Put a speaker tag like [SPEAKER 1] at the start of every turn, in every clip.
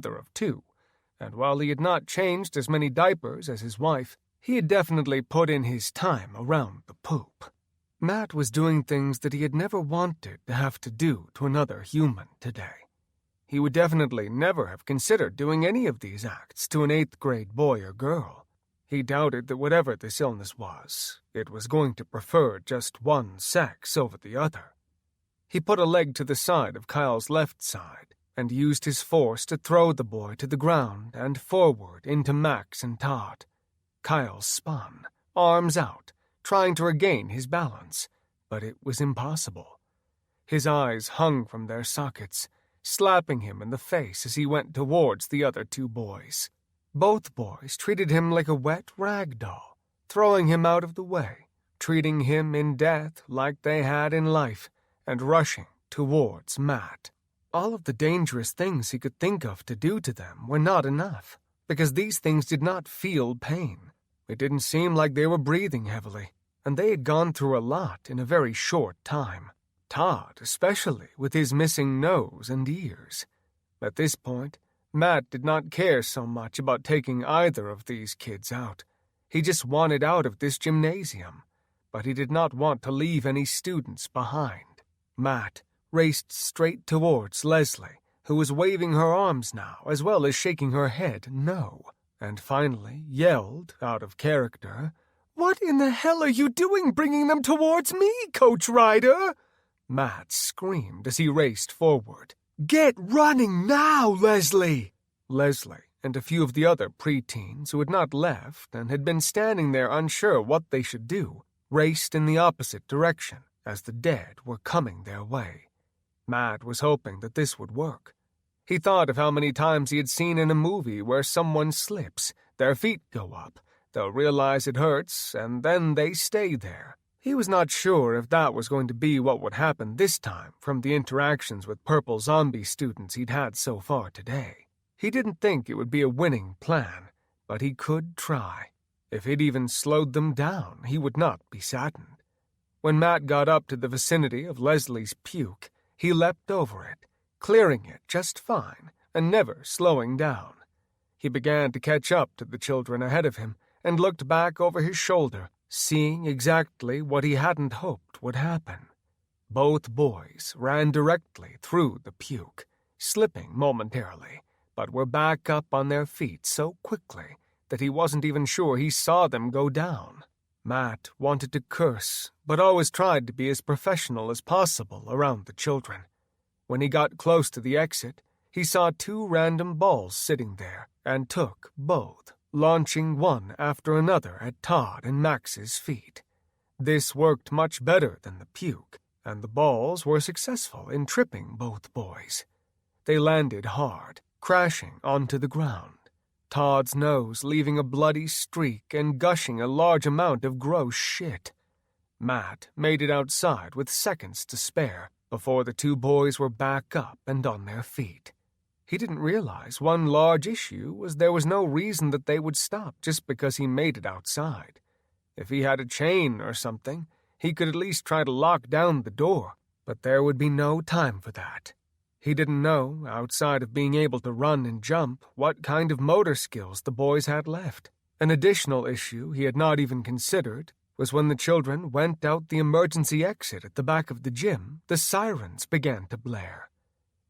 [SPEAKER 1] father of two, and while he had not changed as many diapers as his wife, he had definitely put in his time around the poop. Matt was doing things that he had never wanted to have to do to another human today. He would definitely never have considered doing any of these acts to an 8th-grade boy or girl. He doubted that whatever this illness was, it was going to prefer just one sex over the other. He put a leg to the side of Kyle's left side and used his force to throw the boy to the ground and forward into Max and Todd. Kyle spun, arms out, trying to regain his balance, but it was impossible. His eyes hung from their sockets, slapping him in the face as he went towards the other two boys. Both boys treated him like a wet rag doll, throwing him out of the way, treating him in death like they had in life, and rushing towards Matt. All of the dangerous things he could think of to do to them were not enough, because these things did not feel pain. It didn't seem like they were breathing heavily, and they had gone through a lot in a very short time. Todd, especially, with his missing nose and ears. At this point, Matt did not care so much about taking either of these kids out. He just wanted out of this gymnasium, but he did not want to leave any students behind. Matt raced straight towards Leslie, who was waving her arms now, as well as shaking her head no, and finally yelled, out of character, "What in the hell are you doing bringing them towards me, Coach Ryder?" Matt screamed as he raced forward. "Get running now, Leslie!" Leslie and a few of the other preteens who had not left and had been standing there unsure what they should do, raced in the opposite direction as the dead were coming their way. Matt was hoping that this would work. He thought of how many times he had seen in a movie where someone slips, their feet go up, they'll realize it hurts, and then they stay there. He was not sure if that was going to be what would happen this time from the interactions with purple zombie students he'd had so far today. He didn't think it would be a winning plan, but he could try. If it even slowed them down, he would not be saddened. When Matt got up to the vicinity of Leslie's puke, he leapt over it, clearing it just fine and never slowing down. He began to catch up to the children ahead of him and looked back over his shoulder, seeing exactly what he hadn't hoped would happen. Both boys ran directly through the puke, slipping momentarily, but were back up on their feet so quickly that he wasn't even sure he saw them go down. Matt wanted to curse, but always tried to be as professional as possible around the children. When he got close to the exit, he saw two random balls sitting there, and took both, launching one after another at Todd and Max's feet. This worked much better than the puke, and the balls were successful in tripping both boys. They landed hard, crashing onto the ground, Todd's nose leaving a bloody streak and gushing a large amount of gross shit. Matt made it outside with seconds to spare before the two boys were back up and on their feet. He didn't realize one large issue was there was no reason that they would stop just because he made it outside. If he had a chain or something, he could at least try to lock down the door, but there would be no time for that. He didn't know, outside of being able to run and jump, what kind of motor skills the boys had left. An additional issue he had not even considered was when the children went out the emergency exit at the back of the gym, the sirens began to blare.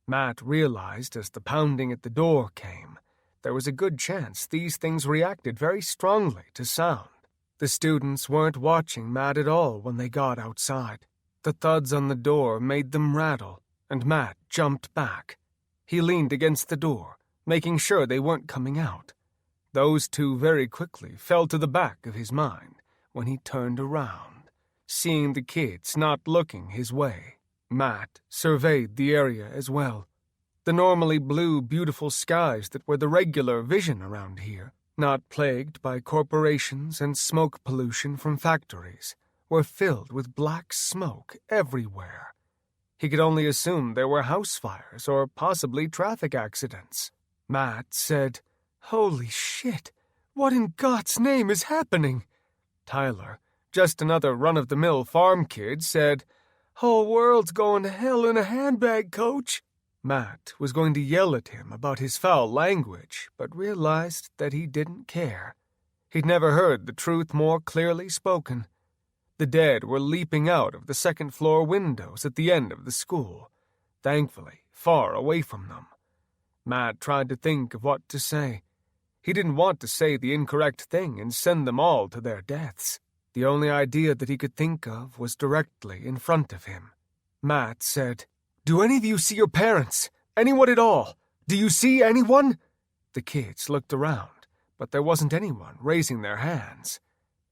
[SPEAKER 1] Matt realized as the pounding at the door came, there was a good chance these things reacted very strongly to sound. The students weren't watching Matt at all when they got outside. The thuds on the door made them rattle, and Matt jumped back. He leaned against the door, making sure they weren't coming out. Those two very quickly fell to the back of his mind when he turned around, seeing the kids not looking his way. Matt surveyed the area as well. The normally blue, beautiful skies that were the regular vision around here, not plagued by corporations and smoke pollution from factories, were filled with black smoke everywhere. He could only assume there were house fires or possibly traffic accidents. Matt said, "Holy shit, what in God's name is happening?" Tyler, just another run-of-the-mill farm kid, said, "Whole world's going to hell in a handbag, Coach." Matt was going to yell at him about his foul language, but realized that he didn't care. He'd never heard the truth more clearly spoken. The dead were leaping out of the second-floor windows at the end of the school, thankfully far away from them. Matt tried to think of what to say. He didn't want to say the incorrect thing and send them all to their deaths. The only idea that he could think of was directly in front of him. Matt said, "Do any of you see your parents? Anyone at all? Do you see anyone?" The kids looked around, but there wasn't anyone raising their hands.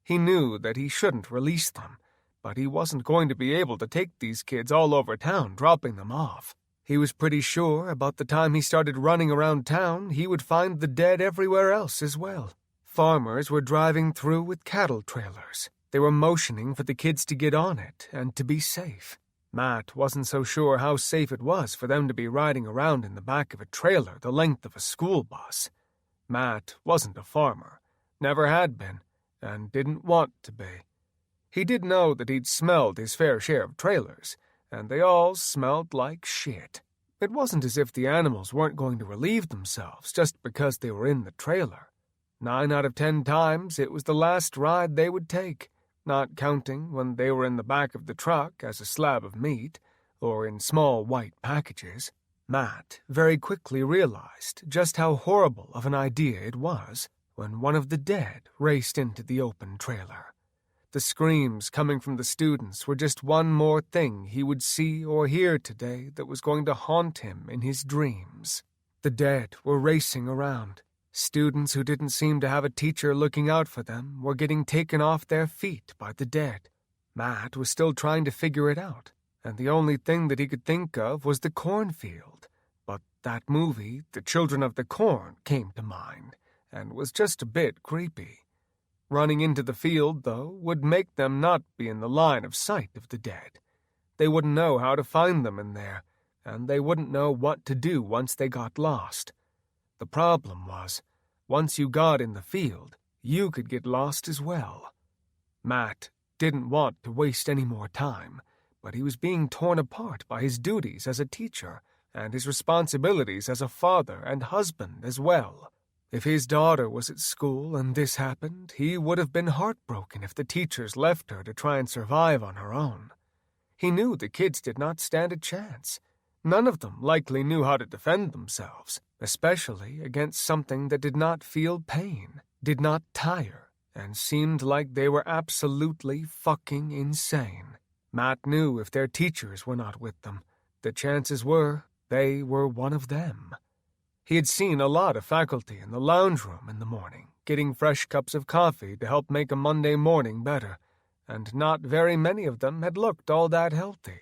[SPEAKER 1] He knew that he shouldn't release them, but he wasn't going to be able to take these kids all over town, dropping them off. He was pretty sure about the time he started running around town, he would find the dead everywhere else as well. Farmers were driving through with cattle trailers. They were motioning for the kids to get on it and to be safe. Matt wasn't so sure how safe it was for them to be riding around in the back of a trailer the length of a school bus. Matt wasn't a farmer, never had been, and didn't want to be. He did know that he'd smelled his fair share of trailers, and they all smelled like shit. It wasn't as if the animals weren't going to relieve themselves just because they were in the trailer. 9 out of 10 times it was the last ride they would take, not counting when they were in the back of the truck as a slab of meat, or in small white packages. Matt very quickly realized just how horrible of an idea it was when one of the dead raced into the open trailer. The screams coming from the students were just one more thing he would see or hear today that was going to haunt him in his dreams. The dead were racing around. Students who didn't seem to have a teacher looking out for them were getting taken off their feet by the dead. Matt was still trying to figure it out, and the only thing that he could think of was the cornfield. But that movie, The Children of the Corn, came to mind, and was just a bit creepy. Running into the field, though, would make them not be in the line of sight of the dead. They wouldn't know how to find them in there, and they wouldn't know what to do once they got lost. The problem was, once you got in the field, you could get lost as well. Matt didn't want to waste any more time, but he was being torn apart by his duties as a teacher and his responsibilities as a father and husband as well. If his daughter was at school and this happened, he would have been heartbroken if the teachers left her to try and survive on her own. He knew the kids did not stand a chance. None of them likely knew how to defend themselves, especially against something that did not feel pain, did not tire, and seemed like they were absolutely fucking insane. Matt knew if their teachers were not with them, the chances were they were one of them. He had seen a lot of faculty in the lounge room in the morning, getting fresh cups of coffee to help make a Monday morning better, and not very many of them had looked all that healthy.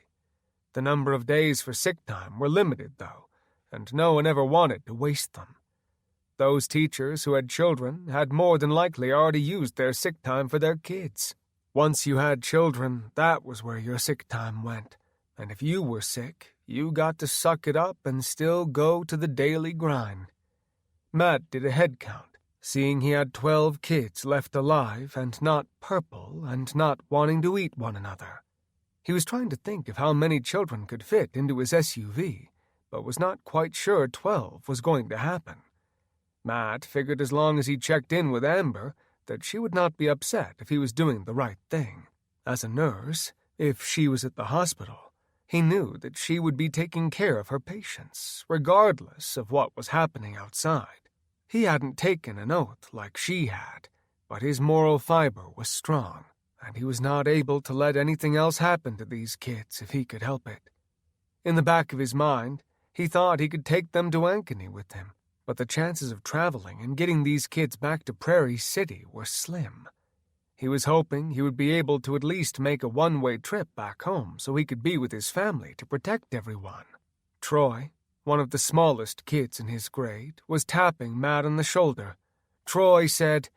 [SPEAKER 1] The number of days for sick time were limited, though, and no one ever wanted to waste them. Those teachers who had children had more than likely already used their sick time for their kids. Once you had children, that was where your sick time went, and if you were sick, you got to suck it up and still go to the daily grind. Matt did a head count, seeing he had 12 kids left alive and not purple and not wanting to eat one another. He was trying to think of how many children could fit into his SUV, but was not quite sure 12 was going to happen. Matt figured as long as he checked in with Amber that she would not be upset if he was doing the right thing. As a nurse, if she was at the hospital, he knew that she would be taking care of her patients, regardless of what was happening outside. He hadn't taken an oath like she had, but his moral fiber was strong, and he was not able to let anything else happen to these kids if he could help it. In the back of his mind, he thought he could take them to Ankeny with him, but the chances of traveling and getting these kids back to Prairie City were slim. He was hoping he would be able to at least make a one-way trip back home so he could be with his family to protect everyone. Troy, one of the smallest kids in his grade, was tapping Matt on the shoulder. Troy said,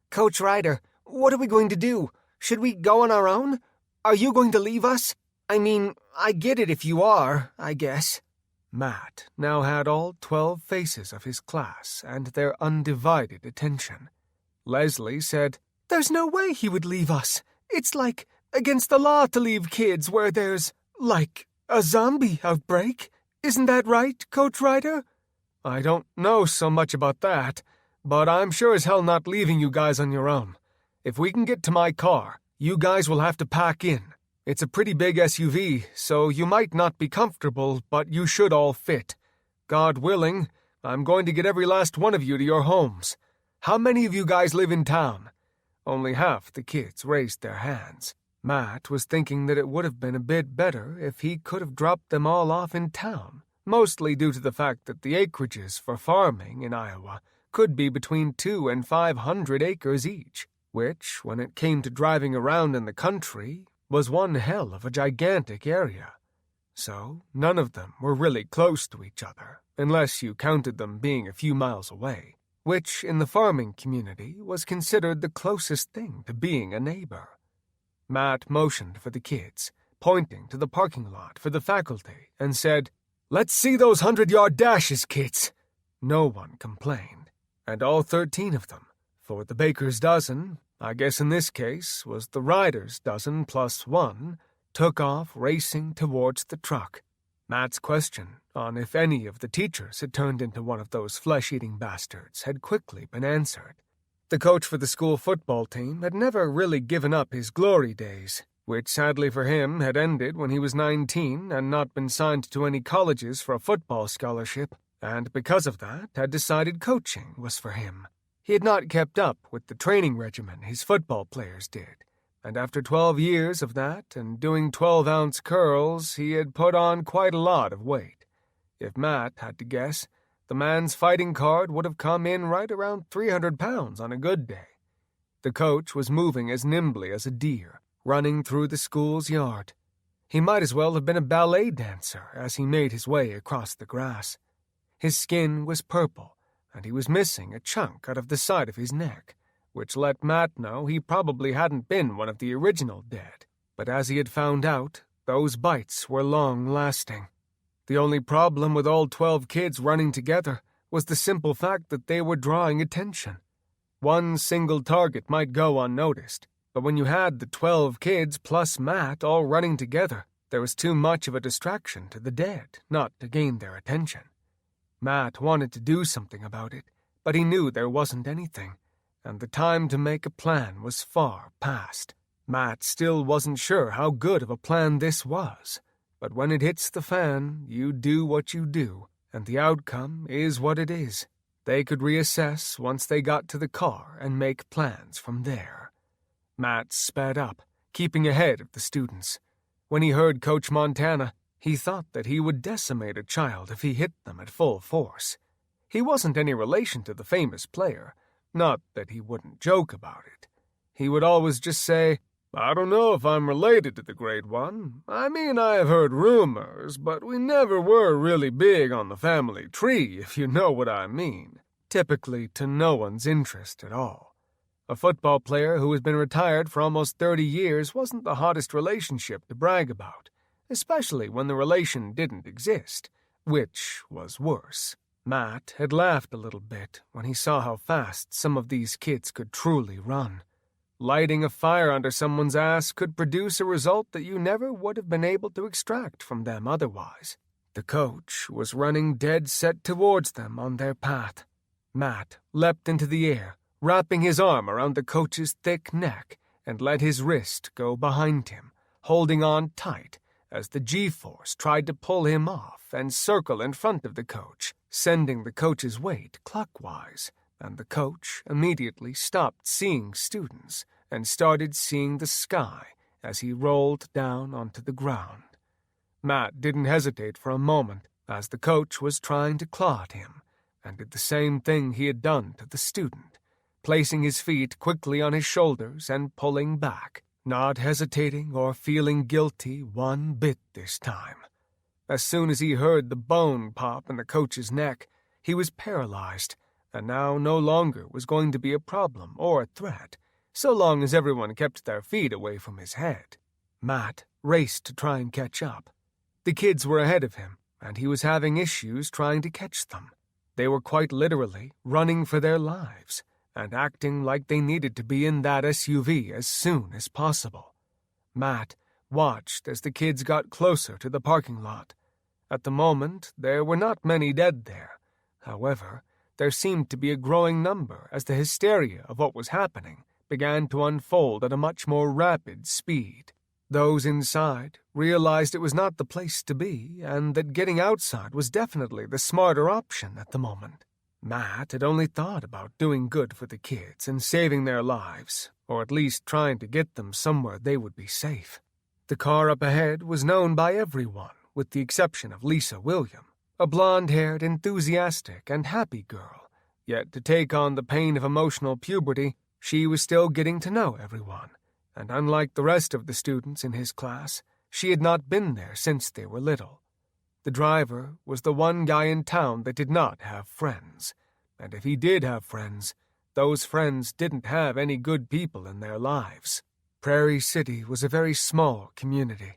[SPEAKER 1] "Coach Ryder, what are we going to do? Should we go on our own? Are you going to leave us? I mean, I get it if you are, I guess." Matt now had all 12 faces of his class and their undivided attention. Leslie said, "There's no way he would leave us. It's like against the law to leave kids where there's, like, a zombie outbreak. Isn't that right, Coach Ryder?" "I don't know so much about that, but I'm sure as hell not leaving you guys on your own. If we can get to my car, you guys will have to pack in. It's a pretty big SUV, so you might not be comfortable, but you should all fit. God willing, I'm going to get every last one of you to your homes. How many of you guys live in town?" Only half the kids raised their hands. Matt was thinking that it would have been a bit better if he could have dropped them all off in town, mostly due to the fact that the acreages for farming in Iowa could be between 200 and 500 acres each, which, when it came to driving around in the country, was one hell of a gigantic area. So none of them were really close to each other, unless you counted them being a few miles away, which in the farming community was considered the closest thing to being a neighbor. Matt motioned for the kids, pointing to the parking lot for the faculty, and said, "Let's see those 100-yard dashes, kids." No one complained, and all 13 of them, for the baker's dozen, I guess in this case was the rider's dozen plus one, took off racing towards the truck. Matt's question on if any of the teachers had turned into one of those flesh-eating bastards had quickly been answered. The coach for the school football team had never really given up his glory days, which sadly for him had ended when he was 19 and not been signed to any colleges for a football scholarship, and because of that had decided coaching was for him. He had not kept up with the training regimen his football players did, and after 12 years of that and doing 12-ounce curls, he had put on quite a lot of weight. If Matt had to guess, the man's fighting card would have come in right around 300 pounds on a good day. The coach was moving as nimbly as a deer, running through the school's yard. He might as well have been a ballet dancer as he made his way across the grass. His skin was purple, and he was missing a chunk out of the side of his neck, which let Matt know he probably hadn't been one of the original dead. But as he had found out, those bites were long-lasting. The only problem with all 12 kids running together was the simple fact that they were drawing attention. One single target might go unnoticed, but when you had the 12 kids plus Matt all running together, there was too much of a distraction to the dead not to gain their attention. Matt wanted to do something about it, but he knew there wasn't anything, and the time to make a plan was far past. Matt still wasn't sure how good of a plan this was, but when it hits the fan, you do what you do, and the outcome is what it is. They could reassess once they got to the car and make plans from there. Matt sped up, keeping ahead of the students. When he heard Coach Montana, he thought that he would decimate a child if he hit them at full force. He wasn't any relation to the famous player, not that he wouldn't joke about it. He would always just say, "I don't know if I'm related to the Great One. I mean, I have heard rumors, but we never were really big on the family tree, if you know what I mean." Typically to no one's interest at all. A football player who has been retired for almost 30 years wasn't the hottest relationship to brag about, especially when the relation didn't exist, which was worse. Matt had laughed a little bit when he saw how fast some of these kids could truly run. Lighting a fire under someone's ass could produce a result that you never would have been able to extract from them otherwise. The coach was running dead set towards them on their path. Matt leapt into the air, wrapping his arm around the coach's thick neck, and let his wrist go behind him, holding on tight as the G-force tried to pull him off and circle in front of the coach, sending the coach's weight clockwise, and the coach immediately stopped seeing students and started seeing the sky as he rolled down onto the ground. Matt didn't hesitate for a moment as the coach was trying to claw at him, and did the same thing he had done to the student, placing his feet quickly on his shoulders and pulling back, not hesitating or feeling guilty one bit this time. As soon as he heard the bone pop in the coach's neck, he was paralyzed, and now no longer was going to be a problem or a threat, so long as everyone kept their feet away from his head. Matt raced to try and catch up. The kids were ahead of him, and he was having issues trying to catch them. They were quite literally running for their lives, and acting like they needed to be in that SUV as soon as possible. Matt watched as the kids got closer to the parking lot. At the moment, there were not many dead there. However, there seemed to be a growing number as the hysteria of what was happening began to unfold at a much more rapid speed. Those inside realized it was not the place to be, and that getting outside was definitely the smarter option at the moment. Matt had only thought about doing good for the kids and saving their lives, or at least trying to get them somewhere they would be safe. The car up ahead was known by everyone, with the exception of Lisa William, a blonde-haired, enthusiastic, and happy girl. Yet to take on the pain of emotional puberty, she was still getting to know everyone, and unlike the rest of the students in his class, she had not been there since they were little. The driver was the one guy in town that did not have friends, and if he did have friends, those friends didn't have any good people in their lives. Prairie City was a very small community.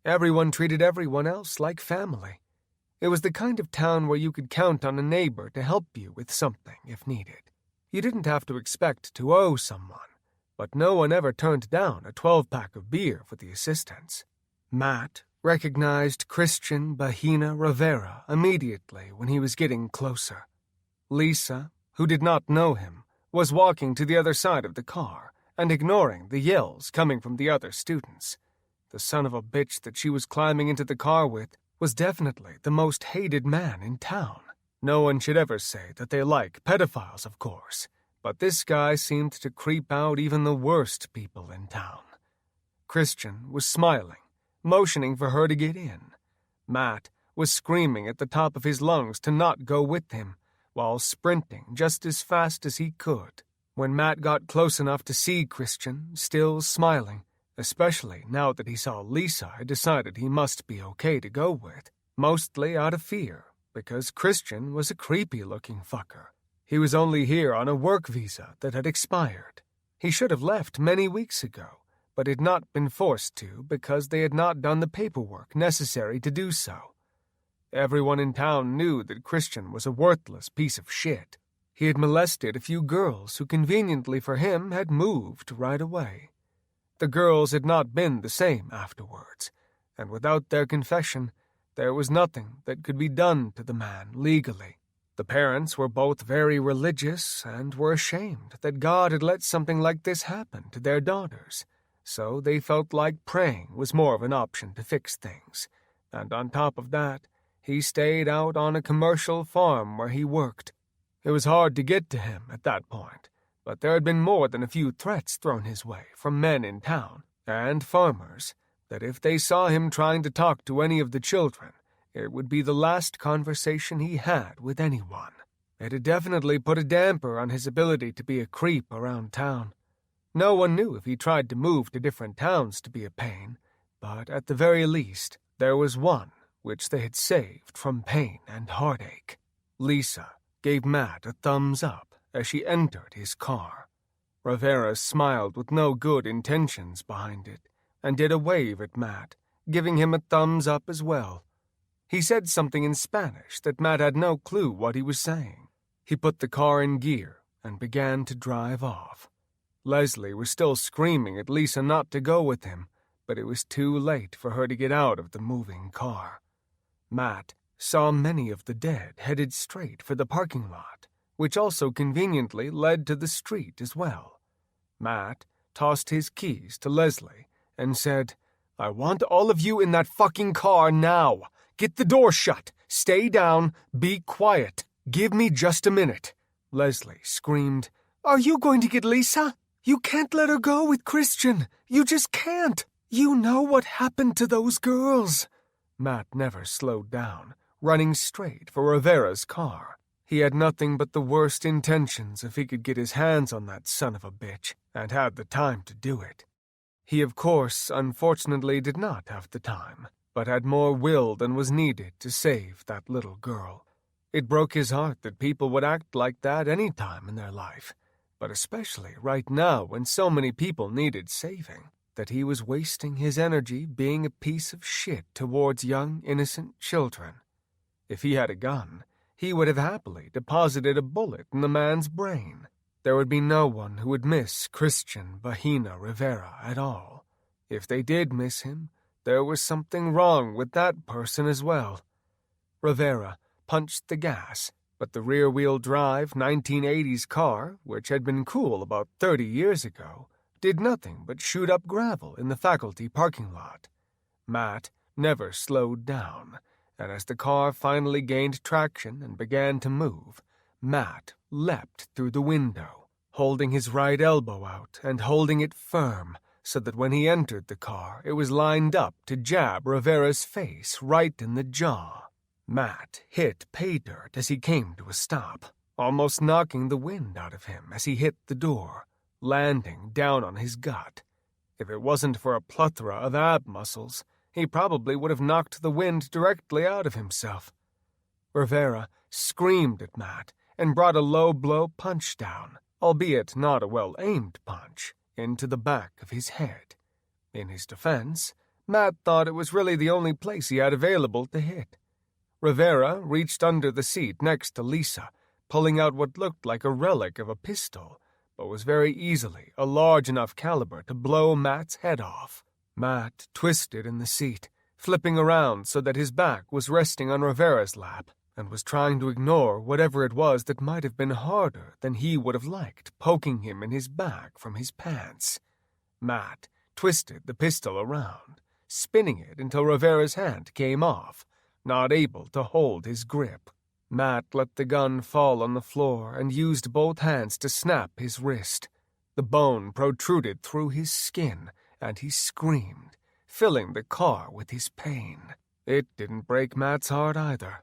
[SPEAKER 1] Everyone treated everyone else like family. It was the kind of town where you could count on a neighbor to help you with something if needed. You didn't have to expect to owe someone, but no one ever turned down a 12-pack of beer for the assistance. Matt recognized Christian Bahina Rivera immediately when he was getting closer. Lisa, who did not know him, was walking to the other side of the car and ignoring the yells coming from the other students. The son of a bitch that she was climbing into the car with was definitely the most hated man in town. No one should ever say that they like pedophiles, of course, but this guy seemed to creep out even the worst people in town. Christian was smiling, motioning for her to get in. Matt was screaming at the top of his lungs to not go with him, while sprinting just as fast as he could. When Matt got close enough to see Christian, still smiling, especially now that he saw Lisa had decided he must be okay to go with, mostly out of fear, because Christian was a creepy-looking fucker. He was only here on a work visa that had expired. He should have left many weeks ago, but had not been forced to because they had not done the paperwork necessary to do so. Everyone in town knew that Christian was a worthless piece of shit. He had molested a few girls who conveniently for him had moved right away. The girls had not been the same afterwards, and without their confession, there was nothing that could be done to the man legally. The parents were both very religious and were ashamed that God had let something like this happen to their daughters, so they felt like praying was more of an option to fix things. And on top of that, he stayed out on a commercial farm where he worked. It was hard to get to him at that point, but there had been more than a few threats thrown his way from men in town and farmers that if they saw him trying to talk to any of the children, it would be the last conversation he had with anyone. It had definitely put a damper on his ability to be a creep around town. No one knew if he tried to move to different towns to be a pain, but at the very least, there was one which they had saved from pain and heartache. Lisa gave Matt a thumbs up as she entered his car. Rivera smiled with no good intentions behind it and did a wave at Matt, giving him a thumbs up as well. He said something in Spanish that Matt had no clue what he was saying. He put the car in gear and began to drive off. Leslie was still screaming at Lisa not to go with him, but it was too late for her to get out of the moving car. Matt saw many of the dead headed straight for the parking lot, which also conveniently led to the street as well. Matt tossed his keys to Leslie and said, "I want all of you in that fucking car now. Get the door shut. Stay down. Be quiet. Give me just a minute." Leslie screamed, "Are you going to get Lisa? You can't let her go with Christian. You just can't. You know what happened to those girls." Matt never slowed down, running straight for Rivera's car. He had nothing but the worst intentions if he could get his hands on that son of a bitch, and had the time to do it. He, of course, unfortunately did not have the time, but had more will than was needed to save that little girl. It broke his heart that people would act like that any time in their life, but especially right now when so many people needed saving, that he was wasting his energy being a piece of shit towards young, innocent children. If he had a gun, he would have happily deposited a bullet in the man's brain. There would be no one who would miss Christian Bahina Rivera at all. If they did miss him, there was something wrong with that person as well. Rivera punched the gas, but the rear-wheel drive 1980s car, which had been cool about 30 years ago, did nothing but shoot up gravel in the faculty parking lot. Matt never slowed down, and as the car finally gained traction and began to move, Matt leapt through the window, holding his right elbow out and holding it firm so that when he entered the car it was lined up to jab Rivera's face right in the jaw. Matt hit pay dirt as he came to a stop, almost knocking the wind out of him as he hit the door, landing down on his gut. If it wasn't for a plethora of ab muscles, he probably would have knocked the wind directly out of himself. Rivera screamed at Matt and brought a low-blow punch down, albeit not a well-aimed punch, into the back of his head. In his defense, Matt thought it was really the only place he had available to hit. Rivera reached under the seat next to Lisa, pulling out what looked like a relic of a pistol, but was very easily a large enough caliber to blow Matt's head off. Matt twisted in the seat, flipping around so that his back was resting on Rivera's lap, and was trying to ignore whatever it was that might have been harder than he would have liked poking him in his back from his pants. Matt twisted the pistol around, spinning it until Rivera's hand came off, not able to hold his grip. Matt let the gun fall on the floor and used both hands to snap his wrist. The bone protruded through his skin, and he screamed, filling the car with his pain. It didn't break Matt's heart either.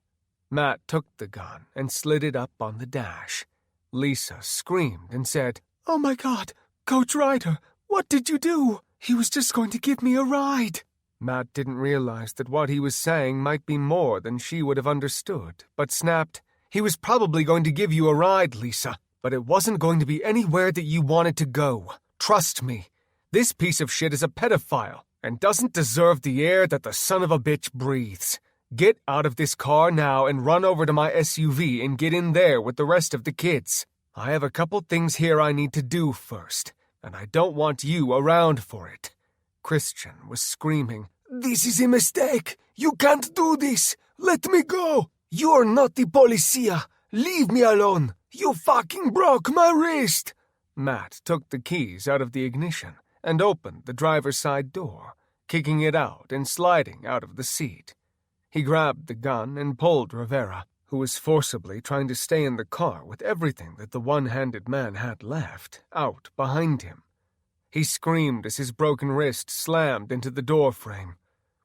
[SPEAKER 1] Matt took the gun and slid it up on the dash. Lisa screamed and said, "Oh my God, Coach Ryder, what did you do? He was just going to give me a ride." Matt didn't realize that what he was saying might be more than she would have understood, but snapped, "He was probably going to give you a ride, Lisa, but it wasn't going to be anywhere that you wanted to go. Trust me. This piece of shit is a pedophile and doesn't deserve the air that the son of a bitch breathes. Get out of this car now and run over to my SUV and get in there with the rest of the kids. I have a couple things here I need to do first, and I don't want you around for it." Christian was screaming, "This is a mistake! You can't do this! Let me go! You're not the policia! Leave me alone! You fucking broke my wrist!" Matt took the keys out of the ignition and opened the driver's side door, kicking it out and sliding out of the seat. He grabbed the gun and pulled Rivera, who was forcibly trying to stay in the car with everything that the one-handed man had left, out behind him. He screamed as his broken wrist slammed into the door frame.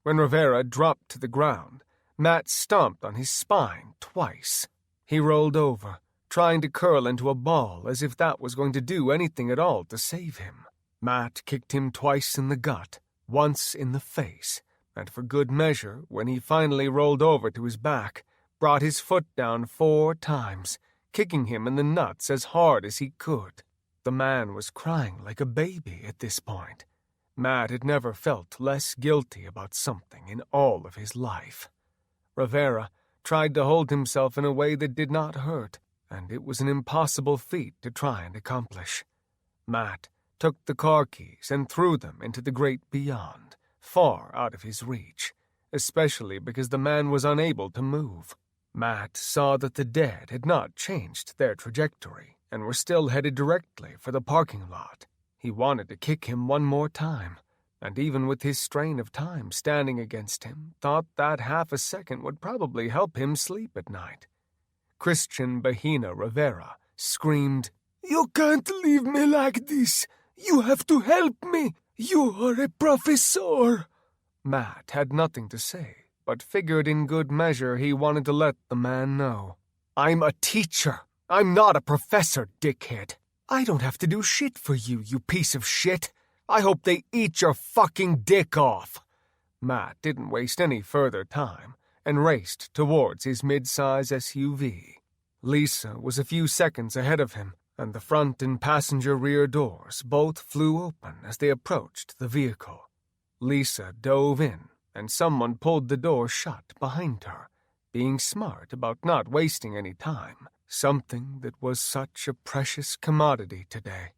[SPEAKER 1] When Rivera dropped to the ground, Matt stomped on his spine twice. He rolled over, trying to curl into a ball as if that was going to do anything at all to save him. Matt kicked him twice in the gut, once in the face, and for good measure, when he finally rolled over to his back, brought his foot down 4 times, kicking him in the nuts as hard as he could. The man was crying like a baby at this point. Matt had never felt less guilty about something in all of his life. Rivera tried to hold himself in a way that did not hurt, and it was an impossible feat to try and accomplish. Matt took the car keys and threw them into the great beyond, far out of his reach, especially because the man was unable to move. Matt saw that the dead had not changed their trajectory and were still headed directly for the parking lot. He wanted to kick him one more time, and even with his strain of time standing against him, thought that half a second would probably help him sleep at night. Christian Bahina Rivera screamed, "You can't leave me like this! You have to help me! You are a professor!" Matt had nothing to say, but figured in good measure he wanted to let the man know. "I'm a teacher! I'm not a professor, dickhead! I don't have to do shit for you, you piece of shit! I hope they eat your fucking dick off!" Matt didn't waste any further time and raced towards his mid-size SUV. Lisa was a few seconds ahead of him, and the front and passenger rear doors both flew open as they approached the vehicle. Lisa dove in, and someone pulled the door shut behind her, being smart about not wasting any time, something that was such a precious commodity today.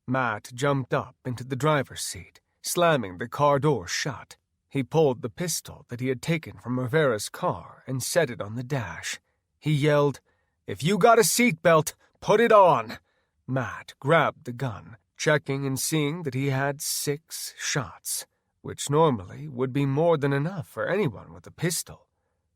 [SPEAKER 1] Matt jumped up into the driver's seat, slamming the car door shut. He pulled the pistol that he had taken from Rivera's car and set it on the dash. He yelled, "If you got a seatbelt, put it on!" Matt grabbed the gun, checking and seeing that he had 6 shots, which normally would be more than enough for anyone with a pistol.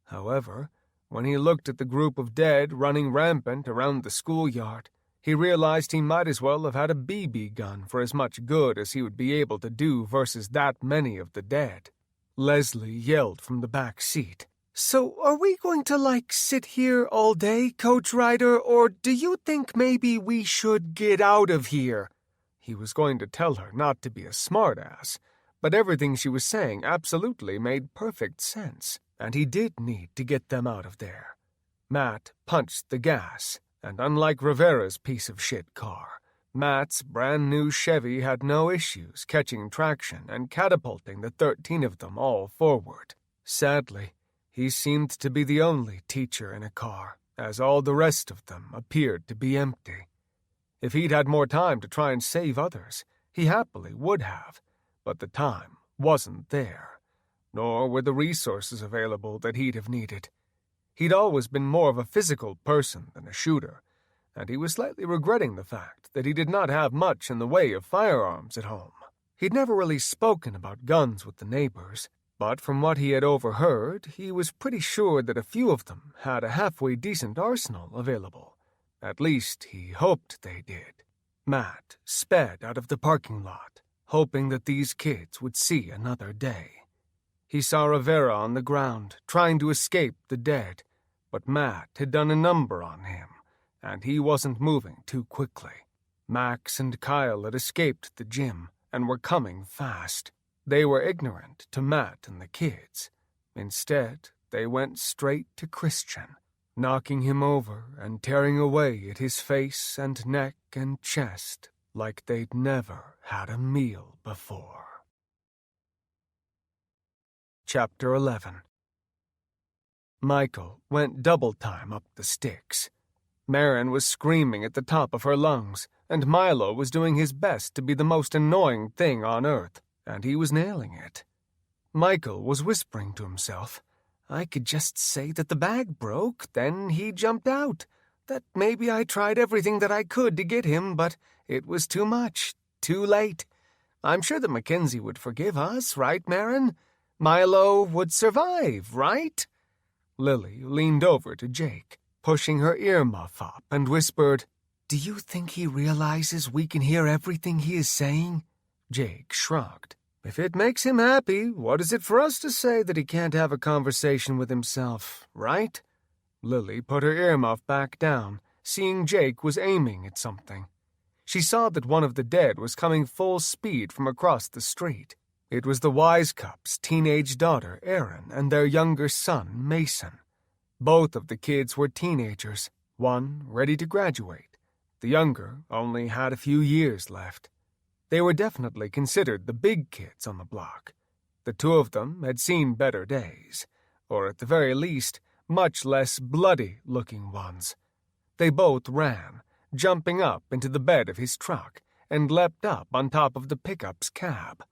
[SPEAKER 1] However, when he looked at the group of dead running rampant around the schoolyard, he realized he might as well have had a BB gun for as much good as he would be able to do versus that many of the dead. Leslie yelled from the back seat, "So are we going to, sit here all day, Coach Ryder, or do you think maybe we should get out of here?" He was going to tell her not to be a smartass, but everything she was saying absolutely made perfect sense, and he did need to get them out of there. Matt punched the gas, and unlike Rivera's piece of shit car, Matt's brand-new Chevy had no issues catching traction and catapulting the 13 of them all forward. Sadly, he seemed to be the only teacher in a car, as all the rest of them appeared to be empty. If he'd had more time to try and save others, he happily would have, but the time wasn't there, nor were the resources available that he'd have needed. He'd always been more of a physical person than a shooter, and he was slightly regretting the fact that he did not have much in the way of firearms at home. He'd never really spoken about guns with the neighbors, but from what he had overheard, he was pretty sure that a few of them had a halfway decent arsenal available. At least he hoped they did. Matt sped out of the parking lot, hoping that these kids would see another day. He saw Rivera on the ground, trying to escape the dead, but Matt had done a number on him, and he wasn't moving too quickly. Max and Kyle had escaped the gym and were coming fast. They were ignorant to Matt and the kids. Instead, they went straight to Christian, knocking him over and tearing away at his face and neck and chest like they'd never had a meal before. Chapter 11. Michael went double time up the sticks. Marin was screaming at the top of her lungs, and Milo was doing his best to be the most annoying thing on earth, and he was nailing it. Michael was whispering to himself, "I could just say that the bag broke, then he jumped out. That maybe I tried everything that I could to get him, but it was too much, too late. I'm sure that Mackenzie would forgive us, right, Marin? Milo would survive, right?" Lily leaned over to Jake, pushing her earmuff up, and whispered, "Do you think he realizes we can hear everything he is saying?" Jake shrugged. "If it makes him happy, what is it for us to say that he can't have a conversation with himself, right?" Lily put her earmuff back down, seeing Jake was aiming at something. She saw that one of the dead was coming full speed from across the street. It was the Wisecup's teenage daughter, Erin, and their younger son, Mason. Both of the kids were teenagers, one ready to graduate. The younger only had a few years left. They were definitely considered the big kids on the block. The two of them had seen better days, or at the very least, much less bloody-looking ones. They both ran, jumping up into the bed of his truck, and leapt up on top of the pickup's cab.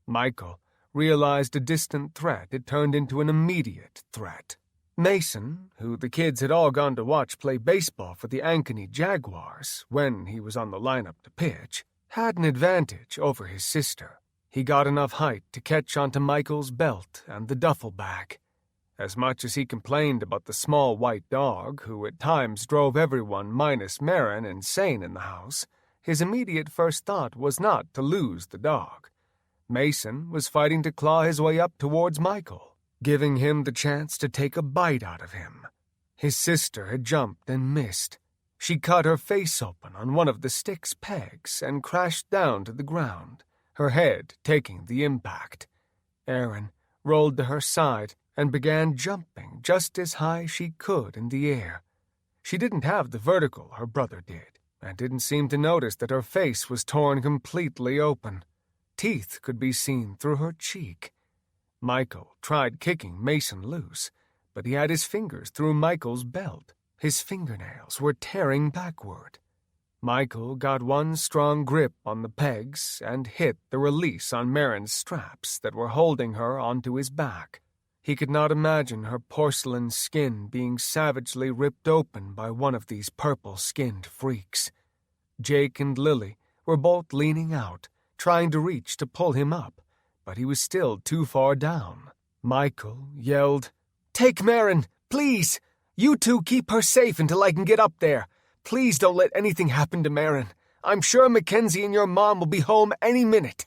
[SPEAKER 1] Michael realized a distant threat had turned into an immediate threat. Mason, who the kids had all gone to watch play baseball for the Ankeny Jaguars when he was on the lineup to pitch, had an advantage over his sister. He got enough height to catch onto Michael's belt and the duffel bag. As much as he complained about the small white dog, who at times drove everyone minus Marin insane in the house, his immediate first thought was not to lose the dog. Mason was fighting to claw his way up towards Michael, giving him the chance to take a bite out of him. His sister had jumped and missed. She cut her face open on one of the stick's pegs and crashed down to the ground, her head taking the impact. Erin rolled to her side and began jumping just as high she could in the air. She didn't have the vertical her brother did, and didn't seem to notice that her face was torn completely open. Teeth could be seen through her cheek. Michael tried kicking Mason loose, but he had his fingers through Michael's belt. His fingernails were tearing backward. Michael got one strong grip on the pegs and hit the release on Marin's straps that were holding her onto his back. He could not imagine her porcelain skin being savagely ripped open by one of these purple-skinned freaks. Jake and Lily were both leaning out, trying to reach to pull him up, but he was still too far down. Michael yelled, "Take Marin, please! You two keep her safe until I can get up there. Please don't let anything happen to Marin. I'm sure Mackenzie and your mom will be home any minute."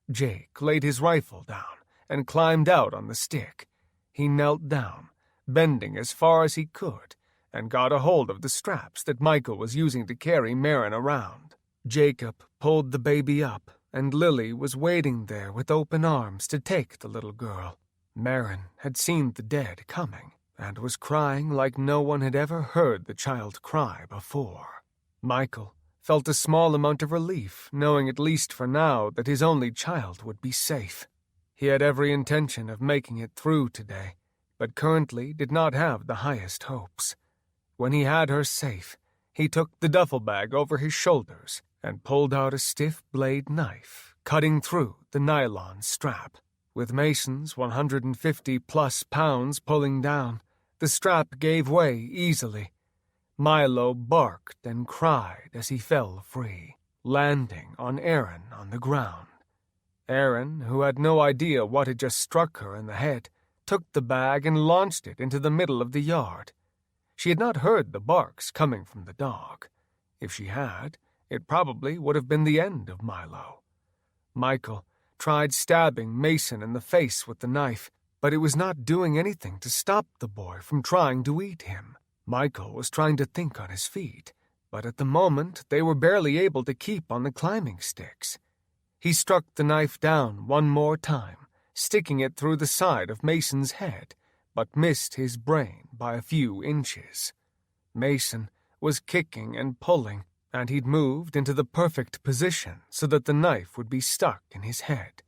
[SPEAKER 1] Jake laid his rifle down and climbed out on the stick. He knelt down, bending as far as he could, and got a hold of the straps that Michael was using to carry Marin around. Jacob pulled the baby up, and Lily was waiting there with open arms to take the little girl. Marin had seen the dead coming, and was crying like no one had ever heard the child cry before. Michael felt a small amount of relief, knowing at least for now that his only child would be safe. He had every intention of making it through today, but currently did not have the highest hopes. When he had her safe, he took the duffel bag over his shoulders and pulled out a stiff blade knife, cutting through the nylon strap. With Mason's 150-plus pounds pulling down, the strap gave way easily. Milo barked and cried as he fell free, landing on Erin on the ground. Erin, who had no idea what had just struck her in the head, took the bag and launched it into the middle of the yard. She had not heard the barks coming from the dog. If she had, it probably would have been the end of Milo. Michael tried stabbing Mason in the face with the knife, but it was not doing anything to stop the boy from trying to eat him. Michael was trying to think on his feet, but at the moment they were barely able to keep on the climbing sticks. He struck the knife down one more time, sticking it through the side of Mason's head, but missed his brain by a few inches. Mason was kicking and pulling, and he'd moved into the perfect position so that the knife would be stuck in his head.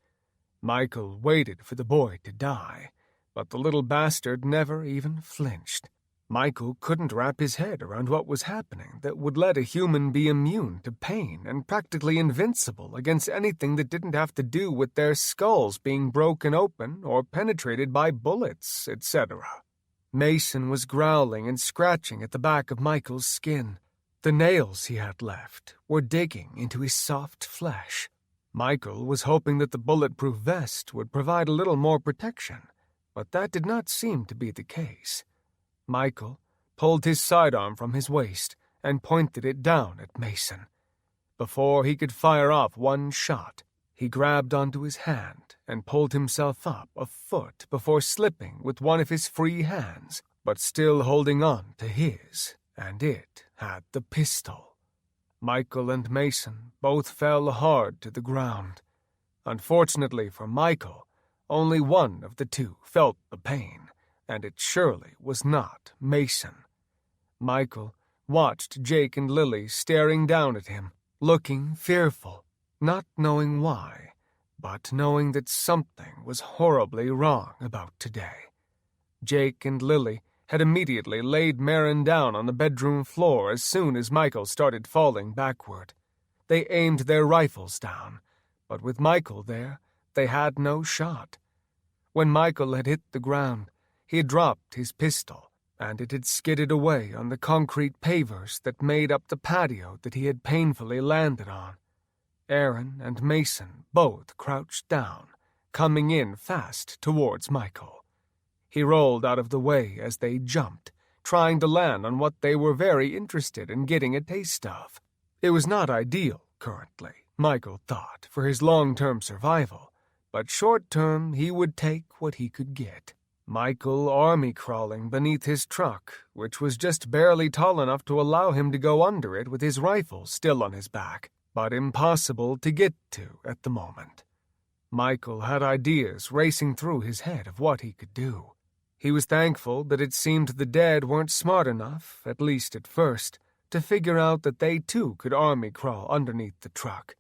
[SPEAKER 1] Michael waited for the boy to die, but the little bastard never even flinched. Michael couldn't wrap his head around what was happening that would let a human be immune to pain and practically invincible against anything that didn't have to do with their skulls being broken open or penetrated by bullets, etc. Mason was growling and scratching at the back of Michael's skin. The nails he had left were digging into his soft flesh. Michael was hoping that the bulletproof vest would provide a little more protection, but that did not seem to be the case. Michael pulled his sidearm from his waist and pointed it down at Mason. Before he could fire off one shot, he grabbed onto his hand and pulled himself up a foot before slipping with one of his free hands, but still holding on to his, and it had the pistol. Michael and Mason both fell hard to the ground. Unfortunately for Michael, only one of the two felt the pain, and it surely was not Mason. Michael watched Jake and Lily staring down at him, looking fearful, not knowing why, but knowing that something was horribly wrong about today. Jake and Lily had immediately laid Marin down on the bedroom floor as soon as Michael started falling backward. They aimed their rifles down, but with Michael there, they had no shot. When Michael had hit the ground, he had dropped his pistol, and it had skidded away on the concrete pavers that made up the patio that he had painfully landed on. Erin and Mason both crouched down, coming in fast towards Michael. He rolled out of the way as they jumped, trying to land on what they were very interested in getting a taste of. It was not ideal currently, Michael thought, for his long-term survival, but short-term he would take what he could get. Michael army-crawling beneath his truck, which was just barely tall enough to allow him to go under it with his rifle still on his back, but impossible to get to at the moment. Michael had ideas racing through his head of what he could do. He was thankful that it seemed the dead weren't smart enough, at least at first, to figure out that they too could army-crawl underneath the truck.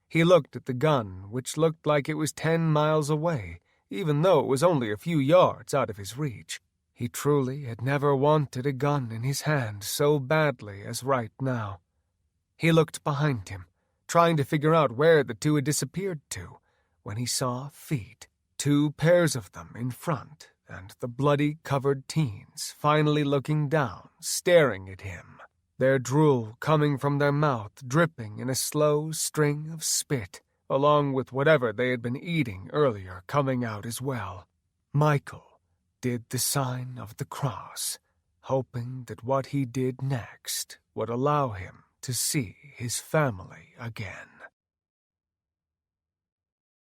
[SPEAKER 1] He looked at the gun, which looked like it was 10 miles away, even though it was only a few yards out of his reach. He truly had never wanted a gun in his hand so badly as right now. He looked behind him, trying to figure out where the two had disappeared to, when he saw feet, 2 pairs of them in front, and the bloody-covered teens finally looking down, staring at him, their drool coming from their mouth dripping in a slow string of spit, along with whatever they had been eating earlier coming out as well. Michael did the sign of the cross, hoping that what he did next would allow him to see his family again.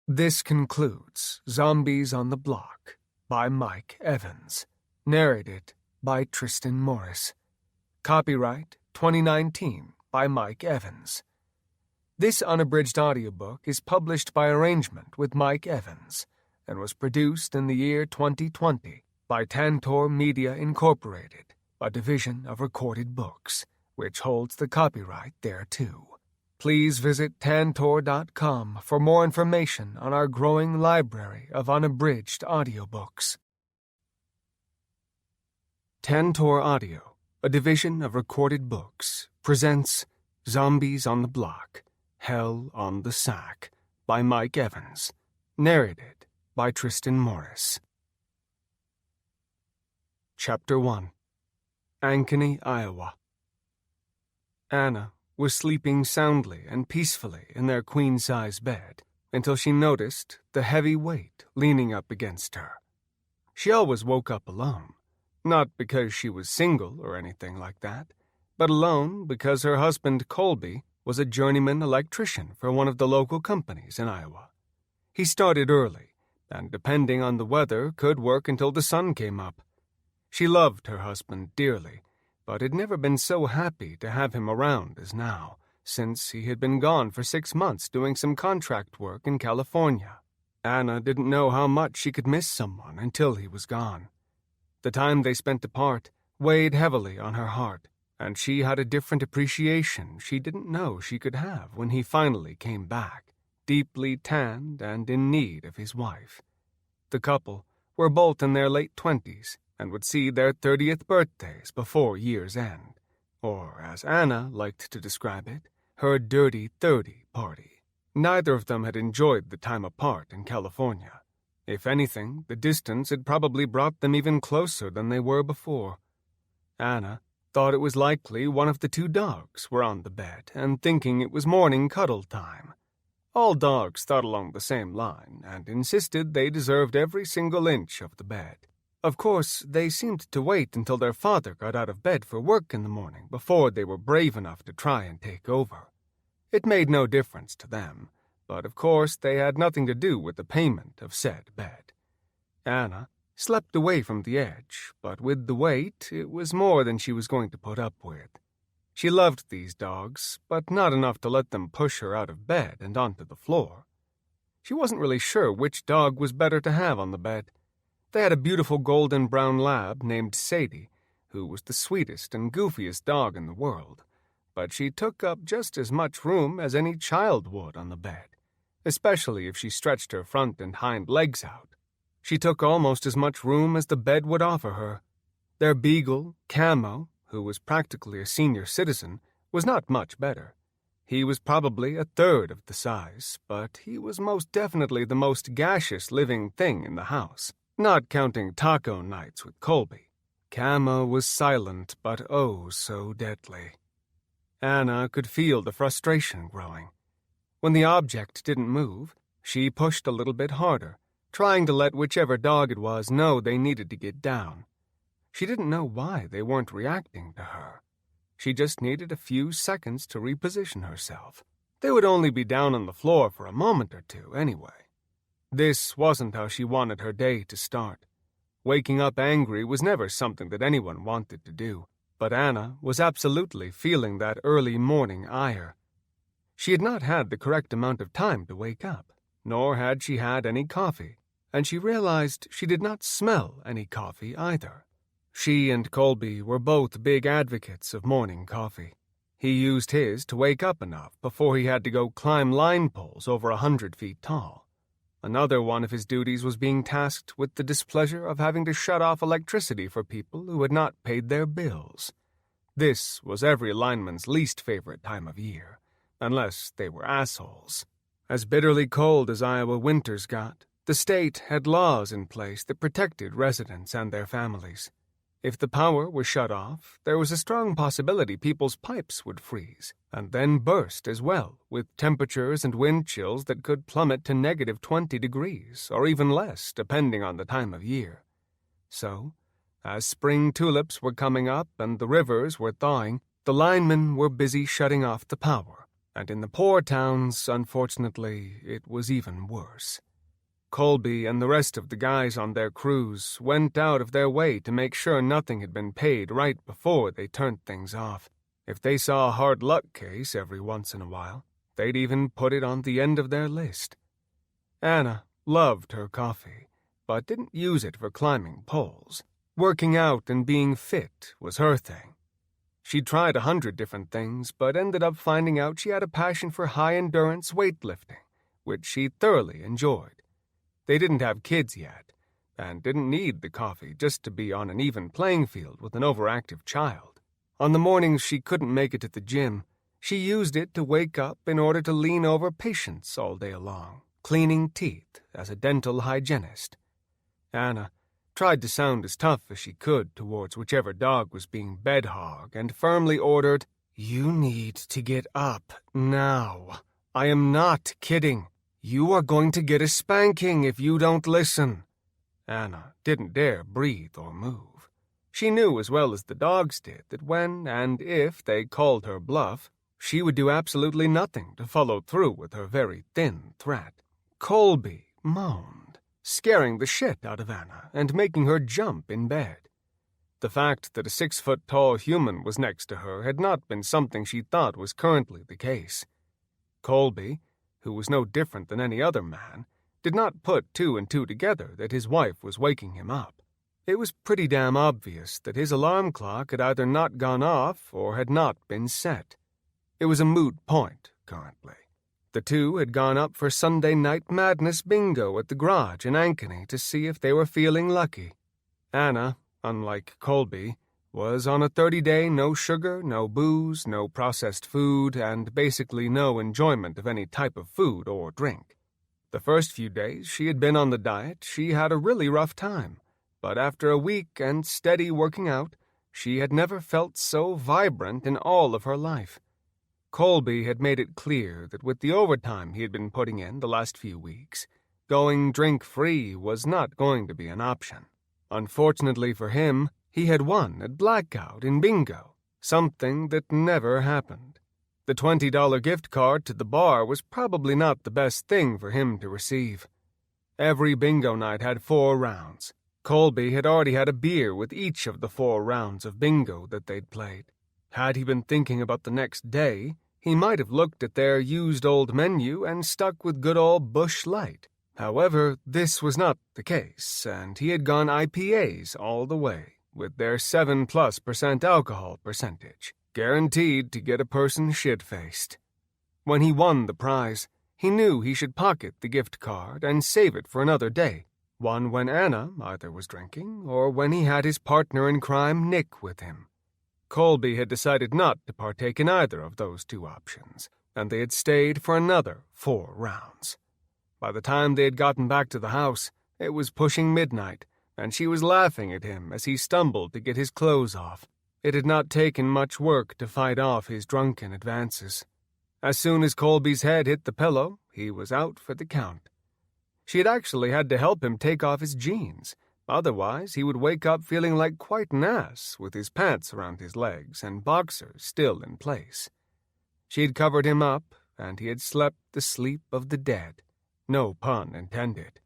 [SPEAKER 1] This concludes Zombies on the Block by Mike Evans, narrated by Tristan Morris. Copyright 2019 by Mike Evans. This unabridged audiobook is published by arrangement with Mike Evans and was produced in the year 2020 by Tantor Media Incorporated, a division of Recorded Books, which holds the copyright thereto. Please visit tantor.com for more information on our growing library of unabridged audiobooks. Tantor Audio, a division of Recorded Books, presents Zombies on the Block, Hell on the Sack by Mike Evans, narrated by Tristan Morris. Chapter 1. Ankeny, Iowa. Anna was sleeping soundly and peacefully in their queen-size bed until she noticed the heavy weight leaning up against her. She always woke up alone, not because she was single or anything like that, but alone because her husband Colby was a journeyman electrician for one of the local companies in Iowa. He started early, and depending on the weather, could work until the sun came up. She loved her husband dearly, but had never been so happy to have him around as now, since he had been gone for 6 months doing some contract work in California. Anna didn't know how much she could miss someone until he was gone. The time they spent apart weighed heavily on her heart, and she had a different appreciation she didn't know she could have when he finally came back, deeply tanned and in need of his wife. The couple were both in their late 20s, and would see their 30th birthdays before year's end, or, as Anna liked to describe it, her dirty 30 party. Neither of them had enjoyed the time apart in California. If anything, the distance had probably brought them even closer than they were before. Anna thought it was likely one of the 2 dogs were on the bed and thinking it was morning cuddle time. All dogs thought along the same line and insisted they deserved every single inch of the bed. Of course, they seemed to wait until their father got out of bed for work in the morning before they were brave enough to try and take over. It made no difference to them, but of course they had nothing to do with the payment of said bed. Anna slept away from the edge, but with the weight, it was more than she was going to put up with. She loved these dogs, but not enough to let them push her out of bed and onto the floor. She wasn't really sure which dog was better to have on the bed. They had a beautiful golden-brown lab named Sadie, who was the sweetest and goofiest dog in the world, but she took up just as much room as any child would on the bed, especially if she stretched her front and hind legs out. She took almost as much room as the bed would offer her. Their beagle, Camo, who was practically a senior citizen, was not much better. He was probably a third of the size, but he was most definitely the most gaseous living thing in the house. Not counting taco nights with Colby. Camo was silent, but oh so deadly. Anna could feel the frustration growing. When the object didn't move, she pushed a little bit harder, trying to let whichever dog it was know they needed to get down. She didn't know why they weren't reacting to her. She just needed a few seconds to reposition herself. They would only be down on the floor for a moment or two anyway. This wasn't how she wanted her day to start. Waking up angry was never something that anyone wanted to do, but Anna was absolutely feeling that early morning ire. She had not had the correct amount of time to wake up, nor had she had any coffee, and she realized she did not smell any coffee either. She and Colby were both big advocates of morning coffee. He used his to wake up enough before he had to go climb line poles over 100 feet tall. Another one of his duties was being tasked with the displeasure of having to shut off electricity for people who had not paid their bills. This was every lineman's least favorite time of year, unless they were assholes. As bitterly cold as Iowa winters got, the state had laws in place that protected residents and their families. If the power was shut off, there was a strong possibility people's pipes would freeze, and then burst as well, with temperatures and wind chills that could plummet to -20 degrees, or even less, depending on the time of year. So, as spring tulips were coming up and the rivers were thawing, the linemen were busy shutting off the power, and in the poor towns, unfortunately, it was even worse. Colby and the rest of the guys on their crews went out of their way to make sure nothing had been paid right before they turned things off. If they saw a hard luck case every once in a while, they'd even put it on the end of their list. Anna loved her coffee, but didn't use it for climbing poles. Working out and being fit was her thing. She tried 100 different things, but ended up finding out she had a passion for high-endurance weightlifting, which she thoroughly enjoyed. They didn't have kids yet, and didn't need the coffee just to be on an even playing field with an overactive child. On the mornings she couldn't make it to the gym, she used it to wake up in order to lean over patients all day long, cleaning teeth as a dental hygienist. Anna tried to sound as tough as she could towards whichever dog was being bed-hog and firmly ordered, "You need to get up now. I am not kidding. You are going to get a spanking if you don't listen." Anna didn't dare breathe or move. She knew as well as the dogs did that when and if they called her bluff, she would do absolutely nothing to follow through with her very thin threat. Colby moaned, scaring the shit out of Anna and making her jump in bed. The fact that a 6-foot-tall human was next to her had not been something she thought was currently the case. Colby, who was no different than any other man, did not put 2 and 2 together that his wife was waking him up. It was pretty damn obvious that his alarm clock had either not gone off or had not been set. It was a moot point, currently. The two had gone up for Sunday night madness bingo at the garage in Ankeny to see if they were feeling lucky. Anna, unlike Colby, was on a 30-day no sugar, no booze, no processed food, and basically no enjoyment of any type of food or drink. The first few days she had been on the diet, she had a really rough time, but after a week and steady working out, she had never felt so vibrant in all of her life. Colby had made it clear that with the overtime he had been putting in the last few weeks, going drink-free was not going to be an option. Unfortunately for him, he had won at Blackout in bingo, something that never happened. The $20 gift card to the bar was probably not the best thing for him to receive. Every bingo night had 4 rounds. Colby had already had a beer with each of the 4 rounds of bingo that they'd played. Had he been thinking about the next day, he might have looked at their used old menu and stuck with good old Busch Light. However, this was not the case, and he had gone IPAs all the way, with their 7+% alcohol percentage, guaranteed to get a person shit-faced. When he won the prize, he knew he should pocket the gift card and save it for another day, one when Anna either was drinking or when he had his partner in crime Nick with him. Colby had decided not to partake in either of those 2 options, and they had stayed for another 4 rounds. By the time they had gotten back to the house, it was pushing midnight, and she was laughing at him as he stumbled to get his clothes off. It had not taken much work to fight off his drunken advances. As soon as Colby's head hit the pillow, he was out for the count. She had actually had to help him take off his jeans. Otherwise, he would wake up feeling like quite an ass with his pants around his legs and boxers still in place. She had covered him up, and he had slept the sleep of the dead. No pun intended.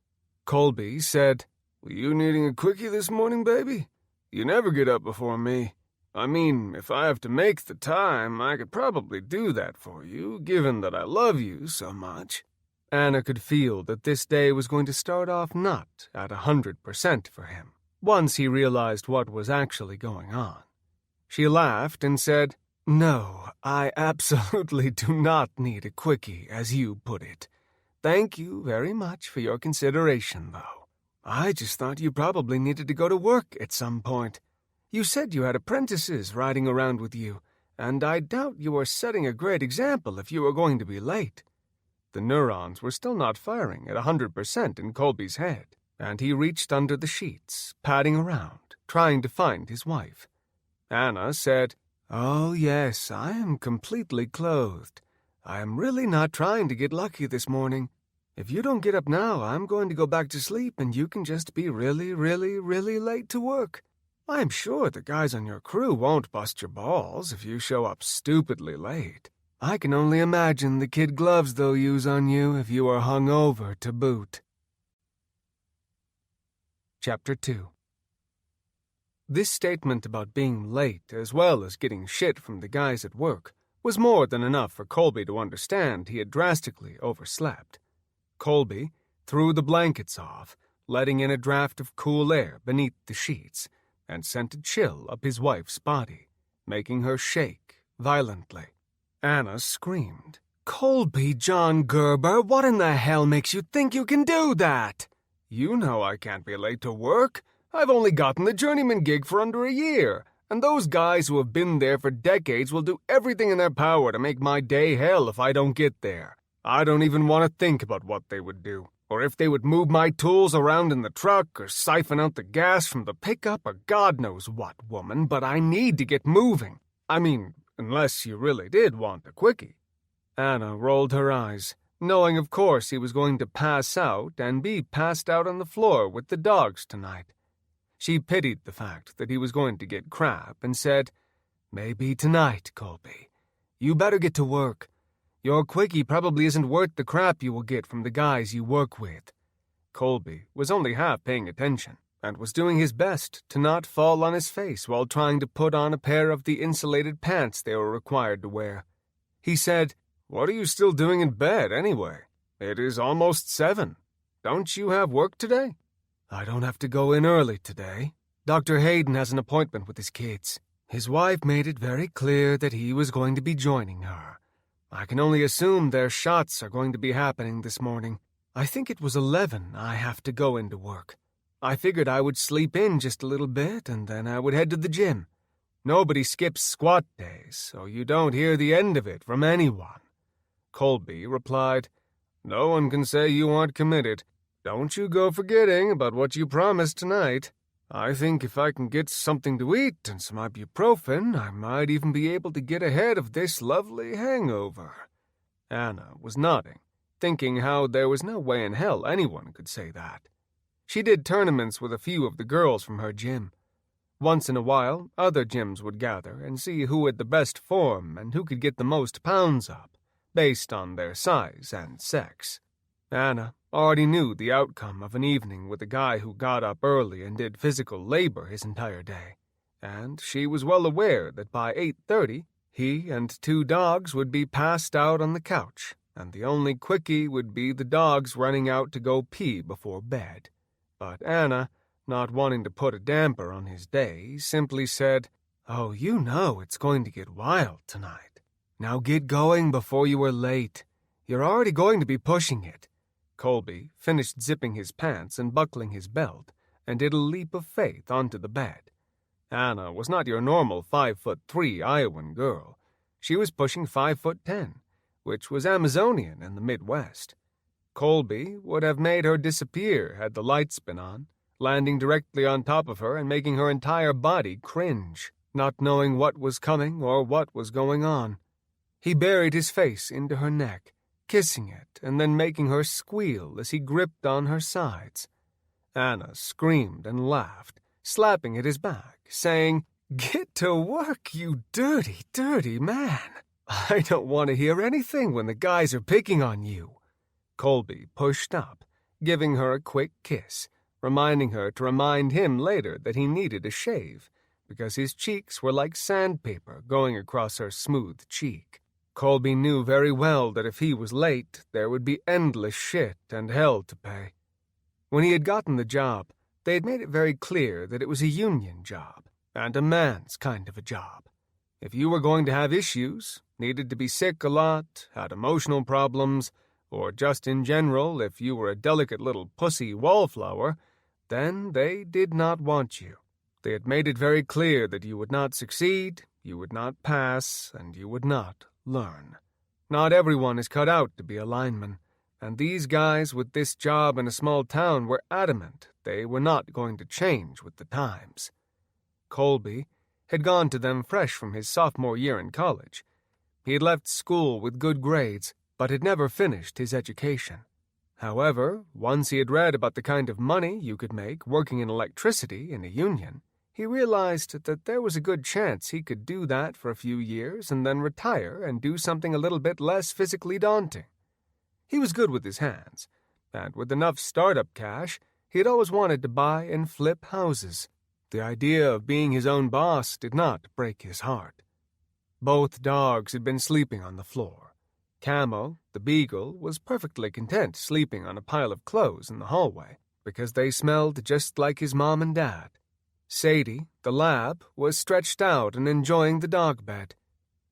[SPEAKER 1] Colby said, "Were you needing a quickie this morning, baby? You never get up before me. I mean, if I have to make the time, I could probably do that for you, given that I love you so much." Anna could feel that this day was going to start off not at 100% for him, once he realized what was actually going on. She laughed and said, "No, I absolutely do not need a quickie, as you put it. Thank you very much for your consideration, though. I just thought you probably needed to go to work at some point. You said you had apprentices riding around with you, and I doubt you are setting a great example if you are going to be late." The neurons were still not firing at 100% in Colby's head, and he reached under the sheets, padding around, trying to find his wife. Anna said, "Oh, yes, I am completely clothed. I am really not trying to get lucky this morning. If you don't get up now, I'm going to go back to sleep and you can just be really, really, really late to work. I am sure the guys on your crew won't bust your balls if you show up stupidly late. I can only imagine the kid gloves they'll use on you if you are hung over to boot." Chapter 2. This statement about being late, as well as getting shit from the guys at work, was more than enough for Colby to understand he had drastically overslept. Colby threw the blankets off, letting in a draft of cool air beneath the sheets, and sent a chill up his wife's body, making her shake violently. Anna screamed, "Colby John Gerber, what in the hell makes you think you can do that? You know I can't be late to work. I've only gotten the journeyman gig for under a year, and those guys who have been there for decades will do everything in their power to make my day hell if I don't get there. I don't even want to think about what they would do, or if they would move my tools around in the truck or siphon out the gas from the pickup or God knows what, woman, but I need to get moving. I mean, unless you really did want a quickie." Anna rolled her eyes, knowing of course he was going to pass out and be passed out on the floor with the dogs tonight. She pitied the fact that he was going to get crap and said, "Maybe tonight, Colby. You better get to work. Your quickie probably isn't worth the crap you will get from the guys you work with." Colby was only half paying attention and was doing his best to not fall on his face while trying to put on a pair of the insulated pants they were required to wear. He said, "What are you still doing in bed, anyway? It is almost 7. Don't you have work today?" "I don't have to go in early today. Dr. Hayden has an appointment with his kids. His wife made it very clear that he was going to be joining her. I can only assume their shots are going to be happening this morning. I think it was 11 I have to go into work. I figured I would sleep in just a little bit and then I would head to the gym. Nobody skips squat days, so you don't hear the end of it from anyone." Colby replied, "No one can say you aren't committed. Don't you go forgetting about what you promised tonight. I think if I can get something to eat and some ibuprofen, I might even be able to get ahead of this lovely hangover." Anna was nodding, thinking how there was no way in hell anyone could say that. She did tournaments with a few of the girls from her gym. Once in a while, other gyms would gather and see who had the best form and who could get the most pounds up, based on their size and sex. Anna already knew the outcome of an evening with a guy who got up early and did physical labor his entire day, and she was well aware that by 8:30 he and 2 dogs would be passed out on the couch, and the only quickie would be the dogs running out to go pee before bed. But Anna, not wanting to put a damper on his day, simply said, "Oh, you know it's going to get wild tonight. Now get going before you are late. You're already going to be pushing it." Colby finished zipping his pants and buckling his belt, and did a leap of faith onto the bed. Anna was not your normal 5'3" Iowan girl. She was pushing 5'10", which was Amazonian in the Midwest. Colby would have made her disappear had the lights been on, landing directly on top of her and making her entire body cringe, not knowing what was coming or what was going on. He buried his face into her neck, kissing it and then making her squeal as he gripped on her sides. Anna screamed and laughed, slapping at his back, saying, "Get to work, you dirty, dirty man. I don't want to hear anything when the guys are picking on you." Colby pushed up, giving her a quick kiss, reminding her to remind him later that he needed a shave, because his cheeks were like sandpaper going across her smooth cheek. Colby knew very well that if he was late, there would be endless shit and hell to pay. When he had gotten the job, they had made it very clear that it was a union job, and a man's kind of a job. If you were going to have issues, needed to be sick a lot, had emotional problems, or just in general if you were a delicate little pussy wallflower, then they did not want you. They had made it very clear that you would not succeed, you would not pass, and you would not learn. Not everyone is cut out to be a lineman, and these guys with this job in a small town were adamant they were not going to change with the times. Colby had gone to them fresh from his sophomore year in college. He had left school with good grades, but had never finished his education. However, once he had read about the kind of money you could make working in electricity in a union, he realized that there was a good chance he could do that for a few years and then retire and do something a little bit less physically daunting. He was good with his hands, and with enough startup cash, he had always wanted to buy and flip houses. The idea of being his own boss did not break his heart. Both dogs had been sleeping on the floor. Camo, the beagle, was perfectly content sleeping on a pile of clothes in the hallway because they smelled just like his mom and dad. Sadie, the lab, was stretched out and enjoying the dog bed.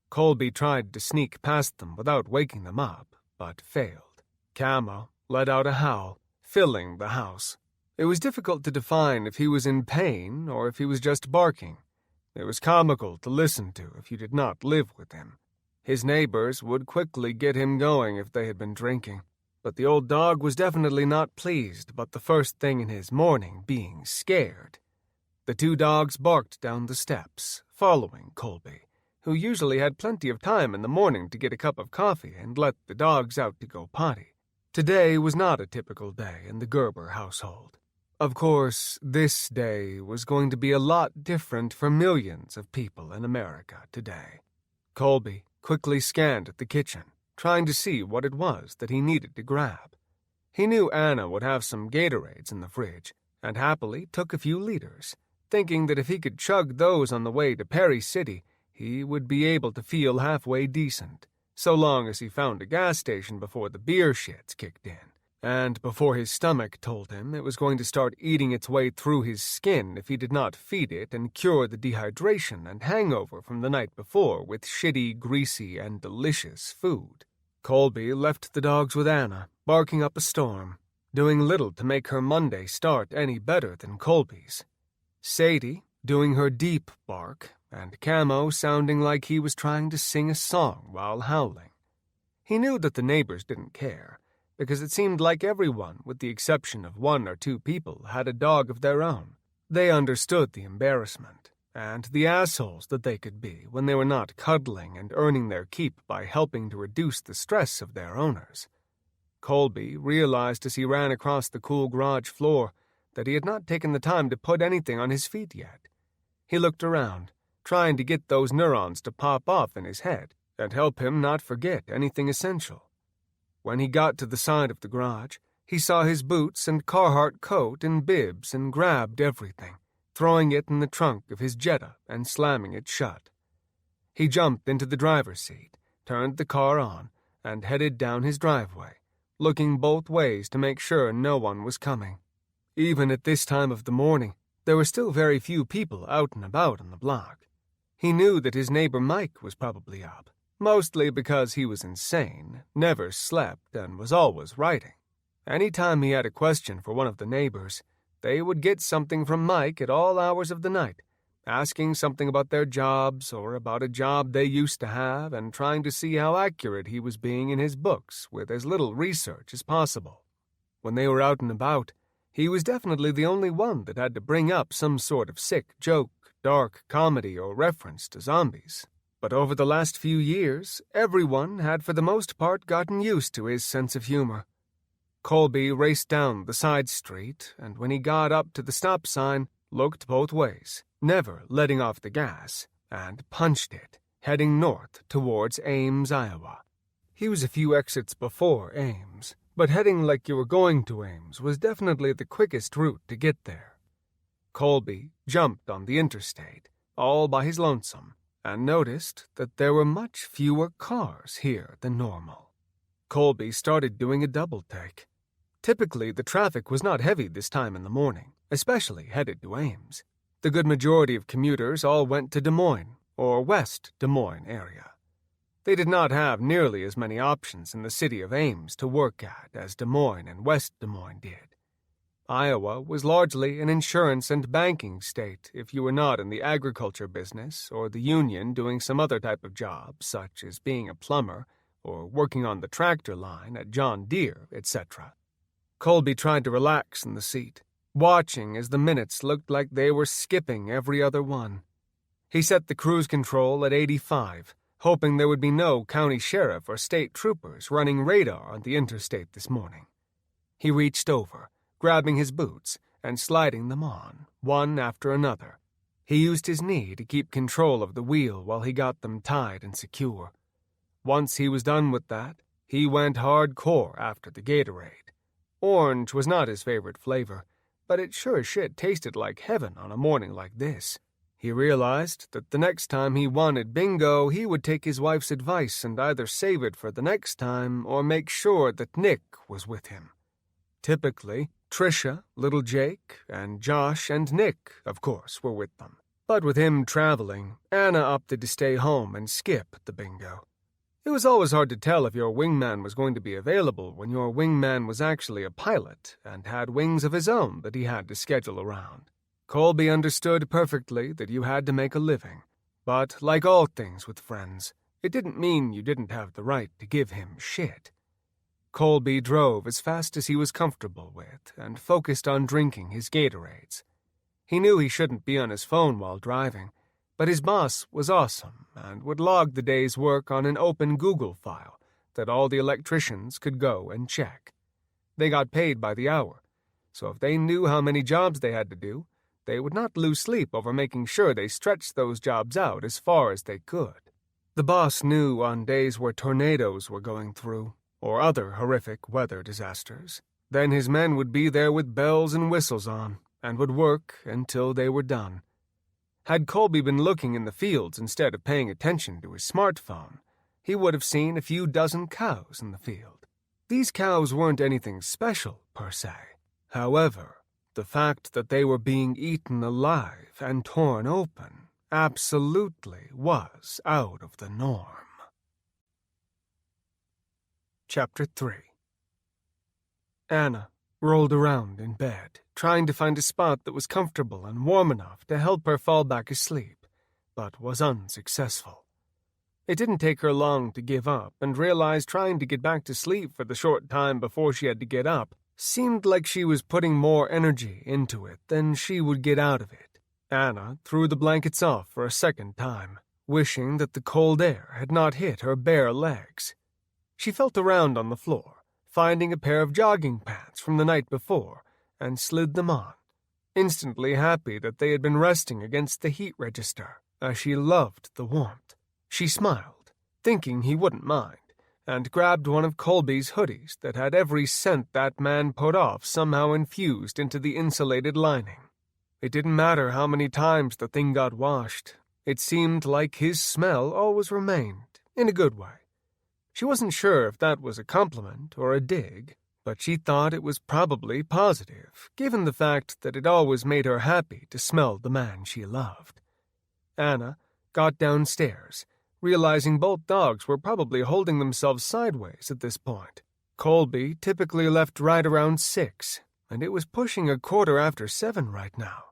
[SPEAKER 1] Colby tried to sneak past them without waking them up, but failed. Camo let out a howl, filling the house. It was difficult to define if he was in pain or if he was just barking. It was comical to listen to if you did not live with him. His neighbors would quickly get him going if they had been drinking, but the old dog was definitely not pleased about the first thing in his morning being scared. The two dogs barked down the steps, following Colby, who usually had plenty of time in the morning to get a cup of coffee and let the dogs out to go potty. Today was not a typical day in the Gerber household. Of course, this day was going to be a lot different for millions of people in America today. Colby quickly scanned the kitchen, trying to see what it was that he needed to grab. He knew Anna would have some Gatorades in the fridge, and happily took a few liters, thinking that if he could chug those on the way to Perry City, he would be able to feel halfway decent, so long as he found a gas station before the beer shits kicked in, and before his stomach told him it was going to start eating its way through his skin if he did not feed it and cure the dehydration and hangover from the night before with shitty, greasy, and delicious food. Colby left the dogs with Anna, barking up a storm, doing little to make her Monday start any better than Colby's. Sadie doing her deep bark, and Camo sounding like he was trying to sing a song while howling. He knew that the neighbors didn't care, because it seemed like everyone, with the exception of one or two people, had a dog of their own. They understood the embarrassment, and the assholes that they could be when they were not cuddling and earning their keep by helping to reduce the stress of their owners. Colby realized as he ran across the cool garage floor that he had not taken the time to put anything on his feet yet. He looked around, trying to get those neurons to pop off in his head and help him not forget anything essential. When he got to the side of the garage, he saw his boots and Carhartt coat and bibs and grabbed everything, throwing it in the trunk of his Jetta and slamming it shut. He jumped into the driver's seat, turned the car on, and headed down his driveway, looking both ways to make sure no one was coming. Even at this time of the morning, there were still very few people out and about on the block. He knew that his neighbor Mike was probably up, mostly because he was insane, never slept, and was always writing. Any time he had a question for one of the neighbors, they would get something from Mike at all hours of the night, asking something about their jobs or about a job they used to have and trying to see how accurate he was being in his books with as little research as possible. When they were out and about, he was definitely the only one that had to bring up some sort of sick joke, dark comedy, or reference to zombies. But over the last few years, everyone had for the most part gotten used to his sense of humor. Colby raced down the side street, and when he got up to the stop sign, looked both ways, never letting off the gas, and punched it, heading north towards Ames, Iowa. He was a few exits before Ames, but heading like you were going to Ames was definitely the quickest route to get there. Colby jumped on the interstate, all by his lonesome, and noticed that there were much fewer cars here than normal. Colby started doing a double take. Typically, the traffic was not heavy this time in the morning, especially headed to Ames. The good majority of commuters all went to Des Moines, or West Des Moines area. They did not have nearly as many options in the city of Ames to work at as Des Moines and West Des Moines did. Iowa was largely an insurance and banking state if you were not in the agriculture business or the union doing some other type of job, such as being a plumber or working on the tractor line at John Deere, etc. Colby tried to relax in the seat, watching as the minutes looked like they were skipping every other one. He set the cruise control at 85, hoping there would be no county sheriff or state troopers running radar on the interstate this morning. He reached over, grabbing his boots and sliding them on, one after another. He used his knee to keep control of the wheel while he got them tied and secure. Once he was done with that, he went hardcore after the Gatorade. Orange was not his favorite flavor, but it sure as shit tasted like heaven on a morning like this. He realized that the next time he wanted bingo, he would take his wife's advice and either save it for the next time or make sure that Nick was with him. Typically, Tricia, little Jake, and Josh and Nick, of course, were with them. But with him traveling, Anna opted to stay home and skip the bingo. It was always hard to tell if your wingman was going to be available when your wingman was actually a pilot and had wings of his own that he had to schedule around. Colby understood perfectly that you had to make a living, but like all things with friends, it didn't mean you didn't have the right to give him shit. Colby drove as fast as he was comfortable with and focused on drinking his Gatorades. He knew he shouldn't be on his phone while driving, but his boss was awesome and would log the day's work on an open Google file that all the electricians could go and check. They got paid by the hour, so if they knew how many jobs they had to do, they would not lose sleep over making sure they stretched those jobs out as far as they could. The boss knew on days where tornadoes were going through, or other horrific weather disasters, then his men would be there with bells and whistles on, and would work until they were done. Had Colby been looking in the fields instead of paying attention to his smartphone, he would have seen a few dozen cows in the field. These cows weren't anything special, per se. However, the fact that they were being eaten alive and torn open absolutely was out of the norm. Chapter 3. Anna rolled around in bed, trying to find a spot that was comfortable and warm enough to help her fall back asleep, but was unsuccessful. It didn't take her long to give up and realize trying to get back to sleep for the short time before she had to get up seemed like she was putting more energy into it than she would get out of it. Anna threw the blankets off for a second time, wishing that the cold air had not hit her bare legs. She felt around on the floor, finding a pair of jogging pants from the night before, and slid them on, instantly happy that they had been resting against the heat register, as she loved the warmth. She smiled, thinking he wouldn't mind, and grabbed one of Colby's hoodies that had every scent that man put off somehow infused into the insulated lining. It didn't matter how many times the thing got washed. It seemed like his smell always remained, in a good way. She wasn't sure if that was a compliment or a dig, but she thought it was probably positive, given the fact that it always made her happy to smell the man she loved. Anna got downstairs, realizing both dogs were probably holding themselves sideways at this point. Colby typically left right around 6, and it was pushing 7:15 right now.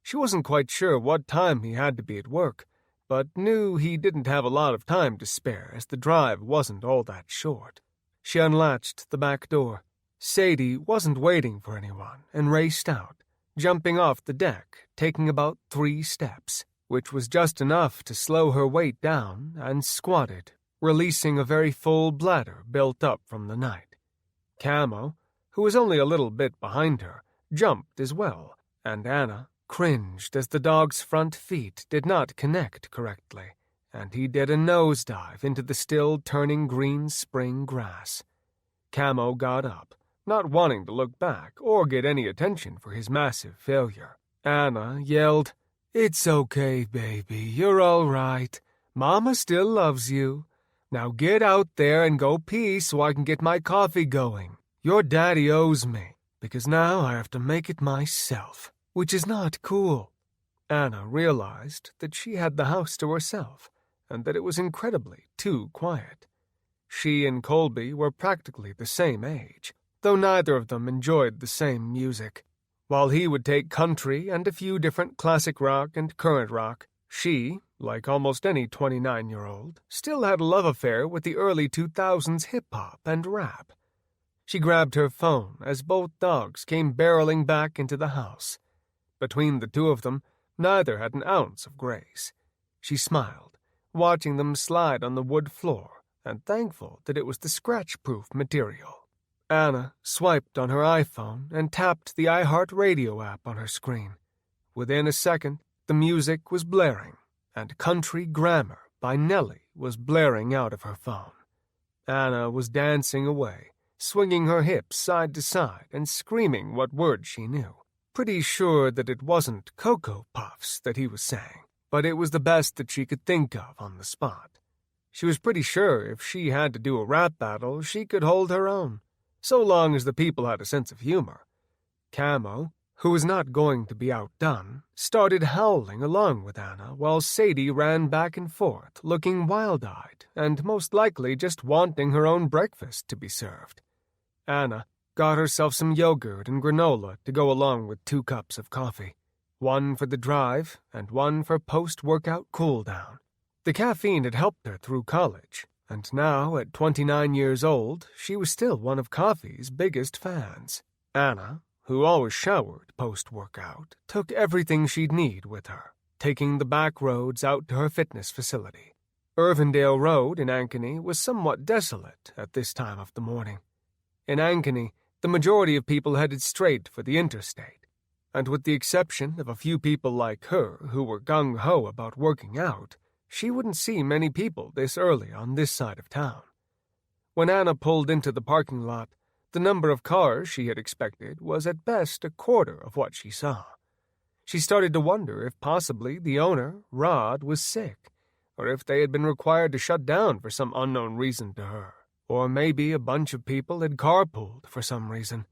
[SPEAKER 1] She wasn't quite sure what time he had to be at work, but knew he didn't have a lot of time to spare as the drive wasn't all that short. She unlatched the back door. Sadie wasn't waiting for anyone and raced out, jumping off the deck, taking about 3 steps, which was just enough to slow her weight down, and squatted, releasing a very full bladder built up from the night. Camo, who was only a little bit behind her, jumped as well, and Anna cringed as the dog's front feet did not connect correctly, and he did a nosedive into the still turning green spring grass. Camo got up, not wanting to look back or get any attention for his massive failure. Anna yelled, "It's okay, baby, you're all right. Mama still loves you. Now get out there and go pee so I can get my coffee going. Your daddy owes me, because now I have to make it myself, which is not cool." Anna realized that she had the house to herself, and that it was incredibly too quiet. She and Colby were practically the same age, though neither of them enjoyed the same music. While he would take country and a few different classic rock and current rock, she, like almost any 29-year-old, still had a love affair with the early 2000s hip-hop and rap. She grabbed her phone as both dogs came barreling back into the house. Between the two of them, neither had an ounce of grace. She smiled, watching them slide on the wood floor, and thankful that it was the scratch-proof material. Anna swiped on her iPhone and tapped the iHeartRadio app on her screen. Within a second, the music was blaring, and Country Grammar by Nellie was blaring out of her phone. Anna was dancing away, swinging her hips side to side and screaming what words she knew. Pretty sure that it wasn't Cocoa Puffs that he was saying, but it was the best that she could think of on the spot. She was pretty sure if she had to do a rap battle, she could hold her own, so long as the people had a sense of humor. Camo, who was not going to be outdone, started howling along with Anna while Sadie ran back and forth, looking wild-eyed and most likely just wanting her own breakfast to be served. Anna got herself some yogurt and granola to go along with 2 cups of coffee, one for the drive and one for post-workout cool-down. The caffeine had helped her through college, and now, at 29 years old, she was still one of coffee's biggest fans. Anna, who always showered post-workout, took everything she'd need with her, taking the back roads out to her fitness facility. Irvindale Road in Ankeny was somewhat desolate at this time of the morning. In Ankeny, the majority of people headed straight for the interstate, and with the exception of a few people like her who were gung-ho about working out, she wouldn't see many people this early on this side of town. When Anna pulled into the parking lot, the number of cars she had expected was at best a quarter of what she saw. She started to wonder if possibly the owner, Rod, was sick, or if they had been required to shut down for some unknown reason to her, or maybe a bunch of people had carpooled for some reason.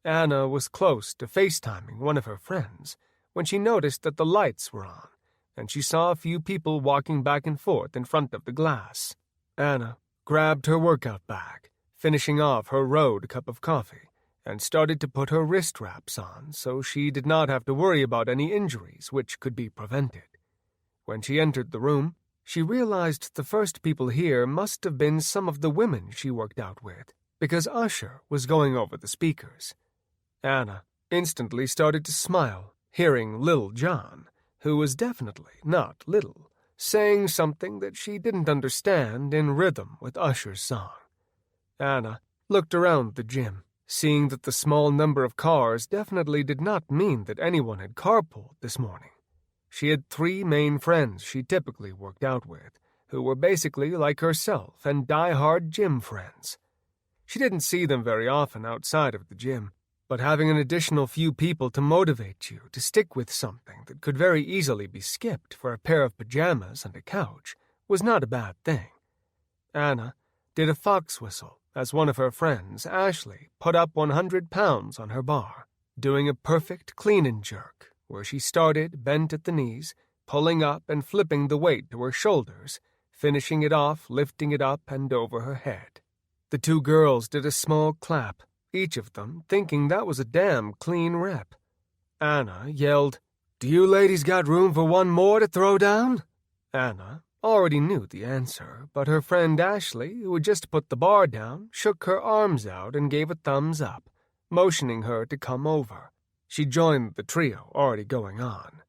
[SPEAKER 1] Anna was close to FaceTiming one of her friends when she noticed that the lights were on, and she saw a few people walking back and forth in front of the glass. Anna grabbed her workout bag, finishing off her road cup of coffee, and started to put her wrist wraps on so she did not have to worry about any injuries which could be prevented. When she entered the room, she realized the first people here must have been some of the women she worked out with, because Usher was going over the speakers. Anna instantly started to smile, hearing Lil Jon, who was definitely not little, saying something that she didn't understand in rhythm with Usher's song. Anna looked around the gym, seeing that the small number of cars definitely did not mean that anyone had carpooled this morning. She had 3 main friends she typically worked out with, who were basically like herself and die-hard gym friends. She didn't see them very often outside of the gym, but having an additional few people to motivate you to stick with something that could very easily be skipped for a pair of pajamas and a couch was not a bad thing. Anna did a fox whistle as one of her friends, Ashley, put up 100 pounds on her bar, doing a perfect clean-and-jerk, where she started bent at the knees, pulling up and flipping the weight to her shoulders, finishing it off, lifting it up and over her head. The 2 girls did a small clap, each of them thinking that was a damn clean rep. Anna yelled, "Do you ladies got room for one more to throw down?" Anna already knew the answer, but her friend Ashley, who had just put the bar down, shook her arms out and gave a thumbs up, motioning her to come over. She joined the trio already going on.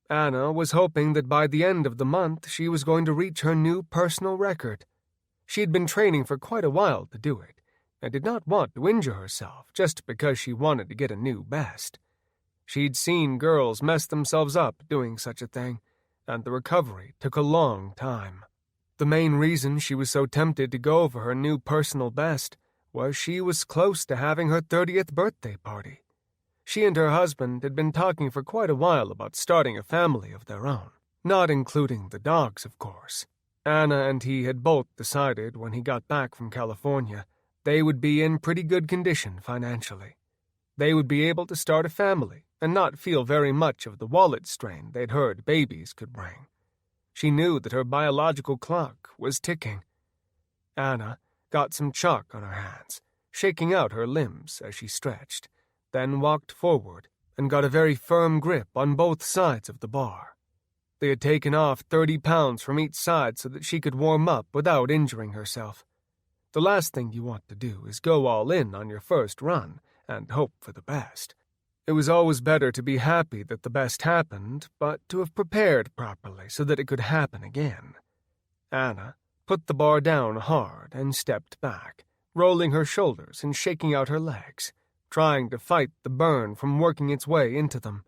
[SPEAKER 1] Anna was hoping that by the end of the month she was going to reach her new personal record. She had been training for quite a while to do it, and did not want to injure herself just because she wanted to get a new best. She'd seen girls mess themselves up doing such a thing, and the recovery took a long time. The main reason she was so tempted to go for her new personal best was she was close to having her 30th birthday party. She and her husband had been talking for quite a while about starting a family of their own, not including the dogs, of course. Anna and he had both decided when he got back from California they would be in pretty good condition financially. They would be able to start a family and not feel very much of the wallet strain they'd heard babies could bring. She knew that her biological clock was ticking. Anna got some chalk on her hands, shaking out her limbs as she stretched, then walked forward and got a very firm grip on both sides of the bar. They had taken off 30 pounds from each side so that she could warm up without injuring herself. The last thing you want to do is go all in on your first run and hope for the best. It was always better to be happy that the best happened, but to have prepared properly so that it could happen again. Anna put the bar down hard and stepped back, rolling her shoulders and shaking out her legs, trying to fight the burn from working its way into them.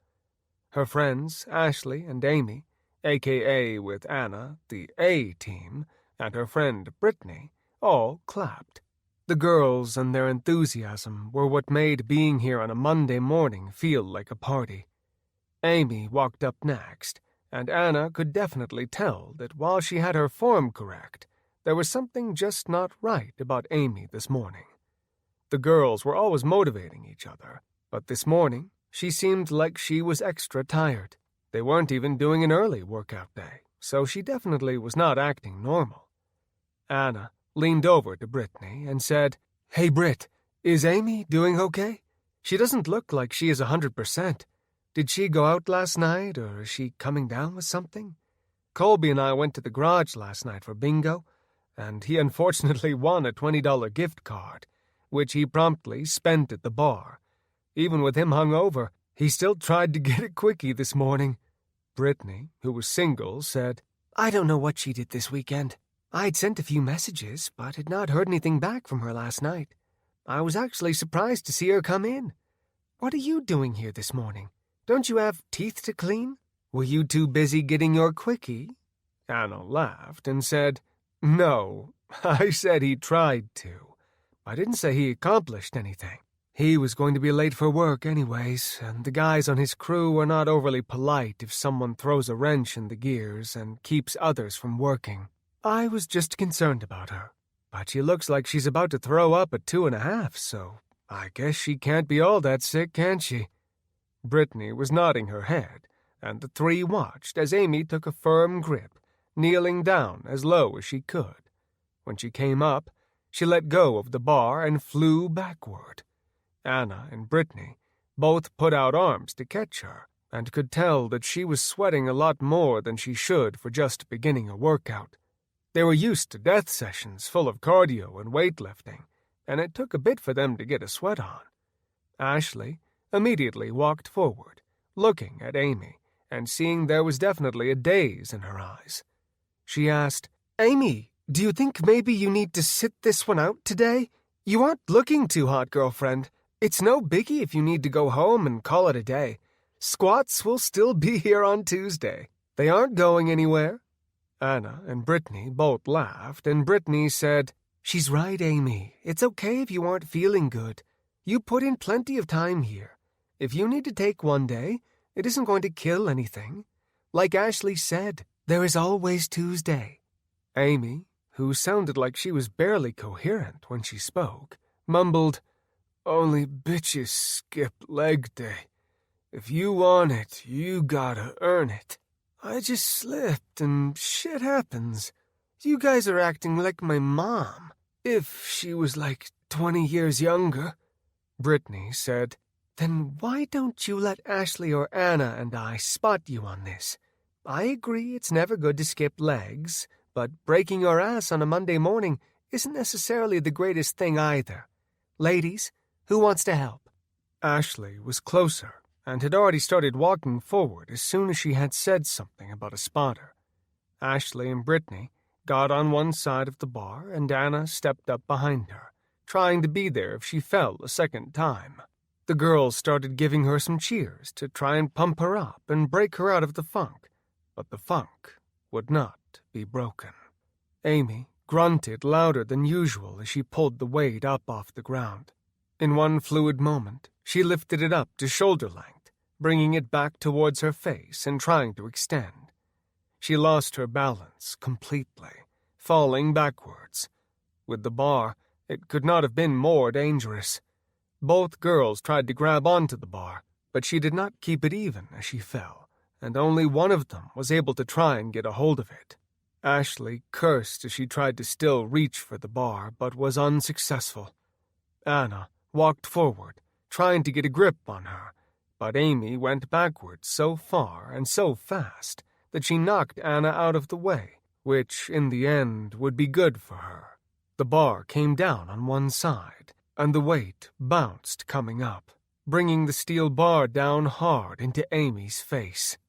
[SPEAKER 1] Her friends, Ashley and Amy, a.k.a. with Anna, the A team, and her friend Brittany, all clapped. The girls and their enthusiasm were what made being here on a Monday morning feel like a party. Amy walked up next, and Anna could definitely tell that while she had her form correct, there was something just not right about Amy this morning. The girls were always motivating each other, but this morning she seemed like she was extra tired. They weren't even doing an early workout day, so she definitely was not acting normal. Anna leaned over to Brittany and said, "Hey, Britt, is Amy doing okay? She doesn't look like she is 100%. Did she go out last night, or is she coming down with something? Colby and I went to the garage last night for bingo, and he unfortunately won a $20 gift card, which he promptly spent at the bar. Even with him hungover, he still tried to get a quickie this morning." Brittany, who was single, said, "I don't know what she did this weekend. I'd sent a few messages, but had not heard anything back from her last night. I was actually surprised to see her come in. What are you doing here this morning? Don't you have teeth to clean? Were you too busy getting your quickie?" Anna laughed and said, "No, I said he tried to. I didn't say he accomplished anything. He was going to be late for work anyways, and the guys on his crew are not overly polite if someone throws a wrench in the gears and keeps others from working. I was just concerned about her, but she looks like she's about to throw up at 2.5, so I guess she can't be all that sick, can she?" Brittany was nodding her head, and the three watched as Amy took a firm grip, kneeling down as low as she could. When she came up, she let go of the bar and flew backward. Anna and Brittany both put out arms to catch her, and could tell that she was sweating a lot more than she should for just beginning a workout. They were used to death sessions full of cardio and weightlifting, and it took a bit for them to get a sweat on. Ashley immediately walked forward, looking at Amy, and seeing there was definitely a daze in her eyes. She asked, "Amy, do you think maybe you need to sit this one out today? You aren't looking too hot, girlfriend. It's no biggie if you need to go home and call it a day. Squats will still be here on Tuesday. They aren't going anywhere." Anna and Brittany both laughed, and Brittany said, "She's right, Amy. It's okay if you aren't feeling good. You put in plenty of time here. If you need to take one day, it isn't going to kill anything. Like Ashley said, there is always Tuesday." Amy, who sounded like she was barely coherent when she spoke, mumbled, "Only bitches skip leg day. If you want it, you gotta earn it. I just slipped and shit happens. You guys are acting like my mom, if she was like 20 years younger." Brittany said, "Then why don't you let Ashley or Anna and I spot you on this? I agree it's never good to skip legs, but breaking your ass on a Monday morning isn't necessarily the greatest thing either. Ladies, who wants to help?" Ashley was closer and had already started walking forward as soon as she had said something about a spotter. Ashley and Brittany got on one side of the bar, and Anna stepped up behind her, trying to be there if she fell a second time. The girls started giving her some cheers to try and pump her up and break her out of the funk, but the funk would not be broken. Amy grunted louder than usual as she pulled the weight up off the ground. In one fluid moment, she lifted it up to shoulder length, bringing it back towards her face and trying to extend. She lost her balance completely, falling backwards. With the bar, it could not have been more dangerous. Both girls tried to grab onto the bar, but she did not keep it even as she fell, and only one of them was able to try and get a hold of it. Ashley cursed as she tried to still reach for the bar, but was unsuccessful. Anna walked forward, trying to get a grip on her, but Amy went backwards so far and so fast that she knocked Anna out of the way, which, in the end, would be good for her. The bar came down on one side, and the weight bounced coming up, bringing the steel bar down hard into Amy's face.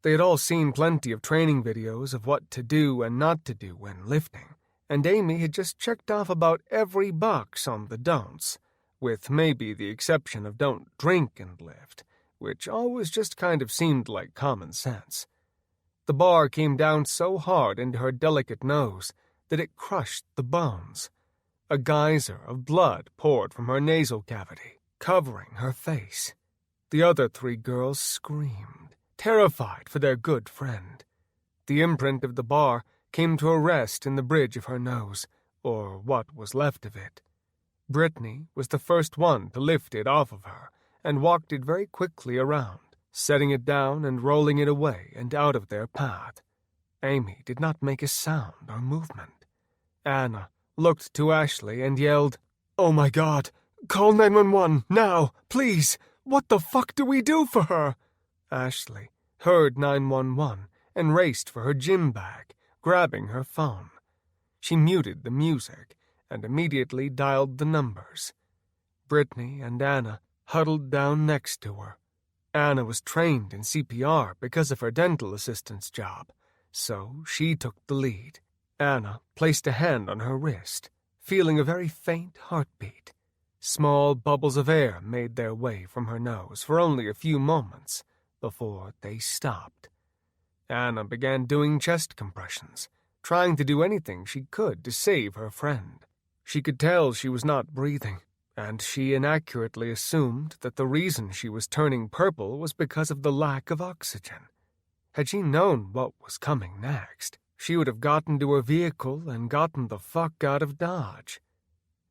[SPEAKER 1] They had all seen plenty of training videos of what to do and not to do when lifting, and Amy had just checked off about every box on the don'ts, with maybe the exception of don't drink and lift, which always just kind of seemed like common sense. The bar came down so hard into her delicate nose that it crushed the bones. A geyser of blood poured from her nasal cavity, covering her face. The other 3 girls screamed, terrified for their good friend. The imprint of the bar came to a rest in the bridge of her nose, or what was left of it. Brittany was the first one to lift it off of her, and walked it very quickly around, setting it down and rolling it away and out of their path. Amy did not make a sound or movement. Anna looked to Ashley and yelled, "Oh my God! Call 911, now, please! What the fuck do we do for her?" Ashley heard 911 and raced for her gym bag, grabbing her phone. She muted the music and immediately dialed the numbers. Brittany and Anna huddled down next to her. Anna was trained in CPR because of her dental assistant's job, so she took the lead. Anna placed a hand on her wrist, feeling a very faint heartbeat. Small bubbles of air made their way from her nose for only a few moments before they stopped. Anna began doing chest compressions, trying to do anything she could to save her friend. She could tell she was not breathing, and she inaccurately assumed that the reason she was turning purple was because of the lack of oxygen. Had she known what was coming next, she would have gotten to her vehicle and gotten the fuck out of Dodge.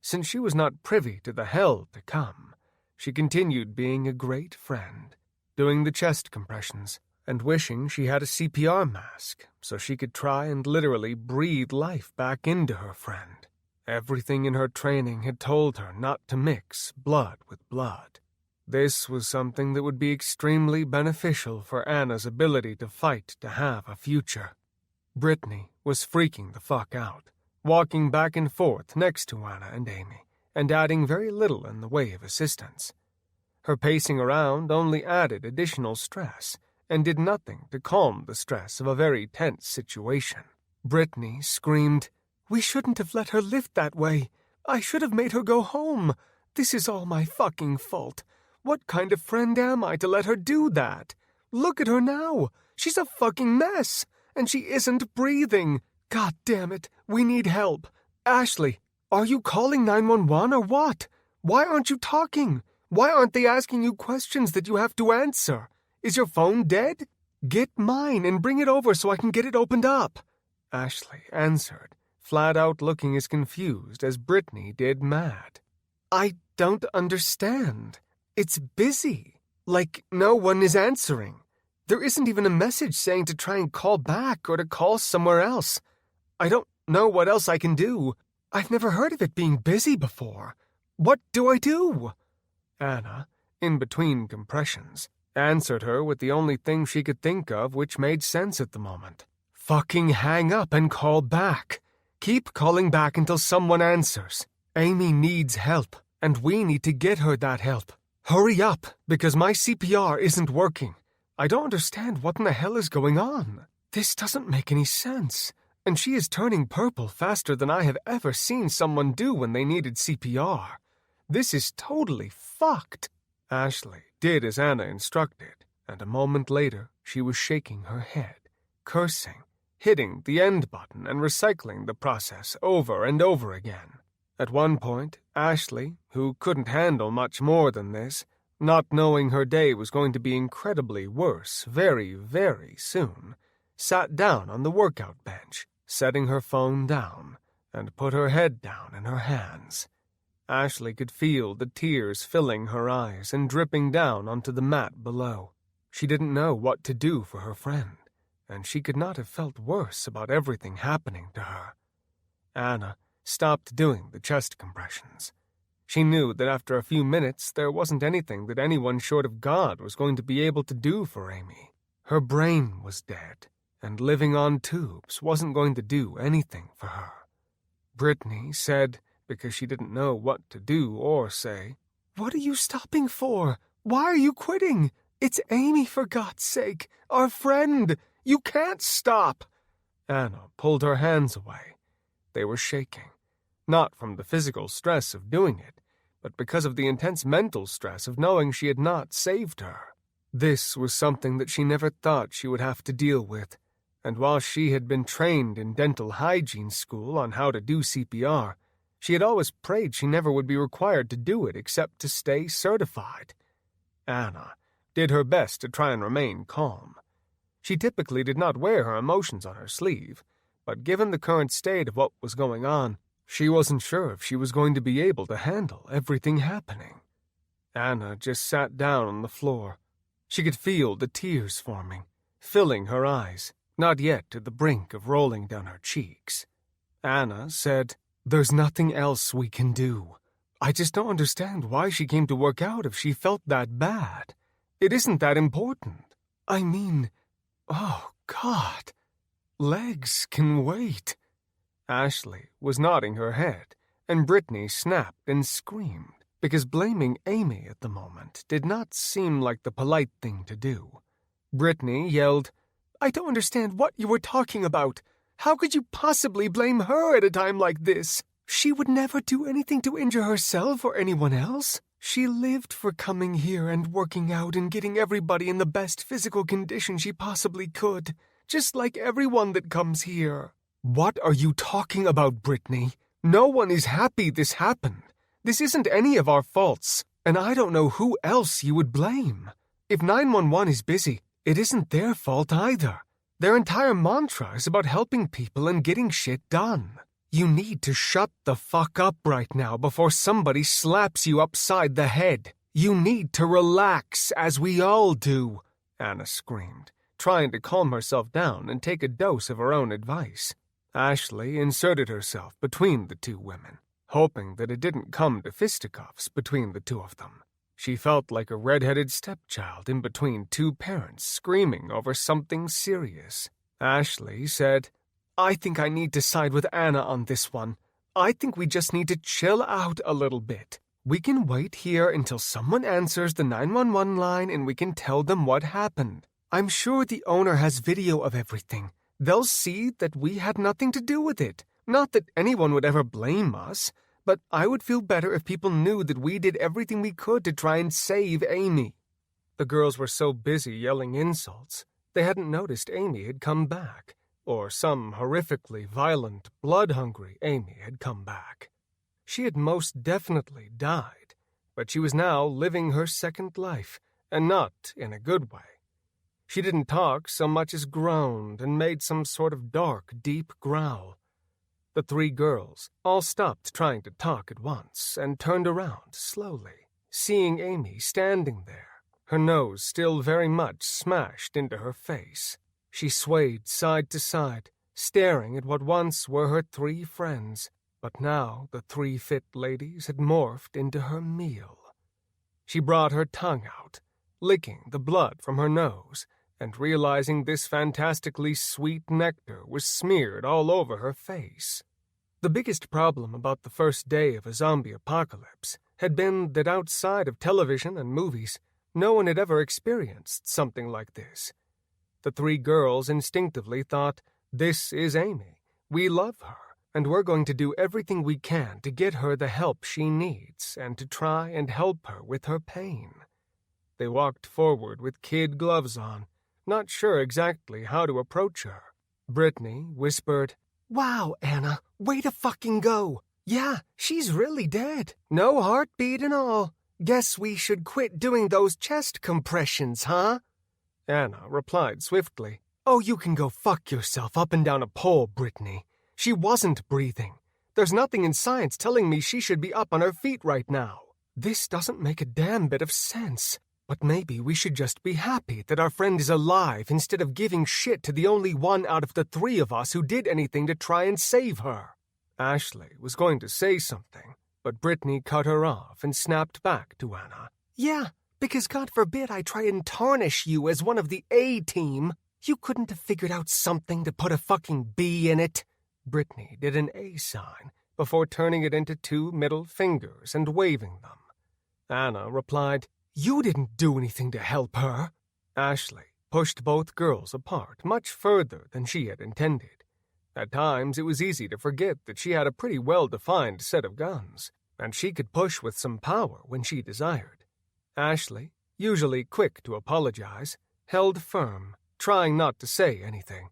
[SPEAKER 1] Since she was not privy to the hell to come, she continued being a great friend, doing the chest compressions and wishing she had a CPR mask so she could try and literally breathe life back into her friend. Everything in her training had told her not to mix blood with blood. This was something that would be extremely beneficial for Anna's ability to fight to have a future. Brittany was freaking the fuck out, walking back and forth next to Anna and Amy, and adding very little in the way of assistance. Her pacing around only added additional stress, and did nothing to calm the stress of a very tense situation. Brittany screamed, "We shouldn't have let her lift that way. I should have made her go home. This is all my fucking fault. What kind of friend am I to let her do that? Look at her now. She's a fucking mess, and she isn't breathing. God damn it, we need help. Ashley, are you calling 911 or what? Why aren't you talking? Why aren't they asking you questions that you have to answer? Is your phone dead? Get mine and bring it over so I can get it opened up." Ashley answered, flat out looking as confused as Brittany did mad. "I don't understand. It's busy. Like no one is answering. There isn't even a message saying to try and call back or to call somewhere else. I don't know what else I can do. I've never heard of it being busy before. What do I do?" Anna, in between compressions, answered her with the only thing she could think of which made sense at the moment. "Fucking hang up and call back. Keep calling back until someone answers. Amy needs help, and we need to get her that help. Hurry up, because my CPR isn't working. I don't understand what in the hell is going on. This doesn't make any sense, and she is turning purple faster than I have ever seen someone do when they needed CPR. This is totally fucked." Ashley did as Anna instructed, and a moment later she was shaking her head, cursing, hitting the end button and recycling the process over and over again. At one point, Ashley, who couldn't handle much more than this, not knowing her day was going to be incredibly worse very, very soon, sat down on the workout bench, setting her phone down, and put her head down in her hands. Ashley could feel the tears filling her eyes and dripping down onto the mat below. She didn't know what to do for her friend, and she could not have felt worse about everything happening to her. Anna stopped doing the chest compressions. She knew that after a few minutes there wasn't anything that anyone short of God was going to be able to do for Amy. Her brain was dead, and living on tubes wasn't going to do anything for her. Brittany said, because she didn't know what to do or say, "What are you stopping for? Why are you quitting? It's Amy, for God's sake, our friend. You can't stop." Anna pulled her hands away. They were shaking, not from the physical stress of doing it, but because of the intense mental stress of knowing she had not saved her. This was something that she never thought she would have to deal with, and while she had been trained in dental hygiene school on how to do CPR, she had always prayed she never would be required to do it except to stay certified. Anna did her best to try and remain calm. She typically did not wear her emotions on her sleeve, but given the current state of what was going on, she wasn't sure if she was going to be able to handle everything happening. Anna just sat down on the floor. She could feel the tears forming, filling her eyes, not yet to the brink of rolling down her cheeks. Anna said, "There's nothing else we can do. I just don't understand why she came to work out if she felt that bad. It isn't that important. I mean, oh, God. Legs can wait." Ashley was nodding her head, and Brittany snapped and screamed, because blaming Amy at the moment did not seem like the polite thing to do. Brittany yelled, "I don't understand what you were talking about. How could you possibly blame her at a time like this? She would never do anything to injure herself or anyone else. She lived for coming here and working out and getting everybody in the best physical condition she possibly could, just like everyone that comes here." "What are you talking about, Brittany? No one is happy this happened. This isn't any of our faults, and I don't know who else you would blame. If 911 is busy, it isn't their fault either. Their entire mantra is about helping people and getting shit done. You need to shut the fuck up right now before somebody slaps you upside the head. You need to relax, as we all do," Anna screamed, trying to calm herself down and take a dose of her own advice. Ashley inserted herself between the two women, hoping that it didn't come to fisticuffs between the two of them. She felt like a red-headed stepchild in between two parents screaming over something serious. Ashley said, "I think I need to side with Anna on this one. I think we just need to chill out a little bit. We can wait here until someone answers the 911 line and we can tell them what happened. I'm sure the owner has video of everything. They'll see that we had nothing to do with it. Not that anyone would ever blame us, but I would feel better if people knew that we did everything we could to try and save Amy." The girls were so busy yelling insults, they hadn't noticed Amy had come back, or some horrifically violent, blood-hungry Amy had come back. She had most definitely died, but she was now living her second life, and not in a good way. She didn't talk so much as groaned and made some sort of dark, deep growl. The three girls all stopped trying to talk at once and turned around slowly, seeing Amy standing there, her nose still very much smashed into her face. She swayed side to side, staring at what once were her three friends, but now the three fit ladies had morphed into her meal. She brought her tongue out, licking the blood from her nose, and realizing this fantastically sweet nectar was smeared all over her face. The biggest problem about the first day of a zombie apocalypse had been that outside of television and movies, no one had ever experienced something like this. The three girls instinctively thought, "This is Amy. We love her, and we're going to do everything we can to get her the help she needs and to try and help her with her pain." They walked forward with kid gloves on, not sure exactly how to approach her. Brittany whispered, "Wow, Anna, way to fucking go. Yeah, she's really dead. No heartbeat and all. Guess we should quit doing those chest compressions, huh?" Anna replied swiftly, "Oh, you can go fuck yourself up and down a pole, Brittany. She wasn't breathing. There's nothing in science telling me she should be up on her feet right now. This doesn't make a damn bit of sense. But maybe we should just be happy that our friend is alive instead of giving shit to the only one out of the three of us who did anything to try and save her." Ashley was going to say something, but Brittany cut her off and snapped back to Anna. "Yeah, because God forbid I try and tarnish you as one of the A-team. You couldn't have figured out something to put a fucking B in it." Brittany did an A sign before turning it into 2 middle fingers and waving them. Anna replied, "You didn't do anything to help her." Ashley pushed both girls apart much further than she had intended. At times, it was easy to forget that she had a pretty well-defined set of guns, and she could push with some power when she desired. Ashley, usually quick to apologize, held firm, trying not to say anything.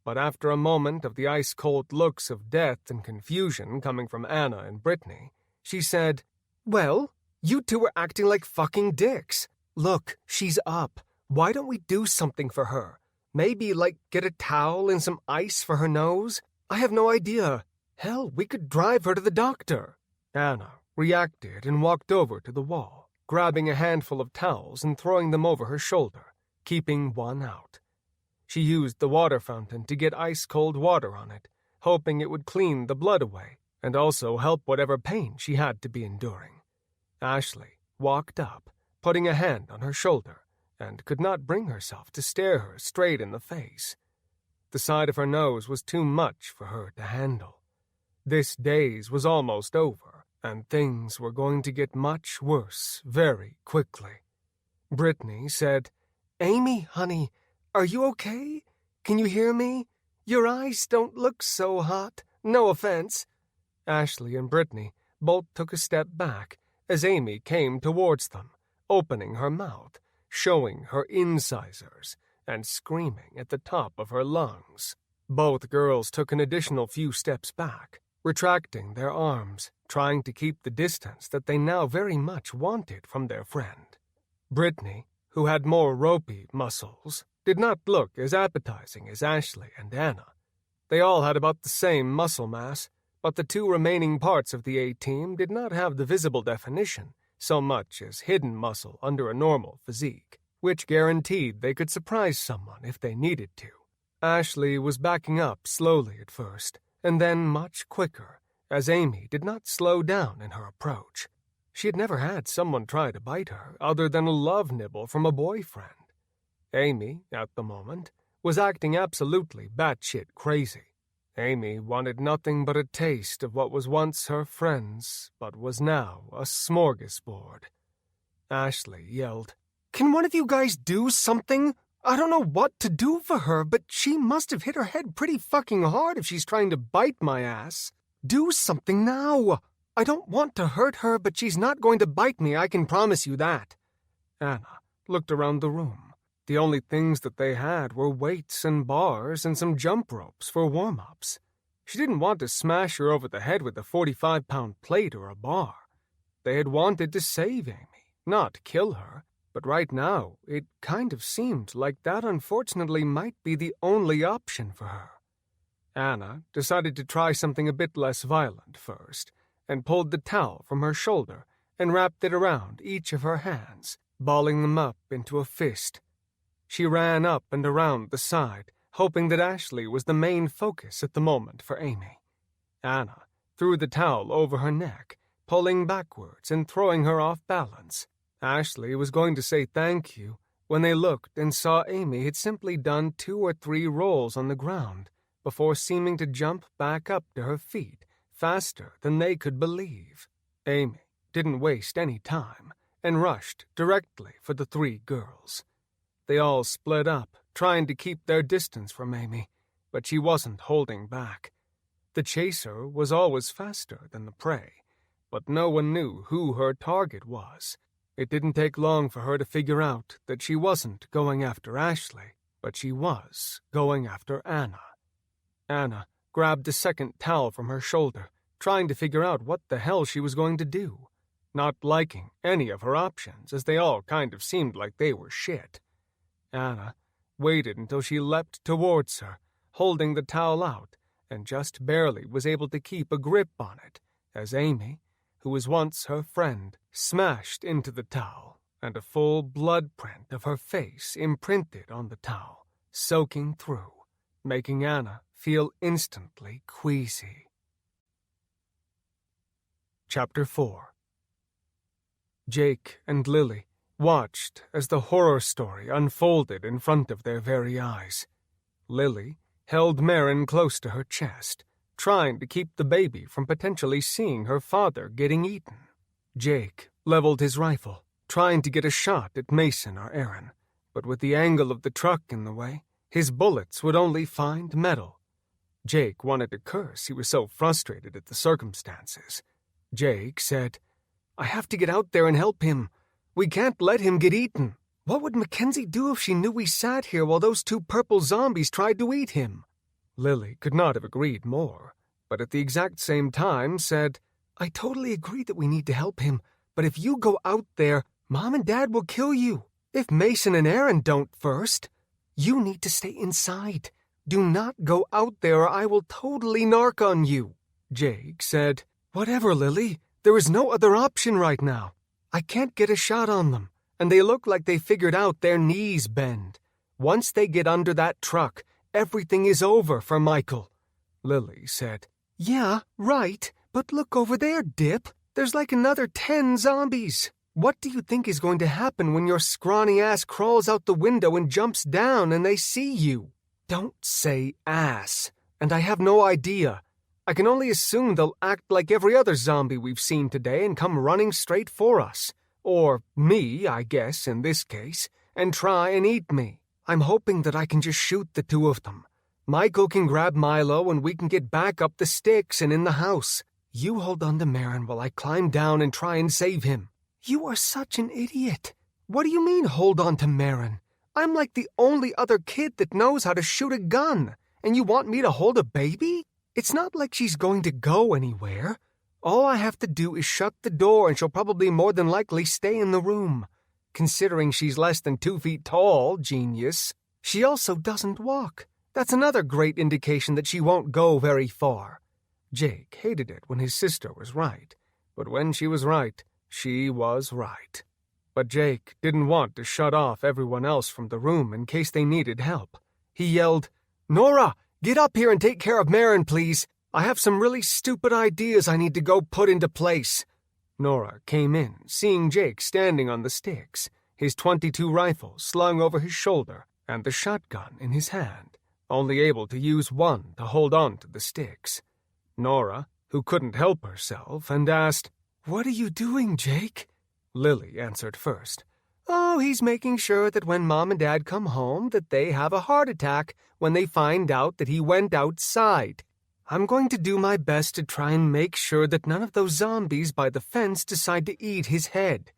[SPEAKER 1] But after a moment of the ice-cold looks of death and confusion coming from Anna and Brittany, she said, "Well, you two were acting like fucking dicks. Look, she's up. Why don't we do something for her? Maybe, like, get a towel and some ice for her nose? I have no idea. Hell, we could drive her to the doctor." Anna reacted and walked over to the wall, grabbing a handful of towels and throwing them over her shoulder, keeping one out. She used the water fountain to get ice-cold water on it, hoping it would clean the blood away and also help whatever pain she had to be enduring. Ashley walked up, putting a hand on her shoulder, and could not bring herself to stare her straight in the face. The side of her nose was too much for her to handle. This daze was almost over, and things were going to get much worse very quickly. Brittany said, "Amy, honey, are you okay? Can you hear me? Your eyes don't look so hot. No offense." Ashley and Brittany both took a step back as Amy came towards them, opening her mouth, showing her incisors, and screaming at the top of her lungs. Both girls took an additional few steps back, retracting their arms, trying to keep the distance that they now very much wanted from their friend. Brittany, who had more ropey muscles, did not look as appetizing as Ashley and Anna. They all had about the same muscle mass, but the 2 remaining parts of the A-team did not have the visible definition so much as hidden muscle under a normal physique, which guaranteed they could surprise someone if they needed to. Ashley was backing up slowly at first, and then much quicker, as Amy did not slow down in her approach. She had never had someone try to bite her other than a love nibble from a boyfriend. Amy, at the moment, was acting absolutely batshit crazy. Amy wanted nothing but a taste of what was once her friend's, but was now a smorgasbord. Ashley yelled, "Can one of you guys do something? I don't know what to do for her, but she must have hit her head pretty fucking hard if she's trying to bite my ass. Do something now. I don't want to hurt her, but she's not going to bite me, I can promise you that." Anna looked around the room. The only things that they had were weights and bars and some jump ropes for warm-ups. She didn't want to smash her over the head with a 45-pound plate or a bar. They had wanted to save Amy, not kill her, but right now it kind of seemed like that unfortunately might be the only option for her. Anna decided to try something a bit less violent first, and pulled the towel from her shoulder and wrapped it around each of her hands, balling them up into a fist. She ran up and around the side, hoping that Ashley was the main focus at the moment for Amy. Anna threw the towel over her neck, pulling backwards and throwing her off balance. Ashley was going to say thank you when they looked and saw Amy had simply done 2 or 3 rolls on the ground before seeming to jump back up to her feet faster than they could believe. Amy didn't waste any time and rushed directly for the 3 girls. They all split up, trying to keep their distance from Amy, but she wasn't holding back. The chaser was always faster than the prey, but no one knew who her target was. It didn't take long for her to figure out that she wasn't going after Ashley, but she was going after Anna. Anna grabbed a second towel from her shoulder, trying to figure out what the hell she was going to do, not liking any of her options as they all kind of seemed like they were shit. Anna waited until she leapt towards her, holding the towel out, and just barely was able to keep a grip on it, as Amy, who was once her friend, smashed into the towel, and a full blood print of her face imprinted on the towel, soaking through, making Anna feel instantly queasy. Chapter 4. Jake and Lily watched as the horror story unfolded in front of their very eyes. Lily held Marin close to her chest, trying to keep the baby from potentially seeing her father getting eaten. Jake leveled his rifle, trying to get a shot at Mason or Aaron, but with the angle of the truck in the way, his bullets would only find metal. Jake wanted to curse, he was so frustrated at the circumstances. Jake said, "I have to get out there and help him. We can't let him get eaten. What would Mackenzie do if she knew we sat here while those 2 purple zombies tried to eat him?" Lily could not have agreed more, but at the exact same time said, "I totally agree that we need to help him, but if you go out there, Mom and Dad will kill you. If Mason and Aaron don't first, you need to stay inside. Do not go out there or I will totally narc on you." Jake said, "Whatever, Lily. There is no other option right now. I can't get a shot on them, and they look like they figured out their knees bend. Once they get under that truck, everything is over for Michael." Lily said, "Yeah, right, but look over there, Dip. There's like another 10 zombies. What do you think is going to happen when your scrawny ass crawls out the window and jumps down and they see you?" "Don't say ass, and I have no idea. I can only assume they'll act like every other zombie we've seen today and come running straight for us. Or me, I guess, in this case, and try and eat me. I'm hoping that I can just shoot the 2 of them. Michael can grab Milo and we can get back up the sticks and in the house. You hold on to Marin while I climb down and try and save him." "You are such an idiot. What do you mean, hold on to Marin? I'm like the only other kid that knows how to shoot a gun, and you want me to hold a baby? It's not like she's going to go anywhere. All I have to do is shut the door and she'll probably more than likely stay in the room. Considering she's less than 2 feet tall, genius. She also doesn't walk. That's another great indication that she won't go very far." Jake hated it when his sister was right, but when she was right, she was right. But Jake didn't want to shut off everyone else from the room in case they needed help. He yelled, "Nora, get up here and take care of Marin, please. I have some really stupid ideas I need to go put into place." Nora came in, seeing Jake standing on the sticks, his .22 rifle slung over his shoulder and the shotgun in his hand, only able to use one to hold on to the sticks. Nora, who couldn't help herself, and asked, "What are you doing, Jake?" Lily answered first. "Oh, he's making sure that when Mom and Dad come home that they have a heart attack when they find out that he went outside. I'm going to do my best to try and make sure that none of those zombies by the fence decide to eat his head."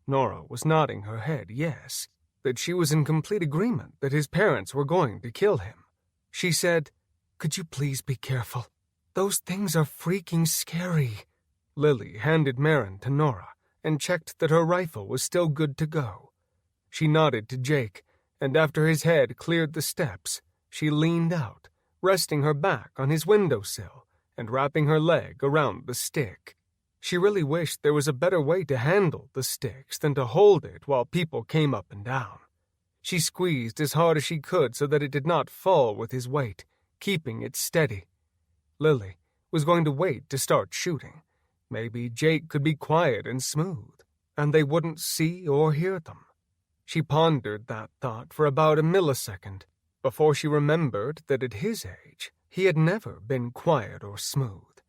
[SPEAKER 1] Nora was nodding her head yes, that she was in complete agreement that his parents were going to kill him. She said, "Could you please be careful? Those things are freaking scary." Lily handed Marin to Nora and checked that her rifle was still good to go. She nodded to Jake, and after his head cleared the steps, she leaned out, resting her back on his windowsill and wrapping her leg around the stick. She really wished there was a better way to handle the sticks than to hold it while people came up and down. She squeezed as hard as she could so that it did not fall with his weight, keeping it steady. Lily was going to wait to start shooting. Maybe Jake could be quiet and smooth, and they wouldn't see or hear them. She pondered that thought for about a millisecond before she remembered that at his age he had never been quiet or smooth.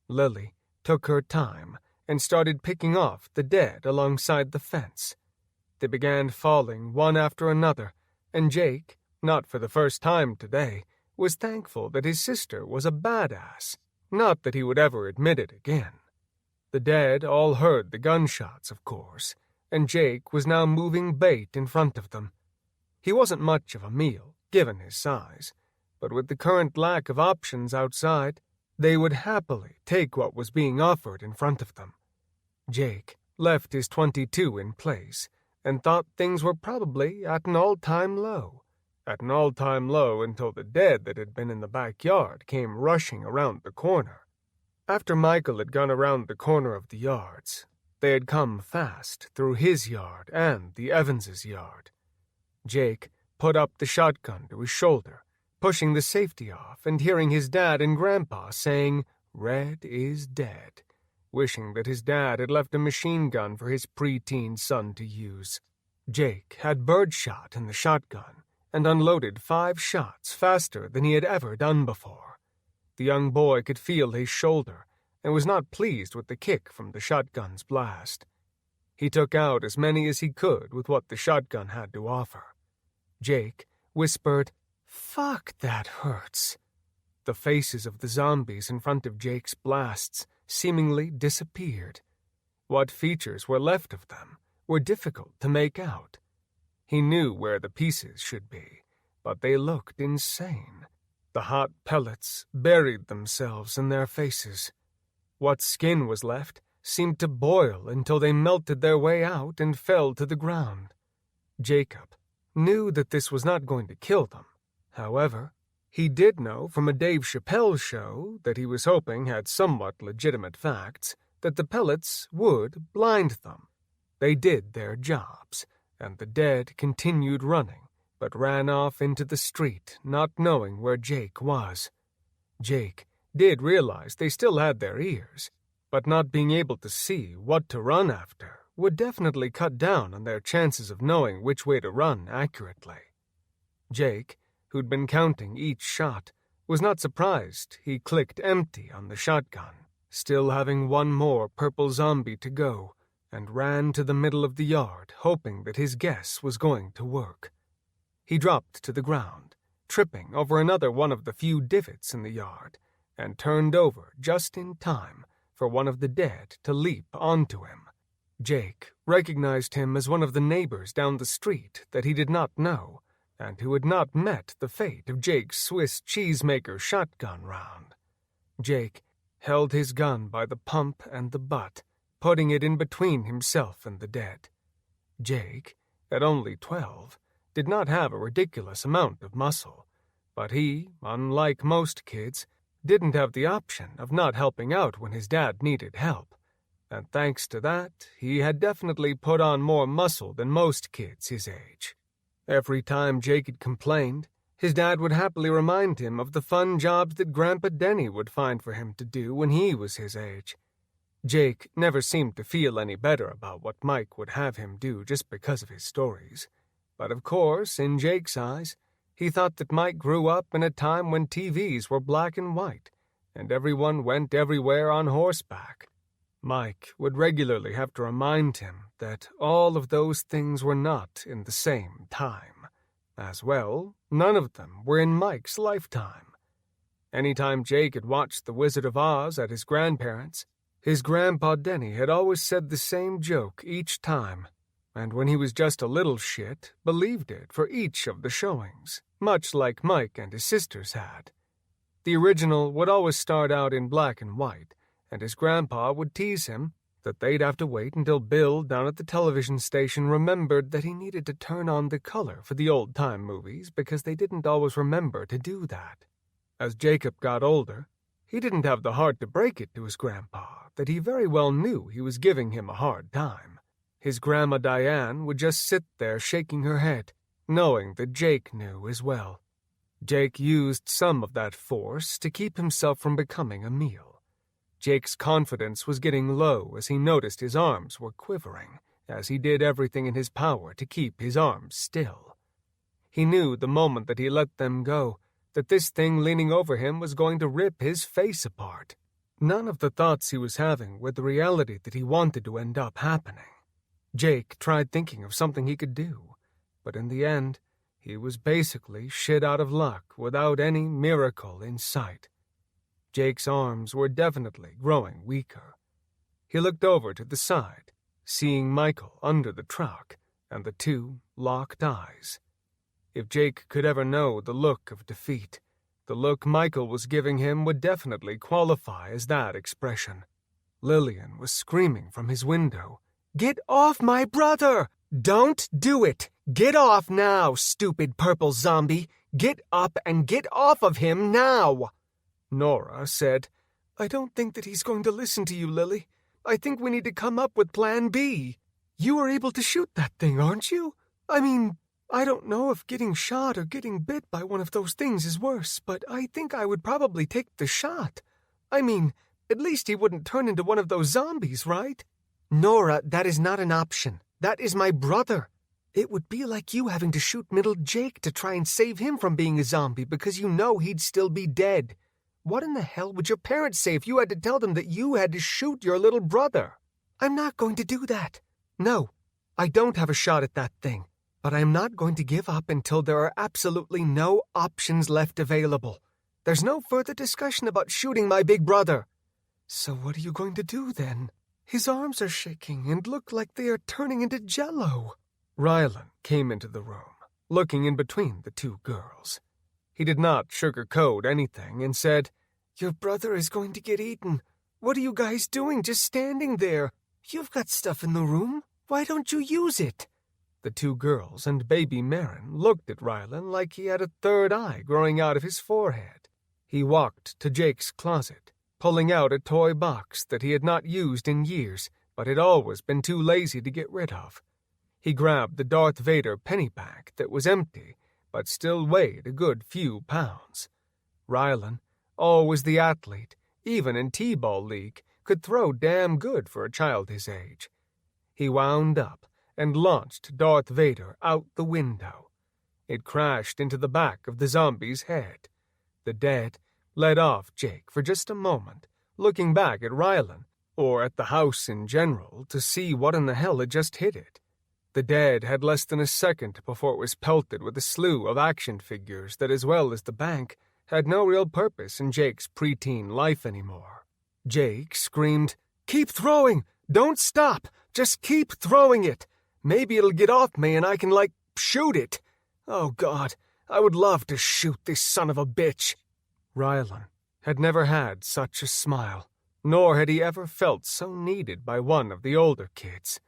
[SPEAKER 1] Lily took her time and started picking off the dead alongside the fence. They began falling one after another, and Jake, not for the first time today, was thankful that his sister was a badass, not that he would ever admit it again. The dead all heard the gunshots, of course, and Jake was now moving bait in front of them. He wasn't much of a meal, given his size, but with the current lack of options outside, they would happily take what was being offered in front of them. Jake left his .22 in place and thought things were probably at an all-time low. At an all-time low until the dead that had been in the backyard came rushing around the corner. After Michael had gone around the corner of the yards, they had come fast through his yard and the Evanses' yard. Jake put up the shotgun to his shoulder, pushing the safety off and hearing his dad and Grandpa saying, "Red is dead." wishing that his dad had left a machine gun for his preteen son to use. Jake had birdshot in the shotgun and unloaded 5 shots faster than he had ever done before. The young boy could feel his shoulder and was not pleased with the kick from the shotgun's blast. He took out as many as he could with what the shotgun had to offer. Jake whispered, "Fuck, that hurts." The faces of the zombies in front of Jake's blasts seemingly disappeared. What features were left of them were difficult to make out. He knew where the pieces should be, but they looked insane. The hot pellets buried themselves in their faces. What skin was left seemed to boil until they melted their way out and fell to the ground. Jacob knew that this was not going to kill them. However, he did know from a Dave Chappelle show that he was hoping had somewhat legitimate facts that the pellets would blind them. They did their jobs, and the dead continued running, but ran off into the street, not knowing where Jake was. Jake did realize they still had their ears, but not being able to see what to run after would definitely cut down on their chances of knowing which way to run accurately. Jake, who'd been counting each shot, was not surprised he clicked empty on the shotgun, still having one more purple zombie to go, and ran to the middle of the yard, hoping that his guess was going to work. He dropped to the ground, tripping over another one of the few divots in the yard, and turned over just in time for one of the dead to leap onto him. Jake recognized him as one of the neighbors down the street that he did not know, and who had not met the fate of Jake's Swiss cheesemaker shotgun round. Jake held his gun by the pump and the butt, putting it in between himself and the dead. Jake, at only 12, did not have a ridiculous amount of muscle, but he, unlike most kids, didn't have the option of not helping out when his dad needed help, and thanks to that, he had definitely put on more muscle than most kids his age. Every time Jake had complained, his dad would happily remind him of the fun jobs that Grandpa Denny would find for him to do when he was his age. Jake never seemed to feel any better about what Mike would have him do just because of his stories. But of course, in Jake's eyes, he thought that Mike grew up in a time when TVs were black and white, and everyone went everywhere on horseback. Mike would regularly have to remind him that all of those things were not in the same time. As well, none of them were in Mike's lifetime. Anytime Jake had watched The Wizard of Oz at his grandparents', his Grandpa Denny had always said the same joke each time, and when he was just a little shit, believed it for each of the showings, much like Mike and his sisters had. The original would always start out in black and white, and his grandpa would tease him that they'd have to wait until Bill down at the television station remembered that he needed to turn on the color for the old-time movies because they didn't always remember to do that. As Jacob got older, he didn't have the heart to break it to his grandpa that he very well knew he was giving him a hard time. His Grandma Diane would just sit there shaking her head, knowing that Jake knew as well. Jake used some of that force to keep himself from becoming a meal. Jake's confidence was getting low as he noticed his arms were quivering, as he did everything in his power to keep his arms still. He knew the moment that he let them go that this thing leaning over him was going to rip his face apart. None of the thoughts he was having were the reality that he wanted to end up happening. Jake tried thinking of something he could do, but in the end, he was basically shit out of luck without any miracle in sight. Jake's arms were definitely growing weaker. He looked over to the side, seeing Michael under the truck, and the two locked eyes. If Jake could ever know the look of defeat, the look Michael was giving him would definitely qualify as that expression. Lillian was screaming from his window, "Get off my brother! Don't do it! Get off now, stupid purple zombie! Get up and get off of him now!" Nora said, "I don't think that he's going to listen to you, Lily. I think we need to come up with Plan B. You were able to shoot that thing, aren't you? I mean, I don't know if getting shot or getting bit by one of those things is worse, but I think I would probably take the shot. I mean, At least he wouldn't turn into one of those zombies, right? Nora, that is not an option. That is my brother. It would be like you having to shoot middle Jake to try and save him from being a zombie because you know he'd still be dead. What in the hell would your parents say if you had to tell them that you had to shoot your little brother? I'm not going to do that. No, I don't have a shot at that thing, but I am not going to give up until there are absolutely no options left available. There's no further discussion about shooting my big brother. So what are you going to do then? His arms are shaking and look like they are turning into jello. Rylan came into the room, looking in between the two girls. He did not sugarcoat anything and said, "Your brother is going to get eaten. What are you guys doing just standing there? You've got stuff in the room. Why don't you use it?" The two girls and baby Marin looked at Rylan like he had a third eye growing out of his forehead. He walked to Jake's closet, pulling out a toy box that he had not used in years, but had always been too lazy to get rid of. He grabbed the Darth Vader penny pack that was empty, but still weighed a good few pounds. Rylan, always the athlete, even in T-ball league, could throw damn good for a child his age. He wound up and launched Darth Vader out the window. It crashed into the back of the zombie's head. The dead led off Jake for just a moment, looking back at Rylan, or at the house in general, to see what in the hell had just hit it. The dead had less than a second before it was pelted with a slew of action figures that, as well as the bank, had no real purpose in Jake's preteen life anymore. Jake screamed, "Keep throwing! Don't stop! Just keep throwing it! Maybe it'll get off me and I can, shoot it! Oh, God, I would love to shoot this son of a bitch!" Rylan had never had such a smile, nor had he ever felt so needed by one of the older kids.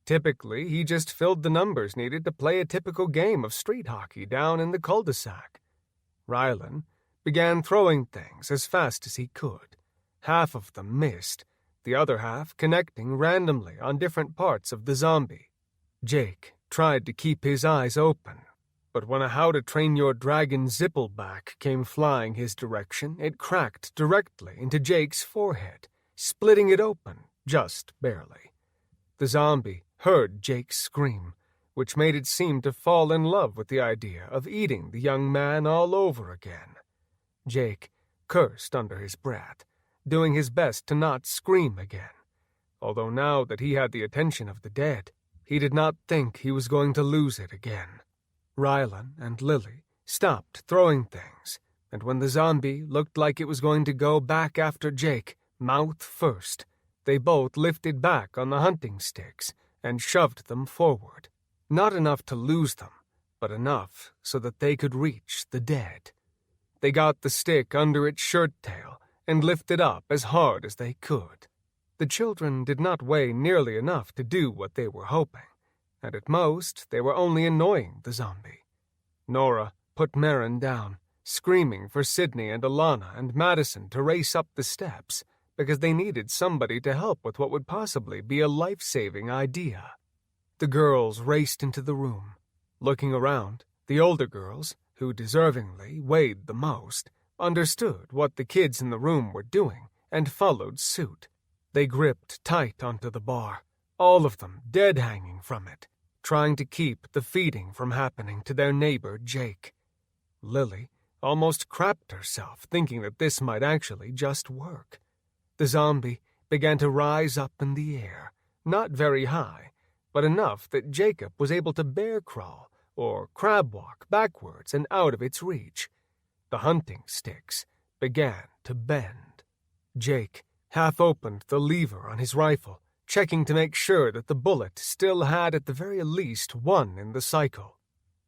[SPEAKER 1] Typically, he just filled the numbers needed to play a typical game of street hockey down in the cul-de-sac. Rylan began throwing things as fast as he could. Half of them missed, the other half connecting randomly on different parts of the zombie. Jake tried to keep his eyes open, but when a How to Train Your Dragon zippleback came flying his direction, it cracked directly into Jake's forehead, splitting it open just barely. The zombie heard Jake scream, which made it seem to fall in love with the idea of eating the young man all over again. Jake cursed under his breath, doing his best to not scream again, although now that he had the attention of the dead, he did not think he was going to lose it again. Rylan and Lily stopped throwing things, and when the zombie looked like it was going to go back after Jake, mouth first, they both lifted back on the hunting sticks and shoved them forward, not enough to lose them, but enough so that they could reach the dead. They got the stick under its shirt tail and lifted up as hard as they could. The children did not weigh nearly enough to do what they were hoping, and at most they were only annoying the zombie. Nora put Marin down, screaming for Sydney and Alana and Madison to race up the steps, because they needed somebody to help with what would possibly be a life-saving idea. The girls raced into the room. Looking around, the older girls, who deservingly weighed the most, understood what the kids in the room were doing and followed suit. They gripped tight onto the bar, all of them dead hanging from it, trying to keep the feeding from happening to their neighbor Jake. Lily almost crapped herself thinking that this might actually just work. The zombie began to rise up in the air, not very high, but enough that Jacob was able to bear crawl or crab walk backwards and out of its reach. The hunting sticks began to bend. Jake half opened the lever on his rifle, checking to make sure that the bullet still had at the very least one in the cycle.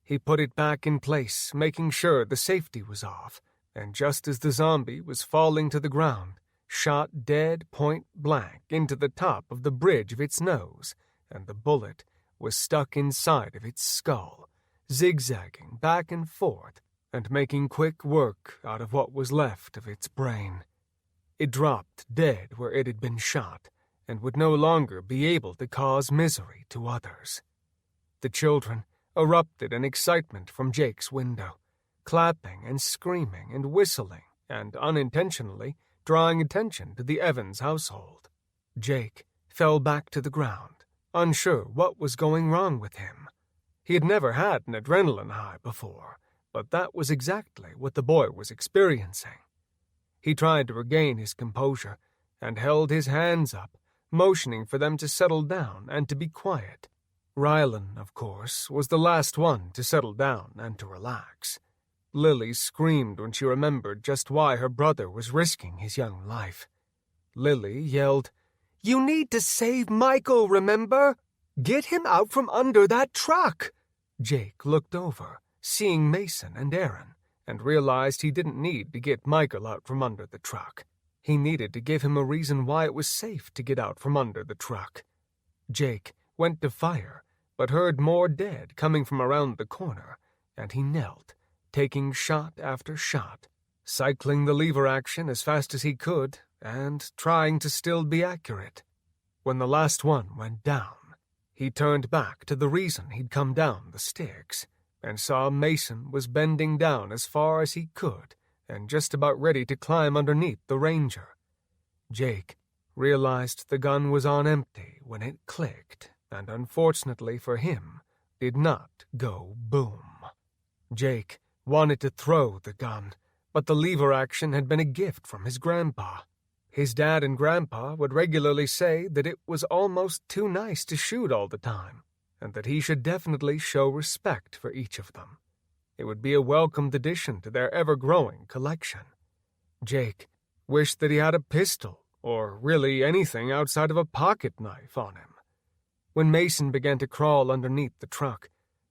[SPEAKER 1] He put it back in place, making sure the safety was off, and just as the zombie was falling to the ground, shot dead point blank into the top of the bridge of its nose, and the bullet was stuck inside of its skull, zigzagging back and forth and making quick work out of what was left of its brain. It dropped dead where it had been shot and would no longer be able to cause misery to others. The children erupted in excitement from Jake's window, clapping and screaming and whistling and, unintentionally, drawing attention to the Evans household. Jake fell back to the ground, unsure what was going wrong with him. He had never had an adrenaline high before, but that was exactly what the boy was experiencing. He tried to regain his composure and held his hands up, motioning for them to settle down and to be quiet. Rylan, of course, was the last one to settle down and to relax. Lily screamed when she remembered just why her brother was risking his young life. Lily yelled, "You need to save Michael, remember? Get him out from under that truck!" Jake looked over, seeing Mason and Aaron, and realized he didn't need to get Michael out from under the truck. He needed to give him a reason why it was safe to get out from under the truck. Jake went to fire, but heard more dead coming from around the corner, and he knelt, taking shot after shot, cycling the lever action as fast as he could and trying to still be accurate. When the last one went down, he turned back to the reason he'd come down the sticks and saw Mason was bending down as far as he could and just about ready to climb underneath the Ranger. Jake realized the gun was on empty when it clicked and, unfortunately for him, did not go boom. Jake wanted to throw the gun, but the lever action had been a gift from his grandpa. His dad and grandpa would regularly say that it was almost too nice to shoot all the time, and that he should definitely show respect for each of them. It would be a welcomed addition to their ever-growing collection. Jake wished that he had a pistol, or really anything outside of a pocket knife on him. When Mason began to crawl underneath the truck,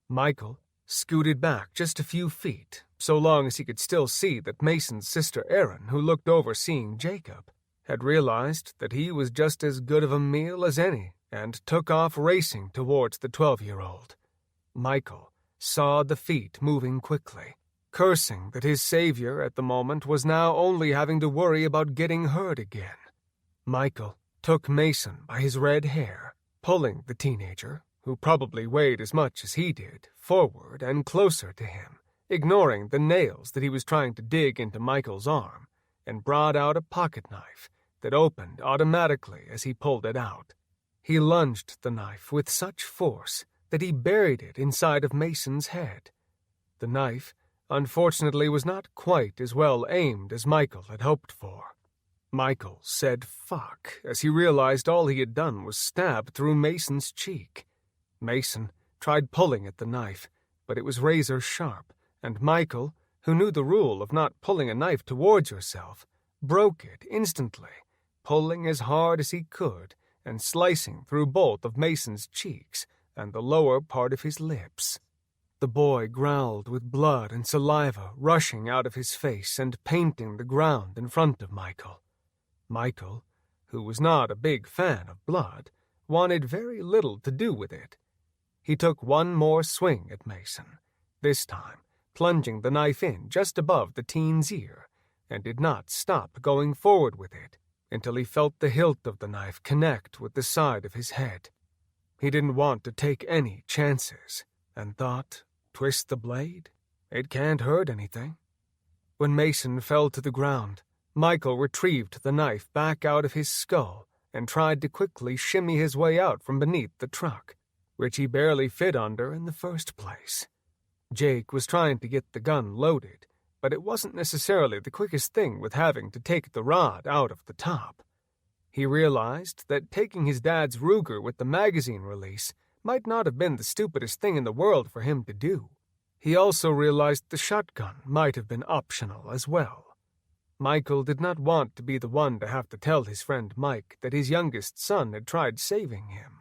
[SPEAKER 1] Michael scooted back just a few feet, so long as he could still see that Mason's sister Erin, who looked over seeing Jacob, had realized that he was just as good of a meal as any, and took off racing towards the 12-year-old. Michael saw the feet moving quickly, cursing that his savior at the moment was now only having to worry about getting hurt again. Michael took Mason by his red hair, pulling the teenager, who probably weighed as much as he did, forward and closer to him, ignoring the nails that he was trying to dig into Michael's arm, and brought out a pocket knife that opened automatically as he pulled it out. He lunged the knife with such force that he buried it inside of Mason's head. The knife, unfortunately, was not quite as well aimed as Michael had hoped for. Michael said fuck as he realized all he had done was stab through Mason's cheek. Mason tried pulling at the knife, but it was razor sharp, and Michael, who knew the rule of not pulling a knife towards yourself, broke it instantly, pulling as hard as he could and slicing through both of Mason's cheeks and the lower part of his lips. The boy growled with blood and saliva rushing out of his face and painting the ground in front of Michael. Michael, who was not a big fan of blood, wanted very little to do with it. He took one more swing at Mason, this time plunging the knife in just above the teen's ear, and did not stop going forward with it until he felt the hilt of the knife connect with the side of his head. He didn't want to take any chances, and thought, twist the blade? It can't hurt anything. When Mason fell to the ground, Michael retrieved the knife back out of his skull and tried to quickly shimmy his way out from beneath the truck, which he barely fit under in the first place. Jake was trying to get the gun loaded, but it wasn't necessarily the quickest thing with having to take the rod out of the top. He realized that taking his dad's Ruger with the magazine release might not have been the stupidest thing in the world for him to do. He also realized the shotgun might have been optional as well. Michael did not want to be the one to have to tell his friend Mike that his youngest son had tried saving him.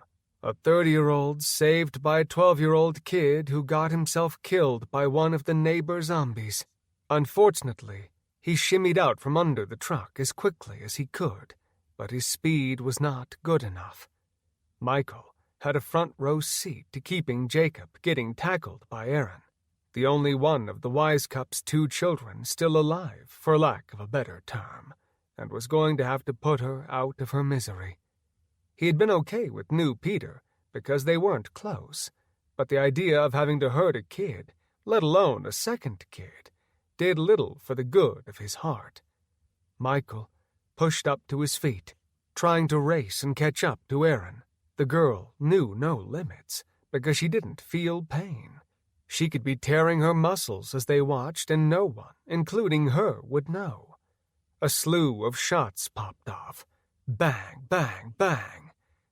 [SPEAKER 1] A 30-year-old saved by a 12-year-old kid who got himself killed by one of the neighbor zombies. Unfortunately, he shimmied out from under the truck as quickly as he could, but his speed was not good enough. Michael had a front-row seat to keeping Jacob getting tackled by Aaron, the only one of the Wisecup's 2 children still alive, for lack of a better term, and was going to have to put her out of her misery. He had been okay with new Peter because they weren't close, but the idea of having to hurt a kid, let alone a second kid, did little for the good of his heart. Michael pushed up to his feet, trying to race and catch up to Aaron. The girl knew no limits because she didn't feel pain. She could be tearing her muscles as they watched, and no one, including her, would know. A slew of shots popped off. Bang, bang, bang.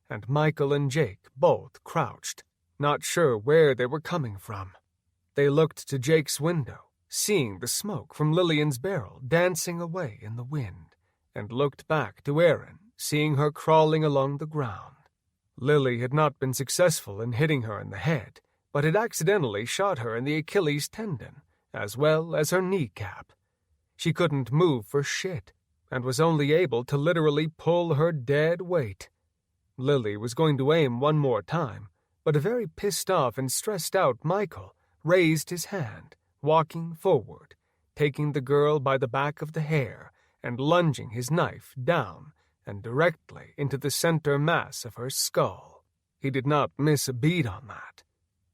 [SPEAKER 1] And Michael and Jake both crouched, not sure where they were coming from. They looked to Jake's window, seeing the smoke from Lillian's barrel dancing away in the wind, and looked back to Aaron, seeing her crawling along the ground. Lily had not been successful in hitting her in the head, but had accidentally shot her in the Achilles tendon, as well as her kneecap. She couldn't move for shit, and was only able to literally pull her dead weight. Lily was going to aim one more time, but a very pissed-off and stressed-out Michael raised his hand, walking forward, taking the girl by the back of the hair and lunging his knife down and directly into the center mass of her skull. He did not miss a beat on that.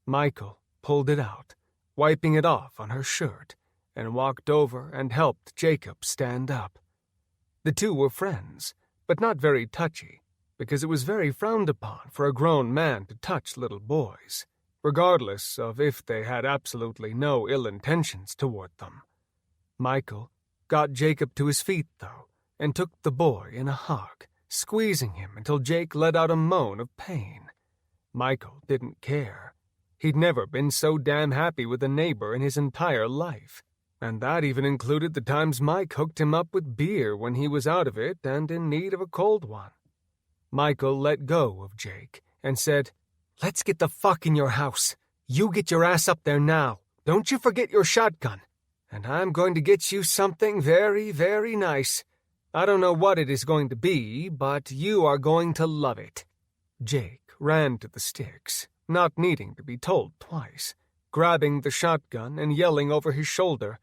[SPEAKER 1] Michael pulled it out, wiping it off on her shirt, and walked over and helped Jacob stand up. The two were friends, but not very touchy, because it was very frowned upon for a grown man to touch little boys, regardless of if they had absolutely no ill intentions toward them. Michael got Jacob to his feet, though, and took the boy in a hug, squeezing him until Jake let out a moan of pain. Michael didn't care. He'd never been so damn happy with a neighbor in his entire life, and that even included the times Mike hooked him up with beer when he was out of it and in need of a cold one. Michael let go of Jake and said, "Let's get the fuck in your house. You get your ass up there now. Don't you forget your shotgun. And I'm going to get you something very, very nice. I don't know what it is going to be, but you are going to love it." Jake ran to the sticks, not needing to be told twice, grabbing the shotgun and yelling over his shoulder,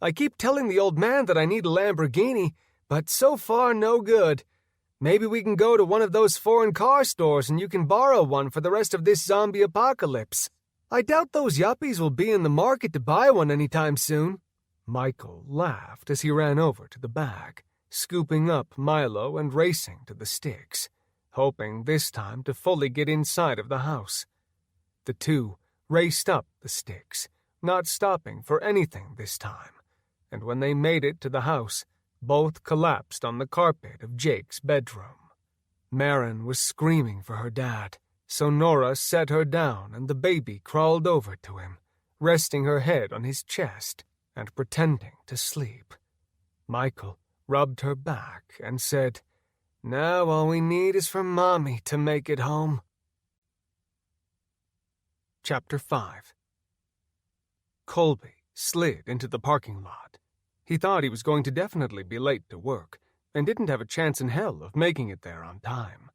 [SPEAKER 1] "I keep telling the old man that I need a Lamborghini, but so far no good. Maybe we can go to one of those foreign car stores and you can borrow one for the rest of this zombie apocalypse. I doubt those yuppies will be in the market to buy one anytime soon." Michael laughed as he ran over to the bag, scooping up Milo and racing to the sticks, hoping this time to fully get inside of the house. The two raced up the sticks, not stopping for anything this time, and when they made it to the house, both collapsed on the carpet of Jake's bedroom. Marin was screaming for her dad, so Nora set her down and the baby crawled over to him, resting her head on his chest and pretending to sleep. Michael rubbed her back and said, "Now all we need is for Mommy to make it home." Chapter 5. Colby slid into the parking lot. He thought he was going to definitely be late to work, and didn't have a chance in hell of making it there on time.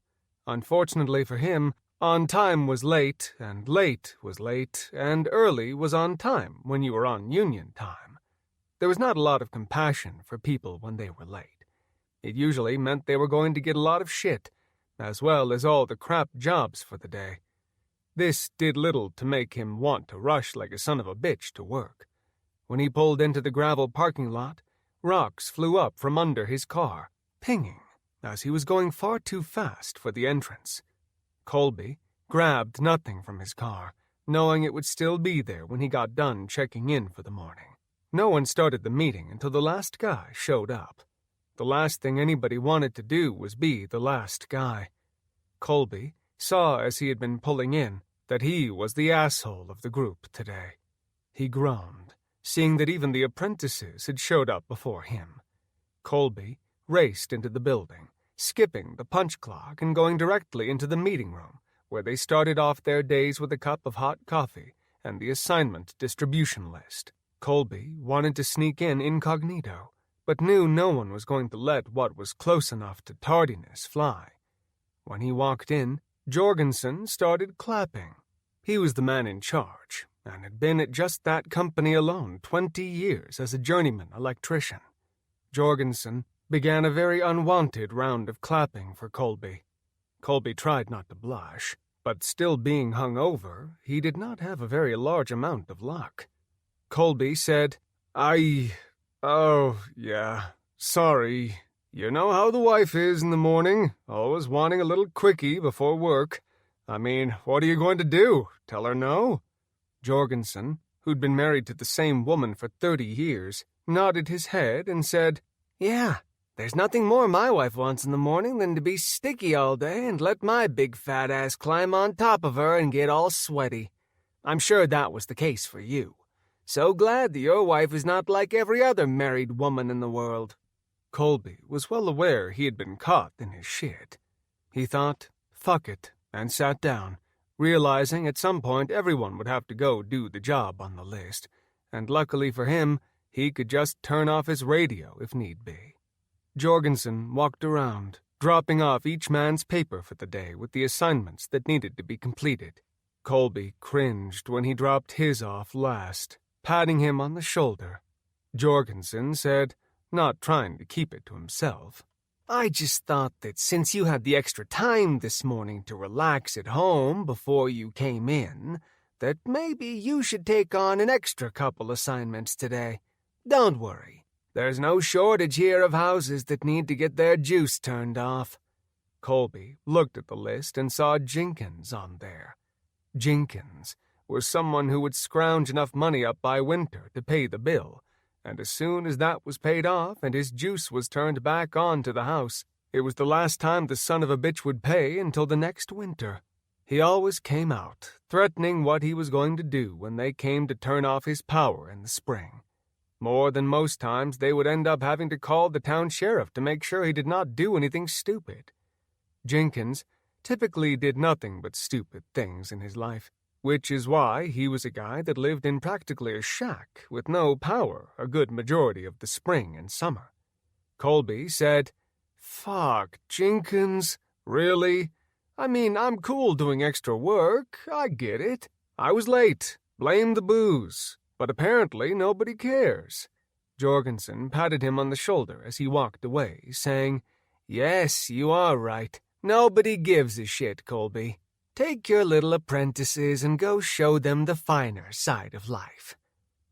[SPEAKER 1] Unfortunately for him, on time was late, and late was late, and early was on time when you were on union time. There was not a lot of compassion for people when they were late. It usually meant they were going to get a lot of shit, as well as all the crap jobs for the day. This did little to make him want to rush like a son of a bitch to work. When he pulled into the gravel parking lot, rocks flew up from under his car, pinging, as he was going far too fast for the entrance. Colby grabbed nothing from his car, knowing it would still be there when he got done checking in for the morning. No one started the meeting until the last guy showed up. The last thing anybody wanted to do was be the last guy. Colby saw as he had been pulling in that he was the asshole of the group today. He groaned, seeing that even the apprentices had showed up before him. Colby raced into the building, skipping the punch clock and going directly into the meeting room, where they started off their days with a cup of hot coffee and the assignment distribution list. Colby wanted to sneak in incognito, but knew no one was going to let what was close enough to tardiness fly. When he walked in, Jorgensen started clapping. He was the man in charge, and had been at just that company alone 20 years as a journeyman electrician. Jorgensen began a very unwanted round of clapping for Colby. Colby tried not to blush, but still being hung over, he did not have a very large amount of luck. Colby said, "Oh, yeah, sorry, You know how the wife is in the morning, always wanting a little quickie before work. I mean, what are you going to do? Tell her no?" Jorgensen, who'd been married to the same woman for 30 years, nodded his head and said, "Yeah, there's nothing more my wife wants in the morning than to be sticky all day and let my big fat ass climb on top of her and get all sweaty. I'm sure that was the case for you. So glad that your wife is not like every other married woman in the world." Colby was well aware he had been caught in his shit. He thought, fuck it, and sat down, realizing at some point everyone would have to go do the job on the list, and luckily for him, he could just turn off his radio if need be. Jorgensen walked around, dropping off each man's paper for the day with the assignments that needed to be completed. Colby cringed when he dropped his off last, patting him on the shoulder. Jorgensen said, not trying to keep it to himself, "I just thought that since you had the extra time this morning to relax at home before you came in, that maybe you should take on an extra couple assignments today. Don't worry. There's no shortage here of houses that need to get their juice turned off." Colby looked at the list and saw Jenkins on there. Jenkins was someone who would scrounge enough money up by winter to pay the bill, and as soon as that was paid off and his juice was turned back on to the house, it was the last time the son of a bitch would pay until the next winter. He always came out, threatening what he was going to do when they came to turn off his power in the spring. More than most times, they would end up having to call the town sheriff to make sure he did not do anything stupid. Jenkins typically did nothing but stupid things in his life, which is why he was a guy that lived in practically a shack with no power a good majority of the spring and summer. Colby said, "Fuck, Jenkins, really? I mean, I'm cool doing extra work, I get it. I was late, blame the booze, but apparently nobody cares." Jorgensen patted him on the shoulder as he walked away, saying, "Yes, you are right. Nobody gives a shit, Colby. Take your little apprentices and go show them the finer side of life."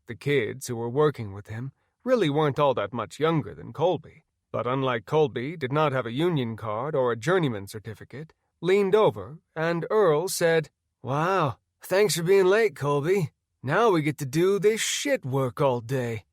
[SPEAKER 1] The kids who were working with him really weren't all that much younger than Colby, but unlike Colby, did not have a union card or a journeyman certificate, leaned over, and Earl said, "Wow, thanks for being late, Colby. Now we get to do this shit work all day."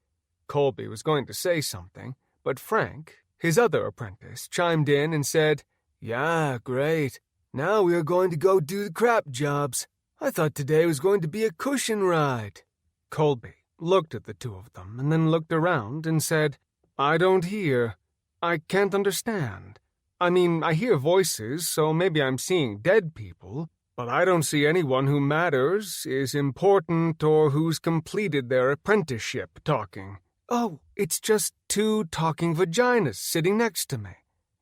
[SPEAKER 1] Colby was going to say something, but Frank, his other apprentice, chimed in and said, "Yeah, great. Now we are going to go do the crap jobs. I thought today was going to be a cushion ride." Colby looked at the two of them and then looked around and said, "I don't hear. I can't understand. I mean, I hear voices, so maybe I'm seeing dead people, but I don't see anyone who matters, is important, or who's completed their apprenticeship talking. Oh, it's just two talking vaginas sitting next to me.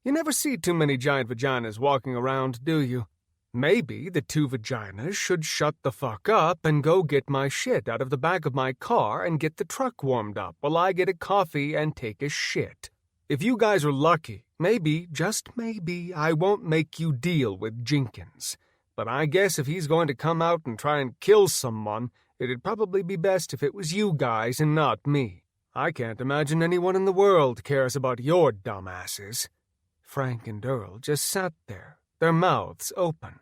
[SPEAKER 1] You never see too many giant vaginas walking around, do you? Maybe the two vaginas should shut the fuck up and go get my shit out of the back of my car and get the truck warmed up while I get a coffee and take a shit. If you guys are lucky, maybe, just maybe, I won't make you deal with Jenkins. But I guess if he's going to come out and try and kill someone, it'd probably be best if it was you guys and not me. I can't imagine anyone in the world cares about your dumbasses." Frank and Earl just sat there, their mouths open.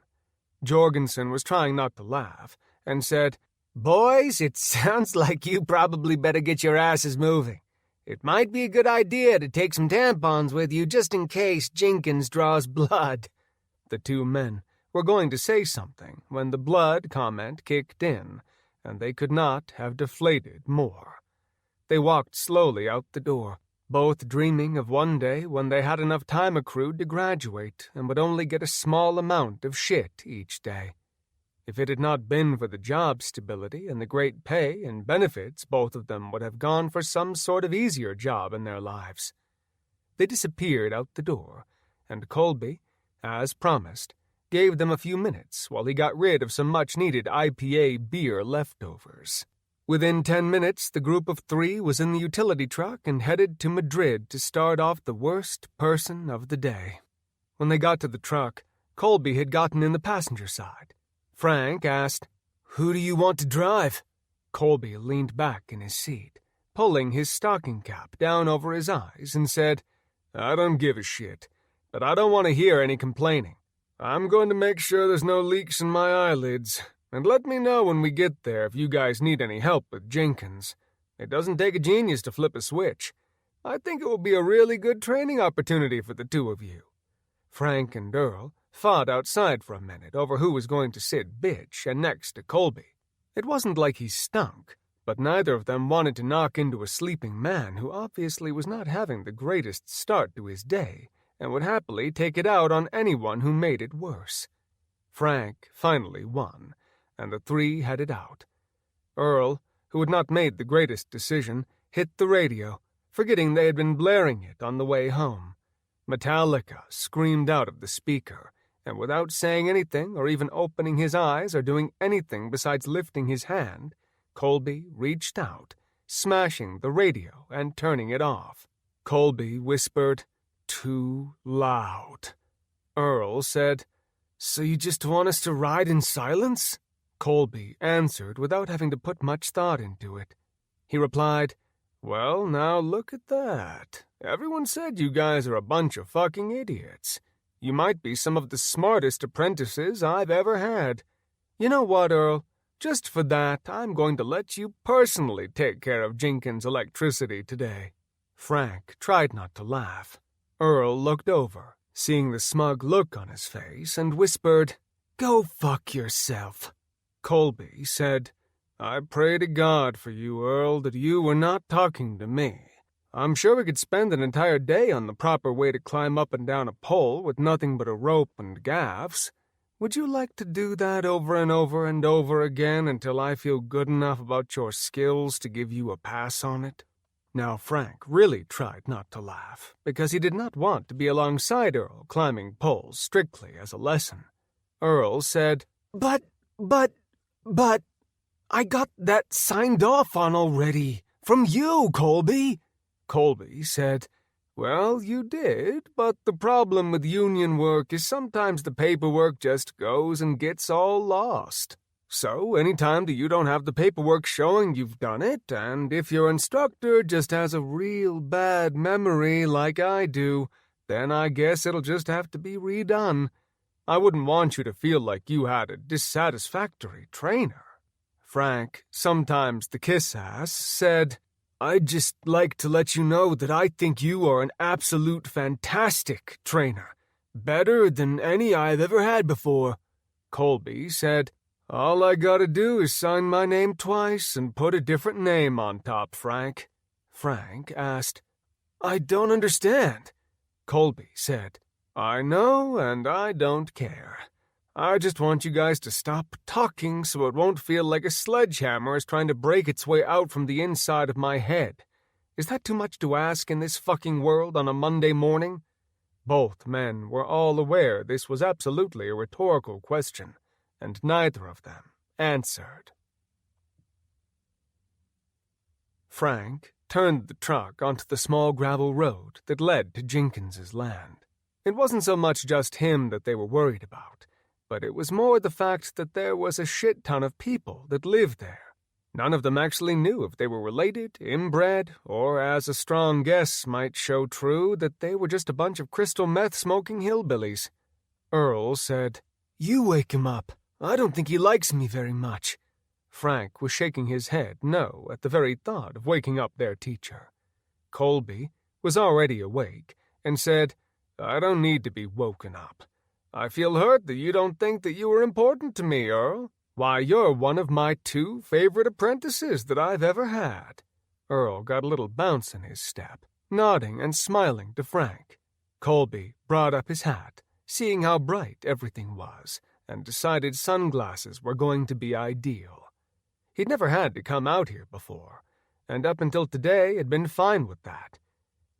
[SPEAKER 1] Jorgensen was trying not to laugh, and said, "Boys, it sounds like you probably better get your asses moving. It might be a good idea to take some tampons with you just in case Jenkins draws blood." The two men were going to say something when the blood comment kicked in, and they could not have deflated more. They walked slowly out the door, both dreaming of one day when they had enough time accrued to graduate and would only get a small amount of shit each day. If it had not been for the job stability and the great pay and benefits, both of them would have gone for some sort of easier job in their lives. They disappeared out the door, and Colby, as promised, gave them a few minutes while he got rid of some much-needed IPA beer leftovers. Within 10 minutes, the group of three was in the utility truck and headed to Madrid to start off the worst person of the day. When they got to the truck, Colby had gotten in the passenger side. Frank asked, "Who do you want to drive?" Colby leaned back in his seat, pulling his stocking cap down over his eyes, and said, I don't give a shit, but I don't want to hear any complaining. I'm going to make sure there's no leaks in my eyelids, and let me know when we get there if you guys need any help with Jenkins. It doesn't take a genius to flip a switch. I think it will be a really good training opportunity for the two of you." Frank and Earl fought outside for a minute over who was going to sit bitch and next to Colby. It wasn't like he stunk, but neither of them wanted to knock into a sleeping man who obviously was not having the greatest start to his day and would happily take it out on anyone who made it worse. Frank finally won, and the three headed out. Earl, who had not made the greatest decision, hit the radio, forgetting they had been blaring it on the way home. Metallica screamed out of the speaker, and without saying anything or even opening his eyes or doing anything besides lifting his hand, Colby reached out, smashing the radio and turning it off. Colby whispered, "Too loud." Earl said, "So you just want us to ride in silence?" Colby answered without having to put much thought into it. He replied, "Well, now look at that. Everyone said you guys are a bunch of fucking idiots. You might be some of the smartest apprentices I've ever had. You know what, Earl? Just for that, I'm going to let you personally take care of Jenkins' electricity today." Frank tried not to laugh. Earl looked over, seeing the smug look on his face, and whispered, "Go fuck yourself." Colby said, "I pray to God for you, Earl, that you were not talking to me. I'm sure we could spend an entire day on the proper way to climb up and down a pole with nothing but a rope and gaffs. Would you like to do that over and over and over again until I feel good enough about your skills to give you a pass on it?" Now Frank really tried not to laugh, because he did not want to be alongside Earl climbing poles strictly as a lesson. Earl said, But, I got that signed off on already. From you, Colby." Colby said, "Well, you did, but the problem with union work is sometimes the paperwork just goes and gets all lost. So anytime that you don't have the paperwork showing you've done it, and if your instructor just has a real bad memory like I do, then I guess it'll just have to be redone. I wouldn't want you to feel like you had a dissatisfactory trainer." Frank, sometimes the kiss-ass, said, "I'd just like to let you know that I think you are an absolute fantastic trainer. Better than any I've ever had before." Colby said, "All I gotta do is sign my name twice and put a different name on top, Frank." Frank asked, "I don't understand." Colby said, "I know, and I don't care. I just want you guys to stop talking so it won't feel like a sledgehammer is trying to break its way out from the inside of my head. Is that too much to ask in this fucking world on a Monday morning?" Both men were all aware this was absolutely a rhetorical question, and neither of them answered. Frank turned the truck onto the small gravel road that led to Jenkins's land. It wasn't so much just him that they were worried about, but it was more the fact that there was a shit ton of people that lived there. None of them actually knew if they were related, inbred, or, as a strong guess might show true, that they were just a bunch of crystal meth-smoking hillbillies. Earl said, "You wake him up. I don't think he likes me very much." Frank was shaking his head no at the very thought of waking up their teacher. Colby was already awake and said, "I don't need to be woken up. I feel hurt that you don't think that you are important to me, Earl. Why, you're one of my 2 favorite apprentices that I've ever had." Earl got a little bounce in his step, nodding and smiling to Frank. Colby brought up his hat, seeing how bright everything was, and decided sunglasses were going to be ideal. He'd never had to come out here before, and up until today had been fine with that.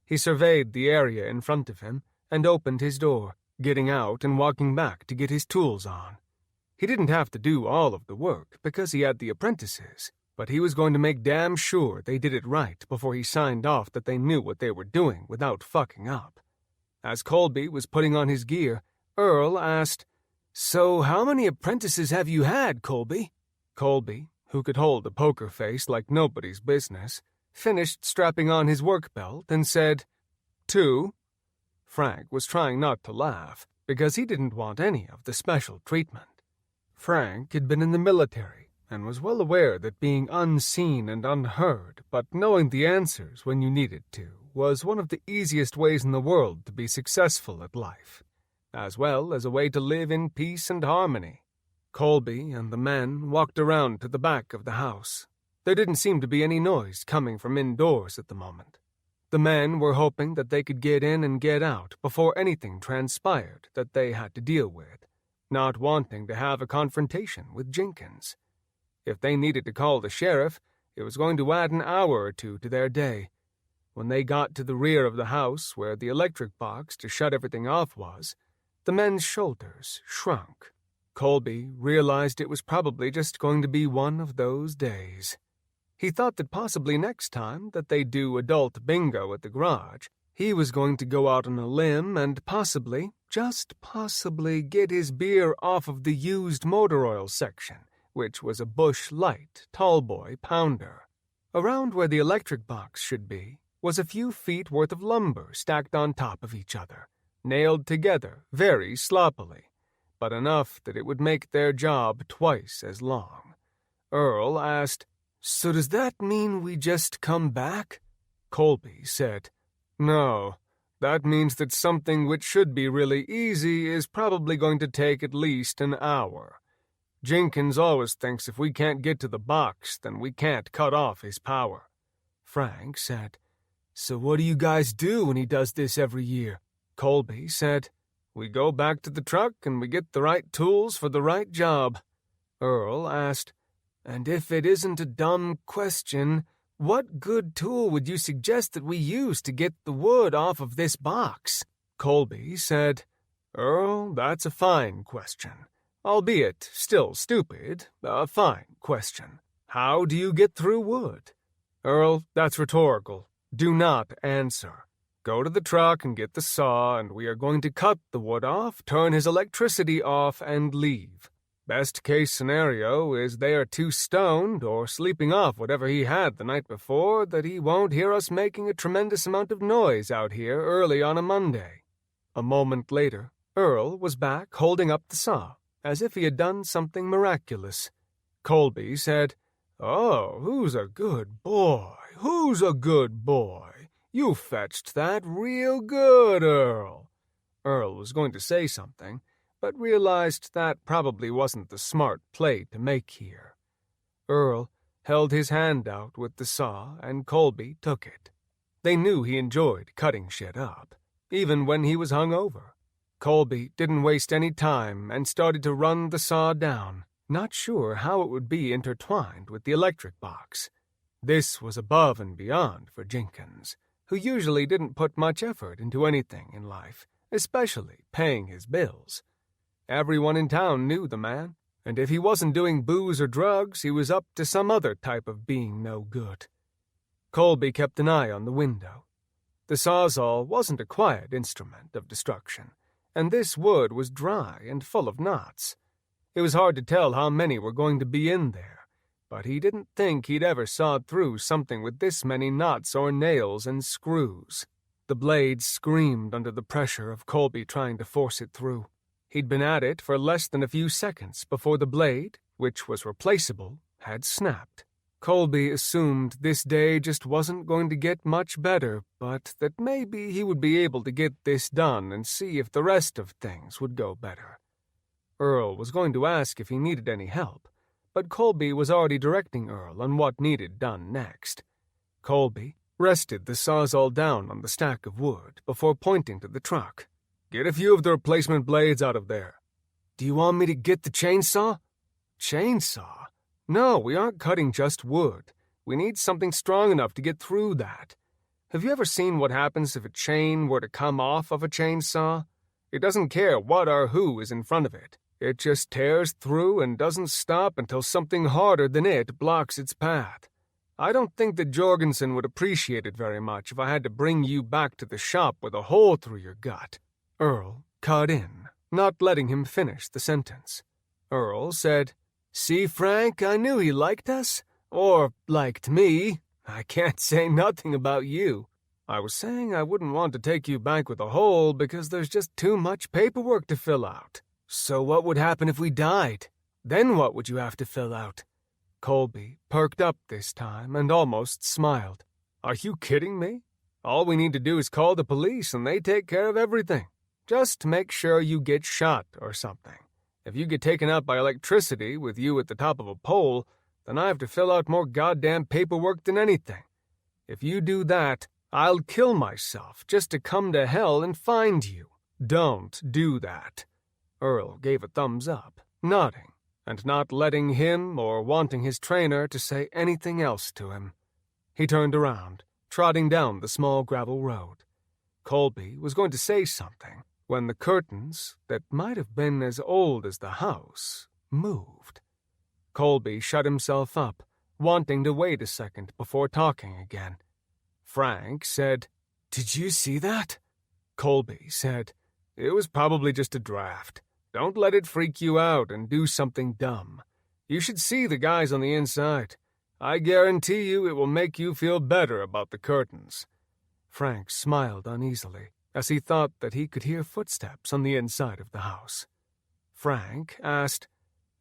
[SPEAKER 1] He surveyed the area in front of him and opened his door, getting out and walking back to get his tools on. He didn't have to do all of the work because he had the apprentices, but he was going to make damn sure they did it right before he signed off that they knew what they were doing without fucking up. As Colby was putting on his gear, Earl asked, "So how many apprentices have you had, Colby?" Colby, who could hold a poker face like nobody's business, finished strapping on his work belt and said, 2. Frank was trying not to laugh, because he didn't want any of the special treatment. Frank had been in the military and was well aware that being unseen and unheard, but knowing the answers when you needed to, was one of the easiest ways in the world to be successful at life, as well as a way to live in peace and harmony. Colby and the men walked around to the back of the house. There didn't seem to be any noise coming from indoors at the moment. The men were hoping that they could get in and get out before anything transpired that they had to deal with, not wanting to have a confrontation with Jenkins. If they needed to call the sheriff, it was going to add an hour or two to their day. When they got to the rear of the house where the electric box to shut everything off was, the men's shoulders shrunk. Colby realized it was probably just going to be one of those days. He thought that possibly next time that they do adult bingo at the garage, he was going to go out on a limb and possibly, just possibly, get his beer off of the used motor oil section, which was a Busch Light Tallboy pounder. Around where the electric box should be was a few feet worth of lumber stacked on top of each other, nailed together very sloppily, but enough that it would make their job twice as long. Earl asked, "So does that mean we just come back?" Colby said, "No, that means that something which should be really easy is probably going to take at least an hour. Jenkins always thinks if we can't get to the box, then we can't cut off his power." Frank said, "So what do you guys do when he does this every year?" Colby said, "We go back to the truck and we get the right tools for the right job." Earl asked, "And if it isn't a dumb question, what good tool would you suggest that we use to get the wood off of this box?" Colby said, "Earl, that's a fine question. Albeit still stupid, a fine question. How do you get through wood?" "Earl, that's rhetorical. Do not answer. Go to the truck and get the saw, and we are going to cut the wood off, turn his electricity off, and leave. Best case scenario is they are too stoned or sleeping off whatever he had the night before that he won't hear us making a tremendous amount of noise out here early on a Monday." A moment later, Earl was back holding up the saw, as if he had done something miraculous. Colby said, "Oh, who's a good boy? Who's a good boy? You fetched that real good, Earl." Earl was going to say something, but realized that probably wasn't the smart play to make here. Earl held his hand out with the saw, and Colby took it. They knew he enjoyed cutting shit up, even when he was hungover. Colby didn't waste any time and started to run the saw down, not sure how it would be intertwined with the electric box. This was above and beyond for Jenkins, who usually didn't put much effort into anything in life, especially paying his bills. Everyone in town knew the man, and if he wasn't doing booze or drugs, he was up to some other type of being no good. Colby kept an eye on the window. The sawzall wasn't a quiet instrument of destruction, and this wood was dry and full of knots. It was hard to tell how many were going to be in there, but he didn't think he'd ever sawed through something with this many knots or nails and screws. The blade screamed under the pressure of Colby trying to force it through. He'd been at it for less than a few seconds before the blade, which was replaceable, had snapped. Colby assumed this day just wasn't going to get much better, but that maybe he would be able to get this done and see if the rest of things would go better. Earl was going to ask if he needed any help, but Colby was already directing Earl on what needed done next. Colby rested the sawzall down on the stack of wood before pointing to the truck. "Get a few of the replacement blades out of there." "Do you want me to get the chainsaw?" "Chainsaw? No, we aren't cutting just wood. We need something strong enough to get through that. Have you ever seen what happens if a chain were to come off of a chainsaw? It doesn't care what or who is in front of it. It just tears through and doesn't stop until something harder than it blocks its path. I don't think that Jorgensen would appreciate it very much if I had to bring you back to the shop with a hole through your gut." Earl cut in, not letting him finish the sentence. Earl said, "See, Frank, I knew he liked us. Or liked me. I can't say nothing about you. I was saying I wouldn't want to take you back with a hole because there's just too much paperwork to fill out. So what would happen if we died? Then what would you have to fill out? Colby perked up this time and almost smiled. Are you kidding me? All we need to do is call the police and they take care of everything. Just make sure you get shot or something. If you get taken out by electricity with you at the top of a pole, then I have to fill out more goddamn paperwork than anything. If you do that, I'll kill myself just to come to hell and find you. Don't do that. Earl gave a thumbs up, nodding, and not letting him or wanting his trainer to say anything else to him. He turned around, trotting down the small gravel road. Colby was going to say something when the curtains, that might have been as old as the house, moved. Colby shut himself up, wanting to wait a second before talking again. Frank said, "Did you see that?" Colby said, "It was probably just a draft. Don't let it freak you out and do something dumb. You should see the guys on the inside. I guarantee you it will make you feel better about the curtains." Frank smiled uneasily as he thought that he could hear footsteps on the inside of the house. Frank asked,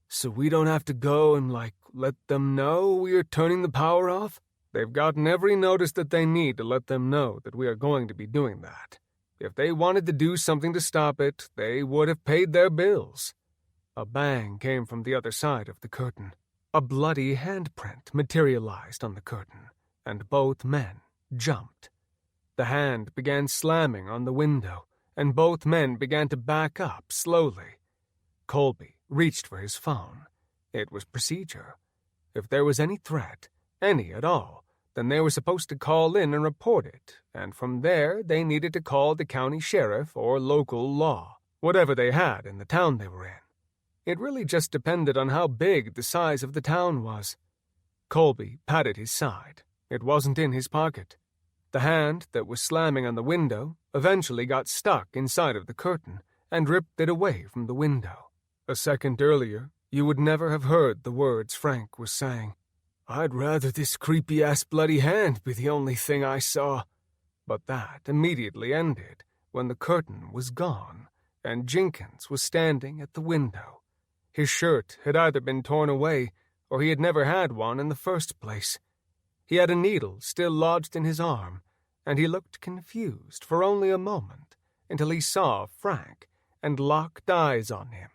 [SPEAKER 1] "So we don't have to go and, let them know we are turning the power off?" "They've gotten every notice that they need to let them know that we are going to be doing that. If they wanted to do something to stop it, they would have paid their bills." A bang came from the other side of the curtain. A bloody handprint materialized on the curtain, and both men jumped. The hand began slamming on the window, and both men began to back up slowly. Colby reached for his phone. It was procedure. If there was any threat, any at all, then they were supposed to call in and report it, and from there they needed to call the county sheriff or local law, whatever they had in the town they were in. It really just depended on how big the size of the town was. Colby patted his side. It wasn't in his pocket. The hand that was slamming on the window eventually got stuck inside of the curtain and ripped it away from the window. A second earlier, you would never have heard the words Frank was saying. "I'd rather this creepy-ass bloody hand be the only thing I saw." But that immediately ended when the curtain was gone and Jenkins was standing at the window. His shirt had either been torn away or he had never had one in the first place. He had a needle still lodged in his arm, and he looked confused for only a moment until he saw Frank and locked eyes on him.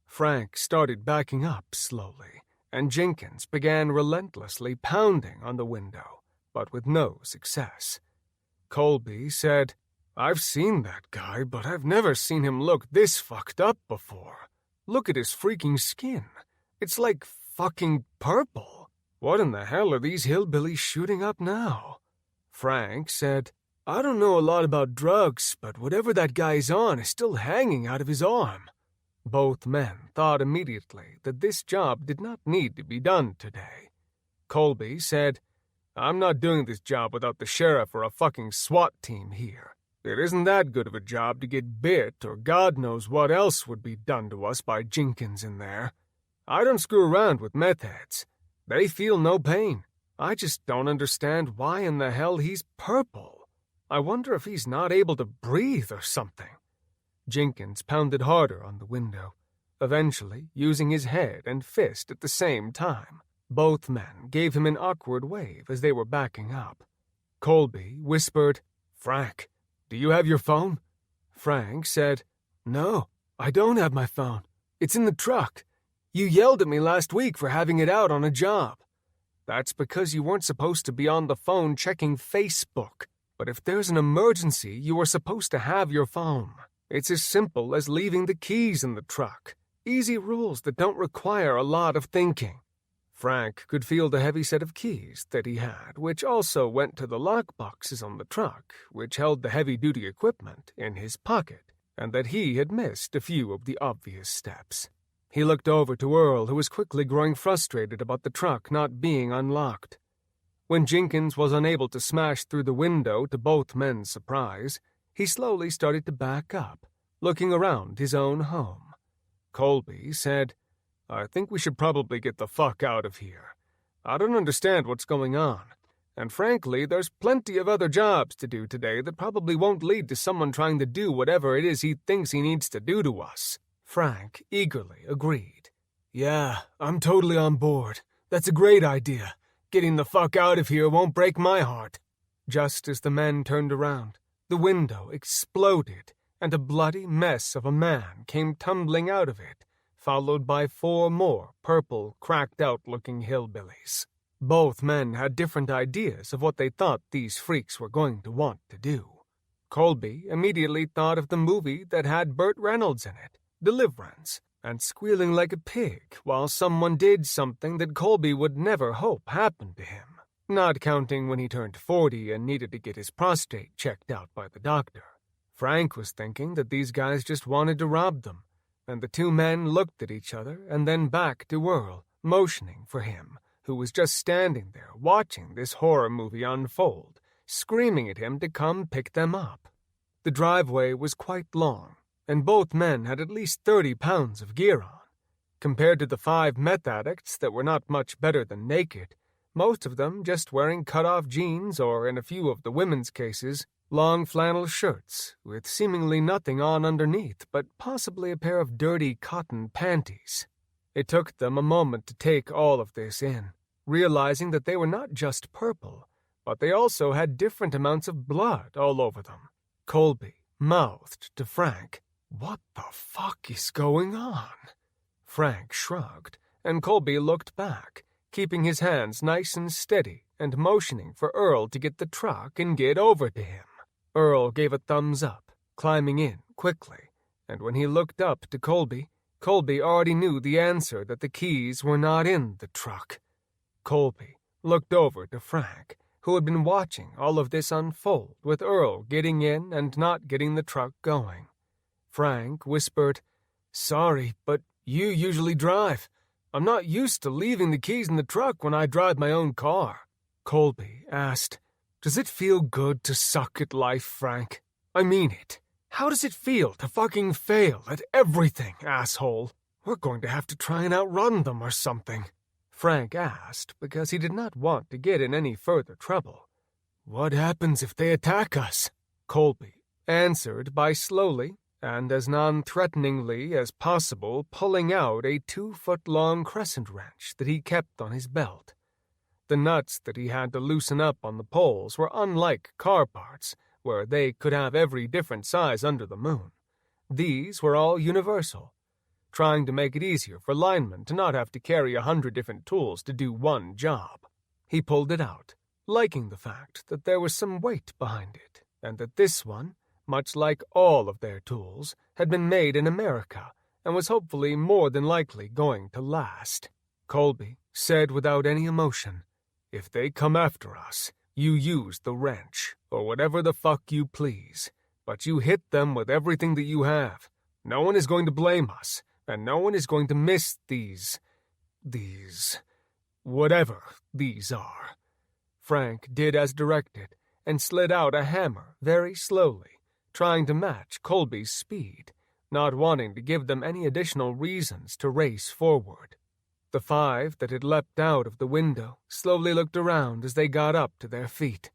[SPEAKER 1] Frank started backing up slowly, and Jenkins began relentlessly pounding on the window, but with no success. Colby said, "I've seen that guy, but I've never seen him look this fucked up before. Look at his freaking skin. It's like fucking purple. What in the hell are these hillbillies shooting up now?" Frank said, "I don't know a lot about drugs, but whatever that guy's on is still hanging out of his arm." Both men thought immediately that this job did not need to be done today. Colby said, "I'm not doing this job without the sheriff or a fucking SWAT team here. It isn't that good of a job to get bit or God knows what else would be done to us by Jenkins in there. I don't screw around with meth heads. They feel no pain. I just don't understand why in the hell he's purple. I wonder if he's not able to breathe or something." Jenkins pounded harder on the window, eventually using his head and fist at the same time. Both men gave him an awkward wave as they were backing up. Colby whispered, "Frank, do you have your phone?" Frank said, "No, I don't have my phone. It's in the truck. You yelled at me last week for having it out on a job." "That's because you weren't supposed to be on the phone checking Facebook. But if there's an emergency, you are supposed to have your phone. It's as simple as leaving the keys in the truck. Easy rules that don't require a lot of thinking." Frank could feel the heavy set of keys that he had, which also went to the lock boxes on the truck, which held the heavy-duty equipment, in his pocket, and that he had missed a few of the obvious steps. He looked over to Earl, who was quickly growing frustrated about the truck not being unlocked. When Jenkins was unable to smash through the window to both men's surprise, he slowly started to back up, looking around his own home. Colby said, "I think we should probably get the fuck out of here. I don't understand what's going on, And frankly, there's plenty of other jobs to do today that probably won't lead to someone trying to do whatever it is he thinks he needs to do to us." Frank eagerly agreed. "Yeah, I'm totally on board. That's a great idea. Getting the fuck out of here won't break my heart." Just as the men turned around, the window exploded, and a bloody mess of a man came tumbling out of it, followed by 4 more purple, cracked-out-looking hillbillies. Both men had different ideas of what they thought these freaks were going to want to do. Colby immediately thought of the movie that had Burt Reynolds in it, Deliverance, and squealing like a pig while someone did something that Colby would never hope happened to him, not counting when he turned 40 and needed to get his prostate checked out by the doctor. Frank was thinking that these guys just wanted to rob them, and the 2 men looked at each other and then back to Earl, motioning for him, who was just standing there watching this horror movie unfold, screaming at him to come pick them up. The driveway was quite long, and both men had at least 30 pounds of gear on. Compared to the 5 meth addicts that were not much better than naked, most of them just wearing cut-off jeans or, in a few of the women's cases, long flannel shirts with seemingly nothing on underneath but possibly a pair of dirty cotton panties. It took them a moment to take all of this in, realizing that they were not just purple, but they also had different amounts of blood all over them. Colby mouthed to Frank, "What the fuck is going on?" Frank shrugged, and Colby looked back, keeping his hands nice and steady and motioning for Earl to get the truck and get over to him. Earl gave a thumbs up, climbing in quickly, and when he looked up to Colby, Colby already knew the answer that the keys were not in the truck. Colby looked over to Frank, who had been watching all of this unfold with Earl getting in and not getting the truck going. Frank whispered, "Sorry, but you usually drive. I'm not used to leaving the keys in the truck when I drive my own car." Colby asked, "Does it feel good to suck at life, Frank? I mean it. How does it feel to fucking fail at everything, asshole? We're going to have to try and outrun them or something." Frank asked because he did not want to get in any further trouble. "What happens if they attack us?" Colby answered by slowly and as non-threateningly as possible pulling out a 2-foot-long crescent wrench that he kept on his belt. The nuts that he had to loosen up on the poles were unlike car parts, where they could have every different size under the moon. These were all universal, trying to make it easier for linemen to not have to carry 100 different tools to do one job. He pulled it out, liking the fact that there was some weight behind it, and that this one, much like all of their tools, had been made in America and was hopefully more than likely going to last. Colby said without any emotion, "If they come after us, you use the wrench, or whatever the fuck you please, but you hit them with everything that you have. No one is going to blame us, and no one is going to miss these, whatever these are." Frank did as directed and slid out a hammer very slowly, trying to match Colby's speed, not wanting to give them any additional reasons to race forward. The 5 that had leapt out of the window slowly looked around as they got up to their feet.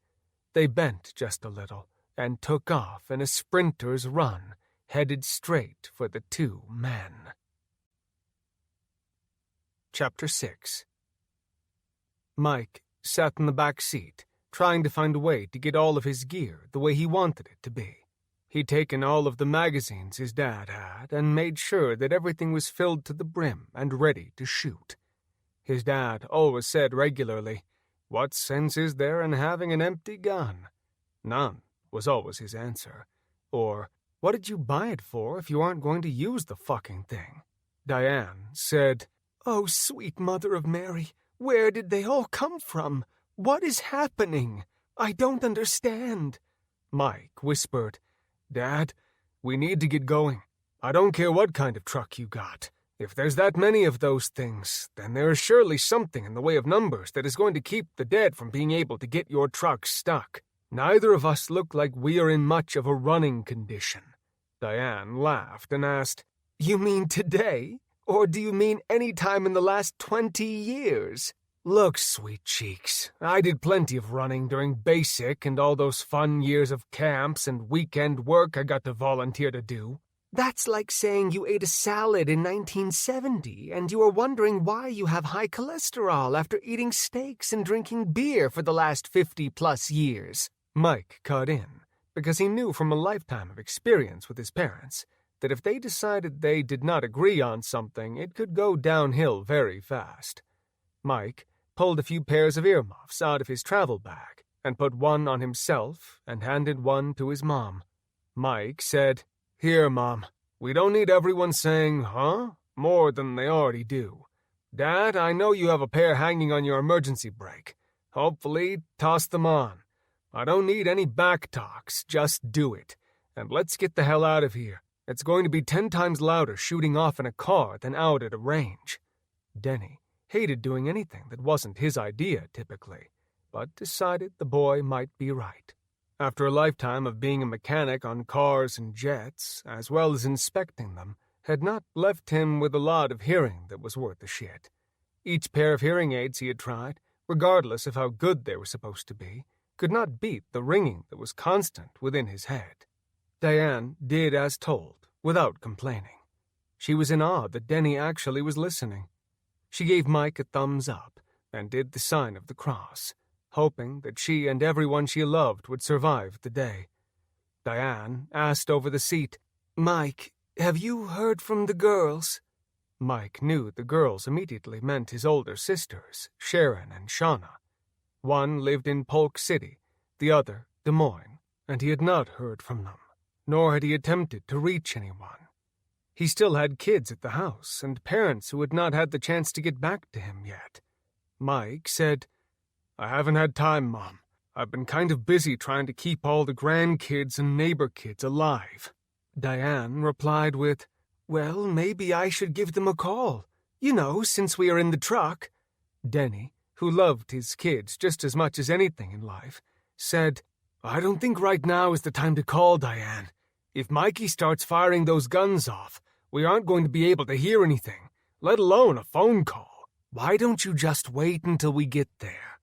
[SPEAKER 1] They bent just a little and took off in a sprinter's run, headed straight for the 2 men. Chapter 6. Mike sat in the back seat, trying to find a way to get all of his gear the way he wanted it to be. He'd taken all of the magazines his dad had and made sure that everything was filled to the brim and ready to shoot. His dad always said regularly, "What sense is there in having an empty gun?" "None," was always his answer. Or, "What did you buy it for if you aren't going to use the fucking thing?" Diane said, "Oh, sweet Mother of Mary, where did they all come from? What is happening? I don't understand." Mike whispered, "Dad, we need to get going. I don't care what kind of truck you got. If there's that many of those things, then there is surely something in the way of numbers that is going to keep the dead from being able to get your truck stuck. Neither of us look like we are in much of a running condition." Diane laughed and asked, "You mean today? Or do you mean any time in the last 20 years? Look, sweet cheeks, I did plenty of running during basic and all those fun years of camps and weekend work I got to volunteer to do. That's like saying you ate a salad in 1970 and you are wondering why you have high cholesterol after eating steaks and drinking beer for the last 50-plus years. Mike cut in, because he knew from a lifetime of experience with his parents that if they decided they did not agree on something, it could go downhill very fast. Mike pulled a few pairs of earmuffs out of his travel bag and put one on himself and handed one to his mom. Mike said, "Here, Mom, we don't need everyone saying, 'huh?' more than they already do. Dad, I know you have a pair hanging on your emergency brake. Hopefully, toss them on. I don't need any back talks, just do it. And let's get the hell out of here. It's going to be 10 times louder shooting off in a car than out at a range." Denny hated doing anything that wasn't his idea, typically, but decided the boy might be right. After a lifetime of being a mechanic on cars and jets, as well as inspecting them, had not left him with a lot of hearing that was worth a shit. Each pair of hearing aids he had tried, regardless of how good they were supposed to be, could not beat the ringing that was constant within his head. Diane did as told, without complaining. She was in awe that Denny actually was listening. She gave Mike a thumbs up and did the sign of the cross, hoping that she and everyone she loved would survive the day. Diane asked over the seat, "Mike, have you heard from the girls?" Mike knew the girls immediately meant his older sisters, Sharon and Shauna. One lived in Polk City, the other Des Moines, and he had not heard from them, nor had he attempted to reach anyone. He still had kids at the house and parents who had not had the chance to get back to him yet. Mike said, "I haven't had time, Mom. I've been kind of busy trying to keep all the grandkids and neighbor kids alive." Diane replied with, "Well, maybe I should give them a call. You know, since we are in the truck." Denny, who loved his kids just as much as anything in life, said, "I don't think right now is the time to call, Diane. If Mikey starts firing those guns off, we aren't going to be able to hear anything, let alone a phone call. Why don't you just wait until we get there?"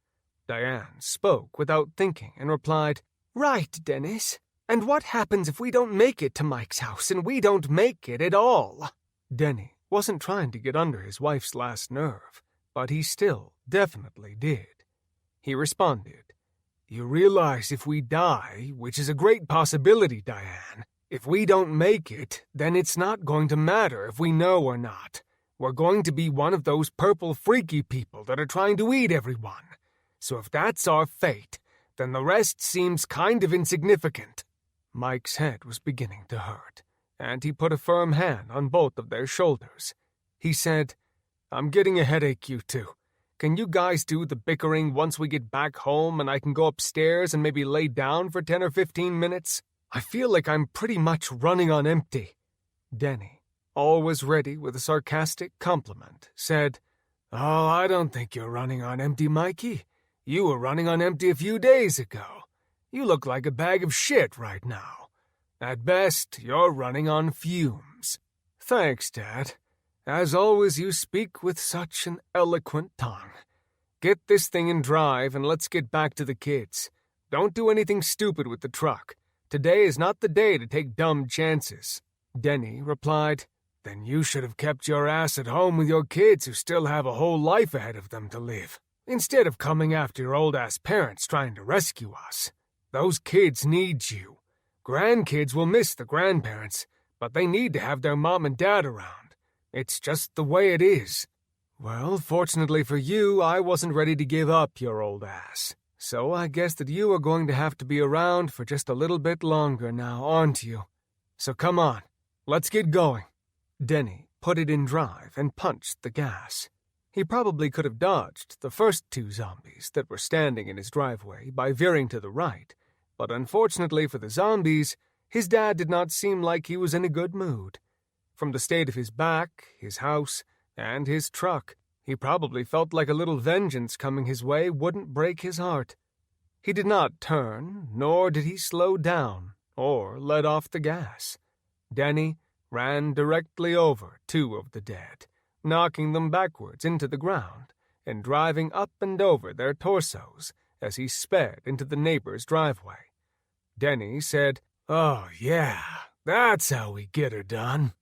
[SPEAKER 1] Diane spoke without thinking and replied, "Right, Dennis. And what happens if we don't make it to Mike's house and we don't make it at all?" Denny wasn't trying to get under his wife's last nerve, but he still definitely did. He responded, "You realize if we die, which is a great possibility, Diane, if we don't make it, then it's not going to matter if we know or not. We're going to be one of those purple freaky people that are trying to eat everyone. So if that's our fate, then the rest seems kind of insignificant." Mike's head was beginning to hurt, and he put a firm hand on both of their shoulders. He said, "I'm getting a headache, you two. Can you guys do the bickering once we get back home and I can go upstairs and maybe lay down for 10 or 15 minutes? I feel like I'm pretty much running on empty." Denny, always ready with a sarcastic compliment, said, "Oh, I don't think you're running on empty, Mikey. You were running on empty a few days ago. You look like a bag of shit right now. At best, you're running on fumes." "Thanks, Dad. As always, you speak with such an eloquent tongue. Get this thing in drive and let's get back to the kids. Don't do anything stupid with the truck. Today is not the day to take dumb chances." Denny replied, "Then you should have kept your ass at home with your kids who still have a whole life ahead of them to live, instead of coming after your old-ass parents trying to rescue us. Those kids need you. Grandkids will miss the grandparents, but they need to have their mom and dad around. It's just the way it is." "Well, fortunately for you, I wasn't ready to give up your old ass. So I guess that you are going to have to be around for just a little bit longer now, aren't you? So come on, let's get going." Denny put it in drive and punched the gas. He probably could have dodged the first 2 zombies that were standing in his driveway by veering to the right, but unfortunately for the zombies, his dad did not seem like he was in a good mood. From the state of his back, his house, and his truck, he probably felt like a little vengeance coming his way wouldn't break his heart. He did not turn, nor did he slow down, or let off the gas. Denny ran directly over 2 of the dead, knocking them backwards into the ground, and driving up and over their torsos as he sped into the neighbor's driveway. Denny said, "Oh, yeah, that's how we get her done."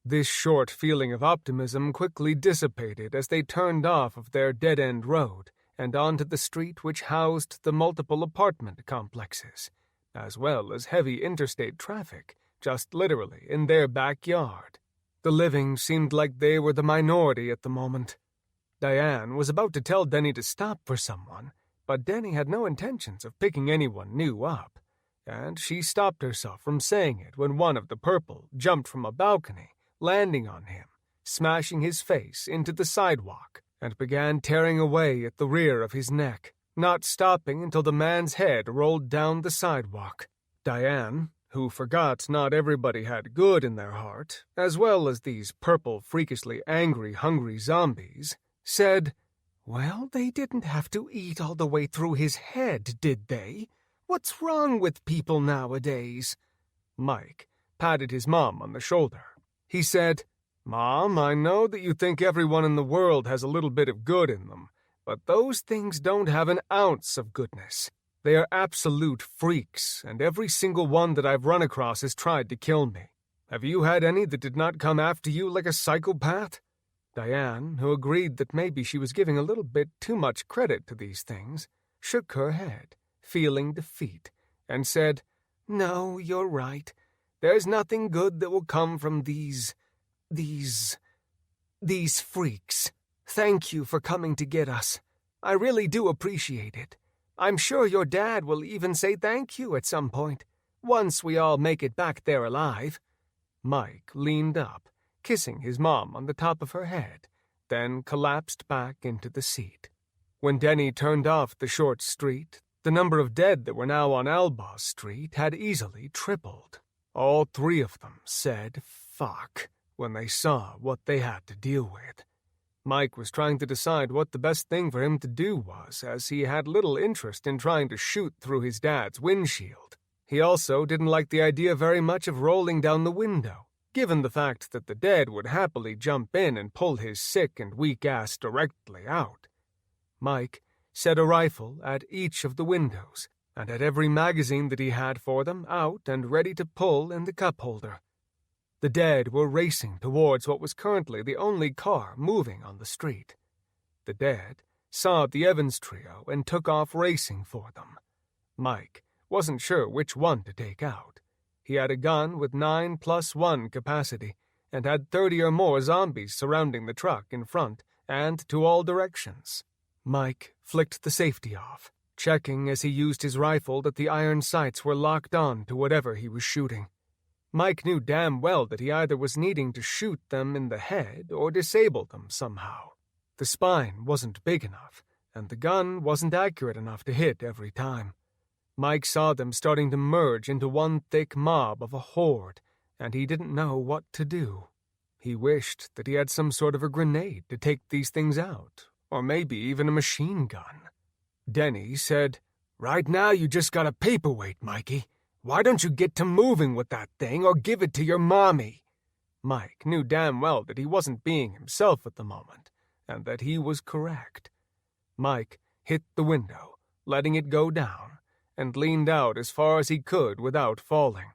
[SPEAKER 1] This short feeling of optimism quickly dissipated as they turned off of their dead-end road and onto the street which housed the multiple apartment complexes, as well as heavy interstate traffic, just literally in their backyard. The living seemed like they were the minority at the moment. Diane was about to tell Denny to stop for someone, but Denny had no intentions of picking anyone new up, and she stopped herself from saying it when one of the purple jumped from a balcony, landing on him, smashing his face into the sidewalk, and began tearing away at the rear of his neck, not stopping until the man's head rolled down the sidewalk. Diane, who forgot not everybody had good in their heart, as well as these purple, freakishly angry, hungry zombies, said, "Well, they didn't have to eat all the way through his head, did they? What's wrong with people nowadays?" Mike patted his mom on the shoulder. He said, "Mom, I know that you think everyone in the world has a little bit of good in them, but those things don't have an ounce of goodness. They are absolute freaks, and every single one that I've run across has tried to kill me. Have you had any that did not come after you like a psychopath?" Diane, who agreed that maybe she was giving a little bit too much credit to these things, shook her head, feeling defeat, and said, "No, you're right. There's nothing good that will come from these freaks. Thank you for coming to get us. I really do appreciate it. I'm sure your dad will even say thank you at some point, once we all make it back there alive." Mike leaned up, kissing his mom on the top of her head, then collapsed back into the seat. When Denny turned off the short street, the number of dead that were now on Albaugh Street had easily tripled. All three of them said fuck when they saw what they had to deal with. Mike was trying to decide what the best thing for him to do was, as he had little interest in trying to shoot through his dad's windshield. He also didn't like the idea very much of rolling down the window, given the fact that the dead would happily jump in and pull his sick and weak ass directly out. Mike set a rifle at each of the windows, and had every magazine that he had for them out and ready to pull in the cup holder. The dead were racing towards what was currently the only car moving on the street. The dead saw the Evans trio and took off racing for them. Mike wasn't sure which one to take out. He had a gun with 9+1 capacity and had 30 or more zombies surrounding the truck in front and to all directions. Mike flicked the safety off, checking as he used his rifle that the iron sights were locked on to whatever he was shooting. Mike knew damn well that he either was needing to shoot them in the head or disable them somehow. The spine wasn't big enough, and the gun wasn't accurate enough to hit every time. Mike saw them starting to merge into one thick mob of a horde, and he didn't know what to do. He wished that he had some sort of a grenade to take these things out, or maybe even a machine gun. Denny said, "Right now you just got a paperweight, Mikey. Why don't you get to moving with that thing or give it to your mommy?" Mike knew damn well that he wasn't being himself at the moment, and that he was correct. Mike hit the window, letting it go down, and leaned out as far as he could without falling.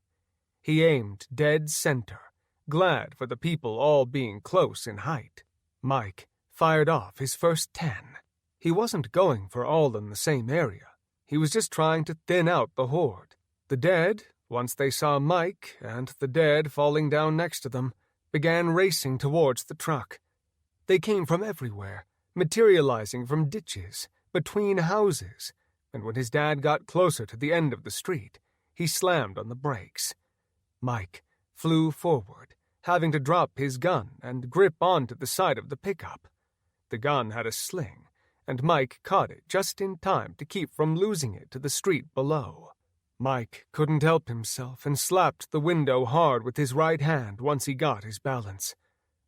[SPEAKER 1] He aimed dead center, glad for the people all being close in height. Mike fired off his first 10. He wasn't going for all in the same area. He was just trying to thin out the horde. The dead, once they saw Mike and the dead falling down next to them, began racing towards the truck. They came from everywhere, materializing from ditches, between houses, and when his dad got closer to the end of the street, he slammed on the brakes. Mike flew forward, having to drop his gun and grip onto the side of the pickup. The gun had a sling, and Mike caught it just in time to keep from losing it to the street below. Mike couldn't help himself and slapped the window hard with his right hand once he got his balance.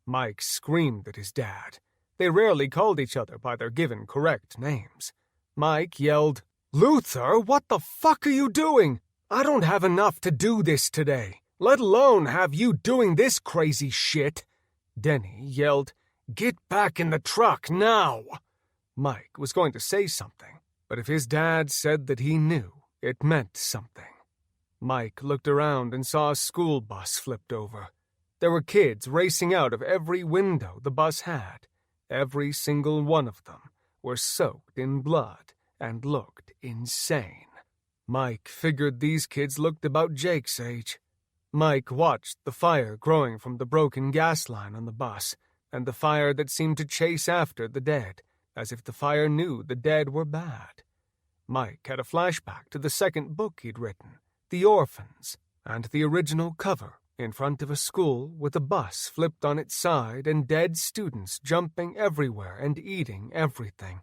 [SPEAKER 1] Mike screamed at his dad. They rarely called each other by their given correct names. Mike yelled, "Luther, what the fuck are you doing? I don't have enough to do this today, let alone have you doing this crazy shit." Denny yelled, "Get back in the truck now!" Mike was going to say something, but if his dad said that he knew, it meant something. Mike looked around and saw a school bus flipped over. There were kids racing out of every window the bus had. Every single one of them were soaked in blood and looked insane. Mike figured these kids looked about Jake's age. Mike watched the fire growing from the broken gas line on the bus, and the fire that seemed to chase after the dead, as if the fire knew the dead were bad. Mike had a flashback to the second book he'd written, The Orphans, and the original cover in front of a school with a bus flipped on its side and dead students jumping everywhere and eating everything.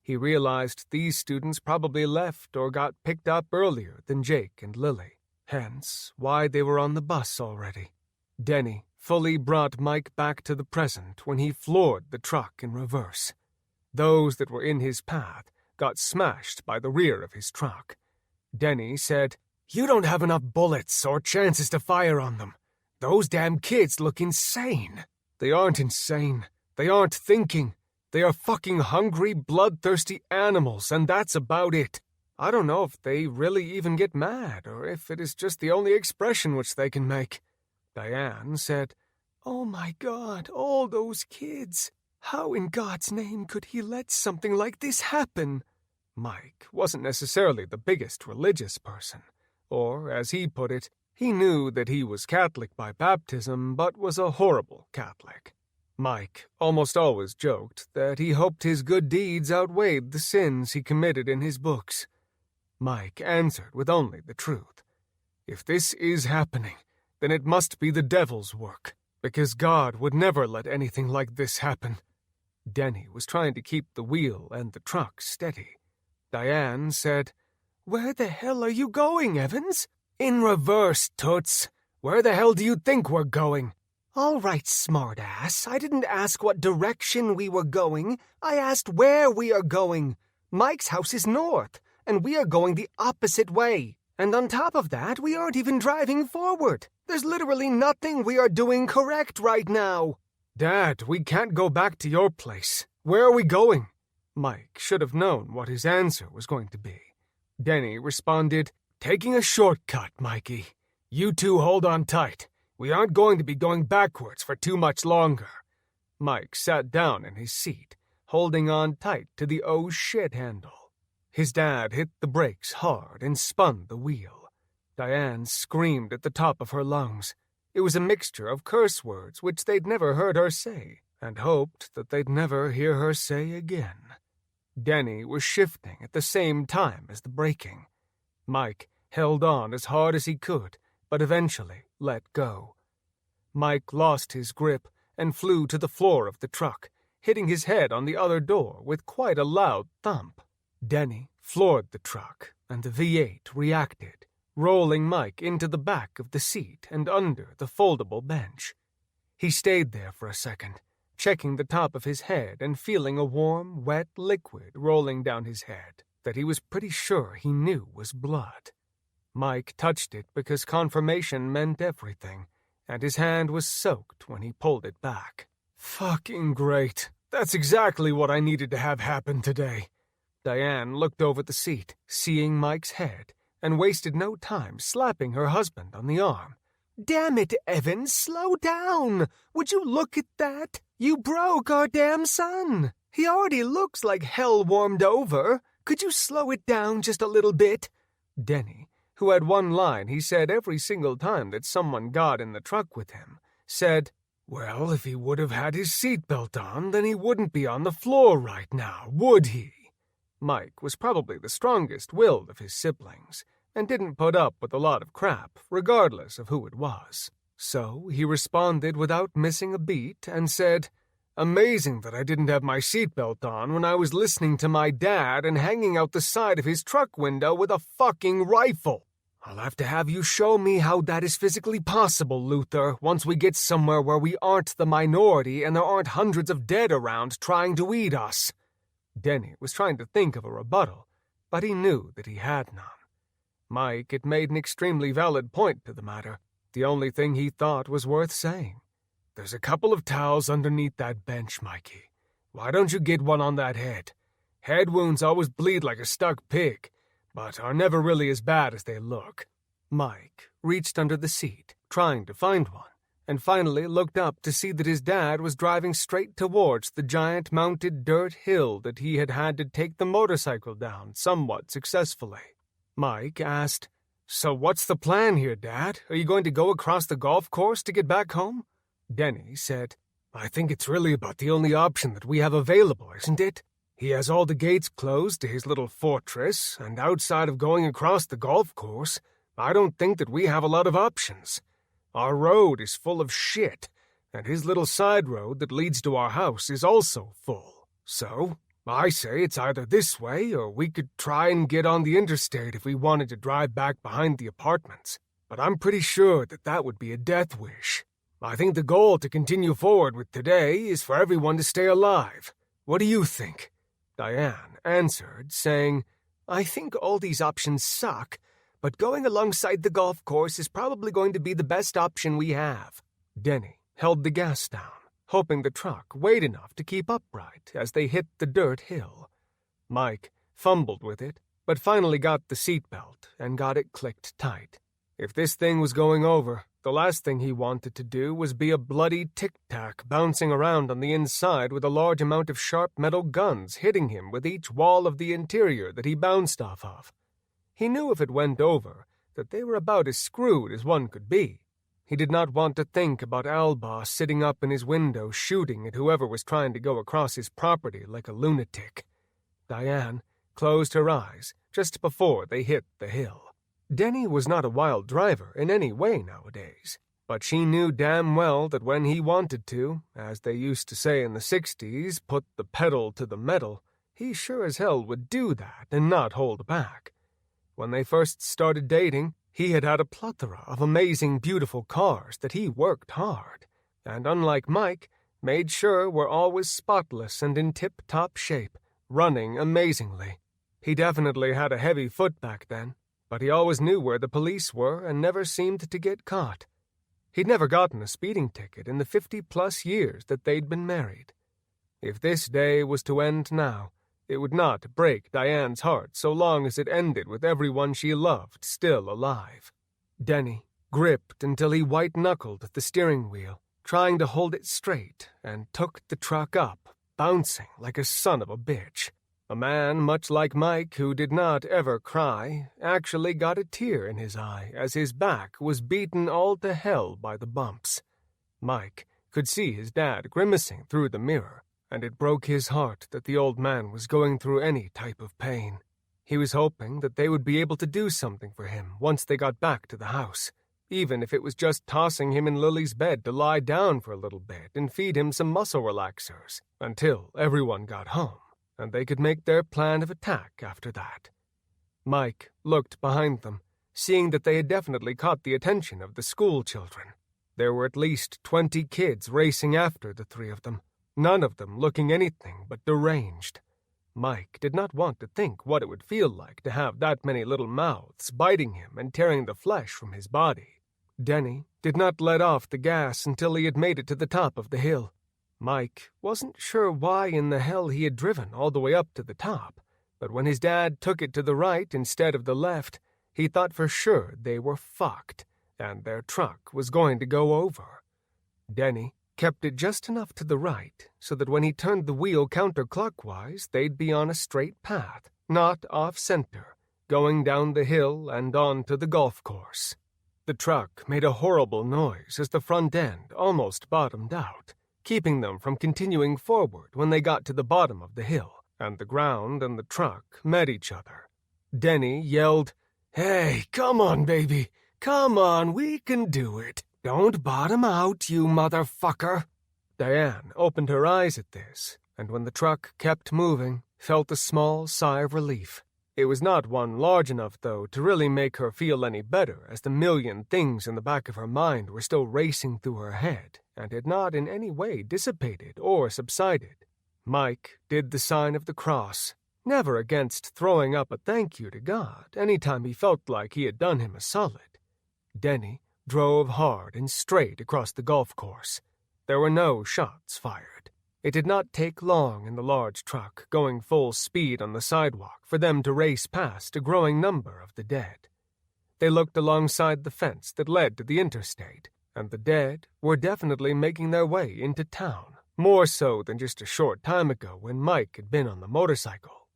[SPEAKER 1] He realized these students probably left or got picked up earlier than Jake and Lily, hence why they were on the bus already. Denny fully brought Mike back to the present when he floored the truck in reverse. Those that were in his path got smashed by the rear of his truck. Denny said, "You don't have enough bullets or chances to fire on them. Those damn kids look insane." "They aren't insane. They aren't thinking. They are fucking hungry, bloodthirsty animals, and that's about it. I don't know if they really even get mad, or if it is just the only expression which they can make." Diane said, "Oh my God, all those kids. How in God's name could he let something like this happen?" Mike wasn't necessarily the biggest religious person, or, as he put it, he knew that he was Catholic by baptism, but was a horrible Catholic. Mike almost always joked that he hoped his good deeds outweighed the sins he committed in his books. Mike answered with only the truth. If this is happening, then it must be the devil's work, because God would never let anything like this happen. Denny was trying to keep the wheel and the truck steady. Diane said, "Where the hell are you going, Evans?" "In reverse, Toots. Where the hell do you think we're going?" "All right, smartass. I didn't ask what direction we were going. I asked where we are going. Mike's house is north, and we are going the opposite way. And on top of that, we aren't even driving forward. There's literally nothing we are doing correct right now." "Dad, we can't go back to your place. Where are we going?" Mike should have known what his answer was going to be. Denny responded, "Taking a shortcut, Mikey. You two hold on tight. We aren't going to be going backwards for too much longer." Mike sat down in his seat, holding on tight to the oh shit handle. His dad hit the brakes hard and spun the wheel. Diane screamed at the top of her lungs. It was a mixture of curse words which they'd never heard her say, and hoped that they'd never hear her say again. Denny was shifting at the same time as the braking. Mike held on as hard as he could, but eventually let go. Mike lost his grip and flew to the floor of the truck, hitting his head on the other door with quite a loud thump. Denny floored the truck, and the V8 reacted, rolling Mike into the back of the seat and under the foldable bench. He stayed there for a second, checking the top of his head and feeling a warm, wet liquid rolling down his head that he was pretty sure he knew was blood. Mike touched it because confirmation meant everything, and his hand was soaked when he pulled it back. "Fucking great. That's exactly what I needed to have happen today." Diane looked over the seat, seeing Mike's head, and wasted no time slapping her husband on the arm. "Damn it, Evans, slow down! Would you look at that? You broke our damn son! He already looks like hell warmed over. Could you slow it down just a little bit?" Denny, who had one line he said every single time that someone got in the truck with him, said, "Well, if he would have had his seatbelt on, then he wouldn't be on the floor right now, would he?" Mike was probably the strongest-willed of his siblings, and didn't put up with a lot of crap, regardless of who it was. So he responded without missing a beat and said, "Amazing that I didn't have my seatbelt on when I was listening to my dad and hanging out the side of his truck window with a fucking rifle. I'll have to have you show me how that is physically possible, Luther, once we get somewhere where we aren't the minority and there aren't hundreds of dead around trying to eat us." Denny was trying to think of a rebuttal, but he knew that he had none. Mike had made an extremely valid point to the matter. The only thing he thought was worth saying. "There's a couple of towels underneath that bench, Mikey. Why don't you get one on that head? Head wounds always bleed like a stuck pig, but are never really as bad as they look." Mike reached under the seat, trying to find one, and finally looked up to see that his dad was driving straight towards the giant mounted dirt hill that he had had to take the motorcycle down somewhat successfully. Mike asked, "So what's the plan here, Dad? Are you going to go across the golf course to get back home?" Denny said, "I think it's really about the only option that we have available, isn't it? He has all the gates closed to his little fortress, and outside of going across the golf course, I don't think that we have a lot of options. Our road is full of shit, and his little side road that leads to our house is also full. So, I say it's either this way or we could try and get on the interstate if we wanted to drive back behind the apartments. But I'm pretty sure that that would be a death wish. I think the goal to continue forward with today is for everyone to stay alive. What do you think?" Diane answered, saying, "I think all these options suck, but going alongside the golf course is probably going to be the best option we have." Denny held the gas down, hoping the truck weighed enough to keep upright as they hit the dirt hill. Mike fumbled with it, but finally got the seatbelt and got it clicked tight. If this thing was going over, the last thing he wanted to do was be a bloody tic-tac bouncing around on the inside with a large amount of sharp metal guns hitting him with each wall of the interior that he bounced off of. He knew if it went over that they were about as screwed as one could be. He did not want to think about Alba sitting up in his window shooting at whoever was trying to go across his property like a lunatic. Diane closed her eyes just before they hit the hill. Denny was not a wild driver in any way nowadays, but she knew damn well that when he wanted to, as they used to say in the 60s, put the pedal to the metal, he sure as hell would do that and not hold back. When they first started dating, he had had a plethora of amazing, beautiful cars that he worked hard, and unlike Mike, made sure were always spotless and in tip-top shape, running amazingly. He definitely had a heavy foot back then, but he always knew where the police were and never seemed to get caught. He'd never gotten a speeding ticket in the 50-plus years that they'd been married. If this day was to end now, it would not break Diane's heart so long as it ended with everyone she loved still alive. Denny gripped until he white-knuckled the steering wheel, trying to hold it straight, and took the truck up, bouncing like a son of a bitch. A man much like Mike, who did not ever cry, actually got a tear in his eye as his back was beaten all to hell by the bumps. Mike could see his dad grimacing through the mirror, and it broke his heart that the old man was going through any type of pain. He was hoping that they would be able to do something for him once they got back to the house, even if it was just tossing him in Lily's bed to lie down for a little bit and feed him some muscle relaxers until everyone got home, and they could make their plan of attack after that. Mike looked behind them, seeing that they had definitely caught the attention of the school children. There were at least 20 kids racing after the three of them, none of them looking anything but deranged. Mike did not want to think what it would feel like to have that many little mouths biting him and tearing the flesh from his body. Denny did not let off the gas until he had made it to the top of the hill. Mike wasn't sure why in the hell he had driven all the way up to the top, but when his dad took it to the right instead of the left, he thought for sure they were fucked, and their truck was going to go over. Denny kept it just enough to the right so that when he turned the wheel counterclockwise, they'd be on a straight path, not off-center, going down the hill and on to the golf course. The truck made a horrible noise as the front end almost bottomed out, keeping them from continuing forward when they got to the bottom of the hill, and the ground and the truck met each other. Denny yelled, "Hey, come on, baby. Come on, we can do it. Don't bottom out, you motherfucker." Diane opened her eyes at this, and when the truck kept moving, felt a small sigh of relief. It was not one large enough, though, to really make her feel any better, as the million things in the back of her mind were still racing through her head, and had not in any way dissipated or subsided. Mike did the sign of the cross, never against throwing up a thank you to God any time he felt like he had done him a solid. Denny drove hard and straight across the golf course. There were no shots fired. It did not take long in the large truck, going full speed on the sidewalk, for them to race past a growing number of the dead. They looked alongside the fence that led to the interstate, and the dead were definitely making their way into town, more so than just a short time ago when Mike had been on the motorcycle.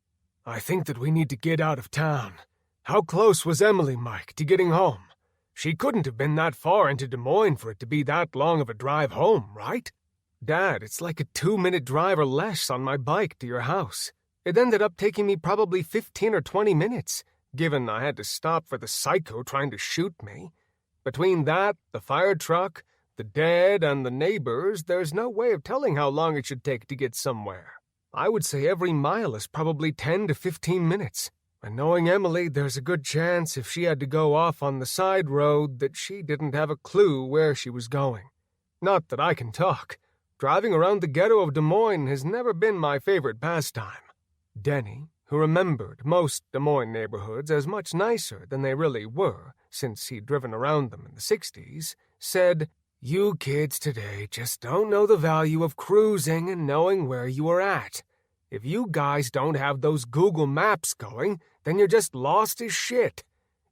[SPEAKER 1] "I think that we need to get out of town. How close was Emily, Mike, to getting home? She couldn't have been that far into Des Moines for it to be that long of a drive home, right?" "Dad, it's like a 2-minute drive or less on my bike to your house. It ended up taking me probably 15 or 20 minutes, given I had to stop for the psycho trying to shoot me. Between that, the fire truck, the dead, and the neighbors, there's no way of telling how long it should take to get somewhere. I would say every mile is probably 10 to 15 minutes. And knowing Emily, there's a good chance if she had to go off on the side road that she didn't have a clue where she was going. Not that I can talk. Driving around the ghetto of Des Moines has never been my favorite pastime." Denny, who remembered most Des Moines neighborhoods as much nicer than they really were, since he'd driven around them in the 60s, said, "You kids today just don't know the value of cruising and knowing where you are at. If you guys don't have those Google Maps going, then you're just lost as shit.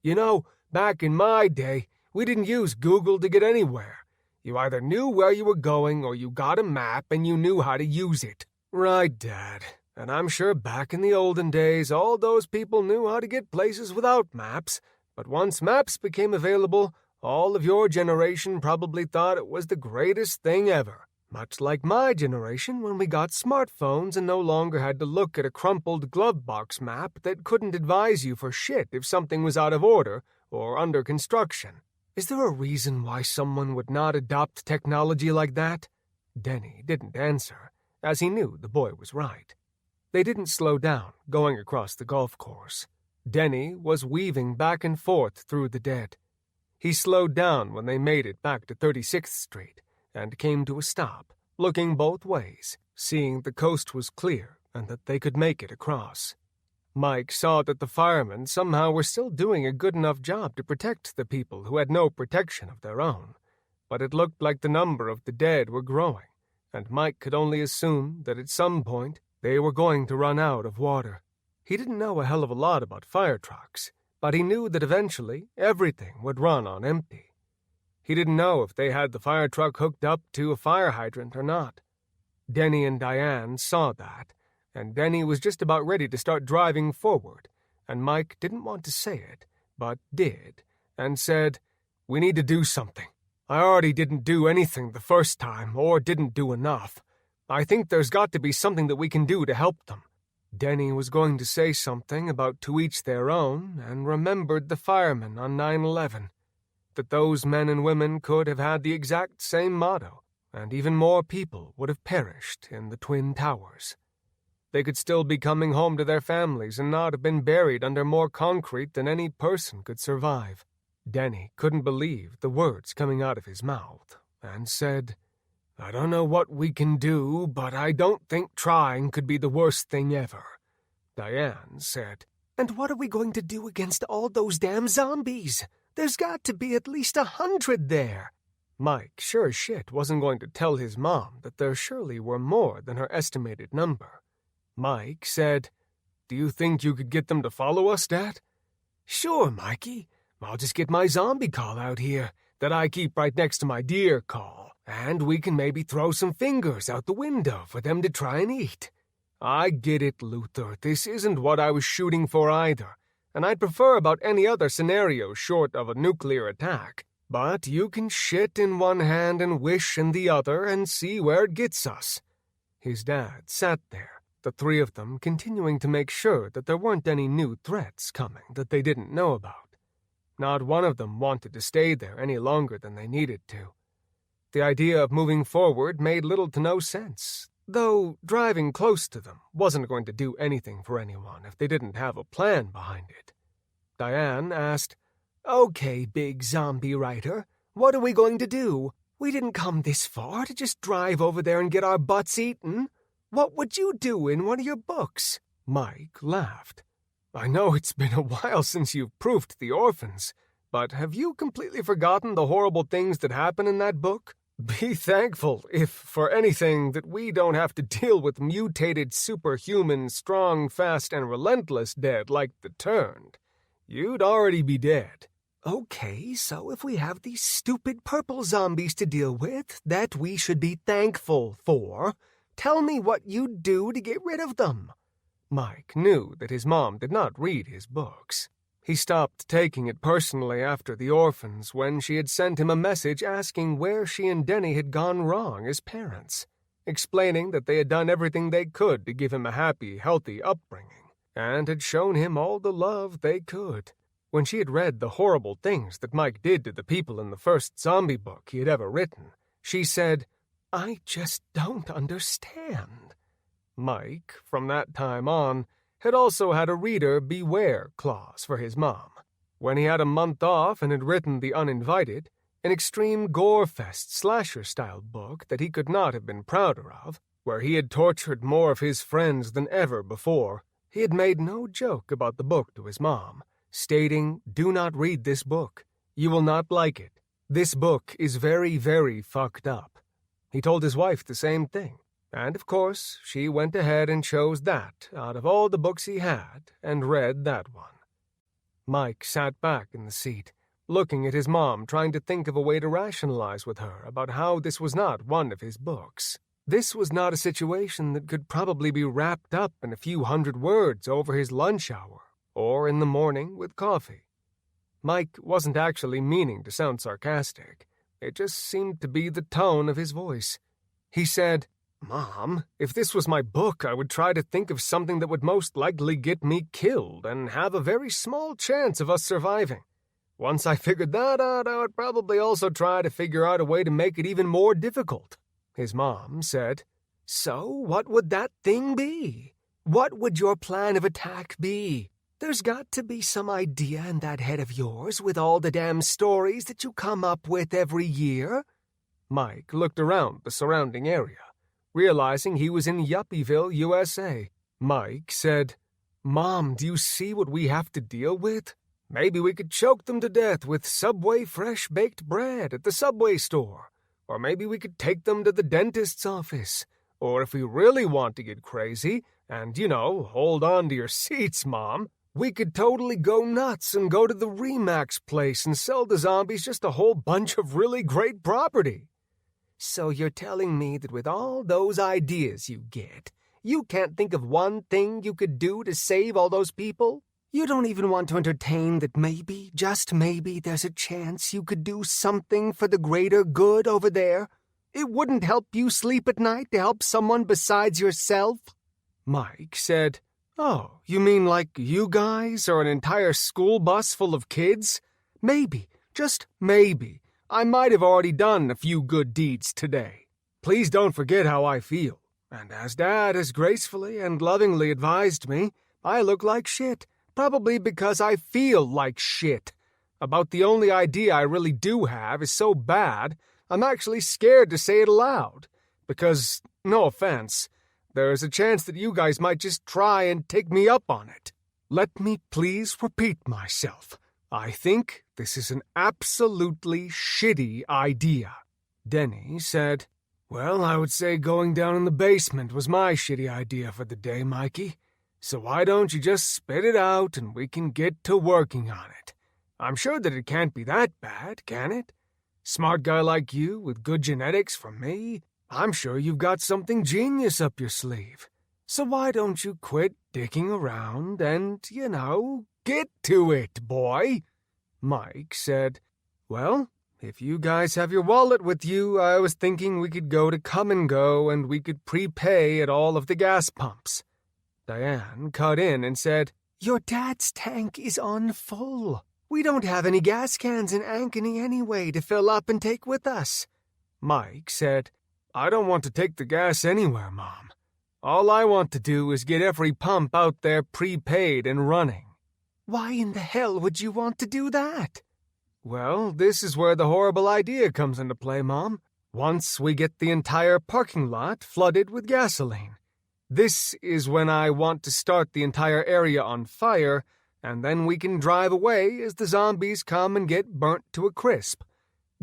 [SPEAKER 1] You know, back in my day, we didn't use Google to get anywhere. You either knew where you were going or you got a map and you knew how to use it." "Right, Dad. And I'm sure back in the olden days, all those people knew how to get places without maps. But once maps became available, all of your generation probably thought it was the greatest thing ever. Much like my generation when we got smartphones and no longer had to look at a crumpled glove box map that couldn't advise you for shit if something was out of order or under construction. Is there a reason why someone would not adopt technology like that?" Denny didn't answer, as he knew the boy was right. They didn't slow down, going across the golf course. Denny was weaving back and forth through the dead. He slowed down when they made it back to 36th Street, and came to a stop, looking both ways, seeing the coast was clear and that they could make it across. Mike saw that the firemen somehow were still doing a good enough job to protect the people who had no protection of their own, but it looked like the number of the dead were growing, and Mike could only assume that at some point they were going to run out of water. He didn't know a hell of a lot about fire trucks, but he knew that eventually everything would run on empty. He didn't know if they had the fire truck hooked up to a fire hydrant or not. Denny and Diane saw that, and Denny was just about ready to start driving forward, and Mike didn't want to say it, but did, and said, "We need to do something. I already didn't do anything the first time, or didn't do enough. I think there's got to be something that we can do to help them." Denny was going to say something about to each their own, and remembered the firemen on 9/11, that those men and women could have had the exact same motto, and even more people would have perished in the Twin Towers. They could still be coming home to their families and not have been buried under more concrete than any person could survive. Denny couldn't believe the words coming out of his mouth, and said, "I don't know what we can do, but I don't think trying could be the worst thing ever." Diane said, "And what are we going to do against all those damn zombies? There's got to be at least 100 there." Mike sure as shit wasn't going to tell his mom that there surely were more than her estimated number. Mike said, "Do you think you could get them to follow us, Dad?" "Sure, Mikey. I'll just get my zombie call out here that I keep right next to my deer call, and we can maybe throw some fingers out the window for them to try and eat." "I get it, Luther. This isn't what I was shooting for either, and I'd prefer about any other scenario short of a nuclear attack. But you can shit in one hand and wish in the other and see where it gets us." His dad sat there, the three of them continuing to make sure that there weren't any new threats coming that they didn't know about. Not one of them wanted to stay there any longer than they needed to. The idea of moving forward made little to no sense, though driving close to them wasn't going to do anything for anyone if they didn't have a plan behind it. Diane asked, "Okay, big zombie writer, what are we going to do? We didn't come this far to just drive over there and get our butts eaten. What would you do in one of your books?" Mike laughed. "I know it's been a while since you've proofed The Orphans, but have you completely forgotten the horrible things that happen in that book? Be thankful, if for anything, that we don't have to deal with mutated superhuman, strong, fast, and relentless dead like the Turned. You'd already be dead. Okay, so if we have these stupid purple zombies to deal with that we should be thankful for, tell me what you'd do to get rid of them. Mike knew that his mom did not read his books. He stopped taking it personally after the orphans when she had sent him a message asking where she and Denny had gone wrong as parents, explaining that they had done everything they could to give him a happy, healthy upbringing, and had shown him all the love they could. When she had read the horrible things that Mike did to the people in the first zombie book he had ever written, she said, "I just don't understand." Mike, from that time on, had also had a reader beware clause for his mom. When he had a month off and had written The Uninvited, an extreme gore-fest slasher-style book that he could not have been prouder of, where he had tortured more of his friends than ever before, he had made no joke about the book to his mom, stating, "Do not read this book. You will not like it. This book is very, very fucked up." He told his wife the same thing. And, of course, she went ahead and chose that out of all the books he had and read that one. Mike sat back in the seat, looking at his mom, trying to think of a way to rationalize with her about how this was not one of his books. This was not a situation that could probably be wrapped up in a few hundred words over his lunch hour or in the morning with coffee. Mike wasn't actually meaning to sound sarcastic. It just seemed to be the tone of his voice. He said, "Mom, if this was my book, I would try to think of something that would most likely get me killed and have a very small chance of us surviving. Once I figured that out, I would probably also try to figure out a way to make it even more difficult." His mom said, "So what would that thing be? What would your plan of attack be? There's got to be some idea in that head of yours with all the damn stories that you come up with every year." Mike looked around the surrounding area, realizing he was in Yuppieville, USA. Mike said, "Mom, do you see what we have to deal with? Maybe we could choke them to death with Subway fresh-baked bread at the Subway store. Or maybe we could take them to the dentist's office. Or if we really want to get crazy, and, hold on to your seats, Mom, we could totally go nuts and go to the Remax place and sell the zombies just a whole bunch of really great property." "So you're telling me that with all those ideas you get, you can't think of one thing you could do to save all those people? You don't even want to entertain that maybe, just maybe, there's a chance you could do something for the greater good over there? It wouldn't help you sleep at night to help someone besides yourself?" Mike said, "Oh, you mean like you guys or an entire school bus full of kids? Maybe, just maybe, I might have already done a few good deeds today. Please don't forget how I feel. And as Dad has gracefully and lovingly advised me, I look like shit, probably because I feel like shit. About the only idea I really do have is so bad, I'm actually scared to say it aloud. Because, no offense, there is a chance that you guys might just try and take me up on it. Let me please repeat myself. I think this is an absolutely shitty idea." Denny said, "Well, I would say going down in the basement was my shitty idea for the day, Mikey. So why don't you just spit it out and we can get to working on it? I'm sure that it can't be that bad, can it? Smart guy like you with good genetics from me, I'm sure you've got something genius up your sleeve. So why don't you quit dicking around and, get to it, boy?" Mike said, "Well, if you guys have your wallet with you, I was thinking we could go to Come and Go and we could prepay at all of the gas pumps." Diane cut in and said, "Your dad's tank is on full. We don't have any gas cans in Ankeny anyway to fill up and take with us." Mike said, "I don't want to take the gas anywhere, Mom. All I want to do is get every pump out there prepaid and running." "Why in the hell would you want to do that?" "Well, this is where the horrible idea comes into play, Mom. Once we get the entire parking lot flooded with gasoline. This is when I want to start the entire area on fire, and then we can drive away as the zombies come and get burnt to a crisp.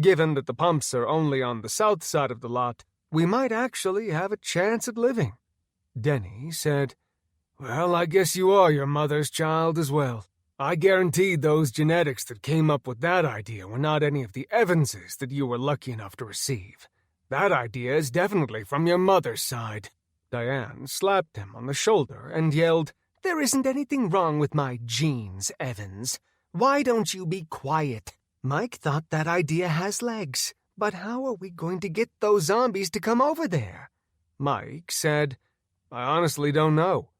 [SPEAKER 1] Given that the pumps are only on the south side of the lot, we might actually have a chance at living. Denny said, "Well, I guess you are your mother's child as well. I guarantee those genetics that came up with that idea were not any of the Evanses that you were lucky enough to receive. That idea is definitely from your mother's side." Diane slapped him on the shoulder and yelled, "There isn't anything wrong with my genes, Evans. Why don't you be quiet? Mike thought that idea has legs, but how are we going to get those zombies to come over there?" Mike said, "I honestly don't know.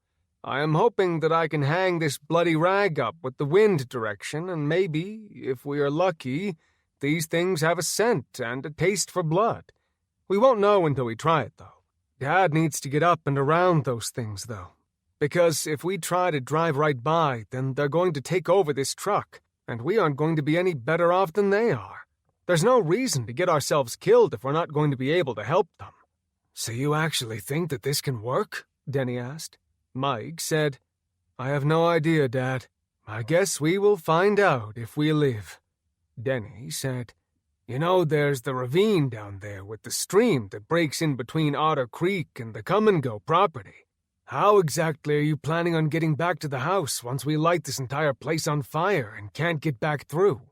[SPEAKER 1] I am hoping that I can hang this bloody rag up with the wind direction, and maybe, if we are lucky, these things have a scent and a taste for blood. We won't know until we try it, though. Dad needs to get up and around those things, though, because if we try to drive right by, then they're going to take over this truck, and we aren't going to be any better off than they are. There's no reason to get ourselves killed if we're not going to be able to help them." "So you actually think that this can work?" Denny asked. Mike said, "I have no idea, Dad. I guess we will find out if we live." Denny said, "You know, there's the ravine down there with the stream that breaks in between Otter Creek and the Come-and-Go property. How exactly are you planning on getting back to the house once we light this entire place on fire and can't get back through?"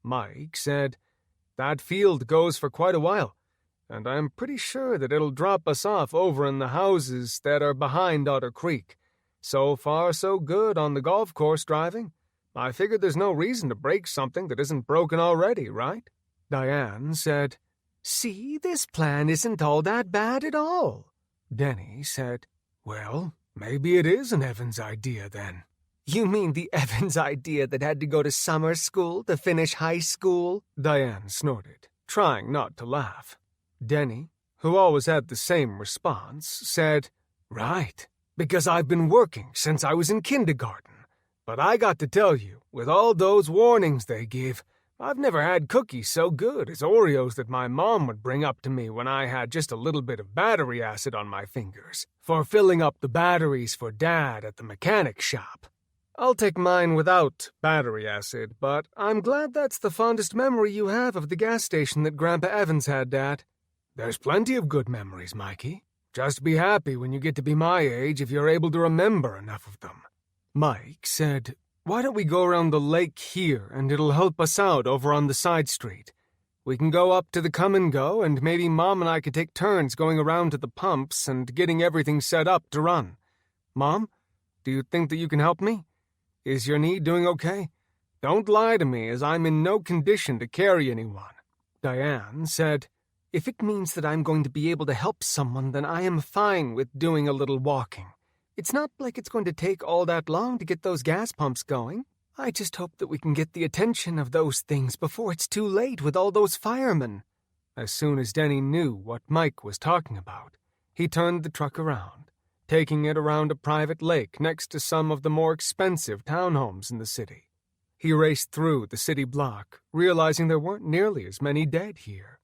[SPEAKER 1] Mike said, "That field goes for quite a while, and I'm pretty sure that it'll drop us off over in the houses that are behind Otter Creek. So far, so good on the golf course driving. I figured there's no reason to break something that isn't broken already, right?" Diane said, "See, this plan isn't all that bad at all." Denny said, "Well, maybe it is an Evans idea then." "You mean the Evans idea that had to go to summer school to finish high school?" Diane snorted, trying not to laugh. Denny, who always had the same response, said, "Right, because I've been working since I was in kindergarten. But I got to tell you, with all those warnings they give, I've never had cookies so good as Oreos that my mom would bring up to me when I had just a little bit of battery acid on my fingers for filling up the batteries for Dad at the mechanic shop. I'll take mine without battery acid, but I'm glad that's the fondest memory you have of the gas station that Grandpa Evans had, Dad." "There's plenty of good memories, Mikey. Just be happy when you get to be my age if you're able to remember enough of them." Mike said, "Why don't we go around the lake here, and it'll help us out over on the side street. We can go up to the Come-and-Go, and maybe Mom and I could take turns going around to the pumps and getting everything set up to run. Mom, do you think that you can help me? Is your knee doing okay? Don't lie to me, as I'm in no condition to carry anyone." Diane said, "If it means that I'm going to be able to help someone, then I am fine with doing a little walking. It's not like it's going to take all that long to get those gas pumps going. I just hope that we can get the attention of those things before it's too late with all those firemen." As soon as Denny knew what Mike was talking about, he turned the truck around, taking it around a private lake next to some of the more expensive townhomes in the city. He raced through the city block, realizing there weren't nearly as many dead here.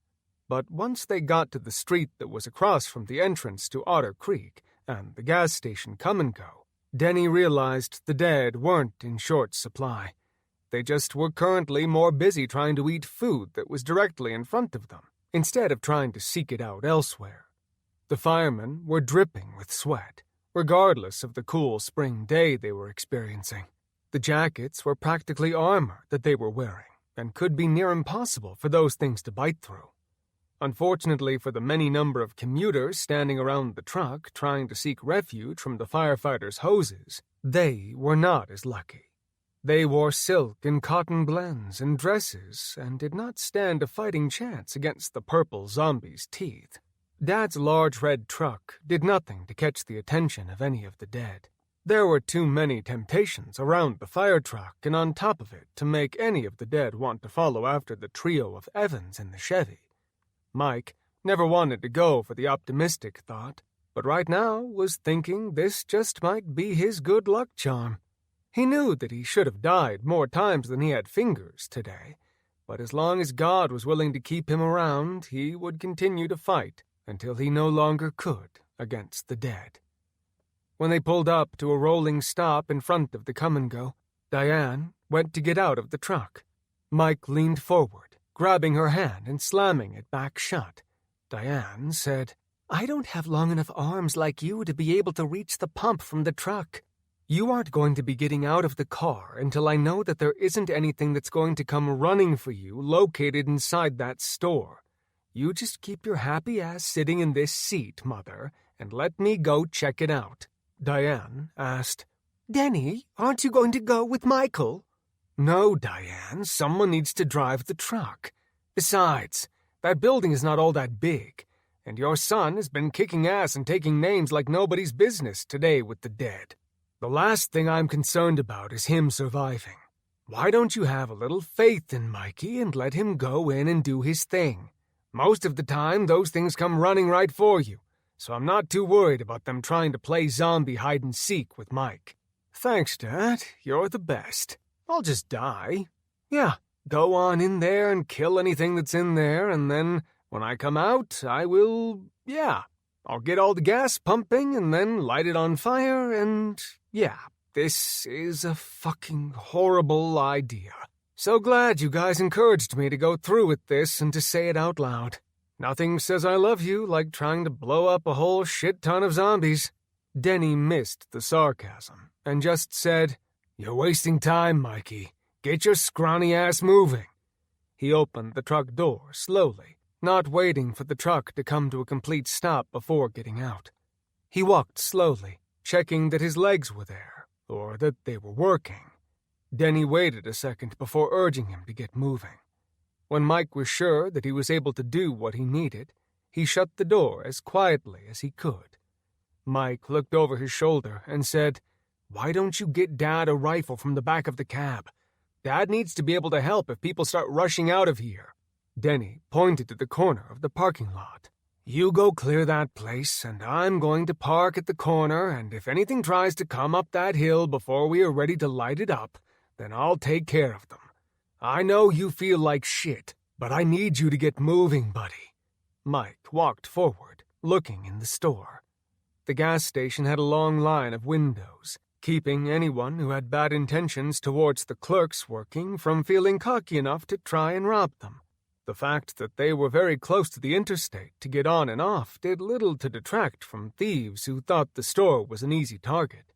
[SPEAKER 1] But once they got to the street that was across from the entrance to Otter Creek and the gas station Come-and-Go, Denny realized the dead weren't in short supply. They just were currently more busy trying to eat food that was directly in front of them, instead of trying to seek it out elsewhere. The firemen were dripping with sweat, regardless of the cool spring day they were experiencing. The jackets were practically armor that they were wearing, and could be near impossible for those things to bite through. Unfortunately for the many number of commuters standing around the truck trying to seek refuge from the firefighters' hoses, they were not as lucky. They wore silk and cotton blends and dresses and did not stand a fighting chance against the purple zombies' teeth. Dad's large red truck did nothing to catch the attention of any of the dead. There were too many temptations around the fire truck and on top of it to make any of the dead want to follow after the trio of Evans in the Chevy. Mike never wanted to go for the optimistic thought, but right now was thinking this just might be his good luck charm. He knew that he should have died more times than he had fingers today, but as long as God was willing to keep him around, he would continue to fight until he no longer could against the dead. When they pulled up to a rolling stop in front of the Come-and-Go, Diane went to get out of the truck. Mike leaned forward, Grabbing her hand and slamming it back shut, Diane said, "I don't have long enough arms like you to be able to reach the pump from the truck. You aren't going to be getting out of the car until I know that there isn't anything that's going to come running for you located inside that store. You just keep your happy ass sitting in this seat, Mother, and let me go check it out." Diane asked, "Denny, aren't you going to go with Michael?" "No, Diane, someone needs to drive the truck. Besides, that building is not all that big, and your son has been kicking ass and taking names like nobody's business today with the dead. The last thing I'm concerned about is him surviving. Why don't you have a little faith in Mikey and let him go in and do his thing? Most of the time, those things come running right for you, so I'm not too worried about them trying to play zombie hide-and-seek with Mike." "Thanks, Dad. You're the best. I'll just die. Yeah, go on in there and kill anything that's in there, and then when I come out, I'll get all the gas pumping and then light it on fire, and this is a fucking horrible idea. So glad you guys encouraged me to go through with this and to say it out loud. Nothing says I love you like trying to blow up a whole shit ton of zombies." Denny missed the sarcasm and just said, "You're wasting time, Mikey. Get your scrawny ass moving." He opened the truck door slowly, not waiting for the truck to come to a complete stop before getting out. He walked slowly, checking that his legs were there, or that they were working. Denny waited a second before urging him to get moving. When Mike was sure that he was able to do what he needed, he shut the door as quietly as he could. Mike looked over his shoulder and said, "Why don't you get Dad a rifle from the back of the cab? Dad needs to be able to help if people start rushing out of here." Denny pointed to the corner of the parking lot. "You go clear that place, and I'm going to park at the corner, and if anything tries to come up that hill before we are ready to light it up, then I'll take care of them. I know you feel like shit, but I need you to get moving, buddy." Mike walked forward, looking in the store. The gas station had a long line of windows, keeping anyone who had bad intentions towards the clerks working from feeling cocky enough to try and rob them. The fact that they were very close to the interstate to get on and off did little to detract from thieves who thought the store was an easy target.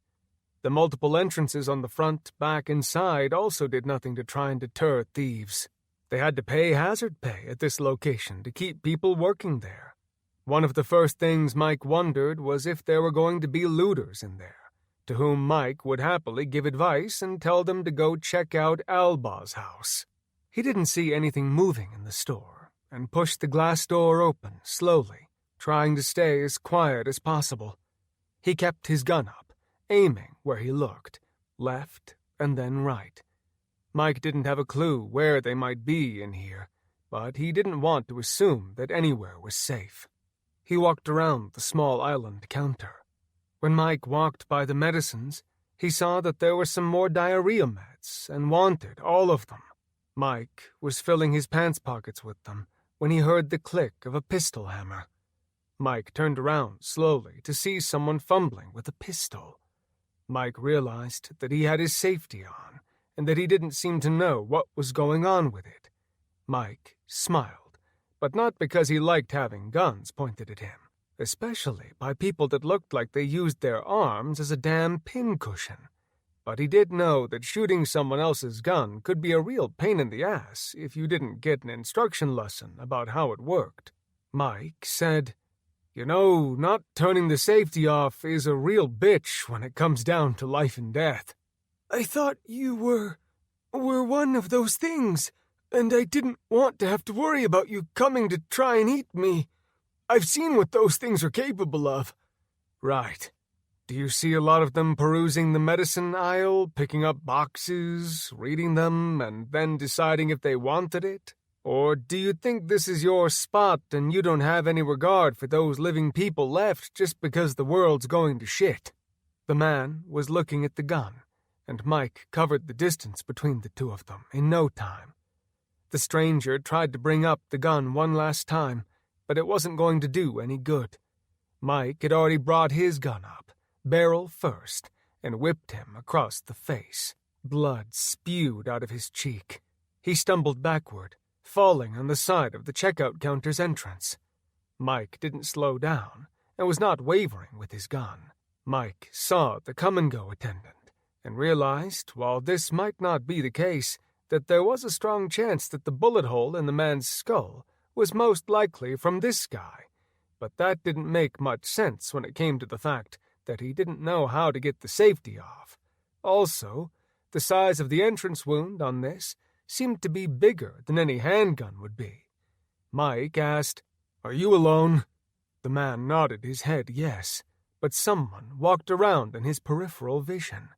[SPEAKER 1] The multiple entrances on the front, back, and side also did nothing to try and deter thieves. They had to pay hazard pay at this location to keep people working there. One of the first things Mike wondered was if there were going to be looters in there, to whom Mike would happily give advice and tell them to go check out Alba's house. He didn't see anything moving in the store, and pushed the glass door open slowly, trying to stay as quiet as possible. He kept his gun up, aiming where he looked, left and then right. Mike didn't have a clue where they might be in here, but he didn't want to assume that anywhere was safe. He walked around the small island counter. When Mike walked by the medicines, he saw that there were some more diarrhea meds and wanted all of them. Mike was filling his pants pockets with them when he heard the click of a pistol hammer. Mike turned around slowly to see someone fumbling with a pistol. Mike realized that he had his safety on and that he didn't seem to know what was going on with it. Mike smiled, but not because he liked having guns pointed at him, especially by people that looked like they used their arms as a damn pincushion. But he did know that shooting someone else's gun could be a real pain in the ass if you didn't get an instruction lesson about how it worked. Mike said, "You know, not turning the safety off is a real bitch when it comes down to life and death." "I thought you were one of those things, and I didn't want to have to worry about you coming to try and eat me. I've seen what those things are capable of." "Right. Do you see a lot of them perusing the medicine aisle, picking up boxes, reading them, and then deciding if they wanted it? Or do you think this is your spot and you don't have any regard for those living people left just because the world's going to shit?" The man was looking at the gun, and Mike covered the distance between the two of them in no time. The stranger tried to bring up the gun one last time, but it wasn't going to do any good. Mike had already brought his gun up, barrel first, and whipped him across the face. Blood spewed out of his cheek. He stumbled backward, falling on the side of the checkout counter's entrance. Mike didn't slow down and was not wavering with his gun. Mike saw the come-and-go attendant and realized, while this might not be the case, that there was a strong chance that the bullet hole in the man's skull was most likely from this guy. But that didn't make much sense when it came to the fact that he didn't know how to get the safety off. Also, the size of the entrance wound on this seemed to be bigger than any handgun would be. Mike asked, "Are you alone?" The man nodded his head yes, but someone walked around in his peripheral vision.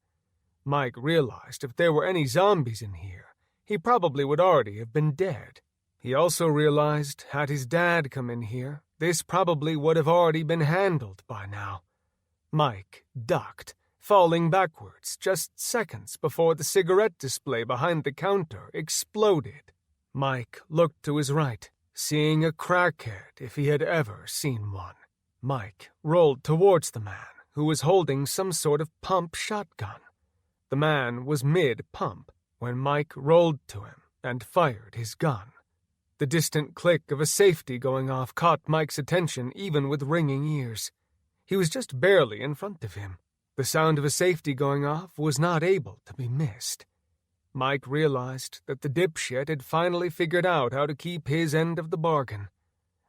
[SPEAKER 1] Mike realized if there were any zombies in here, he probably would already have been dead. He also realized, had his dad come in here, this probably would have already been handled by now. Mike ducked, falling backwards just seconds before the cigarette display behind the counter exploded. Mike looked to his right, seeing a crackhead if he had ever seen one. Mike rolled towards the man, who was holding some sort of pump shotgun. The man was mid-pump when Mike rolled to him and fired his gun. The distant click of a safety going off caught Mike's attention even with ringing ears. He was just barely in front of him. The sound of a safety going off was not able to be missed. Mike realized that the dipshit had finally figured out how to keep his end of the bargain.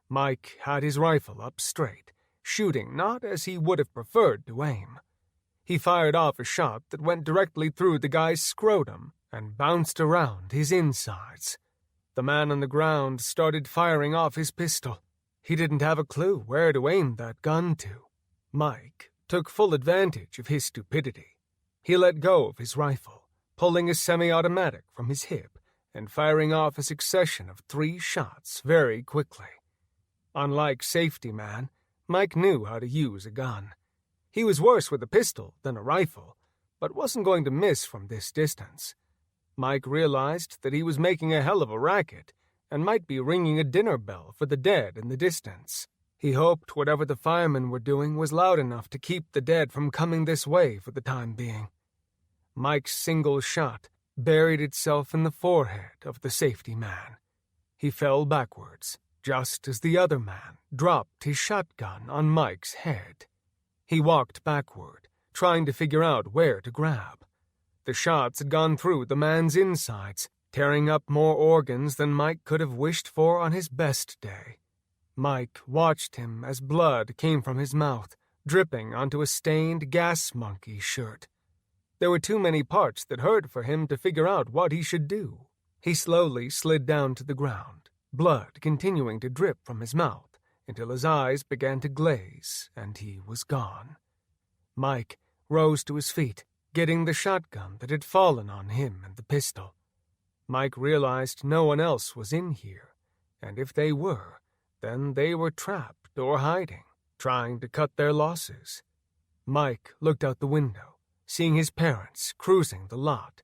[SPEAKER 1] Mike had his rifle up straight, shooting not as he would have preferred to aim. He fired off a shot that went directly through the guy's scrotum and bounced around his insides. The man on the ground started firing off his pistol. He didn't have a clue where to aim that gun to. Mike took full advantage of his stupidity. He let go of his rifle, pulling a semi-automatic from his hip and firing off a succession of 3 shots very quickly. Unlike Safety Man, Mike knew how to use a gun. He was worse with a pistol than a rifle, but wasn't going to miss from this distance. Mike realized that he was making a hell of a racket and might be ringing a dinner bell for the dead in the distance. He hoped whatever the firemen were doing was loud enough to keep the dead from coming this way for the time being. Mike's single shot buried itself in the forehead of the Safety Man. He fell backwards, just as the other man dropped his shotgun on Mike's head. He walked backward, trying to figure out where to grab. The shots had gone through the man's insides, tearing up more organs than Mike could have wished for on his best day. Mike watched him as blood came from his mouth, dripping onto a stained gas monkey shirt. There were too many parts that hurt for him to figure out what he should do. He slowly slid down to the ground, blood continuing to drip from his mouth until his eyes began to glaze and he was gone. Mike rose to his feet, getting the shotgun that had fallen on him and the pistol. Mike realized no one else was in here, and if they were, then they were trapped or hiding, trying to cut their losses. Mike looked out the window, seeing his parents cruising the lot.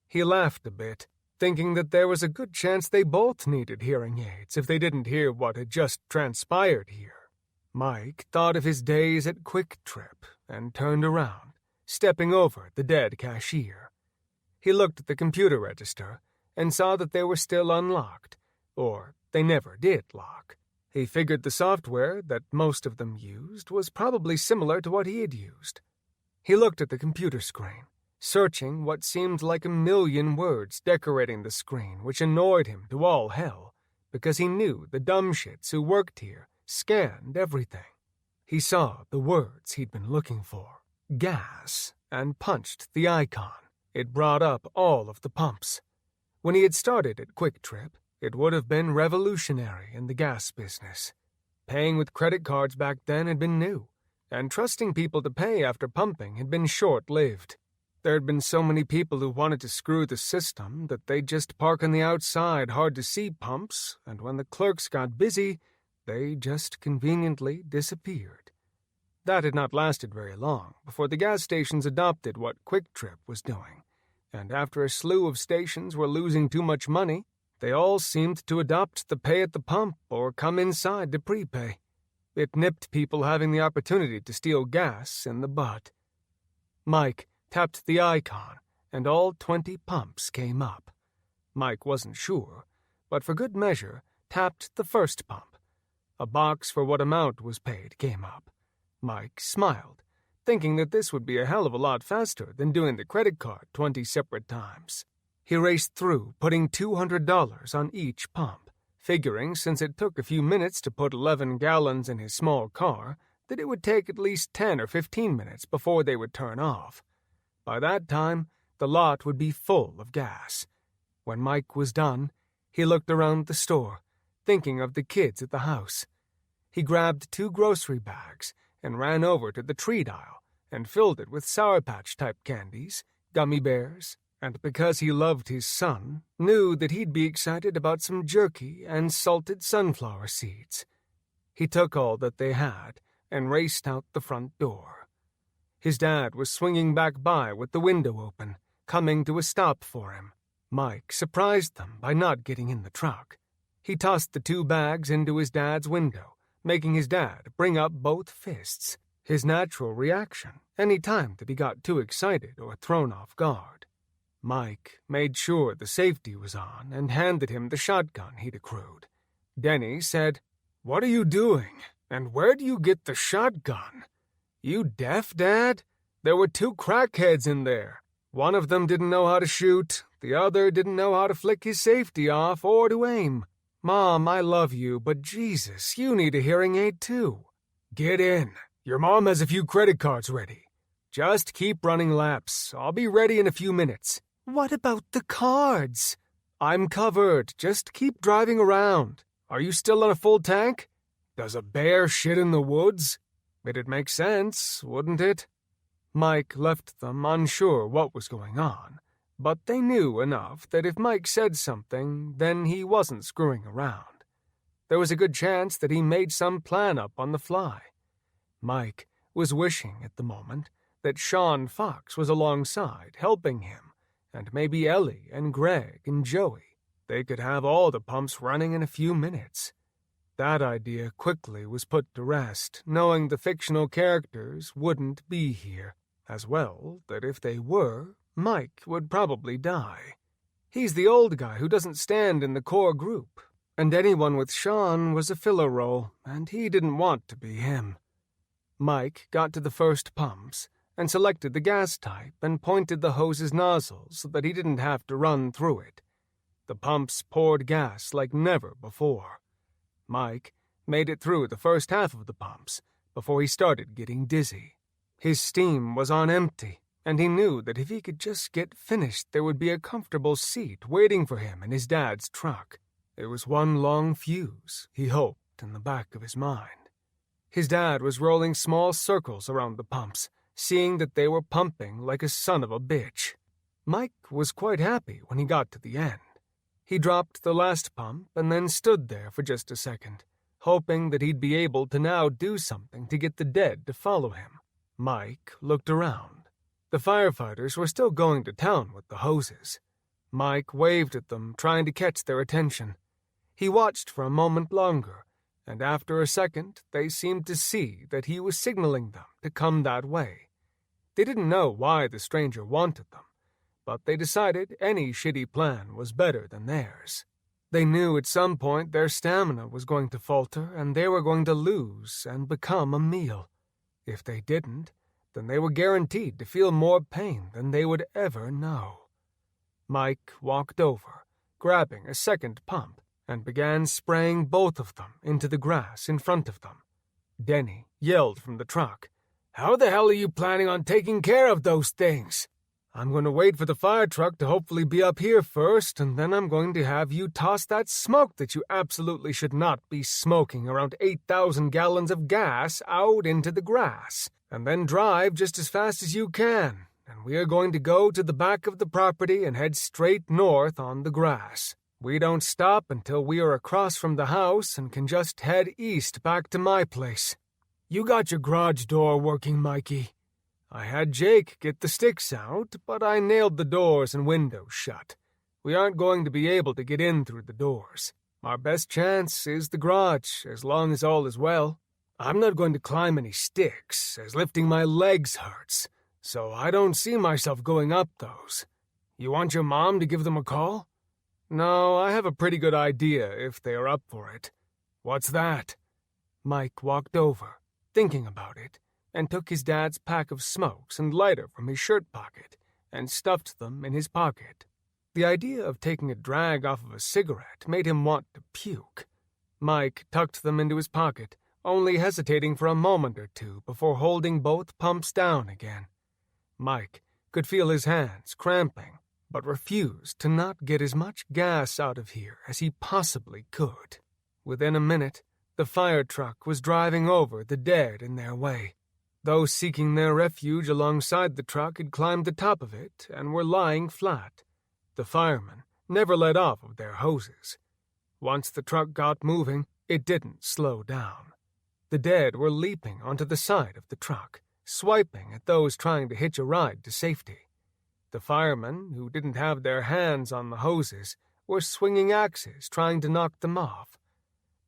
[SPEAKER 1] He laughed a bit, thinking that there was a good chance they both needed hearing aids if they didn't hear what had just transpired here. Mike thought of his days at Quick Trip and turned around, stepping over the dead cashier. He looked at the computer register and saw that they were still unlocked, or they never did lock. He figured the software that most of them used was probably similar to what he had used. He looked at the computer screen, searching what seemed like 1,000,000 words decorating the screen, which annoyed him to all hell, because he knew the dumbshits who worked here scanned everything. He saw the words he'd been looking for. Gas, and punched the icon. It brought up all of the pumps. When he had started at Quick Trip, it would have been revolutionary in the gas business. Paying with credit cards back then had been new, and trusting people to pay after pumping had been short-lived. There had been so many people who wanted to screw the system that they'd just park on the outside hard-to-see pumps, and when the clerks got busy, they just conveniently disappeared. That had not lasted very long before the gas stations adopted what Quick Trip was doing, and after a slew of stations were losing too much money, they all seemed to adopt the pay at the pump or come inside to prepay. It nipped people having the opportunity to steal gas in the butt. Mike tapped the icon, and all 20 pumps came up. Mike wasn't sure, but for good measure tapped the first pump. A box for what amount was paid came up. Mike smiled, thinking that this would be a hell of a lot faster than doing the credit card 20 separate times. He raced through, putting $200 on each pump, figuring since it took a few minutes to put 11 gallons in his small car, that it would take at least 10 or 15 minutes before they would turn off. By that time, the lot would be full of gas. When Mike was done, he looked around the store, thinking of the kids at the house. He grabbed 2 grocery bags and ran over to the treat aisle and filled it with Sour Patch-type candies, gummy bears, and because he loved his son, knew that he'd be excited about some jerky and salted sunflower seeds. He took all that they had and raced out the front door. His dad was swinging back by with the window open, coming to a stop for him. Mike surprised them by not getting in the truck. He tossed the 2 bags into his dad's window, making his dad bring up both fists, his natural reaction any time that he got too excited or thrown off guard. Mike made sure the safety was on and handed him the shotgun he'd accrued. Denny said, "What are you doing? And where do you get the shotgun? You deaf, Dad? There were 2 crackheads in there. One of them didn't know how to shoot, the other didn't know how to flick his safety off or to aim. Mom, I love you, but Jesus, you need a hearing aid too. Get in. Your mom has a few credit cards ready. Just keep running laps. I'll be ready in a few minutes." "What about the cards?" "I'm covered. Just keep driving around. Are you still on a full tank? Does a bear shit in the woods? It'd make sense, wouldn't it?" Mike left them unsure what was going on, but they knew enough that if Mike said something, then he wasn't screwing around. There was a good chance that he made some plan up on the fly. Mike was wishing at the moment that Sean Fox was alongside, helping him, and maybe Ellie and Greg and Joey. They could have all the pumps running in a few minutes. That idea quickly was put to rest, knowing the fictional characters wouldn't be here, as well that if they were, Mike would probably die. He's the old guy who doesn't stand in the core group, and anyone with Sean was a filler role, and he didn't want to be him. Mike got to the first pumps and selected the gas type and pointed the hose's nozzle so that he didn't have to run through it. The pumps poured gas like never before. Mike made it through the first half of the pumps before he started getting dizzy. His steam was on empty, and he knew that if he could just get finished there would be a comfortable seat waiting for him in his dad's truck. It was one long fuse, he hoped in the back of his mind. His dad was rolling small circles around the pumps, seeing that they were pumping like a son of a bitch. Mike was quite happy when he got to the end. He dropped the last pump and then stood there for just a second, hoping that he'd be able to now do something to get the dead to follow him. Mike looked around. The firefighters were still going to town with the hoses. Mike waved at them, trying to catch their attention. He watched for a moment longer, and after a second they seemed to see that he was signaling them to come that way. They didn't know why the stranger wanted them, but they decided any shitty plan was better than theirs. They knew at some point their stamina was going to falter and they were going to lose and become a meal. If they didn't, then they were guaranteed to feel more pain than they would ever know. Mike walked over, grabbing a second pump, and began spraying both of them into the grass in front of them. Denny yelled from the truck, "How the hell are you planning on taking care of those things?" "I'm going to wait for the fire truck to hopefully be up here first, and then I'm going to have you toss that smoke that you absolutely should not be smoking around 8,000 gallons of gas out into the grass, and then drive just as fast as you can, and we are going to go to the back of the property and head straight north on the grass. We don't stop until we are across from the house and can just head east back to my place. You got your garage door working, Mikey. I had Jake get the sticks out, but I nailed the doors and windows shut. We aren't going to be able to get in through the doors. Our best chance is the garage, as long as all is well. I'm not going to climb any sticks, as lifting my legs hurts, so I don't see myself going up those. You want your mom to give them a call?" No, I have a pretty good idea if they are up for it. What's that? Mike walked over, thinking about it, and took his dad's pack of smokes and lighter from his shirt pocket and stuffed them in his pocket. The idea of taking a drag off of a cigarette made him want to puke. Mike tucked them into his pocket, only hesitating for a moment or two before holding both pumps down again. Mike could feel his hands cramping, but refused to not get as much gas out of here as he possibly could. Within a minute, the fire truck was driving over the dead in their way. Those seeking their refuge alongside the truck had climbed the top of it and were lying flat. The firemen never let off of their hoses. Once the truck got moving, it didn't slow down. The dead were leaping onto the side of the truck, swiping at those trying to hitch a ride to safety. The firemen, who didn't have their hands on the hoses, were swinging axes trying to knock them off.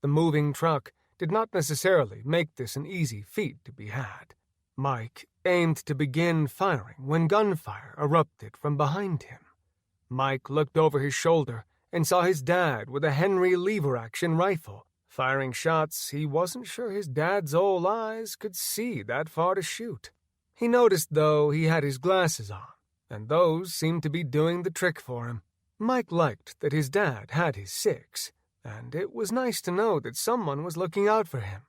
[SPEAKER 1] The moving truck did not necessarily make this an easy feat to be had. Mike aimed to begin firing when gunfire erupted from behind him. Mike looked over his shoulder and saw his dad with a Henry lever-action rifle, firing shots he wasn't sure his dad's old eyes could see that far to shoot. He noticed, though, he had his glasses on, and those seemed to be doing the trick for him. Mike liked that his dad had his six, and it was nice to know that someone was looking out for him.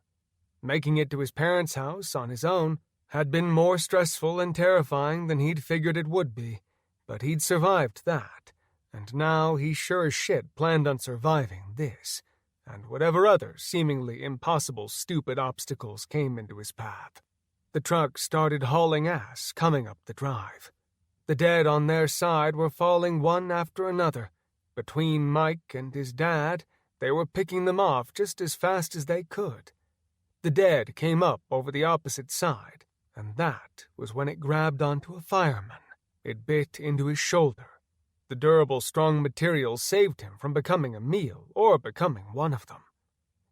[SPEAKER 1] Making it to his parents' house on his own had been more stressful and terrifying than he'd figured it would be, but he'd survived that, and now he sure as shit planned on surviving this, and whatever other seemingly impossible stupid obstacles came into his path. The truck started hauling ass coming up the drive. The dead on their side were falling one after another. Between Mike and his dad, they were picking them off just as fast as they could. The dead came up over the opposite side, and that was when it grabbed onto a fireman. It bit into his shoulder. The durable, strong material saved him from becoming a meal or becoming one of them.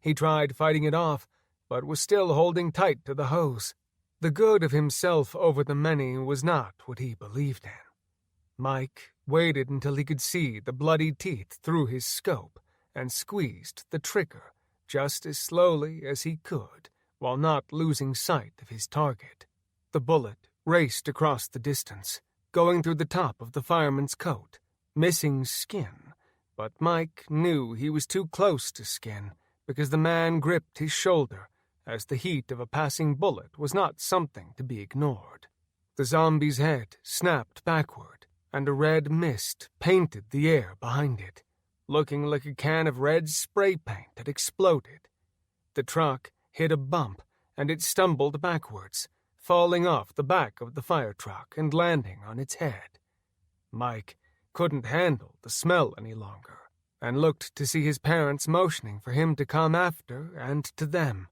[SPEAKER 1] He tried fighting it off, but was still holding tight to the hose. The good of himself over the many was not what he believed in. Mike waited until he could see the bloody teeth through his scope and squeezed the trigger just as slowly as he could while not losing sight of his target. The bullet raced across the distance, going through the top of the fireman's coat, missing skin, but Mike knew he was too close to skin because the man gripped his shoulder, as the heat of a passing bullet was not something to be ignored. The zombie's head snapped backward, and a red mist painted the air behind it, looking like a can of red spray paint had exploded. The truck hit a bump, and it stumbled backwards, falling off the back of the fire truck and landing on its head. Mike couldn't handle the smell any longer, and looked to see his parents motioning for him to come after and to them.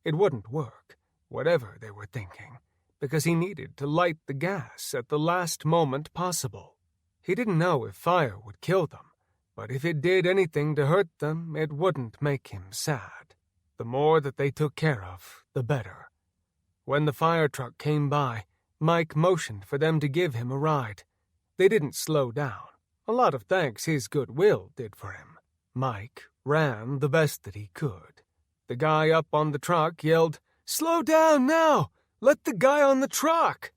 [SPEAKER 1] It wouldn't work, whatever they were thinking, because he needed to light the gas at the last moment possible. He didn't know if fire would kill them, but if it did anything to hurt them, it wouldn't make him sad. The more that they took care of, the better. When the fire truck came by, Mike motioned for them to give him a ride. They didn't slow down. A lot of thanks his goodwill did for him. Mike ran the best that he could. The guy up on the truck yelled, "Slow down now! Let the guy on the truck!"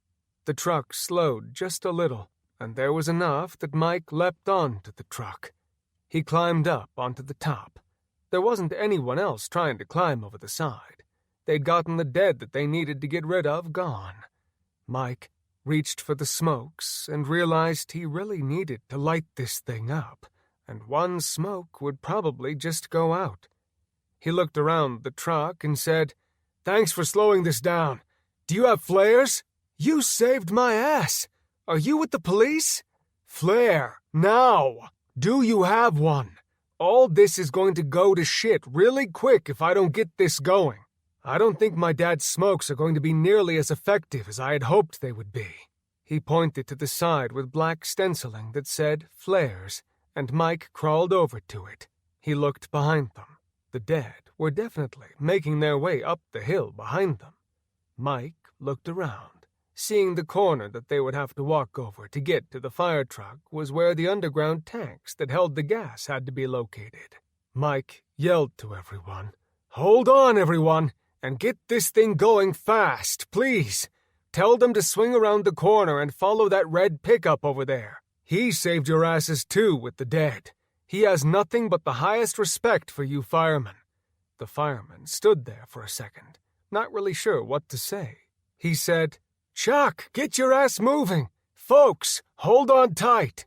[SPEAKER 1] The truck slowed just a little, and there was enough that Mike leapt onto the truck. He climbed up onto the top. There wasn't anyone else trying to climb over the side. They'd gotten the dead that they needed to get rid of gone. Mike reached for the smokes and realized he really needed to light this thing up, and one smoke would probably just go out. He looked around the truck and said, "Thanks for slowing this down. Do you have flares? You saved my ass. Are you with the police? Flare, now! Do you have one? All this is going to go to shit really quick if I don't get this going. I don't think my dad's smokes are going to be nearly as effective as I had hoped they would be." He pointed to the side with black stenciling that said flares, and Mike crawled over to it. He looked behind them. The dead were definitely making their way up the hill behind them. Mike looked around, seeing the corner that they would have to walk over to get to the fire truck was where the underground tanks that held the gas had to be located. Mike yelled to everyone, "Hold on, everyone, and get this thing going fast, please. Tell them to swing around the corner and follow that red pickup over there. He saved your asses too with the dead. He has nothing but the highest respect for you firemen." The fireman stood there for a second, not really sure what to say. He said, "Chuck, get your ass moving. Folks, hold on tight."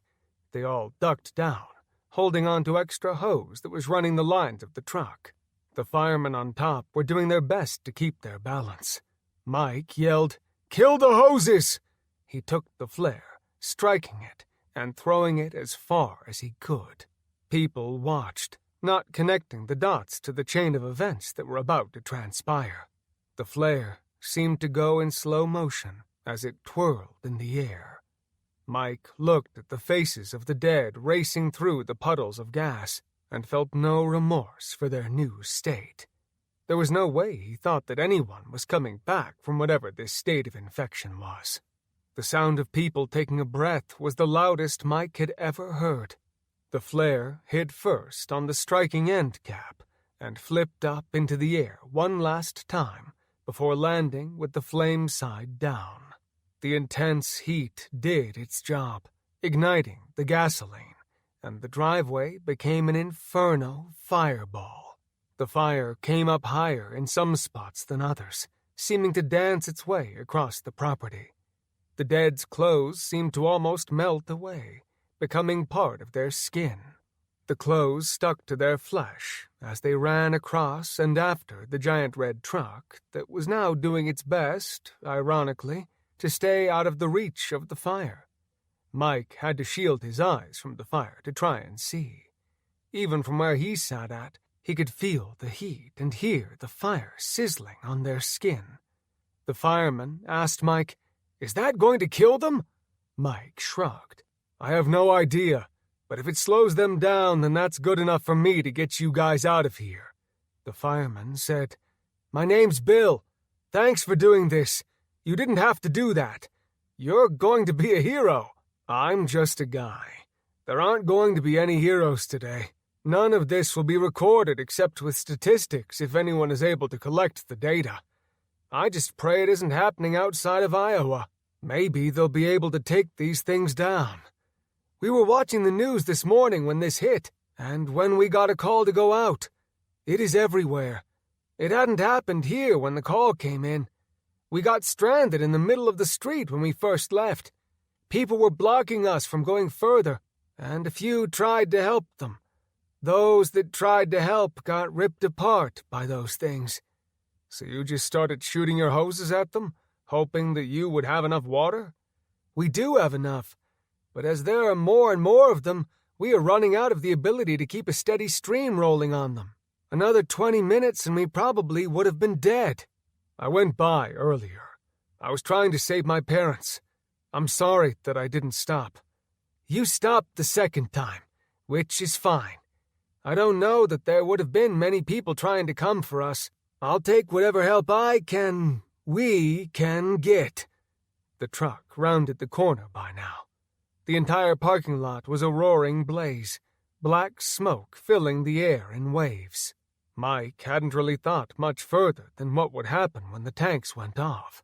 [SPEAKER 1] They all ducked down, holding on to extra hose that was running the lines of the truck. The firemen on top were doing their best to keep their balance. Mike yelled, "Kill the hoses!" He took the flare, striking it and throwing it as far as he could. People watched, not connecting the dots to the chain of events that were about to transpire. The flare seemed to go in slow motion as it twirled in the air. Mike looked at the faces of the dead racing through the puddles of gas and felt no remorse for their new state. There was no way he thought that anyone was coming back from whatever this state of infection was. The sound of people taking a breath was the loudest Mike had ever heard. The flare hit first on the striking end cap and flipped up into the air one last time before landing with the flame side down. The intense heat did its job, igniting the gasoline, and the driveway became an inferno fireball. The fire came up higher in some spots than others, seeming to dance its way across the property. The dead's clothes seemed to almost melt away, becoming part of their skin. The clothes stuck to their flesh as they ran across and after the giant red truck that was now doing its best, ironically, to stay out of the reach of the fire. Mike had to shield his eyes from the fire to try and see. Even from where he sat at, he could feel the heat and hear the fire sizzling on their skin. The fireman asked Mike, "Is that going to kill them?" Mike shrugged. "I have no idea, but if it slows them down, then that's good enough for me to get you guys out of here." The fireman said, "My name's Bill. Thanks for doing this. You didn't have to do that. You're going to be a hero. I'm just a guy. There aren't going to be any heroes today. None of this will be recorded except with statistics if anyone is able to collect the data. I just pray it isn't happening outside of Iowa. Maybe they'll be able to take these things down. We were watching the news this morning when this hit, and when we got a call to go out. It is everywhere. It hadn't happened here when the call came in. We got stranded in the middle of the street when we first left. People were blocking us from going further, and a few tried to help them. Those that tried to help got ripped apart by those things. So you just started shooting your hoses at them, hoping that you would have enough water? We do have enough, but as there are more and more of them, we are running out of the ability to keep a steady stream rolling on them. Another 20 minutes and we probably would have been dead. I went by earlier. I was trying to save my parents. I'm sorry that I didn't stop. You stopped the second time, which is fine. I don't know that there would have been many people trying to come for us. I'll take whatever help we can get. The truck rounded the corner by now. The entire parking lot was a roaring blaze, black smoke filling the air in waves. Mike hadn't really thought much further than what would happen when the tanks went off.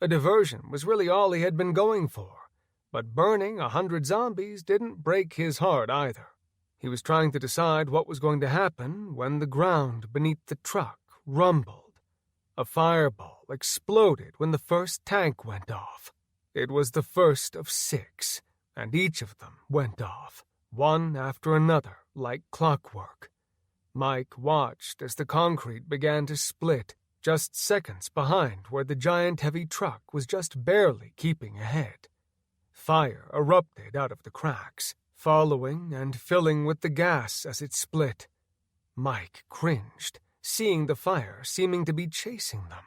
[SPEAKER 1] A diversion was really all he had been going for, but burning 100 zombies didn't break his heart either. He was trying to decide what was going to happen when the ground beneath the truck rumbled. A fireball exploded when the first tank went off. It was the first of 6, and each of them went off, one after another, like clockwork. Mike watched as the concrete began to split, just seconds behind where the giant heavy truck was just barely keeping ahead. Fire erupted out of the cracks, following and filling with the gas as it split. Mike cringed, seeing the fire seeming to be chasing them.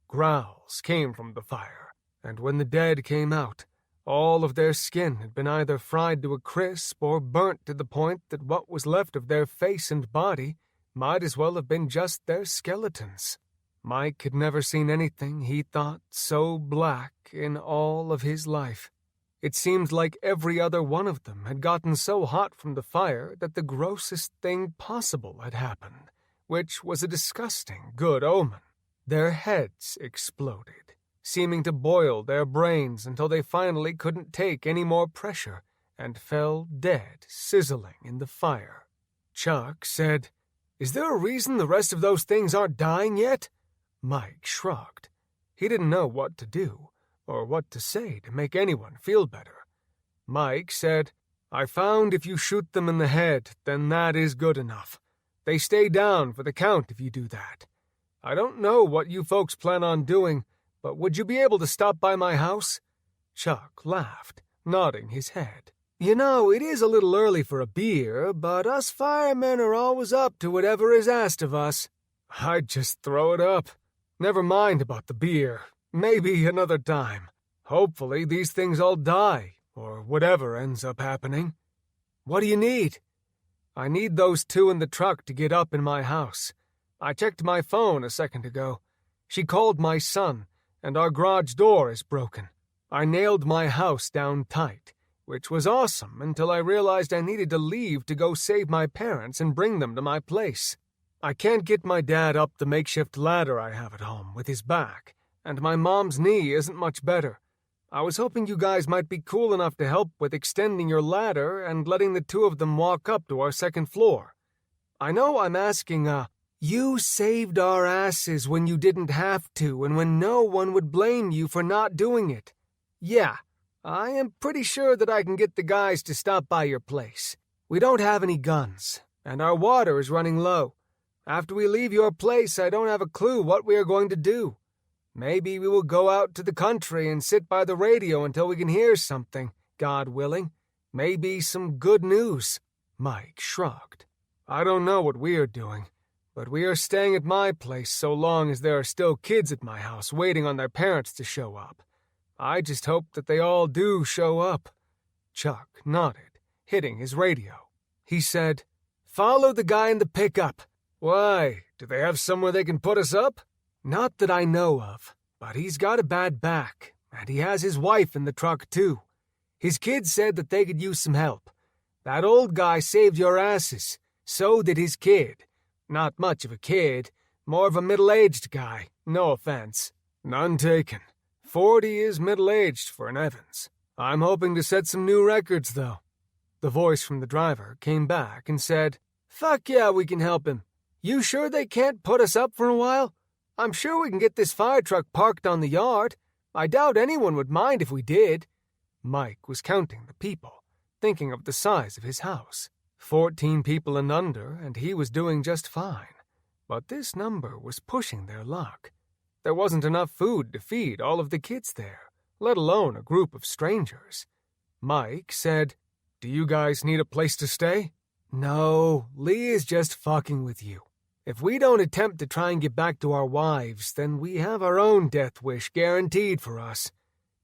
[SPEAKER 1] Growls came from the fire, and when the dead came out, all of their skin had been either fried to a crisp or burnt to the point that what was left of their face and body might as well have been just their skeletons. Mike had never seen anything he thought so black in all of his life. It seemed like every other one of them had gotten so hot from the fire that the grossest thing possible had happened, which was a disgusting good omen. Their heads exploded, seeming to boil their brains until they finally couldn't take any more pressure and fell dead, sizzling in the fire. Chuck said, "Is there a reason the rest of those things aren't dying yet?" Mike shrugged. He didn't know what to do, or what to say to make anyone feel better. Mike said, "I found if you shoot them in the head, then that is good enough. They stay down for the count if you do that. I don't know what you folks plan on doing, but would you be able to stop by my house?" Chuck laughed, nodding his head. "You know, it is a little early for a beer, but us firemen are always up to whatever is asked of us." "I'd just throw it up. Never mind about the beer. Maybe another time. Hopefully these things all die, or whatever ends up happening." "What do you need?" "I need those two in the truck to get up in my house. I checked my phone a second ago. She called my son, and our garage door is broken. I nailed my house down tight, which was awesome until I realized I needed to leave to go save my parents and bring them to my place. I can't get my dad up the makeshift ladder I have at home with his back, and my mom's knee isn't much better. I was hoping you guys might be cool enough to help with extending your ladder and letting the two of them walk up to our second floor. I know I'm asking, you saved our asses when you didn't have to and when no one would blame you for not doing it. Yeah, I am pretty sure that I can get the guys to stop by your place. We don't have any guns, and our water is running low. After we leave your place, I don't have a clue what we are going to do. Maybe we will go out to the country and sit by the radio until we can hear something, God willing. Maybe some good news." Mike shrugged. "I don't know what we are doing, but we are staying at my place so long as there are still kids at my house waiting on their parents to show up. I just hope that they all do show up." Chuck nodded, hitting his radio. He said, "Follow the guy in the pickup." "Why, do they have somewhere they can put us up?" "Not that I know of, but he's got a bad back, and he has his wife in the truck too. His kids said that they could use some help. That old guy saved your asses. So did his kid. Not much of a kid, more of a middle-aged guy, no offense." "None taken. 40 is middle-aged for an Evans. I'm hoping to set some new records, though." The voice from the driver came back and said, "Fuck yeah, we can help him. You sure they can't put us up for a while? I'm sure we can get this fire truck parked on the yard. I doubt anyone would mind if we did." Mike was counting the people, thinking of the size of his house. 14 people and under, and he was doing just fine. But this number was pushing their luck. There wasn't enough food to feed all of the kids there, let alone a group of strangers. Mike said, "Do you guys need a place to stay?" "No, Lee is just fucking with you. If we don't attempt to try and get back to our wives, then we have our own death wish guaranteed for us.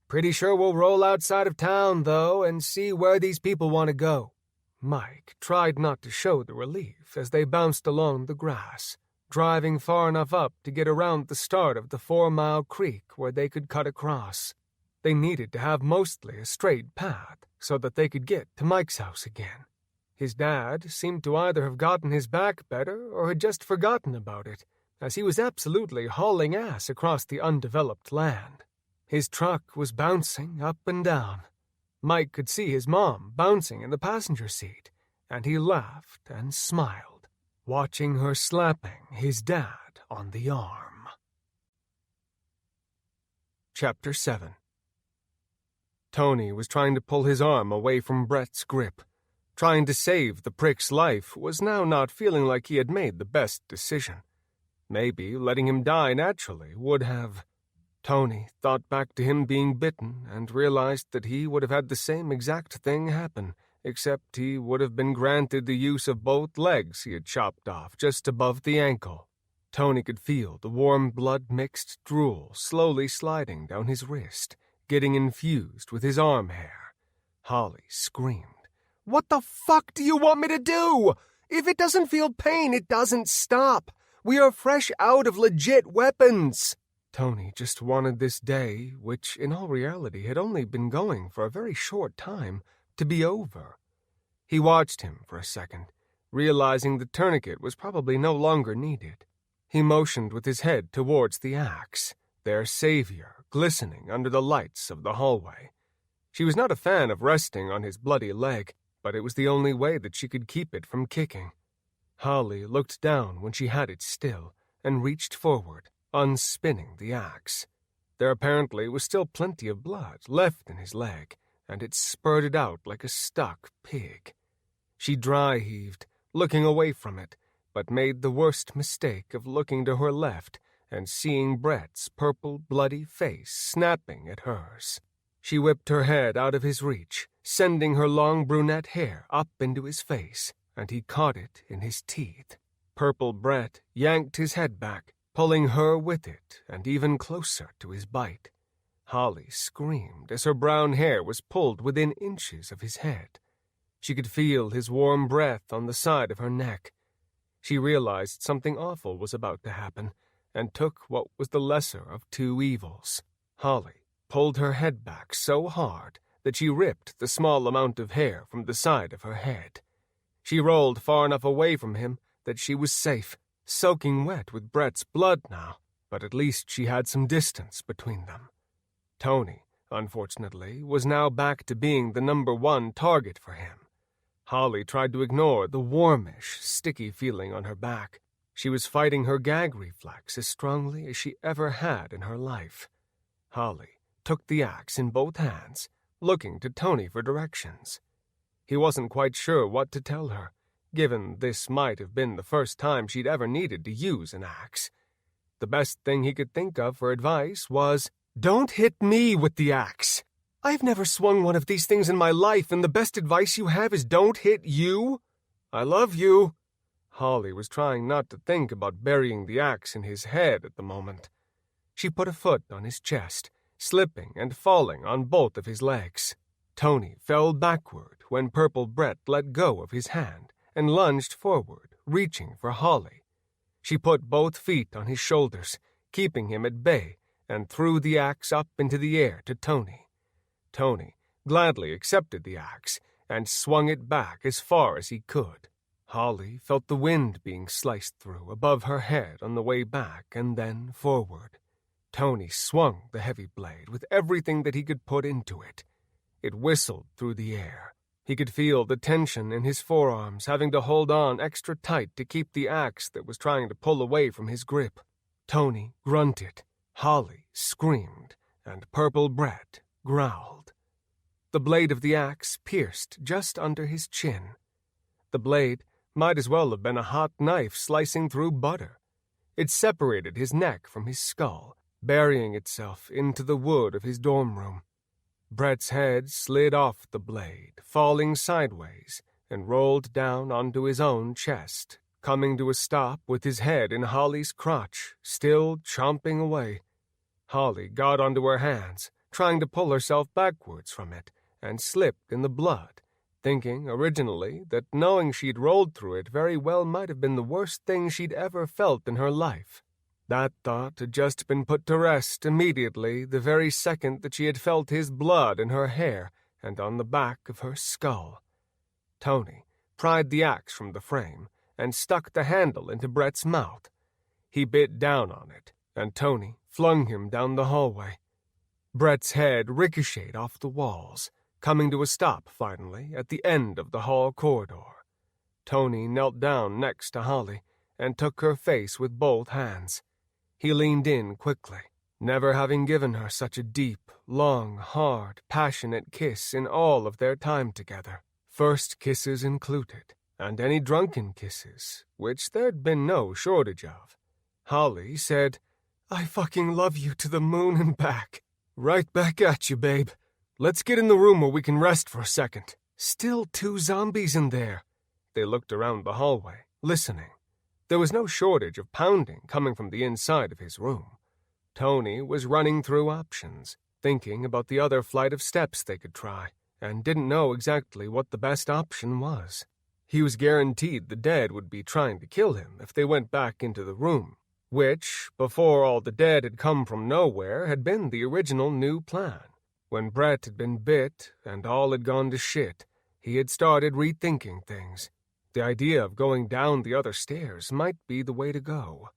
[SPEAKER 1] Pretty sure we'll roll outside of town, though, and see where these people want to go." Mike tried not to show the relief as they bounced along the grass, driving far enough up to get around the start of the 4-mile creek where they could cut across. They needed to have mostly a straight path so that they could get to Mike's house again. His dad seemed to either have gotten his back better or had just forgotten about it, as he was absolutely hauling ass across the undeveloped land. His truck was bouncing up and down. Mike could see his mom bouncing in the passenger seat, and he laughed and smiled, watching her slapping his dad on the arm. Chapter 7. Tony was trying to pull his arm away from Brett's grip. Trying to save the prick's life was now not feeling like he had made the best decision. Maybe letting him die naturally would have. Tony thought back to him being bitten and realized that he would have had the same exact thing happen, except he would have been granted the use of both legs he had chopped off just above the ankle. Tony could feel the warm blood-mixed drool slowly sliding down his wrist, getting infused with his arm hair. Holly screamed. "What the fuck do you want me to do? If it doesn't feel pain, it doesn't stop. We are fresh out of legit weapons. Tony just wanted this day, which in all reality had only been going for a very short time, to be over. He watched him for a second, realizing the tourniquet was probably no longer needed. He motioned with his head towards the axe, their savior, glistening under the lights of the hallway. She was not a fan of resting on his bloody leg, but it was the only way that she could keep it from kicking. Holly looked down when she had it still, and reached forward, unspinning the axe. There apparently was still plenty of blood left in his leg, and it spurted out like a stuck pig. She dry-heaved, looking away from it, but made the worst mistake of looking to her left and seeing Brett's purple, bloody face snapping at hers. She whipped her head out of his reach, sending her long brunette hair up into his face, and he caught it in his teeth. Purple Brett yanked his head back, pulling her with it and even closer to his bite. Holly screamed as her brown hair was pulled within inches of his head. She could feel his warm breath on the side of her neck. She realized something awful was about to happen, and took what was the lesser of two evils. Holly pulled her head back so hard that she ripped the small amount of hair from the side of her head. She rolled far enough away from him that she was safe, soaking wet with Brett's blood now, but at least she had some distance between them. Tony, unfortunately, was now back to being the number one target for him. Holly tried to ignore the warmish, sticky feeling on her back. She was fighting her gag reflex as strongly as she ever had in her life. Holly took the axe in both hands, looking to Tony for directions. He wasn't quite sure what to tell her, given this might have been the first time she'd ever needed to use an axe. The best thing he could think of for advice was, "Don't hit me with the axe. I've never swung one of these things in my life, and the best advice you have is don't hit you. I love you." Holly was trying not to think about burying the axe in his head at the moment. She put a foot on his chest, slipping and falling on both of his legs. Tony fell backward when Purple Brett let go of his hand and lunged forward, reaching for Holly. She put both feet on his shoulders, keeping him at bay, and threw the axe up into the air to Tony. Tony gladly accepted the axe and swung it back as far as he could. Holly felt the wind being sliced through above her head on the way back and then forward. Tony swung the heavy blade with everything that he could put into it. It whistled through the air. He could feel the tension in his forearms, having to hold on extra tight to keep the axe that was trying to pull away from his grip. Tony grunted, Holly screamed, and Purple Brett growled. The blade of the axe pierced just under his chin. The blade might as well have been a hot knife slicing through butter. It separated his neck from his skull, burying itself into the wood of his dorm room. Brett's head slid off the blade, falling sideways, and rolled down onto his own chest, coming to a stop with his head in Holly's crotch, still chomping away. Holly got onto her hands, trying to pull herself backwards from it, and slipped in the blood, thinking originally that knowing she'd rolled through it very well might have been the worst thing she'd ever felt in her life. That thought had just been put to rest immediately the very second that she had felt his blood in her hair and on the back of her skull. Tony pried the axe from the frame and stuck the handle into Brett's mouth. He bit down on it, and Tony flung him down the hallway. Brett's head ricocheted off the walls, coming to a stop finally at the end of the hall corridor. Tony knelt down next to Holly and took her face with both hands. He leaned in quickly, never having given her such a deep, long, hard, passionate kiss in all of their time together. First kisses included, and any drunken kisses, which there'd been no shortage of. Holly said, "I fucking love you to the moon and back." "Right back at you, babe. Let's get in the room where we can rest for a second." Still 2 zombies in there. They looked around the hallway, listening. There was no shortage of pounding coming from the inside of his room. Tony was running through options, thinking about the other flight of steps they could try, and didn't know exactly what the best option was. He was guaranteed the dead would be trying to kill him if they went back into the room, which, before all the dead had come from nowhere, had been the original new plan. When Brett had been bit and all had gone to shit, he had started rethinking things. The idea of going down the other stairs might be the way to go.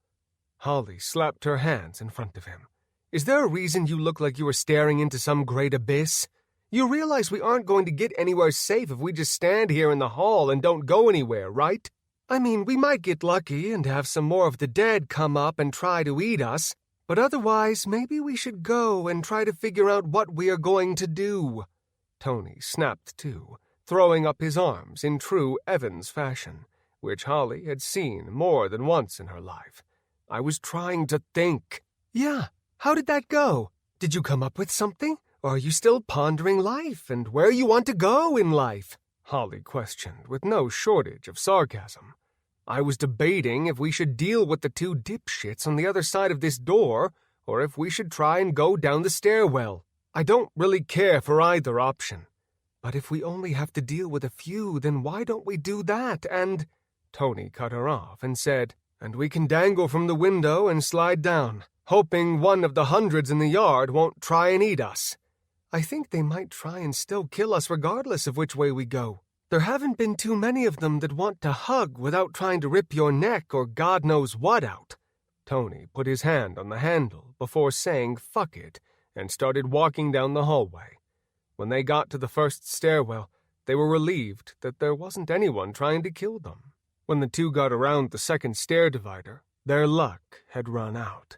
[SPEAKER 1] Holly slapped her hands in front of him. "Is there a reason you look like you are staring into some great abyss? You realize we aren't going to get anywhere safe if we just stand here in the hall and don't go anywhere, right? I mean, we might get lucky and have some more of the dead come up and try to eat us, but otherwise maybe we should go and try to figure out what we are going to do." Tony snapped to, throwing up his arms in true Evans fashion, which Holly had seen more than once in her life. "I was trying to think." "Yeah, how did that go? Did you come up with something? Or are you still pondering life and where you want to go in life?" Holly questioned with no shortage of sarcasm. "I was debating if we should deal with the two dipshits on the other side of this door, or if we should try and go down the stairwell. I don't really care for either option. But if we only have to deal with a few, then why don't we do that and—" Tony cut her off and said, "And we can dangle from the window and slide down, hoping one of the hundreds in the yard won't try and eat us. I think they might try and still kill us regardless of which way we go. There haven't been too many of them that want to hug without trying to rip your neck or God knows what out." Tony put his hand on the handle before saying "fuck it" and started walking down the hallway. When they got to the first stairwell, they were relieved that there wasn't anyone trying to kill them. When the two got around the second stair divider, their luck had run out.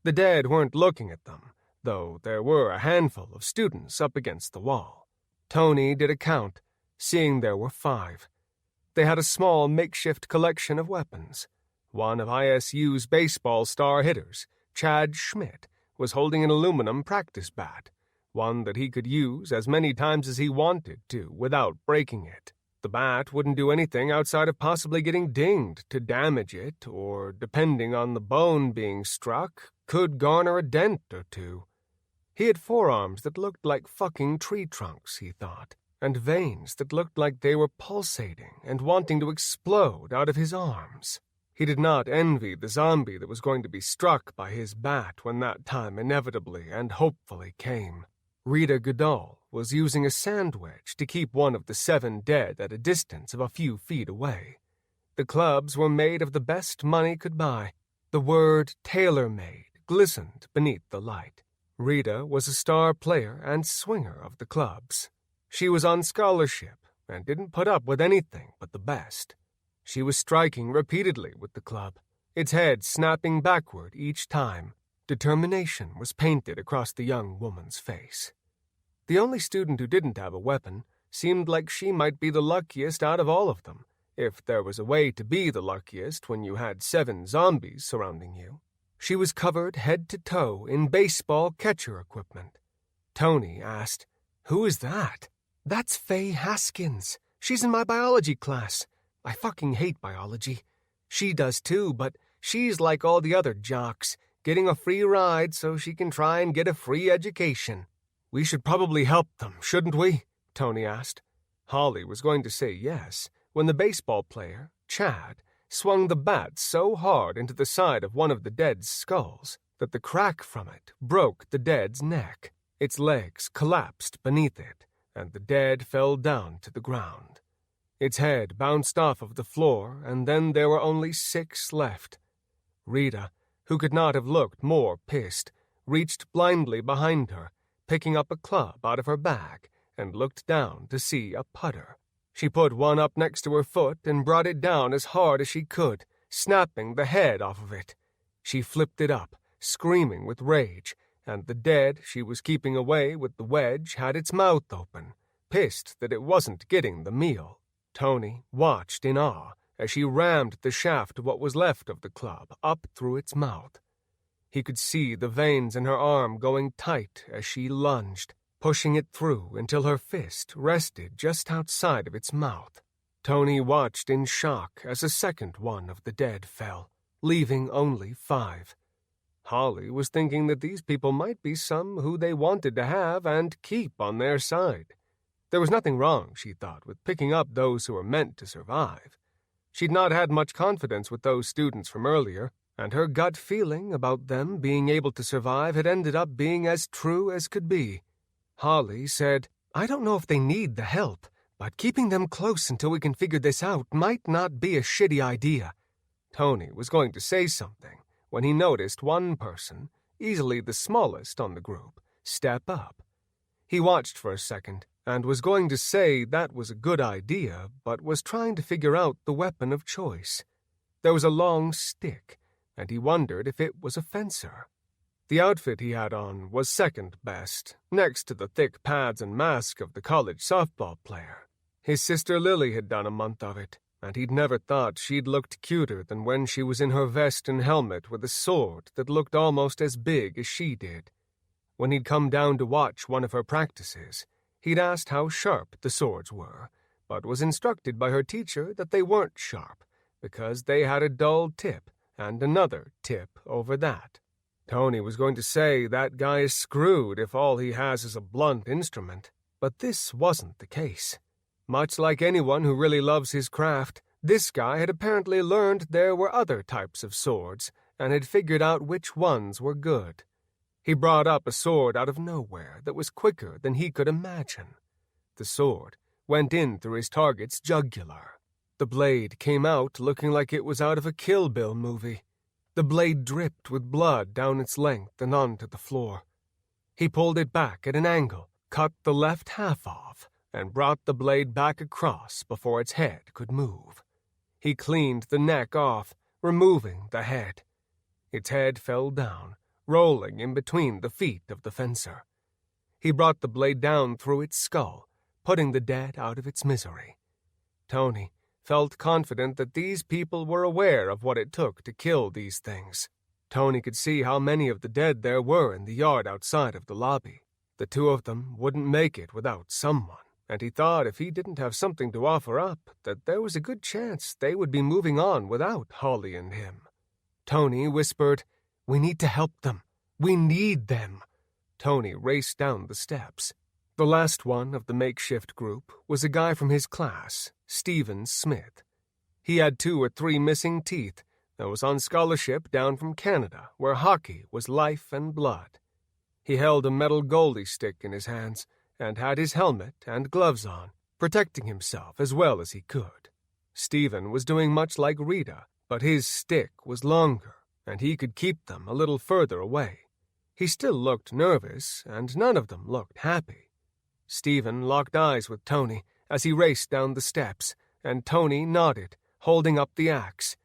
[SPEAKER 1] The dead weren't looking at them, though there were a handful of students up against the wall. Tony did a count, seeing there were 5. They had a small makeshift collection of weapons. One of ISU's baseball star hitters, Chad Schmidt, was holding an aluminum practice bat, one that he could use as many times as he wanted to without breaking it. The bat wouldn't do anything outside of possibly getting dinged to damage it, or, depending on the bone being struck, could garner a dent or two. He had forearms that looked like fucking tree trunks, he thought, and veins that looked like they were pulsating and wanting to explode out of his arms. He did not envy the zombie that was going to be struck by his bat when that time inevitably and hopefully came. Rita Goodall was using a sand wedge to keep one of the 7 dead at a distance of a few feet away. The clubs were made of the best money could buy. The word tailor-made glistened beneath the light. Rita was a star player and swinger of the clubs. She was on scholarship and didn't put up with anything but the best. She was striking repeatedly with the club, its head snapping backward each time. Determination was painted across the young woman's face. The only student who didn't have a weapon seemed like she might be the luckiest out of all of them, if there was a way to be the luckiest when you had 7 zombies surrounding you. She was covered head to toe in baseball catcher equipment. Tony asked, "Who is that?" "That's Faye Haskins. She's in my biology class. I fucking hate biology. She does too, but she's like all the other jocks, getting a free ride so she can try and get a free education." "We should probably help them, shouldn't we?" Tony asked. Holly was going to say yes, when the baseball player, Chad, swung the bat so hard into the side of one of the dead's skulls that the crack from it broke the dead's neck. Its legs collapsed beneath it, and the dead fell down to the ground. Its head bounced off of the floor, and then there were only 6 left. Rita, who could not have looked more pissed, reached blindly behind her, picking up a club out of her bag, and looked down to see a putter. She put one up next to her foot and brought it down as hard as she could, snapping the head off of it. She flipped it up, screaming with rage, and the dead she was keeping away with the wedge had its mouth open, pissed that it wasn't getting the meal. Tony watched in awe as she rammed the shaft of what was left of the club up through its mouth. He could see the veins in her arm going tight as she lunged, pushing it through until her fist rested just outside of its mouth. Tony watched in shock as a second one of the dead fell, leaving only 5. Holly was thinking that these people might be some who they wanted to have and keep on their side. There was nothing wrong, she thought, with picking up those who were meant to survive. She'd not had much confidence with those students from earlier, and her gut feeling about them being able to survive had ended up being as true as could be. Holly said, "I don't know if they need the help, but keeping them close until we can figure this out might not be a shitty idea." Tony was going to say something when he noticed one person, easily the smallest on the group, step up. He watched for a second and was going to say that was a good idea, but was trying to figure out the weapon of choice. There was a long stick, and he wondered if it was a fencer. The outfit he had on was second best, next to the thick pads and mask of the college softball player. His sister Lily had done a month of it, and he'd never thought she'd looked cuter than when she was in her vest and helmet with a sword that looked almost as big as she did. When he'd come down to watch one of her practices, he'd asked how sharp the swords were, but was instructed by her teacher that they weren't sharp, because they had a dull tip and another tip over that. Tony was going to say that guy is screwed if all he has is a blunt instrument, but this wasn't the case. Much like anyone who really loves his craft, this guy had apparently learned there were other types of swords and had figured out which ones were good. He brought up a sword out of nowhere that was quicker than he could imagine. The sword went in through his target's jugular. The blade came out looking like it was out of a Kill Bill movie. The blade dripped with blood down its length and onto the floor. He pulled it back at an angle, cut the left half off, and brought the blade back across before its head could move. He cleaned the neck off, removing the head. Its head fell down, rolling in between the feet of the fencer. He brought the blade down through its skull, putting the dead out of its misery. Tony felt confident that these people were aware of what it took to kill these things. Tony could see how many of the dead there were in the yard outside of the lobby. The two of them wouldn't make it without someone, and he thought if he didn't have something to offer up, that there was a good chance they would be moving on without Holly and him. Tony whispered, "We need to help them. We need them." Tony raced down the steps. The last one of the makeshift group was a guy from his class, Stephen Smith. He had 2 or 3 missing teeth and was on scholarship down from Canada, where hockey was life and blood. He held a metal goalie stick in his hands and had his helmet and gloves on, protecting himself as well as he could. Stephen was doing much like Rita, but his stick was longer, and he could keep them a little further away. He still looked nervous, and none of them looked happy. Stephen locked eyes with Tony as he raced down the steps, and Tony nodded, holding up the axe.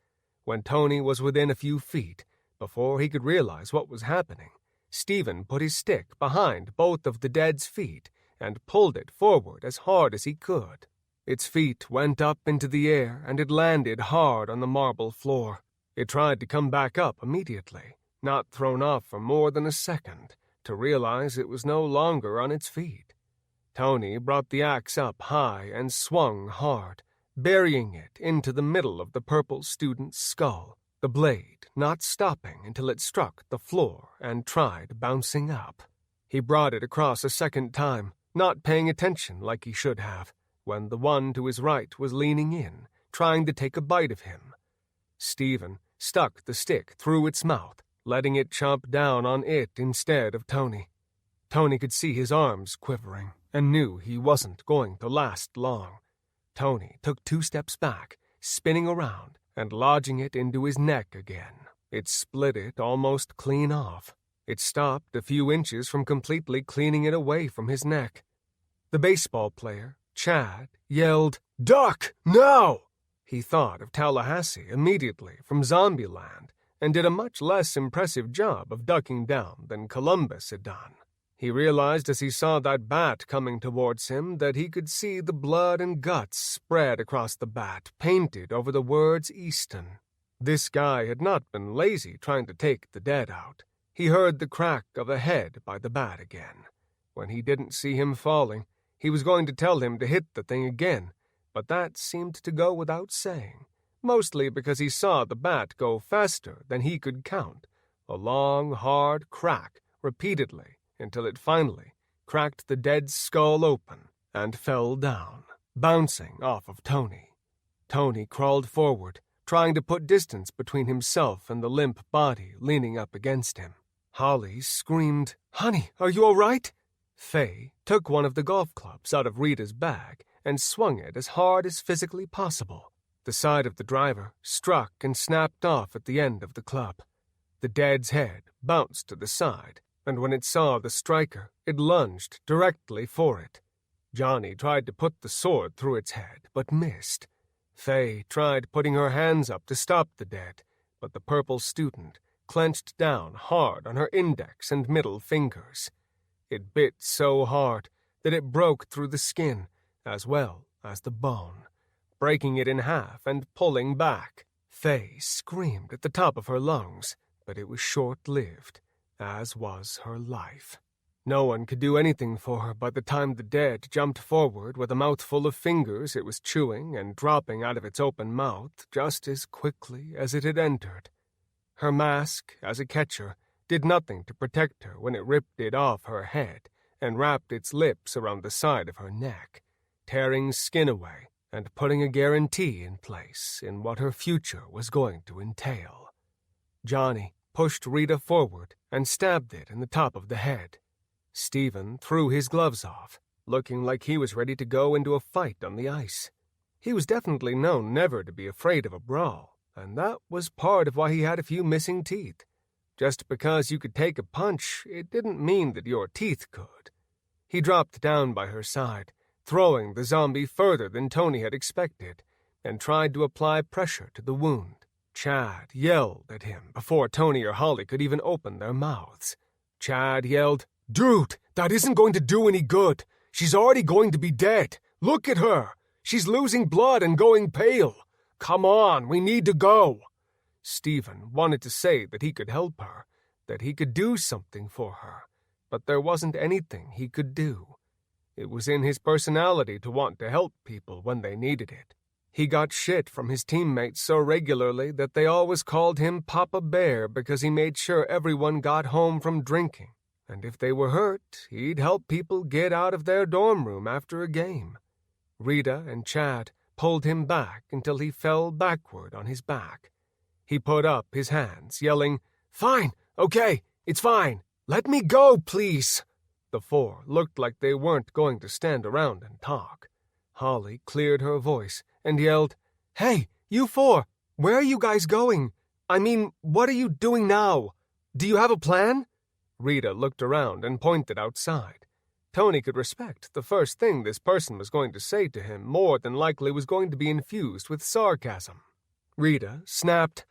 [SPEAKER 1] When Tony was within a few feet, before he could realize what was happening, Stephen put his stick behind both of the dead's feet and pulled it forward as hard as he could. Its feet went up into the air, and it landed hard on the marble floor. It tried to come back up immediately, not thrown off for more than a second, to realize it was no longer on its feet. Tony brought the axe up high and swung hard, burying it into the middle of the purple student's skull, the blade not stopping until it struck the floor and tried bouncing up. He brought it across a second time, not paying attention like he should have, when the one to his right was leaning in, trying to take a bite of him. Stephen stuck the stick through its mouth, letting it chomp down on it instead of Tony. Tony could see his arms quivering and knew he wasn't going to last long. Tony took 2 steps back, spinning around and lodging it into his neck again. It split it almost clean off. It stopped a few inches from completely cleaning it away from his neck. The baseball player, Chad, yelled, "Duck, now!" He thought of Tallahassee immediately from Zombieland and did a much less impressive job of ducking down than Columbus had done. He realized as he saw that bat coming towards him that he could see the blood and guts spread across the bat, painted over the words Easton. This guy had not been lazy trying to take the dead out. He heard the crack of a head by the bat again. When he didn't see him falling, he was going to tell him to hit the thing again, but that seemed to go without saying, mostly because he saw the bat go faster than he could count, a long, hard crack repeatedly until it finally cracked the dead skull open and fell down, bouncing off of Tony. Tony crawled forward, trying to put distance between himself and the limp body leaning up against him. Holly screamed, "Honey, are you all right?" Faye took one of the golf clubs out of Rita's bag and swung it as hard as physically possible. The side of the driver struck and snapped off at the end of the club. The dead's head bounced to the side, and when it saw the striker, it lunged directly for it. Johnny tried to put the sword through its head, but missed. Faye tried putting her hands up to stop the dead, but the purple student clenched down hard on her index and middle fingers. It bit so hard that it broke through the skin as well as the bone, breaking it in half and pulling back. Faye screamed at the top of her lungs, but it was short-lived, as was her life. No one could do anything for her by the time the dead jumped forward with a mouthful of fingers it was chewing and dropping out of its open mouth just as quickly as it had entered. Her mask, as a catcher, did nothing to protect her when it ripped it off her head and wrapped its lips around the side of her neck, tearing skin away and putting a guarantee in place in what her future was going to entail. Johnny pushed Rita forward and stabbed it in the top of the head. Stephen threw his gloves off, looking like he was ready to go into a fight on the ice. He was definitely known never to be afraid of a brawl, and that was part of why he had a few missing teeth. Just because you could take a punch, it didn't mean that your teeth could. He dropped down by her side, throwing the zombie further than Tony had expected, and tried to apply pressure to the wound. Chad yelled at him before Tony or Holly could even open their mouths. Chad yelled, "Dude, that isn't going to do any good. She's already going to be dead. Look at her. She's losing blood and going pale. Come on, we need to go." Stephen wanted to say that he could help her, that he could do something for her, but there wasn't anything he could do. It was in his personality to want to help people when they needed it. He got shit from his teammates so regularly that they always called him Papa Bear because he made sure everyone got home from drinking. And if they were hurt, he'd help people get out of their dorm room after a game. Rita and Chad pulled him back until he fell backward on his back. He put up his hands, yelling, "Fine, okay, it's fine. Let me go, please." The four looked like they weren't going to stand around and talk. Holly cleared her voice and yelled, "Hey, you four, where are you guys going? I mean, what are you doing now? Do you have a plan?" Rita looked around and pointed outside. Tony could respect the first thing this person was going to say to him more than likely was going to be infused with sarcasm. Rita snapped,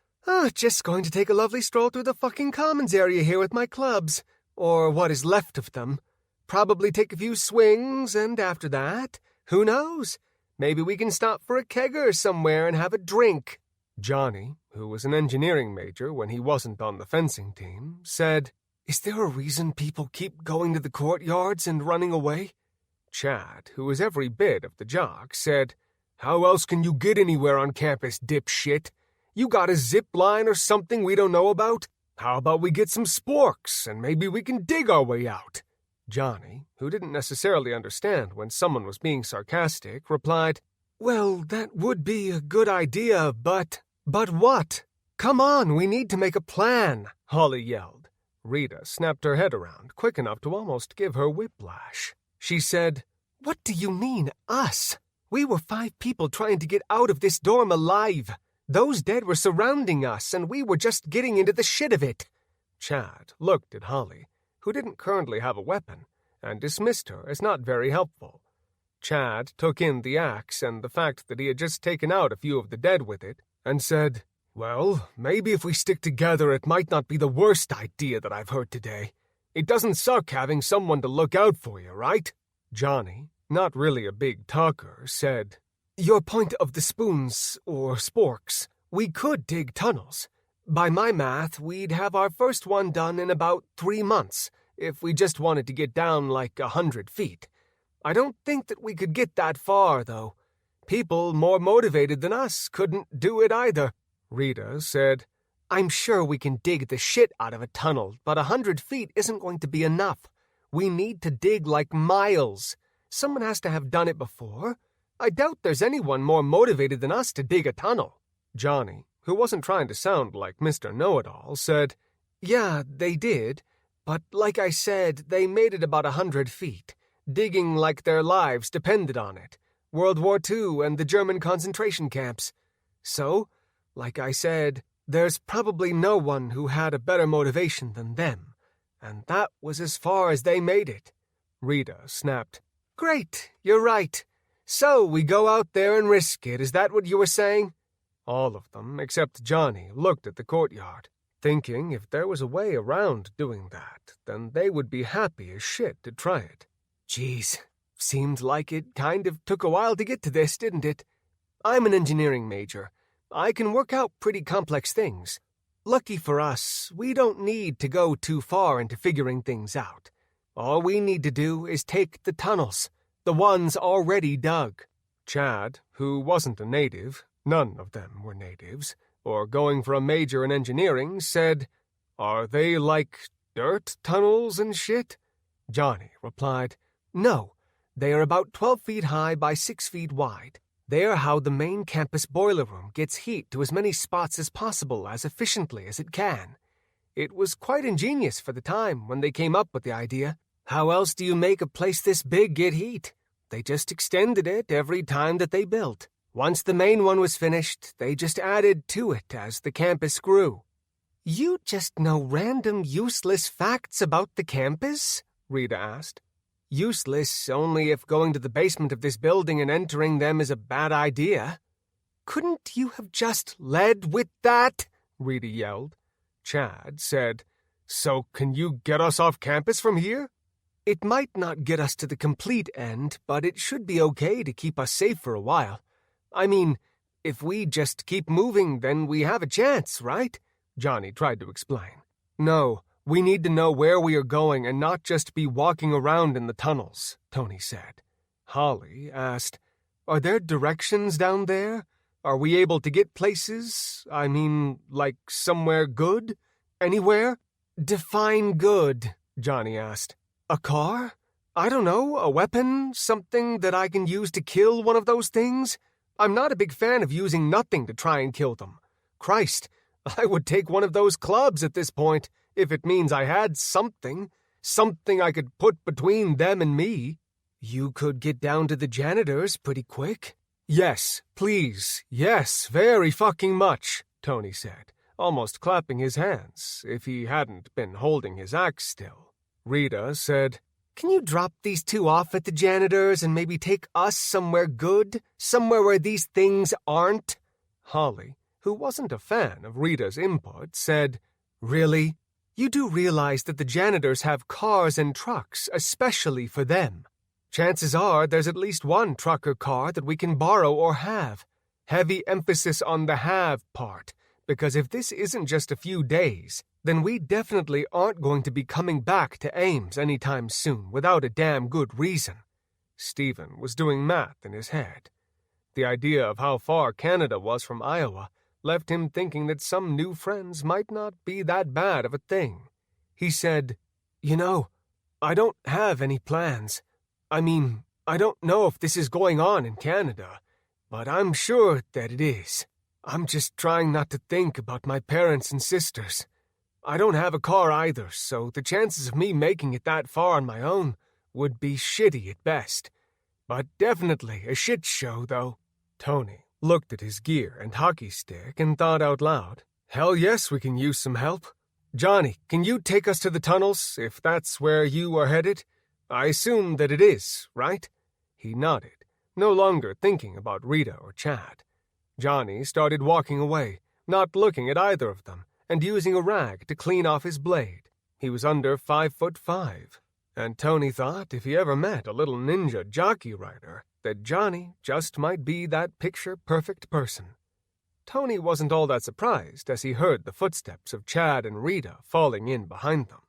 [SPEAKER 1] "Just going to take a lovely stroll through the fucking commons area here with my clubs, or what is left of them. Probably take a few swings, and after that, who knows? Maybe we can stop for a kegger somewhere and have a drink." Johnny, who was an engineering major when he wasn't on the fencing team, said, "Is there a reason people keep going to the courtyards and running away?" Chad, who was every bit of the jock, said, "How else can you get anywhere on campus, dipshit? You got a zip line or something we don't know about? How about we get some sporks and maybe we can dig our way out?" Johnny, who didn't necessarily understand when someone was being sarcastic, replied, "Well, that would be a good idea, but what? Come on, we need to make a plan," Holly yelled. Rita snapped her head around, quick enough to almost give her whiplash. She said, "What do you mean, us? We were 5 people trying to get out of this dorm alive. Those dead were surrounding us, and we were just getting into the shit of it." Chad looked at Holly, who didn't currently have a weapon, and dismissed her as not very helpful. Chad took in the axe and the fact that he had just taken out a few of the dead with it, and said, "Well, maybe if we stick together it might not be the worst idea that I've heard today. It doesn't suck having someone to look out for you, right?" Johnny, not really a big talker, said, "Your point of the spoons, or sporks, we could dig tunnels. By my math, we'd have our first one done in about 3 months, if we just wanted to get down like 100 feet. I don't think that we could get that far, though. People more motivated than us couldn't do it either." Rita said, "I'm sure we can dig the shit out of a tunnel, but 100 feet isn't going to be enough. We need to dig like miles. Someone has to have done it before. I doubt there's anyone more motivated than us to dig a tunnel." Johnny, who wasn't trying to sound like Mr. Know-It-All, said, "Yeah, they did. But like I said, they made it about 100 feet, digging like their lives depended on it. World War II and the German concentration camps. So, like I said, there's probably no one who had a better motivation than them. And that was as far as they made it." Rita snapped, "Great, you're right. So we go out there and risk it, is that what you were saying?" All of them, except Johnny, looked at the courtyard, thinking if there was a way around doing that, then they would be happy as shit to try it. "Geez, seemed like it kind of took a while to get to this, didn't it? I'm an engineering major. I can work out pretty complex things. Lucky for us, we don't need to go too far into figuring things out. All we need to do is take the tunnels, the ones already dug." Chad, who wasn't a native, none of them were natives, or going for a major in engineering, said, "Are they like dirt tunnels and shit?" Johnny replied, "No, they are about 12 feet high by 6 feet wide. They are how the main campus boiler room gets heat to as many spots as possible as efficiently as it can. It was quite ingenious for the time when they came up with the idea. How else do you make a place this big get heat? They just extended it every time that they built. Once the main one was finished, they just added to it as the campus grew." "You just know random useless facts about the campus?" Rita asked. "Useless only if going to the basement of this building and entering them is a bad idea." "Couldn't you have just led with that?" Rita yelled. Chad said, "So can you get us off campus from here?" "It might not get us to the complete end, but it should be okay to keep us safe for a while. I mean, if we just keep moving, then we have a chance, right?" Johnny tried to explain. "No, we need to know where we are going and not just be walking around in the tunnels," Tony said. Holly asked, "Are there directions down there? Are we able to get places? I mean, like somewhere good? Anywhere?" "Define good," Johnny asked. "A car? I don't know, a weapon? Something that I can use to kill one of those things? I'm not a big fan of using nothing to try and kill them. Christ, I would take one of those clubs at this point, if it means I had something I could put between them and me." "You could get down to the janitors pretty quick." "Yes, please, yes, very fucking much," Tony said, almost clapping his hands, if he hadn't been holding his axe still. Rita said, "Can you drop these two off at the janitors and maybe take us somewhere good? Somewhere where these things aren't?" Holly, who wasn't a fan of Rita's input, said, "Really? You do realize that the janitors have cars and trucks, especially for them. Chances are there's at least one truck or car that we can borrow or have. Heavy emphasis on the have part, because if this isn't just a few days, then we definitely aren't going to be coming back to Ames anytime soon without a damn good reason." Stephen was doing math in his head. The idea of how far Canada was from Iowa left him thinking that some new friends might not be that bad of a thing. He said, "You know, I don't have any plans. I mean, I don't know if this is going on in Canada, but I'm sure that it is. I'm just trying not to think about my parents and sisters. I don't have a car either, so the chances of me making it that far on my own would be shitty at best. But definitely a shit show, though." Tony looked at his gear and hockey stick and thought out loud, "Hell yes, we can use some help. Johnny, can you take us to the tunnels, if that's where you are headed? I assume that it is, right?" He nodded, no longer thinking about Rita or Chad. Johnny started walking away, not looking at either of them, and using a rag to clean off his blade. He was under 5'5", and Tony thought if he ever met a little ninja jockey rider, that Johnny just might be that picture-perfect person. Tony wasn't all that surprised as he heard the footsteps of Chad and Rita falling in behind them.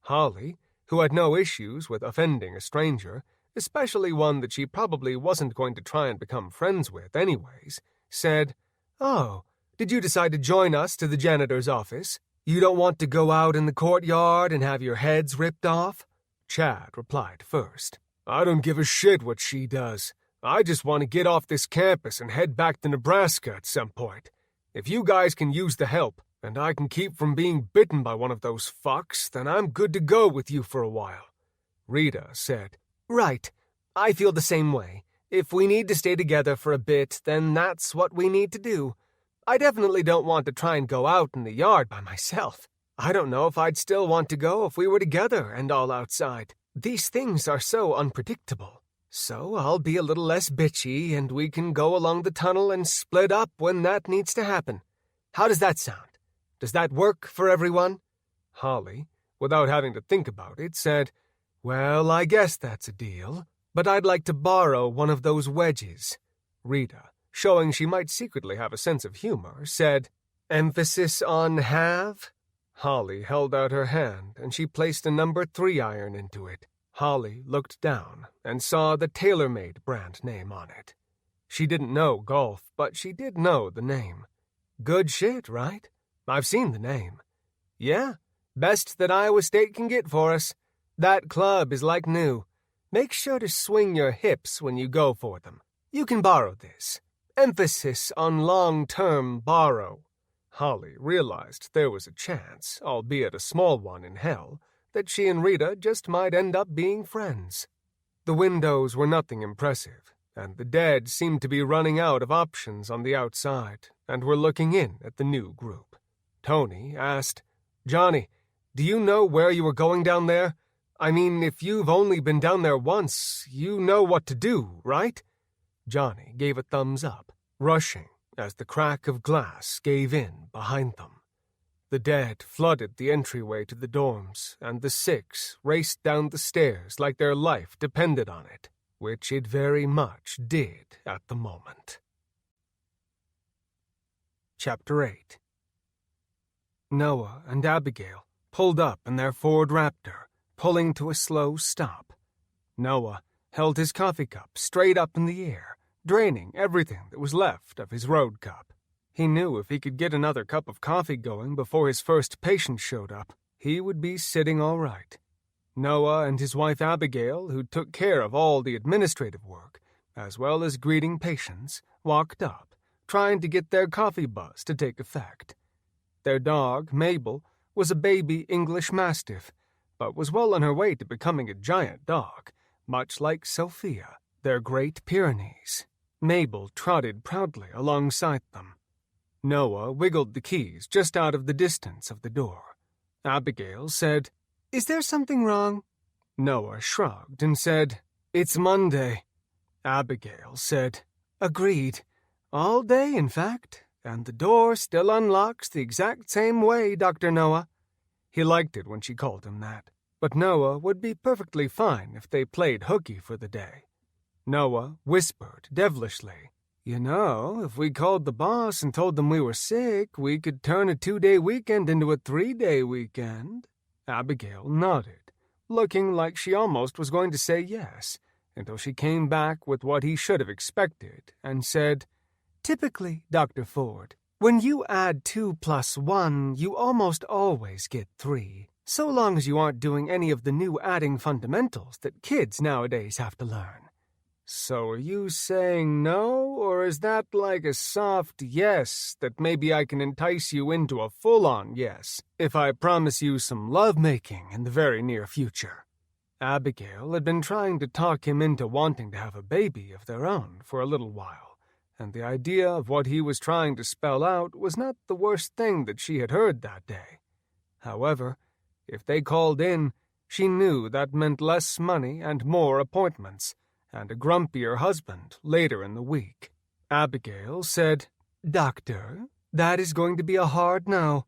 [SPEAKER 1] Holly, who had no issues with offending a stranger, especially one that she probably wasn't going to try and become friends with anyways, said, "Oh, did you decide to join us to the janitor's office? You don't want to go out in the courtyard and have your heads ripped off?" Chad replied first. I don't give a shit what she does. I just want to get off this campus and head back to Nebraska at some point. If you guys can use the help, and I can keep from being bitten by one of those fucks, then I'm good to go with you for a while. Rita said, Right. I feel the same way. If we need to stay together for a bit, then that's what we need to do. I definitely don't want to try and go out in the yard by myself. I don't know if I'd still want to go if we were together and all outside. These things are so unpredictable. So I'll be a little less bitchy and we can go along the tunnel and split up when that needs to happen. How does that sound? Does that work for everyone? Holly, without having to think about it, said, Well, I guess that's a deal, but I'd like to borrow one of those wedges. Rita, showing she might secretly have a sense of humor, said, Emphasis on have? Holly held out her hand, and she placed a number 3 iron into it. Holly looked down and saw the TaylorMade brand name on it. She didn't know golf, but she did know the name. Good shit, right? I've seen the name. Yeah, best that Iowa State can get for us. That club is like new. Make sure to swing your hips when you go for them. You can borrow this. Emphasis on long-term borrow. Holly realized there was a chance, albeit a small one in hell, that she and Rita just might end up being friends. The windows were nothing impressive, and the dead seemed to be running out of options on the outside and were looking in at the new group. Tony asked, Johnny, do you know where you were going down there? I mean, if you've only been down there once, you know what to do, right? Johnny gave a thumbs up, rushing as the crack of glass gave in behind them. The dead flooded the entryway to the dorms, and the 6 raced down the stairs like their life depended on it, which it very much did at the moment. Chapter 8. Noah and Abigail pulled up in their Ford Raptor, pulling to a slow stop. Noah held his coffee cup straight up in the air, draining everything that was left of his road cup. He knew if he could get another cup of coffee going before his first patient showed up, he would be sitting all right. Noah and his wife Abigail, who took care of all the administrative work, as well as greeting patients, walked up, trying to get their coffee buzz to take effect. Their dog, Mabel, was a baby English Mastiff, but was well on her way to becoming a giant dog, much like Sophia, their Great Pyrenees. Mabel trotted proudly alongside them. Noah wiggled the keys just out of the distance of the door. Abigail said, Is there something wrong? Noah shrugged and said, It's Monday. Abigail said, Agreed. All day, in fact, and the door still unlocks the exact same way, Dr. Noah. He liked it when she called him that, but Noah would be perfectly fine if they played hooky for the day. Noah whispered devilishly, You know, if we called the boss and told them we were sick, we could turn a 2-day weekend into a 3-day weekend. Abigail nodded, looking like she almost was going to say yes, until she came back with what he should have expected and said, Typically, Dr. Ford, when you add 2 plus 1, you almost always get 3, so long as you aren't doing any of the new adding fundamentals that kids nowadays have to learn. So are you saying no, or is that like a soft yes that maybe I can entice you into a full-on yes if I promise you some lovemaking in the very near future? Abigail had been trying to talk him into wanting to have a baby of their own for a little while, and the idea of what he was trying to spell out was not the worst thing that she had heard that day. However, if they called in, she knew that meant less money and more appointments, and a grumpier husband later in the week. Abigail said, Doctor, that is going to be a hard no.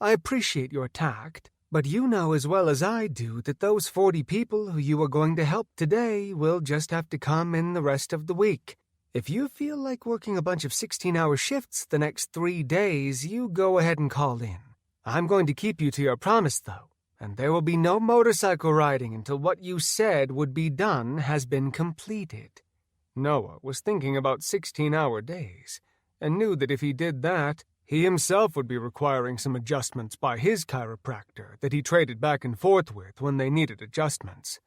[SPEAKER 1] I appreciate your tact, but you know as well as I do that those 40 people who you are going to help today will just have to come in the rest of the week. If you feel like working a bunch of 16-hour shifts the next 3 days, you go ahead and call in. I'm going to keep you to your promise, though, and there will be no motorcycle riding until what you said would be done has been completed. Noah was thinking about 16-hour days, and knew that if he did that, he himself would be requiring some adjustments by his chiropractor that he traded back and forth with when they needed adjustments.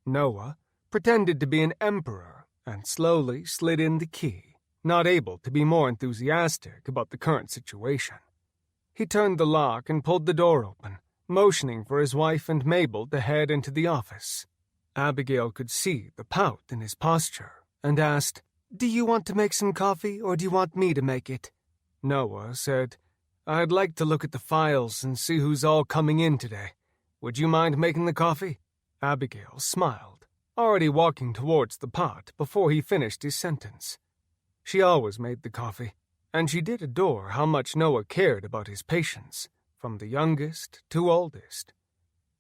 [SPEAKER 1] Noah, pretended to be an emperor, and slowly slid in the key, not able to be more enthusiastic about the current situation. He turned the lock and pulled the door open, motioning for his wife and Mabel to head into the office. Abigail could see the pout in his posture and asked, "Do you want to make some coffee, or do you want me to make it?" Noah said, "I'd like to look at the files and see who's all coming in today. Would you mind making the coffee?" Abigail smiled, already walking towards the pot before he finished his sentence. She always made the coffee, and she did adore how much Noah cared about his patients, from the youngest to oldest.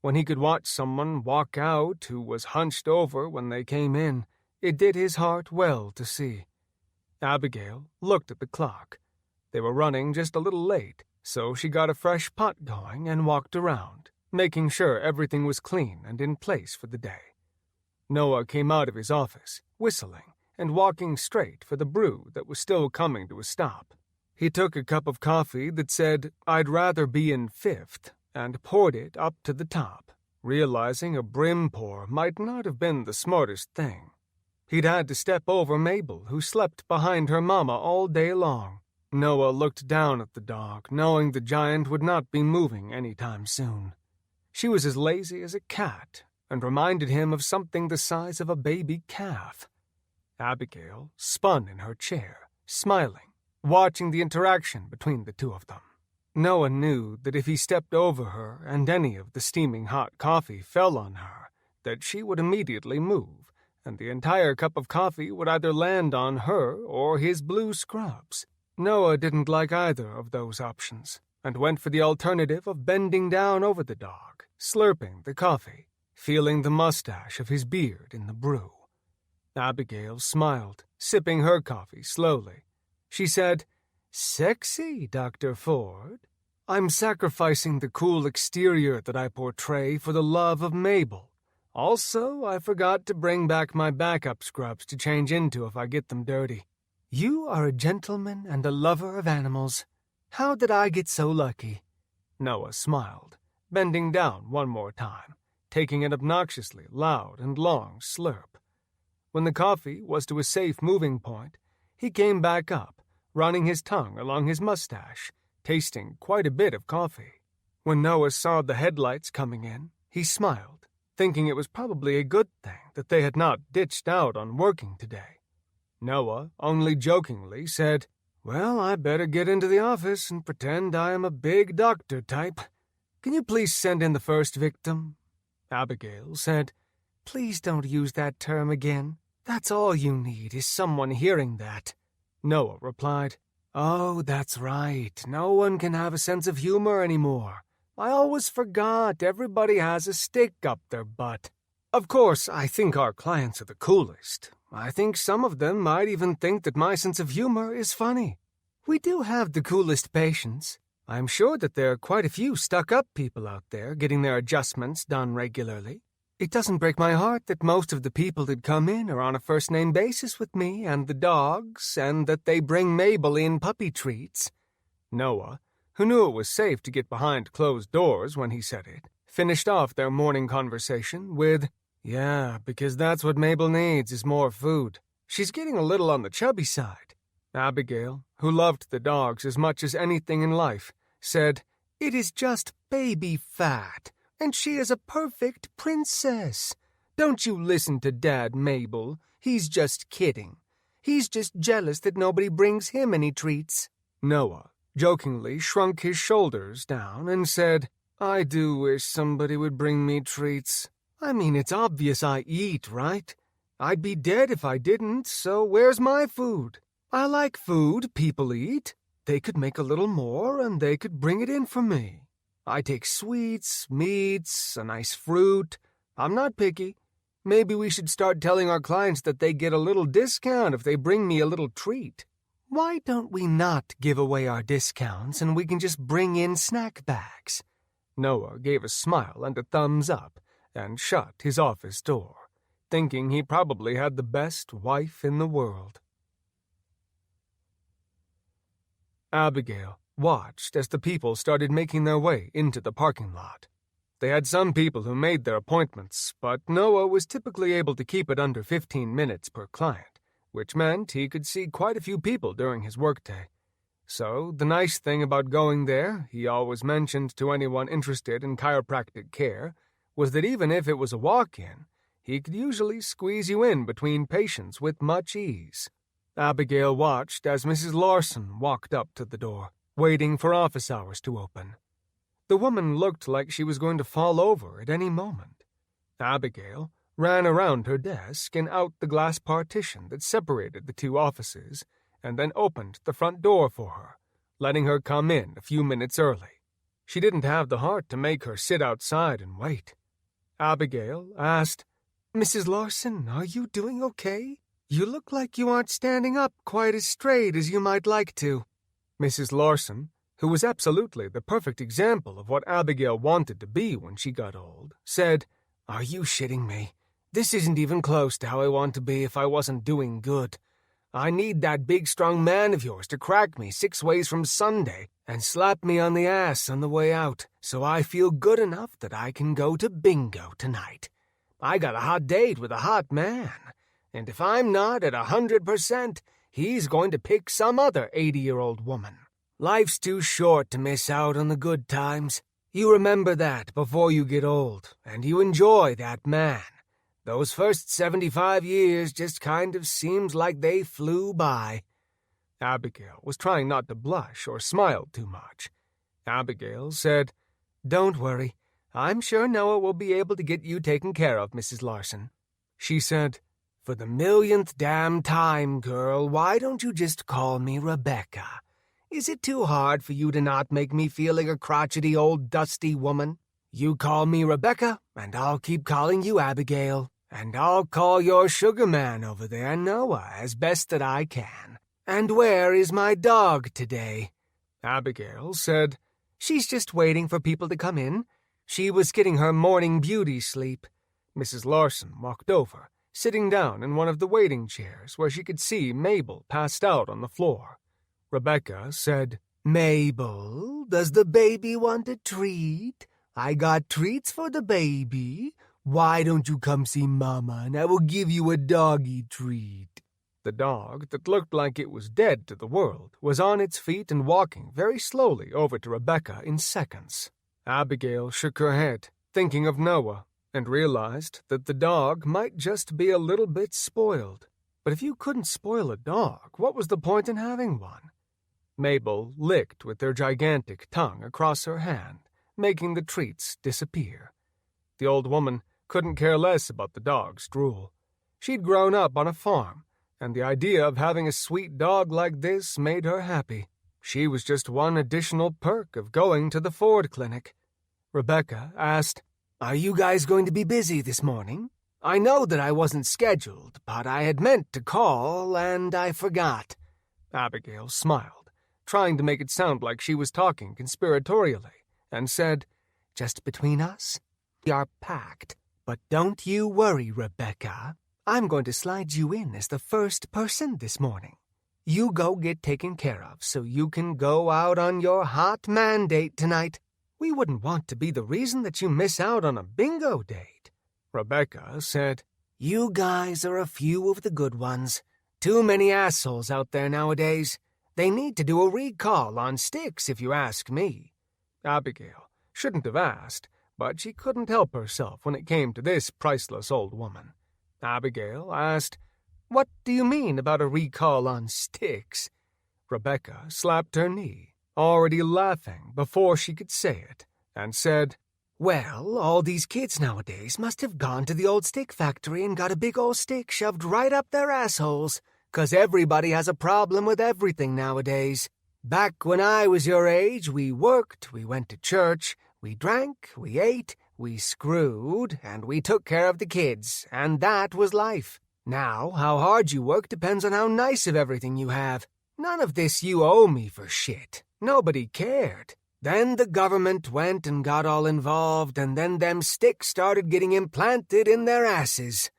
[SPEAKER 1] When he could watch someone walk out who was hunched over when they came in, it did his heart well to see. Abigail looked at the clock. They were running just a little late, so she got a fresh pot going and walked around, making sure everything was clean and in place for the day. Noah came out of his office, whistling, and walking straight for the brew that was still coming to a stop. He took a cup of coffee that said, "I'd rather be in fifth," and poured it up to the top, realizing a brim pour might not have been the smartest thing. He'd had to step over Mabel, who slept behind her mama all day long. Noah looked down at the dog, knowing the giant would not be moving any time soon. She was as lazy as a cat, and reminded him of something the size of a baby calf. Abigail spun in her chair, smiling, watching the interaction between the two of them. Noah knew that if he stepped over her and any of the steaming hot coffee fell on her, that she would immediately move, and the entire cup of coffee would either land on her or his blue scrubs. Noah didn't like either of those options, and went for the alternative of bending down over the dog, slurping the coffee, feeling the mustache of his beard in the brew. Abigail smiled, sipping her coffee slowly. She said, "Sexy, Dr. Ford. I'm sacrificing the cool exterior that I portray for the love of Mabel. Also, I forgot to bring back my backup scrubs to change into if I get them dirty. You are a gentleman and a lover of animals. How did I get so lucky?" Noah smiled, bending down one more time, taking an obnoxiously loud and long slurp. When the coffee was to a safe moving point, he came back up, running his tongue along his mustache, tasting quite a bit of coffee. When Noah saw the headlights coming in, he smiled, thinking it was probably a good thing that they had not ditched out on working today. Noah only jokingly said, "Well, I better get into the office and pretend I am a big doctor type. Can you please send in the first victim?" Abigail said, "Please don't use that term again. That's all you need is someone hearing that." Noah replied, "Oh, that's right. No one can have a sense of humor anymore. I always forgot everybody has a stick up their butt. Of course, I think our clients are the coolest. I think some of them might even think that my sense of humor is funny. We do have the coolest patients. I'm sure that there are quite a few stuck-up people out there getting their adjustments done regularly. It doesn't break my heart that most of the people that come in are on a first-name basis with me and the dogs, and that they bring Mabel in puppy treats." Noah, who knew it was safe to get behind closed doors when he said it, finished off their morning conversation with, "Yeah, because that's what Mabel needs is more food. She's getting a little on the chubby side." Abigail, who loved the dogs as much as anything in life, said, "It is just baby fat. And she is a perfect princess. Don't you listen to Dad, Mabel. He's just kidding. He's just jealous that nobody brings him any treats." Noah jokingly shrunk his shoulders down and said, "I do wish somebody would bring me treats. I mean, it's obvious I eat, right? I'd be dead if I didn't, so where's my food? I like food people eat. They could make a little more and they could bring it in for me. I take sweets, meats, a nice fruit. I'm not picky. Maybe we should start telling our clients that they get a little discount if they bring me a little treat. Why don't we not give away our discounts and we can just bring in snack bags?" Noah gave a smile and a thumbs up and shut his office door, thinking he probably had the best wife in the world. Abigail watched as the people started making their way into the parking lot. They had some people who made their appointments, but Noah was typically able to keep it under 15 minutes per client, which meant he could see quite a few people during his workday. So, the nice thing about going there, he always mentioned to anyone interested in chiropractic care, was that even if it was a walk-in, he could usually squeeze you in between patients with much ease. Abigail watched as Mrs. Larson walked up to the door, waiting for office hours to open. The woman looked like she was going to fall over at any moment. Abigail ran around her desk and out the glass partition that separated the two offices, and then opened the front door for her, letting her come in a few minutes early. She didn't have the heart to make her sit outside and wait. Abigail asked, "Mrs. Larson, are you doing okay? You look like you aren't standing up quite as straight as you might like to." Mrs. Larson, who was absolutely the perfect example of what Abigail wanted to be when she got old, said, "Are you shitting me? This isn't even close to how I want to be if I wasn't doing good. I need that big, strong man of yours to crack me 6 ways from Sunday and slap me on the ass on the way out so I feel good enough that I can go to bingo tonight. I got a hot date with a hot man, and if I'm not at 100%, he's going to pick some other 80-year-old woman. Life's too short to miss out on the good times. You remember that before you get old, and you enjoy that man. Those first 75 years just kind of seems like they flew by." Abigail was trying not to blush or smile too much. Abigail said, "Don't worry. I'm sure Noah will be able to get you taken care of, Mrs. Larson." She said, "For the millionth damn time, girl, why don't you just call me Rebecca? Is it too hard for you to not make me feel like a crotchety old dusty woman? You call me Rebecca, and I'll keep calling you Abigail. And I'll call your sugar man over there Noah as best that I can. And where is my dog today?" Abigail said, "She's just waiting for people to come in. She was getting her morning beauty sleep." Mrs. Larson walked over, sitting down in one of the waiting chairs where she could see Mabel passed out on the floor. Rebecca said, "Mabel, does the baby want a treat? I got treats for the baby. Why don't you come see Mama, and I will give you a doggy treat?" The dog, that looked like it was dead to the world, was on its feet and walking very slowly over to Rebecca in seconds. Abigail shook her head, thinking of Noah, and realized that the dog might just be a little bit spoiled. But if you couldn't spoil a dog, what was the point in having one? Mabel licked with her gigantic tongue across her hand, making the treats disappear. The old woman couldn't care less about the dog's drool. She'd grown up on a farm, and the idea of having a sweet dog like this made her happy. She was just one additional perk of going to the Ford Clinic. Rebecca asked, "Are you guys going to be busy this morning? I know that I wasn't scheduled, but I had meant to call, and I forgot." Abigail smiled, trying to make it sound like she was talking conspiratorially, and said, "Just between us, we are packed. But don't you worry, Rebecca. I'm going to slide you in as the first person this morning. You go get taken care of so you can go out on your hot man date tonight. We wouldn't want to be the reason that you miss out on a bingo date." Rebecca said, "You guys are a few of the good ones. Too many assholes out there nowadays. They need to do a recall on sticks, if you ask me." Abigail shouldn't have asked, but she couldn't help herself when it came to this priceless old woman. Abigail asked, "What do you mean about a recall on sticks?" Rebecca slapped her knee, already laughing before she could say it, and said, "Well, all these kids nowadays must have gone to the old stick factory and got a big old stick shoved right up their assholes, 'cause everybody has a problem with everything nowadays. Back when I was your age, we worked, we went to church, we drank, we ate, we screwed, and we took care of the kids, and that was life. Now, how hard you work depends on how nice of everything you have. None of this you owe me for shit. Nobody cared. Then the government went and got all involved, and then them sticks started getting implanted in their asses."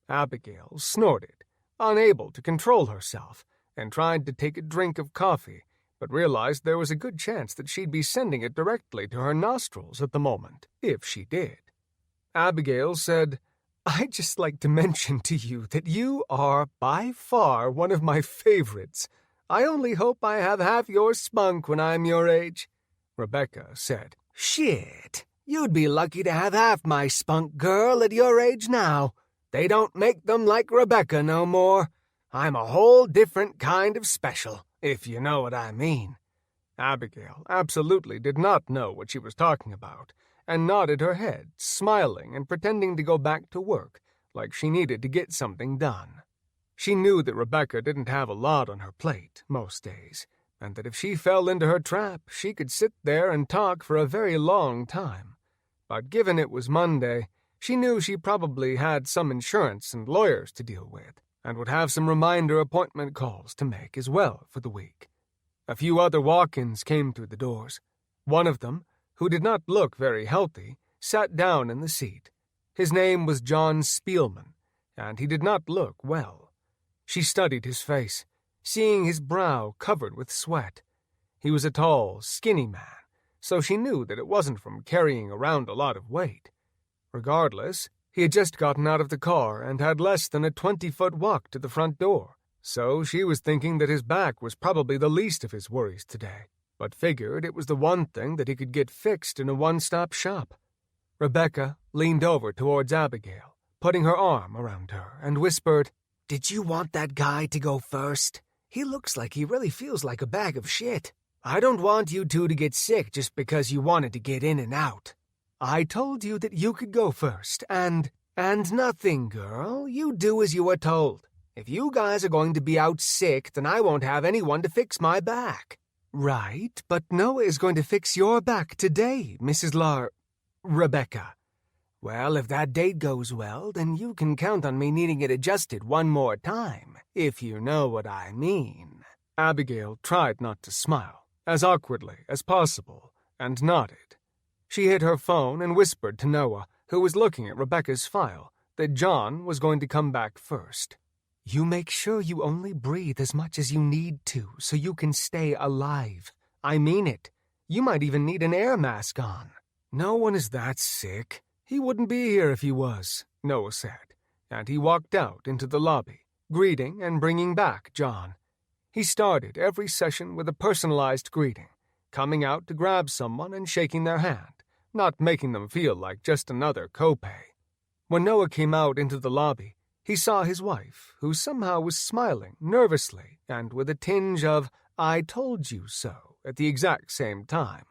[SPEAKER 1] Abigail snorted, unable to control herself, and tried to take a drink of coffee, but realized there was a good chance that she'd be sending it directly to her nostrils at the moment, if she did. Abigail said, "I'd just like to mention to you that you are, by far, one of my favorites. I only hope I have half your spunk when I'm your age." Rebecca said, "Shit, you'd be lucky to have half my spunk, girl, at your age now. They don't make them like Rebecca no more. I'm a whole different kind of special, if you know what I mean." Abigail absolutely did not know what she was talking about, and nodded her head, smiling and pretending to go back to work, like she needed to get something done. She knew that Rebecca didn't have a lot on her plate most days, and that if she fell into her trap, she could sit there and talk for a very long time. But given it was Monday, she knew she probably had some insurance and lawyers to deal with, and would have some reminder appointment calls to make as well for the week. A few other walk-ins came through the doors. One of them, who did not look very healthy, sat down in the seat. His name was John Spielman, and he did not look well. She studied his face, seeing his brow covered with sweat. He was a tall, skinny man, so she knew that it wasn't from carrying around a lot of weight. Regardless, he had just gotten out of the car and had less than a 20-foot walk to the front door, so she was thinking that his back was probably the least of his worries today, but figured it was the one thing that he could get fixed in a one-stop shop. Rebecca leaned over towards Abigail, putting her arm around her, and whispered, "Did you want that guy to go first? He looks like he really feels like a bag of shit. I don't want you two to get sick just because you wanted to get in and out. I told you that you could go first, and nothing, girl. You do as you were told. If you guys are going to be out sick, then I won't have anyone to fix my back." "Right, but Noah is going to fix your back today, Mrs. Rebecca." "Well, if that date goes well, then you can count on me needing it adjusted one more time, if you know what I mean." Abigail tried not to smile, as awkwardly as possible, and nodded. She hid her phone and whispered to Noah, who was looking at Rebecca's file, that John was going to come back first. "You make sure you only breathe as much as you need to so you can stay alive. I mean it. You might even need an air mask on." "No one is that sick. He wouldn't be here if he was," Noah said, and he walked out into the lobby, greeting and bringing back John. He started every session with a personalized greeting, coming out to grab someone and shaking their hand, not making them feel like just another copay. When Noah came out into the lobby, he saw his wife, who somehow was smiling nervously and with a tinge of "I told you so" at the exact same time.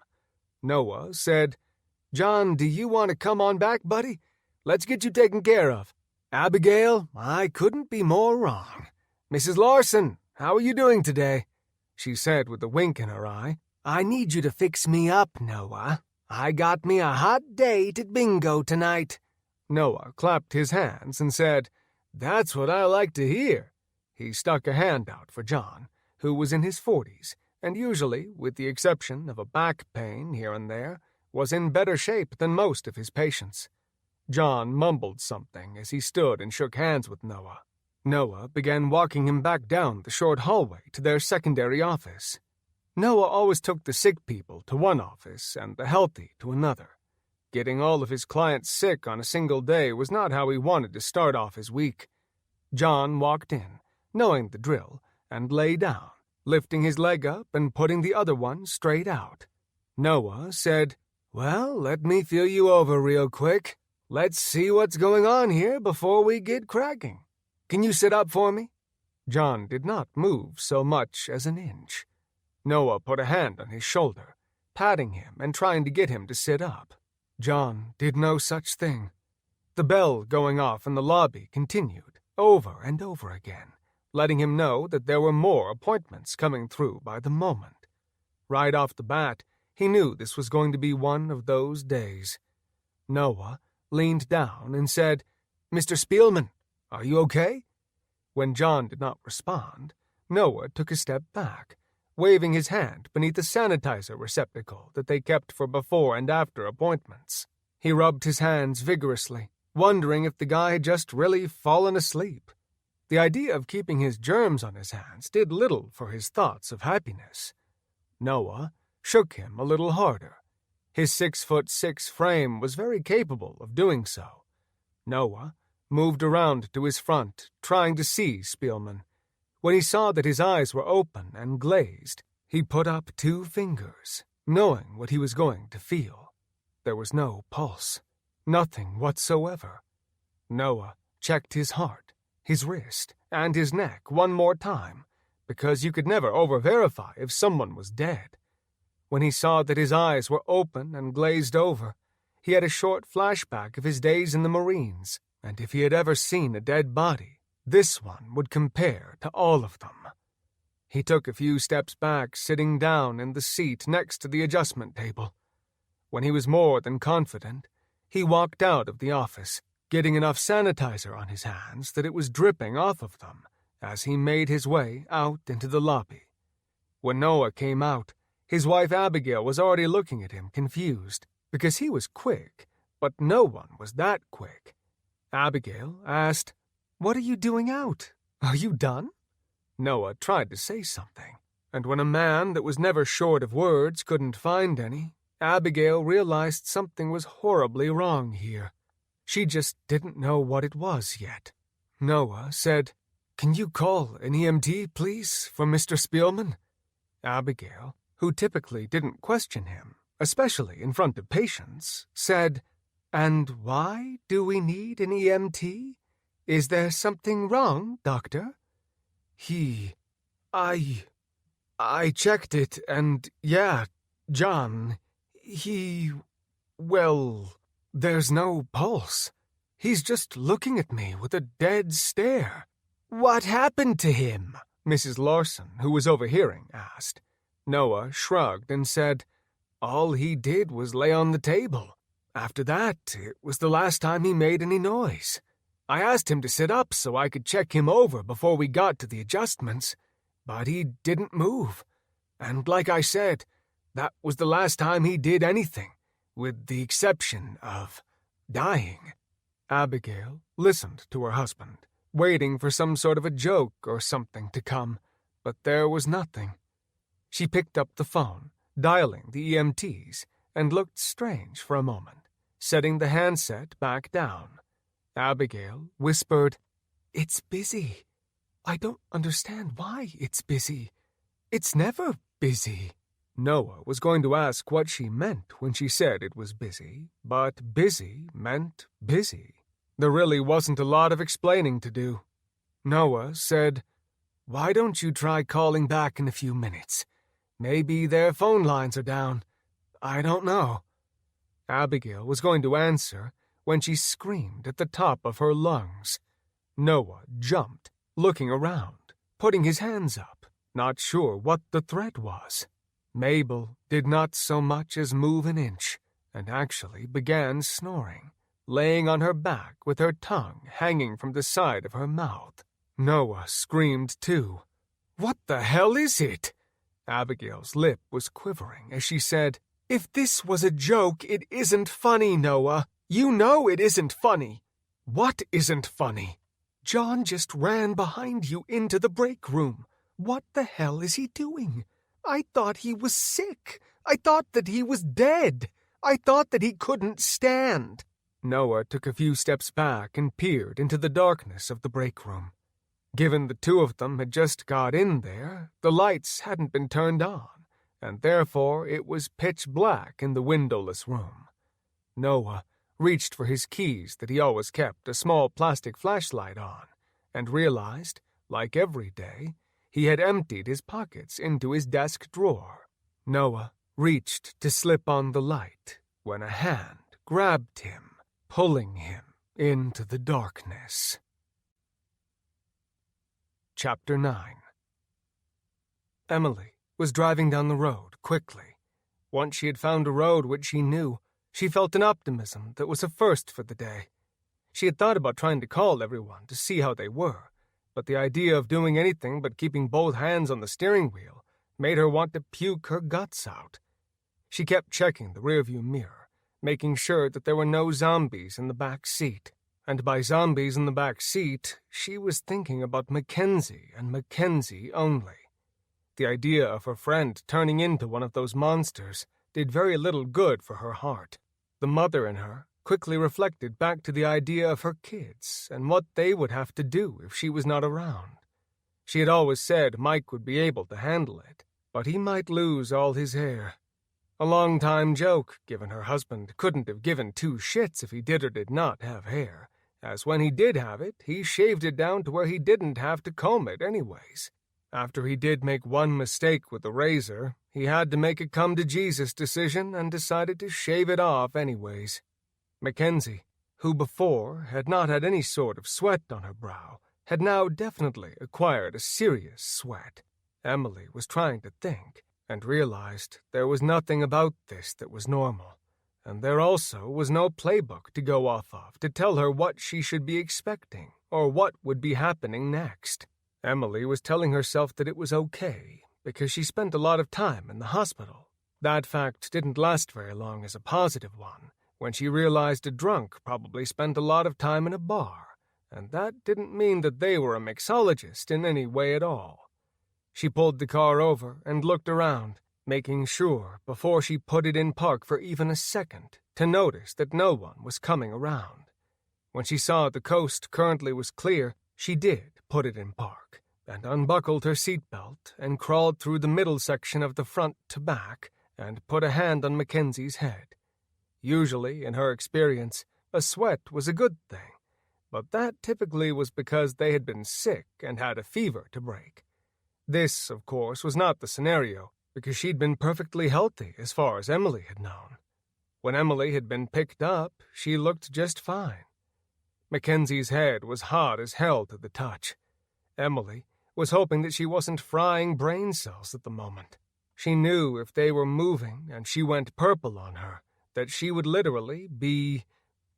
[SPEAKER 1] Noah said, "John, do you want to come on back, buddy? Let's get you taken care of. Abigail, I couldn't be more wrong. Mrs. Larson, how are you doing today?" she said with a wink in her eye. "I need you to fix me up, Noah. I got me a hot date at bingo tonight." Noah clapped his hands and said, "That's what I like to hear." He stuck a hand out for John, who was in his 40s, and usually, with the exception of a back pain here and there, was in better shape than most of his patients. John mumbled something as he stood and shook hands with Noah. Noah began walking him back down the short hallway to their secondary office. Noah always took the sick people to one office and the healthy to another. Getting all of his clients sick on a single day was not how he wanted to start off his week. John walked in, knowing the drill, and lay down, lifting his leg up and putting the other one straight out. Noah said, "Well, let me feel you over real quick. Let's see what's going on here before we get cracking. Can you sit up for me?" John did not move so much as an inch. Noah put a hand on his shoulder, patting him and trying to get him to sit up. John did no such thing. The bell going off in the lobby continued, over and over again, letting him know that there were more appointments coming through by the moment. Right off the bat, he knew this was going to be one of those days. Noah leaned down and said, "Mr. Spielman, are you okay?" When John did not respond, Noah took a step back, waving his hand beneath the sanitizer receptacle that they kept for before and after appointments. He rubbed his hands vigorously, wondering if the guy had just really fallen asleep. The idea of keeping his germs on his hands did little for his thoughts of happiness. Noah shook him a little harder. His 6'6" frame was very capable of doing so. Noah moved around to his front, trying to see Spielman. When he saw that his eyes were open and glazed, he put up 2 fingers, knowing what he was going to feel. There was no pulse, nothing whatsoever. Noah checked his heart, his wrist, and his neck one more time, because you could never over-verify if someone was dead. When he saw that his eyes were open and glazed over, he had a short flashback of his days in the Marines, and if he had ever seen a dead body, this one would compare to all of them. He took a few steps back, sitting down in the seat next to the adjustment table. When he was more than confident, he walked out of the office, getting enough sanitizer on his hands that it was dripping off of them as he made his way out into the lobby. When Noah came out, his wife Abigail was already looking at him confused, because he was quick, but no one was that quick. Abigail asked, "What are you doing out? Are you done?" Noah tried to say something, and when a man that was never short of words couldn't find any, Abigail realized something was horribly wrong here. She just didn't know what it was yet. Noah said, "Can you call an EMT, please, for Mr. Spielman?" Abigail, who typically didn't question him, especially in front of patients, said, "And why do we need an EMT? Is there something wrong, doctor?" I checked it, and yeah, John, well, there's no pulse. He's just looking at me with a dead stare. "What happened to him?" Mrs. Larson, who was overhearing, asked. Noah shrugged and said, "All he did was lay on the table. After that, it was the last time he made any noise. I asked him to sit up so I could check him over before we got to the adjustments, but he didn't move. And like I said, that was the last time he did anything, with the exception of dying." Abigail listened to her husband, waiting for some sort of a joke or something to come, but there was nothing. She picked up the phone, dialing the EMTs, and looked strange for a moment, setting the handset back down. Abigail whispered, "It's busy. I don't understand why it's busy. It's never busy." Noah was going to ask what she meant when she said it was busy, but busy meant busy. There really wasn't a lot of explaining to do. Noah said, "Why don't you try calling back in a few minutes? Maybe their phone lines are down. I don't know." Abigail was going to answer when she screamed at the top of her lungs. Noah jumped, looking around, putting his hands up, not sure what the threat was. Mabel did not so much as move an inch, and actually began snoring, laying on her back with her tongue hanging from the side of her mouth. Noah screamed too. "What the hell is it?" Abigail's lip was quivering as she said, "If this was a joke, it isn't funny, Noah. You know it isn't funny." "What isn't funny?" "John just ran behind you into the break room. What the hell is he doing? I thought he was sick. I thought that he was dead. I thought that he couldn't stand." Noah took a few steps back and peered into the darkness of the break room. Given the two of them had just got in there, the lights hadn't been turned on, and therefore it was pitch black in the windowless room. Noah reached for his keys that he always kept a small plastic flashlight on, and realized, like every day, he had emptied his pockets into his desk drawer. Noah reached to slip on the light when a hand grabbed him, pulling him into the darkness. Chapter 9. Emily was driving down the road quickly. Once she had found a road which she knew, she felt an optimism that was a first for the day. She had thought about trying to call everyone to see how they were, but the idea of doing anything but keeping both hands on the steering wheel made her want to puke her guts out. She kept checking the rearview mirror, making sure that there were no zombies in the back seat. And by zombies in the back seat, she was thinking about Mackenzie and Mackenzie only. The idea of her friend turning into one of those monsters did very little good for her heart. The mother in her quickly reflected back to the idea of her kids and what they would have to do if she was not around. She had always said Mike would be able to handle it, but he might lose all his hair. A long-time joke, given her husband couldn't have given two shits if he did or did not have hair, as when he did have it, he shaved it down to where he didn't have to comb it anyways. After he did make one mistake with the razor, he had to make a come-to-Jesus decision and decided to shave it off anyways. Mackenzie, who before had not had any sort of sweat on her brow, had now definitely acquired a serious sweat. Emily was trying to think, and realized there was nothing about this that was normal, and there also was no playbook to go off of to tell her what she should be expecting or what would be happening next. Emily was telling herself that it was okay, because she spent a lot of time in the hospital. That fact didn't last very long as a positive one, when she realized a drunk probably spent a lot of time in a bar, and that didn't mean that they were a mixologist in any way at all. She pulled the car over and looked around, making sure, before she put it in park for even a second, to notice that no one was coming around. When she saw the coast currently was clear, she did put it in park, and unbuckled her seatbelt and crawled through the middle section of the front to back and put a hand on Mackenzie's head. Usually, in her experience, a sweat was a good thing, but that typically was because they had been sick and had a fever to break. This, of course, was not the scenario, because she'd been perfectly healthy as far as Emily had known. When Emily had been picked up, she looked just fine. Mackenzie's head was hot as hell to the touch. Emily was hoping that she wasn't frying brain cells at the moment. She knew if they were moving and she went purple on her, that she would literally be,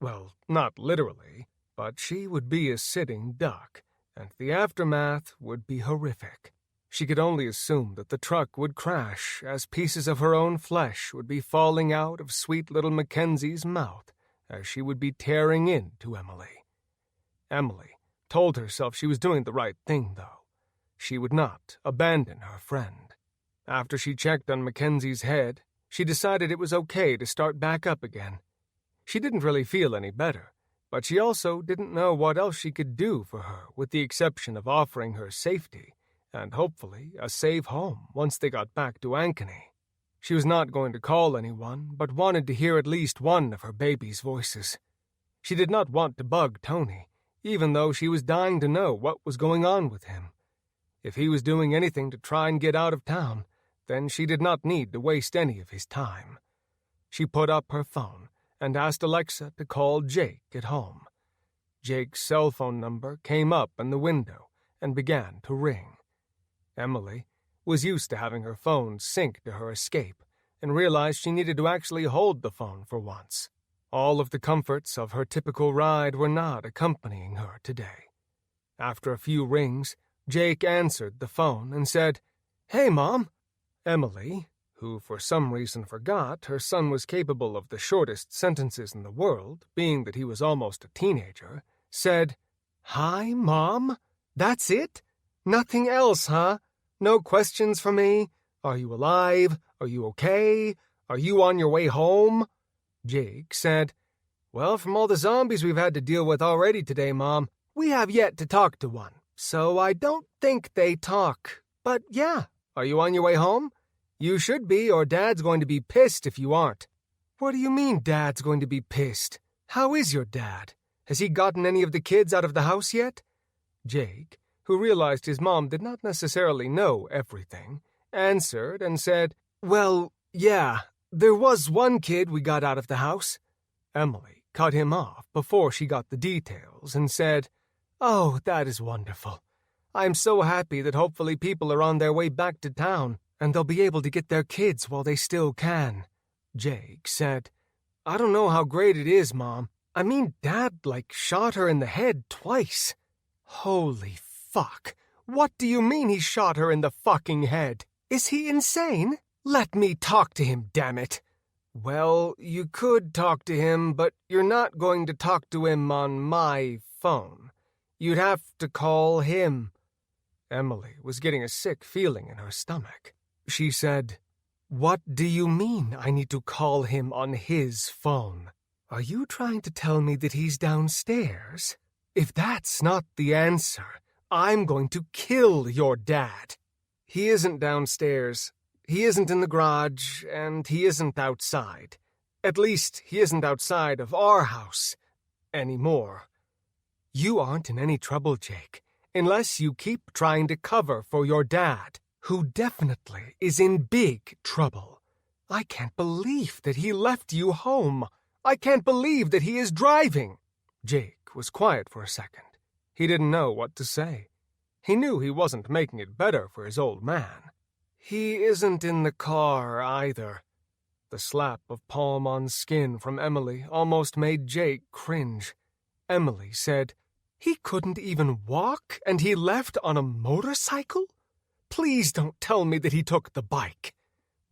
[SPEAKER 1] well, not literally, but she would be a sitting duck, and the aftermath would be horrific. She could only assume that the truck would crash as pieces of her own flesh would be falling out of sweet little Mackenzie's mouth as she would be tearing into Emily. Emily told herself she was doing the right thing, though. She would not abandon her friend. After she checked on Mackenzie's head, she decided it was okay to start back up again. She didn't really feel any better, but she also didn't know what else she could do for her with the exception of offering her safety and hopefully a safe home once they got back to Ankeny. She was not going to call anyone, but wanted to hear at least one of her baby's voices. She did not want to bug Tony, even though she was dying to know what was going on with him. If he was doing anything to try and get out of town, then she did not need to waste any of his time. She put up her phone and asked Alexa to call Jake at home. Jake's cell phone number came up in the window and began to ring. Emily was used to having her phone sync to her escape and realized she needed to actually hold the phone for once. All of the comforts of her typical ride were not accompanying her today. After a few rings, Jake answered the phone and said, "Hey, Mom." Emily, who for some reason forgot her son was capable of the shortest sentences in the world, being that he was almost a teenager, said, "Hi, Mom? That's it? Nothing else, huh? No questions for me? Are you alive? Are you okay? Are you on your way home?" Jake said, "Well, from all the zombies we've had to deal with already today, Mom, we have yet to talk to one, so I don't think they talk. But yeah, are you on your way home? You should be, or Dad's going to be pissed if you aren't." "What do you mean Dad's going to be pissed? How is your dad? Has he gotten any of the kids out of the house yet?" Jake, who realized his mom did not necessarily know everything, answered and said, "Well, yeah, there was one kid we got out of the house." Emily cut him off before she got the details and said, "Oh, that is wonderful. I'm so happy that hopefully people are on their way back to town and they'll be able to get their kids while they still can." Jake said, "I don't know how great it is, Mom. I mean, Dad, shot her in the head twice." "Holy fuck. What do you mean he shot her in the fucking head? Is he insane? Let me talk to him, damn it." "Well, you could talk to him, but you're not going to talk to him on my phone. You'd have to call him." Emily was getting a sick feeling in her stomach. She said, "What do you mean I need to call him on his phone? Are you trying to tell me that he's downstairs? If that's not the answer, I'm going to kill your dad." "He isn't downstairs. He isn't in the garage, and he isn't outside. At least, he isn't outside of our house anymore. You aren't in any trouble, Jake, unless you keep trying to cover for your dad, who definitely is in big trouble. I can't believe that he left you home. I can't believe that he is driving." Jake was quiet for a second. He didn't know what to say. He knew he wasn't making it better for his old man. "He isn't in the car, either." The slap of palm on skin from Emily almost made Jake cringe. Emily said, "He couldn't even walk, and he left on a motorcycle? Please don't tell me that he took the bike."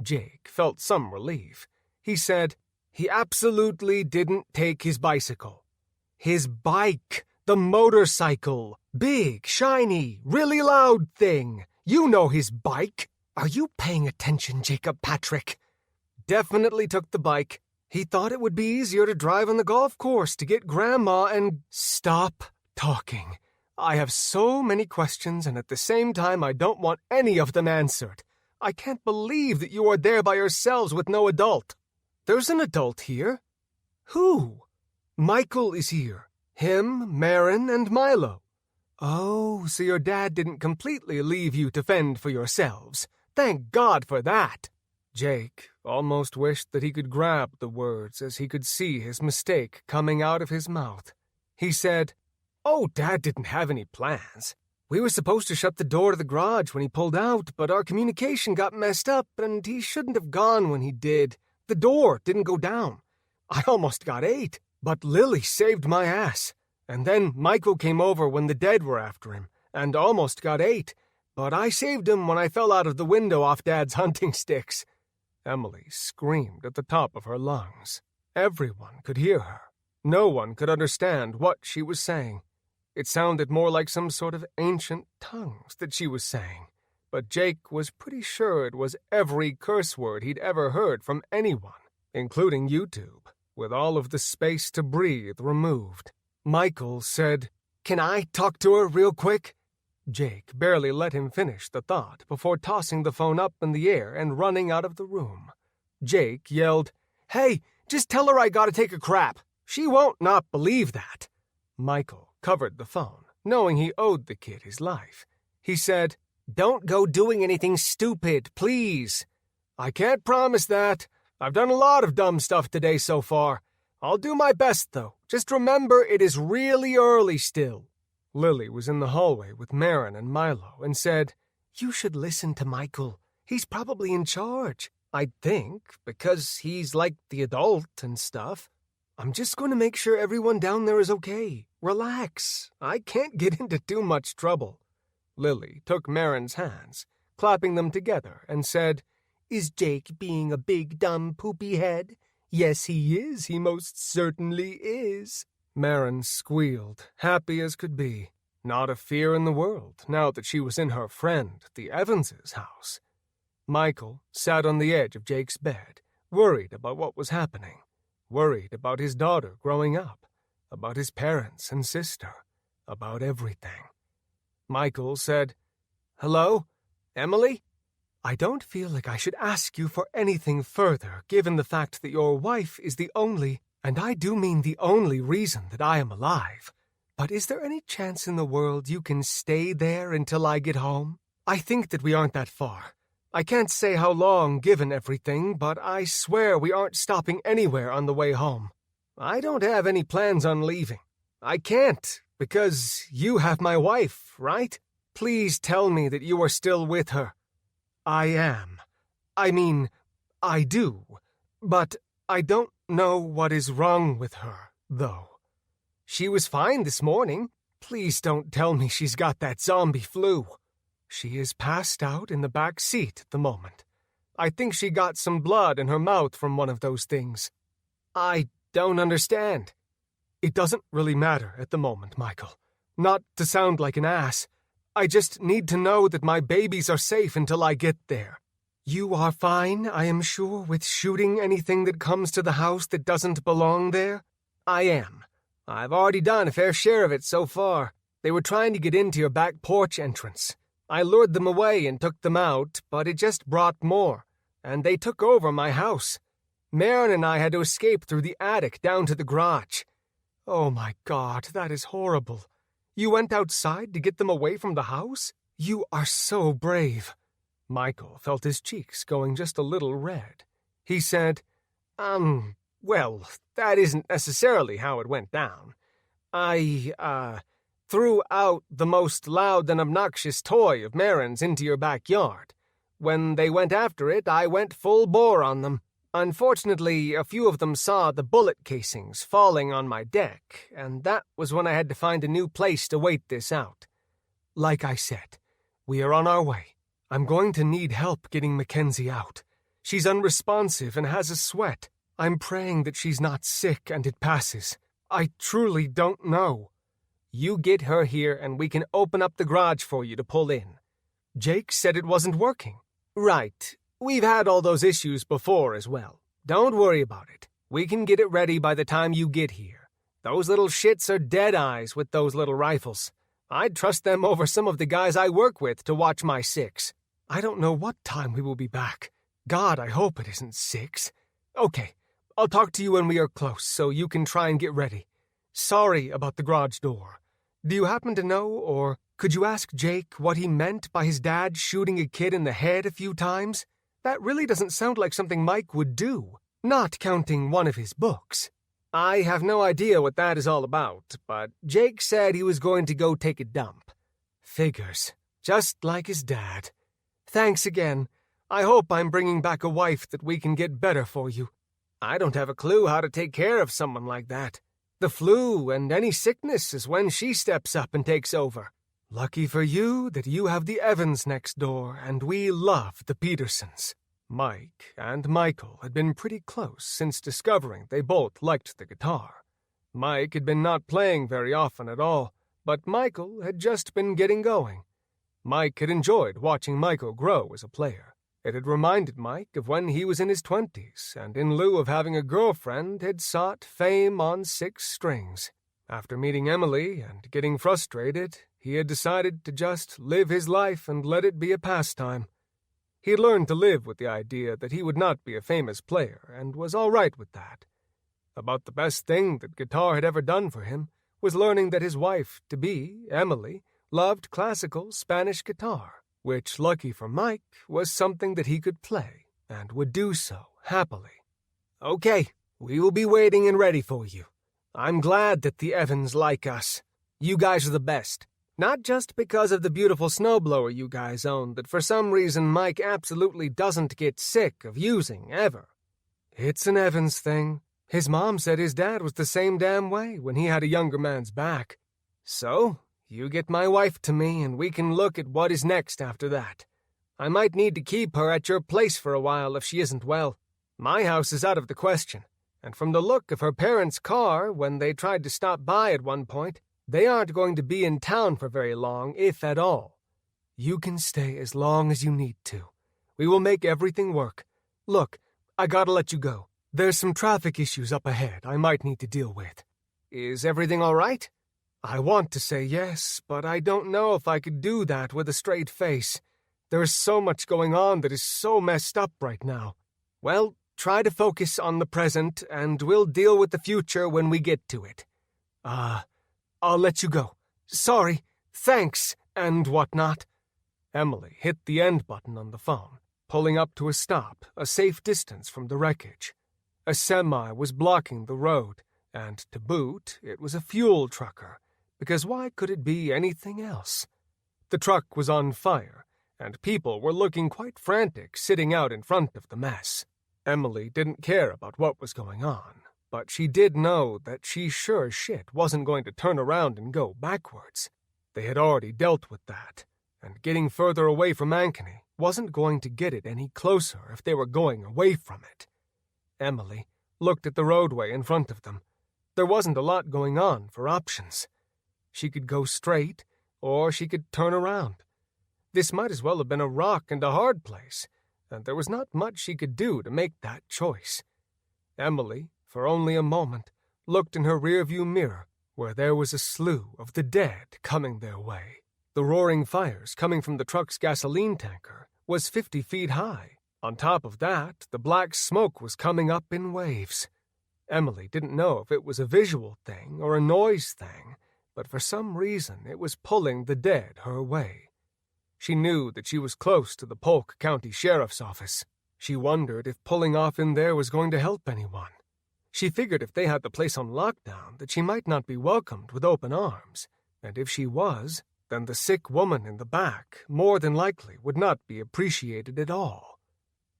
[SPEAKER 1] Jake felt some relief. He said, "He absolutely didn't take his bicycle." "His bike, the motorcycle, big, shiny, really loud thing. You know his bike. Are you paying attention, Jacob Patrick?" "Definitely took the bike. He thought it would be easier to drive on the golf course to get Grandma and—" "Stop talking. I have so many questions, and at the same time I don't want any of them answered. I can't believe that you are there by yourselves with no adult." "There's an adult here." "Who?" "Michael is here. Him, Marin, and Milo." "Oh, so your dad didn't completely leave you to fend for yourselves. Thank God for that." Jake almost wished that he could grab the words as he could see his mistake coming out of his mouth. He said, "Oh, Dad didn't have any plans. We were supposed to shut the door to the garage when he pulled out, but our communication got messed up, and he shouldn't have gone when he did. The door didn't go down. I almost got ate, but Lily saved my ass. And then Michael came over when the dead were after him, and almost got ate, but I saved him when I fell out of the window off Dad's hunting sticks." Emily screamed at the top of her lungs. Everyone could hear her. No one could understand what she was saying. It sounded more like some sort of ancient tongues that she was saying, but Jake was pretty sure it was every curse word he'd ever heard from anyone, including YouTube, with all of the space to breathe removed. Michael said, "Can I talk to her real quick?" Jake barely let him finish the thought before tossing the phone up in the air and running out of the room. Jake yelled, "Hey, just tell her I gotta take a crap. She won't not believe that." Michael covered the phone, knowing he owed the kid his life. He said, "Don't go doing anything stupid, please." "I can't promise that. I've done a lot of dumb stuff today so far. I'll do my best, though. Just remember it is really early still." Lily was in the hallway with Marin and Milo and said, "You should listen to Michael. He's probably in charge, I think, because he's like the adult and stuff. I'm just going to make sure everyone down there is okay. Relax. I can't get into too much trouble." Lily took Marin's hands, clapping them together, and said, "Is Jake being a big, dumb, poopy head? Yes, he is. He most certainly is." Marin squealed, happy as could be. Not a fear in the world, now that she was in her friend, the Evanses' house. Michael sat on the edge of Jake's bed, worried about what was happening, worried about his daughter growing up, about his parents and sister, about everything. Michael said, "Hello, Emily? I don't feel like I should ask you for anything further, given the fact that your wife is the only, and I do mean the only reason that I am alive. But is there any chance in the world you can stay there until I get home? I think that we aren't that far. I can't say how long given everything, but I swear we aren't stopping anywhere on the way home. I don't have any plans on leaving. I can't, because you have my wife, right? Please tell me that you are still with her." "I am. I mean, I do. But I don't know what is wrong with her, though. She was fine this morning. Please don't tell me she's got that zombie flu. She is passed out in the back seat at the moment. I think she got some blood in her mouth from one of those things. I don't understand." "It doesn't really matter at the moment, Michael. Not to sound like an ass. I just need to know that my babies are safe until I get there. You are fine, I am sure, with shooting anything that comes to the house that doesn't belong there? I am. I've already done a fair share of it so far. They were trying to get into your back porch entrance. I lured them away and took them out, but it just brought more, and they took over my house. Maren and I had to escape through the attic down to the garage. Oh my God, that is horrible. You went outside to get them away from the house? You are so brave. Michael felt his cheeks going just a little red. He said, well, that isn't necessarily how it went down. I threw out the most loud and obnoxious toy of Maren's into your backyard. When they went after it, I went full bore on them. Unfortunately, a few of them saw the bullet casings falling on my deck, and that was when I had to find a new place to wait this out. Like I said, we are on our way. I'm going to need help getting Mackenzie out. She's unresponsive and has a sweat. I'm praying that she's not sick and it passes. I truly don't know. You get her here and we can open up the garage for you to pull in. Jake said it wasn't working. Right. We've had all those issues before as well. Don't worry about it. We can get it ready by the time you get here. Those little shits are dead eyes with those little rifles. I'd trust them over some of the guys I work with to watch my 6. I don't know what time we will be back. God, I hope it isn't 6. Okay, I'll talk to you when we are close so you can try and get ready. Sorry about the garage door. Do you happen to know, or could you ask Jake what he meant by his dad shooting a kid in the head a few times? That really doesn't sound like something Mike would do, not counting one of his books. I have no idea what that is all about, but Jake said he was going to go take a dump. Figures, just like his dad. Thanks again. I hope I'm bringing back a wife that we can get better for you. I don't have a clue how to take care of someone like that. The flu and any sickness is when she steps up and takes over. Lucky for you that you have the Evans next door, and we love the Petersons. Mike and Michael had been pretty close since discovering they both liked the guitar. Mike had been not playing very often at all, but Michael had just been getting going. Mike had enjoyed watching Michael grow as a player. It had reminded Mike of when he was in his 20s, and in lieu of having a girlfriend, had sought fame on 6 strings. After meeting Emily and getting frustrated, he had decided to just live his life and let it be a pastime. He had learned to live with the idea that he would not be a famous player, and was all right with that. About the best thing that guitar had ever done for him was learning that his wife-to-be, Emily, loved classical Spanish guitar, which, lucky for Mike, was something that he could play, and would do so happily. Okay, we will be waiting and ready for you. I'm glad that the Evans like us. You guys are the best. Not just because of the beautiful snowblower you guys own that for some reason Mike absolutely doesn't get sick of using, ever. It's an Evans thing. His mom said his dad was the same damn way when he had a younger man's back. So, you get my wife to me and we can look at what is next after that. I might need to keep her at your place for a while if she isn't well. My house is out of the question, and from the look of her parents' car when they tried to stop by at one point, they aren't going to be in town for very long, if at all. You can stay as long as you need to. We will make everything work. Look, I gotta let you go. There's some traffic issues up ahead I might need to deal with. Is everything all right? I want to say yes, but I don't know if I could do that with a straight face. There is so much going on that is so messed up right now. Well, try to focus on the present, and we'll deal with the future when we get to it. I'll let you go. Sorry, thanks, and whatnot. Emily hit the end button on the phone, pulling up to a stop, a safe distance from the wreckage. A semi was blocking the road, and to boot, it was a fuel trucker, because why could it be anything else? The truck was on fire, and people were looking quite frantic sitting out in front of the mess. Emily didn't care about what was going on, but she did know that she sure as shit wasn't going to turn around and go backwards. They had already dealt with that, and getting further away from Ankeny wasn't going to get it any closer if they were going away from it. Emily looked at the roadway in front of them. There wasn't a lot going on for options. She could go straight, or she could turn around. This might as well have been a rock and a hard place, and there was not much she could do to make that choice. Emily, for only a moment, looked in her rearview mirror, where there was a slew of the dead coming their way. The roaring fires coming from the truck's gasoline tanker was 50 feet high. On top of that, the black smoke was coming up in waves. Emily didn't know if it was a visual thing or a noise thing, but for some reason it was pulling the dead her way. She knew that she was close to the Polk County Sheriff's Office. She wondered if pulling off in there was going to help anyone. She figured if they had the place on lockdown that she might not be welcomed with open arms, and if she was, then the sick woman in the back more than likely would not be appreciated at all.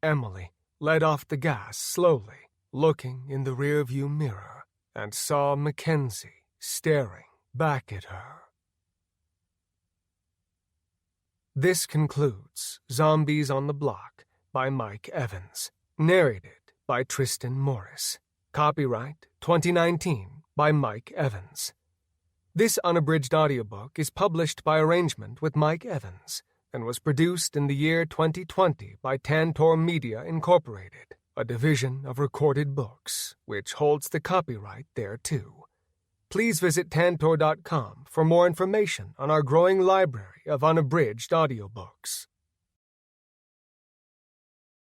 [SPEAKER 1] Emily let off the gas slowly, looking in the rearview mirror, and saw Mackenzie staring back at her. This concludes Zombies on the Block by Mike Evans, narrated by Tristan Morris. Copyright 2019 by Mike Evans. This unabridged audiobook is published by arrangement with Mike Evans and was produced in the year 2020 by Tantor Media Incorporated, a division of Recorded Books, which holds the copyright thereto. Please visit Tantor.com for more information on our growing library of unabridged audiobooks.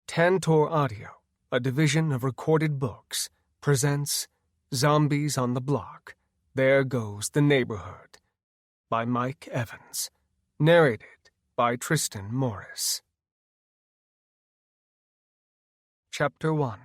[SPEAKER 1] Tantor Audio, a division of Recorded Books, presents Zombies on the Block, There Goes the Neighborhood, by Mike Evans, narrated by Tristan Morris. Chapter 1.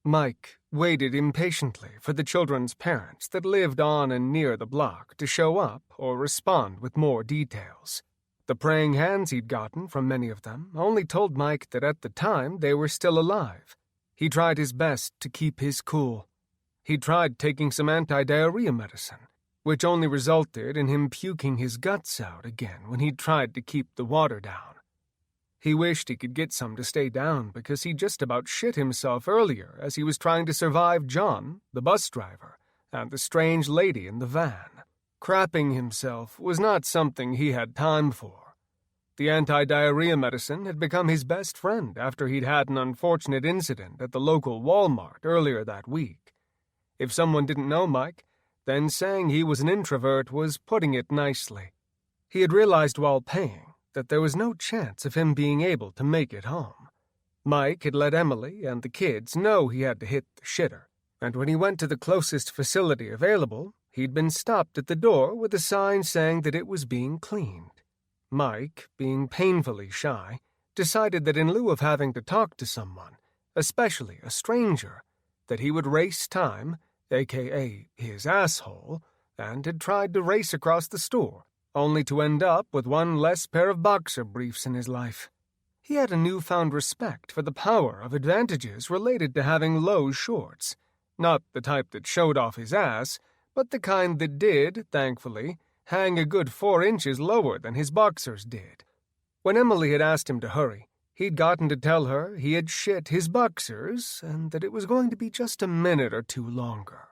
[SPEAKER 1] Mike waited impatiently for the children's parents that lived on and near the block to show up or respond with more details. The praying hands he'd gotten from many of them only told Mike that at the time they were still alive. He tried his best to keep his cool. He tried taking some anti-diarrhea medicine, which only resulted in him puking his guts out again when he tried to keep the water down. He wished he could get some to stay down because he just about shit himself earlier as he was trying to survive John, the bus driver, and the strange lady in the van. Crapping himself was not something he had time for. The anti-diarrhea medicine had become his best friend after he'd had an unfortunate incident at the local Walmart earlier that week. If someone didn't know Mike, then saying he was an introvert was putting it nicely. He had realized while paying that there was no chance of him being able to make it home. Mike had let Emily and the kids know he had to hit the shitter, and when he went to the closest facility available, he'd been stopped at the door with a sign saying that it was being cleaned. Mike, being painfully shy, decided that in lieu of having to talk to someone, especially a stranger, that he would race time, a.k.a. his asshole, and had tried to race across the store, only to end up with one less pair of boxer briefs in his life. He had a newfound respect for the power of advantages related to having low shorts, not the type that showed off his ass, but the kind that did, thankfully, hang a good 4 inches lower than his boxers did. When Emily had asked him to hurry, he'd gotten to tell her he had shit his boxers and that it was going to be just a minute or two longer.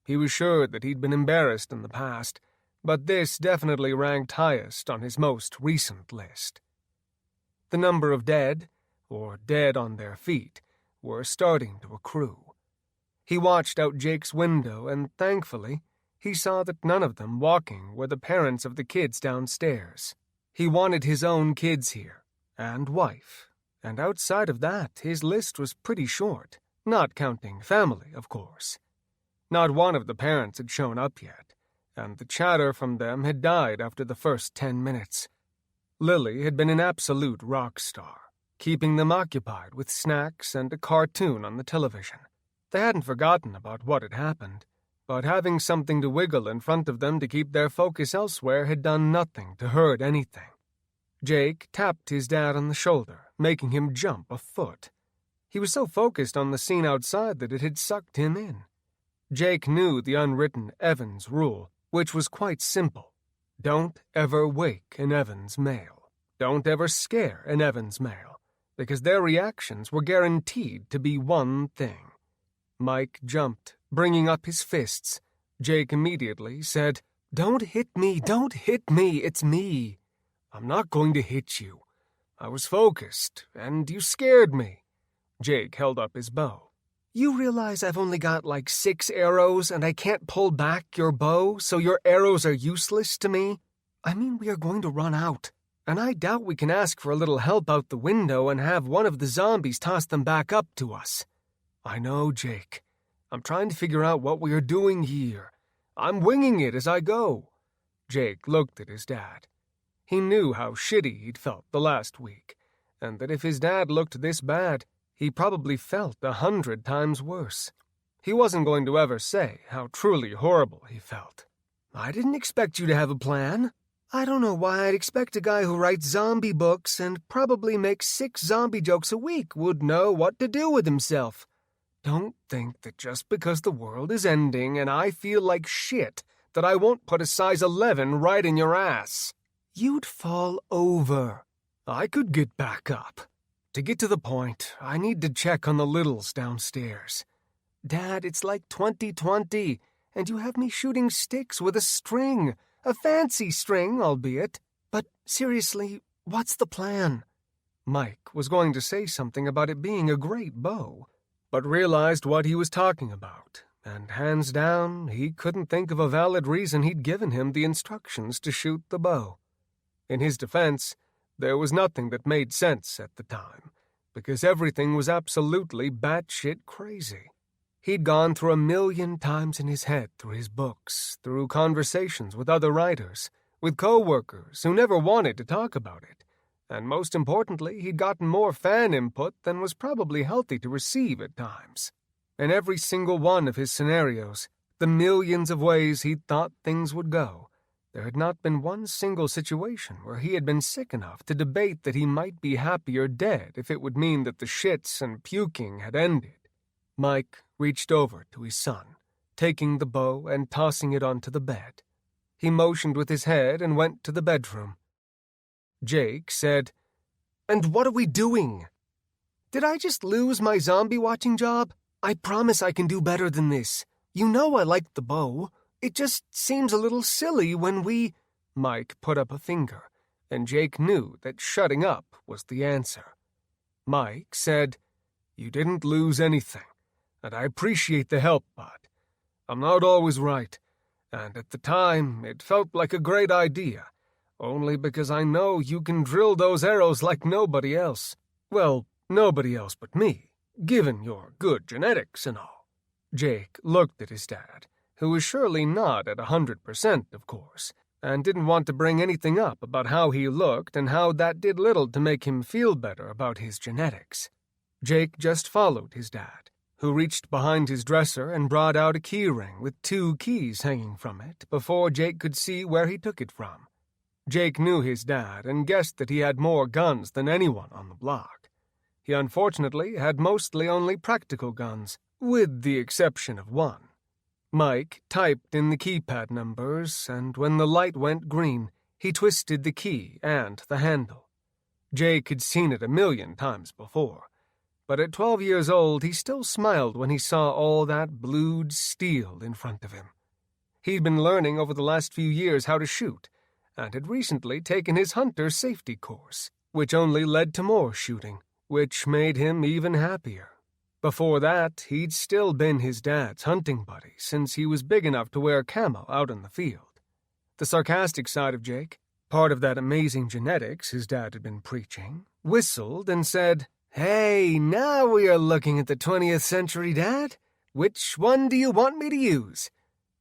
[SPEAKER 1] He was sure that he'd been embarrassed in the past, but this definitely ranked highest on his most recent list. The number of dead, or dead on their feet, were starting to accrue. He watched out Jake's window and, thankfully, he saw that none of them walking were the parents of the kids downstairs. He wanted his own kids here, and wife, and outside of that, his list was pretty short, not counting family, of course. Not one of the parents had shown up yet, and the chatter from them had died after the first 10 minutes. Lily had been an absolute rock star, keeping them occupied with snacks and a cartoon on the television. They hadn't forgotten about what had happened, but having something to wiggle in front of them to keep their focus elsewhere had done nothing to hurt anything. Jake tapped his dad on the shoulder, making him jump a foot. He was so focused on the scene outside that it had sucked him in. Jake knew the unwritten Evans rule, which was quite simple. Don't ever wake an Evans male. Don't ever scare an Evans male, because their reactions were guaranteed to be one thing. Mike jumped, bringing up his fists. Jake immediately said, Don't hit me, don't hit me, it's me. I'm not going to hit you. I was focused, and you scared me. Jake held up his bow. You realize I've only got like 6 arrows, and I can't pull back your bow, so your arrows are useless to me? I mean, we are going to run out, and I doubt we can ask for a little help out the window and have one of the zombies toss them back up to us. I know, Jake. I'm trying to figure out what we are doing here. I'm winging it as I go. Jake looked at his dad. He knew how shitty he'd felt the last week, and that if his dad looked this bad, he probably felt 100 times worse. He wasn't going to ever say how truly horrible he felt. I didn't expect you to have a plan. I don't know why I'd expect a guy who writes zombie books and probably makes 6 zombie jokes a week would know what to do with himself. Don't think that just because the world is ending and I feel like shit that I won't put a size 11 right in your ass. You'd fall over. I could get back up. To get to the point, I need to check on the littles downstairs. Dad, it's like 2020, and you have me shooting sticks with a string. A fancy string, albeit. But seriously, what's the plan? Mike was going to say something about it being a great bow, but realized what he was talking about, and hands down, he couldn't think of a valid reason he'd given him the instructions to shoot the bow. In his defense, there was nothing that made sense at the time, because everything was absolutely batshit crazy. He'd gone through 1,000,000 times in his head through his books, through conversations with other writers, with co-workers who never wanted to talk about it, and most importantly, he'd gotten more fan input than was probably healthy to receive at times. In every single one of his scenarios, the millions of ways he'd thought things would go, there had not been one single situation where he had been sick enough to debate that he might be happier dead if it would mean that the shits and puking had ended. Mike reached over to his son, taking the bow and tossing it onto the bed. He motioned with his head and went to the bedroom. Jake said, "And what are we doing? Did I just lose my zombie-watching job? I promise I can do better than this. You know I like the bow. It just seems a little silly when we—" Mike put up a finger, and Jake knew that shutting up was the answer. Mike said, "You didn't lose anything, and I appreciate the help, bud. I'm not always right, and at the time it felt like a great idea, only because I know you can drill those arrows like nobody else. Well, nobody else but me, given your good genetics and all." Jake looked at his dad, who was surely not at 100%, of course, and didn't want to bring anything up about how he looked and how that did little to make him feel better about his genetics. Jake just followed his dad, who reached behind his dresser and brought out a key ring with 2 keys hanging from it before Jake could see where he took it from. Jake knew his dad and guessed that he had more guns than anyone on the block. He unfortunately had mostly only practical guns, with the exception of one. Mike typed in the keypad numbers, and when the light went green, he twisted the key and the handle. Jake had seen it 1,000,000 times before, but at 12 years old he still smiled when he saw all that blued steel in front of him. He'd been learning over the last few years how to shoot, and had recently taken his hunter safety course, which only led to more shooting, which made him even happier. Before that, he'd still been his dad's hunting buddy since he was big enough to wear camo out in the field. The sarcastic side of Jake, part of that amazing genetics his dad had been preaching, whistled and said, "Hey, now we are looking at the 20th century, Dad. Which one do you want me to use?"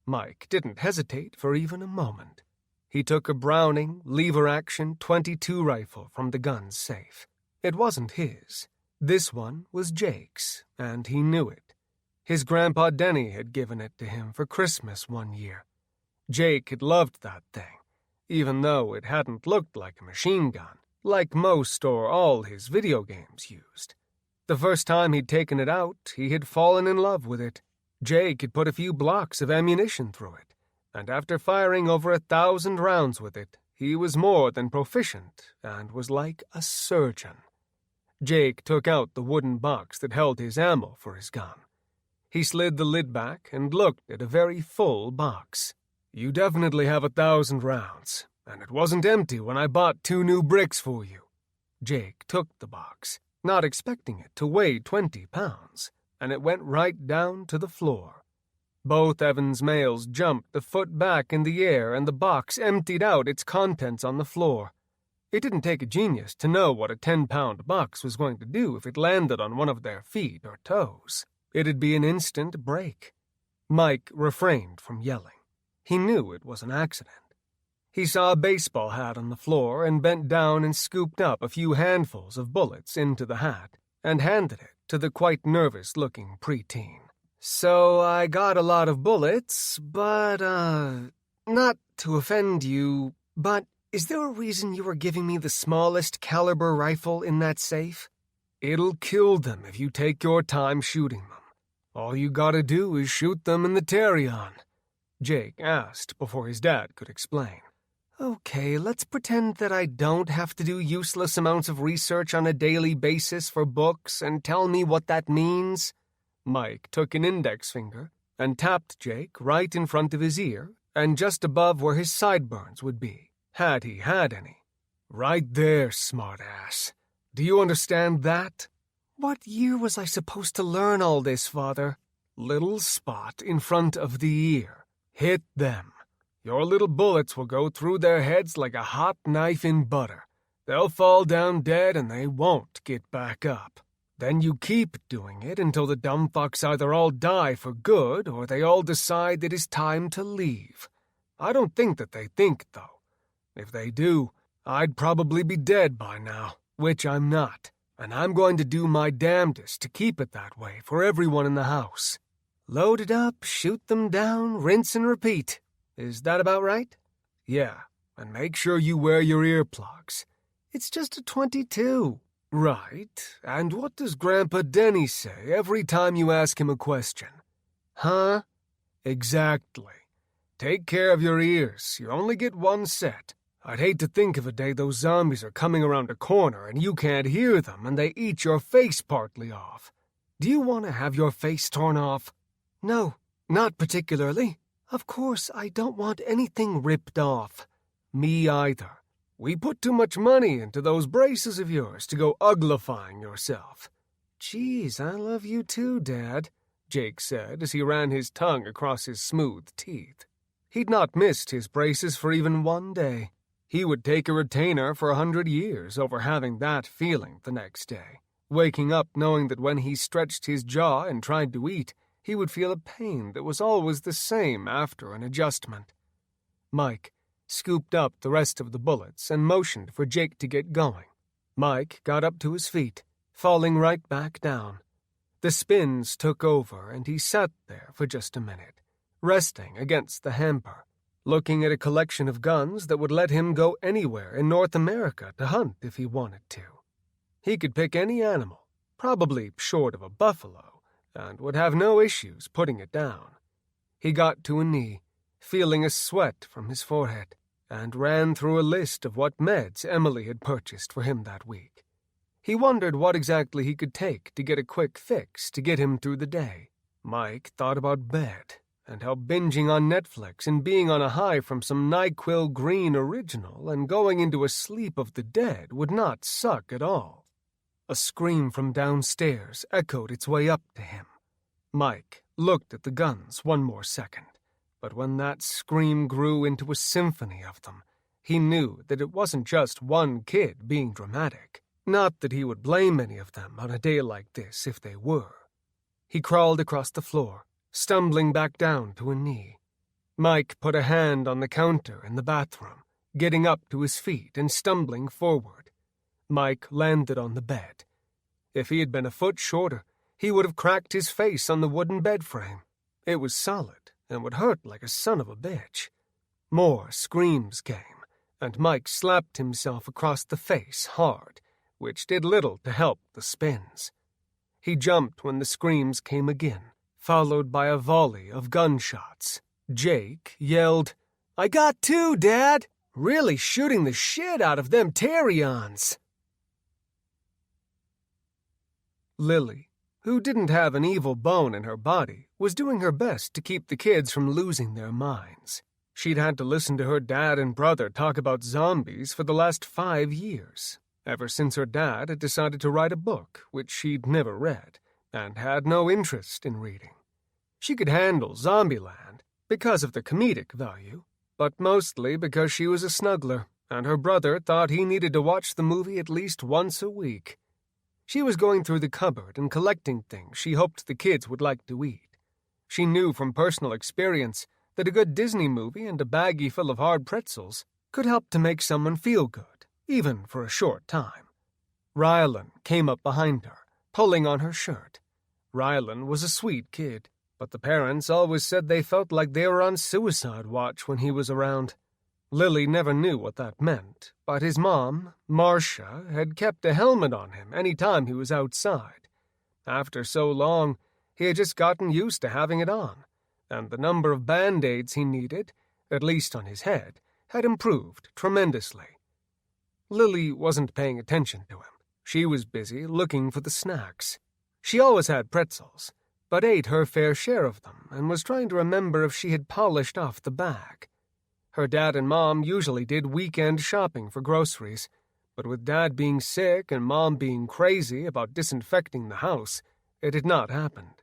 [SPEAKER 1] Mike didn't hesitate for even a moment. He took a Browning lever-action .22 rifle from the gun's safe. It wasn't his. This one was Jake's, and he knew it. His grandpa Denny had given it to him for Christmas one year. Jake had loved that thing, even though it hadn't looked like a machine gun, like most or all his video games used. The first time he'd taken it out, he had fallen in love with it. Jake had put a few blocks of ammunition through it, and after firing over 1,000 rounds with it, he was more than proficient and was like a surgeon. Jake took out the wooden box that held his ammo for his gun. He slid the lid back and looked at a very full box. You definitely have 1,000 rounds, and it wasn't empty when I bought 2 new bricks for you." Jake took the box, not expecting it to weigh 20 pounds, and it went right down to the floor. Both Evan's males jumped a foot back in the air, and the box emptied out its contents on the floor. It didn't take a genius to know what a 10-pound box was going to do if it landed on one of their feet or toes. It'd be an instant break. Mike refrained from yelling. He knew it was an accident. He saw a baseball hat on the floor and bent down and scooped up a few handfuls of bullets into the hat and handed it to the quite nervous-looking preteen. "So I got a lot of bullets, but, not to offend you, but is there a reason you were giving me the smallest caliber rifle in that safe?" "It'll kill them if you take your time shooting them. All you gotta do is shoot them in the Terrion," Jake asked before his dad could explain. "Okay, let's pretend that I don't have to do useless amounts of research on a daily basis for books and tell me what that means." Mike took an index finger and tapped Jake right in front of his ear and just above where his sideburns would be, had he had any. "Right there, smartass. Do you understand that?" "What year was I supposed to learn all this, Father?" "Little spot in front of the ear. Hit them. Your little bullets will go through their heads like a hot knife in butter. They'll fall down dead and they won't get back up. Then you keep doing it until the dumb fucks either all die for good or they all decide it is time to leave. I don't think that they think, though. If they do, I'd probably be dead by now, which I'm not, and I'm going to do my damnedest to keep it that way for everyone in the house. Load it up, shoot them down, rinse and repeat. Is that about right?" "Yeah, and make sure you wear your earplugs." "It's just a .22. "Right, and what does Grandpa Denny say every time you ask him a question?" "Huh?" "Exactly. Take care of your ears. You only get one set. I'd hate to think of a day those zombies are coming around a corner and you can't hear them and they eat your face partly off. Do you want to have your face torn off?" "No, not particularly. Of course, I don't want anything ripped off." "Me either. We put too much money into those braces of yours to go uglifying yourself." "Geez, I love you too, Dad," Jake said as he ran his tongue across his smooth teeth. He'd not missed his braces for even one day. He would take a retainer for 100 years over having that feeling the next day, waking up knowing that when he stretched his jaw and tried to eat, he would feel a pain that was always the same after an adjustment. Mike scooped up the rest of the bullets and motioned for Jake to get going. Mike got up to his feet, falling right back down. The spins took over, and he sat there for just a minute, resting against the hamper, looking at a collection of guns that would let him go anywhere in North America to hunt if he wanted to. He could pick any animal, probably short of a buffalo, and would have no issues putting it down. He got to a knee, feeling a sweat from his forehead, and ran through a list of what meds Emily had purchased for him that week. He wondered what exactly he could take to get a quick fix to get him through the day. Mike thought about bed, and how binging on Netflix and being on a high from some NyQuil Green original and going into a sleep of the dead would not suck at all. A scream from downstairs echoed its way up to him. Mike looked at the guns one more second, but when that scream grew into a symphony of them, he knew that it wasn't just one kid being dramatic. Not that he would blame any of them on a day like this if they were. He crawled across the floor, stumbling back down to a knee. Mike put a hand on the counter in the bathroom, getting up to his feet and stumbling forward. Mike landed on the bed. If he had been a foot shorter, he would have cracked his face on the wooden bed frame. It was solid and would hurt like a son of a bitch. More screams came, and Mike slapped himself across the face hard, which did little to help the spins. He jumped when the screams came again, followed by a volley of gunshots. Jake yelled, "I got two, Dad! Really shooting the shit out of them Terrions!" Lily, who didn't have an evil bone in her body, was doing her best to keep the kids from losing their minds. She'd had to listen to her dad and brother talk about zombies for the last 5 years, ever since her dad had decided to write a book which she'd never read and had no interest in reading. She could handle Zombieland because of the comedic value, but mostly because she was a snuggler, and her brother thought he needed to watch the movie at least once a week. She was going through the cupboard and collecting things she hoped the kids would like to eat. She knew from personal experience that a good Disney movie and a baggie full of hard pretzels could help to make someone feel good, even for a short time. Rylan came up behind her, pulling on her shirt. Rylan was a sweet kid, but the parents always said they felt like they were on suicide watch when he was around. Lily never knew what that meant, but his mom, Marcia, had kept a helmet on him any time he was outside. After so long, he had just gotten used to having it on, and the number of Band-Aids he needed, at least on his head, had improved tremendously. Lily wasn't paying attention to him. She was busy looking for the snacks. She always had pretzels, but ate her fair share of them and was trying to remember if she had polished off the bag. Her dad and Mom usually did weekend shopping for groceries, but with Dad being sick and Mom being crazy about disinfecting the house, it had not happened.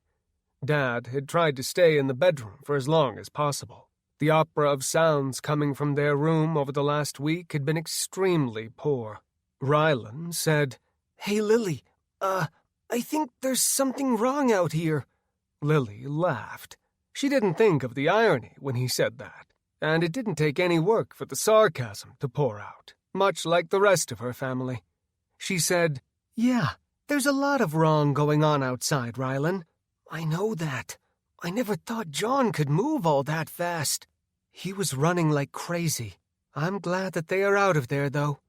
[SPEAKER 1] Dad had tried to stay in the bedroom for as long as possible. The opera of sounds coming from their room over the last week had been extremely poor. Rylan said, "Hey, Lily, I think there's something wrong out here." Lily laughed. She didn't think of the irony when he said that, and it didn't take any work for the sarcasm to pour out, much like the rest of her family. She said, "Yeah, there's a lot of wrong going on outside, Rylan. I know that. I never thought John could move all that fast. He was running like crazy. I'm glad that they are out of there, though.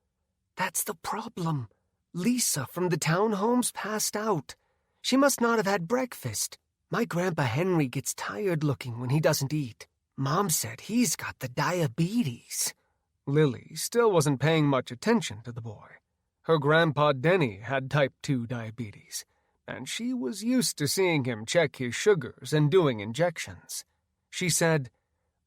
[SPEAKER 1] That's the problem. Lisa from the townhomes passed out. She must not have had breakfast. My Grandpa Henry gets tired looking when he doesn't eat. Mom said he's got the diabetes." Lily still wasn't paying much attention to the boy. Her Grandpa Denny had type 2 diabetes, and she was used to seeing him check his sugars and doing injections. She said,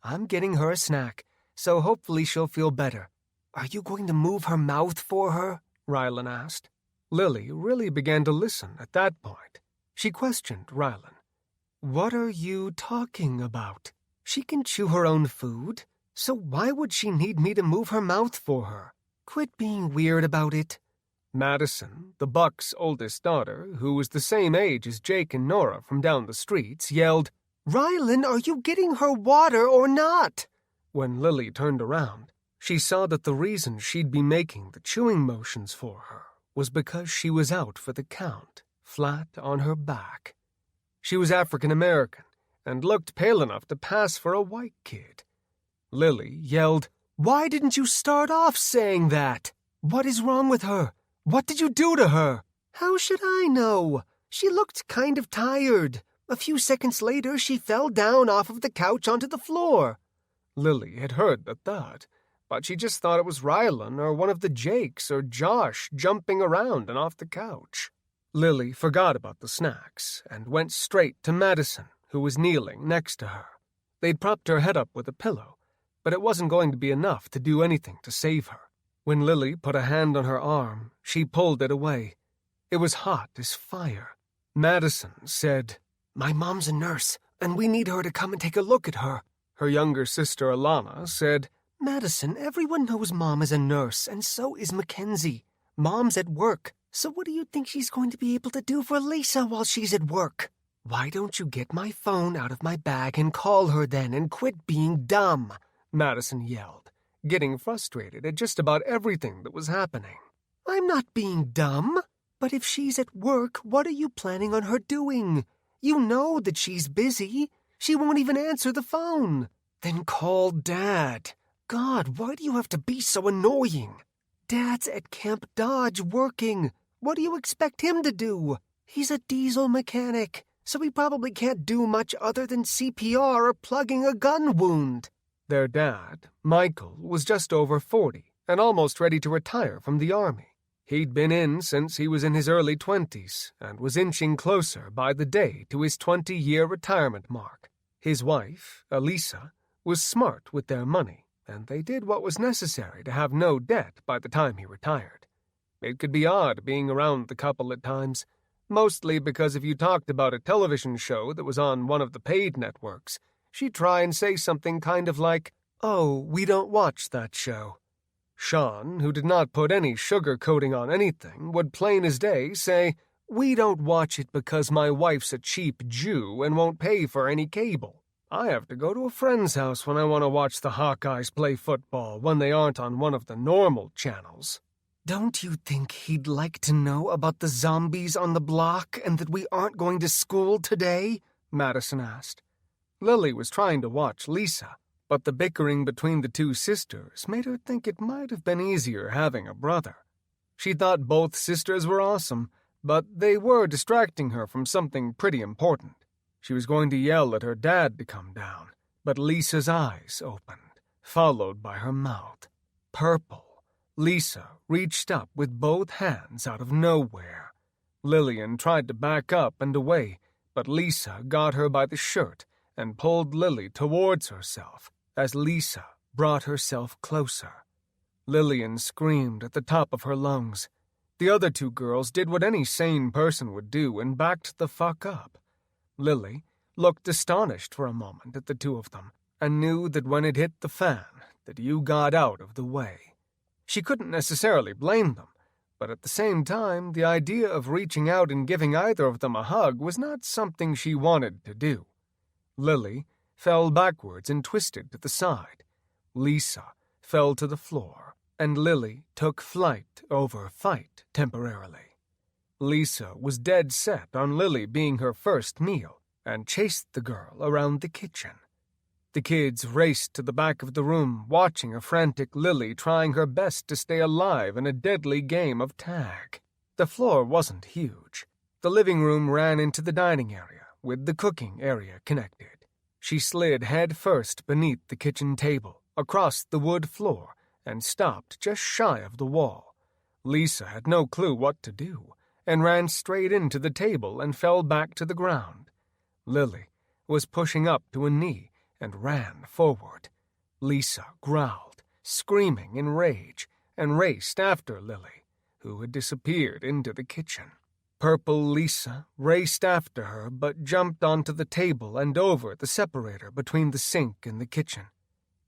[SPEAKER 1] "I'm getting her a snack, so hopefully she'll feel better." "Are you going to move her mouth for her?" Rylan asked. Lily really began to listen at that point. She questioned Rylan. "What are you talking about? She can chew her own food, so why would she need me to move her mouth for her? Quit being weird about it." Madison, the Buck's oldest daughter, who was the same age as Jake and Nora from down the streets, yelled, "Rylan, are you getting her water or not?" When Lily turned around, she saw that the reason she'd be making the chewing motions for her was because she was out for the count, flat on her back. She was African American and looked pale enough to pass for a white kid. Lily yelled, "Why didn't you start off saying that? What is wrong with her? What did you do to her?" "How should I know? She looked kind of tired. A few seconds later, she fell down off of the couch onto the floor." Lily had heard the thud, but she just thought it was Rylan or one of the Jakes or Josh jumping around and off the couch. Lily forgot about the snacks and went straight to Madison, who was kneeling next to her. They'd propped her head up with a pillow, but it wasn't going to be enough to do anything to save her. When Lily put a hand on her arm, she pulled it away. It was hot as fire. Madison said, "My mom's a nurse, and we need her to come and take a look at her." Her younger sister Alana said, "Madison, everyone knows Mom is a nurse, and so is Mackenzie. Mom's at work, so what do you think she's going to be able to do for Lisa while she's at work? Why don't you get my phone out of my bag and call her then and quit being dumb?" Madison yelled, getting frustrated at just about everything that was happening. "I'm not being dumb, but if she's at work, what are you planning on her doing? You know that she's busy. She won't even answer the phone. Then call Dad. God, why do you have to be so annoying? Dad's at Camp Dodge working. What do you expect him to do? He's a diesel mechanic, so he probably can't do much other than CPR or plugging a gun wound." Their dad, Michael, was just over 40 and almost ready to retire from the Army. He'd been in since he was in his early 20s and was inching closer by the day to his 20-year retirement mark. His wife, Elisa, was smart with their money, and they did what was necessary to have no debt by the time he retired. It could be odd being around the couple at times, mostly because if you talked about a television show that was on one of the paid networks, she'd try and say something kind of like, "Oh, we don't watch that show." Sean, who did not put any sugar coating on anything, would plain as day say, "We don't watch it because my wife's a cheap Jew and won't pay for any cable. I have to go to a friend's house when I want to watch the Hawkeyes play football when they aren't on one of the normal channels." "Don't you think he'd like to know about the zombies on the block and that we aren't going to school today?" Madison asked. Lily was trying to watch Lisa, but the bickering between the two sisters made her think it might have been easier having a brother. She thought both sisters were awesome, but they were distracting her from something pretty important. She was going to yell at her dad to come down, but Lisa's eyes opened, followed by her mouth. Purple. Lisa reached up with both hands out of nowhere. Lillian tried to back up and away, but Lisa got her by the shirt and pulled Lily towards herself as Lisa brought herself closer. Lillian screamed at the top of her lungs. The other two girls did what any sane person would do and backed the fuck up. Lily looked astonished for a moment at the two of them and knew that when it hit the fan, that you got out of the way. She couldn't necessarily blame them, but at the same time, the idea of reaching out and giving either of them a hug was not something she wanted to do. Lily fell backwards and twisted to the side. Lisa fell to the floor, and Lily took flight over fight temporarily. Lisa was dead set on Lily being her first meal and chased the girl around the kitchen. The kids raced to the back of the room, watching a frantic Lily trying her best to stay alive in a deadly game of tag. The floor wasn't huge. The living room ran into the dining area, with the cooking area connected. She slid head first beneath the kitchen table, across the wood floor, and stopped just shy of the wall. Lisa had no clue what to do, and ran straight into the table and fell back to the ground. Lily was pushing up to a knee and ran forward. Lisa growled, screaming in rage, and raced after Lily, who had disappeared into the kitchen. Purple Lisa raced after her but jumped onto the table and over the separator between the sink and the kitchen.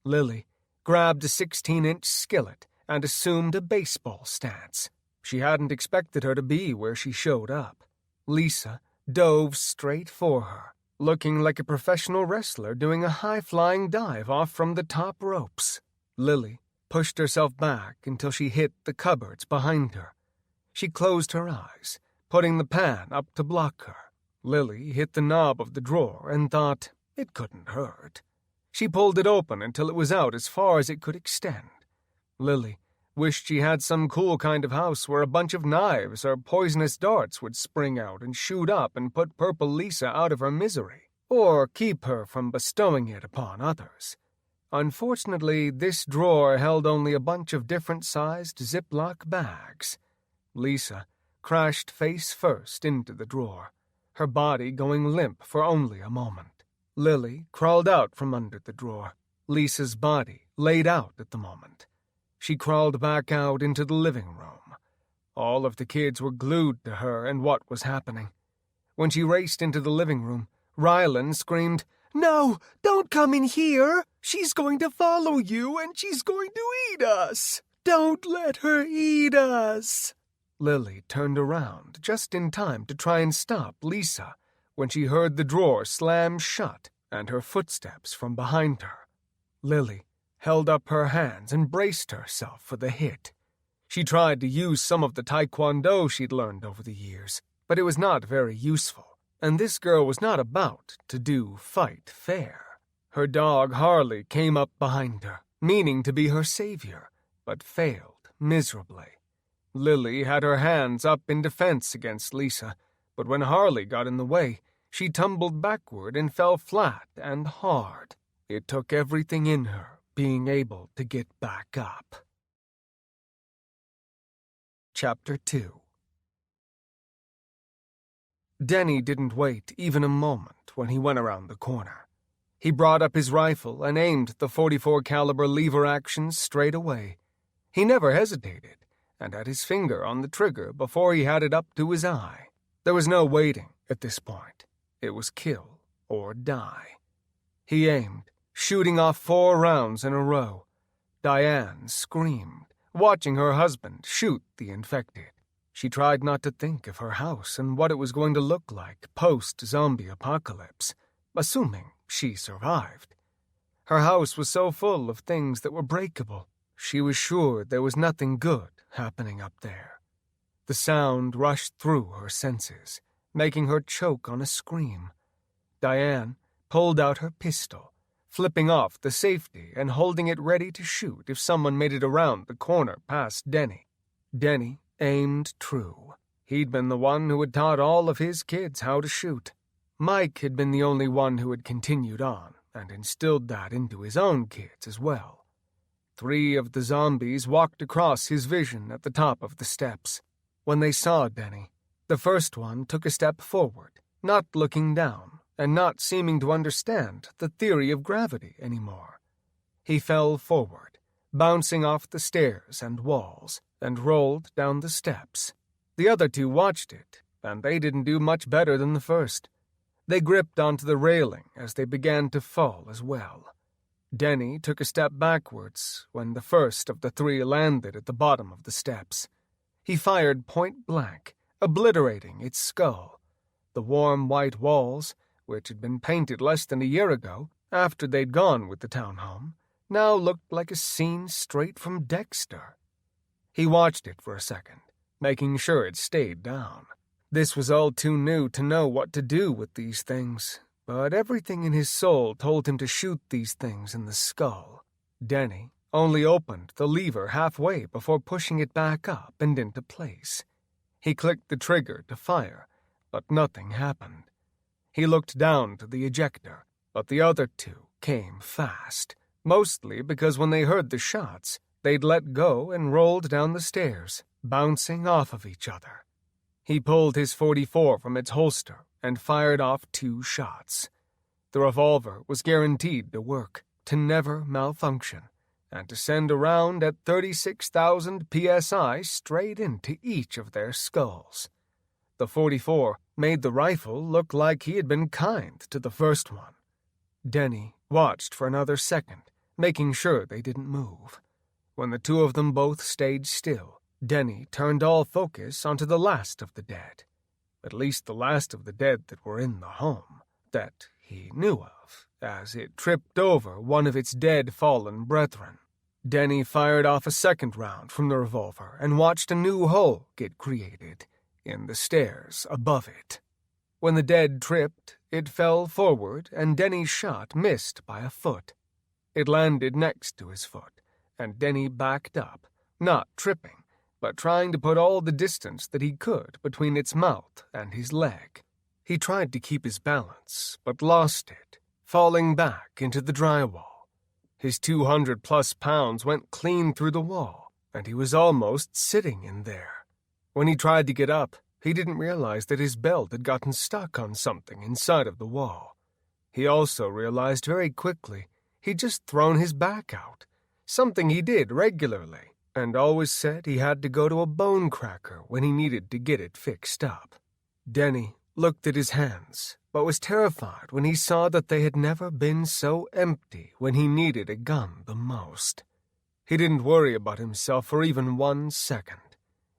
[SPEAKER 1] Lily grabbed a 16-inch skillet and assumed a baseball stance. She hadn't expected her to be where she showed up. Lisa dove straight for her, looking like a professional wrestler doing a high-flying dive off from the top ropes. Lily pushed herself back until she hit the cupboards behind her. She closed her eyes, putting the pan up to block her. Lily hit the knob of the drawer and thought it couldn't hurt. She pulled it open until it was out as far as it could extend. Lily wished she had some cool kind of house where a bunch of knives or poisonous darts would spring out and shoot up and put Purple Lisa out of her misery, or keep her from bestowing it upon others. Unfortunately, this drawer held only a bunch of different-sized Ziploc bags. Lisa crashed face first into the drawer, her body going limp for only a moment. Lily crawled out from under the drawer, Lisa's body laid out at the moment. She crawled back out into the living room. All of the kids were glued to her and what was happening. When she raced into the living room, Rylan screamed, "No, don't come in here! She's going to follow you and she's going to eat us! Don't let her eat us!" Lily turned around just in time to try and stop Lisa when she heard the drawer slam shut and her footsteps from behind her. Lily held up her hands and braced herself for the hit. She tried to use some of the taekwondo she'd learned over the years, but it was not very useful, and this girl was not about to do fight fair. Her dog Harley came up behind her, meaning to be her savior, but failed miserably. Lily had her hands up in defense against Lisa, but when Harley got in the way, she tumbled backward and fell flat and hard. It took everything in her being able to get back up. Chapter 2. Denny didn't wait even a moment when he went around the corner. He brought up his rifle and aimed the .44 caliber lever action straight away. He never hesitated, and had his finger on the trigger before he had it up to his eye. There was no waiting at this point. It was kill or die. He aimed, shooting off 4 rounds in a row. Diane screamed, watching her husband shoot the infected. She tried not to think of her house and what it was going to look like post-zombie apocalypse, assuming she survived. Her house was so full of things that were breakable. She was sure there was nothing good happening up there. The sound rushed through her senses, making her choke on a scream. Diane pulled out her pistol, flipping off the safety and holding it ready to shoot if someone made it around the corner past Denny. Denny aimed true. He'd been the one who had taught all of his kids how to shoot. Mike had been the only one who had continued on and instilled that into his own kids as well. 3 of the zombies walked across his vision at the top of the steps. When they saw Denny, the first one took a step forward, not looking down and not seeming to understand the theory of gravity anymore. He fell forward, bouncing off the stairs and walls, and rolled down the steps. The other 2 watched it, and they didn't do much better than the first. They gripped onto the railing as they began to fall as well. Denny took a step backwards when the first of the 3 landed at the bottom of the steps. He fired point blank, obliterating its skull. The warm white walls, which had been painted less than a year ago, after they'd gone with the townhome, now looked like a scene straight from Dexter. He watched it for a second, making sure it stayed down. This was all too new to know what to do with these things, but everything in his soul told him to shoot these things in the skull. Denny only opened the lever halfway before pushing it back up and into place. He clicked the trigger to fire, but nothing happened. He looked down to the ejector, but the other 2 came fast, mostly because when they heard the shots, they'd let go and rolled down the stairs, bouncing off of each other. He pulled his .44 from its holster and fired off 2 shots. The revolver was guaranteed to work, to never malfunction, and to send a round at 36,000 psi straight into each of their skulls. The .44 made the rifle look like he had been kind to the first one. Denny watched for another second, making sure they didn't move. When the 2 of them both stayed still, Denny turned all focus onto the last of the dead. At least the last of the dead that were in the home, that he knew of, as it tripped over one of its dead fallen brethren. Denny fired off a second round from the revolver and watched a new hole get created in the stairs above it. When the dead tripped, it fell forward and Denny's shot missed by a foot. It landed next to his foot, and Denny backed up, not tripping, but trying to put all the distance that he could between its mouth and his leg. He tried to keep his balance, but lost it, falling back into the drywall. His 200-plus pounds went clean through the wall, and he was almost sitting in there. When he tried to get up, he didn't realize that his belt had gotten stuck on something inside of the wall. He also realized very quickly he'd just thrown his back out, something he did regularly, and always said he had to go to a bone cracker when he needed to get it fixed up. Denny looked at his hands, but was terrified when he saw that they had never been so empty when he needed a gun the most. He didn't worry about himself for even 1 second.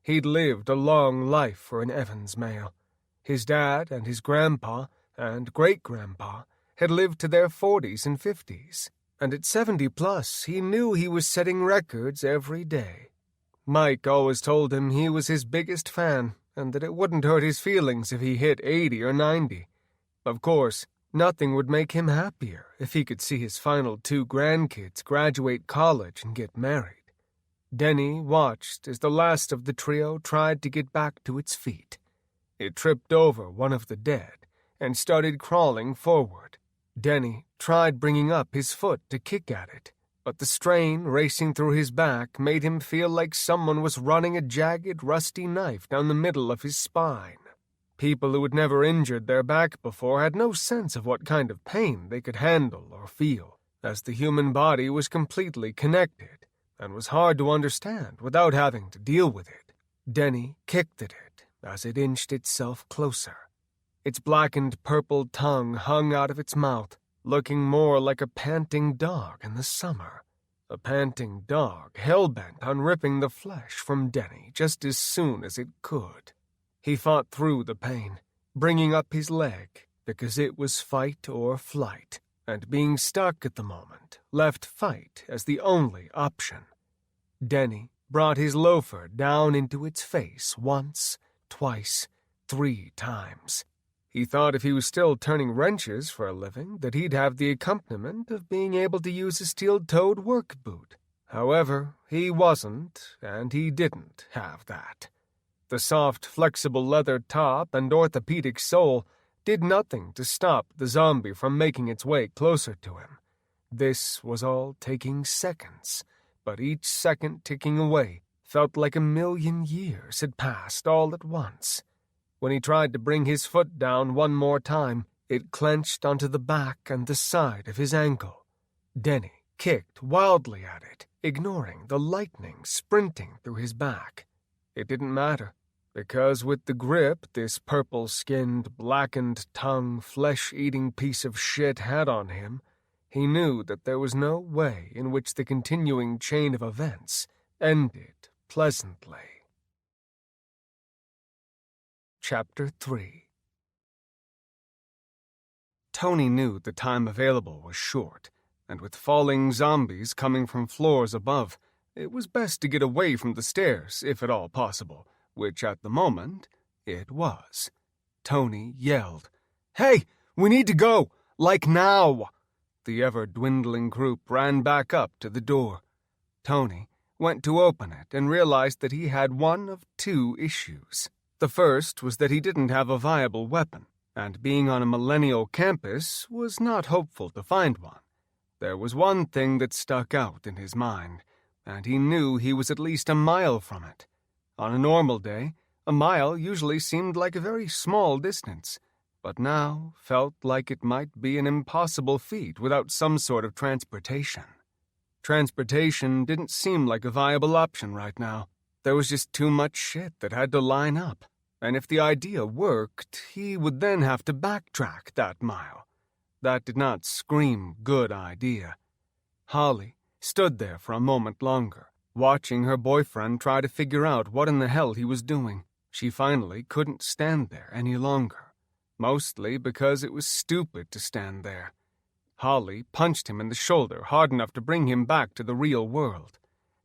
[SPEAKER 1] He'd lived a long life for an Evans male. His dad and his grandpa and great-grandpa had lived to their 40s and 50s. And at 70-plus, he knew he was setting records every day. Mike always told him he was his biggest fan, and that it wouldn't hurt his feelings if he hit 80 or 90. Of course, nothing would make him happier if he could see his final 2 grandkids graduate college and get married. Denny watched as the last of the trio tried to get back to its feet. It tripped over one of the dead and started crawling forward. Denny tried bringing up his foot to kick at it, but the strain racing through his back made him feel like someone was running a jagged, rusty knife down the middle of his spine. People who had never injured their back before had no sense of what kind of pain they could handle or feel, as the human body was completely connected and was hard to understand without having to deal with it. Denny kicked at it as it inched itself closer. Its blackened purple tongue hung out of its mouth, looking more like a panting dog in the summer. A panting dog hell-bent on ripping the flesh from Denny just as soon as it could. He fought through the pain, bringing up his leg because it was fight or flight, and being stuck at the moment left fight as the only option. Denny brought his loafer down into its face once, twice, 3 times. He thought if he was still turning wrenches for a living that he'd have the accompaniment of being able to use a steel-toed work boot. However, he wasn't, and he didn't have that. The soft, flexible leather top and orthopedic sole did nothing to stop the zombie from making its way closer to him. This was all taking seconds, but each second ticking away felt like 1,000,000 years had passed all at once. When he tried to bring his foot down one more time, it clenched onto the back and the side of his ankle. Denny kicked wildly at it, ignoring the lightning sprinting through his back. It didn't matter, because with the grip this purple-skinned, blackened-tongue, flesh-eating piece of shit had on him, he knew that there was no way in which the continuing chain of events ended pleasantly. Chapter 3. Tony knew the time available was short, and with falling zombies coming from floors above, it was best to get away from the stairs, if at all possible, which at the moment it was. Tony yelled, "Hey, we need to go! Like now!" The ever-dwindling group ran back up to the door. Tony went to open it and realized that he had one of 2 issues. The first was that he didn't have a viable weapon, and being on a millennial campus was not hopeful to find one. There was one thing that stuck out in his mind, and he knew he was at least a mile from it. On a normal day, a mile usually seemed like a very small distance, but now felt like it might be an impossible feat without some sort of transportation. Transportation didn't seem like a viable option right now. There was just too much shit that had to line up, and if the idea worked, he would then have to backtrack that mile. That did not scream good idea. Holly stood there for a moment longer, watching her boyfriend try to figure out what in the hell he was doing. She finally couldn't stand there any longer, mostly because it was stupid to stand there. Holly punched him in the shoulder hard enough to bring him back to the real world.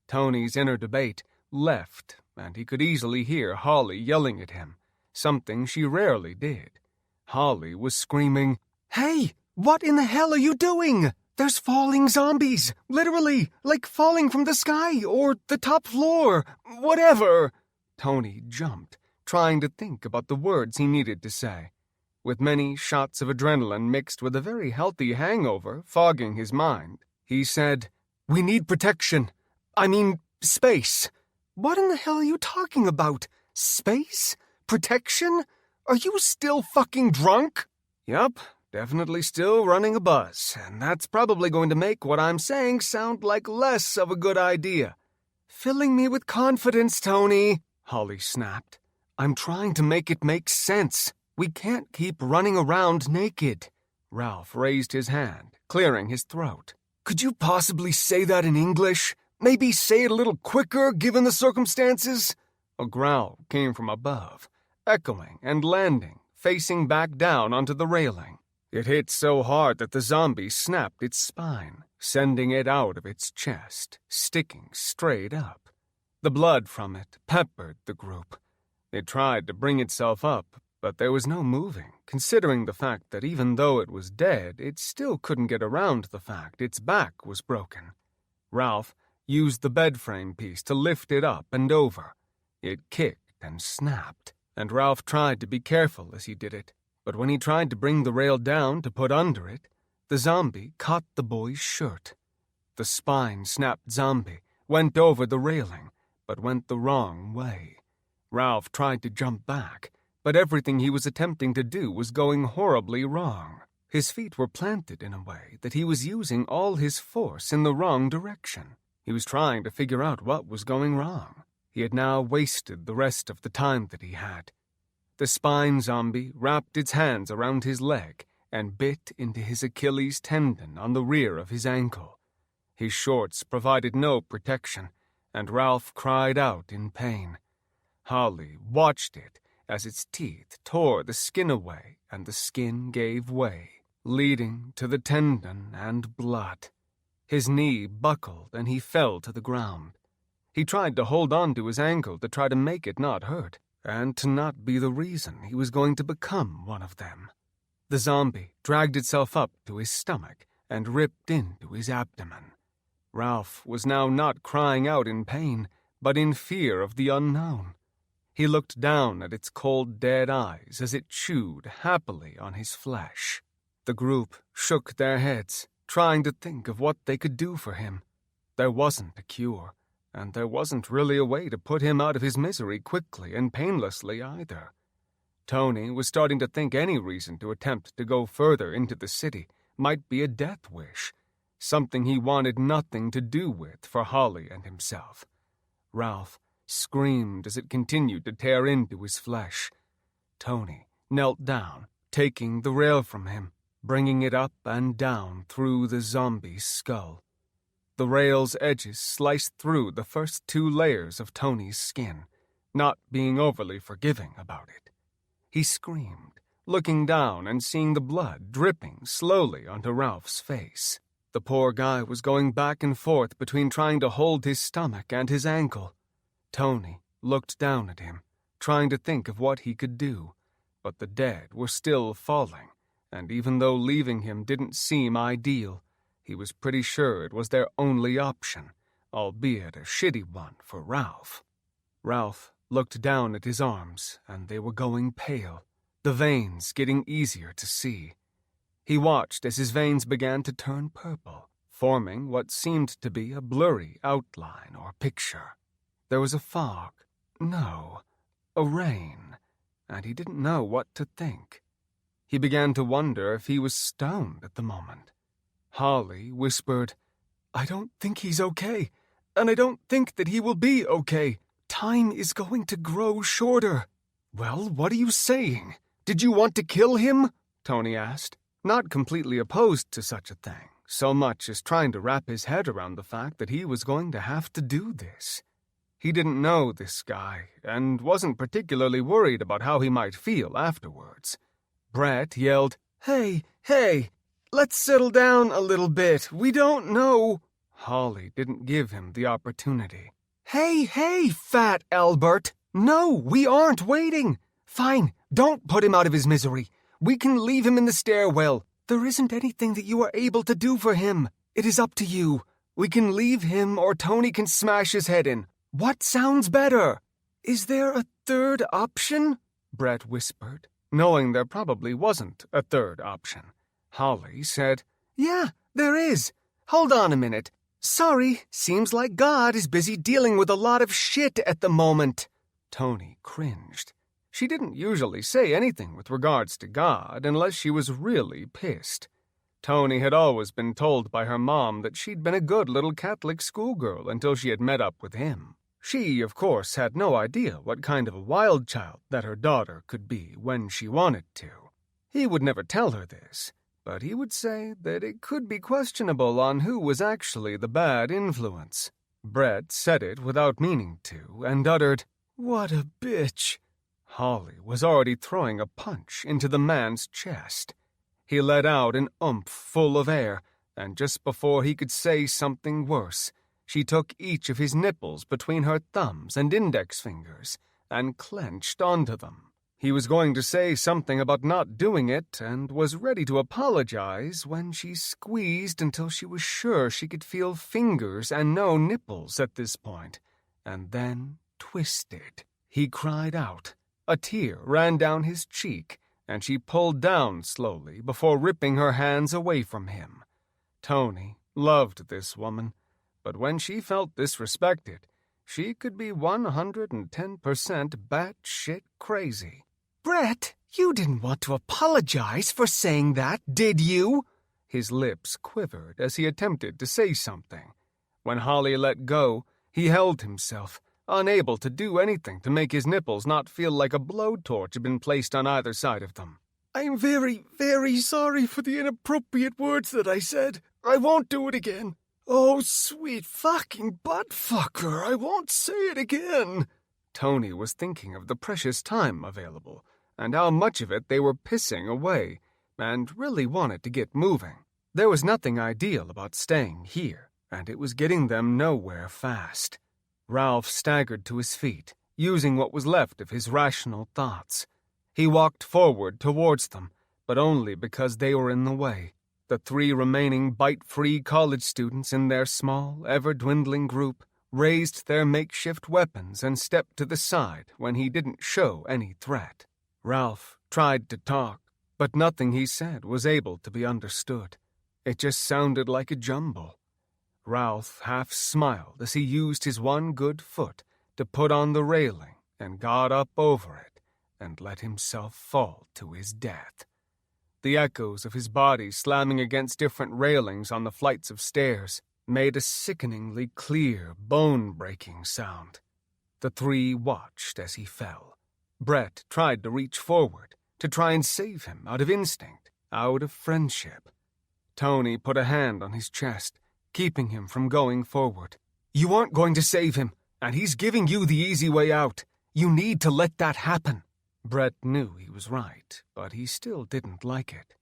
[SPEAKER 1] Tony's inner debate left, and he could easily hear Holly yelling at him, something she rarely did. Holly was screaming, "Hey, what in the hell are you doing? There's falling zombies, literally, like falling from the sky or the top floor, whatever." Tony jumped, trying to think about the words he needed to say. With many shots of adrenaline mixed with a very healthy hangover fogging his mind, he said, "We need protection. I mean, space." "What in the hell are you talking about? Space? Protection? Are you still fucking drunk?" "Yup, definitely still running a buzz, and that's probably going to make what I'm saying sound like less of a good idea." "Filling me with confidence, Tony," Holly snapped. "I'm trying to make it make sense. We can't keep running around naked." Ralph raised his hand, clearing his throat. "Could you possibly say that in English? Maybe say it a little quicker, given the circumstances?" A growl came from above, echoing and landing, facing back down onto the railing. It hit so hard that the zombie snapped its spine, sending it out of its chest, sticking straight up. The blood from it peppered the group. It tried to bring itself up, but there was no moving, considering the fact that even though it was dead, it still couldn't get around the fact its back was broken. Ralph used the bed frame piece to lift it up and over. It kicked and snapped, and Ralph tried to be careful as he did it, but when he tried to bring the rail down to put under it, the zombie caught the boy's shirt. The spine-snapped zombie went over the railing, but went the wrong way. Ralph tried to jump back, but everything he was attempting to do was going horribly wrong. His feet were planted in a way that he was using all his force in the wrong direction. He was trying to figure out what was going wrong. He had now wasted the rest of the time that he had. The spine zombie wrapped its hands around his leg and bit into his Achilles tendon on the rear of his ankle. His shorts provided no protection, and Ralph cried out in pain. Holly watched it as its teeth tore the skin away and the skin gave way, leading to the tendon and blood. His knee buckled and he fell to the ground. He tried to hold on to his ankle to try to make it not hurt, and to not be the reason he was going to become one of them. The zombie dragged itself up to his stomach and ripped into his abdomen. Ralph was now not crying out in pain, but in fear of the unknown. He looked down at its cold, dead eyes as it chewed happily on his flesh. The group shook their heads, trying to think of what they could do for him. There wasn't a cure, and there wasn't really a way to put him out of his misery quickly and painlessly either. Tony was starting to think any reason to attempt to go further into the city might be a death wish, something he wanted nothing to do with for Holly and himself. Ralph screamed as it continued to tear into his flesh. Tony knelt down, taking the rail from him, bringing it up and down through the zombie's skull. The rail's edges sliced through the first 2 layers of Tony's skin, not being overly forgiving about it. He screamed, looking down and seeing the blood dripping slowly onto Ralph's face. The poor guy was going back and forth between trying to hold his stomach and his ankle. Tony looked down at him, trying to think of what he could do, but the dead were still falling, and even though leaving him didn't seem ideal, he was pretty sure it was their only option, albeit a shitty one for Ralph. Ralph looked down at his arms, and they were going pale, the veins getting easier to see. He watched as his veins began to turn purple, forming what seemed to be a blurry outline or picture. There was a fog, no, a rain, and he didn't know what to think. He began to wonder if he was stoned at the moment. Holly whispered, "I don't think he's okay, and I don't think that he will be okay. Time is going to grow shorter." "Well, what are you saying? Did you want to kill him?" Tony asked, not completely opposed to such a thing, so much as trying to wrap his head around the fact that he was going to have to do this. He didn't know this guy, and wasn't particularly worried about how he might feel afterwards. Brett yelled, Hey, let's settle down a little bit. We don't know." Holly didn't give him the opportunity. Hey, Fat Albert. No, we aren't waiting. Fine, don't put him out of his misery. We can leave him in the stairwell. There isn't anything that you are able to do for him. It is up to you. We can leave him or Tony can smash his head in. What sounds better? Is there a third option? Brett whispered, knowing there probably wasn't a third option. Holly said, Yeah, there is. Hold on a minute. Sorry, seems like God is busy dealing with a lot of shit at the moment. Tony cringed. She didn't usually say anything with regards to God unless she was really pissed. Tony had always been told by her mom that she'd been a good little Catholic schoolgirl until she had met up with him. She, of course, had no idea what kind of a wild child that her daughter could be when she wanted to. He would never tell her this, but he would say that it could be questionable on who was actually the bad influence. Brett said it without meaning to, and uttered, What a bitch. Holly was already throwing a punch into the man's chest. He let out an oomph full of air, and just before he could say something worse, she took each of his nipples between her thumbs and index fingers and clenched onto them. He was going to say something about not doing it and was ready to apologize when she squeezed until she was sure she could feel fingers and no nipples at this point, and then twisted. He cried out. A tear ran down his cheek, and she pulled down slowly before ripping her hands away from him. Tony loved this woman, but when she felt disrespected, she could be 110% batshit crazy. Brett, you didn't want to apologize for saying that, did you? His lips quivered as he attempted to say something. When Holly let go, he held himself, unable to do anything to make his nipples not feel like a blowtorch had been placed on either side of them. I'm very, very sorry for the inappropriate words that I said. I won't do it again. Oh, sweet fucking buttfucker, I won't say it again. Tony was thinking of the precious time available, and how much of it they were pissing away, and really wanted to get moving. There was nothing ideal about staying here, and it was getting them nowhere fast. Ralph staggered to his feet, using what was left of his rational thoughts. He walked forward towards them, but only because they were in the way. The 3 remaining bite-free college students in their small, ever-dwindling group raised their makeshift weapons and stepped to the side when he didn't show any threat. Ralph tried to talk, but nothing he said was able to be understood. It just sounded like a jumble. Ralph half smiled as he used his one good foot to put on the railing and got up over it and let himself fall to his death. The echoes of his body slamming against different railings on the flights of stairs made a sickeningly clear, bone-breaking sound. The 3 watched as he fell. Brett tried to reach forward, to try and save him out of instinct, out of friendship. Tony put a hand on his chest, keeping him from going forward. You aren't going to save him, and he's giving you the easy way out. You need to let that happen. Brett knew he was right, but he still didn't like it.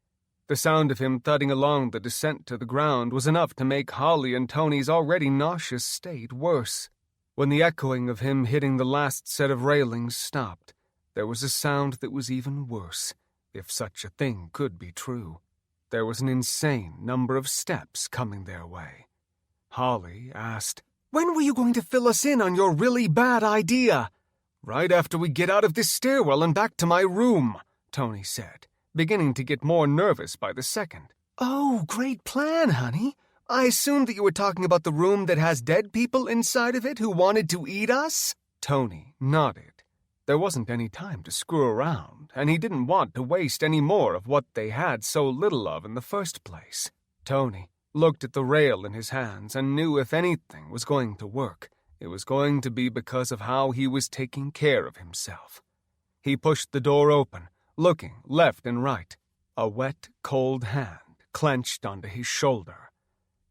[SPEAKER 1] The sound of him thudding along the descent to the ground was enough to make Holly and Tony's already nauseous state worse. When the echoing of him hitting the last set of railings stopped, there was a sound that was even worse, if such a thing could be true. There was an insane number of steps coming their way. Holly asked, When were you going to fill us in on your really bad idea? Right after we get out of this stairwell and back to my room, Tony said, beginning to get more nervous by the second. Oh, great plan, honey. I assumed that you were talking about the room that has dead people inside of it who wanted to eat us? Tony nodded. There wasn't any time to screw around, and he didn't want to waste any more of what they had so little of in the first place. Tony looked at the rail in his hands and knew if anything was going to work, it was going to be because of how he was taking care of himself. He pushed the door open, looking left and right. A wet, cold hand clenched onto his shoulder.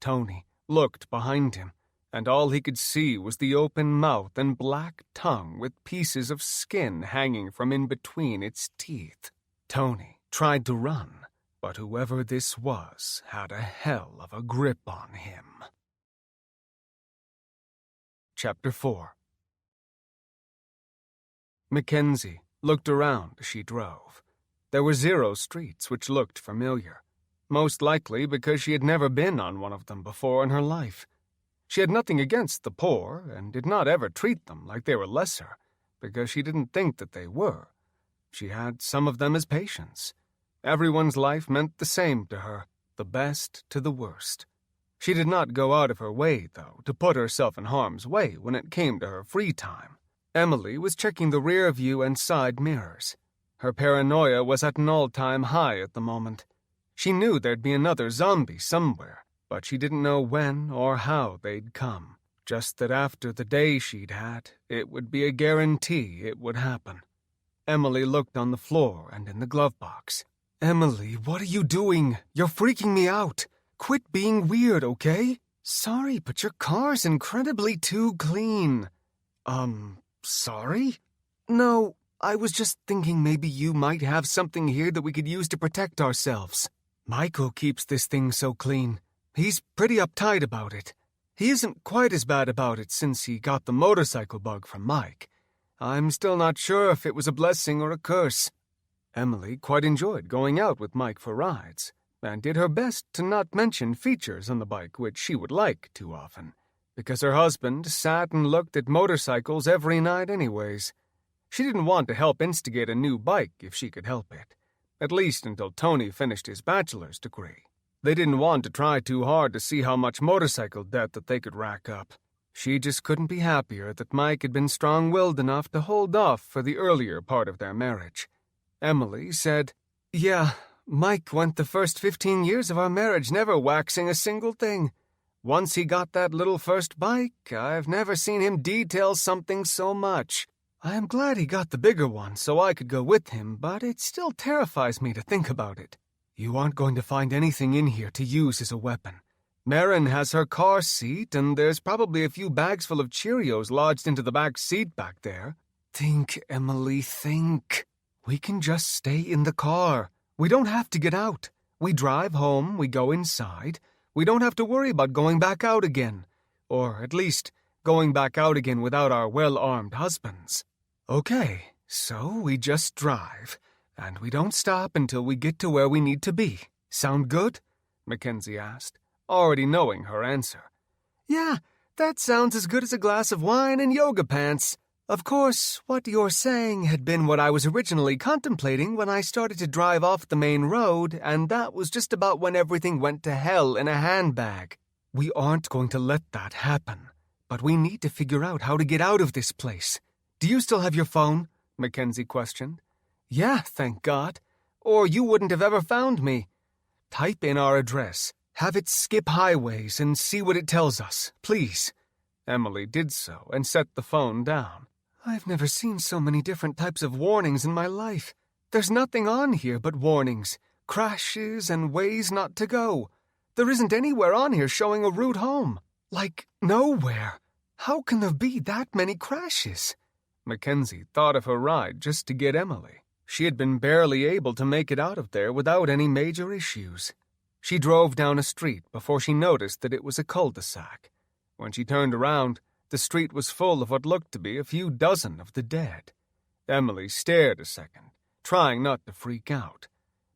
[SPEAKER 1] Tony looked behind him, and all he could see was the open mouth and black tongue with pieces of skin hanging from in between its teeth. Tony tried to run, but whoever this was had a hell of a grip on him. Chapter 4. Mackenzie looked around as she drove. There were 0 streets which looked familiar, most likely because she had never been on one of them before in her life. She had nothing against the poor and did not ever treat them like they were lesser, because she didn't think that they were. She had some of them as patients. Everyone's life meant the same to her, the best to the worst. She did not go out of her way, though, to put herself in harm's way when it came to her free time. Emily was checking the rear view and side mirrors. Her paranoia was at an all-time high at the moment. She knew there'd be another zombie somewhere, but she didn't know when or how they'd come. Just that after the day she'd had, it would be a guarantee it would happen. Emily looked on the floor and in the glove box. Emily, what are you doing? You're freaking me out. Quit being weird, okay? Sorry, but your car's incredibly too clean. Sorry? No, I was just thinking maybe you might have something here that we could use to protect ourselves. Michael keeps this thing so clean. He's pretty uptight about it. He isn't quite as bad about it since he got the motorcycle bug from Mike. I'm still not sure if it was a blessing or a curse. Emily quite enjoyed going out with Mike for rides, and did her best to not mention features on the bike which she would like too often, because her husband sat and looked at motorcycles every night anyways. She didn't want to help instigate a new bike if she could help it, at least until Tony finished his bachelor's degree. They didn't want to try too hard to see how much motorcycle debt that they could rack up. She just couldn't be happier that Mike had been strong-willed enough to hold off for the earlier part of their marriage. Emily said, "Yeah, Mike went the first 15 years of our marriage never waxing a single thing. Once he got that little first bike, I've never seen him detail something so much. I am glad he got the bigger one so I could go with him, but it still terrifies me to think about it. You aren't going to find anything in here to use as a weapon. Marin has her car seat, and there's probably a few bags full of Cheerios lodged into the back seat back there. Think, Emily, think. We can just stay in the car. We don't have to get out. We drive home, we go inside. We don't have to worry about going back out again. Or, at least, going back out again without our well-armed husbands. Okay, so we just drive, and we don't stop until we get to where we need to be. Sound good?" Mackenzie asked, already knowing her answer. "Yeah, that sounds as good as a glass of wine and yoga pants. Of course, what you're saying had been what I was originally contemplating when I started to drive off the main road, and that was just about when everything went to hell in a handbag. We aren't going to let that happen, but we need to figure out how to get out of this place. Do you still have your phone?" Mackenzie questioned. "Yeah, thank God. Or you wouldn't have ever found me. Type in our address, have it skip highways, and see what it tells us, please." Emily did so and set the phone down. "I've never seen so many different types of warnings in my life. There's nothing on here but warnings, crashes, and ways not to go. There isn't anywhere on here showing a route home. Like, nowhere. How can there be that many crashes?" Mackenzie thought of her ride just to get Emily. She had been barely able to make it out of there without any major issues. She drove down a street before she noticed that it was a cul-de-sac. When she turned around, the street was full of what looked to be a few dozen of the dead. Emily stared a second, trying not to freak out.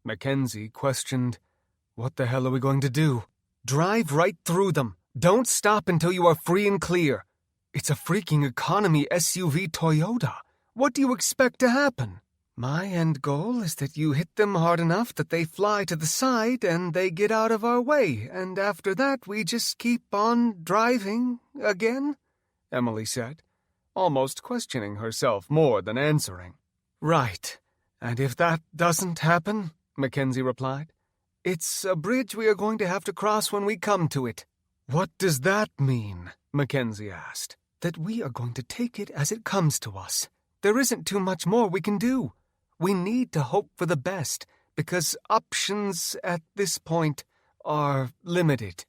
[SPEAKER 1] Mackenzie questioned, "What the hell are we going to do?" "Drive right through them. Don't stop until you are free and clear. It's a freaking economy SUV Toyota. What do you expect to happen?" "My end goal is that you hit them hard enough that they fly to the side and they get out of our way, and after that we just keep on driving again," Emily said, almost questioning herself more than answering. "Right, and if that doesn't happen," Mackenzie replied, "it's a bridge we are going to have to cross when we come to it." "What does that mean?" Mackenzie asked. "That we are going to take it as it comes to us. There isn't too much more we can do. We need to hope for the best, because options at this point are limited."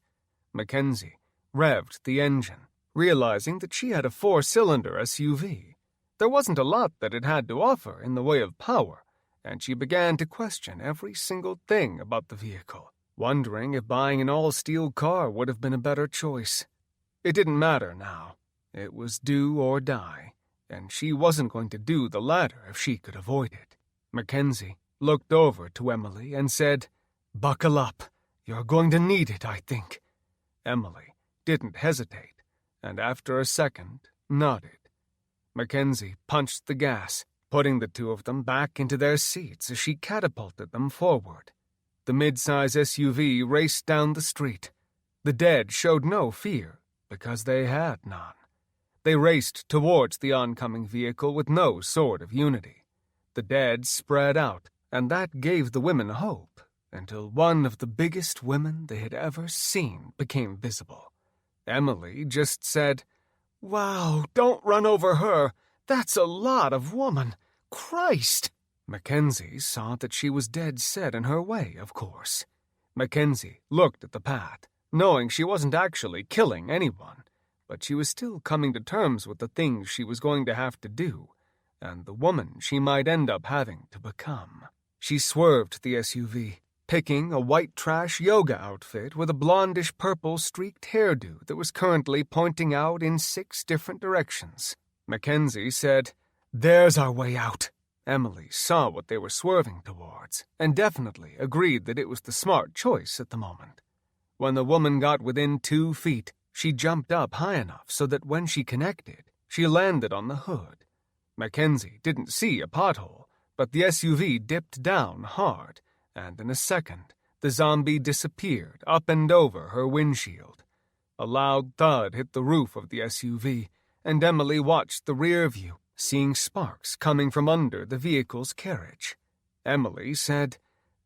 [SPEAKER 1] Mackenzie revved the engine, realizing that she had a 4-cylinder SUV. There wasn't a lot that it had to offer in the way of power, and she began to question every single thing about the vehicle, wondering if buying an all-steel car would have been a better choice. It didn't matter now. It was do or die, and she wasn't going to do the latter if she could avoid it. Mackenzie looked over to Emily and said, "Buckle up. You're going to need it, I think." Emily didn't hesitate, and after a second, nodded. Mackenzie punched the gas, putting the two of them back into their seats as she catapulted them forward. The mid-size SUV raced down the street. The dead showed no fear, because they had none. They raced towards the oncoming vehicle with no sort of unity. The dead spread out, and that gave the women hope, until one of the biggest women they had ever seen became visible. Emily just said, "Wow, don't run over her. That's a lot of woman. Christ!" Mackenzie saw that she was dead set in her way, of course. Mackenzie looked at the pad, knowing she wasn't actually killing anyone, but she was still coming to terms with the things she was going to have to do, and the woman she might end up having to become. She swerved the SUV, picking a white trash yoga outfit with a blondish-purple streaked hairdo that was currently pointing out in 6 different directions. Mackenzie said, "There's our way out." Emily saw what they were swerving towards, and definitely agreed that it was the smart choice at the moment. When the woman got within 2 feet, she jumped up high enough so that when she connected, she landed on the hood. Mackenzie didn't see a pothole, but the SUV dipped down hard, and in a second, the zombie disappeared up and over her windshield. A loud thud hit the roof of the SUV, and Emily watched the rear view, seeing sparks coming from under the vehicle's carriage. Emily said,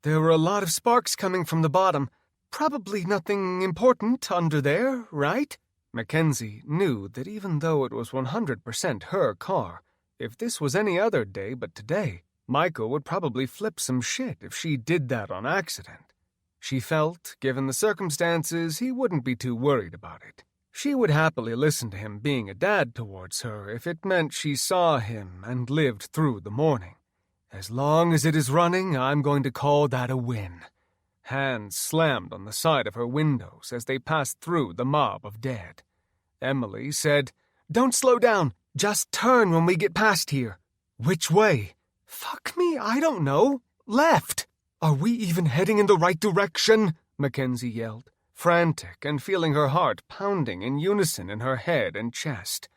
[SPEAKER 1] "There were a lot of sparks coming from the bottom. Probably nothing important under there, right?" Mackenzie knew that even though it was 100% her car, if this was any other day but today, Michael would probably flip some shit if she did that on accident. She felt, given the circumstances, he wouldn't be too worried about it. She would happily listen to him being a dad towards her if it meant she saw him and lived through the morning. As long as it is running, I'm going to call that a win. Hands slammed on the side of her windows as they passed through the mob of dead. Emily said, "Don't slow down. Just turn when we get past here." "Which way?" "Fuck me, I don't know. Left." "Are we even heading in the right direction?" Mackenzie yelled, frantic and feeling her heart pounding in unison in her head and chest.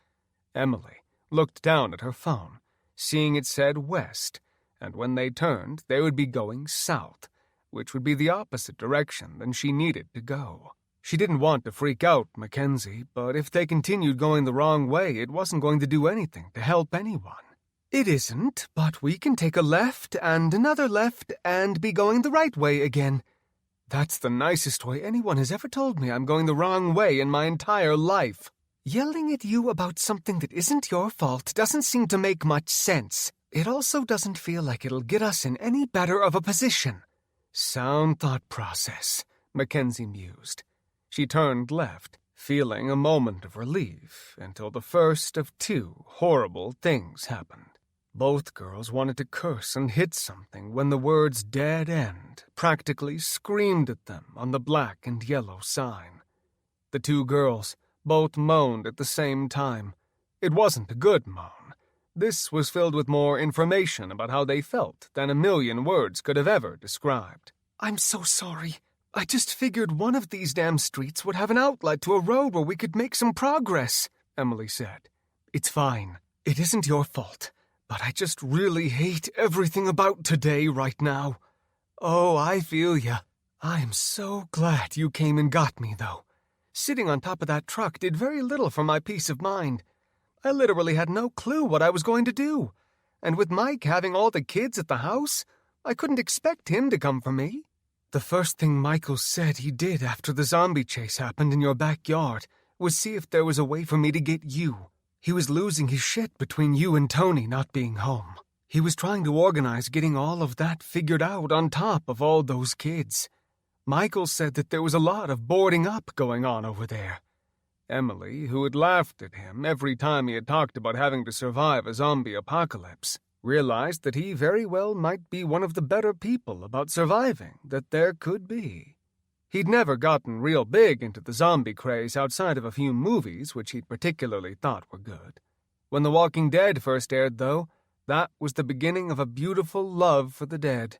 [SPEAKER 1] Emily looked down at her phone, seeing it said west, and when they turned, they would be going south, which would be the opposite direction than she needed to go. She didn't want to freak out Mackenzie, but if they continued going the wrong way, it wasn't going to do anything to help anyone. "It isn't, but we can take a left and another left and be going the right way again." "That's the nicest way anyone has ever told me I'm going the wrong way in my entire life." "Yelling at you about something that isn't your fault doesn't seem to make much sense. It also doesn't feel like it'll get us in any better of a position." "Sound thought process," Mackenzie mused. She turned left, feeling a moment of relief, until the first of two horrible things happened. Both girls wanted to curse and hit something when the words "dead end" practically screamed at them on the black and yellow sign. The two girls both moaned at the same time. It wasn't a good moan. This was filled with more information about how they felt than a million words could have ever described. "I'm so sorry. I just figured one of these damn streets would have an outlet to a road where we could make some progress," Emily said. "It's fine. It isn't your fault. But I just really hate everything about today right now. Oh, I feel ya. I am so glad you came and got me, though. Sitting on top of that truck did very little for my peace of mind. I literally had no clue what I was going to do. And with Mike having all the kids at the house, I couldn't expect him to come for me. The first thing Michael said he did after the zombie chase happened in your backyard was see if there was a way for me to get you. He was losing his shit between you and Tony not being home. He was trying to organize getting all of that figured out on top of all those kids. Michael said that there was a lot of boarding up going on over there." Emily, who had laughed at him every time he had talked about having to survive a zombie apocalypse, realized that he very well might be one of the better people about surviving that there could be. He'd never gotten real big into the zombie craze outside of a few movies which he'd particularly thought were good. When The Walking Dead first aired, though, that was the beginning of a beautiful love for the dead.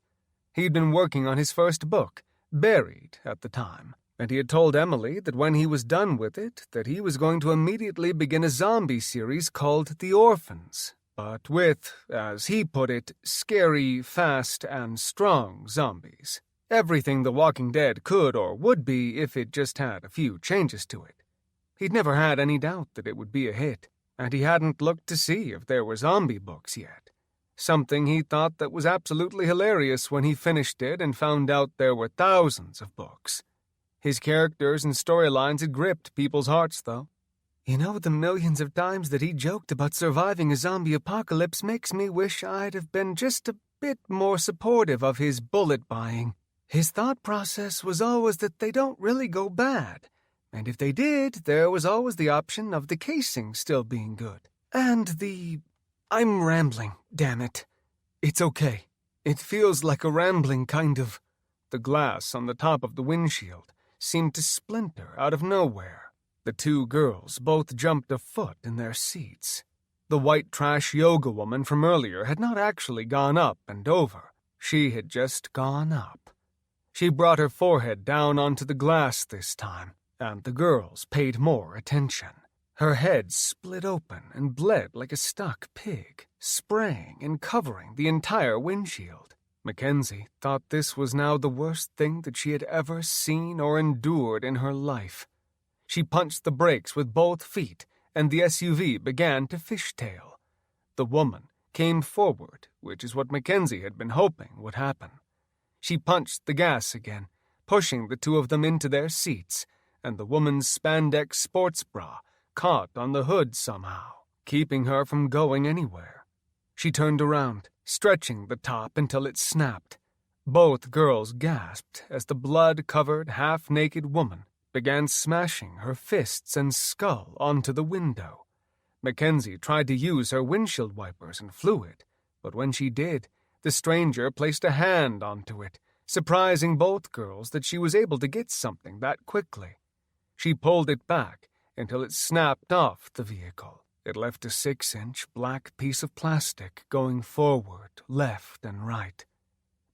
[SPEAKER 1] He'd been working on his first book, Buried, at the time, and he had told Emily that when he was done with it, that he was going to immediately begin a zombie series called The Orphans, but with, as he put it, scary, fast, and strong zombies. Everything The Walking Dead could or would be if it just had a few changes to it. He'd never had any doubt that it would be a hit, and he hadn't looked to see if there were zombie books yet. Something he thought that was absolutely hilarious when he finished it and found out there were thousands of books. His characters and storylines had gripped people's hearts, though. "You know, the millions of times that he joked about surviving a zombie apocalypse makes me wish I'd have been just a bit more supportive of his bullet buying. His thought process was always that they don't really go bad, and if they did, there was always the option of the casing still being good. I'm rambling, damn it. It's okay. It feels like a rambling kind of." The glass on the top of the windshield seemed to splinter out of nowhere. The two girls both jumped a foot in their seats. The white trash yoga woman from earlier had not actually gone up and over. She had just gone up. She brought her forehead down onto the glass this time, and the girls paid more attention. Her head split open and bled like a stuck pig, spraying and covering the entire windshield. Mackenzie thought this was now the worst thing that she had ever seen or endured in her life. She punched the brakes with both feet, and the SUV began to fishtail. The woman came forward, which is what Mackenzie had been hoping would happen. She punched the gas again, pushing the two of them into their seats, and the woman's spandex sports bra caught on the hood somehow, keeping her from going anywhere. She turned around, stretching the top until it snapped. Both girls gasped as the blood-covered, half-naked woman began smashing her fists and skull onto the window. Mackenzie tried to use her windshield wipers and fluid, but when she did, the stranger placed a hand onto it, surprising both girls that she was able to get something that quickly. She pulled it back until it snapped off the vehicle. It left a 6-inch black piece of plastic going forward, left, and right.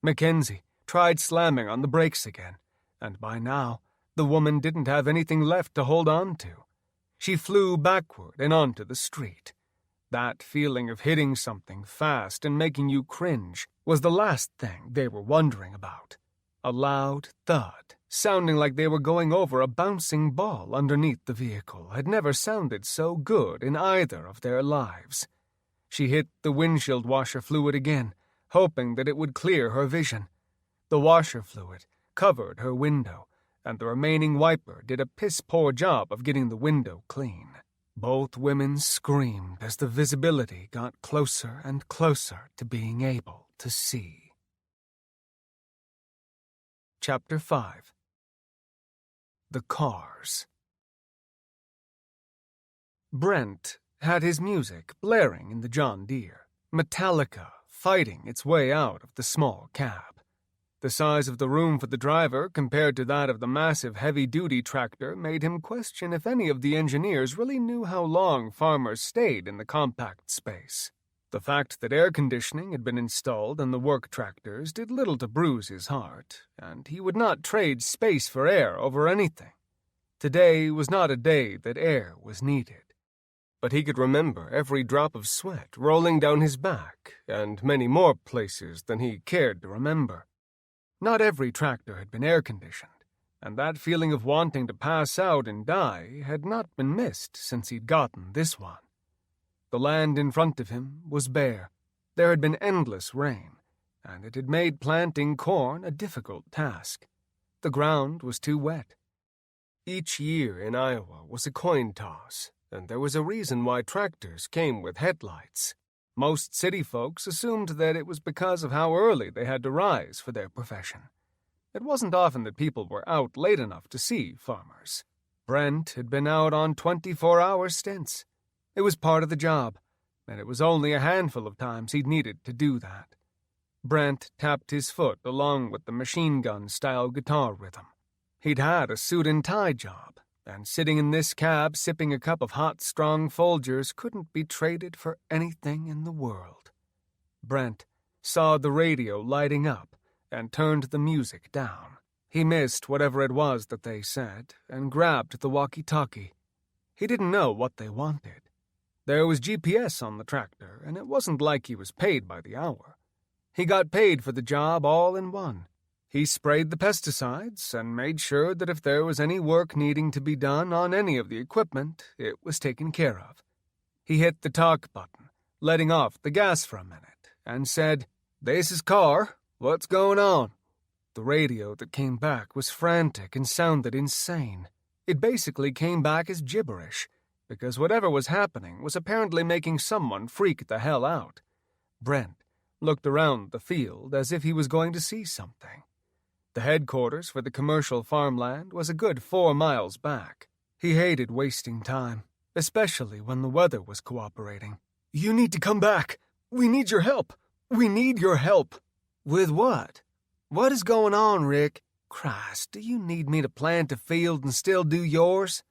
[SPEAKER 1] Mackenzie tried slamming on the brakes again, and by now, the woman didn't have anything left to hold on to. She flew backward and onto the street. That feeling of hitting something fast and making you cringe was the last thing they were wondering about. A loud thud, sounding like they were going over a bouncing ball underneath the vehicle, had never sounded so good in either of their lives. She hit the windshield washer fluid again, hoping that it would clear her vision. The washer fluid covered her window, and the remaining wiper did a piss-poor job of getting the window clean. Both women screamed as the visibility got closer and closer to being able to see. Chapter 5. The Cars. Brent had his music blaring in the John Deere, Metallica fighting its way out of the small cab. The size of the room for the driver compared to that of the massive heavy-duty tractor made him question if any of the engineers really knew how long farmers stayed in the compact space. The fact that air conditioning had been installed in the work tractors did little to bruise his heart, and he would not trade space for air over anything. Today was not a day that air was needed. But he could remember every drop of sweat rolling down his back, and many more places than he cared to remember. Not every tractor had been air-conditioned, and that feeling of wanting to pass out and die had not been missed since he'd gotten this one. The land in front of him was bare. There had been endless rain, and it had made planting corn a difficult task. The ground was too wet. Each year in Iowa was a coin toss, and there was a reason why tractors came with headlights. Most city folks assumed that it was because of how early they had to rise for their profession. It wasn't often that people were out late enough to see farmers. Brent had been out on 24-hour stints. It was part of the job, and it was only a handful of times he'd needed to do that. Brent tapped his foot along with the machine gun-style guitar rhythm. He'd had a suit-and-tie job, and sitting in this cab sipping a cup of hot, strong Folgers couldn't be traded for anything in the world. Brent saw the radio lighting up and turned the music down. He missed whatever it was that they said and grabbed the walkie-talkie. He didn't know what they wanted. There was GPS on the tractor, and it wasn't like he was paid by the hour. He got paid for the job all in one. He sprayed the pesticides and made sure that if there was any work needing to be done on any of the equipment, it was taken care of. He hit the talk button, letting off the gas for a minute, and said, "This is Carr. What's going on?" The radio that came back was frantic and sounded insane. It basically came back as gibberish, because whatever was happening was apparently making someone freak the hell out. Brent looked around the field as if he was going to see something. The headquarters for the commercial farmland was a good 4 miles back. He hated wasting time, especially when the weather was cooperating. "You need to come back. We need your help. We need your help." "With what? What is going on, Rick? Christ, do you need me to plant a field and still do yours?"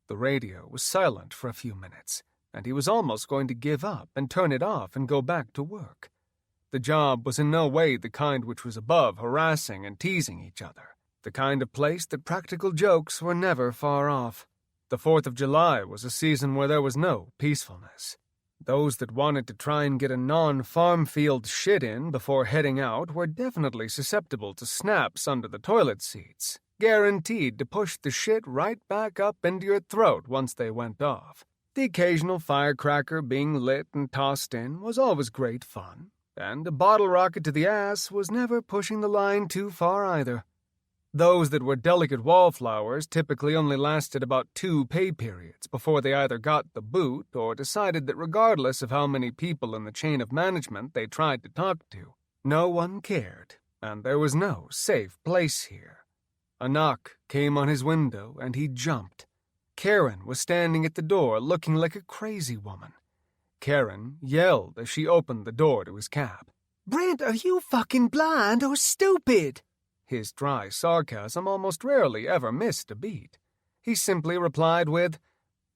[SPEAKER 1] The radio was silent for a few minutes, and he was almost going to give up and turn it off and go back to work. The job was in no way the kind which was above harassing and teasing each other, the kind of place that practical jokes were never far off. The 4th of July was a season where there was no peacefulness. Those that wanted to try and get a non-farm field shit in before heading out were definitely susceptible to snaps under the toilet seats, guaranteed to push the shit right back up into your throat once they went off. The occasional firecracker being lit and tossed in was always great fun, and a bottle rocket to the ass was never pushing the line too far either. Those that were delicate wallflowers typically only lasted about 2 pay periods before they either got the boot or decided that regardless of how many people in the chain of management they tried to talk to, no one cared, and there was no safe place here. A knock came on his window, and he jumped. Karen was standing at the door looking like a crazy woman. Karen yelled as she opened the door to his cab.
[SPEAKER 2] "Brent, are you fucking blind or stupid?"
[SPEAKER 1] His dry sarcasm almost rarely ever missed a beat. He simply replied with,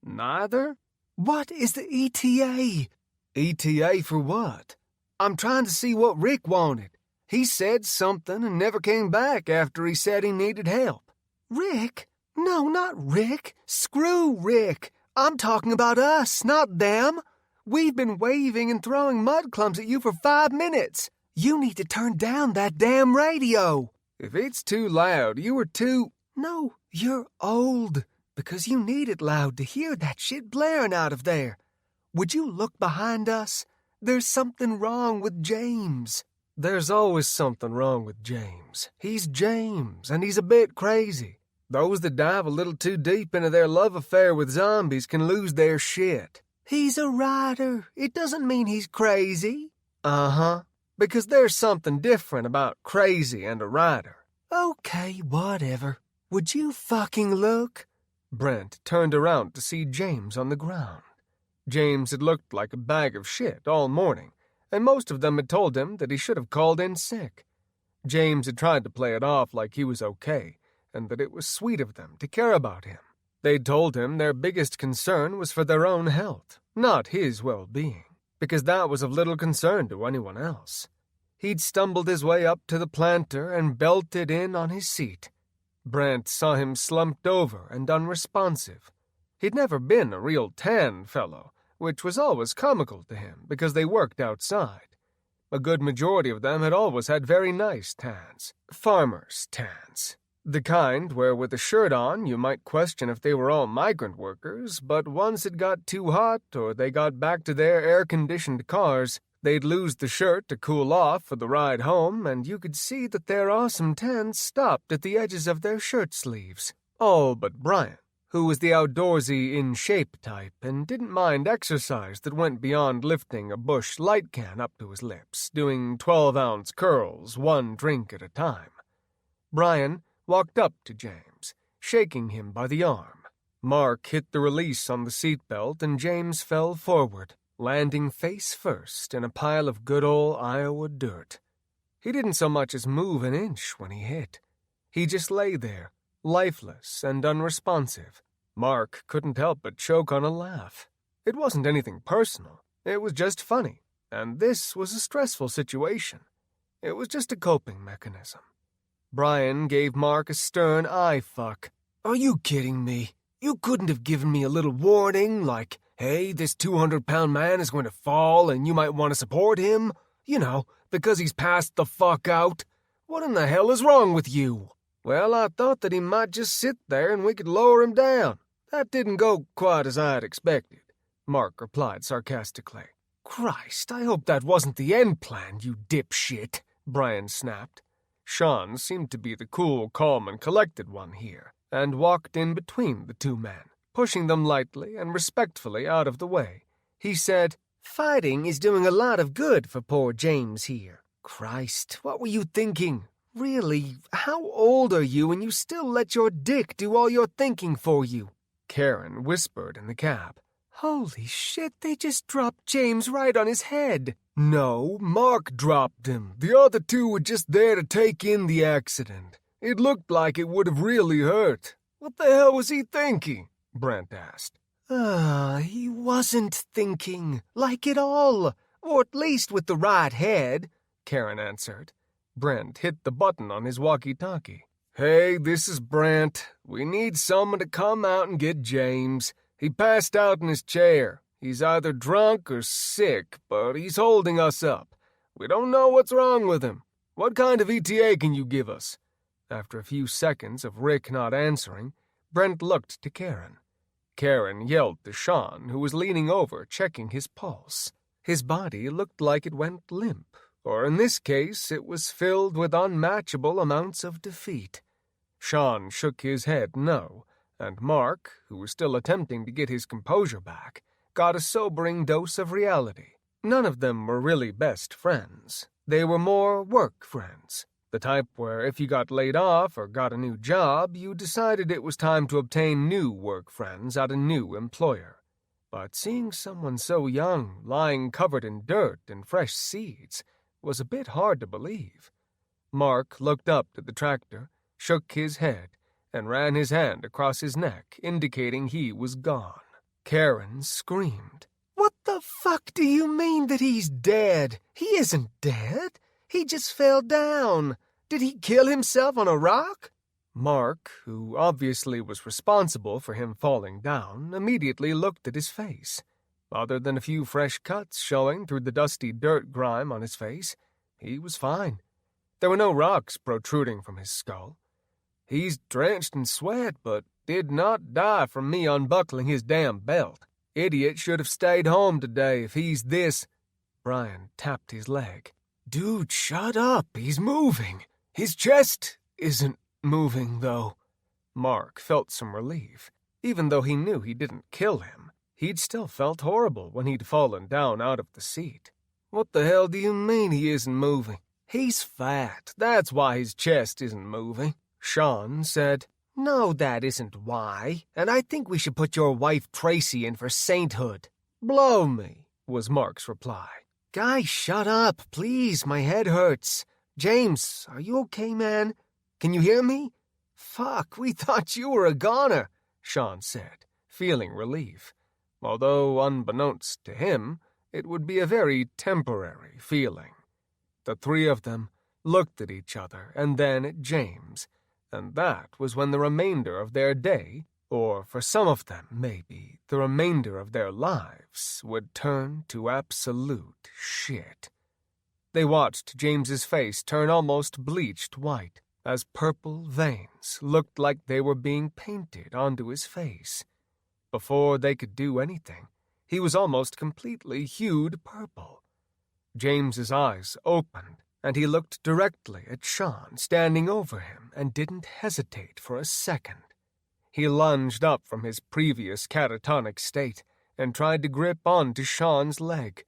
[SPEAKER 1] "Neither."
[SPEAKER 2] "What is the ETA?"
[SPEAKER 1] "ETA for what?"
[SPEAKER 2] "I'm trying to see what Rick wanted. He said something and never came back after he said he needed help." "Rick? No, not Rick. Screw Rick. I'm talking about us, not them. We've been waving and throwing mud clumps at you for 5 minutes. You need to turn down that damn radio."
[SPEAKER 1] "If it's too loud, you are too—"
[SPEAKER 2] "No, you're old, because you need it loud to hear that shit blaring out of there. Would you look behind us? There's something wrong with James."
[SPEAKER 1] "There's always something wrong with James. He's James, and he's a bit crazy. Those that dive a little too deep into their love affair with zombies can lose their shit."
[SPEAKER 2] "He's a writer. It doesn't mean he's crazy."
[SPEAKER 1] "Uh-huh. Because there's something different about crazy and a writer."
[SPEAKER 2] "Okay, whatever. Would you fucking look?"
[SPEAKER 1] Brent turned around to see James on the ground. James had looked like a bag of shit all morning, and most of them had told him that he should have called in sick. James had tried to play it off like he was okay, and that it was sweet of them to care about him. They'd told him their biggest concern was for their own health, not his well-being, because that was of little concern to anyone else. He'd stumbled his way up to the planter and belted in on his seat. Brent saw him slumped over and unresponsive. He'd never been a real tan fellow, which was always comical to him because they worked outside. A good majority of them had always had very nice tans, farmers' tans. The kind where with a shirt on you might question if they were all migrant workers, but once it got too hot or they got back to their air-conditioned cars, they'd lose the shirt to cool off for the ride home, and you could see that their awesome tans stopped at the edges of their shirt sleeves. All but Brian, who was the outdoorsy, in-shape type and didn't mind exercise that went beyond lifting a Busch Light can up to his lips, doing 12-ounce curls, 1 drink at a time. Brian walked up to James, shaking him by the arm. Mark hit the release on the seatbelt, and James fell forward, landing face first in a pile of good old Iowa dirt. He didn't so much as move an inch when he hit. He just lay there, lifeless and unresponsive. Mark couldn't help but choke on a laugh. It wasn't anything personal. It was just funny, and this was a stressful situation. It was just a coping mechanism. Brian gave Mark a stern eye fuck.
[SPEAKER 2] "Are you kidding me? You couldn't have given me a little warning, like, hey, this 200-pound man is going to fall and you might want to support him? You know, because he's passed the fuck out. What in the hell is wrong with you?"
[SPEAKER 1] "Well, I thought that he might just sit there and we could lower him down. That didn't go quite as I had expected," Mark replied sarcastically.
[SPEAKER 2] "Christ, I hope that wasn't the end plan, you dipshit,"
[SPEAKER 1] Brian snapped. Sean seemed to be the cool, calm, and collected one here, and walked in between the two men, pushing them lightly and respectfully out of the way. He said,
[SPEAKER 2] "Fighting is doing a lot of good for poor James here. Christ, what were you thinking? Really, how old are you and you still let your dick do all your thinking for you?"
[SPEAKER 1] Karen whispered in the cab.
[SPEAKER 2] "Holy shit, they just dropped James right on his head."
[SPEAKER 1] "No, Mark dropped him. The other two were just there to take in the accident. It looked like it would have really hurt." "What the hell was he thinking?" Brent asked.
[SPEAKER 2] He wasn't thinking, like at all. Or at least with the right head,"
[SPEAKER 1] Karen answered. Brent hit the button on his walkie-talkie. "Hey, this is Brent. We need someone to come out and get James. He passed out in his chair. He's either drunk or sick, but he's holding us up. We don't know what's wrong with him. What kind of ETA can you give us?" After a few seconds of Rick not answering, Brent looked to Karen. Karen yelled to Sean, who was leaning over checking his pulse. His body looked like it went limp, or in this case it was filled with unmatchable amounts of defeat. Sean shook his head no, and Mark, who was still attempting to get his composure back, got a sobering dose of reality. None of them were really best friends. They were more work friends, the type where if you got laid off or got a new job, you decided it was time to obtain new work friends at a new employer. But seeing someone so young lying covered in dirt and fresh seeds was a bit hard to believe. Mark looked up to the tractor, shook his head, and ran his hand across his neck, indicating he was gone. Karen screamed.
[SPEAKER 2] What the fuck do you mean that he's dead? He isn't dead. He just fell down. Did he kill himself on a rock?
[SPEAKER 1] Mark, who obviously was responsible for him falling down, immediately looked at his face. Other than a few fresh cuts showing through the dusty dirt grime on his face, he was fine. There were no rocks protruding from his skull. He's drenched in sweat, but did not die from me unbuckling his damn belt. Idiot should have stayed home today if he's this. Brian tapped his leg.
[SPEAKER 2] Dude, shut up. He's moving. His chest isn't moving, though.
[SPEAKER 1] Mark felt some relief. Even though he knew he didn't kill him, he'd still felt horrible when he'd fallen down out of the seat.
[SPEAKER 2] What the hell do you mean he isn't moving? He's fat. That's why his chest isn't moving.
[SPEAKER 1] Sean said,
[SPEAKER 2] No, that isn't why, and I think we should put your wife Tracy in for sainthood.
[SPEAKER 1] Blow me, was Mark's reply.
[SPEAKER 2] Guy, shut up, please, my head hurts. James, are you okay, man? Can you hear me? Fuck, we thought you were a goner,
[SPEAKER 1] Sean said, feeling relief. Although, unbeknownst to him, it would be a very temporary feeling. The three of them looked at each other and then at James, and that was when the remainder of their day, or for some of them, maybe, the remainder of their lives, would turn to absolute shit. They watched James's face turn almost bleached white, as purple veins looked like they were being painted onto his face. Before they could do anything, he was almost completely hued purple. James's eyes opened, and he looked directly at Sean standing over him and didn't hesitate for a second. He lunged up from his previous catatonic state and tried to grip onto Sean's leg.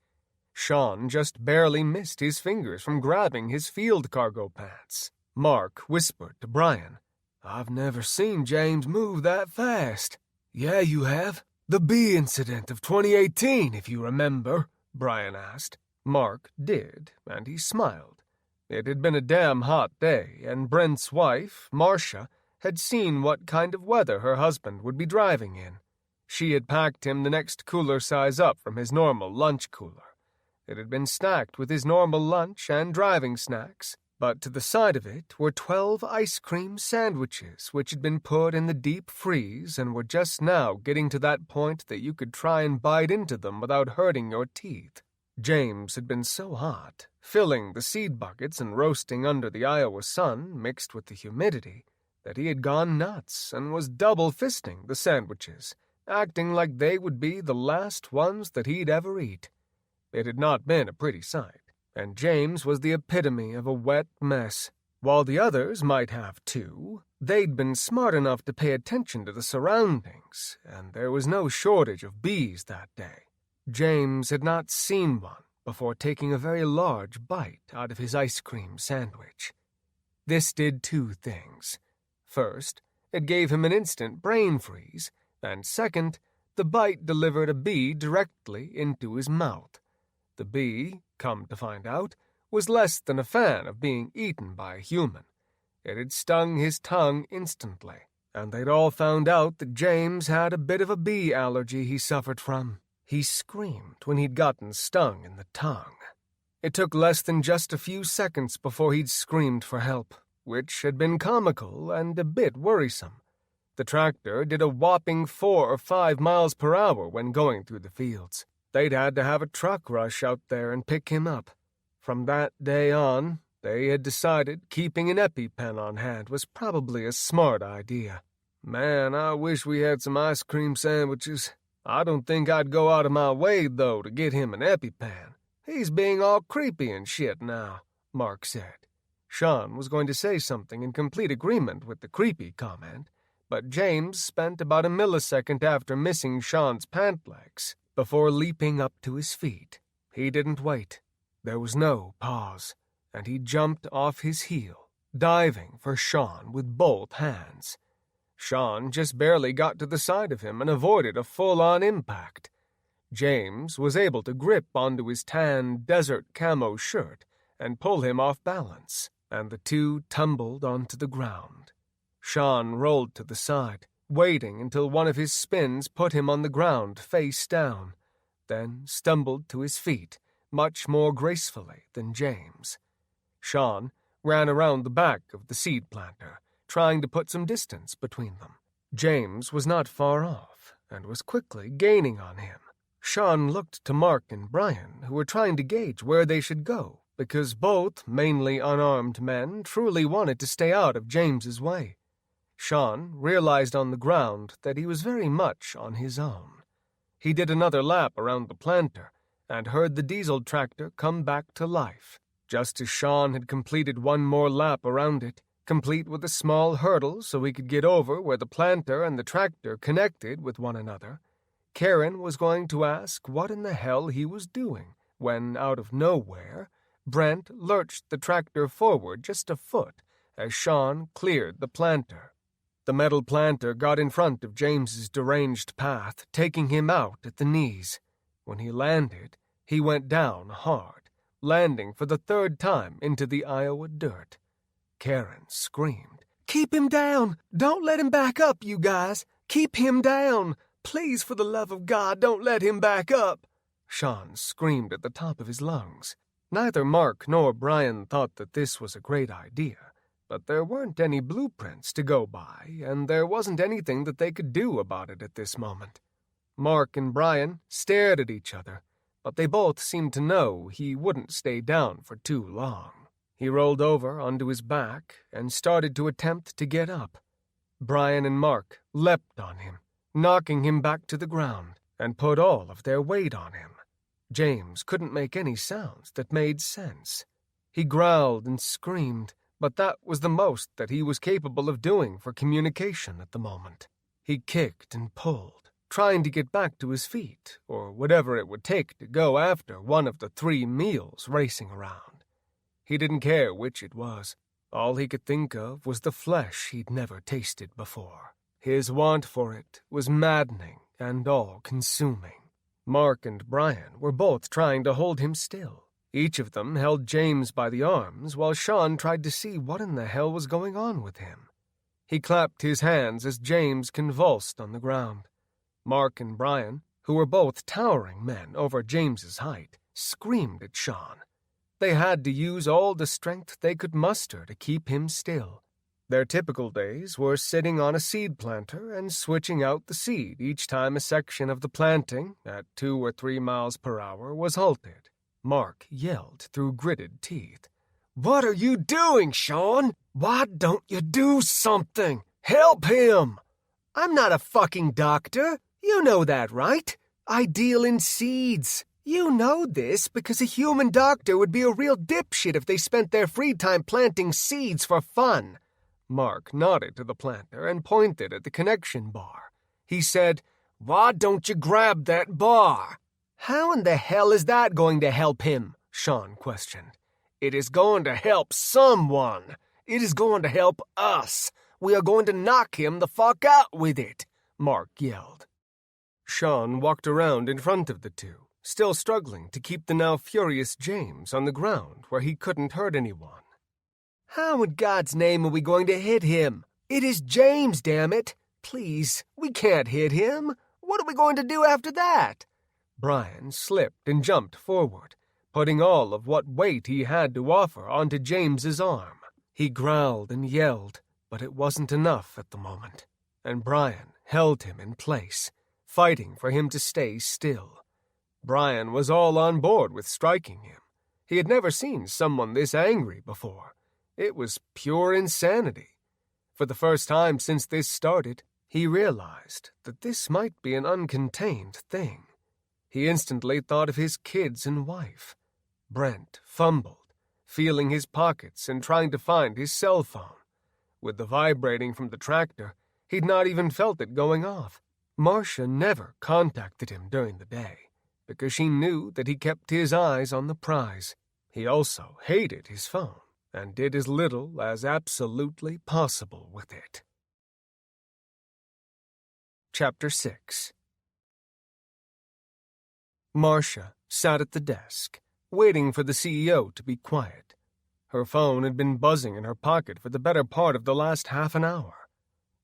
[SPEAKER 1] Sean just barely missed his fingers from grabbing his field cargo pants. Mark whispered to Brian,
[SPEAKER 2] I've never seen James move that fast. Yeah, you have. The bee incident of 2018, if you remember, Brian asked.
[SPEAKER 1] Mark did, and he smiled. It had been a damn hot day, and Brent's wife, Marcia, had seen what kind of weather her husband would be driving in. She had packed him the next cooler size up from his normal lunch cooler. It had been stacked with his normal lunch and driving snacks, but to the side of it were 12 ice cream sandwiches which had been put in the deep freeze and were just now getting to that point that you could try and bite into them without hurting your teeth. James had been so hot, filling the seed buckets and roasting under the Iowa sun mixed with the humidity, that he had gone nuts and was double-fisting the sandwiches, acting like they would be the last ones that he'd ever eat. It had not been a pretty sight, and James was the epitome of a wet mess. While the others might have too, they'd been smart enough to pay attention to the surroundings, and there was no shortage of bees that day. James had not seen one before taking a very large bite out of his ice cream sandwich. This did two things. First, it gave him an instant brain freeze, and second, the bite delivered a bee directly into his mouth. The bee, come to find out, was less than a fan of being eaten by a human. It had stung his tongue instantly, and they'd all found out that James had a bit of a bee allergy he suffered from. He screamed when he'd gotten stung in the tongue. It took less than just a few seconds before he'd screamed for help, which had been comical and a bit worrisome. The tractor did a whopping 4 or 5 miles per hour when going through the fields. They'd had to have a truck rush out there and pick him up. From that day on, they had decided keeping an EpiPen on hand was probably a smart idea. Man, I wish we had some ice cream sandwiches. I don't think I'd go out of my way, though, to get him an EpiPen. He's being all creepy and shit now, Mark said. Sean was going to say something in complete agreement with the creepy comment, but James spent about a millisecond after missing Sean's pant legs before leaping up to his feet. He didn't wait. There was no pause, and he jumped off his heel, diving for Sean with both hands. Sean just barely got to the side of him and avoided a full-on impact. James was able to grip onto his tan desert camo shirt and pull him off balance, and the two tumbled onto the ground. Sean rolled to the side, waiting until one of his spins put him on the ground face down, then stumbled to his feet much more gracefully than James. Sean ran around the back of the seed planter, trying to put some distance between them. James was not far off and was quickly gaining on him. Sean looked to Mark and Brian, who were trying to gauge where they should go, because both mainly unarmed men truly wanted to stay out of James's way. Sean realized on the ground that he was very much on his own. He did another lap around the planter and heard the diesel tractor come back to life. Just as Sean had completed one more lap around it, complete with a small hurdle so he could get over where the planter and the tractor connected with one another, Karen was going to ask what in the hell he was doing when, out of nowhere, Brent lurched the tractor forward just a foot as Sean cleared the planter. The metal planter got in front of James's deranged path, taking him out at the knees. When he landed, he went down hard, landing for the third time into the Iowa dirt. Karen screamed,
[SPEAKER 2] "Keep him down! Don't let him back up, you guys! Keep him down! Please, for the love of God, don't let him back up!"
[SPEAKER 1] Sean screamed at the top of his lungs. Neither Mark nor Brian thought that this was a great idea, but there weren't any blueprints to go by, and there wasn't anything that they could do about it at this moment. Mark and Brian stared at each other, but they both seemed to know he wouldn't stay down for too long. He rolled over onto his back and started to attempt to get up. Brian and Mark leapt on him, knocking him back to the ground, and put all of their weight on him. James couldn't make any sounds that made sense. He growled and screamed, but that was the most that he was capable of doing for communication at the moment. He kicked and pulled, trying to get back to his feet, or whatever it would take to go after one of the 3 meals racing around. He didn't care which it was. All he could think of was the flesh he'd never tasted before. His want for it was maddening and all-consuming. Mark and Brian were both trying to hold him still. Each of them held James by the arms while Sean tried to see what in the hell was going on with him. He clapped his hands as James convulsed on the ground. Mark and Brian, who were both towering men over James's height, screamed at Sean. They had to use all the strength they could muster to keep him still. Their typical days were sitting on a seed planter and switching out the seed each time a section of the planting, at 2 or 3 miles per hour, was halted. Mark yelled through gritted teeth, "What are you doing, Sean? Why don't you do something? Help him!"
[SPEAKER 2] "I'm not a fucking doctor. You know that, right? I deal in seeds. You know this because a human doctor would be a real dipshit if they spent their free time planting seeds for fun."
[SPEAKER 1] Mark nodded to the planter and pointed at the connection bar.
[SPEAKER 2] He said, "Why don't you grab that bar?" "How in the hell is that going to help him?" Sean questioned. "It is going to help someone. It is going to help us. We are going to knock him the fuck out with it," Mark yelled.
[SPEAKER 1] Sean walked around in front of the two, still struggling to keep the now furious James on the ground where he couldn't hurt anyone.
[SPEAKER 2] "How in God's name are we going to hit him? It is James, damn it. Please, we can't hit him. What are we going to do after that?"
[SPEAKER 1] Brian slipped and jumped forward, putting all of what weight he had to offer onto James's arm. He growled and yelled, but it wasn't enough at the moment, and Brian held him in place, fighting for him to stay still. Brian was all on board with striking him. He had never seen someone this angry before. It was pure insanity. For the first time since this started, He realized that this might be an uncontained thing. He instantly thought of his kids and wife. Brent fumbled, feeling his pockets and trying to find his cell phone. With the vibrating from the tractor, he'd not even felt it going off. Marcia never contacted him during the day, because she knew that he kept his eyes on the prize. He also hated his phone, and did as little as absolutely possible with it. Chapter 6. Marcia sat at the desk, waiting for the CEO to be quiet. Her phone had been buzzing in her pocket for the better part of the last half an hour.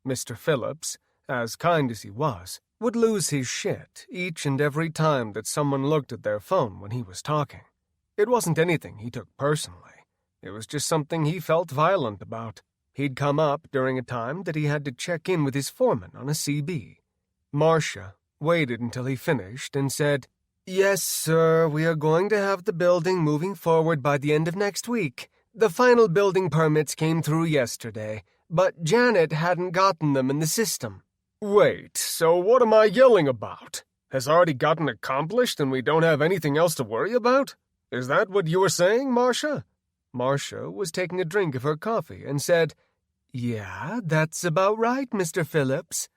[SPEAKER 1] Mr. Phillips, as kind as he was, would lose his shit each and every time that someone looked at their phone when he was talking. It wasn't anything he took personally. It was just something he felt violent about. He'd come up during a time that he had to check in with his foreman on a CB. Marcia waited until he finished and said, "Yes, sir, we are going to have the building moving forward by the end of next week. The final building permits came through yesterday, but Janet hadn't gotten them in the system."
[SPEAKER 2] Wait, so what am I yelling about? Has already gotten accomplished and we don't have anything else to worry about? Is that what you were saying, Marcia?
[SPEAKER 1] Marcia was taking a drink of her coffee and said, "Yeah, that's about right, Mr. Phillips."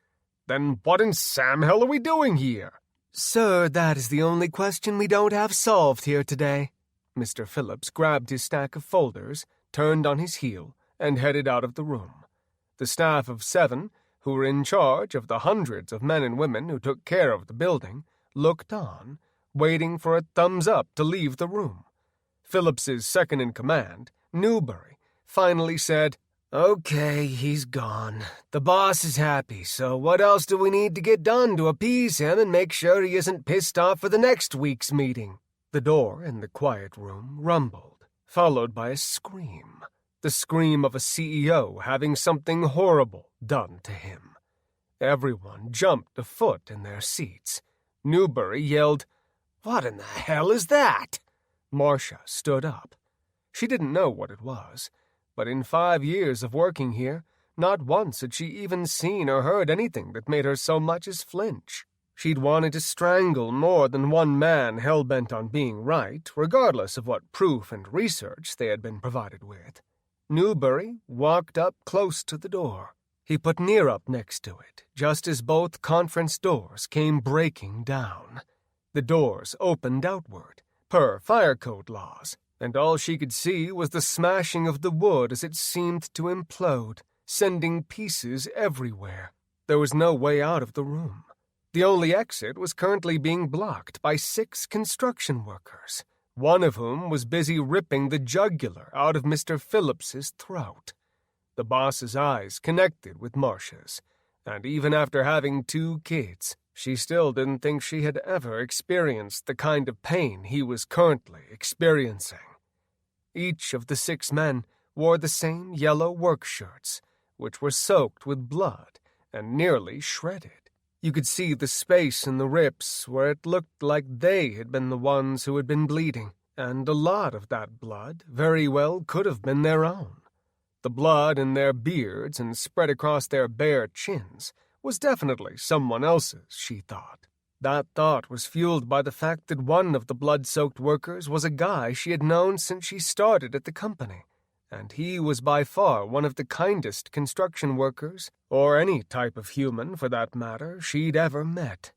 [SPEAKER 2] Then what in Sam hell are we doing here?
[SPEAKER 1] "Sir, that is the only question we don't have solved here today." Mr. Phillips grabbed his stack of folders, turned on his heel, and headed out of the room. The staff of 7, who were in charge of the hundreds of men and women who took care of the building, looked on, waiting for a thumbs up to leave the room. Phillips's second-in-command, Newbury, finally said, "Okay, he's gone. The boss is happy, so what else do we need to get done to appease him and make sure he isn't pissed off for the next week's meeting?" The door in the quiet room rumbled, followed by a scream. The scream of a CEO having something horrible done to him. Everyone jumped a foot in their seats. Newbury yelled, "What in the hell is that?" Marcia stood up. She didn't know what it was, but in 5 years of working here, not once had she even seen or heard anything that made her so much as flinch. She'd wanted to strangle more than one man hell-bent on being right, regardless of what proof and research they had been provided with. Newbury walked up close to the door. He put an ear up next to it, just as both conference doors came breaking down. The doors opened outward, per fire code laws, and all she could see was the smashing of the wood as it seemed to implode, sending pieces everywhere. There was no way out of the room. The only exit was currently being blocked by 6 construction workers, one of whom was busy ripping the jugular out of Mr. Phillips's throat. The boss's eyes connected with Marcia's, and even after having 2 kids, she still didn't think she had ever experienced the kind of pain he was currently experiencing. Each of the 6 men wore the same yellow work shirts, which were soaked with blood and nearly shredded. You could see the space in the rips where it looked like they had been the ones who had been bleeding, and a lot of that blood very well could have been their own. The blood in their beards and spread across their bare chins was definitely someone else's, she thought. That thought was fueled by the fact that one of the blood-soaked workers was a guy she had known since she started at the company, and he was by far one of the kindest construction workers, or any type of human for that matter, she'd ever met.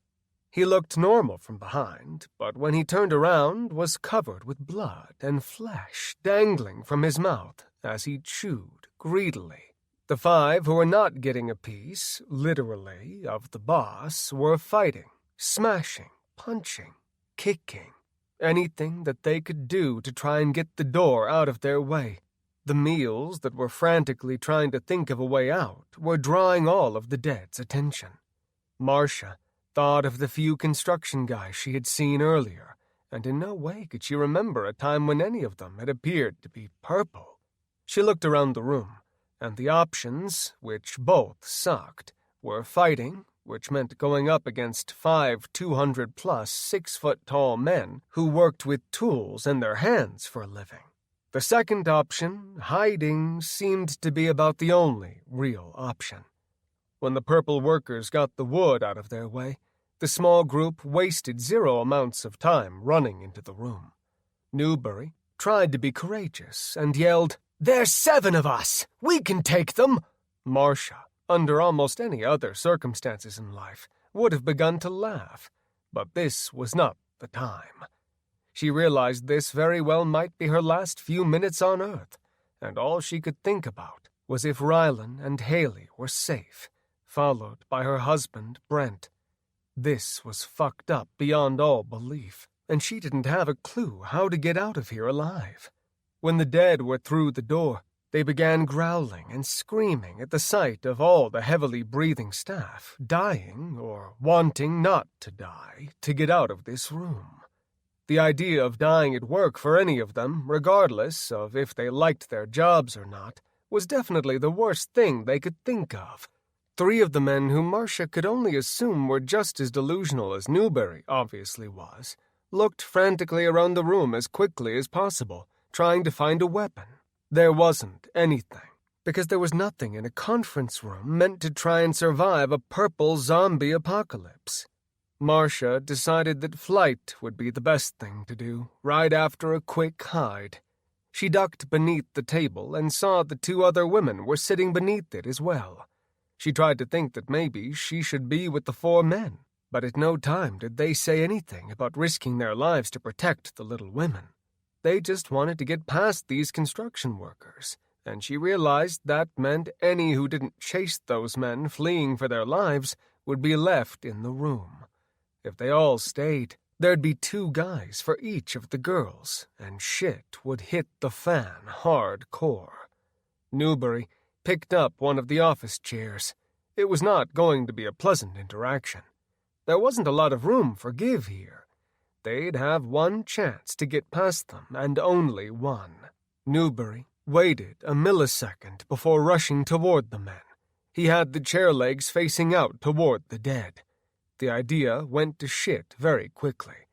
[SPEAKER 1] He looked normal from behind, but when he turned around was covered with blood and flesh dangling from his mouth as he chewed greedily. The 5 who were not getting a piece, literally, of the boss were fighting, smashing, punching, kicking, anything that they could do to try and get the door out of their way. The meals that were frantically trying to think of a way out were drawing all of the dead's attention. Marcia thought of the few construction guys she had seen earlier, and in no way could she remember a time when any of them had appeared to be purple. She looked around the room, and the options, which both sucked, were fighting, which meant going up against 5 200-plus 6-foot-tall men who worked with tools in their hands for a living. The second option, hiding, seemed to be about the only real option. When the purple workers got the wood out of their way, the small group wasted zero amounts of time running into the room. Newbury tried to be courageous and yelled, "There's 7 of us! We can take them!" Marcia, under almost any other circumstances in life, would have begun to laugh, but this was not the time. She realized this very well might be her last few minutes on Earth, and all she could think about was if Rylan and Haley were safe, followed by her husband, Brent. This was fucked up beyond all belief, and she didn't have a clue how to get out of here alive. When the dead were through the door, they began growling and screaming at the sight of all the heavily breathing staff dying or wanting not to die to get out of this room. The idea of dying at work for any of them, regardless of if they liked their jobs or not, was definitely the worst thing they could think of. 3 of the men whom Marcia could only assume were just as delusional as Newbury obviously was, looked frantically around the room as quickly as possible, trying to find a weapon. There wasn't anything, because there was nothing in a conference room meant to try and survive a purple zombie apocalypse. Marcia decided that flight would be the best thing to do, right after a quick hide. She ducked beneath the table and saw the 2 other women were sitting beneath it as well. She tried to think that maybe she should be with the 4 men, but at no time did they say anything about risking their lives to protect the little women. They just wanted to get past these construction workers, and she realized that meant any who didn't chase those men fleeing for their lives would be left in the room. If they all stayed, there'd be 2 guys for each of the girls, and shit would hit the fan hardcore. Newbury picked up one of the office chairs. It was not going to be a pleasant interaction. There wasn't a lot of room for give here. They'd have one chance to get past them, and only one. Newbury waited a millisecond before rushing toward the men. He had the chair legs facing out toward the dead. The idea went to shit very quickly.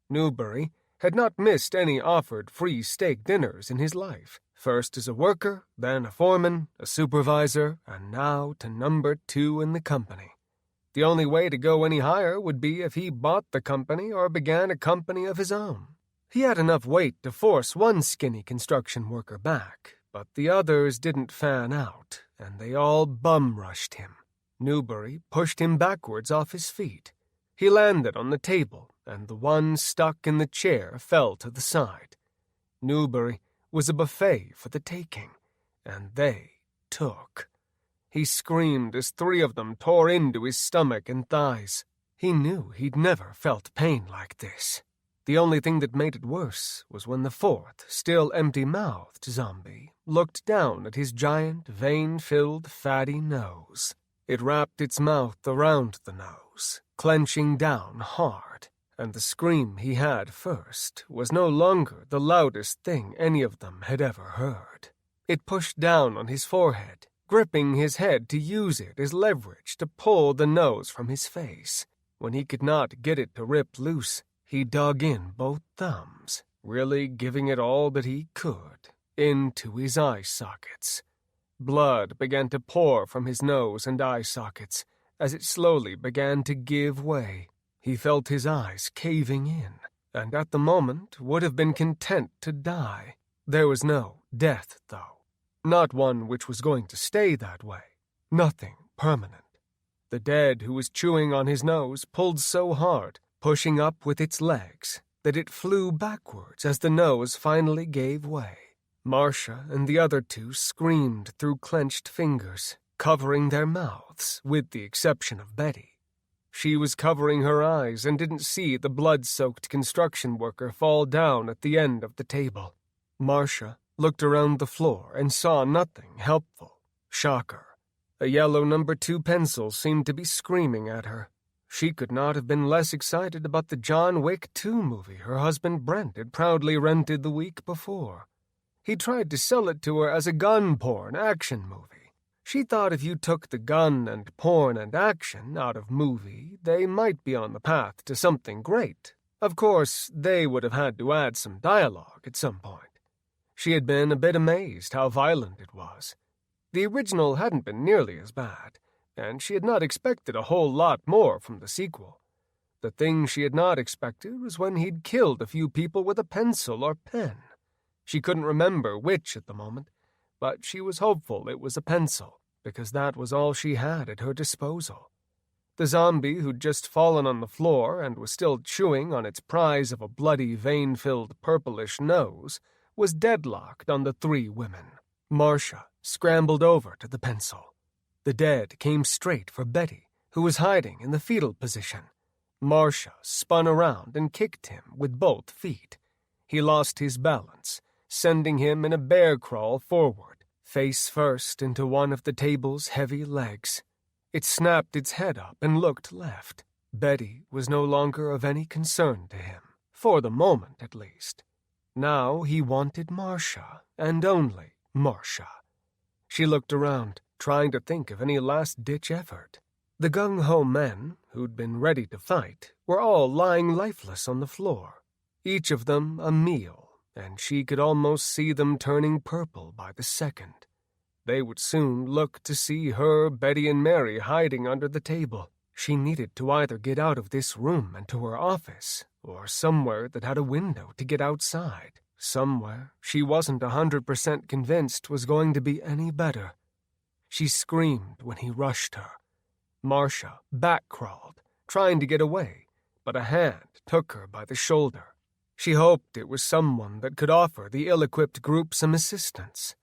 [SPEAKER 1] Newbury had not missed any offered free steak dinners in his life. First as a worker, then a foreman, a supervisor, and now to number 2 in the company. The only way to go any higher would be if he bought the company or began a company of his own. He had enough weight to force one skinny construction worker back, but the others didn't fan out, and they all bum-rushed him. Newbury pushed him backwards off his feet. He landed on the table, and the one stuck in the chair fell to the side. Newbury was a buffet for the taking, and they took. He screamed as 3 of them tore into his stomach and thighs. He knew he'd never felt pain like this. The only thing that made it worse was when the 4th, still empty-mouthed zombie looked down at his giant, vein-filled, fatty nose. It wrapped its mouth around the nose, clenching down hard, and the scream he had first was no longer the loudest thing any of them had ever heard. It pushed down on his forehead, gripping his head to use it as leverage to pull the nose from his face. When he could not get it to rip loose, he dug in both thumbs, really giving it all that he could, into his eye sockets. Blood began to pour from his nose and eye sockets as it slowly began to give way. He felt his eyes caving in, and at the moment would have been content to die. There was no death, though. Not one which was going to stay that way. Nothing permanent. The dead who was chewing on his nose pulled so hard, pushing up with its legs, that it flew backwards as the nose finally gave way. Marcia and the other 2 screamed through clenched fingers, covering their mouths, with the exception of Betty. She was covering her eyes and didn't see the blood-soaked construction worker fall down at the end of the table. Marcia looked around the floor and saw nothing helpful. Shocker. A yellow number 2 pencil seemed to be screaming at her. She could not have been less excited about the John Wick 2 movie her husband Brent had proudly rented the week before. He tried to sell it to her as a gun porn action movie. She thought if you took the gun and porn and action out of movie, they might be on the path to something great. Of course, they would have had to add some dialogue at some point. She had been a bit amazed how violent it was. The original hadn't been nearly as bad, and she had not expected a whole lot more from the sequel. The thing she had not expected was when he'd killed a few people with a pencil or pen. She couldn't remember which at the moment, but she was hopeful it was a pencil, because that was all she had at her disposal. The zombie who'd just fallen on the floor and was still chewing on its prize of a bloody, vein-filled purplish nose was deadlocked on the three women. Marcia scrambled over to the pencil. The dead came straight for Betty, who was hiding in the fetal position. Marcia spun around and kicked him with both feet. He lost his balance, sending him in a bear crawl forward, face first into one of the table's heavy legs. It snapped its head up and looked left. Betty was no longer of any concern to him, for the moment at least. Now he wanted Marcia, and only Marcia. She looked around, trying to think of any last-ditch effort. The gung-ho men, who'd been ready to fight, were all lying lifeless on the floor, each of them a meal, and she could almost see them turning purple by the second. They would soon look to see her, Betty, and Mary hiding under the table. She needed to either get out of this room and to her office, or somewhere that had a window to get outside. Somewhere she wasn't 100% convinced was going to be any better. She screamed when he rushed her. Marcia back-crawled, trying to get away, but a hand took her by the shoulder. She hoped it was someone that could offer the ill-equipped group some assistance.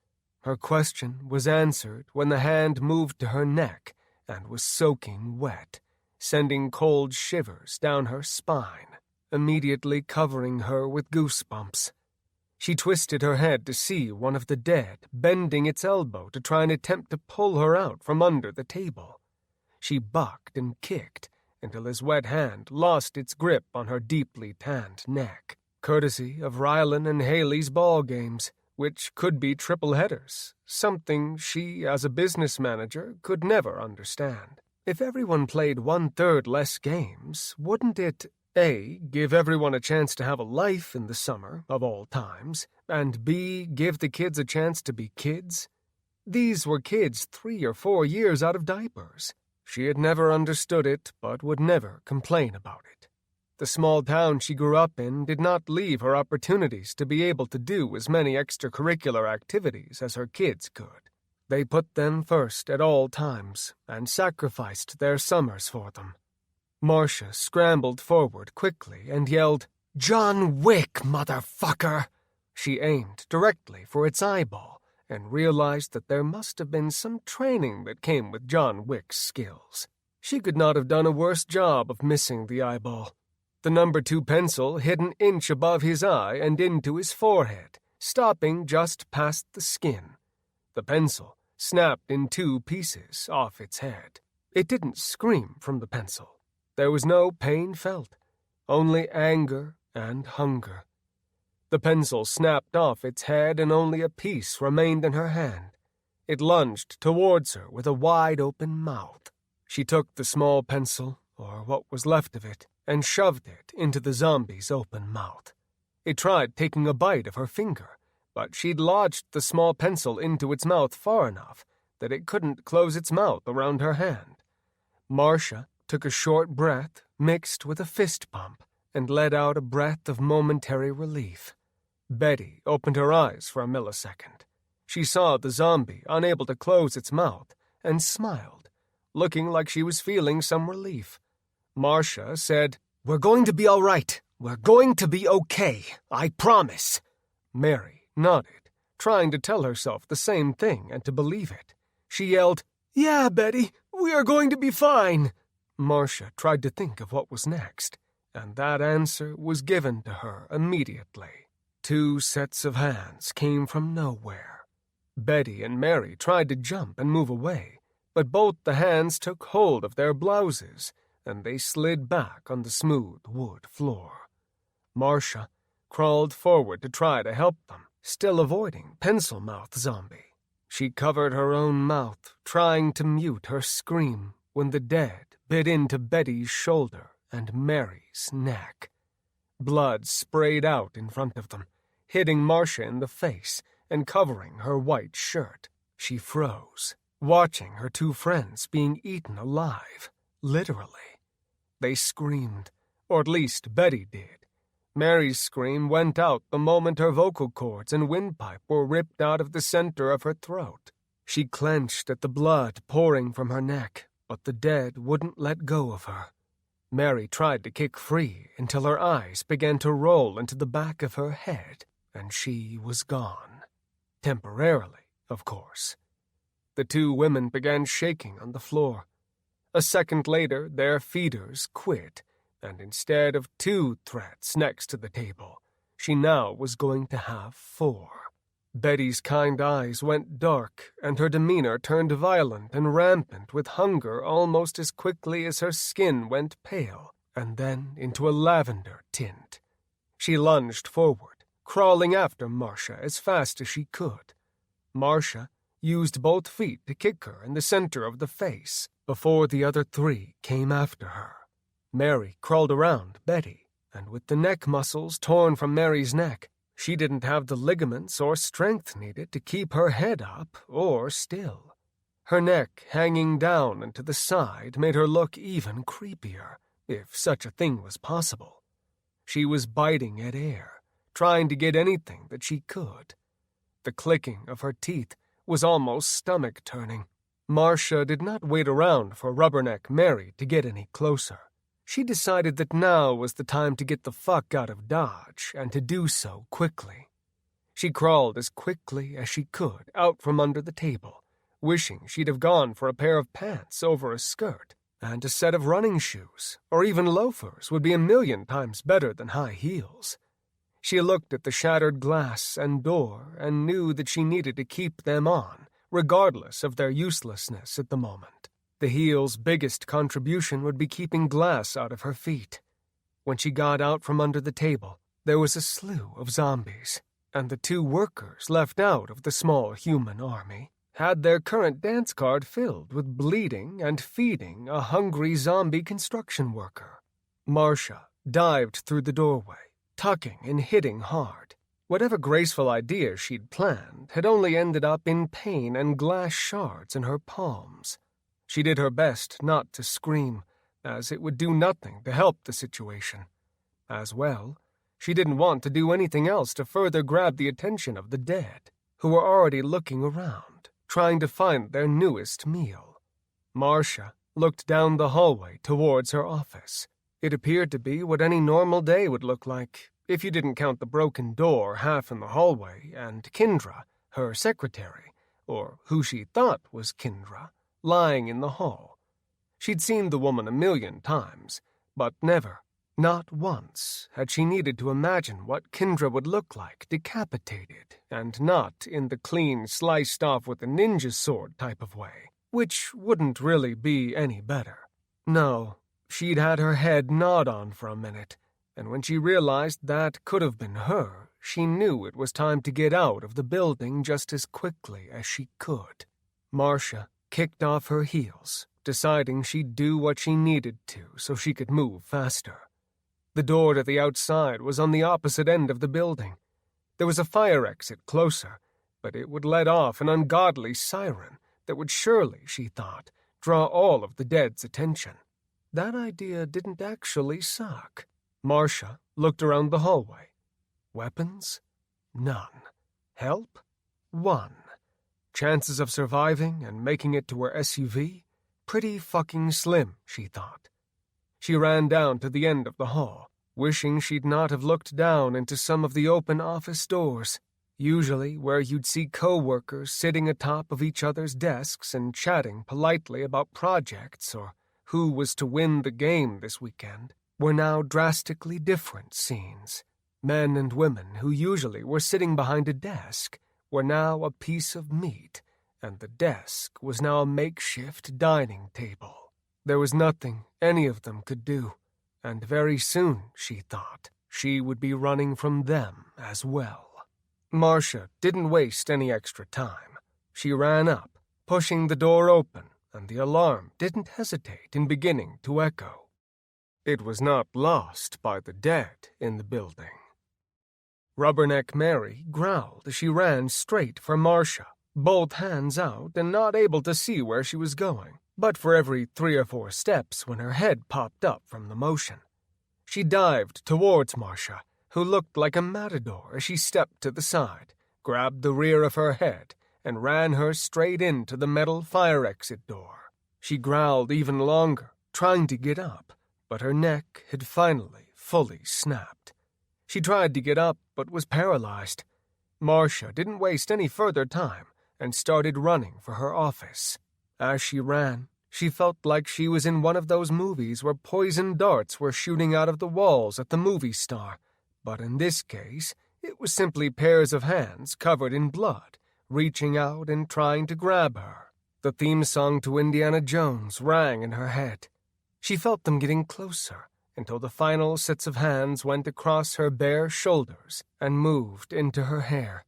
[SPEAKER 1] Her question was answered when the hand moved to her neck and was soaking wet, sending cold shivers down her spine, immediately covering her with goosebumps. She twisted her head to see one of the dead bending its elbow to try and attempt to pull her out from under the table. She bucked and kicked until his wet hand lost its grip on her deeply tanned neck, courtesy of Rylan and Haley's ball games, which could be triple headers, something she, as a business manager, could never understand. If everyone played 1/3 less games, wouldn't it, A, give everyone a chance to have a life in the summer, of all times, and B, give the kids a chance to be kids? These were kids 3 or 4 years out of diapers. She had never understood it, but would never complain about it. The small town she grew up in did not leave her opportunities to be able to do as many extracurricular activities as her kids could. They put them first at all times and sacrificed their summers for them. Marcia scrambled forward quickly and yelled, "John Wick, motherfucker!" She aimed directly for its eyeball and realized that there must have been some training that came with John Wick's skills. She could not have done a worse job of missing the eyeball. The number 2 pencil hit an inch above his eye and into his forehead, stopping just past the skin. The pencil snapped in 2 pieces off its head. It didn't scream from the pencil. There was no pain felt, only anger and hunger. The pencil snapped off its head and only a piece remained in her hand. It lunged towards her with a wide-open mouth. She took the small pencil, or what was left of it, and shoved it into the zombie's open mouth. It tried taking a bite of her finger, but she'd lodged the small pencil into its mouth far enough that it couldn't close its mouth around her hand. Marcia took a short breath mixed with a fist pump and let out a breath of momentary relief. Betty opened her eyes for a millisecond. She saw the zombie unable to close its mouth and smiled, looking like she was feeling some relief. Marcia said, "We're going to be all right. We're going to be okay. I promise." Mary nodded, trying to tell herself the same thing and to believe it. She yelled, "Yeah, Betty, we are going to be fine." Marcia tried to think of what was next, and that answer was given to her immediately. 2 sets of hands came from nowhere. Betty and Mary tried to jump and move away, but both the hands took hold of their blouses, and they slid back on the smooth wood floor. Marcia crawled forward to try to help them, still avoiding Pencil-Mouth Zombie. She covered her own mouth, trying to mute her scream, when the dead bit into Betty's shoulder and Mary's neck. Blood sprayed out in front of them, hitting Marcia in the face and covering her white shirt. She froze, watching her two friends being eaten alive, literally. They screamed, or at least Betty did. Mary's scream went out the moment her vocal cords and windpipe were ripped out of the center of her throat. She clenched at the blood pouring from her neck, but the dead wouldn't let go of her. Mary tried to kick free until her eyes began to roll into the back of her head, and she was gone. Temporarily, of course. The two women began shaking on the floor. A second later, their feeders quit, and instead of 2 threats next to the table, she now was going to have 4. Betty's kind eyes went dark, and her demeanor turned violent and rampant with hunger almost as quickly as her skin went pale, and then into a lavender tint. She lunged forward, crawling after Marcia as fast as she could. Marcia used both feet to kick her in the center of the face before the other 3 came after her. Mary crawled around Betty, and with the neck muscles torn from Mary's neck, she didn't have the ligaments or strength needed to keep her head up or still. Her neck hanging down and to the side made her look even creepier, if such a thing was possible. She was biting at air, trying to get anything that she could. The clicking of her teeth was almost stomach-turning. Marcia did not wait around for Rubberneck Mary to get any closer. She decided that now was the time to get the fuck out of Dodge, and to do so quickly. She crawled as quickly as she could out from under the table, wishing she'd have gone for a pair of pants over a skirt, and a set of running shoes, or even loafers would be 1,000,000 times better than high heels. She looked at the shattered glass and door and knew that she needed to keep them on, regardless of their uselessness at the moment. The heels' biggest contribution would be keeping glass out of her feet. When she got out from under the table, there was a slew of zombies, and the 2 workers left out of the small human army had their current dance card filled with bleeding and feeding a hungry zombie construction worker. Marcia dived through the doorway, tucking and hitting hard. Whatever graceful idea she'd planned had only ended up in pain and glass shards in her palms. She did her best not to scream, as it would do nothing to help the situation. As well, she didn't want to do anything else to further grab the attention of the dead, who were already looking around, trying to find their newest meal. Marcia looked down the hallway towards her office. It appeared to be what any normal day would look like, if you didn't count the broken door half in the hallway and Kindra, her secretary, or who she thought was Kindra, lying in the hall. She'd seen the woman 1,000,000 times, but never, not once, had she needed to imagine what Kindra would look like decapitated, and not in the clean sliced off with a ninja sword type of way, which wouldn't really be any better. No, she'd had her head gnawed on for a minute, and when she realized that could have been her, she knew it was time to get out of the building just as quickly as she could. Marcia kicked off her heels, deciding she'd do what she needed to so she could move faster. The door to the outside was on the opposite end of the building. There was a fire exit closer, but it would let off an ungodly siren that would surely, she thought, draw all of the dead's attention. That idea didn't actually suck. Marcia looked around the hallway. Weapons? None. Help? 1. Chances of surviving and making it to her SUV? Pretty fucking slim, she thought. She ran down to the end of the hall, wishing she'd not have looked down into some of the open office doors, usually where you'd see co-workers sitting atop of each other's desks and chatting politely about projects or who was to win the game this weekend, were now drastically different scenes. Men and women who usually were sitting behind a desk were now a piece of meat, and the desk was now a makeshift dining table. There was nothing any of them could do, and very soon, she thought, she would be running from them as well. Marcia didn't waste any extra time. She ran up, pushing the door open, and the alarm didn't hesitate in beginning to echo. It was not lost by the dead in the building. Rubberneck Mary growled as she ran straight for Marcia, both hands out and not able to see where she was going, but for every 3 or 4 steps when her head popped up from the motion. She dived towards Marcia, who looked like a matador as she stepped to the side, grabbed the rear of her head, and ran her straight into the metal fire exit door. She growled even longer, trying to get up, but her neck had finally fully snapped. She tried to get up, but was paralyzed. Marcia didn't waste any further time and started running for her office. As she ran, she felt like she was in one of those movies where poison darts were shooting out of the walls at the movie star, but in this case, it was simply pairs of hands covered in blood, reaching out and trying to grab her. The theme song to Indiana Jones rang in her head. She felt them getting closer until the final sets of hands went across her bare shoulders and moved into her hair.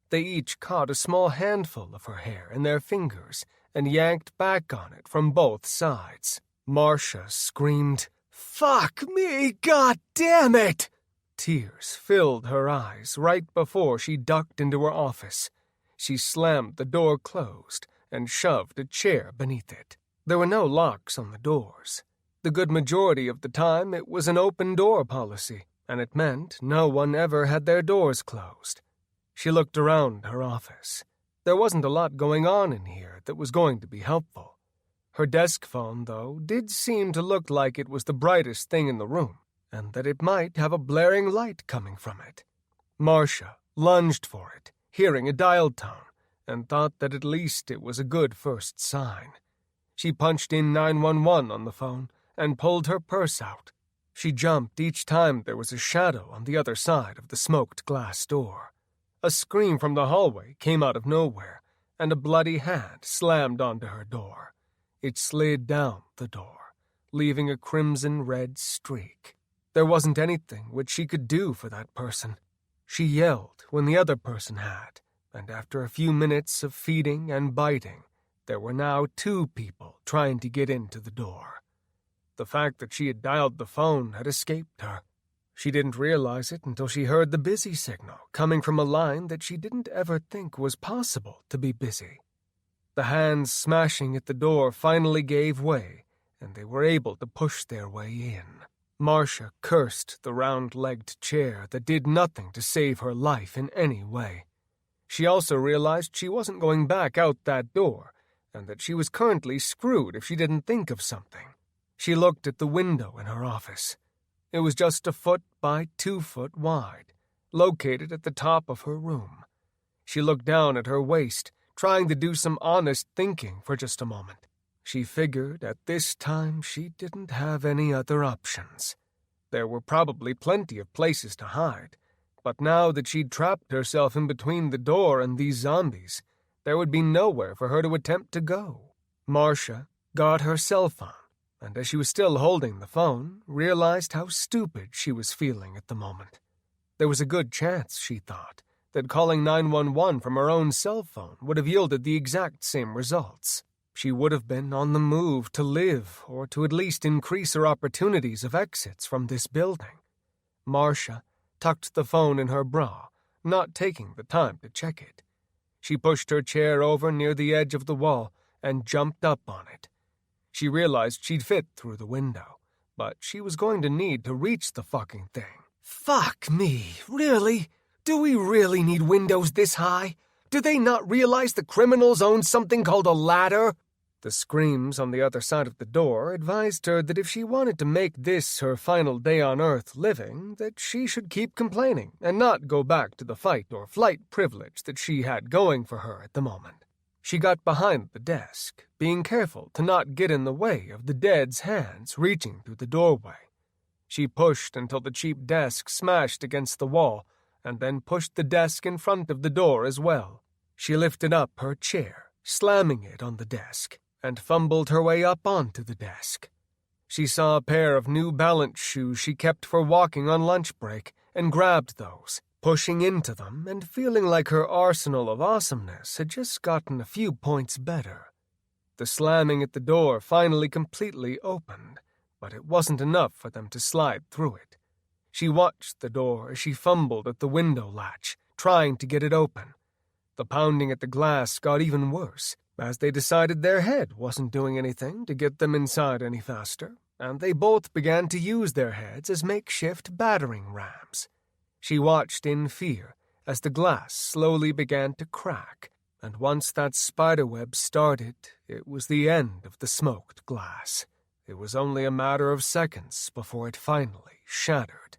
[SPEAKER 1] They each caught a small handful of her hair in their fingers and yanked back on it from both sides. Marcia screamed, "Fuck me, God damn it!" Tears filled her eyes right before she ducked into her office. She slammed the door closed and shoved a chair beneath it. There were no locks on the doors. The good majority of the time it was an open-door policy, and it meant no one ever had their doors closed. She looked around her office. There wasn't a lot going on in here that was going to be helpful. Her desk phone, though, did seem to look like it was the brightest thing in the room, and that it might have a blaring light coming from it. Marcia lunged for it, hearing a dial tone, and thought that at least it was a good first sign. She punched in 911 on the phone and pulled her purse out. She jumped each time there was a shadow on the other side of the smoked glass door. A scream from the hallway came out of nowhere, and a bloody hand slammed onto her door. It slid down the door, leaving a crimson-red streak. There wasn't anything which she could do for that person. She yelled when the other person had, and after a few minutes of feeding and biting, there were now 2 people trying to get into the door. The fact that she had dialed the phone had escaped her. She didn't realize it until she heard the busy signal coming from a line that she didn't ever think was possible to be busy. The hands smashing at the door finally gave way, and they were able to push their way in. Marcia cursed the round-legged chair that did nothing to save her life in any way. She also realized she wasn't going back out that door, and that she was currently screwed if she didn't think of something. She looked at the window in her office. It was just 1 foot by 2 foot wide, located at the top of her room. She looked down at her waist, trying to do some honest thinking for just a moment. She figured at this time she didn't have any other options. There were probably plenty of places to hide, but now that she'd trapped herself in between the door and these zombies, there would be nowhere for her to attempt to go. Marcia got her cell phone, and as she was still holding the phone, realized how stupid she was feeling at the moment. There was a good chance, she thought, that calling 911 from her own cell phone would have yielded the exact same results. She would have been on the move to live, or to at least increase her opportunities of exits from this building. Marcia tucked the phone in her bra, not taking the time to check it. She pushed her chair over near the edge of the wall and jumped up on it. She realized she'd fit through the window, but she was going to need to reach the fucking thing.
[SPEAKER 2] Fuck me, really? Do we really need windows this high? Do they not realize the criminals own something called a ladder?
[SPEAKER 1] The screams on the other side of the door advised her that if she wanted to make this her final day on Earth living, that she should keep complaining and not go back to the fight or flight privilege that she had going for her at the moment. She got behind the desk, being careful to not get in the way of the dead's hands reaching through the doorway. She pushed until the cheap desk smashed against the wall, and then pushed the desk in front of the door as well. She lifted up her chair, slamming it on the desk, and fumbled her way up onto the desk. She saw a pair of New Balance shoes she kept for walking on lunch break, and grabbed those, pushing into them and feeling like her arsenal of awesomeness had just gotten a few points better. The slamming at the door finally completely opened, but it wasn't enough for them to slide through it. She watched the door as she fumbled at the window latch, trying to get it open. The pounding at the glass got even worse, as they decided their head wasn't doing anything to get them inside any faster, and they both began to use their heads as makeshift battering rams. She watched in fear as the glass slowly began to crack, and once that spiderweb started, it was the end of the smoked glass. It was only a matter of seconds before it finally shattered.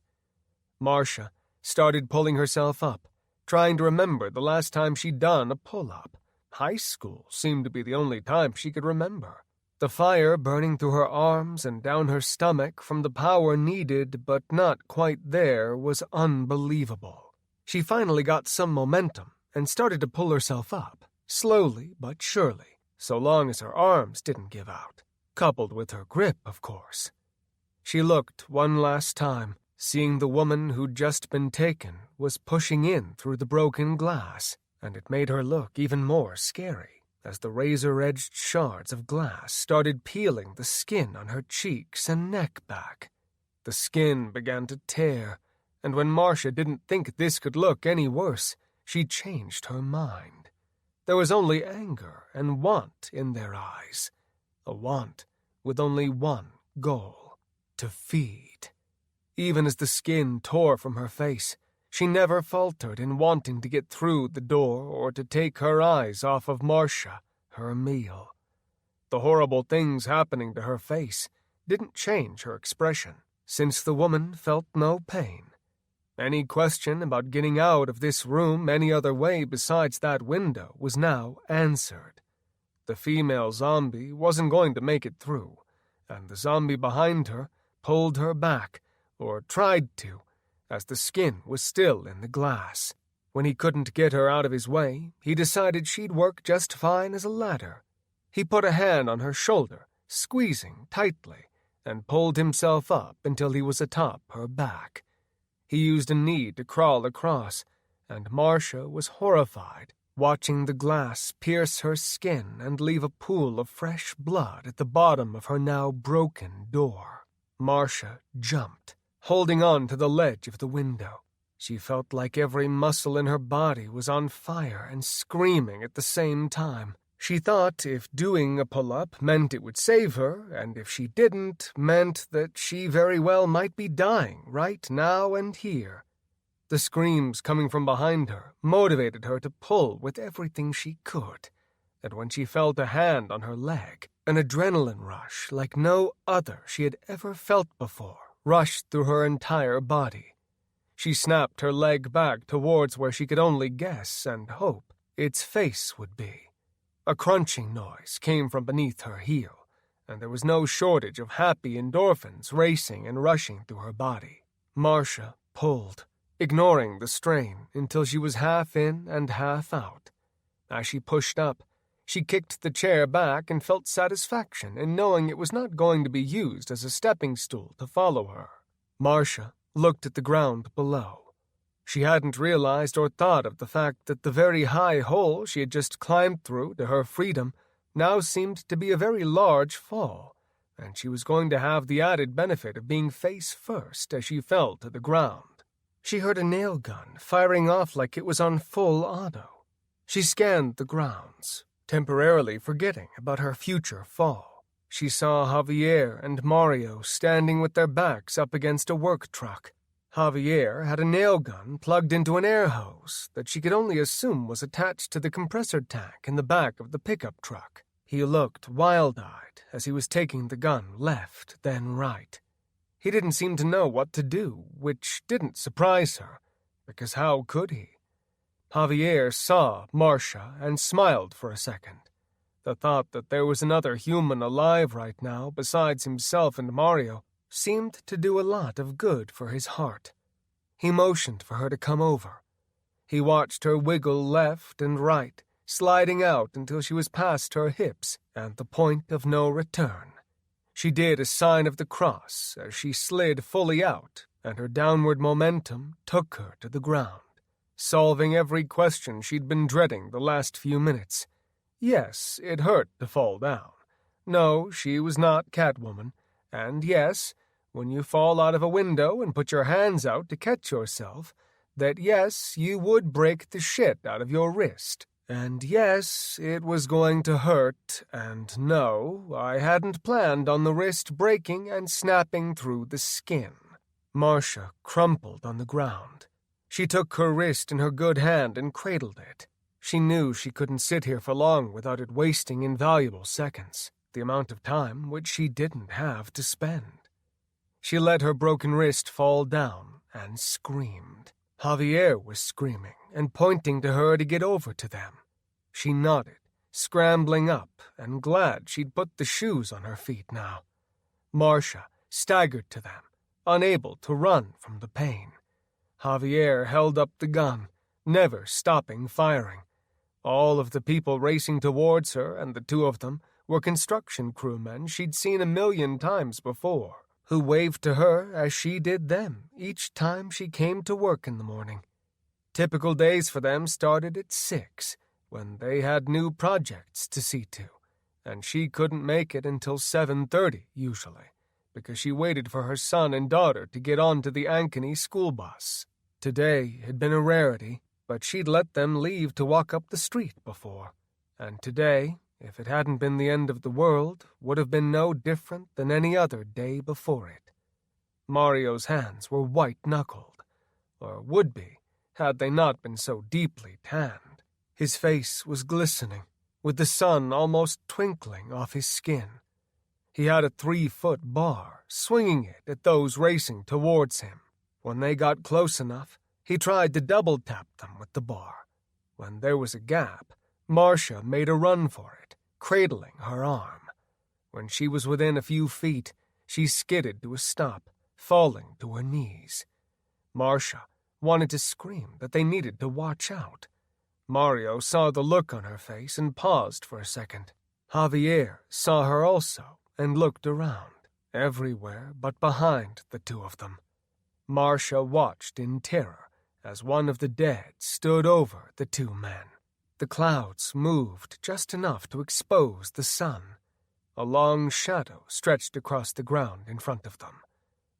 [SPEAKER 1] Marcia started pulling herself up, trying to remember the last time she'd done a pull-up. High school seemed to be the only time she could remember. The fire burning through her arms and down her stomach from the power needed but not quite there was unbelievable. She finally got some momentum and started to pull herself up, slowly but surely, so long as her arms didn't give out, coupled with her grip, of course. She looked one last time, seeing the woman who'd just been taken was pushing in through the broken glass, and it made her look even more scary as the razor-edged shards of glass started peeling the skin on her cheeks and neck back. The skin began to tear, and when Marcia didn't think this could look any worse, she changed her mind. There was only anger and want in their eyes, a want with only one goal: to feed. Even as the skin tore from her face, she never faltered in wanting to get through the door or to take her eyes off of Marcia, her meal. The horrible things happening to her face didn't change her expression, since the woman felt no pain. Any question about getting out of this room any other way besides that window was now answered. The female zombie wasn't going to make it through, and the zombie behind her pulled her back, or tried to, as the skin was still in the glass. When he couldn't get her out of his way, he decided she'd work just fine as a ladder. He put a hand on her shoulder, squeezing tightly, and pulled himself up until he was atop her back. He used a knee to crawl across, and Marcia was horrified, watching the glass pierce her skin and leave a pool of fresh blood at the bottom of her now broken door. Marcia jumped, holding on to the ledge of the window. She felt like every muscle in her body was on fire and screaming at the same time. She thought if doing a pull-up meant it would save her, and if she didn't, meant that she very well might be dying right now and here. The screams coming from behind her motivated her to pull with everything she could, and when she felt a hand on her leg, an adrenaline rush like no other she had ever felt before rushed through her entire body. She snapped her leg back towards where she could only guess and hope its face would be. A crunching noise came from beneath her heel, and there was no shortage of happy endorphins racing and rushing through her body. Marcia pulled, ignoring the strain until she was half in and half out. As she pushed up, she kicked the chair back and felt satisfaction in knowing it was not going to be used as a stepping stool to follow her. Marcia looked at the ground below. She hadn't realized or thought of the fact that the very high hole she had just climbed through to her freedom now seemed to be a very large fall, and she was going to have the added benefit of being face first as she fell to the ground. She heard a nail gun firing off like it was on full auto. She scanned the grounds, temporarily forgetting about her future fall. She saw Javier and Mario standing with their backs up against a work truck. Javier had a nail gun plugged into an air hose that she could only assume was attached to the compressor tank in the back of the pickup truck. He looked wild-eyed as he was taking the gun left, then right. He didn't seem to know what to do, which didn't surprise her, because how could he? Javier saw Marcia and smiled for a second. The thought that there was another human alive right now besides himself and Mario seemed to do a lot of good for his heart. He motioned for her to come over. He watched her wiggle left and right, sliding out until she was past her hips and the point of no return. She did a sign of the cross as she slid fully out, and her downward momentum took her to the ground, solving every question she'd been dreading the last few minutes. Yes, it hurt to fall down. No, she was not Catwoman. And yes, when you fall out of a window and put your hands out to catch yourself, That yes, you would break the shit out of your wrist. And yes, it was going to hurt, and no, I hadn't planned on the wrist breaking and snapping through the skin. Marcia crumpled on the ground. She took her wrist in her good hand and cradled it. She knew she couldn't sit here for long without it wasting invaluable seconds, the amount of time which she didn't have to spend. She let her broken wrist fall down and screamed. Javier was screaming and pointing to her to get over to them. She nodded, scrambling up and glad she'd put the shoes on her feet now. Marcia staggered to them, unable to run from the pain. Javier held up the gun, never stopping firing. All of the people racing towards her, and the two of them, were construction crewmen she'd seen 1,000,000 times before, who waved to her as she did them each time she came to work in the morning. Typical days for them started at 6, when they had new projects to see to, and she couldn't make it until 7:30 usually, because she waited for her son and daughter to get onto the Ankeny school bus. Today had been a rarity, but she'd let them leave to walk up the street before, and today, if it hadn't been the end of the world, would have been no different than any other day before it. Mario's hands were white-knuckled, or would be, had they not been so deeply tanned. His face was glistening, with the sun almost twinkling off his skin. He had a 3-foot bar, swinging it at those racing towards him. When they got close enough, he tried to double-tap them with the bar. When there was a gap, Marcia made a run for it, cradling her arm. When she was within a few feet, she skidded to a stop, falling to her knees. Marcia wanted to scream that they needed to watch out. Mario saw the look on her face and paused for a second. Javier saw her also and looked around, everywhere but behind the two of them. Marcia watched in terror as one of the dead stood over the two men. The clouds moved just enough to expose the sun. A long shadow stretched across the ground in front of them.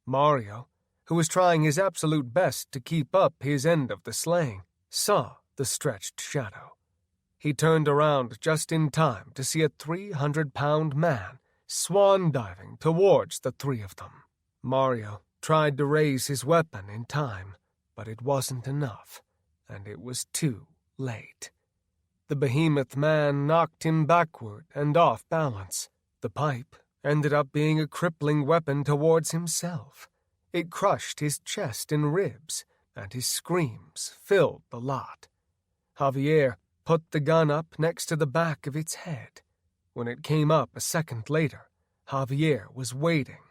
[SPEAKER 1] Mario, who was trying his absolute best to keep up his end of the slaying, saw the stretched shadow. He turned around just in time to see a 300-pound man swan-diving towards the three of them. Mario tried to raise his weapon in time, but it wasn't enough, and it was too late. The behemoth man knocked him backward and off balance. The pipe ended up being a crippling weapon towards himself. It crushed his chest and ribs, and his screams filled the lot. Javier put the gun up next to the back of its head. When it came up a second later, Javier was waiting,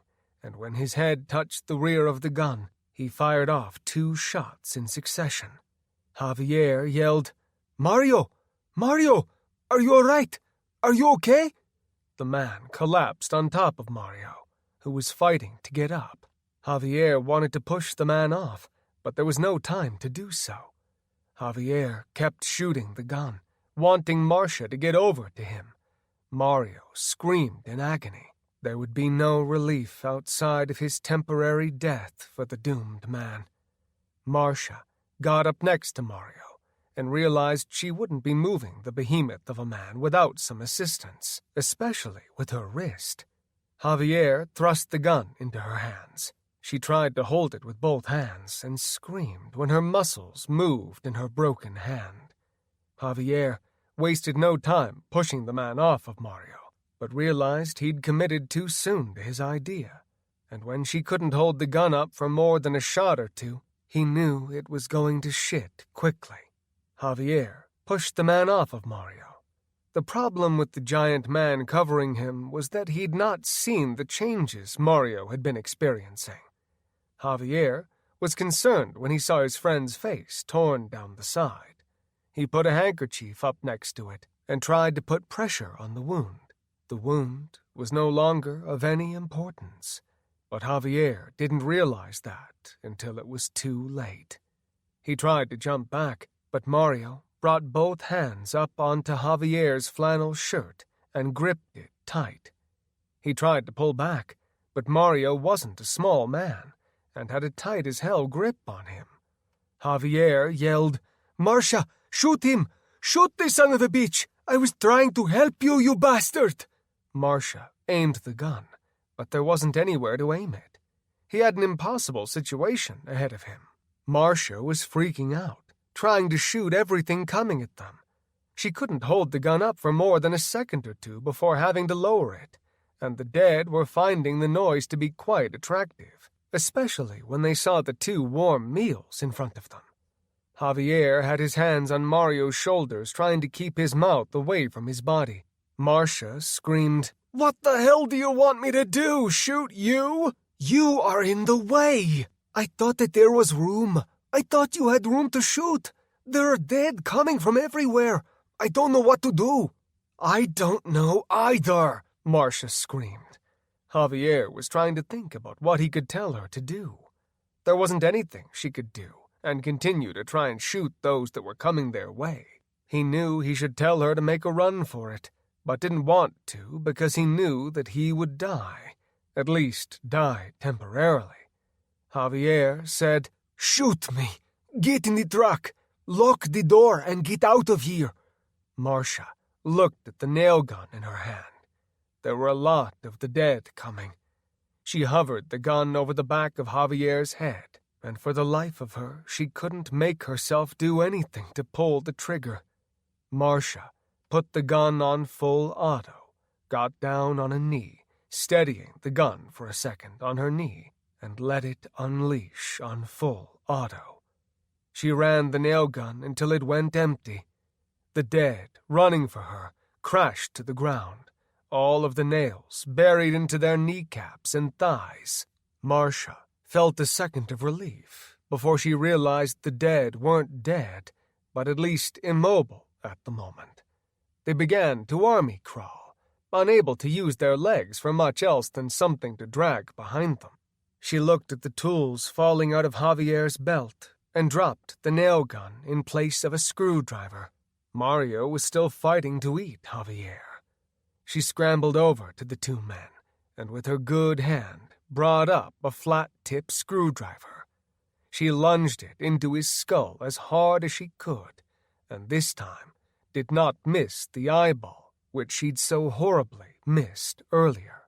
[SPEAKER 1] and when his head touched the rear of the gun, he fired off 2 shots in succession. Javier yelled, "Mario! Mario! Are you all right? Are you okay?" The man collapsed on top of Mario, who was fighting to get up. Javier wanted to push the man off, but there was no time to do so. Javier kept shooting the gun, wanting Marcia to get over to him. Mario screamed in agony. There would be no relief outside of his temporary death for the doomed man. Marcia got up next to Mario and realized she wouldn't be moving the behemoth of a man without some assistance, especially with her wrist. Javier thrust the gun into her hands. She tried to hold it with both hands and screamed when her muscles moved in her broken hand. Javier wasted no time pushing the man off of Mario, but realized he'd committed too soon to his idea, and when she couldn't hold the gun up for more than a shot or two, he knew it was going to shit quickly. Javier pushed the man off of Mario. The problem with the giant man covering him was that he'd not seen the changes Mario had been experiencing. Javier was concerned when he saw his friend's face torn down the side. He put a handkerchief up next to it and tried to put pressure on the wound. The wound was no longer of any importance, but Javier didn't realize that until it was too late. He tried to jump back, but Mario brought both hands up onto Javier's flannel shirt and gripped it tight. He tried to pull back, but Mario wasn't a small man and had a tight-as-hell grip on him. Javier yelled, "Marcia, shoot him! Shoot the son of a bitch! I was trying to help you, you bastard!" Marcia aimed the gun, but there wasn't anywhere to aim it. He had an impossible situation ahead of him. Marcia was freaking out, trying to shoot everything coming at them. She couldn't hold the gun up for more than a second or two before having to lower it, and the dead were finding the noise to be quite attractive, especially when they saw the two warm meals in front of them. Javier had his hands on Mario's shoulders, trying to keep his mouth away from his body. Marcia screamed, "What the hell do you want me to do? Shoot you? You are in the way! I thought that there was room. I thought you had room to shoot. There are dead coming from everywhere. I don't know what to do." "I don't know either," Marcia screamed. Javier was trying to think about what he could tell her to do. There wasn't anything she could do, and continue to try and shoot those that were coming their way. He knew he should tell her to make a run for it, but didn't want to because he knew that he would die, at least die temporarily. Javier said, "Shoot me! Get in the truck! Lock the door and get out of here!" Marcia looked at the nail gun in her hand. There were a lot of the dead coming. She hovered the gun over the back of Javier's head, and for the life of her, she couldn't make herself do anything to pull the trigger. Marcia put the gun on full auto, got down on a knee, steadying the gun for a second on her knee, and let it unleash on full auto. She ran the nail gun until it went empty. The dead, running for her, crashed to the ground, all of the nails buried into their kneecaps and thighs. Marcia felt a second of relief before she realized the dead weren't dead, but at least immobile at the moment. They began to army crawl, unable to use their legs for much else than something to drag behind them. She looked at the tools falling out of Javier's belt and dropped the nail gun in place of a screwdriver. Mario was still fighting to eat Javier. She scrambled over to the two men, and with her good hand brought up a flat-tip screwdriver. She lunged it into his skull as hard as she could, and this time did not miss the eyeball, which she'd so horribly missed earlier.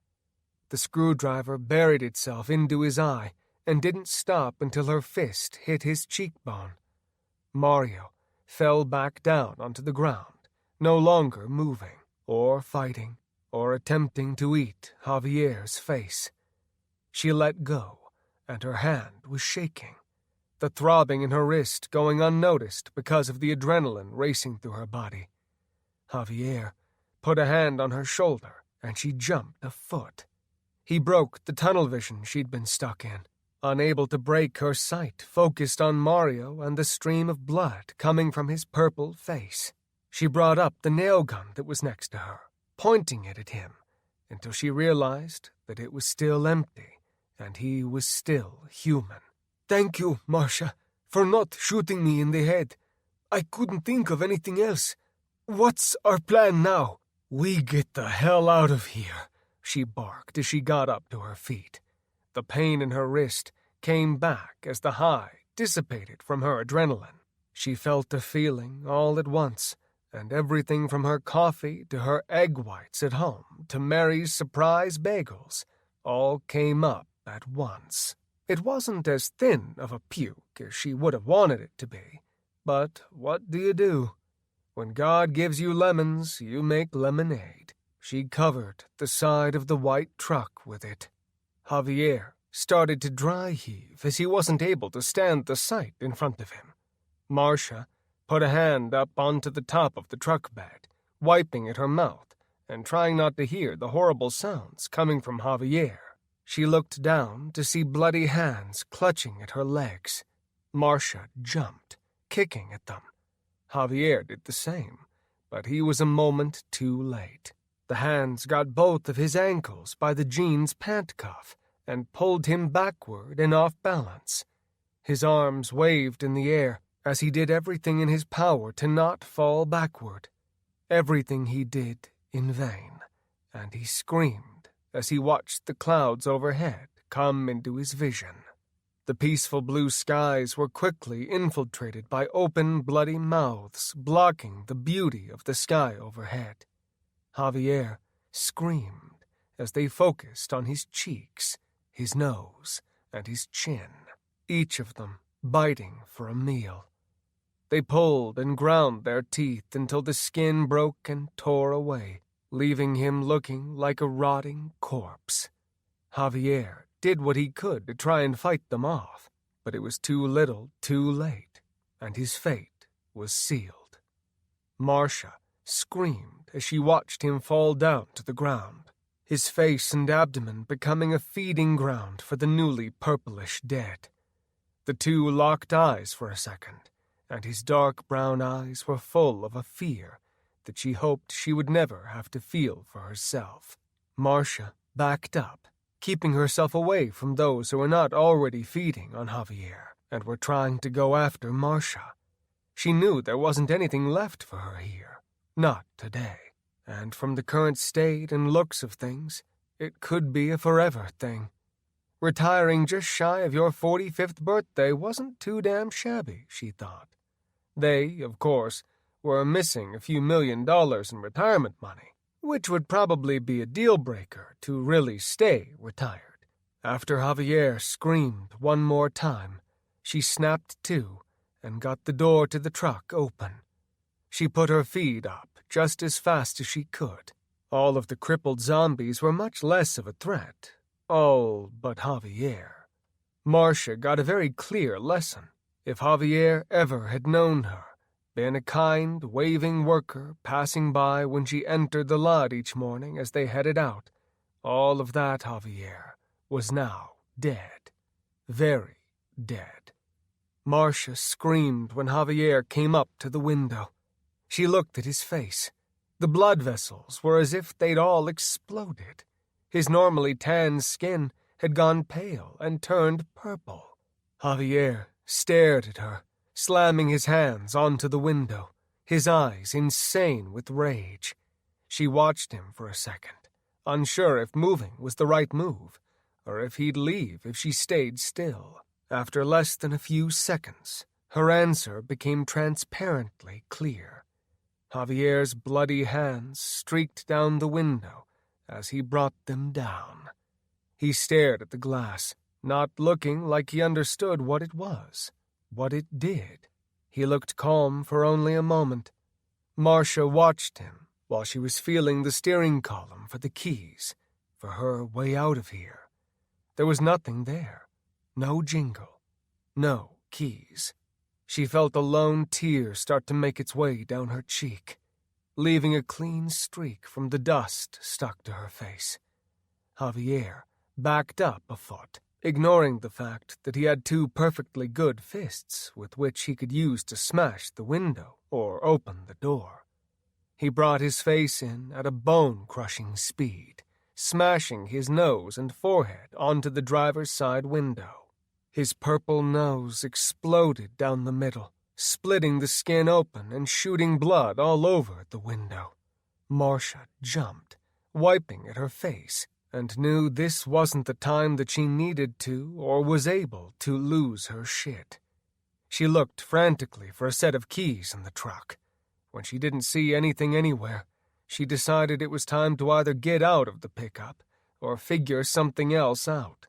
[SPEAKER 1] The screwdriver buried itself into his eye and didn't stop until her fist hit his cheekbone. Mario fell back down onto the ground, no longer moving, or fighting, or attempting to eat Javier's face. She let go, and her hand was shaking, the throbbing in her wrist going unnoticed because of the adrenaline racing through her body. Javier put a hand on her shoulder, and she jumped a foot. He broke the tunnel vision she'd been stuck in, unable to break her sight focused on Mario and the stream of blood coming from his purple face. She brought up the nail gun that was next to her, pointing it at him, until she realized that it was still empty, and he was still human. "Thank you, Marcia, for not shooting me in the head. I couldn't think of anything else. What's our plan now?" "We get the hell out of here," she barked as she got up to her feet. The pain in her wrist came back as the high dissipated from her adrenaline. She felt a feeling all at once, and everything from her coffee to her egg whites at home to Mary's surprise bagels all came up at once. It wasn't as thin of a puke as she would have wanted it to be, but what do you do? When God gives you lemons, you make lemonade. She covered the side of the white truck with it. Javier started to dry heave as he wasn't able to stand the sight in front of him. Marcia put a hand up onto the top of the truck bed, wiping at her mouth and trying not to hear the horrible sounds coming from Javier. She looked down to see bloody hands clutching at her legs. Marcia jumped, kicking at them. Javier did the same, but he was a moment too late. The hands got both of his ankles by the jeans pant cuff and pulled him backward and off balance. His arms waved in the air as he did everything in his power to not fall backward. Everything he did in vain, and he screamed as he watched the clouds overhead come into his vision. The peaceful blue skies were quickly infiltrated by open, bloody mouths blocking the beauty of the sky overhead. Javier screamed as they focused on his cheeks, his nose, and his chin, each of them biting for a meal. They pulled and ground their teeth until the skin broke and tore away, leaving him looking like a rotting corpse. Javier did what he could to try and fight them off, but it was too little, too late, and his fate was sealed. Marcia screamed as she watched him fall down to the ground, his face and abdomen becoming a feeding ground for the newly purplish dead. The two locked eyes for a second, and his dark brown eyes were full of a fear that she hoped she would never have to feel for herself. Marcia backed up, keeping herself away from those who were not already feeding on Javier and were trying to go after Marcia. She knew there wasn't anything left for her here, not today, and from the current state and looks of things, it could be a forever thing. Retiring just shy of your 45th birthday wasn't too damn shabby, she thought. They, of course, were missing a few $1 million in retirement money, which would probably be a deal-breaker to really stay retired. After Javier screamed one more time, she snapped to and got the door to the truck open. She put her feet up just as fast as she could. All of the crippled zombies were much less of a threat. All but Javier. Marcia got a very clear lesson. If Javier ever had known her, been a kind, waving worker passing by when she entered the lot each morning as they headed out, all of that Javier was now dead. Very dead. Marcia screamed when Javier came up to the window. She looked at his face. The blood vessels were as if they'd all exploded. His normally tan skin had gone pale and turned purple. Javier stared at her, slamming his hands onto the window, his eyes insane with rage. She watched him for a second, unsure if moving was the right move, or if he'd leave if she stayed still. After less than a few seconds, her answer became transparently clear. Javier's bloody hands streaked down the window as he brought them down. He stared at the glass, not looking like he understood what it was, what it did. He looked calm for only a moment. Marcia watched him while she was feeling the steering column for the keys, for her way out of here. There was nothing there. No jingle. No keys. She felt a lone tear start to make its way down her cheek, leaving a clean streak from the dust stuck to her face. Javier backed up a foot, ignoring the fact that he had two perfectly good fists with which he could use to smash the window or open the door. He brought his face in at a bone-crushing speed, smashing his nose and forehead onto the driver's side window. His purple nose exploded down the middle, splitting the skin open and shooting blood all over the window. Marcia jumped, wiping at her face, and knew this wasn't the time that she needed to or was able to lose her shit. She looked frantically for a set of keys in the truck. When she didn't see anything anywhere, she decided it was time to either get out of the pickup or figure something else out.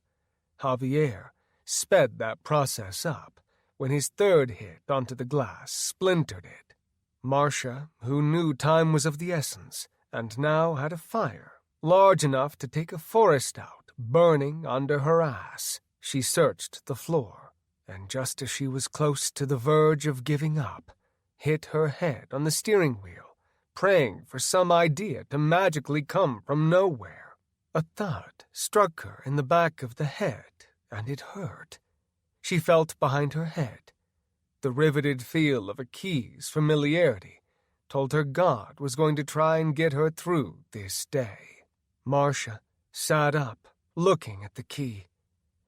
[SPEAKER 1] Javier sped that process up when his third hit onto the glass splintered it. Marcia, who knew time was of the essence, and now had a fire large enough to take a forest out, burning under her ass. She searched the floor, and just as she was close to the verge of giving up, hit her head on the steering wheel, praying for some idea to magically come from nowhere. A thud struck her in the back of the head, and it hurt. She felt behind her head. The riveted feel of a key's familiarity told her God was going to try and get her through this day. Marcia sat up, looking at the key.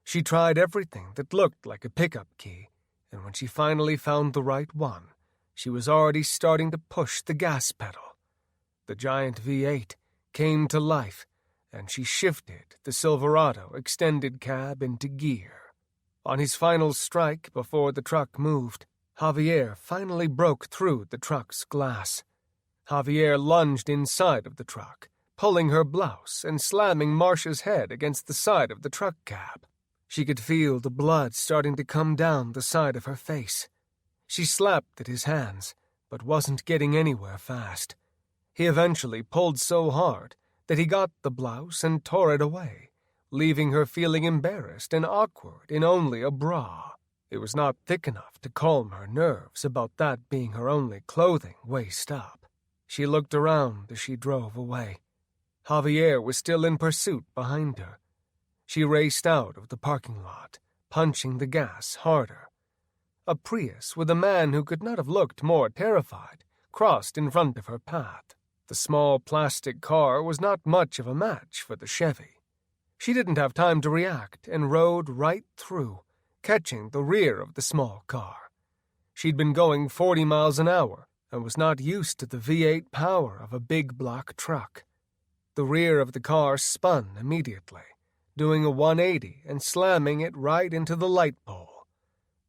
[SPEAKER 1] She tried everything that looked like a pickup key, and when she finally found the right one, she was already starting to push the gas pedal. The giant V8 came to life, and she shifted the Silverado extended cab into gear. On his final strike before the truck moved, Javier finally broke through the truck's glass. Javier lunged inside of the truck, pulling her blouse and slamming Marcia's head against the side of the truck cab. She could feel the blood starting to come down the side of her face. She slapped at his hands, but wasn't getting anywhere fast. He eventually pulled so hard that he got the blouse and tore it away, leaving her feeling embarrassed and awkward in only a bra. It was not thick enough to calm her nerves about that being her only clothing waist up. She looked around as she drove away. Javier was still in pursuit behind her. She raced out of the parking lot, punching the gas harder. A Prius with a man who could not have looked more terrified crossed in front of her path. The small plastic car was not much of a match for the Chevy. She didn't have time to react and rode right through, catching the rear of the small car. She'd been going 40 miles an hour and was not used to the V8 power of a big block truck. The rear of the car spun immediately, doing a 180 and slamming it right into the light pole.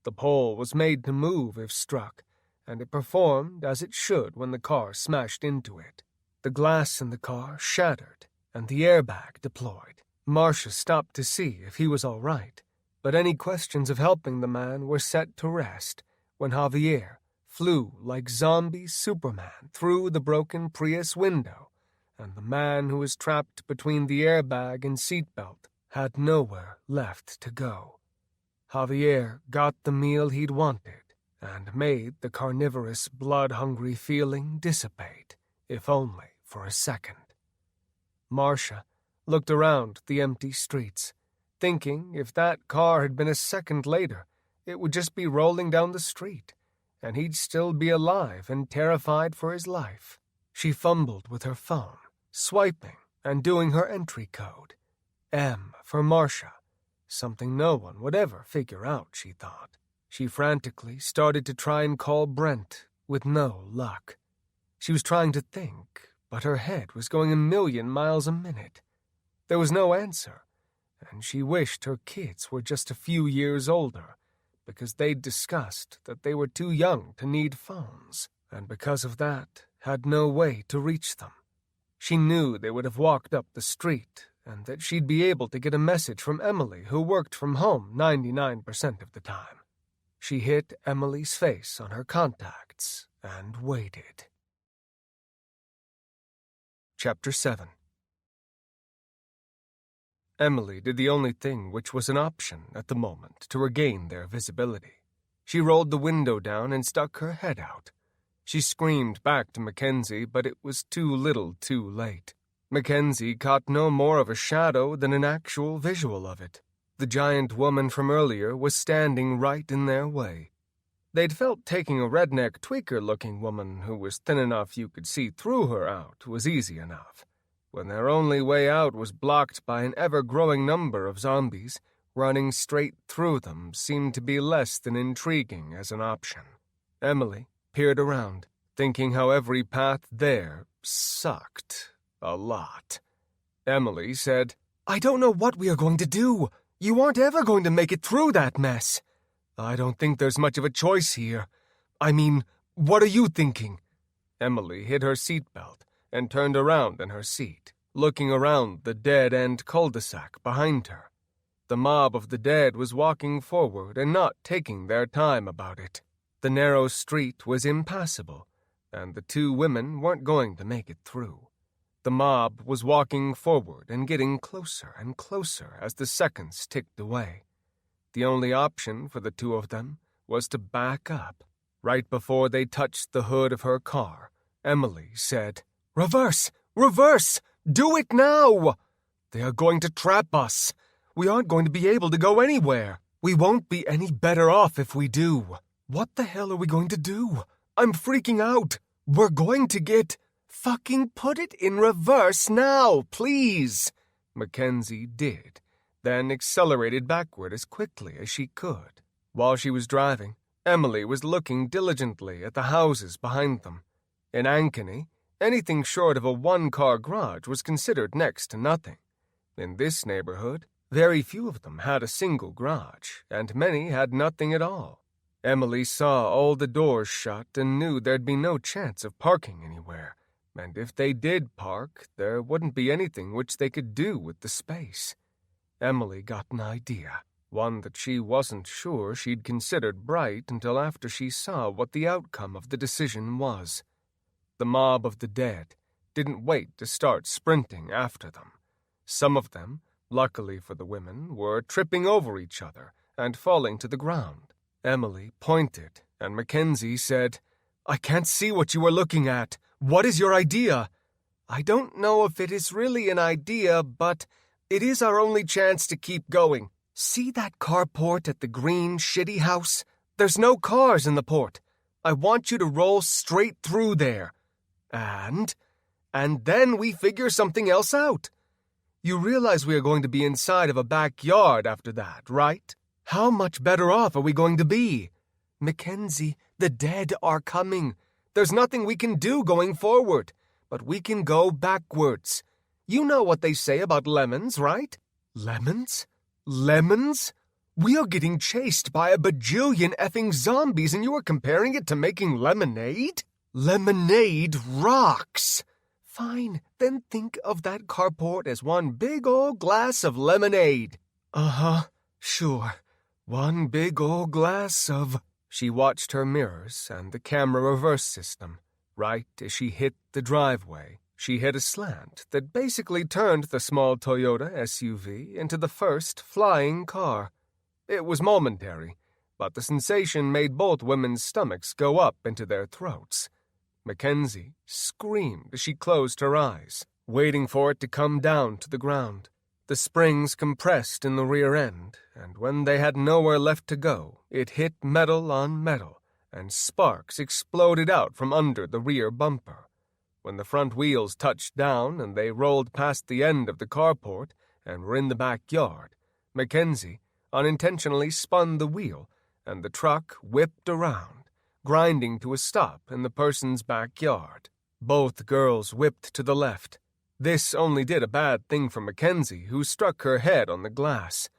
[SPEAKER 1] The pole was made to move if struck, and it performed as it should when the car smashed into it. The glass in the car shattered, and the airbag deployed. Marcia stopped to see if he was all right, but any questions of helping the man were set to rest when Javier flew like zombie Superman through the broken Prius window, and the man who was trapped between the airbag and seatbelt had nowhere left to go. Javier got the meal he'd wanted and made the carnivorous, blood-hungry feeling dissipate, if only for a second. Marcia looked around the empty streets, thinking if that car had been a second later, it would just be rolling down the street, and he'd still be alive and terrified for his life. She fumbled with her phone, swiping and doing her entry code. M for Marcia. Something no one would ever figure out, she thought. She frantically started to try and call Brent, with no luck. She was trying to think, but her head was going 1,000,000 miles a minute. There was no answer, and she wished her kids were just a few years older, because they'd discussed that they were too young to need phones, and because of that, had no way to reach them. She knew they would have walked up the street, and that she'd be able to get a message from Emily, who worked from home 99% of the time. She hit Emily's face on her contacts and waited. Chapter 7. Emily did the only thing which was an option at the moment to regain their visibility. She rolled the window down and stuck her head out. She screamed back to Mackenzie, but it was too little too late. Mackenzie caught no more of a shadow than an actual visual of it. The giant woman from earlier was standing right in their way. They'd felt taking a redneck tweaker-looking woman who was thin enough you could see through her out was easy enough. When their only way out was blocked by an ever-growing number of zombies, running straight through them seemed to be less than intriguing as an option. Emily peered around, thinking how every path there sucked. A lot. Emily said, "I don't know what we are going to do. You aren't ever going to make it through that mess. I don't think there's much of a choice here. I mean, what are you thinking?" Emily hid her seatbelt and turned around in her seat, looking around the dead-end cul-de-sac behind her. The mob of the dead was walking forward and not taking their time about it. The narrow street was impassable, and the two women weren't going to make it through. The mob was walking forward and getting closer and closer as the seconds ticked away. The only option for the two of them was to back up. Right before they touched the hood of her car, Emily said, "Reverse! Reverse! Do it now! They are going to trap us. We aren't going to be able to go anywhere. We won't be any better off if we do. What the hell are we going to do? I'm freaking out. We're going to get... Fucking put it in reverse now, please." Mackenzie did, then accelerated backward as quickly as she could. While she was driving, Emily was looking diligently at the houses behind them. In Ankeny, anything short of a one-car garage was considered next to nothing. In this neighborhood, Very few of them had a single garage, and many had nothing at all. Emily saw all the doors shut and knew there'd be no chance of parking anywhere, and if they did park, there wouldn't be anything which they could do with the space. Emily got an idea, one that she wasn't sure she'd considered bright until after she saw what the outcome of the decision was. The mob of the dead didn't wait to start sprinting after them. Some of them, luckily for the women, were tripping over each other and falling to the ground. Emily pointed, and Mackenzie said, "I can't see what you are looking at. What is your idea?" "I don't know if it is really an idea, but it is our only chance to keep going. See that carport at the green, shitty house? There's no cars in the port. I want you to roll straight through there. And then we figure something else out. You realize we are going to be inside of a backyard after that, right? How much better off are we going to be? Mackenzie, the dead are coming. There's nothing we can do going forward, but we can go backwards. You know what they say about lemons, right? Lemons? Lemons? We are getting chased by a bajillion effing zombies and you are comparing it to making lemonade? Lemonade rocks! Fine, then think of that carport as one big old glass of lemonade. Uh-huh, sure. One big old glass of... She watched her mirrors and the camera reverse system. Right as she hit the driveway, she hit a slant that basically turned the small Toyota SUV into the first flying car. It was momentary, but the sensation made both women's stomachs go up into their throats. Mackenzie screamed as she closed her eyes, waiting for it to come down to the ground. The springs compressed in the rear end, and when they had nowhere left to go, it hit metal on metal, and sparks exploded out from under the rear bumper. When the front wheels touched down and they rolled past the end of the carport and were in the backyard, Mackenzie unintentionally spun the wheel, and the truck whipped around, grinding to a stop in the person's backyard. Both girls whipped to the left. This only did a bad thing for Mackenzie, who struck her head on the glass.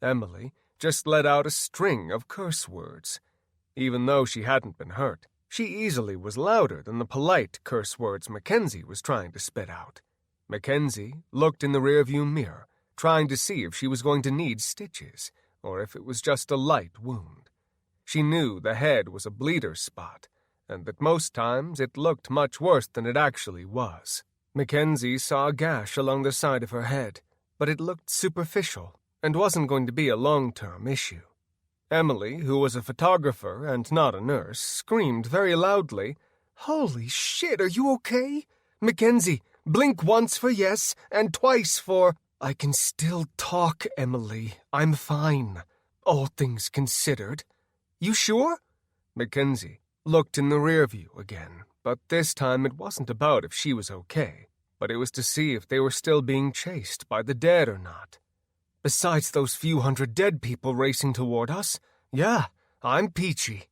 [SPEAKER 1] Emily just let out a string of curse words. Even though she hadn't been hurt, she easily was louder than the polite curse words Mackenzie was trying to spit out. Mackenzie looked in the rearview mirror, trying to see if she was going to need stitches, or if it was just a light wound. She knew the head was a bleeder spot, and that most times it looked much worse than it actually was. Mackenzie saw a gash along the side of her head, but it looked superficial and wasn't going to be a long-term issue. Emily, who was a photographer and not a nurse, screamed very loudly, "Holy shit, are you okay? Mackenzie, blink once for yes and twice for..." "I can still talk, Emily. I'm fine, all things considered." "You sure?" Mackenzie looked in the rear view again, but this time it wasn't about if she was okay, but it was to see if they were still being chased by the dead or not. "Besides those few hundred dead people racing toward us, yeah, I'm peachy.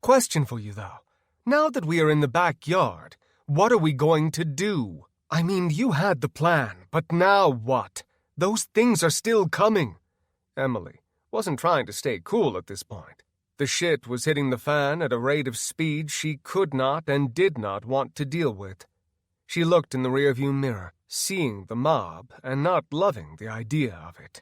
[SPEAKER 1] Question for you, though. Now that we are in the backyard, what are we going to do? I mean, you had the plan, but now what? Those things are still coming." Emily wasn't trying to stay cool at this point. The shit was hitting the fan at a rate of speed she could not and did not want to deal with. She looked in the rearview mirror, seeing the mob and not loving the idea of it.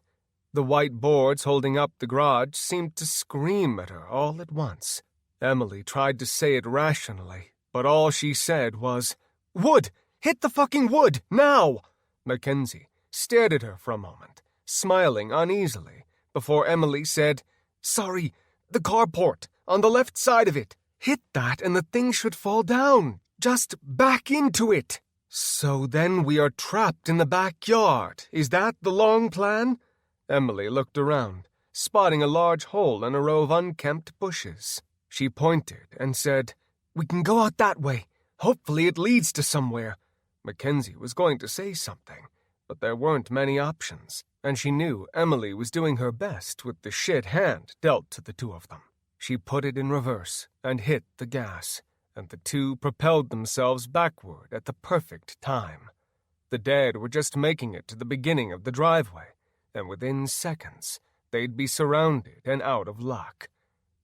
[SPEAKER 1] The white boards holding up the garage seemed to scream at her all at once. Emily tried to say it rationally, but all she said was, "Wood! Hit the fucking wood! Now!" Mackenzie stared at her for a moment, smiling uneasily, before Emily said, "Sorry, the carport, on the left side of it. Hit that and the thing should fall down. Just back into it." "So then we are trapped in the backyard. Is that the long plan?" Emily looked around, spotting a large hole in a row of unkempt bushes. She pointed and said, "We can go out that way. Hopefully it leads to somewhere." Mackenzie was going to say something, but there weren't many options, and she knew Emily was doing her best with the shit hand dealt to the two of them. She put it in reverse and hit the gas, and the two propelled themselves backward at the perfect time. The dead were just making it to the beginning of the driveway, and within seconds, they'd be surrounded and out of luck.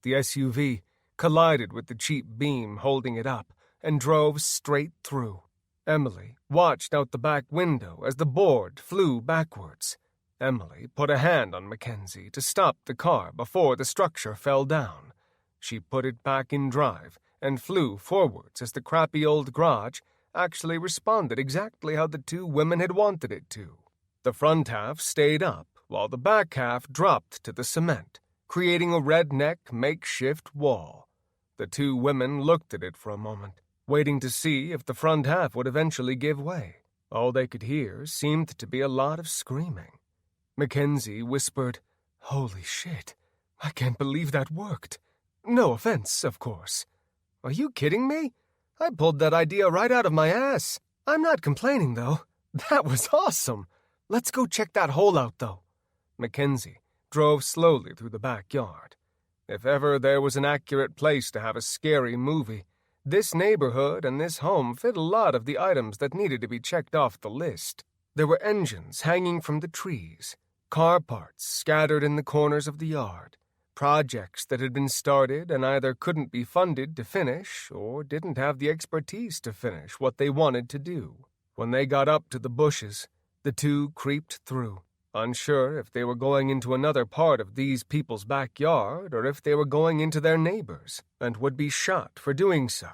[SPEAKER 1] The SUV collided with the cheap beam holding it up and drove straight through. Emily watched out the back window as the board flew backwards. Emily put a hand on Mackenzie to stop the car before the structure fell down. She put it back in drive and flew forwards as the crappy old garage actually responded exactly how the two women had wanted it to. The front half stayed up, while the back half dropped to the cement, creating a redneck makeshift wall. The two women looked at it for a moment, waiting to see if the front half would eventually give way. All they could hear seemed to be a lot of screaming. Mackenzie whispered, "Holy shit, I can't believe that worked. No offense, of course." "Are you kidding me? I pulled that idea right out of my ass. I'm not complaining, though. That was awesome. Let's go check that hole out, though." Mackenzie drove slowly through the backyard. If ever there was an accurate place to have a scary movie, this neighborhood and this home fit a lot of the items that needed to be checked off the list. There were engines hanging from the trees, car parts scattered in the corners of the yard, projects that had been started and either couldn't be funded to finish or didn't have the expertise to finish what they wanted to do. When they got up to the bushes, the two creeped through, unsure if they were going into another part of these people's backyard or if they were going into their neighbors and would be shot for doing so.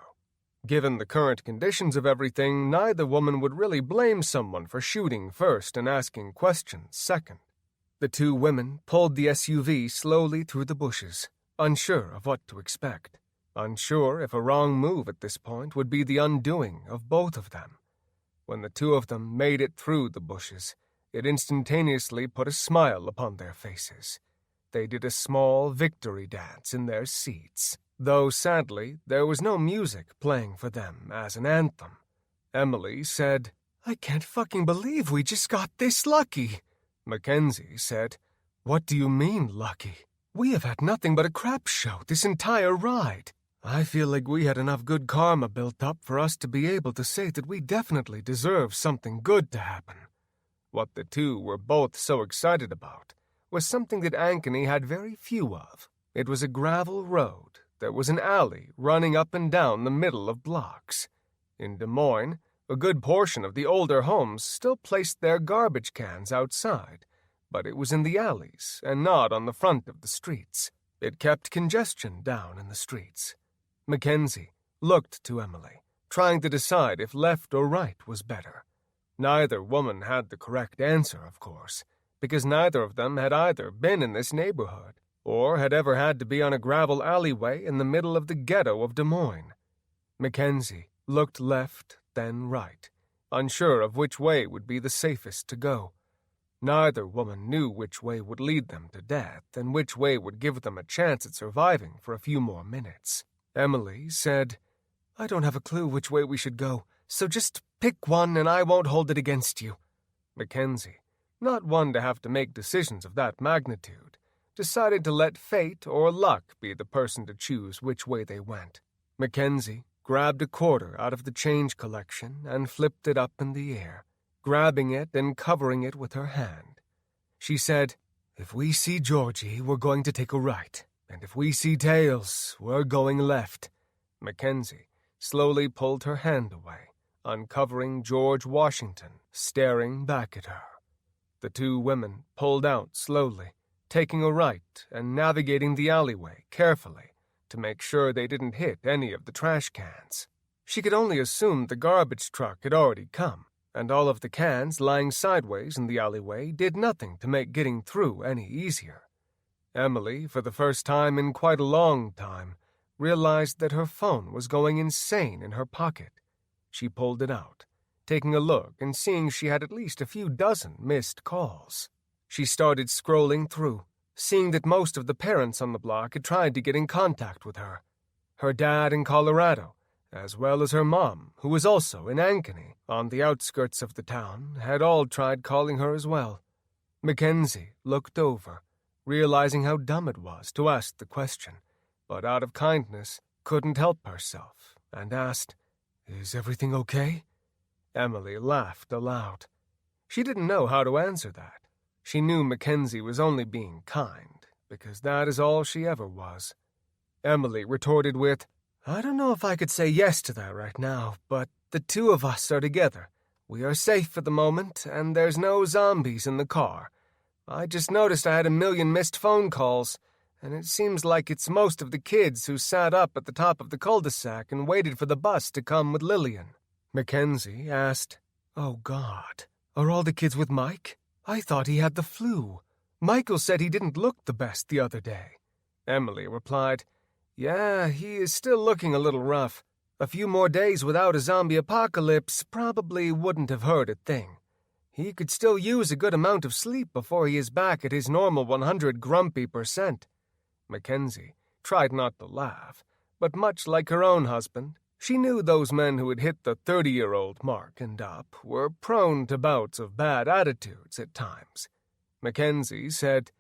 [SPEAKER 1] Given the current conditions of everything, neither woman would really blame someone for shooting first and asking questions second. The two women pulled the SUV slowly through the bushes, unsure of what to expect, unsure if a wrong move at this point would be the undoing of both of them. When the two of them made it through the bushes, it instantaneously put a smile upon their faces. They did a small victory dance in their seats, though sadly there was no music playing for them as an anthem. Emily said, "I can't fucking believe we just got this lucky." Mackenzie said, "What do you mean, lucky? We have had nothing but a crap show this entire ride. I feel like we had enough good karma built up for us to be able to say that we definitely deserve something good to happen." What the two were both so excited about was something that Ankeny had very few of. It was a gravel road. There was an alley running up and down the middle of blocks. In Des Moines, a good portion of the older homes still placed their garbage cans outside, but it was in the alleys and not on the front of the streets. It kept congestion down in the streets. Mackenzie looked to Emily, trying to decide if left or right was better. Neither woman had the correct answer, of course, because neither of them had either been in this neighborhood or had ever had to be on a gravel alleyway in the middle of the ghetto of Des Moines. Mackenzie looked left, then right, unsure of which way would be the safest to go. Neither woman knew which way would lead them to death and which way would give them a chance at surviving for a few more minutes. Emily said, "I don't have a clue which way we should go, so just pick one and I won't hold it against you." Mackenzie, not one to have to make decisions of that magnitude, decided to let fate or luck be the person to choose which way they went. Mackenzie grabbed a quarter out of the change collection and flipped it up in the air, grabbing it and covering it with her hand. She said, "If we see Georgie, we're going to take a right, and if we see tails, we're going left." Mackenzie slowly pulled her hand away, uncovering George Washington staring back at her. The two women pulled out slowly, taking a right and navigating the alleyway carefully to make sure they didn't hit any of the trash cans. She could only assume the garbage truck had already come, and all of the cans lying sideways in the alleyway did nothing to make getting through any easier. Emily, for the first time in quite a long time, realized that her phone was going insane in her pocket. She pulled it out, taking a look and seeing she had at least a few dozen missed calls. She started scrolling through, seeing that most of the parents on the block had tried to get in contact with her. Her dad in Colorado, as well as her mom, who was also in Ankeny, on the outskirts of the town, had all tried calling her as well. Mackenzie looked over, realizing how dumb it was to ask the question, but out of kindness couldn't help herself, and asked, "Is everything okay?" Emily laughed aloud. She didn't know how to answer that. She knew Mackenzie was only being kind, because that is all she ever was. Emily retorted with, "I don't know if I could say yes to that right now, but the two of us are together. We are safe for the moment, and there's no zombies in the car. I just noticed I had 1,000,000 missed phone calls, and it seems like it's most of the kids who sat up at the top of the cul-de-sac and waited for the bus to come with Lillian." Mackenzie asked, "Oh, God, are all the kids with Mike? I thought he had the flu. Michael said he didn't look the best the other day." Emily replied, "Yeah, he is still looking a little rough. A few more days without a zombie apocalypse probably wouldn't have hurt a thing. He could still use a good amount of sleep before he is back at his normal 100 grumpy%. Mackenzie tried not to laugh, but much like her own husband, she knew those men who had hit the 30-year-old mark and up were prone to bouts of bad attitudes at times. Mackenzie said,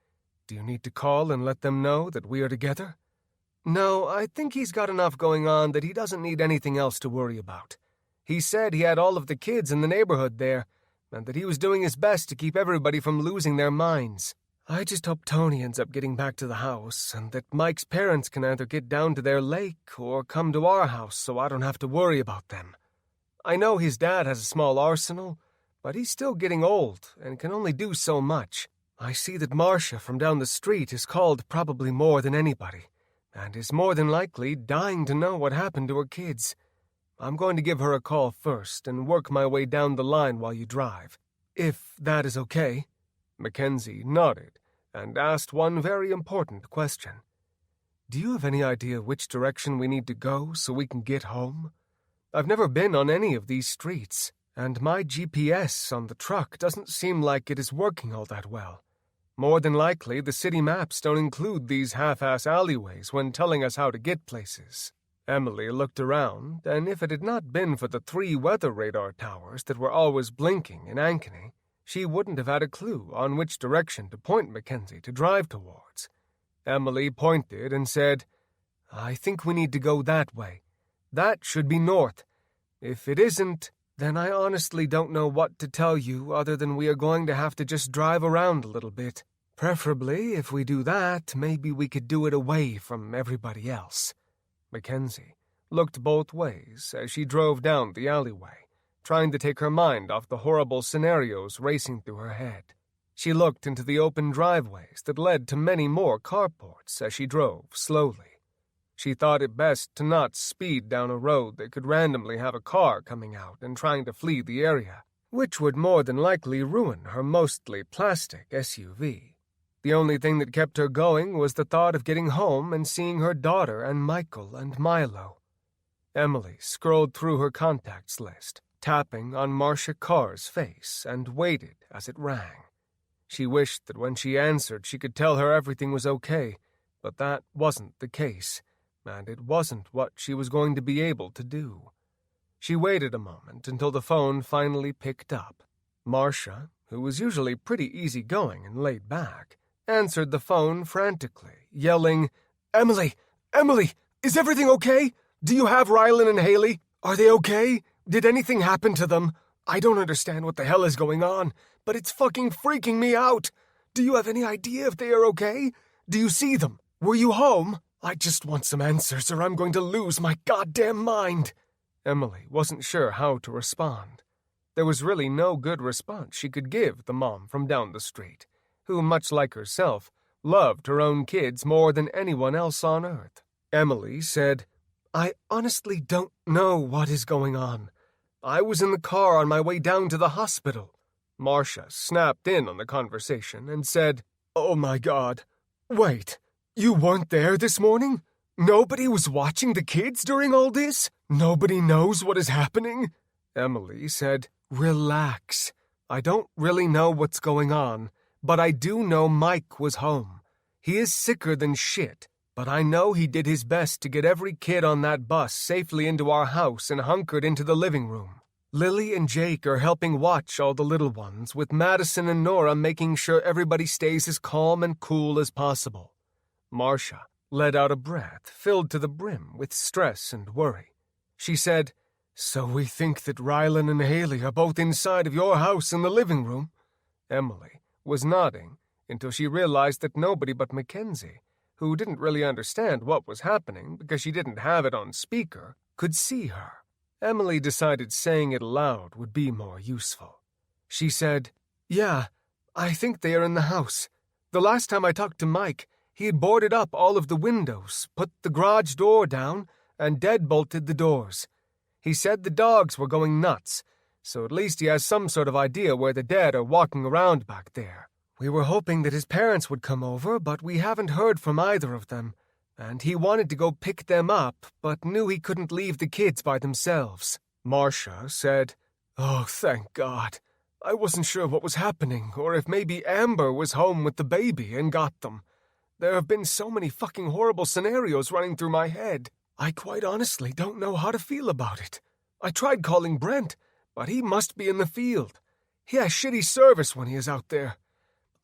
[SPEAKER 1] "Do you need to call and let them know that we are together?" "No, I think he's got enough going on that he doesn't need anything else to worry about. He said he had all of the kids in the neighborhood there, and that he was doing his best to keep everybody from losing their minds. I just hope Tony ends up getting back to the house, and that Mike's parents can either get down to their lake or come to our house so I don't have to worry about them. I know his dad has a small arsenal, but he's still getting old and can only do so much. I see that Marcia from down the street is called probably more than anybody, and is more than likely dying to know what happened to her kids. I'm going to give her a call first and work my way down the line while you drive, if that is okay." Mackenzie nodded and asked one very important question. "Do you have any idea which direction we need to go so we can get home? I've never been on any of these streets, and my GPS on the truck doesn't seem like it is working all that well. More than likely, the city maps don't include these half-ass alleyways when telling us how to get places." Emily looked around, and if it had not been for the 3 weather radar towers that were always blinking in Ankeny, she wouldn't have had a clue on which direction to point Mackenzie to drive towards. Emily pointed and said, "I think we need to go that way. That should be north. If it isn't, then I honestly don't know what to tell you other than we are going to have to just drive around a little bit. Preferably, if we do that, maybe we could do it away from everybody else." Mackenzie looked both ways as she drove down the alleyway, trying to take her mind off the horrible scenarios racing through her head. She looked into the open driveways that led to many more carports as she drove slowly. She thought it best to not speed down a road that could randomly have a car coming out and trying to flee the area, which would more than likely ruin her mostly plastic SUV. The only thing that kept her going was the thought of getting home and seeing her daughter and Michael and Milo. Emily scrolled through her contacts list, tapping on Marcia Carr's face, and waited as it rang. She wished that when she answered she could tell her everything was okay, but that wasn't the case, and it wasn't what she was going to be able to do. She waited a moment until the phone finally picked up. Marcia, who was usually pretty easygoing and laid back, answered the phone frantically, yelling, "Emily! Emily! Is everything okay? Do you have Rylan and Haley? Are they okay? Did anything happen to them? I don't understand what the hell is going on, but it's fucking freaking me out. Do you have any idea if they are okay? Do you see them? Were you home? I just want some answers or I'm going to lose my goddamn mind." Emily wasn't sure how to respond. There was really no good response she could give the mom from down the street, who, much like herself, loved her own kids more than anyone else on earth. Emily said, "I honestly don't know what is going on. I was in the car on my way down to the hospital." Marcia snapped in on the conversation and said, "Oh my God. Wait, you weren't there this morning? Nobody was watching the kids during all this? Nobody knows what is happening?" Emily said, "Relax. I don't really know what's going on, but I do know Mike was home. He is sicker than shit, but I know he did his best to get every kid on that bus safely into our house and hunkered into the living room. Lily and Jake are helping watch all the little ones, with Madison and Nora making sure everybody stays as calm and cool as possible." Marcia let out a breath filled to the brim with stress and worry. She said, "So we think that Rylan and Haley are both inside of your house in the living room?" Emily was nodding until she realized that nobody but Mackenzie, who didn't really understand what was happening because she didn't have it on speaker, could see her. Emily decided saying it aloud would be more useful. She said, "Yeah, I think they are in the house. The last time I talked to Mike, he had boarded up all of the windows, put the garage door down, and deadbolted the doors. He said the dogs were going nuts, so at least he has some sort of idea where the dead are walking around back there. We were hoping that his parents would come over, but we haven't heard from either of them, and he wanted to go pick them up, but knew he couldn't leave the kids by themselves." Marcia said, "Oh, thank God. I wasn't sure what was happening, or if maybe Amber was home with the baby and got them. There have been so many fucking horrible scenarios running through my head. I quite honestly don't know how to feel about it. I tried calling Brent, but he must be in the field. He has shitty service when he is out there.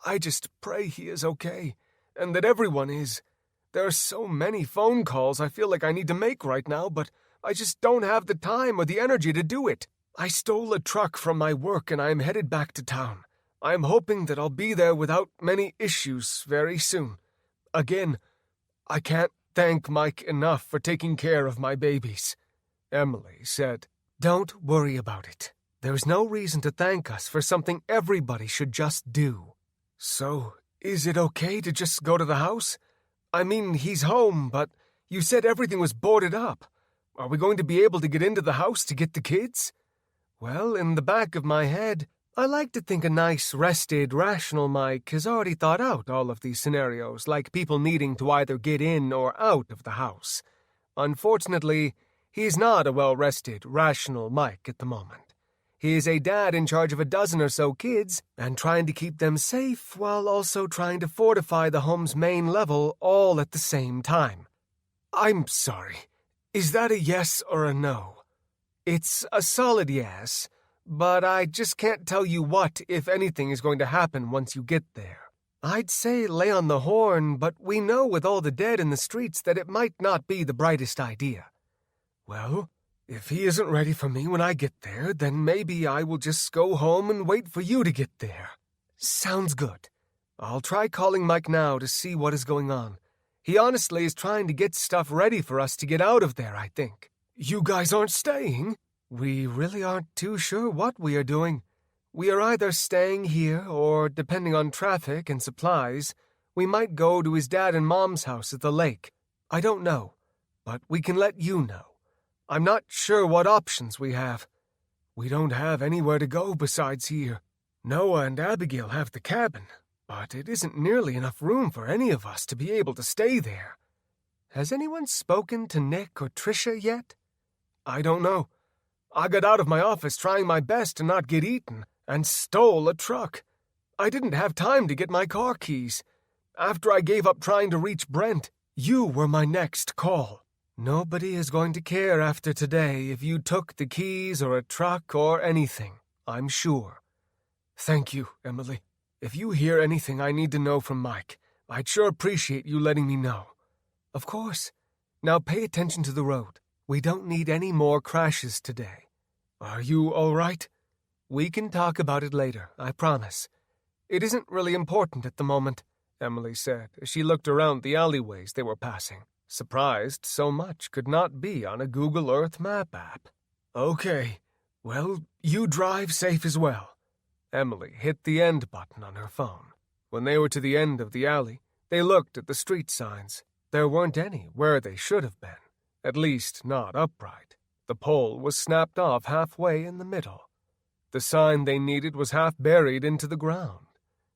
[SPEAKER 1] I just pray he is okay, and that everyone is. There are so many phone calls I feel like I need to make right now, but I just don't have the time or the energy to do it. I stole a truck from my work and I am headed back to town. I am hoping that I'll be there without many issues very soon. Again, I can't thank Mike enough for taking care of my babies." Emily said, "Don't worry about it. There's no reason to thank us for something everybody should just do." "So, is it okay to just go to the house? I mean, he's home, but you said everything was boarded up. Are we going to be able to get into the house to get the kids?" "Well, in the back of my head, I like to think a nice, rested, rational Mike has already thought out all of these scenarios, like people needing to either get in or out of the house. Unfortunately, he's not a well-rested, rational Mike at the moment. He is a dad in charge of a dozen or so kids and trying to keep them safe while also trying to fortify the home's main level all at the same time." "I'm sorry. Is that a yes or a no?" "It's a solid yes, but I just can't tell you what, if anything, is going to happen once you get there. I'd say lay on the horn, but we know with all the dead in the streets that it might not be the brightest idea." "Well, if he isn't ready for me when I get there, then maybe I will just go home and wait for you to get there." "Sounds good. I'll try calling Mike now to see what is going on. He honestly is trying to get stuff ready for us to get out of there, I think." "You guys aren't staying?" "We really aren't too sure what we are doing. We are either staying here or, depending on traffic and supplies, we might go to his dad and mom's house at the lake. I don't know, but we can let you know. I'm not sure what options we have. We don't have anywhere to go besides here. Noah and Abigail have the cabin, but it isn't nearly enough room for any of us to be able to stay there. Has anyone spoken to Nick or Tricia yet?" "I don't know. I got out of my office trying my best to not get eaten and stole a truck. I didn't have time to get my car keys. After I gave up trying to reach Brent, you were my next call. Nobody is going to care after today if you took the keys or a truck or anything, I'm sure. Thank you, Emily. If you hear anything I need to know from Mike, I'd sure appreciate you letting me know." "Of course. Now pay attention to the road. We don't need any more crashes today." "Are you all right?" "We can talk about it later, I promise. It isn't really important at the moment," Emily said as she looked around the alleyways they were passing, surprised so much could not be on a Google Earth map app. "Okay. Well, you drive safe as well." Emily hit the end button on her phone. When they were to the end of the alley, they looked at the street signs. There weren't any where they should have been. At least, not upright. The pole was snapped off halfway in the middle. The sign they needed was half buried into the ground.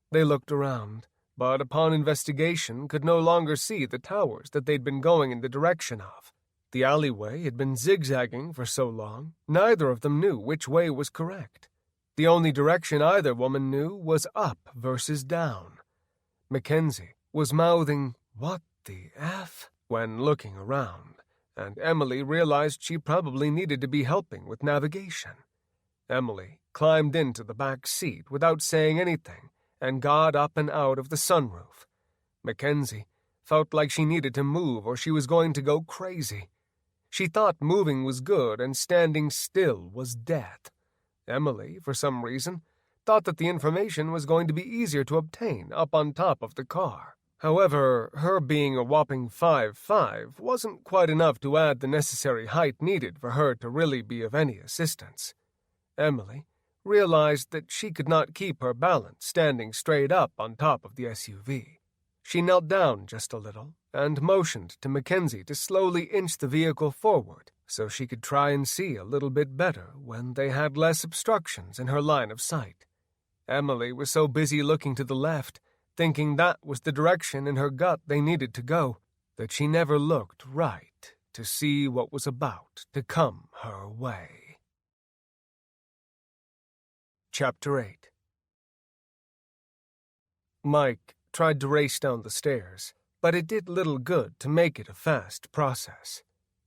[SPEAKER 1] They looked around, but upon investigation could no longer see the towers that they'd been going in the direction of. The alleyway had been zigzagging for so long, neither of them knew which way was correct. The only direction either woman knew was up versus down. Mackenzie was mouthing, "What the F?" when looking around, and Emily realized she probably needed to be helping with navigation. Emily climbed into the back seat without saying anything and got up and out of the sunroof. Mackenzie felt like she needed to move or she was going to go crazy. She thought moving was good and standing still was death. Emily, for some reason, thought that the information was going to be easier to obtain up on top of the car. However, her being a whopping 5'5" wasn't quite enough to add the necessary height needed for her to really be of any assistance. Emily realized that she could not keep her balance standing straight up on top of the SUV. She knelt down just a little and motioned to Mackenzie to slowly inch the vehicle forward so she could try and see a little bit better when they had less obstructions in her line of sight. Emily was so busy looking to the left, thinking that was the direction in her gut they needed to go, that she never looked right to see what was about to come her way. Chapter 8. Mike tried to race down the stairs, but it did little good to make it a fast process.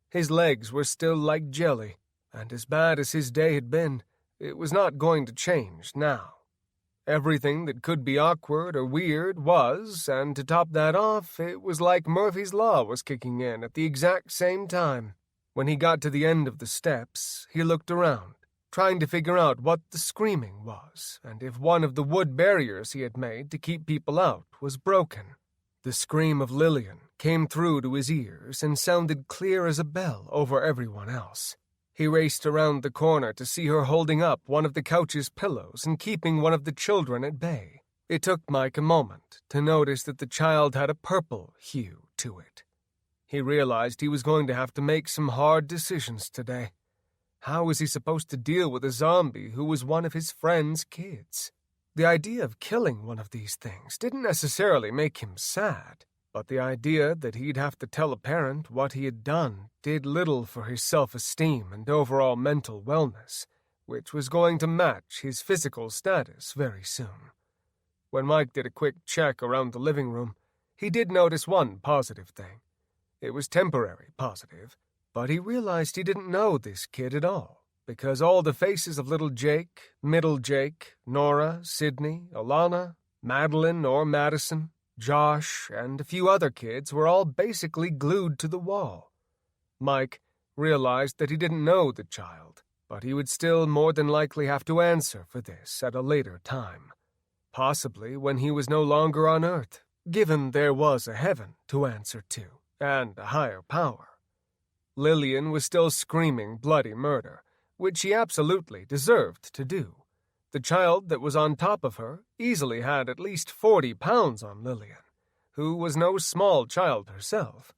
[SPEAKER 1] His legs were still like jelly, and as bad as his day had been, it was not going to change now. Everything that could be awkward or weird was, and to top that off, it was like Murphy's Law was kicking in at the exact same time. When he got to the end of the steps, he looked around, trying to figure out what the screaming was, and if one of the wood barriers he had made to keep people out was broken. The scream of Lillian came through to his ears and sounded clear as a bell over everyone else. He raced around the corner to see her holding up one of the couch's pillows and keeping one of the children at bay. It took Mike a moment to notice that the child had a purple hue to it. He realized he was going to have to make some hard decisions today. How was he supposed to deal with a zombie who was one of his friend's kids? The idea of killing one of these things didn't necessarily make him sad, but the idea that he'd have to tell a parent what he had done did little for his self-esteem and overall mental wellness, which was going to match his physical status very soon. When Mike did a quick check around the living room, he did notice one positive thing. It was temporary positive, but he realized he didn't know this kid at all, because all the faces of little Jake, middle Jake, Nora, Sydney, Alana, Madeline or Madison, Josh, and a few other kids were all basically glued to the wall. Mike realized that he didn't know the child, but he would still more than likely have to answer for this at a later time, possibly when he was no longer on Earth, given there was a heaven to answer to, and a higher power. Lillian was still screaming bloody murder, which she absolutely deserved to do. The child that was on top of her easily had at least 40 pounds on Lillian, who was no small child herself,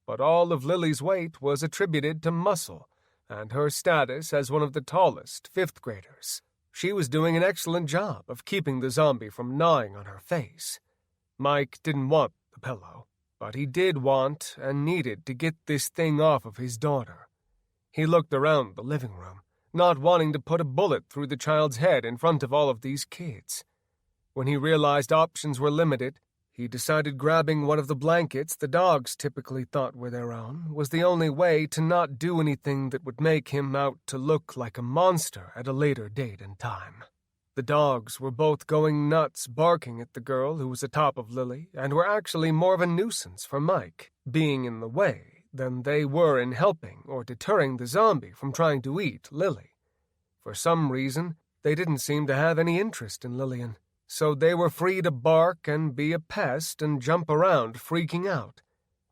[SPEAKER 1] but all of Lily's weight was attributed to muscle and her status as one of the tallest fifth graders. She was doing an excellent job of keeping the zombie from gnawing on her face. Mike didn't want the pillow, but he did want and needed to get this thing off of his daughter. He looked around the living room, not wanting to put a bullet through the child's head in front of all of these kids. When he realized options were limited, he decided grabbing one of the blankets the dogs typically thought were their own was the only way to not do anything that would make him out to look like a monster at a later date and time. The dogs were both going nuts barking at the girl who was atop of Lily and were actually more of a nuisance for Mike, being in the way, than they were in helping or deterring the zombie from trying to eat Lily. For some reason, they didn't seem to have any interest in Lillian, so they were free to bark and be a pest and jump around freaking out.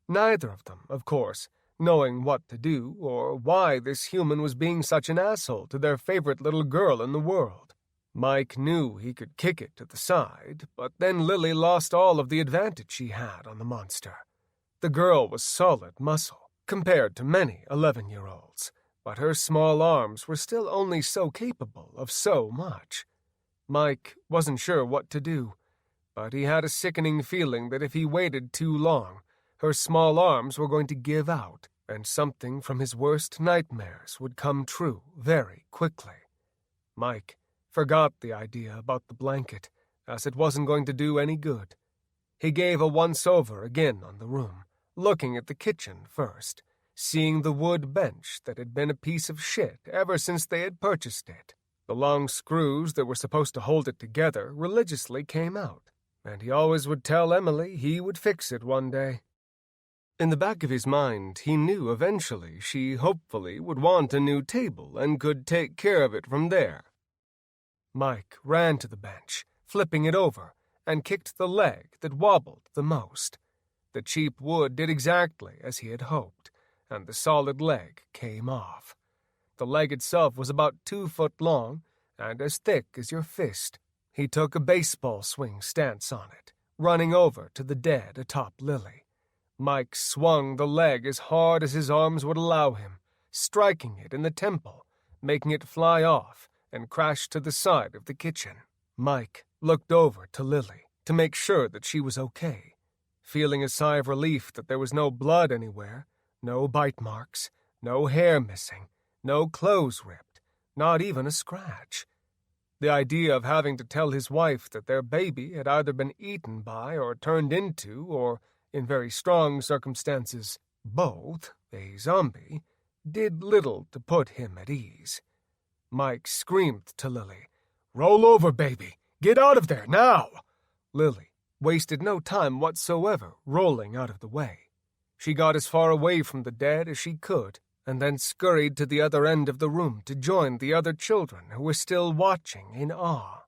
[SPEAKER 1] Neither of them, of course, knowing what to do or why this human was being such an asshole to their favorite little girl in the world. Mike knew he could kick it to the side, but then Lily lost all of the advantage she had on the monster. The girl was solid muscle, compared to many 11-year-olds, but her small arms were still only so capable of so much. Mike wasn't sure what to do, but he had a sickening feeling that if he waited too long, her small arms were going to give out, and something from his worst nightmares would come true very quickly. Mike forgot the idea about the blanket, as it wasn't going to do any good. He gave a once-over again on the room, looking at the kitchen first, seeing the wood bench that had been a piece of shit ever since they had purchased it. The long screws that were supposed to hold it together religiously came out, and he always would tell Emily he would fix it one day. In the back of his mind, he knew eventually she hopefully would want a new table and could take care of it from there. Mike ran to the bench, flipping it over, and kicked the leg that wobbled the most. The cheap wood did exactly as he had hoped, and the solid leg came off. The leg itself was about 2 foot long and as thick as your fist. He took a baseball swing stance on it, running over to the dead atop Lily. Mike swung the leg as hard as his arms would allow him, striking it in the temple, making it fly off and crash to the side of the kitchen. Mike looked over to Lily to make sure that she was okay, feeling a sigh of relief that there was no blood anywhere, no bite marks, no hair missing, no clothes ripped, not even a scratch. The idea of having to tell his wife that their baby had either been eaten by or turned into, or, in very strong circumstances, both, a zombie, did little to put him at ease. Mike screamed to Lily, "Roll over, baby! Get out of there, now!" Lily wasted no time whatsoever rolling out of the way. She got as far away from the dead as she could, and then scurried to the other end of the room to join the other children who were still watching in awe.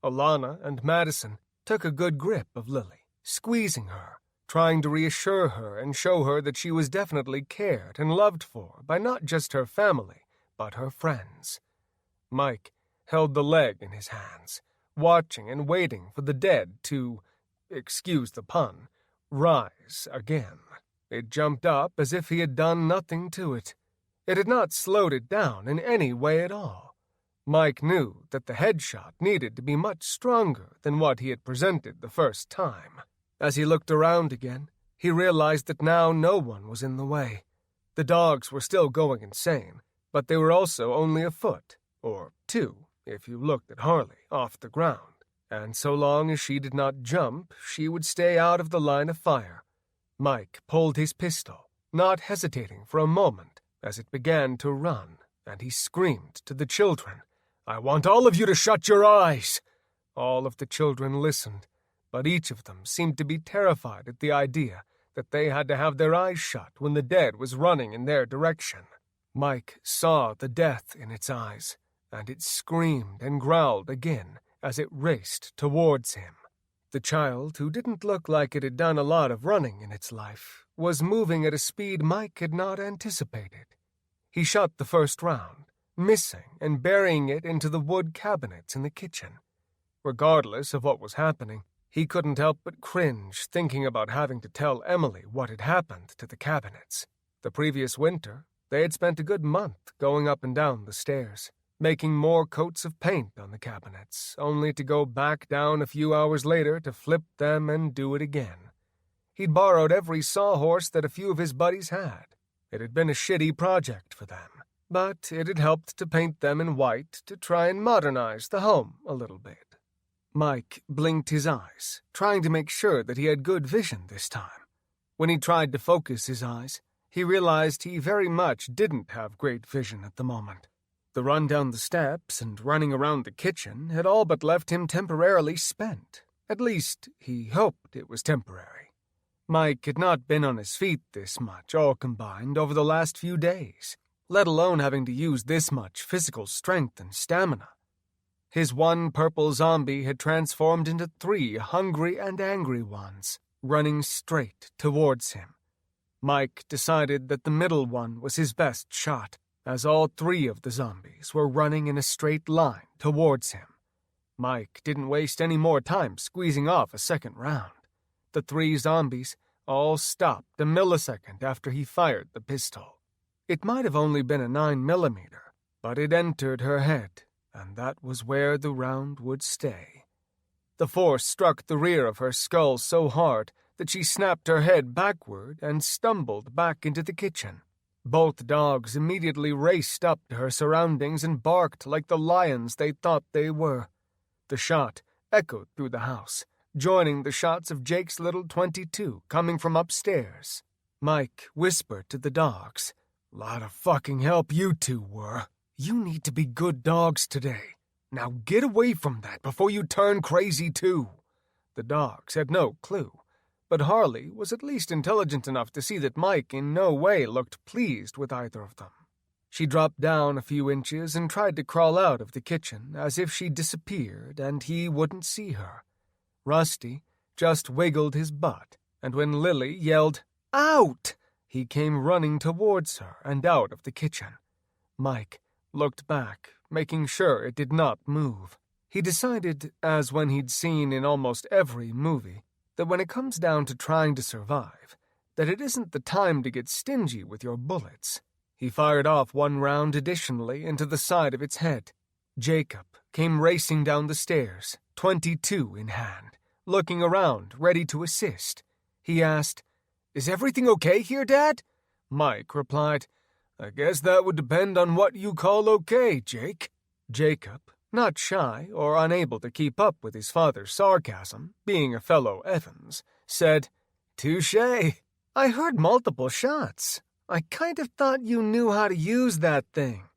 [SPEAKER 1] Alana and Madison took a good grip of Lily, squeezing her, trying to reassure her and show her that she was definitely cared and loved for by not just her family, but her friends. Mike held the leg in his hands, watching and waiting for the dead to, excuse the pun, rise again. It jumped up as if he had done nothing to it. It had not slowed it down in any way at all. Mike knew that the headshot needed to be much stronger than what he had presented the first time. As he looked around again, he realized that now no one was in the way. The dogs were still going insane, but they were also only a foot, or 2, if you looked at Harley, off the ground, and so long as she did not jump, she would stay out of the line of fire. Mike pulled his pistol, not hesitating for a moment, as it began to run, and he screamed to the children, "I want all of you to shut your eyes!" All of the children listened, but each of them seemed to be terrified at the idea that they had to have their eyes shut when the dead was running in their direction. Mike saw the death in its eyes, and it screamed and growled again as it raced towards him. The child, who didn't look like it had done a lot of running in its life, was moving at a speed Mike had not anticipated. He shot the first round, missing and burying it into the wood cabinets in the kitchen. Regardless of what was happening, he couldn't help but cringe thinking about having to tell Emily what had happened to the cabinets. The previous winter, they had spent a good month going up and down the stairs, making more coats of paint on the cabinets, only to go back down a few hours later to flip them and do it again. He'd borrowed every sawhorse that a few of his buddies had. It had been a shitty project for them, but it had helped to paint them in white to try and modernize the home a little bit. Mike blinked his eyes, trying to make sure that he had good vision this time. When he tried to focus his eyes, he realized he very much didn't have great vision at the moment. The run down the steps and running around the kitchen had all but left him temporarily spent. At least, he hoped it was temporary. Mike had not been on his feet this much, all combined, over the last few days, let alone having to use this much physical strength and stamina. His one purple zombie had transformed into 3 hungry and angry ones, running straight towards him. Mike decided that the middle one was his best shot, as all 3 of the zombies were running in a straight line towards him. Mike didn't waste any more time squeezing off a second round. The 3 zombies all stopped a millisecond after he fired the pistol. It might have only been a 9mm, but it entered her head, and that was where the round would stay. The force struck the rear of her skull so hard that she snapped her head backward and stumbled back into the kitchen. Both dogs immediately raced up to her surroundings and barked like the lions they thought they were. The shot echoed through the house, joining the shots of Jake's little .22 coming from upstairs. Mike whispered to the dogs, "Lot of fucking help you 2 were. You need to be good dogs today. Now get away from that before you turn crazy too." The dogs had no clue, but Harley was at least intelligent enough to see that Mike in no way looked pleased with either of them. She dropped down a few inches and tried to crawl out of the kitchen as if she disappeared and he wouldn't see her. Rusty just wiggled his butt, and when Lily yelled, "Out!" he came running towards her and out of the kitchen. Mike looked back, making sure it did not move. He decided, as when he'd seen in almost every movie, that when it comes down to trying to survive, that it isn't the time to get stingy with your bullets. He fired off one round additionally into the side of its head. Jacob came racing down the stairs, 22 in hand, looking around, ready to assist. He asked, "Is everything okay here, Dad?" Mike replied, "I guess that would depend on what you call okay, Jake." Jacob, not shy or unable to keep up with his father's sarcasm, being a fellow Evans, said, "Touché. I heard multiple shots. I kind of thought you knew how to use that thing."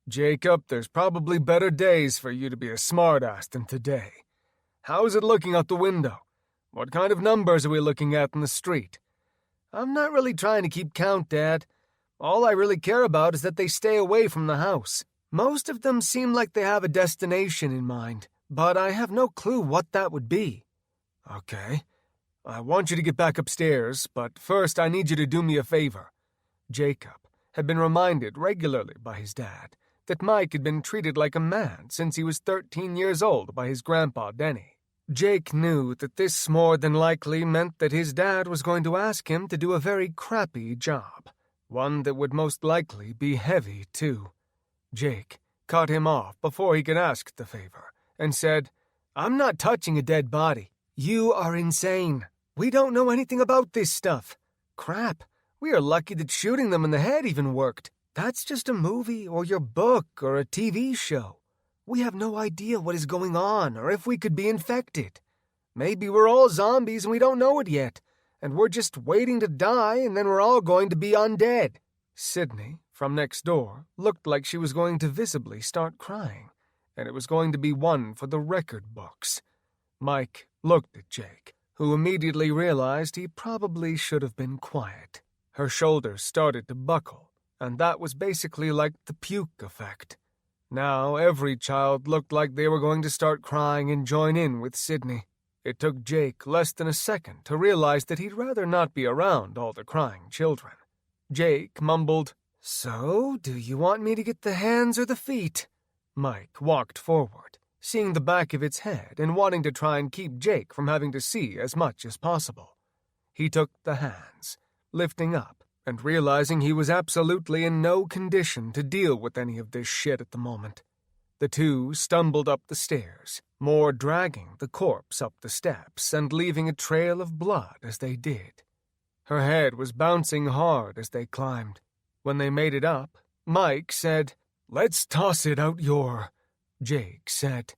[SPEAKER 1] "Jacob, there's probably better days for you to be a smartass than today. How's it looking out the window? What kind of numbers are we looking at in the street?" "I'm not really trying to keep count, Dad. All I really care about is that they stay away from the house. Most of them seem like they have a destination in mind, but I have no clue what that would be." "Okay. I want you to get back upstairs, but first I need you to do me a favor." Jacob had been reminded regularly by his dad that Mike had been treated like a man since he was 13 years old by his grandpa Denny. Jake knew that this more than likely meant that his dad was going to ask him to do a very crappy job, one that would most likely be heavy, too. Jake cut him off before he could ask the favor and said, "I'm not touching a dead body. You are insane. We don't know anything about this stuff. Crap, we are lucky that shooting them in the head even worked. That's just a movie or your book or a TV show. We have no idea what is going on or if we could be infected. Maybe we're all zombies and we don't know it yet, and we're just waiting to die and then we're all going to be undead." Sydney, from next door, looked like she was going to visibly start crying, and it was going to be one for the record books. Mike looked at Jake, who immediately realized he probably should have been quiet. Her shoulders started to buckle, and that was basically like the puke effect. Now every child looked like they were going to start crying and join in with Sydney. It took Jake less than a second to realize that he'd rather not be around all the crying children. Jake mumbled, "So, do you want me to get the hands or the feet?" Mike walked forward, seeing the back of its head and wanting to try and keep Jake from having to see as much as possible. He took the hands, lifting up and realizing he was absolutely in no condition to deal with any of this shit at the moment. The two stumbled up the stairs, more dragging the corpse up the steps and leaving a trail of blood as they did. Her head was bouncing hard as they climbed. When they made it up, Mike said, "Let's toss it out your—" Jake said,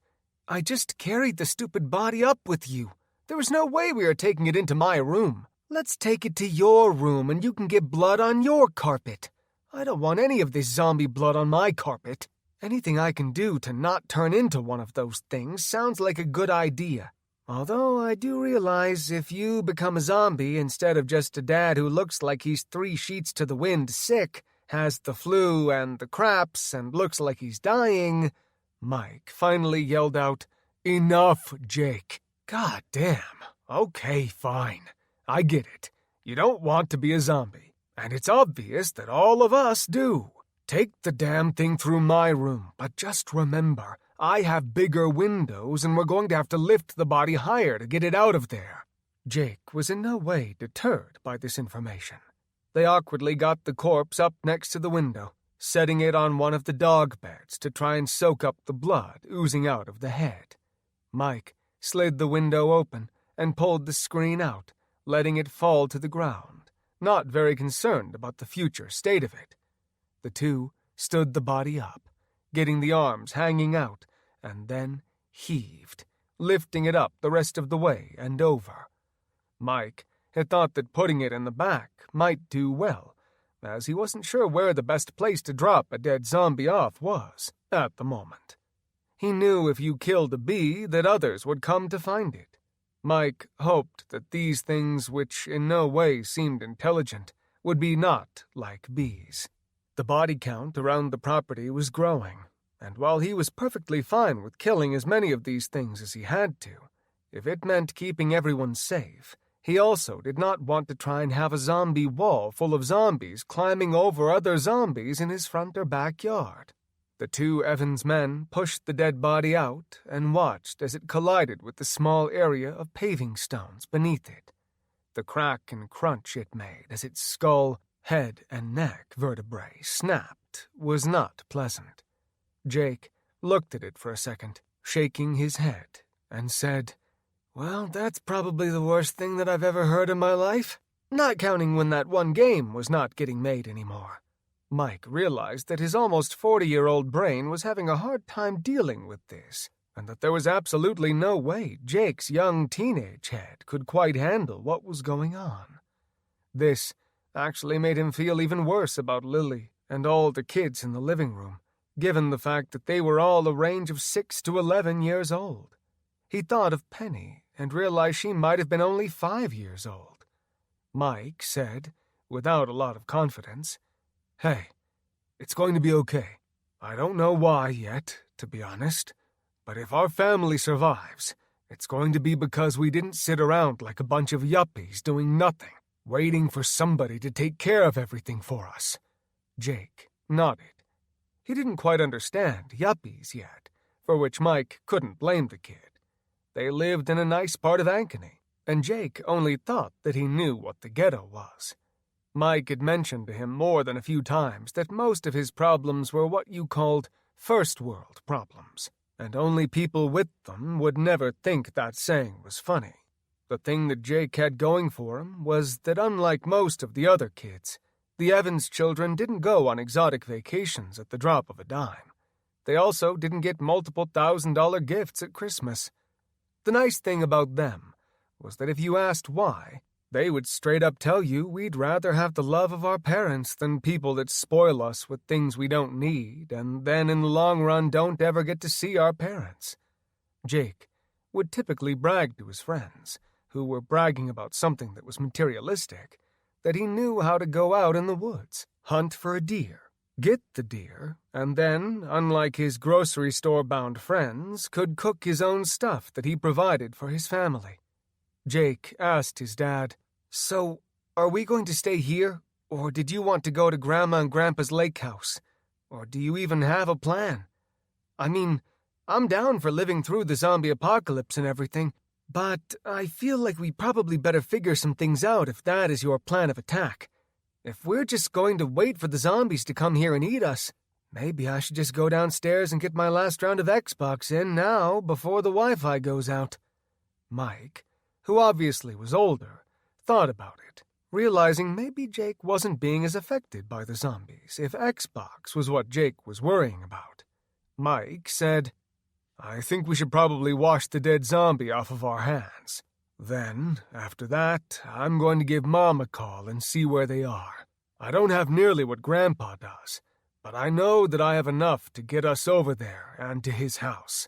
[SPEAKER 1] "I just carried the stupid body up with you. There was no way we are taking it into my room. Let's take it to your room and you can get blood on your carpet. I don't want any of this zombie blood on my carpet. Anything I can do to not turn into one of those things sounds like a good idea. Although I do realize if you become a zombie instead of just a dad who looks like he's 3 sheets to the wind sick, has the flu and the craps, and looks like he's dying," Mike finally yelled out, "Enough, Jake. God damn. Okay, fine. I get it. You don't want to be a zombie, and it's obvious that all of us do. Take the damn thing through my room, but just remember, I have bigger windows and we're going to have to lift the body higher to get it out of there." Jake was in no way deterred by this information. They awkwardly got the corpse up next to the window, setting it on one of the dog beds to try and soak up the blood oozing out of the head. Mike slid the window open and pulled the screen out, letting it fall to the ground, not very concerned about the future state of it. The two stood the body up, getting the arms hanging out, and then heaved, lifting it up the rest of the way and over. Mike had thought that putting it in the back might do well, as he wasn't sure where the best place to drop a dead zombie off was at the moment. He knew if you killed a bee that others would come to find it. Mike hoped that these things, which in no way seemed intelligent, would be not like bees. The body count around the property was growing, and while he was perfectly fine with killing as many of these things as he had to, if it meant keeping everyone safe, he also did not want to try and have a zombie wall full of zombies climbing over other zombies in his front or backyard. The two Evans men pushed the dead body out and watched as it collided with the small area of paving stones beneath it. The crack and crunch it made as its skull, head, and neck vertebrae snapped was not pleasant. Jake looked at it for a second, shaking his head, and said, "Well, that's probably the worst thing that I've ever heard in my life, not counting when that one game was not getting made anymore." Mike realized that his almost 40-year-old brain was having a hard time dealing with this, and that there was absolutely no way Jake's young teenage head could quite handle what was going on. This actually made him feel even worse about Lily and all the kids in the living room, given the fact that they were all a range of 6 to 11 years old. He thought of Penny and realized she might have been only 5 years old. Mike said, without a lot of confidence, "Hey, it's going to be okay. I don't know why yet, to be honest, but if our family survives, it's going to be because we didn't sit around like a bunch of yuppies doing nothing, waiting for somebody to take care of everything for us." Jake nodded. He didn't quite understand yuppies yet, for which Mike couldn't blame the kid. They lived in a nice part of Ankeny, and Jake only thought that he knew what the ghetto was. Mike had mentioned to him more than a few times that most of his problems were what you called first-world problems, and only people with them would never think that saying was funny. The thing that Jake had going for him was that unlike most of the other kids, the Evans children didn't go on exotic vacations at the drop of a dime. They also didn't get multiple $1,000 gifts at Christmas. The nice thing about them was that if you asked why, they would straight up tell you we'd rather have the love of our parents than people that spoil us with things we don't need and then in the long run don't ever get to see our parents. Jake would typically brag to his friends, who were bragging about something that was materialistic, that he knew how to go out in the woods, hunt for a deer, get the deer, and then, unlike his grocery store-bound friends, could cook his own stuff that he provided for his family. Jake asked his dad, "So, are we going to stay here, or did you want to go to Grandma and Grandpa's lake house? Or do you even have a plan? I mean, I'm down for living through the zombie apocalypse and everything, but I feel like we probably better figure some things out if that is your plan of attack. If we're just going to wait for the zombies to come here and eat us, maybe I should just go downstairs and get my last round of Xbox in now before the Wi-Fi goes out." Mike, who obviously was older, thought about it, realizing maybe Jake wasn't being as affected by the zombies if Xbox was what Jake was worrying about. Mike said, "I think we should probably wash the dead zombie off of our hands. Then, after that, I'm going to give Mom a call and see where they are. I don't have nearly what Grandpa does, but I know that I have enough to get us over there and to his house.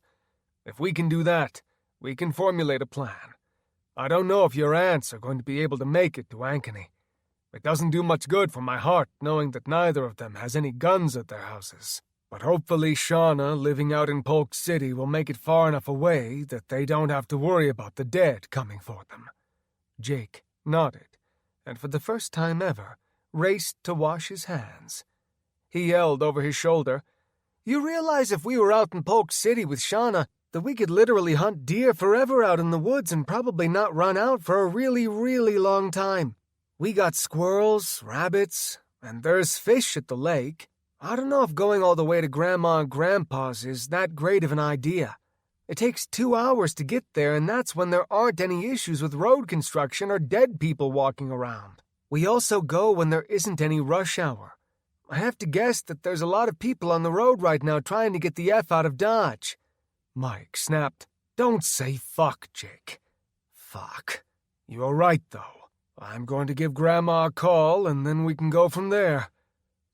[SPEAKER 1] If we can do that, we can formulate a plan. I don't know if your aunts are going to be able to make it to Ankeny. It doesn't do much good for my heart knowing that neither of them has any guns at their houses. But hopefully Shauna living out in Polk City will make it far enough away that they don't have to worry about the dead coming for them." Jake nodded, and for the first time ever, raced to wash his hands. He yelled over his shoulder, "You realize if we were out in Polk City with Shauna, that we could literally hunt deer forever out in the woods and probably not run out for a really, really long time. We got squirrels, rabbits, and there's fish at the lake. I don't know if going all the way to Grandma and Grandpa's is that great of an idea. It takes 2 hours to get there, and that's when there aren't any issues with road construction or dead people walking around. We also go when there isn't any rush hour. I have to guess that there's a lot of people on the road right now trying to get the F out of Dodge." Mike snapped, "Don't say fuck, Jake. Fuck. You're right, though. I'm going to give Grandma a call, and then we can go from there.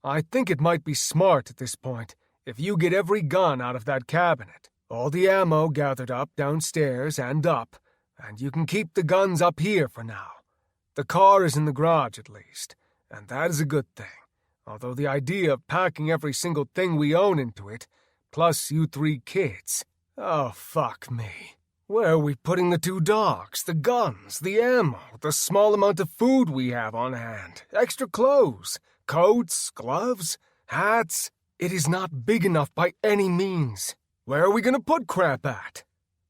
[SPEAKER 1] I think it might be smart at this point if you get every gun out of that cabinet, all the ammo gathered up downstairs and up, and you can keep the guns up here for now. The car is in the garage at least, and that is a good thing. although the idea of packing every single thing we own into it, plus you 3 kids, oh, fuck me. Where are we putting the 2 dogs, the guns, the ammo, the small amount of food we have on hand, extra clothes, coats, gloves, hats? It is not big enough by any means. Where are we going to put crap at?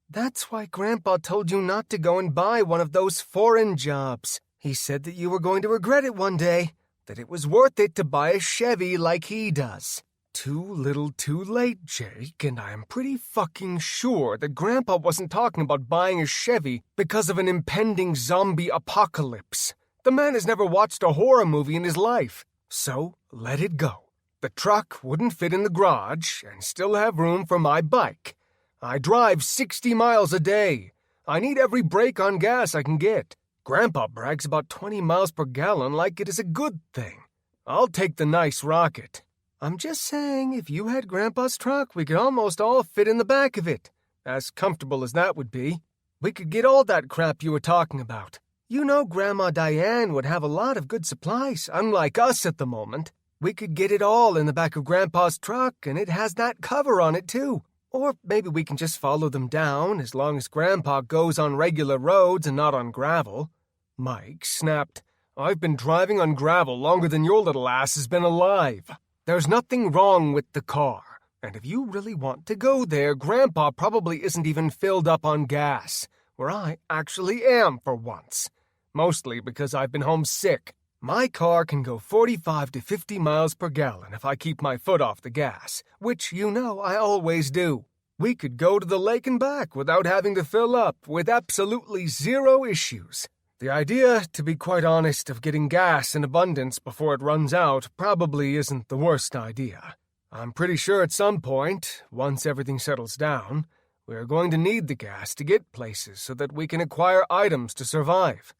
[SPEAKER 2] That's why Grandpa told you not to go and buy one of those foreign jobs. He said that you were going to regret it one day, that it was worth it to buy a Chevy like he does.
[SPEAKER 1] Too little too late, Jake, and I am pretty fucking sure that Grandpa wasn't talking about buying a Chevy because of an impending zombie apocalypse. The man has never watched a horror movie in his life, so let it go. The truck wouldn't fit in the garage and still have room for my bike. I drive 60 miles a day. I need every break on gas I can get. Grandpa brags about 20 miles per gallon like it is a good thing. I'll take the nice rocket.
[SPEAKER 2] I'm just saying, if you had Grandpa's truck, we could almost all fit in the back of it.
[SPEAKER 1] As comfortable as that would be. We could get all that crap you were talking about.
[SPEAKER 2] You know Grandma Diane would have a lot of good supplies, unlike us at the moment. We could get it all in the back of Grandpa's truck, and it has that cover on it, too. Or maybe we can just follow them down, as long as Grandpa goes on regular roads and not on gravel.
[SPEAKER 1] Mike snapped. I've been driving on gravel longer than your little ass has been alive. There's nothing wrong with the car, and if you really want to go there, Grandpa probably isn't even filled up on gas, where I actually am for once. Mostly because I've been homesick. My car can go 45 to 50 miles per gallon if I keep my foot off the gas, which you know I always do. We could go to the lake and back without having to fill up, with absolutely zero issues. The idea, to be quite honest, of getting gas in abundance before it runs out probably isn't the worst idea. I'm pretty sure at some point, once everything settles down, we are going to need the gas to get places so that we can acquire items to survive.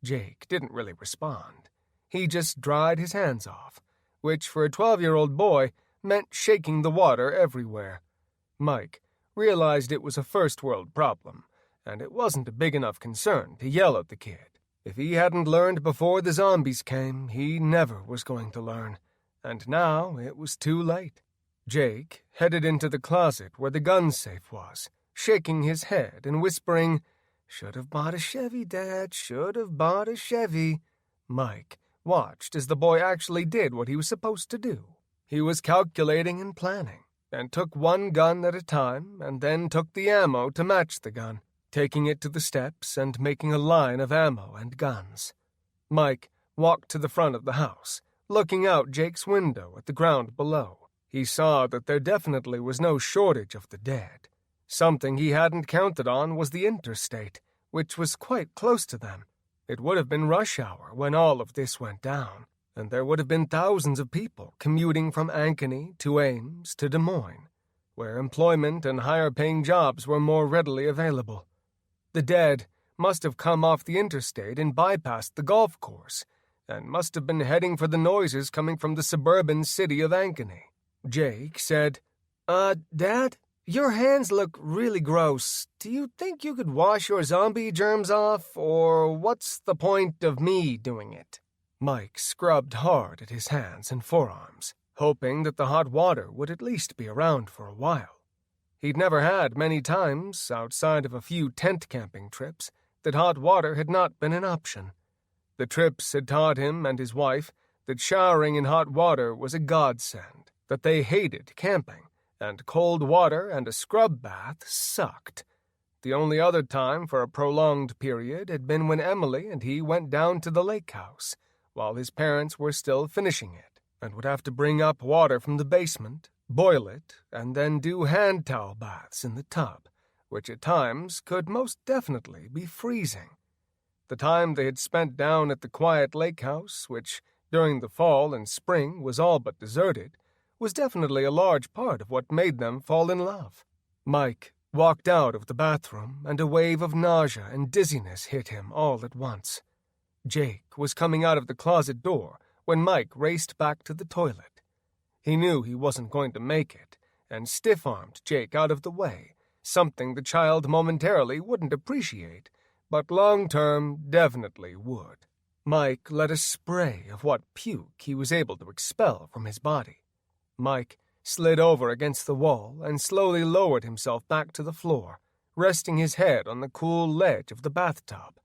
[SPEAKER 1] Jake didn't really respond. He just dried his hands off, which for a 12-year-old boy meant shaking the water everywhere. Mike realized it was a first-world problem, and it wasn't a big enough concern to yell at the kid. If he hadn't learned before the zombies came, he never was going to learn, and now it was too late. Jake headed into the closet where the gun safe was, shaking his head and whispering, "Should have bought a Chevy, Dad, should have bought a Chevy." Mike watched as the boy actually did what he was supposed to do. He was calculating and planning, and took one gun at a time, and then took the ammo to match the gun, taking it to the steps and making a line of ammo and guns. Mike walked to the front of the house, looking out Jake's window at the ground below. He saw that there definitely was no shortage of the dead. Something he hadn't counted on was the interstate, which was quite close to them. It would have been rush hour when all of this went down, and there would have been thousands of people commuting from Ankeny to Ames to Des Moines, where employment and higher-paying jobs were more readily available. The dead must have come off the interstate and bypassed the golf course, and must have been heading for the noises coming from the suburban city of Ankeny. Jake said, Dad, your hands look really gross. Do you think you could wash your zombie germs off, or what's the point of me doing it?" Mike scrubbed hard at his hands and forearms, hoping that the hot water would at least be around for a while. He'd never had many times, outside of a few tent camping trips, that hot water had not been an option. The trips had taught him and his wife that showering in hot water was a godsend, that they hated camping, and cold water and a scrub bath sucked. The only other time for a prolonged period had been when Emily and he went down to the lake house, while his parents were still finishing it, and would have to bring up water from the basement, boil it, and then do hand towel baths in the tub, which at times could most definitely be freezing. The time they had spent down at the quiet lake house, which during the fall and spring was all but deserted, was definitely a large part of what made them fall in love. Mike walked out of the bathroom, and a wave of nausea and dizziness hit him all at once. Jake was coming out of the closet door when Mike raced back to the toilet. He knew he wasn't going to make it, and stiff-armed Jake out of the way, something the child momentarily wouldn't appreciate, but long-term definitely would. Mike let a spray of what puke he was able to expel from his body. Mike slid over against the wall and slowly lowered himself back to the floor, resting his head on the cool ledge of the bathtub.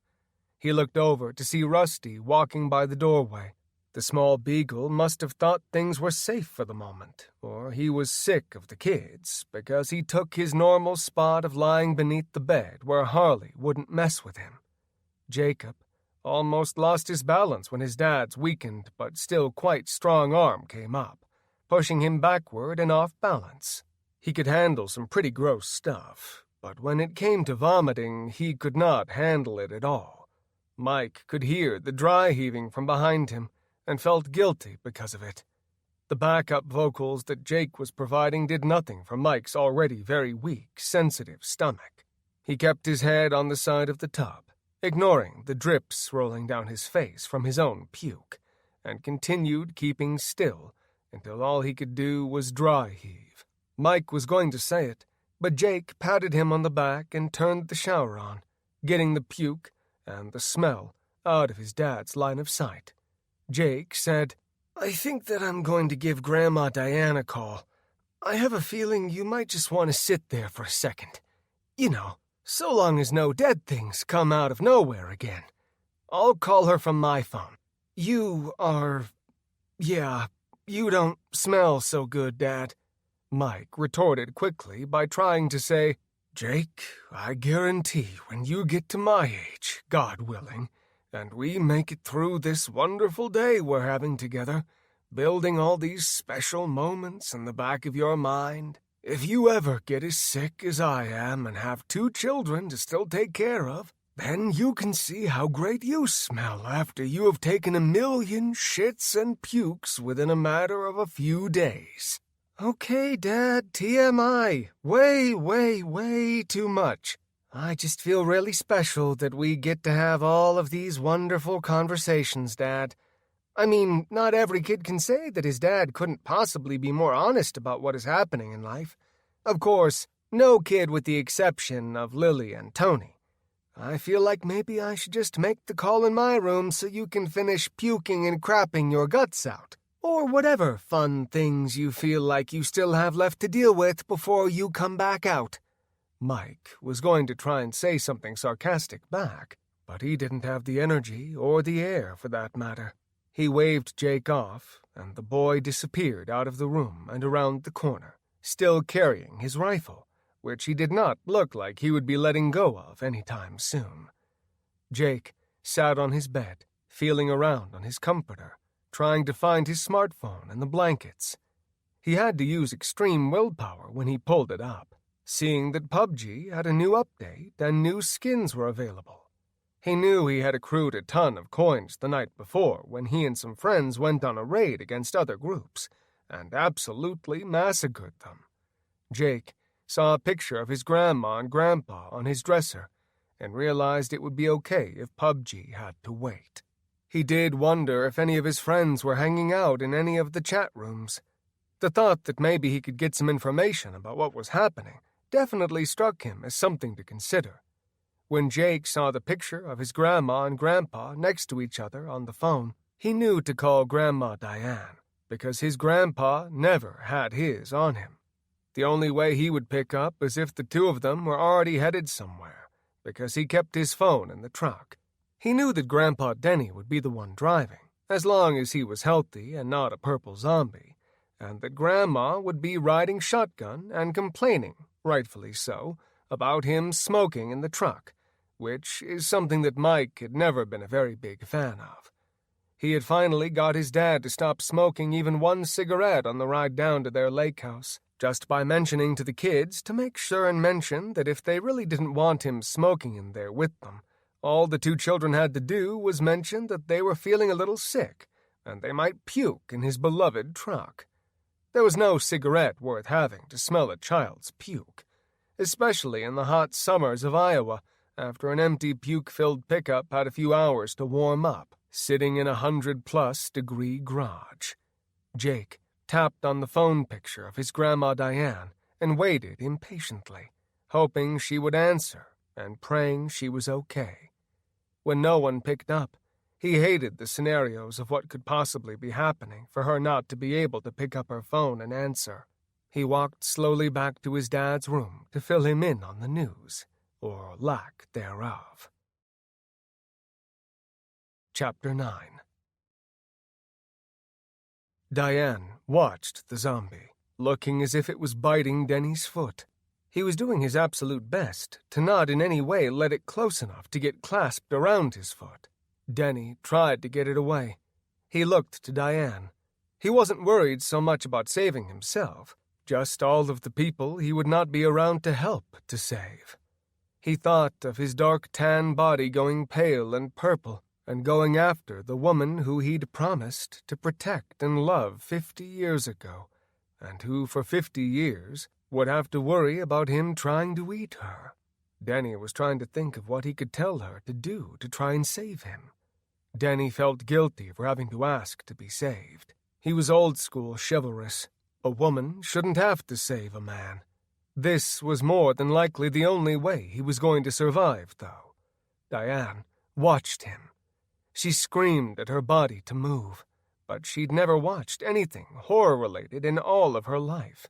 [SPEAKER 1] He looked over to see Rusty walking by the doorway. The small beagle must have thought things were safe for the moment, or he was sick of the kids, because he took his normal spot of lying beneath the bed where Harley wouldn't mess with him. Jacob almost lost his balance when his dad's weakened but still quite strong arm came up, pushing him backward and off balance. He could handle some pretty gross stuff, but when it came to vomiting, he could not handle it at all. Mike could hear the dry heaving from behind him, and felt guilty because of it. The backup vocals that Jake was providing did nothing for Mike's already very weak, sensitive stomach. He kept his head on the side of the tub, ignoring the drips rolling down his face from his own puke, and continued keeping still until all he could do was dry heave. Mike was going to say it, but Jake patted him on the back and turned the shower on, getting the puke and the smell out of his dad's line of sight. Jake said, "I think that I'm going to give Grandma Diane a call. I have a feeling you might just want to sit there for a second. You know, so long as no dead things come out of nowhere again. I'll call her from my phone. You don't smell so good, Dad," Mike retorted quickly by trying to say, "Jake, I guarantee when you get to my age, God willing, and we make it through this wonderful day we're having together, building all these special moments in the back of your mind, if you ever get as sick as I am and have 2 children to still take care of, then you can see how great you smell after you have taken 1,000,000 shits and pukes within a matter of a few days." "Okay, Dad, TMI. Way too much. I just feel really special that we get to have all of these wonderful conversations, Dad. I mean, not every kid can say that his dad couldn't possibly be more honest about what is happening in life. Of course, no kid with the exception of Lily and Tony. I feel like maybe I should just make the call in my room so you can finish puking and crapping your guts out, or whatever fun things you feel like you still have left to deal with before you come back out." Mike was going to try and say something sarcastic back, but he didn't have the energy or the air for that matter. He waved Jake off, and the boy disappeared out of the room and around the corner, still carrying his rifle, which he did not look like he would be letting go of any time soon. Jake sat on his bed, feeling around on his comforter, trying to find his smartphone and the blankets. He had to use extreme willpower when he pulled it up, seeing that PUBG had a new update and new skins were available. He knew he had accrued a ton of coins the night before when he and some friends went on a raid against other groups, and absolutely massacred them. Jake saw a picture of his grandma and grandpa on his dresser, and realized it would be okay if PUBG had to wait. He did wonder if any of his friends were hanging out in any of the chat rooms. The thought that maybe he could get some information about what was happening definitely struck him as something to consider. When Jake saw the picture of his grandma and grandpa next to each other on the phone, he knew to call Grandma Diane, because his grandpa never had his on him. The only way he would pick up is if the 2 of them were already headed somewhere, because he kept his phone in the truck. He knew that Grandpa Denny would be the one driving, as long as he was healthy and not a purple zombie, and that Grandma would be riding shotgun and complaining, rightfully so, about him smoking in the truck, which is something that Mike had never been a very big fan of. He had finally got his dad to stop smoking even 1 cigarette on the ride down to their lake house, just by mentioning to the kids to make sure and mention that if they really didn't want him smoking in there with them, all the 2 children had to do was mention that they were feeling a little sick, and they might puke in his beloved truck. There was no cigarette worth having to smell a child's puke, especially in the hot summers of Iowa, after an empty puke-filled pickup had a few hours to warm up, sitting in a 100-plus degree garage. Jake tapped on the phone picture of his Grandma Diane and waited impatiently, hoping she would answer and praying she was okay. When no one picked up, He hated the scenarios of what could possibly be happening for her not to be able to pick up her phone and answer. He walked slowly back to his dad's room to fill him in on the news, or lack thereof. Chapter 9. Diane watched the zombie, looking as if it was biting Denny's foot. He was doing his absolute best to not in any way let it close enough to get clasped around his foot. Denny tried to get it away. He looked to Diane. He wasn't worried so much about saving himself, just all of the people he would not be around to help to save. He thought of his dark tan body going pale and purple and going after the woman who he'd promised to protect and love 50 years ago, and who for 50 years would have to worry about him trying to eat her. Denny was trying to think of what he could tell her to do to try and save him. Denny felt guilty for having to ask to be saved. He was old-school chivalrous. A woman shouldn't have to save a man. This was more than likely the only way he was going to survive, though. Diane watched him. She screamed at her body to move, but she'd never watched anything horror-related in all of her life.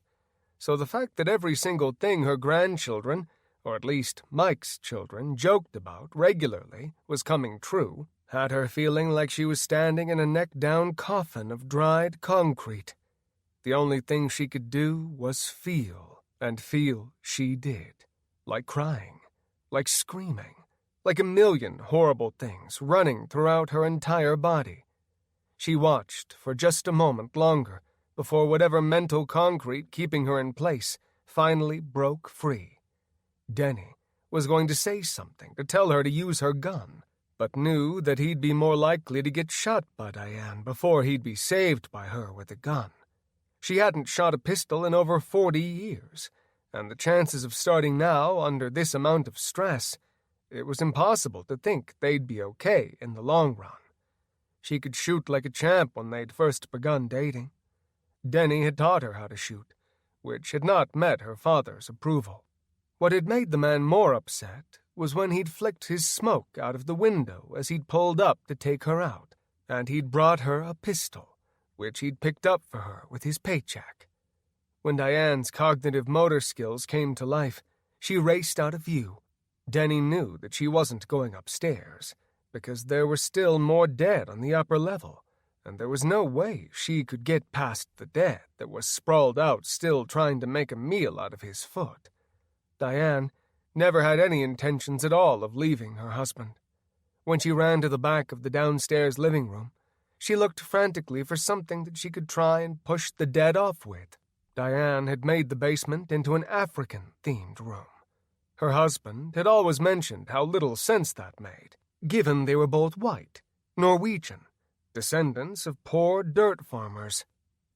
[SPEAKER 1] So the fact that every single thing her grandchildren, or at least Mike's children, joked about regularly was coming true had her feeling like she was standing in a neck-down coffin of dried concrete. The only thing she could do was feel, and feel she did. Like crying, like screaming, like a million horrible things running throughout her entire body. She watched for just a moment longer before whatever mental concrete keeping her in place finally broke free. Denny was going to say something to tell her to use her gun, but knew that he'd be more likely to get shot by Diane before he'd be saved by her with a gun. She hadn't shot a pistol in over 40 years, and the chances of starting now under this amount of stress, it was impossible to think they'd be okay in the long run. She could shoot like a champ when they'd first begun dating. Denny had taught her how to shoot, which had not met her father's approval. What had made the man more upset was when he'd flicked his smoke out of the window as he'd pulled up to take her out, and he'd brought her a pistol, which he'd picked up for her with his paycheck. When Diane's cognitive motor skills came to life, she raced out of view. Denny knew that she wasn't going upstairs, because there were still more dead on the upper level, and there was no way she could get past the dead that was sprawled out still trying to make a meal out of his foot. Diane never had any intentions at all of leaving her husband. When she ran to the back of the downstairs living room, she looked frantically for something that she could try and push the dead off with. Diane had made the basement into an African-themed room. Her husband had always mentioned how little sense that made, given they were both white, Norwegian, descendants of poor dirt farmers.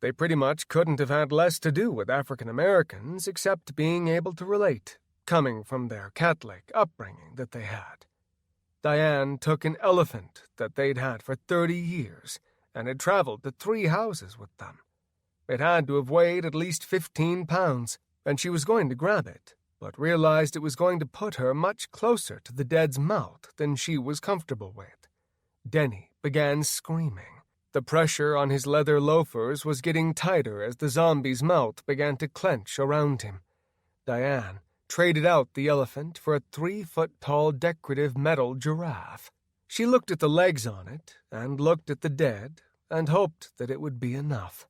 [SPEAKER 1] They pretty much couldn't have had less to do with African Americans except being able to relate, coming from their Catholic upbringing that they had. Diane took an elephant that they'd had for 30 years and had traveled to 3 houses with them. It had to have weighed at least 15 pounds, and she was going to grab it, but realized it was going to put her much closer to the dead's mouth than she was comfortable with. Denny began screaming. The pressure on his leather loafers was getting tighter as the zombie's mouth began to clench around him. Diane traded out the elephant for a 3-foot-tall decorative metal giraffe. She looked at the legs on it, and looked at the dead, and hoped that it would be enough.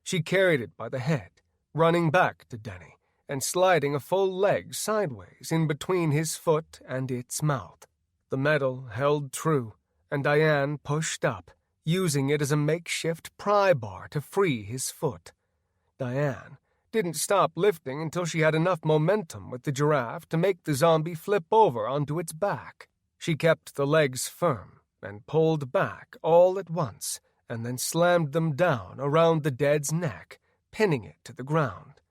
[SPEAKER 1] She carried it by the head, running back to Denny, and sliding a full leg sideways in between his foot and its mouth. The metal held true, and Diane pushed up, using it as a makeshift pry bar to free his foot. Diane didn't stop lifting until she had enough momentum with the giraffe to make the zombie flip over onto its back. She kept the legs firm and pulled back all at once, and then slammed them down around the dead's neck, pinning it to the ground.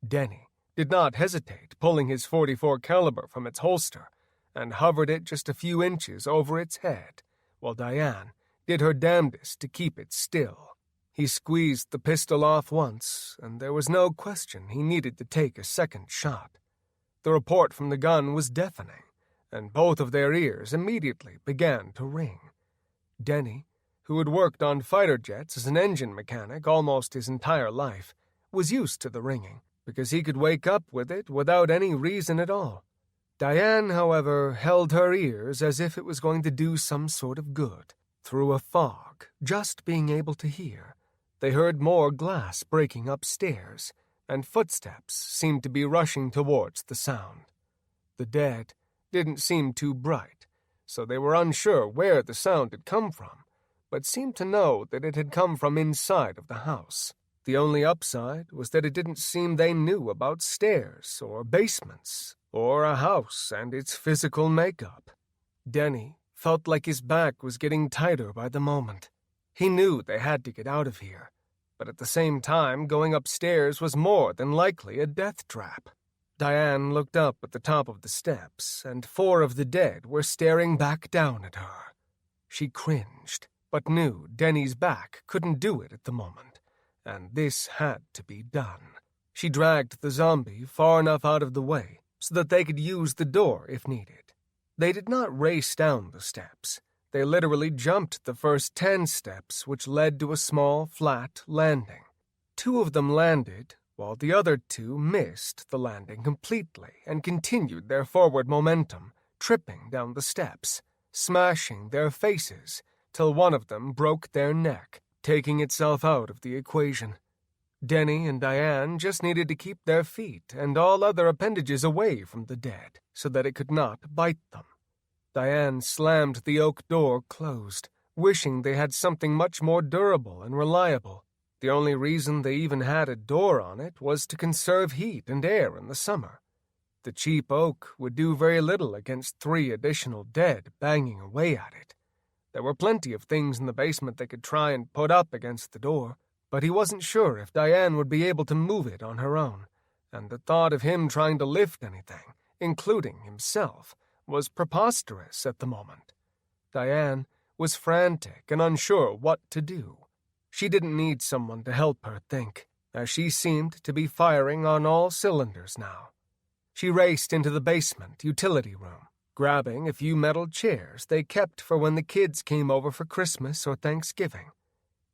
[SPEAKER 1] Denny did not hesitate, pulling his .44 caliber from its holster, and hovered it just a few inches over its head, while Diane did her damnedest to keep it still. He squeezed the pistol off once, and there was no question he needed to take a second shot. The report from the gun was deafening, and both of their ears immediately began to ring. Denny, who had worked on fighter jets as an engine mechanic almost his entire life, was used to the ringing, because he could wake up with it without any reason at all. Diane, however, held her ears as if it was going to do some sort of good. Through a fog, just being able to hear, they heard more glass breaking upstairs, and footsteps seemed to be rushing towards the sound. The dead didn't seem too bright, so they were unsure where the sound had come from, but seemed to know that it had come from inside of the house. The only upside was that it didn't seem they knew about stairs or basements or a house and its physical makeup. Denny felt like his back was getting tighter by the moment. He knew they had to get out of here, but at the same time going upstairs was more than likely a death trap. Diane looked up at the top of the steps, and 4 of the dead were staring back down at her. She cringed, but knew Denny's back couldn't do it at the moment, and this had to be done. She dragged the zombie far enough out of the way so that they could use the door if needed. They did not race down the steps. They literally jumped the first 10 steps, which led to a small, flat landing. 2 of them landed, while the other 2 missed the landing completely and continued their forward momentum, tripping down the steps, smashing their faces, till one of them broke their neck, taking itself out of the equation. Denny and Diane just needed to keep their feet and all other appendages away from the dead so that it could not bite them. Diane slammed the oak door closed, wishing they had something much more durable and reliable. The only reason they even had a door on it was to conserve heat and air in the summer. The cheap oak would do very little against 3 additional dead banging away at it. There were plenty of things in the basement they could try and put up against the door, but he wasn't sure if Diane would be able to move it on her own, and the thought of him trying to lift anything, including himself, was preposterous at the moment. Diane was frantic and unsure what to do. She didn't need someone to help her think, as she seemed to be firing on all cylinders now. She raced into the basement utility room, grabbing a few metal chairs they kept for when the kids came over for Christmas or Thanksgiving.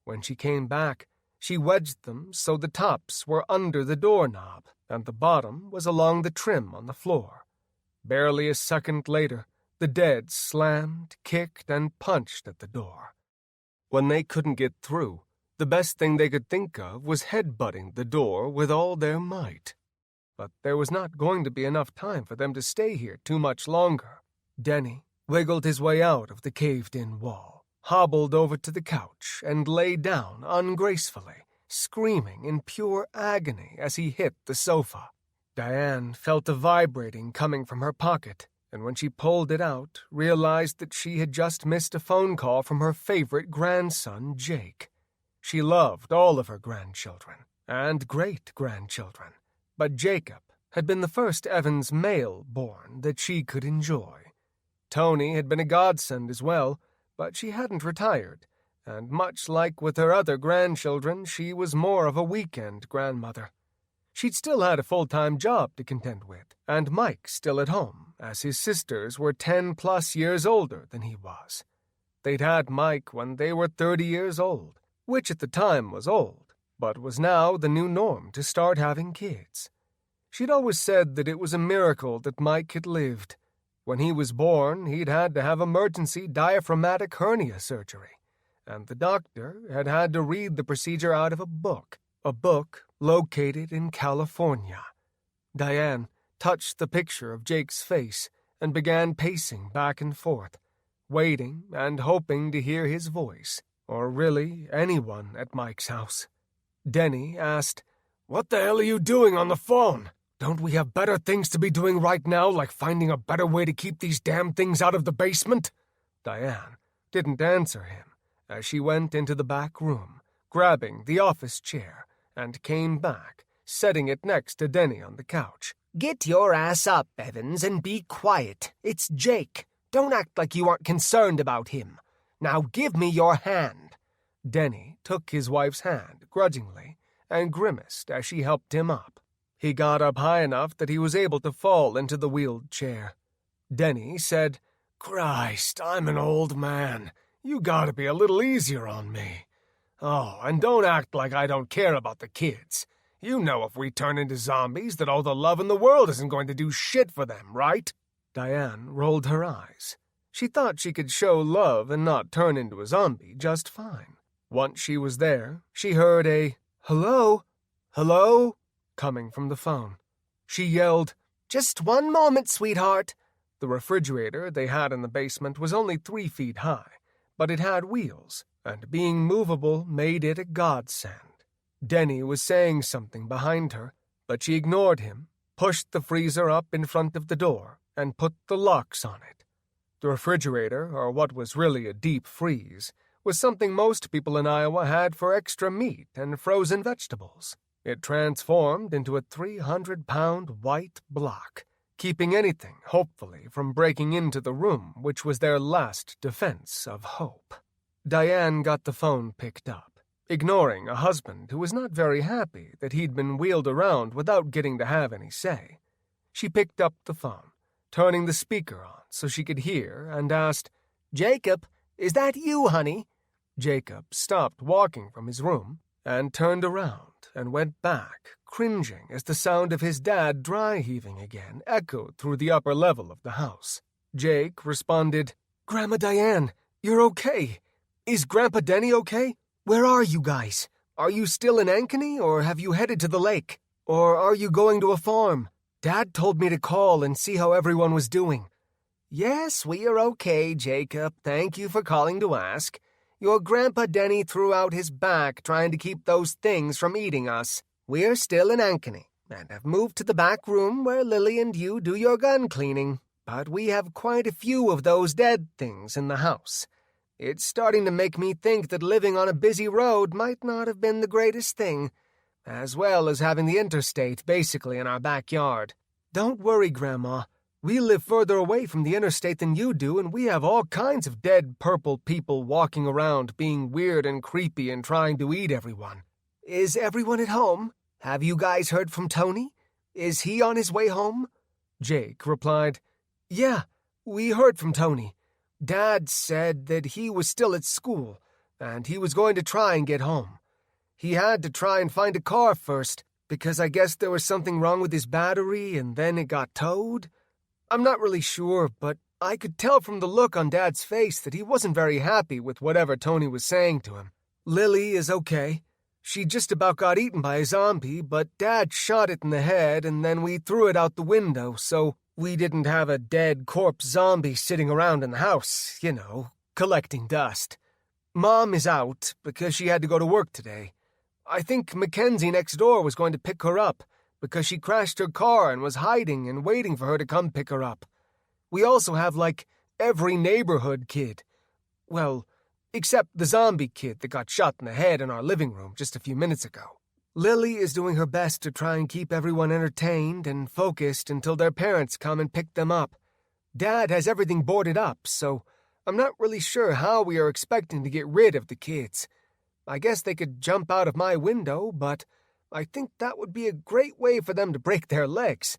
[SPEAKER 1] When she came back, she wedged them so the tops were under the doorknob and the bottom was along the trim on the floor. Barely a second later, the dead slammed, kicked, and punched at the door. When they couldn't get through, the best thing they could think of was headbutting the door with all their might. But there was not going to be enough time for them to stay here too much longer. Denny wiggled his way out of the caved-in wall, hobbled over to the couch, and lay down ungracefully, screaming in pure agony as he hit the sofa. Diane felt a vibrating coming from her pocket, and when she pulled it out, realized that she had just missed a phone call from her favorite grandson, Jake. She loved all of her grandchildren and great-grandchildren, but Jacob had been the first Evans male born that she could enjoy. Tony had been a godsend as well, but she hadn't retired, and much like with her other grandchildren, she was more of a weekend grandmother. She'd still had a full-time job to contend with, and Mike still at home, as his sisters were 10+ years older than he was. They'd had Mike when they were 30 years old, which at the time was old, but was now the new norm to start having kids. She'd always said that it was a miracle that Mike had lived. When he was born, he'd had to have emergency diaphragmatic hernia surgery, and the doctor had had to read the procedure out of a book located in California. Diane touched the picture of Jake's face and began pacing back and forth, waiting and hoping to hear his voice, or really anyone at Mike's house. Denny asked, "What the hell are you doing on the phone? Don't we have better things to be doing right now, like finding a better way to keep these damn things out of the basement?" Diane didn't answer him as she went into the back room, grabbing the office chair, and came back, setting it next to Denny on the couch.
[SPEAKER 2] "Get your ass up, Evans, and be quiet. It's Jake. Don't act like you aren't concerned about him. Now give me your hand."
[SPEAKER 1] Denny took his wife's hand grudgingly and grimaced as she helped him up. He got up high enough that he was able to fall into the wheeled chair. Denny said, "Christ, I'm an old man. You gotta be a little easier on me. Oh, and don't act like I don't care about the kids. You know if we turn into zombies that all the love in the world isn't going to do shit for them, right? Diane rolled her eyes. She thought she could show love and not turn into a zombie just fine. Once she was there, she heard a "Hello? Hello?" coming from the phone. She yelled, "Just one moment, sweetheart." The refrigerator they had in the basement was only 3 feet high, but it had wheels, and being movable made it a godsend. Denny was saying something behind her, but she ignored him, pushed the freezer up in front of the door, and put the locks on it. The refrigerator, or what was really a deep freeze, was something most people in Iowa had for extra meat and frozen vegetables. It transformed into a 300-pound white block, keeping anything, hopefully, from breaking into the room, which was their last defense of hope. Diane got the phone picked up, ignoring a husband who was not very happy that he'd been wheeled around without getting to have any say. She picked up the phone, turning the speaker on so she could hear, and asked, "Jacob, is that you, honey?" Jacob stopped walking from his room and turned around and went back, cringing as the sound of his dad dry-heaving again echoed through the upper level of the house. Jake responded, "Grandma Diane, you're okay. Is Grandpa Denny okay? Where are you guys? Are you still in Ankeny, or have you headed to the lake? Or are you going to a farm? Dad told me to call and see how everyone was doing." "Yes, we are okay, Jacob. Thank you for calling to ask. Your Grandpa Denny threw out his back trying to keep those things from eating us. We're still in Ankeny, and have moved to the back room where Lily and you do your gun cleaning. But we have quite a few of those dead things in the house. It's starting to make me think that living on a busy road might not have been the greatest thing, as well as having the interstate basically in our backyard. Don't worry, Grandma. We live further away from the interstate than you do, and we have all kinds of dead purple people walking around being weird and creepy and trying to eat everyone. Is everyone at home? Have you guys heard from Tony? Is he on his way home?" Jake replied, "Yeah, we heard from Tony. Dad said that he was still at school, and he was going to try and get home. He had to try and find a car first, because I guess there was something wrong with his battery, and then it got towed. I'm not really sure, but I could tell from the look on Dad's face that he wasn't very happy with whatever Tony was saying to him. Lily is okay. She just about got eaten by a zombie, but Dad shot it in the head, and then we threw it out the window, so we didn't have a dead corpse zombie sitting around in the house, collecting dust. Mom is out because she had to go to work today. I think Mackenzie next door was going to pick her up, because she crashed her car and was hiding and waiting for her to come pick her up. We also have, every neighborhood kid. Well, except the zombie kid that got shot in the head in our living room just a few minutes ago. Lily is doing her best to try and keep everyone entertained and focused until their parents come and pick them up. Dad has everything boarded up, so I'm not really sure how we are expecting to get rid of the kids. I guess they could jump out of my window, but I think that would be a great way for them to break their legs,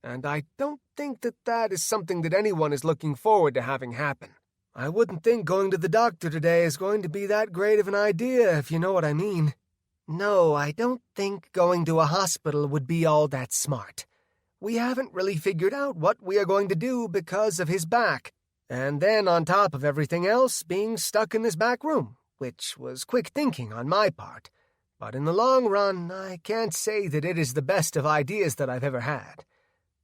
[SPEAKER 1] and I don't think that is something that anyone is looking forward to having happen. I wouldn't think going to the doctor today is going to be that great of an idea, if you know what I mean. No, I don't think going to a hospital would be all that smart. We haven't really figured out what we are going to do because of his back, and then on top of everything else, being stuck in this back room, which was quick thinking on my part. But in the long run, I can't say that it is the best of ideas that I've ever had.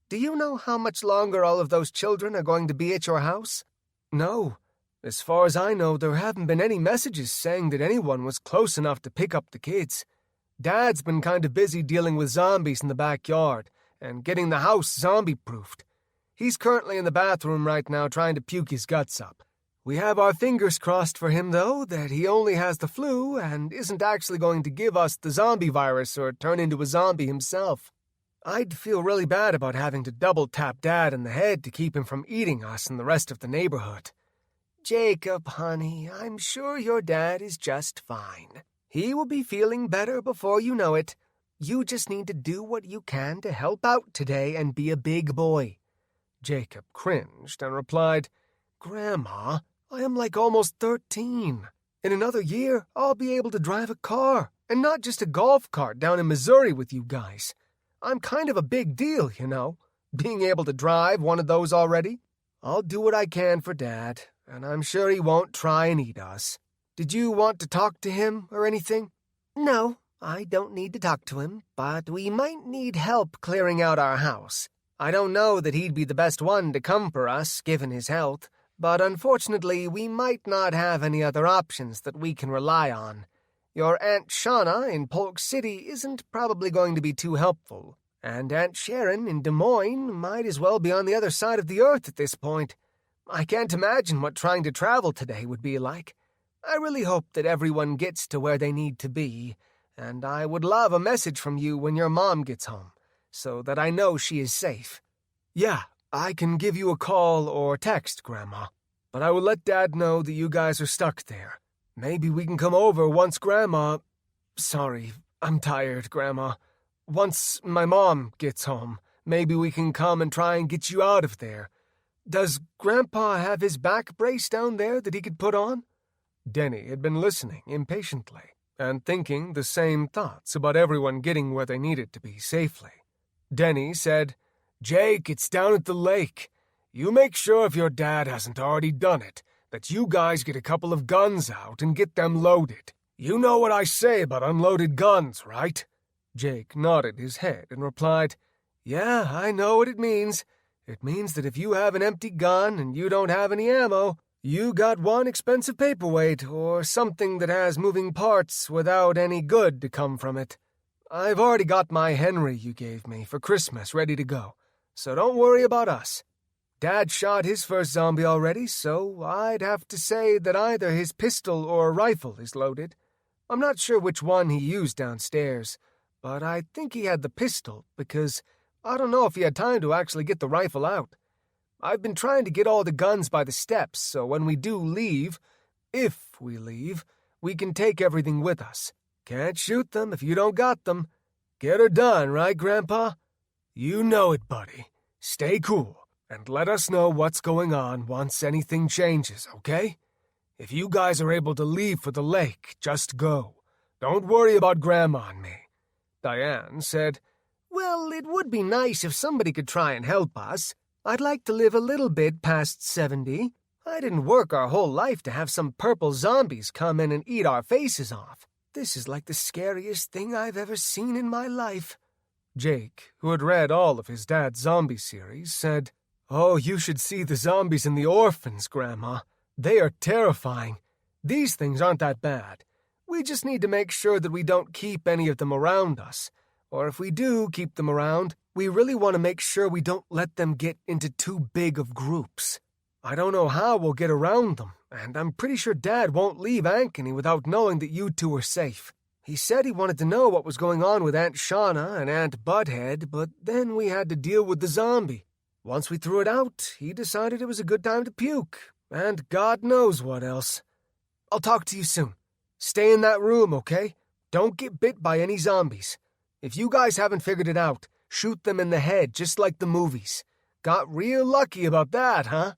[SPEAKER 1] Do you know how much longer all of those children are going to be at your house? No. As far as I know, there haven't been any messages saying that anyone was close enough to pick up the kids. Dad's been kind of busy dealing with zombies in the backyard and getting the house zombie-proofed. He's currently in the bathroom right now trying to puke his guts up. We have our fingers crossed for him, though, that he only has the flu and isn't actually going to give us the zombie virus or turn into a zombie himself. I'd feel really bad about having to double-tap Dad in the head to keep him from eating us and the rest of the neighborhood. Jacob, honey, I'm sure your dad is just fine. He will be feeling better before you know it. You just need to do what you can to help out today and be a big boy. Jacob cringed and replied, Grandma,
[SPEAKER 2] I am like almost 13. In another year, I'll be able to drive a car, and not just a golf cart down in Missouri with you guys. I'm kind of a big deal, you know, being able to drive one of those already. I'll do what I can for Dad, and I'm sure he won't try and eat us. Did you want to talk to him or anything? No, I don't need to talk to him, but we might need help clearing out our house. I don't know that he'd be the best one to come for us, given his health, but unfortunately we might not have any other options that we can rely on. Your Aunt Shauna in Polk City isn't probably going to be too helpful, and Aunt Sharon in Des Moines might as well be on the other side of the earth at this point. I can't imagine what trying to travel today would be like. I really hope that everyone gets to where they need to be, and I would love a message from you when your mom gets home, so that I know she is safe. Yeah, I can give you a call or text, Grandma, but I will let Dad know that you guys are stuck there. Maybe we can come over once Sorry, I'm tired, Grandma. Once my mom gets home, maybe we can come and try and get you out of there. Does Grandpa have his back brace down there that he could put on? Denny had been listening impatiently and thinking the same thoughts about everyone getting where they needed to be safely. Denny said, Jake, it's down at the lake. You make sure if your dad hasn't already done it, that you guys get a couple of guns out and get them loaded. You know what I say about unloaded guns, right? Jake nodded his head and replied, Yeah, I know what it means. It means that if you have an empty gun and you don't have any ammo, you got one expensive paperweight or something that has moving parts without any good to come from it. I've already got my Henry you gave me for Christmas ready to go, so don't worry about us. Dad shot his first zombie already, so I'd have to say that either his pistol or rifle is loaded. I'm not sure which one he used downstairs, but I think he had the pistol because I don't know if he had time to actually get the rifle out. I've been trying to get all the guns by the steps, so when we do leave, if we leave, we can take everything with us. Can't shoot them if you don't got them. Get her done, right, Grandpa? You know it, buddy. Stay cool, and let us know what's going on once anything changes, okay? If you guys are able to leave for the lake, just go. Don't worry about Grandma and me. Diane said, Well, it would be nice if somebody could try and help us. I'd like to live a little bit past 70. I didn't work our whole life to have some purple zombies come in and eat our faces off. This is like the scariest thing I've ever seen in my life. Jake, who had read all of his dad's zombie series, said, Oh, you should see the zombies in the orphans, Grandma. They are terrifying. These things aren't that bad. We just need to make sure that we don't keep any of them around us. Or if we do keep them around, we really want to make sure we don't let them get into too big of groups. I don't know how we'll get around them, and I'm pretty sure Dad won't leave Ankeny without knowing that you two are safe. He said he wanted to know what was going on with Aunt Shauna and Aunt Butthead, but then we had to deal with the zombie. Once we threw it out, he decided it was a good time to puke, and God knows what else. I'll talk to you soon. Stay in that room, okay? Don't get bit by any zombies. If you guys haven't figured it out, shoot them in the head just like the movies. Got real lucky about that, huh?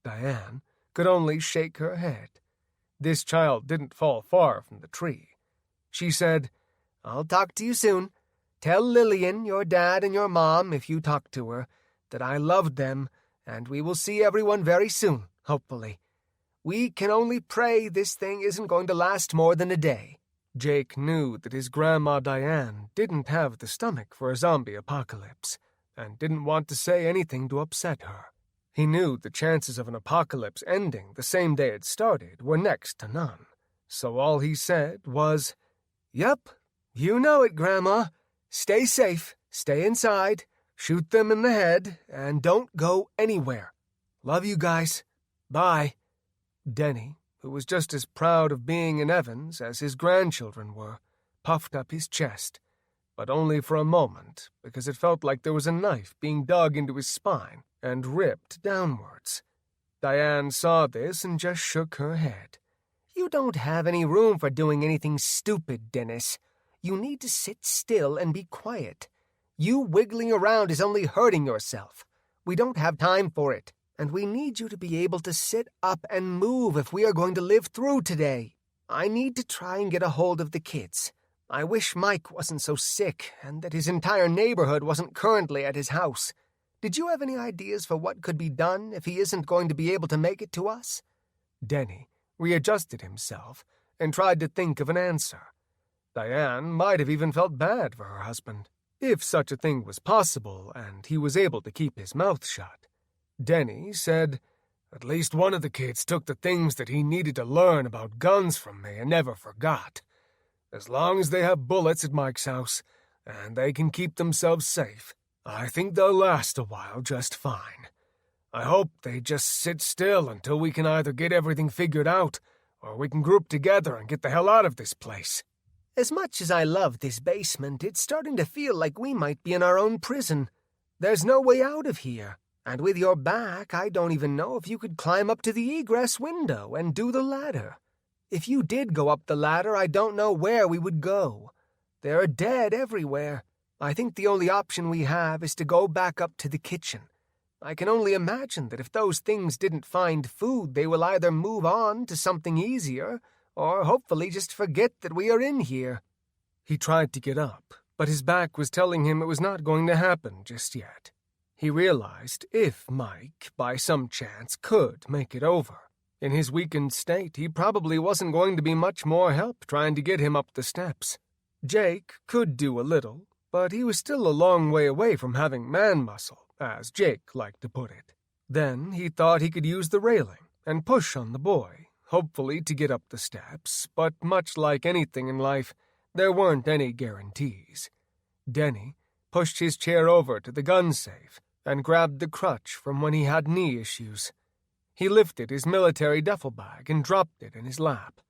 [SPEAKER 2] Diane could only shake her head. This child didn't fall far from the tree. She said, I'll talk to you soon. Tell Lillian, your dad and your mom, if you talk to her, that I loved them, and we will see everyone very soon, hopefully. We can only pray this thing isn't going to last more than a day. Jake knew that his Grandma Diane didn't have the stomach for a zombie apocalypse, and didn't want to say anything to upset her. He knew the chances of an apocalypse ending the same day it started were next to none, so all he said was, Yep, you know it, Grandma. Stay safe, stay inside, shoot them in the head, and don't go anywhere. Love you guys. Bye. Denny, who was just as proud of being in Evans as his grandchildren were, puffed up his chest, but only for a moment, because it felt like there was a knife being dug into his spine and ripped downwards. Diane saw this and just shook her head. You don't have any room for doing anything stupid, Dennis. You need to sit still and be quiet. You wiggling around is only hurting yourself. We don't have time for it. and we need you to be able to sit up and move if we are going to live through today. I need to try and get a hold of the kids. I wish Mike wasn't so sick and that his entire neighborhood wasn't currently at his house. Did you have any ideas for what could be done if he isn't going to be able to make it to us?"
[SPEAKER 1] Denny readjusted himself and tried to think of an answer. Diane might have even felt bad for her husband, if such a thing was possible and he was able to keep his mouth shut. Denny said, "At least one of the kids took the things that he needed to learn about guns from me and never forgot. As long as they have bullets at Mike's house, and they can keep themselves safe, I think they'll last a while just fine. I hope they just sit still until we can either get everything figured out, or we can group together and get the hell out of this place."
[SPEAKER 2] As much as I love this basement, it's starting to feel like we might be in our own prison. There's no way out of here, and with your back, I don't even know if you could climb up to the egress window and do the ladder. If you did go up the ladder, I don't know where we would go. There are dead everywhere. I think the only option we have is to go back up to the kitchen. I can only imagine that if those things didn't find food, they will either move on to something easier, or hopefully just forget that we are in here.
[SPEAKER 1] He tried to get up, but his back was telling him it was not going to happen just yet. He realized if Mike, by some chance, could make it over, in his weakened state, he probably wasn't going to be much more help trying to get him up the steps. Jake could do a little, but he was still a long way away from having man muscle, as Jake liked to put it. Then he thought he could use the railing and push on the boy, hopefully to get up the steps, but much like anything in life, there weren't any guarantees. Denny pushed his chair over to the gun safe and grabbed the crutch from when he had knee issues. He lifted his military duffel bag and dropped it in his lap.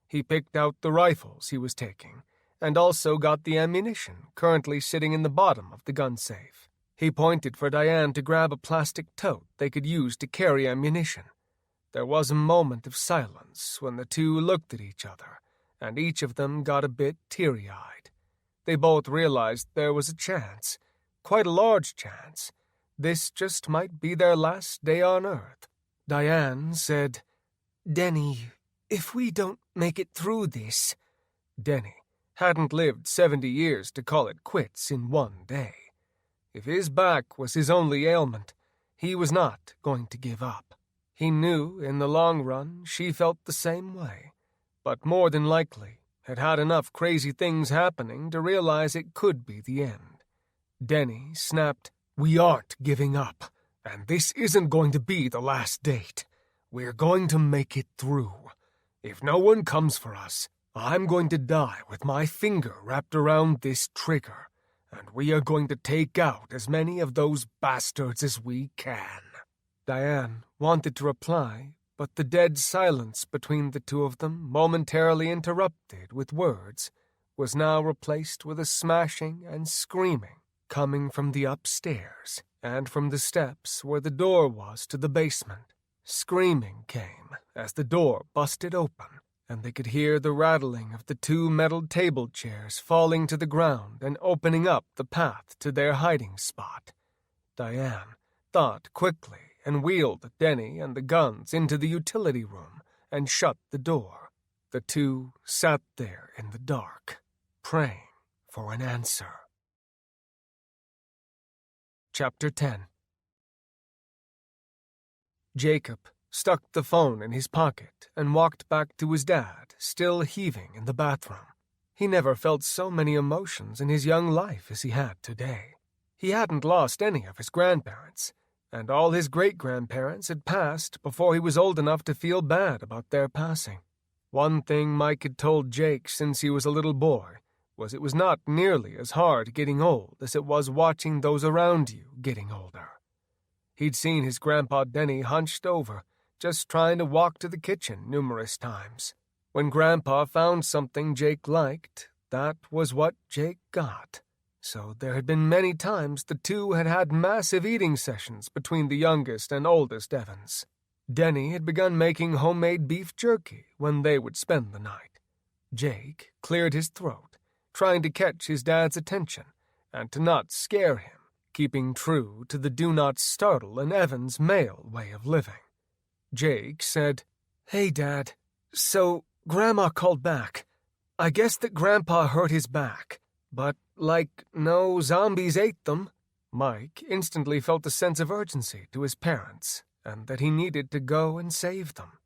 [SPEAKER 1] He picked out the rifles he was taking, and also got the ammunition currently sitting in the bottom of the gun safe. He pointed for Diane to grab a plastic tote they could use to carry ammunition. There was a moment of silence when the two looked at each other, and each of them got a bit teary-eyed. They both realized there was a chance, quite a large chance. This just might be their last day on Earth. Diane said,
[SPEAKER 2] "Denny, if we don't make it through this—"
[SPEAKER 1] Denny hadn't lived 70 years to call it quits in one day. If his back was his only ailment, he was not going to give up. He knew in the long run she felt the same way, but more than likely had had enough crazy things happening to realize it could be the end. Denny snapped, "We aren't giving up. And this isn't going to be the last date. We're going to make it through. If no one comes for us, I'm going to die with my finger wrapped around this trigger, and we are going to take out as many of those bastards as we can." Diane wanted to reply, but the dead silence between the two of them, momentarily interrupted with words, was now replaced with a smashing and screaming coming from the upstairs and from the steps where the door was to the basement. Screaming came as the door busted open, and they could hear the rattling of the 2 metal table chairs falling to the ground and opening up the path to their hiding spot. Diane thought quickly and wheeled Denny and the guns into the utility room and shut the door. The two sat there in the dark, praying for an answer. Chapter 10. Jacob stuck the phone in his pocket and walked back to his dad, still heaving in the bathroom. He never felt so many emotions in his young life as he had today. He hadn't lost any of his grandparents, and all his great-grandparents had passed before he was old enough to feel bad about their passing. One thing Mike had told Jake since he was a little boy was it was not nearly as hard getting old as it was watching those around you getting older. He'd seen his Grandpa Denny hunched over, just trying to walk to the kitchen numerous times. When Grandpa found something Jake liked, that was what Jake got. So there had been many times the two had had massive eating sessions between the youngest and oldest Evans. Denny had begun making homemade beef jerky when they would spend the night. Jake cleared his throat, trying to catch his dad's attention and to not scare him, keeping true to the do not startle in Evan's male way of living. Jake said, "Hey, Dad, so Grandma called back. I guess that Grandpa hurt his back, but, no zombies ate them." Mike instantly felt a sense of urgency to his parents, and that he needed to go and save them.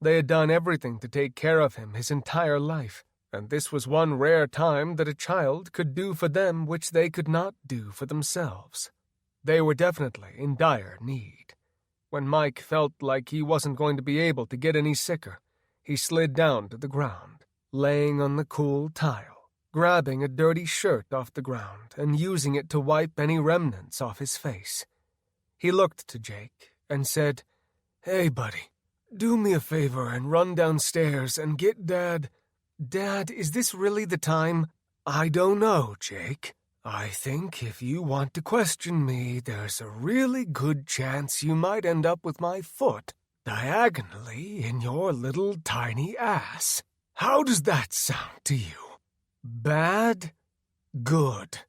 [SPEAKER 1] They had done everything to take care of him his entire life, and this was one rare time that a child could do for them which they could not do for themselves. They were definitely in dire need. When Mike felt like he wasn't going to be able to get any sicker, he slid down to the ground, laying on the cool tile, grabbing a dirty shirt off the ground and using it to wipe any remnants off his face. He looked to Jake and said, "Hey, buddy, do me a favor and run downstairs and get Dad." "Dad, is this really the time?" "I don't know, Jake. I think if you want to question me, there's a really good chance you might end up with my foot diagonally in your little tiny ass. How does that sound to you? Bad? Good.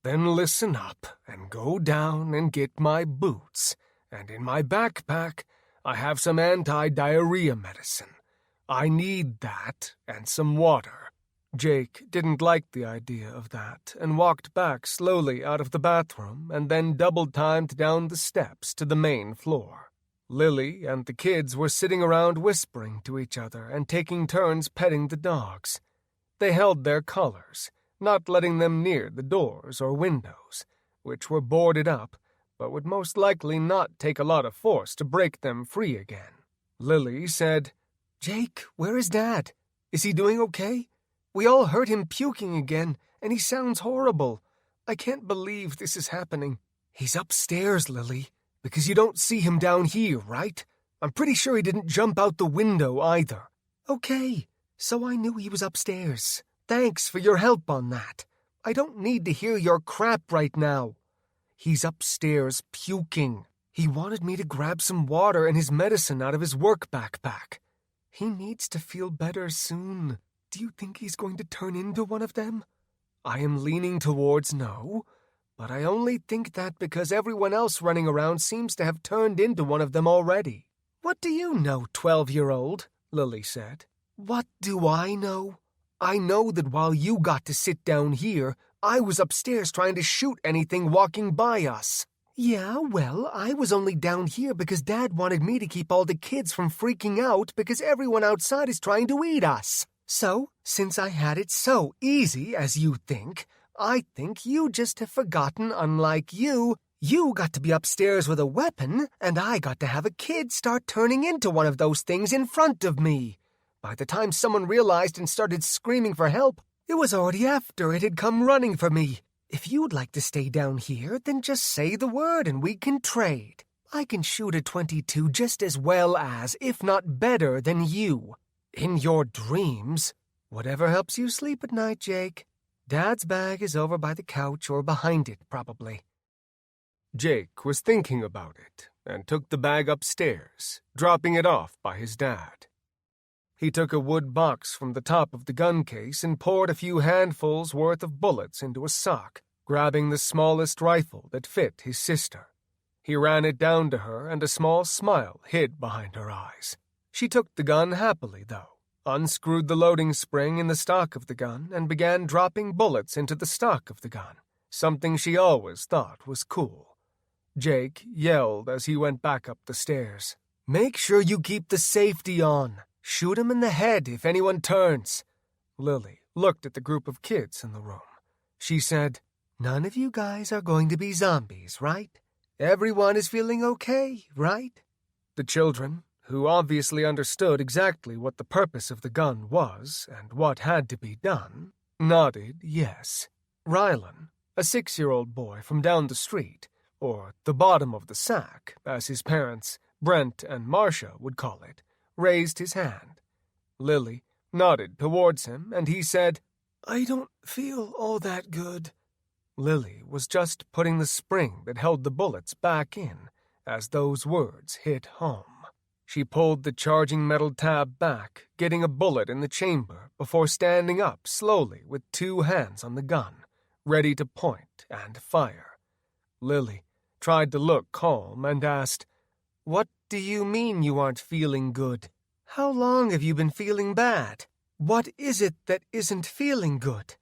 [SPEAKER 1] Then listen up and go down and get my boots, and in my backpack I have some anti-diarrhea medicine. I need that and some water." Jake didn't like the idea of that and walked back slowly out of the bathroom and then double-timed down the steps to the main floor. Lily and the kids were sitting around whispering to each other and taking turns petting the dogs. They held their collars, not letting them near the doors or windows, which were boarded up, but would most likely not take a lot of force to break them free again. Lily said, "Jake, where is Dad? Is he doing okay? We all heard him puking again, and he sounds horrible. I can't believe this is happening." "He's upstairs, Lily, because you don't see him down here, right? I'm pretty sure he didn't jump out the window either." "Okay, so I knew he was upstairs. Thanks for your help on that. I don't need to hear your crap right now. He's upstairs puking. He wanted me to grab some water and his medicine out of his work backpack. He needs to feel better soon. Do you think he's going to turn into one of them? I am leaning towards no, but I only think that because everyone else running around seems to have turned into one of them already." "What do you know, 12-year-old?" Lily said. "What do I know? I know that while you got to sit down here, I was upstairs trying to shoot anything walking by us." "Yeah, well, I was only down here because Dad wanted me to keep all the kids from freaking out because everyone outside is trying to eat us. So, since I had it so easy, as you think, I think you just have forgotten, unlike you got to be upstairs with a weapon, and I got to have a kid start turning into one of those things in front of me. By the time someone realized and started screaming for help, it was already after it had come running for me. If you'd like to stay down here, then just say the word and we can trade. I can shoot a .22 just as well as, if not better than you. In your dreams. Whatever helps you sleep at night, Jake. Dad's bag is over by the couch or behind it, probably." Jake was thinking about it and took the bag upstairs, dropping it off by his dad. He took a wood box from the top of the gun case and poured a few handfuls worth of bullets into a sock, grabbing the smallest rifle that fit his sister. He ran it down to her, and a small smile hid behind her eyes. She took the gun happily, though, unscrewed the loading spring in the stock of the gun, and began dropping bullets into the stock of the gun, something she always thought was cool. Jake yelled as he went back up the stairs. "Make sure you keep the safety on. Shoot him in the head if anyone turns." Lily looked at the group of kids in the room. She said, "None of you guys are going to be zombies, right? Everyone is feeling okay, right?" The children, who obviously understood exactly what the purpose of the gun was and what had to be done, nodded yes. Rylan, a 6-year-old boy from down the street, or the bottom of the sack, as his parents, Brent and Marcia, would call it, raised his hand. Lily nodded towards him, and he said, "I don't feel all that good." Lily was just putting the spring that held the bullets back in as those words hit home. She pulled the charging metal tab back, getting a bullet in the chamber before standing up slowly with 2 hands on the gun, ready to point and fire. Lily tried to look calm and asked, "What do you mean you aren't feeling good? How long have you been feeling bad? What is it that isn't feeling good?"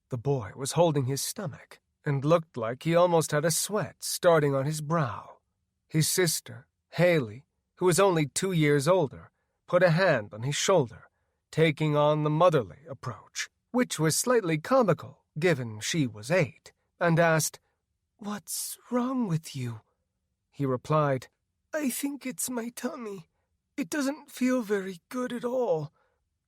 [SPEAKER 1] The boy was holding his stomach and looked like he almost had a sweat starting on his brow. His sister, Haley, who was only 2 years older, put a hand on his shoulder, taking on the motherly approach, which was slightly comical given she was 8, and asked, "What's wrong with you?" He replied, "I think it's my tummy. It doesn't feel very good at all.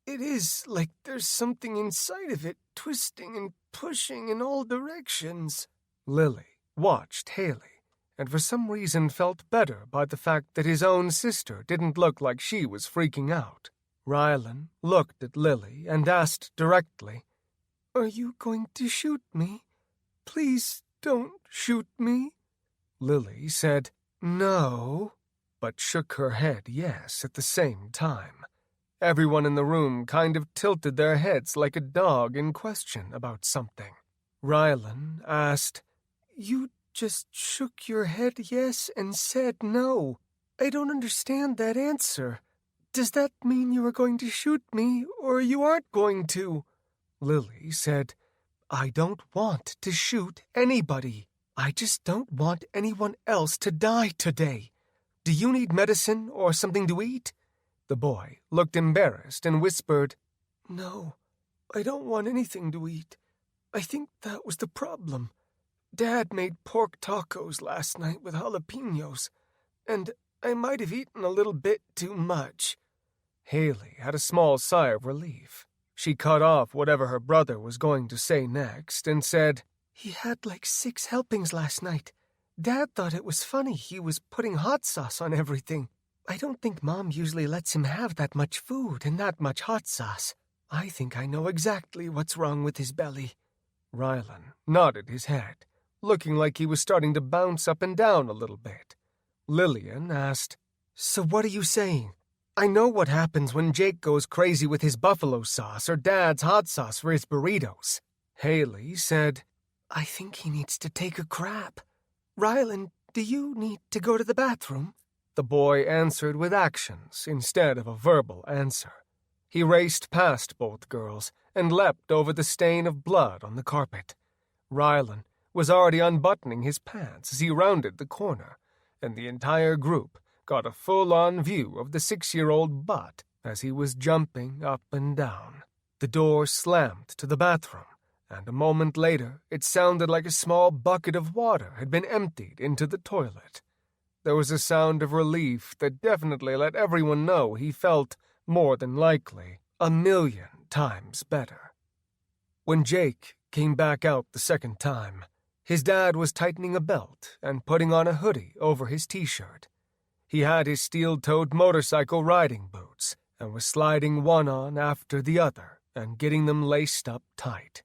[SPEAKER 1] It is like there's something inside of it twisting and pushing in all directions." Lily watched Haley, and for some reason felt better by the fact that his own sister didn't look like she was freaking out. Rylan looked at Lily and asked directly, "Are you going to shoot me? Please don't shoot me." Lily said, "No," but shook her head yes at the same time. Everyone in the room kind of tilted their heads like a dog in question about something. Rylan asked, "You just shook your head yes and said no. I don't understand that answer. Does that mean you are going to shoot me, or you aren't going to?" Lily said, "I don't want to shoot anybody. I just don't want anyone else to die today. Do you need medicine or something to eat?" The boy looked embarrassed and whispered, "No, I don't want anything to eat. I think that was the problem. Dad made pork tacos last night with jalapenos, and I might have eaten a little bit too much." Haley had a small sigh of relief. She cut off whatever her brother was going to say next and said, "He had like 6 helpings last night. Dad thought it was funny he was putting hot sauce on everything. I don't think Mom usually lets him have that much food and that much hot sauce. I think I know exactly what's wrong with his belly." Rylan nodded his head, looking like he was starting to bounce up and down a little bit. Lillian asked, "So what are you saying? I know what happens when Jake goes crazy with his buffalo sauce or Dad's hot sauce for his burritos." Haley said, "I think he needs to take a crap. Rylan, do you need to go to the bathroom?" The boy answered with actions instead of a verbal answer. He raced past both girls and leapt over the stain of blood on the carpet. Rylan was already unbuttoning his pants as he rounded the corner, and the entire group got a full-on view of the 6-year-old butt as he was jumping up and down. The door slammed to the bathroom, and a moment later it sounded like a small bucket of water had been emptied into the toilet. There was a sound of relief that definitely let everyone know he felt, more than likely, 1,000,000 times better. When Jake came back out the second time, his dad was tightening a belt and putting on a hoodie over his t-shirt. He had his steel-toed motorcycle riding boots and was sliding one on after the other and getting them laced up tight.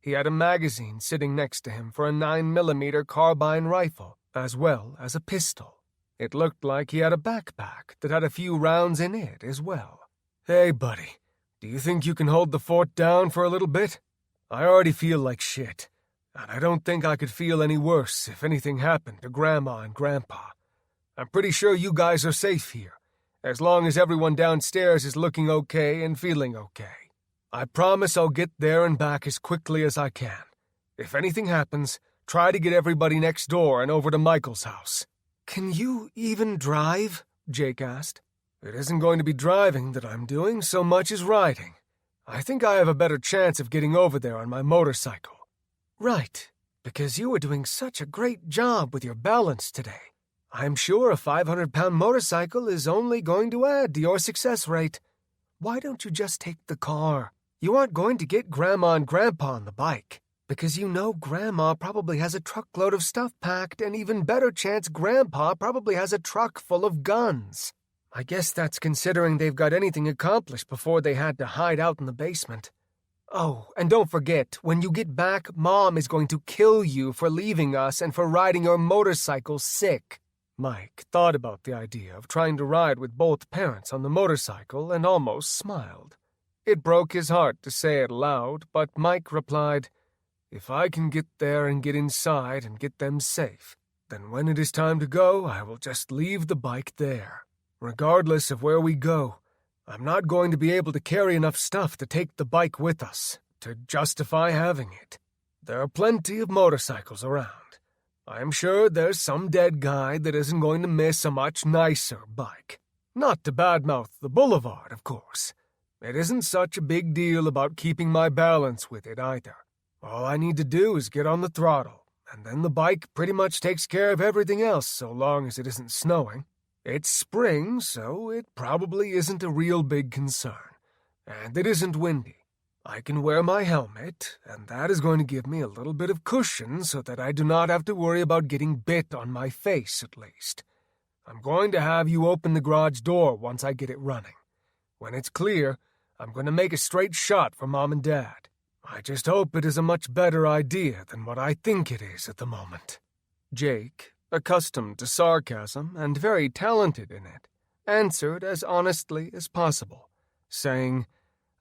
[SPEAKER 1] He had a magazine sitting next to him for a 9mm carbine rifle, as well as a pistol. It looked like he had a backpack that had a few rounds in it as well. "Hey, buddy, do you think you can hold the fort down for a little bit? I already feel like shit, and I don't think I could feel any worse if anything happened to Grandma and Grandpa. I'm pretty sure you guys are safe here, as long as everyone downstairs is looking okay and feeling okay. I promise I'll get there and back as quickly as I can. If anything happens, try to get everybody next door and over to Michael's house." "Can you even drive?" Jake asked. "It isn't going to be driving that I'm doing so much as riding. I think I have a better chance of getting over there on my motorcycle." "Right, because you were doing such a great job with your balance today. I'm sure a 500-pound motorcycle is only going to add to your success rate. Why don't you just take the car? You aren't going to get Grandma and Grandpa on the bike, because you know Grandma probably has a truckload of stuff packed, and even better chance Grandpa probably has a truck full of guns. I guess that's considering they've got anything accomplished before they had to hide out in the basement. Oh, and don't forget, when you get back, Mom is going to kill you for leaving us and for riding your motorcycle sick." Mike thought about the idea of trying to ride with both parents on the motorcycle and almost smiled. It broke his heart to say it aloud, but Mike replied, "If I can get there and get inside and get them safe, then when it is time to go, I will just leave the bike there. Regardless of where we go, I'm not going to be able to carry enough stuff to take the bike with us to justify having it. There are plenty of motorcycles around. I am sure there's some dead guy that isn't going to miss a much nicer bike. Not to badmouth the boulevard, of course. It isn't such a big deal about keeping my balance with it either. All I need to do is get on the throttle, and then the bike pretty much takes care of everything else so long as it isn't snowing. It's spring, so it probably isn't a real big concern. And it isn't windy. I can wear my helmet, and that is going to give me a little bit of cushion so that I do not have to worry about getting bit on my face, at least. I'm going to have you open the garage door once I get it running. When it's clear, I'm going to make a straight shot for Mom and Dad. I just hope it is a much better idea than what I think it is at the moment. Jake, accustomed to sarcasm and very talented in it, answered as honestly as possible, saying,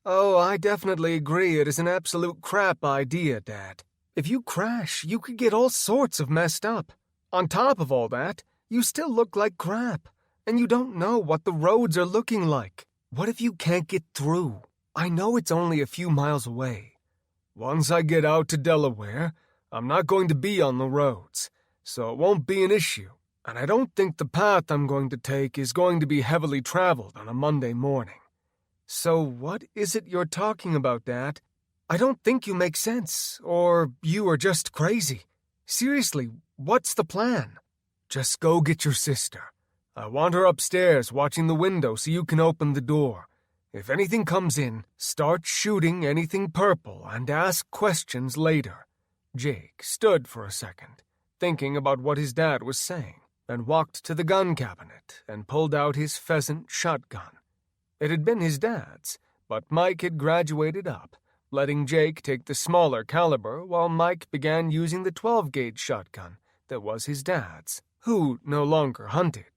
[SPEAKER 1] "Oh, I definitely agree it is an absolute crap idea, Dad. If you crash, you could get all sorts of messed up. On top of all that, you still look like crap, and you don't know what the roads are looking like. What if you can't get through? I know it's only a few miles away. Once I get out to Delaware, I'm not going to be on the roads, so it won't be an issue, and I don't think the path I'm going to take is going to be heavily traveled on a Monday morning. So what is it you're talking about, Dad? I don't think you make sense, or you are just crazy. Seriously, what's the plan?" "Just go get your sister. I want her upstairs watching the window so you can open the door. If anything comes in, start shooting anything purple and ask questions later." Jake stood for a second, thinking about what his dad was saying, then walked to the gun cabinet and pulled out his pheasant shotgun. It had been his dad's, but Mike had graduated up, letting Jake take the smaller caliber while Mike began using the 12-gauge shotgun that was his dad's, who no longer hunted.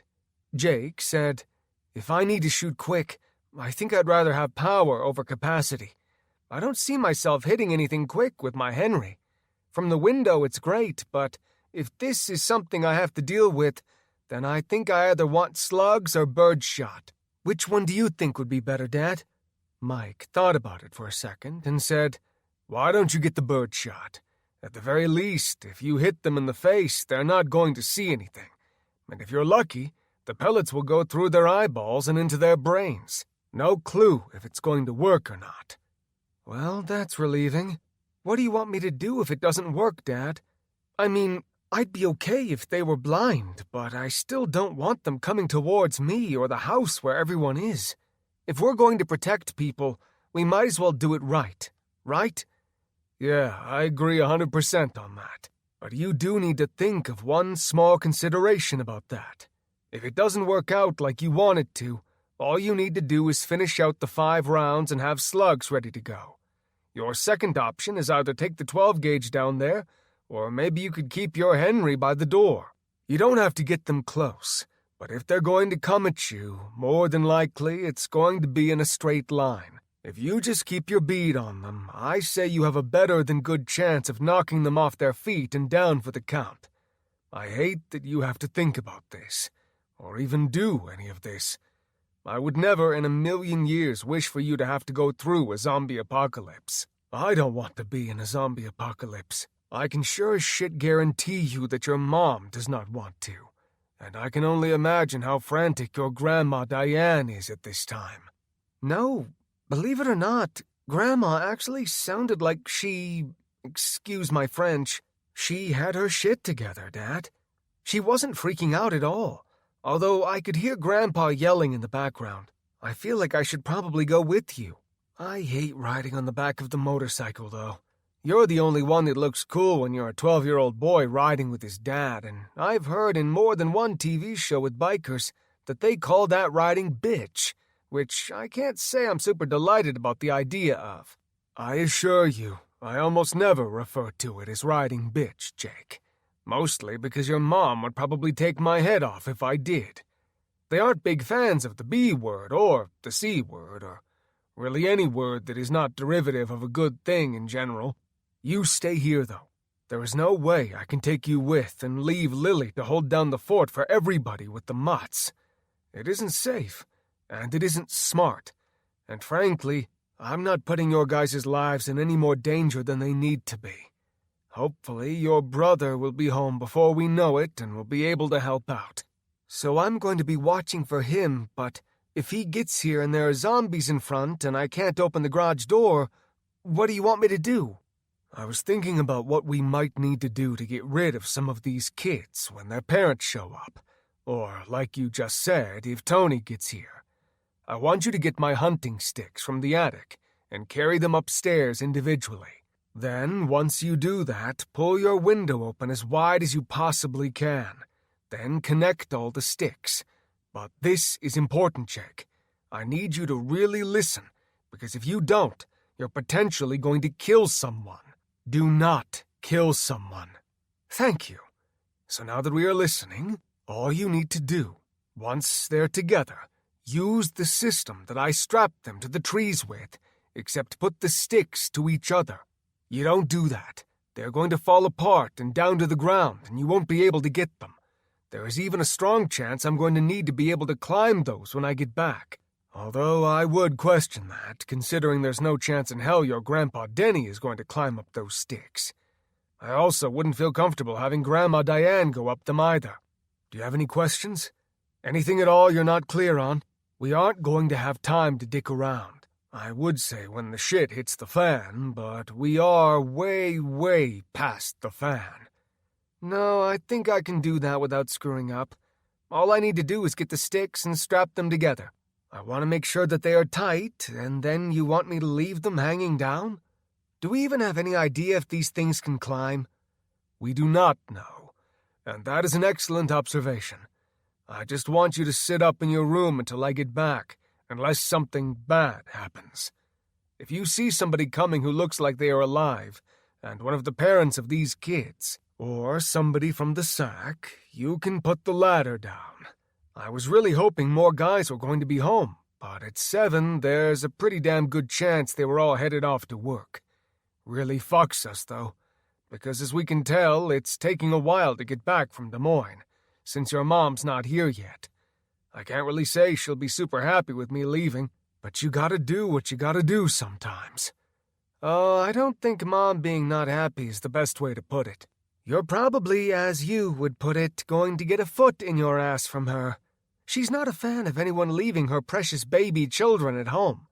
[SPEAKER 1] Jake said, "If I need to shoot quick, I think I'd rather have power over capacity. I don't see myself hitting anything quick with my Henry. From the window it's great, but if this is something I have to deal with, then I think I either want slugs or birdshot. Which one do you think would be better, Dad?" Mike thought about it for a second and said, "Why don't you get the birdshot? At the very least, if you hit them in the face, they're not going to see anything. And if you're lucky, the pellets will go through their eyeballs and into their brains. No clue if it's going to work or not." "Well, that's relieving. What do you want me to do if it doesn't work, Dad? I mean, I'd be okay if they were blind, but I still don't want them coming towards me or the house where everyone is. If we're going to protect people, we might as well do it right, right?" "Yeah, I agree 100% on that. But you do need to think of one small consideration about that. If it doesn't work out like you want it to, all you need to do is finish out the 5 rounds and have slugs ready to go. Your second option is either take the 12-gauge down there, or maybe you could keep your Henry by the door. You don't have to get them close, but if they're going to come at you, more than likely it's going to be in a straight line. If you just keep your bead on them, I say you have a better than good chance of knocking them off their feet and down for the count. I hate that you have to think about this, or even do any of this. I would never in a million years wish for you to have to go through a zombie apocalypse. I don't want to be in a zombie apocalypse. I can sure as shit guarantee you that your mom does not want to. And I can only imagine how frantic your Grandma Diane is at this time." "No, believe it or not, Grandma actually sounded like excuse my French, she had her shit together, Dad. She wasn't freaking out at all, although I could hear Grandpa yelling in the background. I feel like I should probably go with you. I hate riding on the back of the motorcycle, though. You're the only one that looks cool when you're a 12-year-old boy riding with his dad, and I've heard in more than one TV show with bikers that they call that riding bitch, which I can't say I'm super delighted about the idea of. I assure you, I almost never refer to it as riding bitch, Jake. Mostly because your mom would probably take my head off if I did. They aren't big fans of the B word or the C word, or really any word that is not derivative of a good thing in general. You stay here, though. There is no way I can take you with and leave Lily to hold down the fort for everybody with the mutts. It isn't safe, and it isn't smart, and frankly, I'm not putting your guys' lives in any more danger than they need to be. Hopefully, your brother will be home before we know it and will be able to help out. So I'm going to be watching for him, but if he gets here and there are zombies in front and I can't open the garage door, what do you want me to do? I was thinking about what we might need to do to get rid of some of these kids when their parents show up. Or, like you just said, if Tony gets here. I want you to get my hunting sticks from the attic and carry them upstairs individually. Then, once you do that, pull your window open as wide as you possibly can. Then connect all the sticks. But this is important, Jake. I need you to really listen, because if you don't, you're potentially going to kill someone. Do not kill someone. Thank you. So now that we are listening, all you need to do, once they're together, use the system that I strapped them to the trees with, except put the sticks to each other. You don't do that. They're going to fall apart and down to the ground, and you won't be able to get them. There is even a strong chance I'm going to need to be able to climb those when I get back. Although I would question that, considering there's no chance in hell your Grandpa Denny is going to climb up those sticks. I also wouldn't feel comfortable having Grandma Diane go up them either. Do you have any questions? Anything at all you're not clear on? We aren't going to have time to dick around. I would say when the shit hits the fan, but we are way, way past the fan. No, I think I can do that without screwing up. All I need to do is get the sticks and strap them together. I want to make sure that they are tight, and then you want me to leave them hanging down? Do we even have any idea if these things can climb? We do not know, and that is an excellent observation. I just want you to sit up in your room until I get back, unless something bad happens. If you see somebody coming who looks like they are alive, and one of the parents of these kids, or somebody from the sack, you can put the ladder down. I was really hoping more guys were going to be home, but at 7, there's a pretty damn good chance they were all headed off to work. Really fucks us, though, because as we can tell, it's taking a while to get back from Des Moines, since your mom's not here yet. I can't really say she'll be super happy with me leaving, but you gotta do what you gotta do sometimes. Oh, I don't think Mom being not happy is the best way to put it. You're probably, as you would put it, going to get a foot in your ass from her. She's not a fan of anyone leaving her precious baby children at home.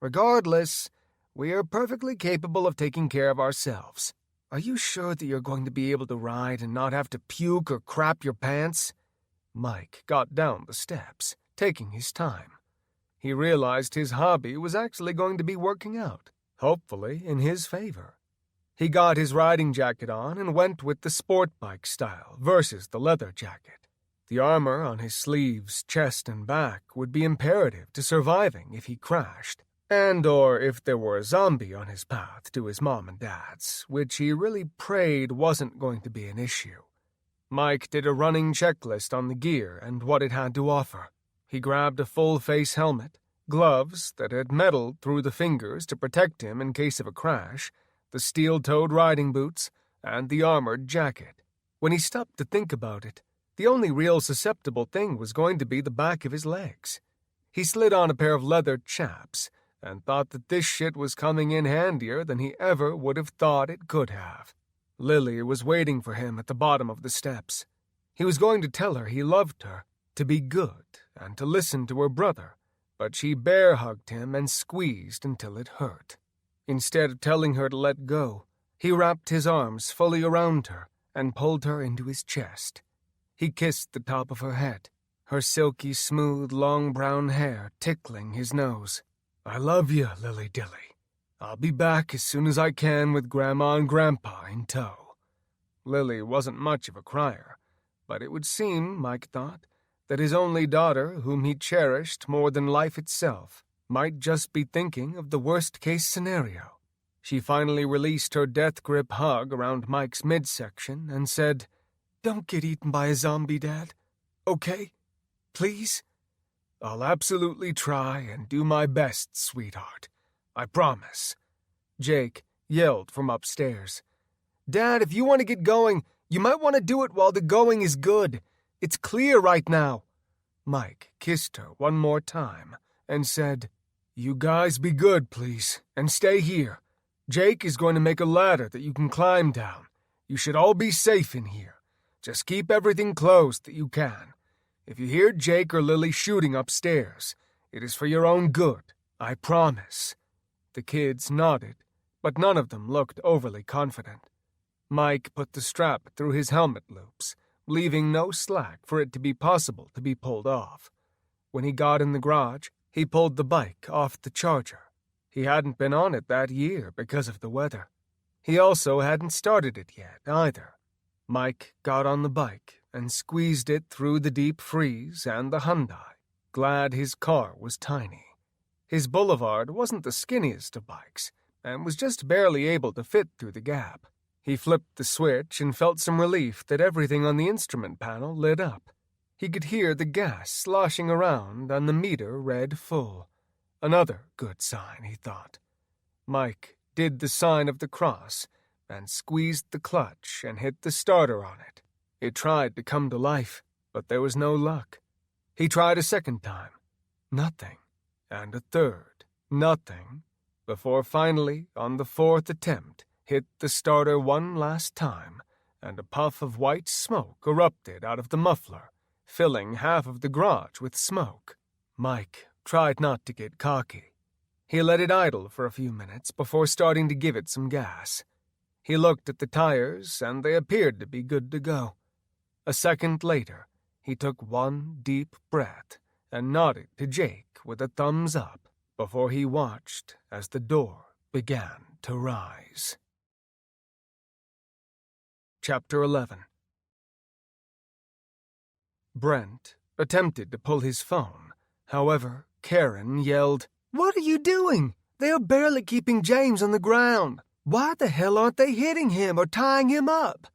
[SPEAKER 1] Regardless, we are perfectly capable of taking care of ourselves. Are you sure that you're going to be able to ride and not have to puke or crap your pants? Mike got down the steps, taking his time. He realized his hobby was actually going to be working out, hopefully in his favor. He got his riding jacket on and went with the sport bike style versus the leather jacket. The armor on his sleeves, chest, and back would be imperative to surviving if he crashed, and/or if there were a zombie on his path to his mom and dad's, which he really prayed wasn't going to be an issue. Mike did a running checklist on the gear and what it had to offer. He grabbed a full-face helmet, gloves that had metal through the fingers to protect him in case of a crash, the steel-toed riding boots, and the armored jacket. When he stopped to think about it, the only real susceptible thing was going to be the back of his legs. He slid on a pair of leather chaps and thought that this shit was coming in handier than he ever would have thought it could have. Lily was waiting for him at the bottom of the steps. He was going to tell her he loved her, to be good, and to listen to her brother, but she bear-hugged him and squeezed until it hurt. Instead of telling her to let go, he wrapped his arms fully around her and pulled her into his chest. He kissed the top of her head, her silky, smooth, long brown hair tickling his nose. I love you, Lily-Dilly. I'll be back as soon as I can with Grandma and Grandpa in tow. Lily wasn't much of a crier, but it would seem, Mike thought, that his only daughter, whom he cherished more than life itself, might just be thinking of the worst-case scenario. She finally released her death-grip hug around Mike's midsection and said, "Don't get eaten by a zombie, Dad. Okay? Please?" "I'll absolutely try and do my best, sweetheart. I promise." Jake yelled from upstairs.
[SPEAKER 2] Dad, if you want to get going, you might want to do it while the going is good. It's clear right now.
[SPEAKER 1] Mike kissed her one more time and said, "You guys be good, please, and stay here. Jake is going to make a ladder that you can climb down. You should all be safe in here. Just keep everything closed that you can. If you hear Jake or Lily shooting upstairs, it is for your own good, I promise." The kids nodded, but none of them looked overly confident. Mike put the strap through his helmet loops, leaving no slack for it to be possible to be pulled off. When he got in the garage, he pulled the bike off the charger. He hadn't been on it that year because of the weather. He also hadn't started it yet, either. Mike got on the bike and squeezed it through the deep freeze and the Hyundai, glad his car was tiny. His Boulevard wasn't the skinniest of bikes, and was just barely able to fit through the gap. He flipped the switch and felt some relief that everything on the instrument panel lit up. He could hear the gas sloshing around and the meter read full. Another good sign, he thought. Mike did the sign of the cross and squeezed the clutch and hit the starter on it. It tried to come to life, but there was no luck. He tried a second time. Nothing. And a third. Nothing. Before finally, on the fourth attempt, hit the starter one last time, and a puff of white smoke erupted out of the muffler, filling half of the garage with smoke. Mike tried not to get cocky. He let it idle for a few minutes before starting to give it some gas. He looked at the tires, and they appeared to be good to go. A second later, he took one deep breath and nodded to Jake with a thumbs up before he watched as the door began to rise. Chapter 11. Brent attempted to pull his phone. However, Karen yelled,
[SPEAKER 2] "What are you doing? They are barely keeping James on the ground. Why the hell aren't they hitting him or tying him up?"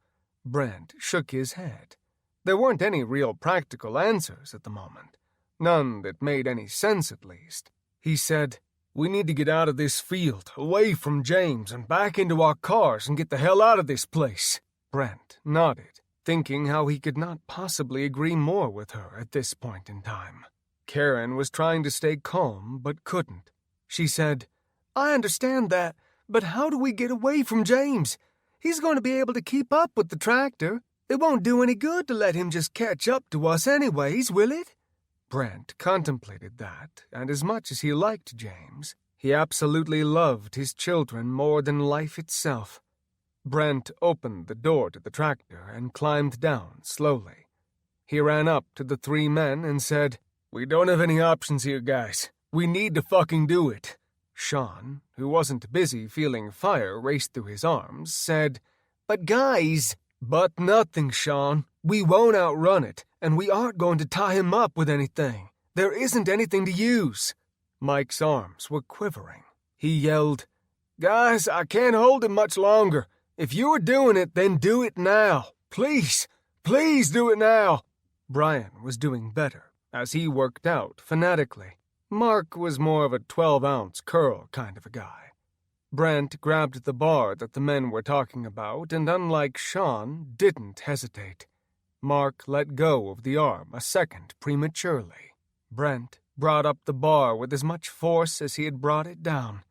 [SPEAKER 1] Brent shook his head. There weren't any real practical answers at the moment. None that made any sense, at least. He said, "We need to get out of this field, away from James, and back into our cars and get the hell out of this place." Brent nodded, thinking how he could not possibly agree more with her at this point in time. Karen was trying to stay calm, but couldn't. She said,
[SPEAKER 2] "I understand that, but how do we get away from James? He's going to be able to keep up with the tractor. It won't do any good to let him just catch up to us anyways, will it?"
[SPEAKER 1] Brent contemplated that, and as much as he liked James, he absolutely loved his children more than life itself. Brent opened the door to the tractor and climbed down slowly. He ran up to the three men and said, "We don't have any options here, guys. We need to fucking do it." Sean, who wasn't busy feeling fire race through his arms, said,
[SPEAKER 2] "But guys—"
[SPEAKER 1] "But nothing, Sean. We won't outrun it, and we aren't going to tie him up with anything. There isn't anything to use." Mike's arms were quivering. He yelled, "Guys, I can't hold him much longer. If you are doing it, then do it now. Please, please do it now." Brian was doing better, as he worked out fanatically. Mark was more of a 12-ounce curl kind of a guy. Brent grabbed the bar that the men were talking about and, unlike Sean, didn't hesitate. Mark let go of the arm a second prematurely. Brent brought up the bar with as much force as he had brought it down.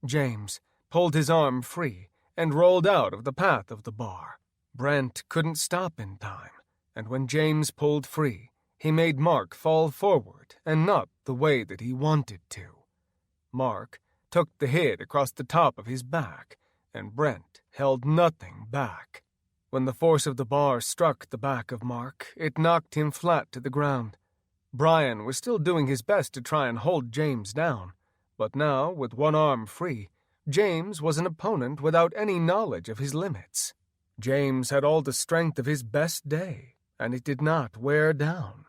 [SPEAKER 1] James pulled his arm free and rolled out of the path of the bar. Brent couldn't stop in time, and when James pulled free, he made Mark fall forward and not the way that he wanted to. Mark took the hit across the top of his back, and Brent held nothing back. When the force of the bar struck the back of Mark, it knocked him flat to the ground. Brian was still doing his best to try and hold James down, but now, with one arm free, James was an opponent without any knowledge of his limits. James had all the strength of his best day, and it did not wear down.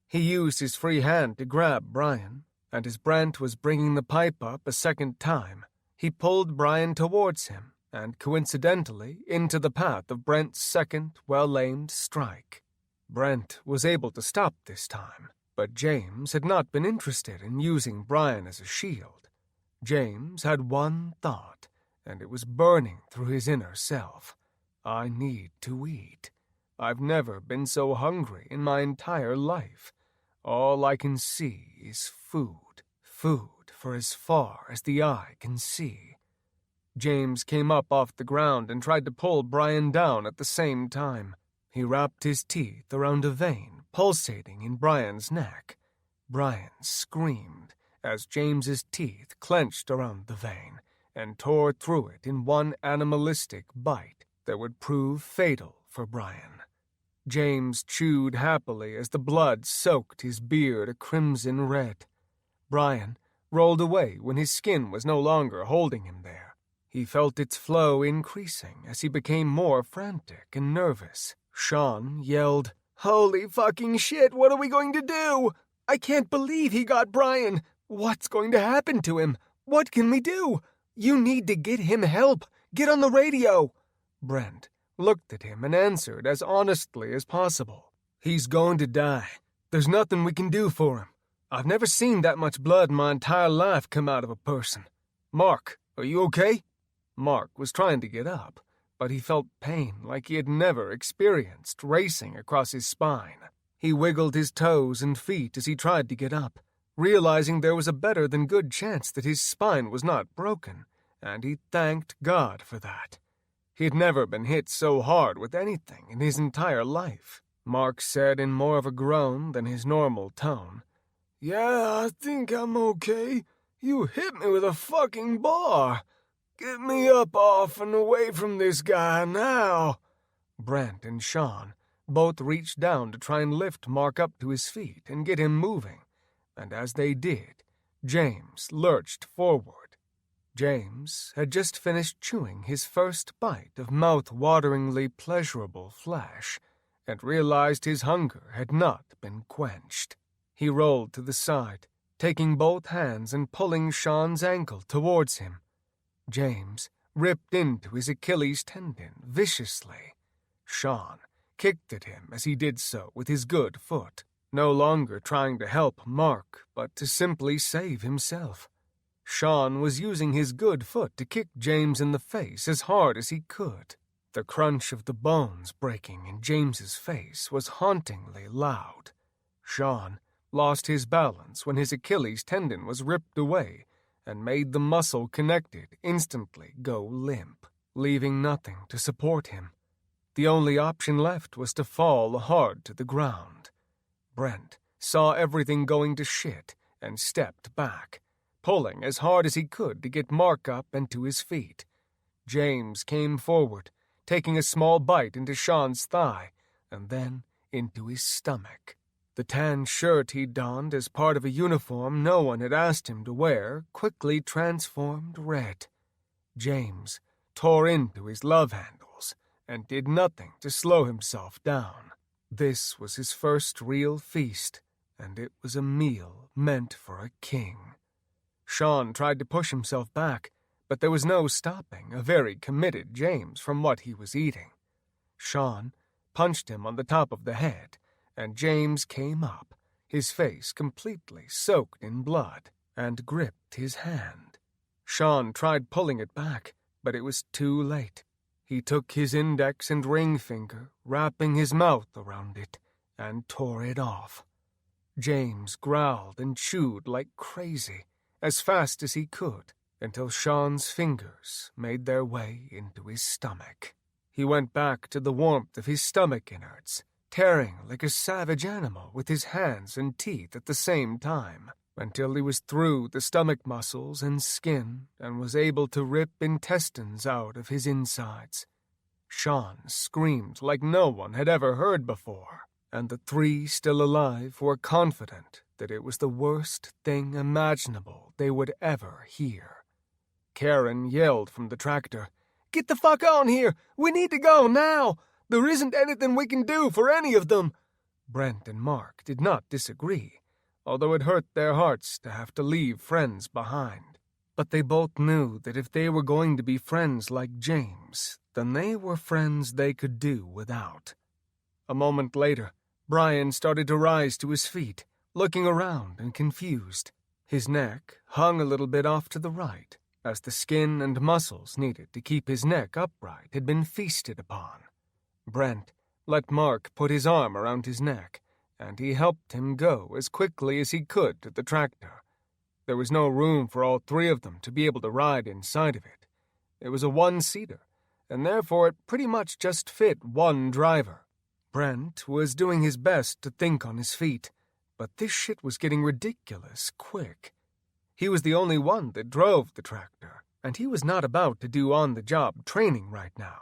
[SPEAKER 1] He used his free hand to grab Brian, and as Brent was bringing the pipe up a second time, he pulled Brian towards him and, coincidentally, into the path of Brent's second well-aimed strike. Brent was able to stop this time, but James had not been interested in using Brian as a shield. James had one thought, and it was burning through his inner self. I need to eat. I've never been so hungry in my entire life. All I can see is food. Food for as far as the eye can see. James came up off the ground and tried to pull Brian down at the same time. He wrapped his teeth around a vein pulsating in Brian's neck. Brian screamed as James's teeth clenched around the vein and tore through it in one animalistic bite that would prove fatal for Brian. James chewed happily as the blood soaked his beard a crimson red. Brian rolled away when his skin was no longer holding him there. He felt its flow increasing as he became more frantic and nervous. Sean yelled, "Holy fucking shit, what are we going to do? I can't believe he got Brian. What's going to happen to him? What can we do? You need to get him help. Get on the radio." Brent looked at him and answered as honestly as possible. "He's going to die. There's nothing we can do for him. I've never seen that much blood in my entire life come out of a person. Mark, are you okay?" Mark was trying to get up, but he felt pain like he had never experienced racing across his spine. He wiggled his toes and feet as he tried to get up, realizing there was a better than good chance that his spine was not broken, and he thanked God for that. He had never been hit so hard with anything in his entire life. Mark said in more of a groan than his normal tone, "Yeah, I think I'm okay. You hit me with a fucking bar. Get me up off and away from this guy now." Brent and Sean both reached down to try and lift Mark up to his feet and get him moving, and as they did, James lurched forward. James had just finished chewing his first bite of mouth-wateringly pleasurable flesh and realized his hunger had not been quenched. He rolled to the side, taking both hands and pulling Sean's ankle towards him. James ripped into his Achilles tendon viciously. Sean kicked at him as he did so with his good foot, no longer trying to help Mark, but to simply save himself. Sean was using his good foot to kick James in the face as hard as he could. The crunch of the bones breaking in James's face was hauntingly loud. Sean lost his balance when his Achilles tendon was ripped away and made the muscle connected instantly go limp, leaving nothing to support him. The only option left was to fall hard to the ground. Brent saw everything going to shit and stepped back, pulling as hard as he could to get Mark up and to his feet. James came forward, taking a small bite into Sean's thigh and then into his stomach. The tan shirt he donned as part of a uniform no one had asked him to wear quickly transformed red. James tore into his love handles and did nothing to slow himself down. This was his first real feast, and it was a meal meant for a king. Sean tried to push himself back, but there was no stopping a very committed James from what he was eating. Sean punched him on the top of the head, and James came up, his face completely soaked in blood, and gripped his hand. Sean tried pulling it back, but it was too late. He took his index and ring finger, wrapping his mouth around it, and tore it off. James growled and chewed like crazy, as fast as he could, until Sean's fingers made their way into his stomach. He went back to the warmth of his stomach innards, tearing like a savage animal with his hands and teeth at the same time, until he was through the stomach muscles and skin and was able to rip intestines out of his insides. Sean screamed like no one had ever heard before, and the three still alive were confident that it was the worst thing imaginable they would ever hear. Karen yelled from the tractor, "Get the fuck on here! We need to go now! There isn't anything we can do for any of them!" Brent and Mark did not disagree, although it hurt their hearts to have to leave friends behind. But they both knew that if they were going to be friends like James, then they were friends they could do without. A moment later, Brian started to rise to his feet, looking around and confused. His neck hung a little bit off to the right, as the skin and muscles needed to keep his neck upright had been feasted upon. Brent let Mark put his arm around his neck, and he helped him go as quickly as he could to the tractor. There was no room for all three of them to be able to ride inside of it. It was a one-seater, and therefore it pretty much just fit one driver. Brent was doing his best to think on his feet, but this shit was getting ridiculous quick. He was the only one that drove the tractor, and he was not about to do on-the-job training right now.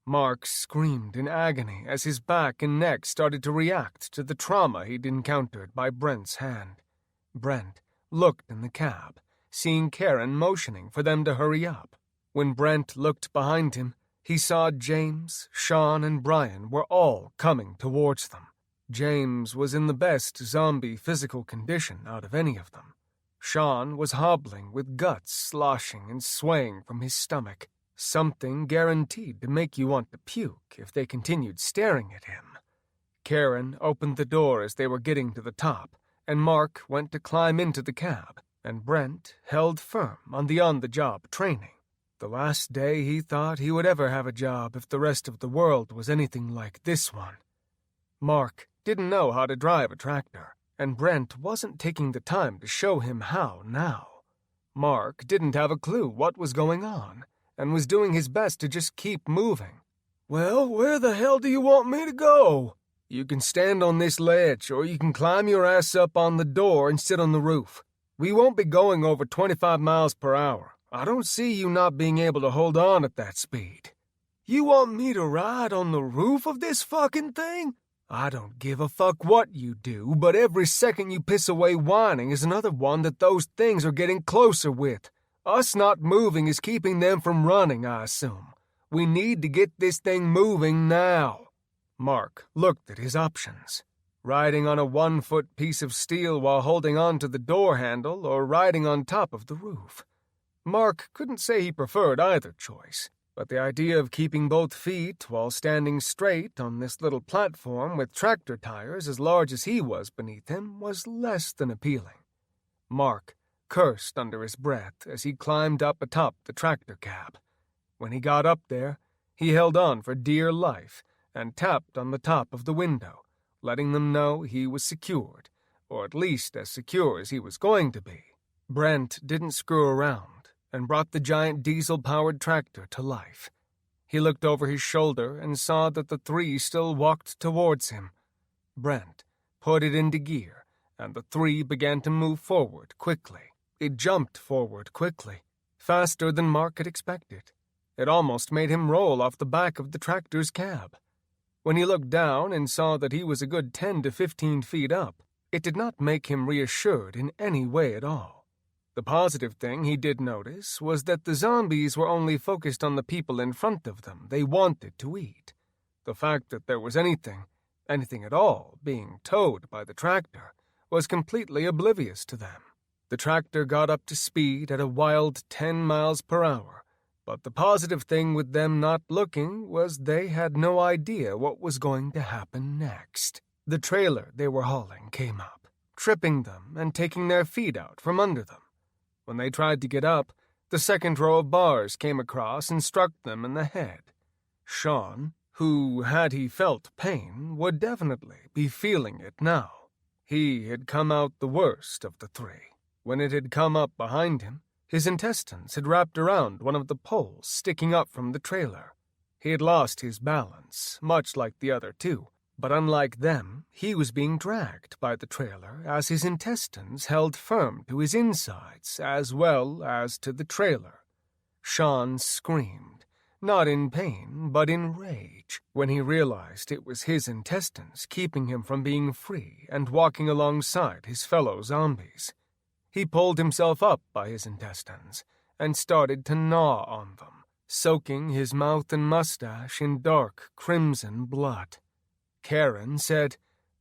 [SPEAKER 1] Mark screamed in agony as his back and neck started to react to the trauma he'd encountered by Brent's hand. Brent looked in the cab, seeing Karen motioning for them to hurry up. When Brent looked behind him, he saw James, Sean, and Brian were all coming towards them. James was in the best zombie physical condition out of any of them. Sean was hobbling with guts sloshing and swaying from his stomach, something guaranteed to make you want to puke if they continued staring at him. Karen opened the door as they were getting to the top, and Mark went to climb into the cab, and Brent held firm on the on-the-job training. The last day he thought he would ever have a job if the rest of the world was anything like this one. Mark didn't know how to drive a tractor, and Brent wasn't taking the time to show him how now. Mark didn't have a clue what was going on, and was doing his best to just keep moving. "Well, where the hell do you want me to go? You can stand on this ledge, or you can climb your ass up on the door and sit on the roof. We won't be going over 25 miles per hour. I don't see you not being able to hold on at that speed." "You want me to ride on the roof of this fucking thing? I don't give a fuck what you do, but every second you piss away whining is another one that those things are getting closer with. Us not moving is keeping them from running, I assume. We need to get this thing moving now." Mark looked at his options. Riding on a 1-foot piece of steel while holding on to the door handle, or riding on top of the roof. Mark couldn't say he preferred either choice, but the idea of keeping both feet while standing straight on this little platform with tractor tires as large as he was beneath him was less than appealing. Mark cursed under his breath as he climbed up atop the tractor cab. When he got up there, he held on for dear life and tapped on the top of the window, letting them know he was secured, or at least as secure as he was going to be. Brent didn't screw around and brought the giant diesel-powered tractor to life. He looked over his shoulder and saw that the three still walked towards him. Brent put it into gear, and the three began to move forward quickly. It jumped forward quickly, faster than Mark had expected. It almost made him roll off the back of the tractor's cab. When he looked down and saw that he was a good 10 to 15 feet up, it did not make him reassured in any way at all. The positive thing he did notice was that the zombies were only focused on the people in front of them they wanted to eat. The fact that there was anything at all, being towed by the tractor was completely oblivious to them. The tractor got up to speed at a wild 10 miles per hour, but the positive thing with them not looking was they had no idea what was going to happen next. The trailer they were hauling came up, tripping them and taking their feet out from under them. When they tried to get up, the second row of bars came across and struck them in the head. Sean, who, had he felt pain, would definitely be feeling it now. He had come out the worst of the three. When it had come up behind him, his intestines had wrapped around one of the poles sticking up from the trailer. He had lost his balance, much like the other two, but unlike them, he was being dragged by the trailer as his intestines held firm to his insides as well as to the trailer. Sean screamed, not in pain, but in rage, when he realized it was his intestines keeping him from being free and walking alongside his fellow zombies. He pulled himself up by his intestines and started to gnaw on them, soaking his mouth and mustache in dark crimson blood. Karen said,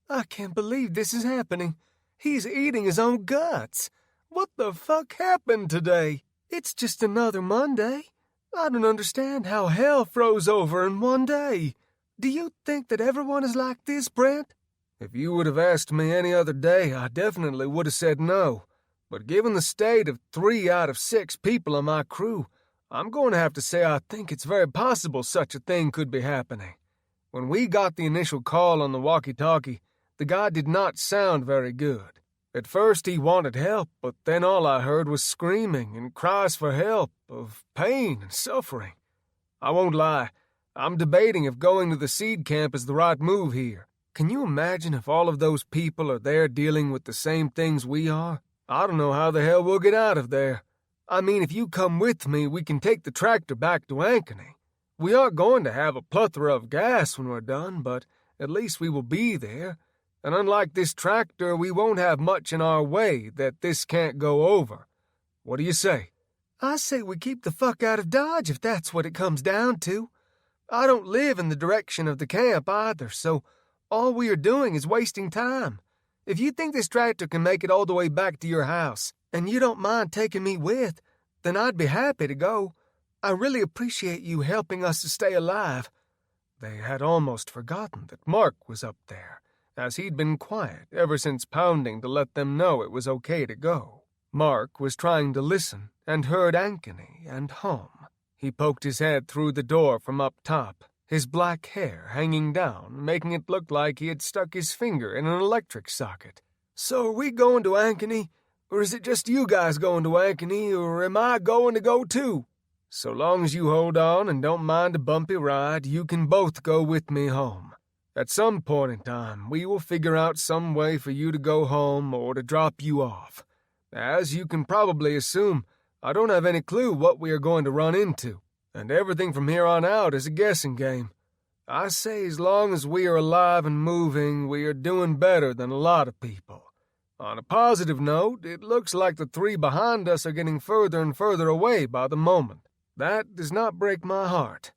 [SPEAKER 1] "I can't believe this is happening. He's eating his own guts. What the fuck happened today? It's just another Monday. I don't understand how hell froze over in one day. Do you think that everyone is like this, Brent?" "If you would have asked me any other day, I definitely would have said no.
[SPEAKER 2] But given the state of 3 out of 6 people on my crew, I'm going to have to say I think it's very possible such a thing could be happening. When we got the initial call on the walkie-talkie, the guy did not sound very good. At first he wanted help, but then all I heard was screaming and cries for help, of pain and suffering. I won't lie, I'm debating if going to the seed camp is the right move here. Can you imagine if all of those people are there dealing with the same things we are? I don't know how the hell we'll get out of there. I mean, if you come with me, we can take the tractor back to Ankeny. We aren't going to have a plethora of gas when we're done, but at least we will be there. And unlike this tractor, we won't have much in our way that this can't go over. What do you say? I say we keep the fuck out of Dodge if that's what it comes down to. I don't live in the direction of the camp either, so all we are doing is wasting time. If you think this tractor can make it all the way back to your house, and you don't mind taking me with, then I'd be happy to go. I really appreciate you helping us to stay alive. They had almost forgotten that Mark was up there, as he'd been quiet ever since pounding to let them know it was okay to go. Mark was trying to listen and heard Ankeny and hum. He poked his head through the door from up top, his black hair hanging down, making it look like he had stuck his finger in an electric socket. So are we going to Ankeny? Or is it just you guys going to Ankeny, or am I going to go too? So long as you hold on and don't mind a bumpy ride, you can both go with me home. At some point in time, we will figure out some way for you to go home or to drop you off. As you can probably assume, I don't have any clue what we are going to run into, and everything from here on out is a guessing game. I say as long as we are alive and moving, we are doing better than a lot of people. On a positive note, it looks like the 3 behind us are getting further and further away by the moment. That does not break my heart.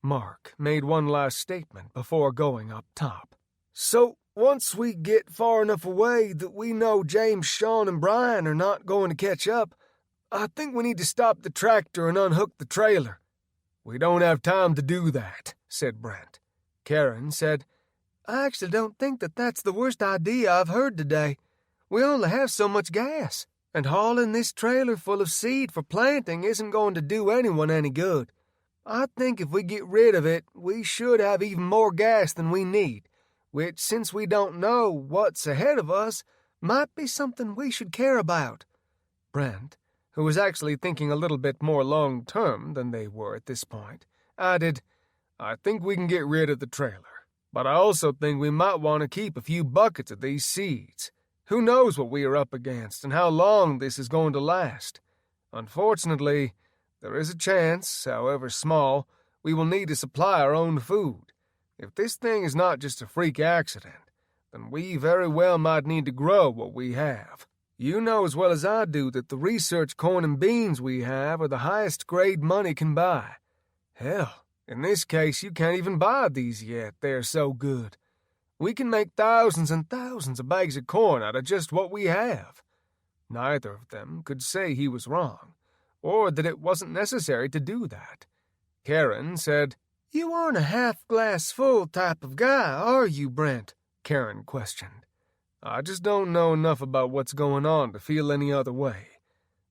[SPEAKER 2] Mark made one last statement before going up top. So, once we get far enough away that we know James, Sean, and Brian are not going to catch up, I think we need to stop the tractor and unhook the trailer. We don't have time to do that, said Brent. Karen said, I actually don't think that that's the worst idea I've heard today. We only have so much gas, and hauling this trailer full of seed for planting isn't going to do anyone any good. I think if we get rid of it, we should have even more gas than we need, which, since we don't know what's ahead of us, might be something we should care about. Brent, who was actually thinking a little bit more long-term than they were at this point, added, I think we can get rid of the trailer, but I also think we might want to keep a few buckets of these seeds. Who knows what we are up against and how long this is going to last? Unfortunately, there is a chance, however small, we will need to supply our own food. If this thing is not just a freak accident, then we very well might need to grow what we have. You know as well as I do that the research corn and beans we have are the highest grade money can buy. Hell, in this case you can't even buy these yet, they're so good. We can make thousands and thousands of bags of corn out of just what we have. Neither of them could say he was wrong, or that it wasn't necessary to do that. Karen said, You aren't a half-glass-full type of guy, are you, Brent? Karen questioned. I just don't know enough about what's going on to feel any other way.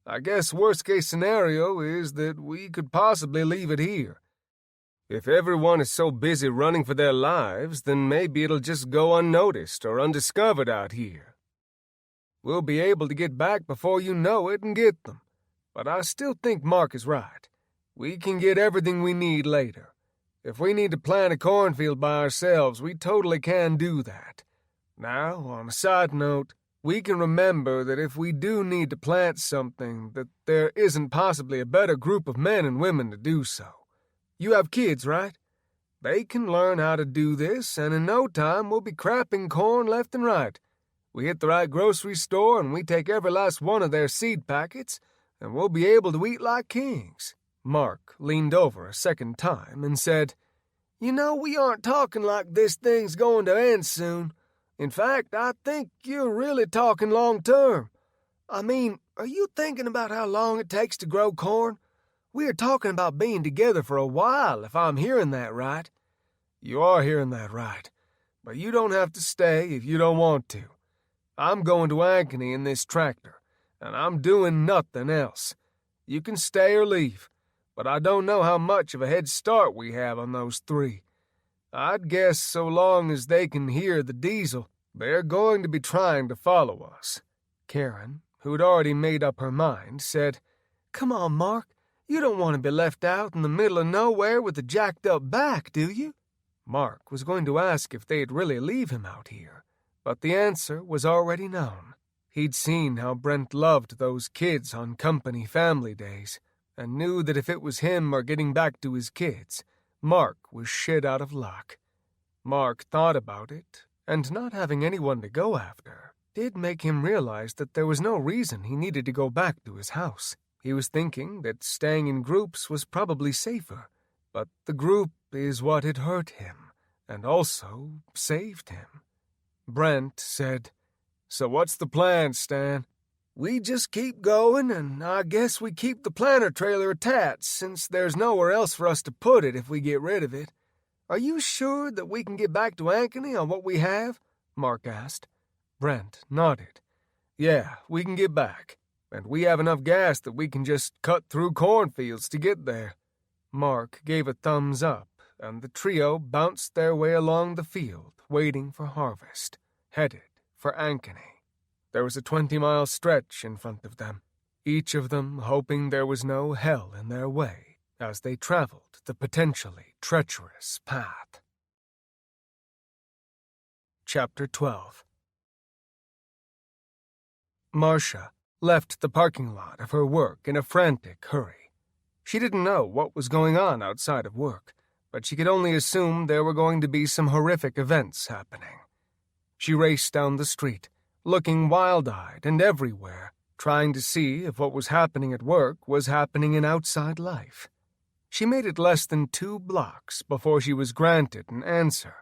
[SPEAKER 2] I guess worst-case scenario is that we could possibly leave it here. If everyone is so busy running for their lives, then maybe it'll just go unnoticed or undiscovered out here. We'll be able to get back before you know it and get them. But I still think Mark is right. We can get everything we need later. If we need to plant a cornfield by ourselves, we totally can do that. Now, on a side note, we can remember that if we do need to plant something, that there isn't possibly a better group of men and women to do so. You have kids, right? They can learn how to do this, and in no time we'll be crapping corn left and right. We hit the right grocery store, and we take every last one of their seed packets, and we'll be able to eat like kings. Mark leaned over a second time and said, You know, we aren't talking like this thing's going to end soon. In fact, I think you're really talking long-term. I mean, are you thinking about how long it takes to grow corn? We are talking about being together for a while, if I'm hearing that right. You are hearing that right, but you don't have to stay if you don't want to. I'm going to Ankeny in this tractor, and I'm doing nothing else. You can stay or leave, but I don't know how much of a head start we have on those three. I'd guess so long as they can hear the diesel, they're going to be trying to follow us." Karen, who'd already made up her mind, said, "Come on, Mark. You don't want to be left out in the middle of nowhere with a jacked-up back, do you?" Mark was going to ask if they'd really leave him out here, but the answer was already known. He'd seen how Brent loved those kids on company family days, and knew that if it was him or getting back to his kids, Mark was shit out of luck. Mark thought about it, and not having anyone to go after did make him realize that there was no reason he needed to go back to his house. He was thinking that staying in groups was probably safer, but the group is what had hurt him, and also saved him. Brent said, "So what's the plan, Stan?" "We just keep going, and I guess we keep the planter trailer attached, since there's nowhere else for us to put it if we get rid of it. Are you sure that we can get back to Ankeny on what we have?" Mark asked. Brent nodded. "Yeah, we can get back. And we have enough gas that we can just cut through cornfields to get there." Mark gave a thumbs up, and the trio bounced their way along the field, waiting for harvest, headed for Ankeny. There was a 20-mile stretch in front of them, each of them hoping there was no hell in their way as they traveled the potentially treacherous path. Chapter 12. Marcia left the parking lot of her work in a frantic hurry. She didn't know what was going on outside of work, but she could only assume there were going to be some horrific events happening. She raced down the street, looking wild-eyed and everywhere, trying to see if what was happening at work was happening in outside life. She made it less than 2 blocks before she was granted an answer,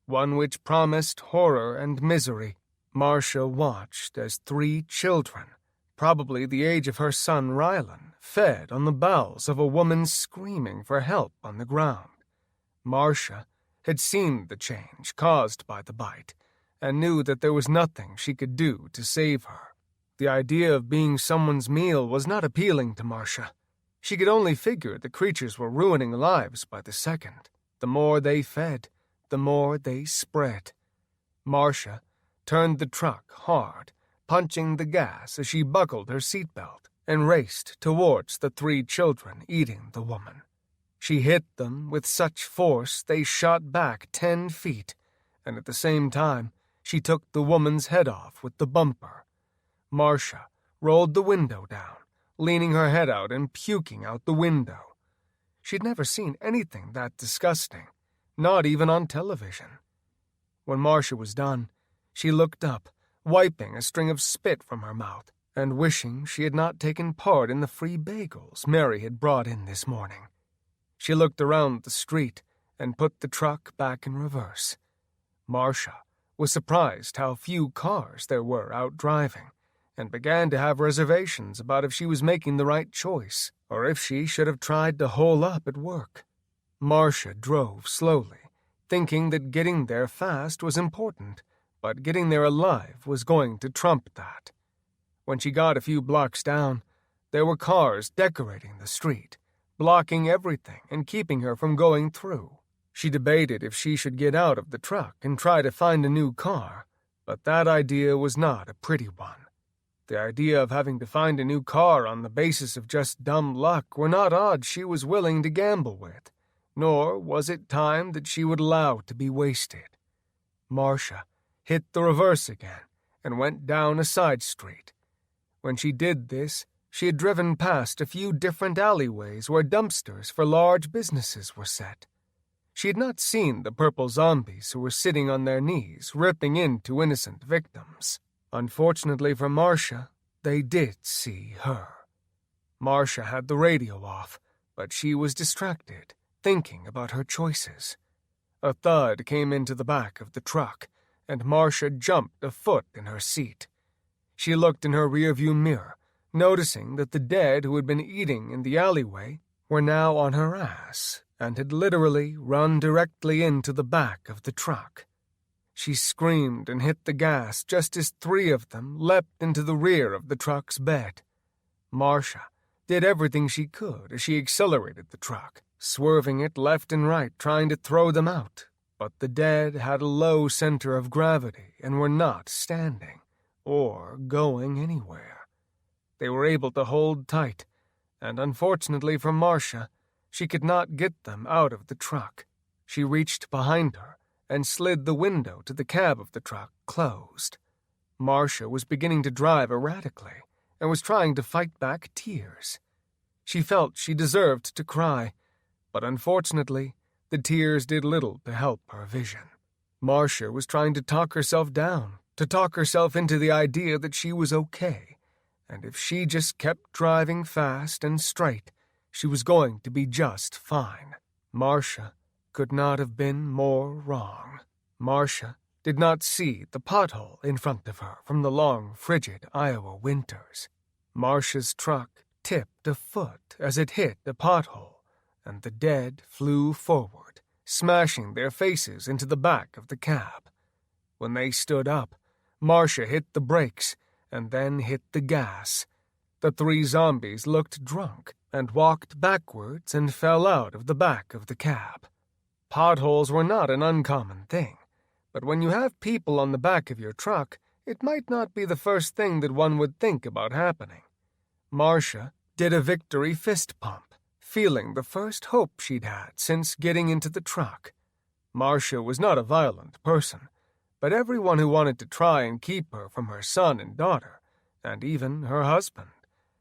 [SPEAKER 2] one which promised horror and misery. Marcia watched as 3 children, probably the age of her son Rylan, fed on the bowels of a woman screaming for help on the ground. Marcia had seen the change caused by the bite, and knew that there was nothing she could do to save her. The idea of being someone's meal was not appealing to Marcia. She could only figure the creatures were ruining lives by the second. The more they fed, the more they spread. Marcia turned the truck hard, punching the gas as she buckled her seatbelt and raced towards the 3 children eating the woman. She hit them with such force they shot back 10 feet, and at the same time she took the woman's head off with the bumper. Marcia rolled the window down, leaning her head out and puking out the window. She'd never seen anything that disgusting, not even on television. When Marcia was done, she looked up, wiping a string of spit from her mouth, and wishing she had not taken part in the free bagels Mary had brought in this morning. She looked around the street and put the truck back in reverse. Marcia was surprised how few cars there were out driving, and began to have reservations about if she was making the right choice, or if she should have tried to hole up at work. Marcia drove slowly, thinking that getting there fast was important, but getting there alive was going to trump that. When she got a few blocks down, there were cars decorating the street, blocking everything and keeping her from going through. She debated if she should get out of the truck and try to find a new car, but that idea was not a pretty one. The idea of having to find a new car on the basis of just dumb luck were not odds she was willing to gamble with, nor was it time that she would allow to be wasted. Marcia hit the reverse again and went down a side street. When she did this, she had driven past a few different alleyways where dumpsters for large businesses were set. She had not seen the purple zombies who were sitting on their knees, ripping into innocent victims. Unfortunately for Marcia, they did see her. Marcia had the radio off, but she was distracted, thinking about her choices. A thud came into the back of the truck, and Marcia jumped a foot in her seat. She looked in her rearview mirror, noticing that the dead who had been eating in the alleyway were now on her ass and had literally run directly into the back of the truck.
[SPEAKER 1] She screamed and hit the gas just as 3 of them leapt into the rear of the truck's bed. Marcia did everything she could as she accelerated the truck, swerving it left and right, trying to throw them out. But the dead had a low center of gravity and were not standing or going anywhere. They were able to hold tight, and unfortunately for Marcia, she could not get them out of the truck. She reached behind her and slid the window to the cab of the truck closed. Marcia was beginning to drive erratically and was trying to fight back tears. She felt she deserved to cry, but unfortunately, the tears did little to help her vision. Marcia was trying to talk herself down, to talk herself into the idea that she was okay, and if she just kept driving fast and straight, she was going to be just fine. Marcia could not have been more wrong. Marcia did not see the pothole in front of her from the long, frigid Iowa winters. Marcia's truck tipped a foot as it hit the pothole, and the dead flew forward, smashing their faces into the back of the cab. When they stood up, Marcia hit the brakes and then hit the gas. The 3 zombies looked drunk and walked backwards and fell out of the back of the cab. Potholes were not an uncommon thing, but when you have people on the back of your truck, it might not be the first thing that one would think about happening. Marcia did a victory fist pump, feeling the first hope she'd had since getting into the truck. Marcia was not a violent person, but everyone who wanted to try and keep her from her son and daughter, and even her husband,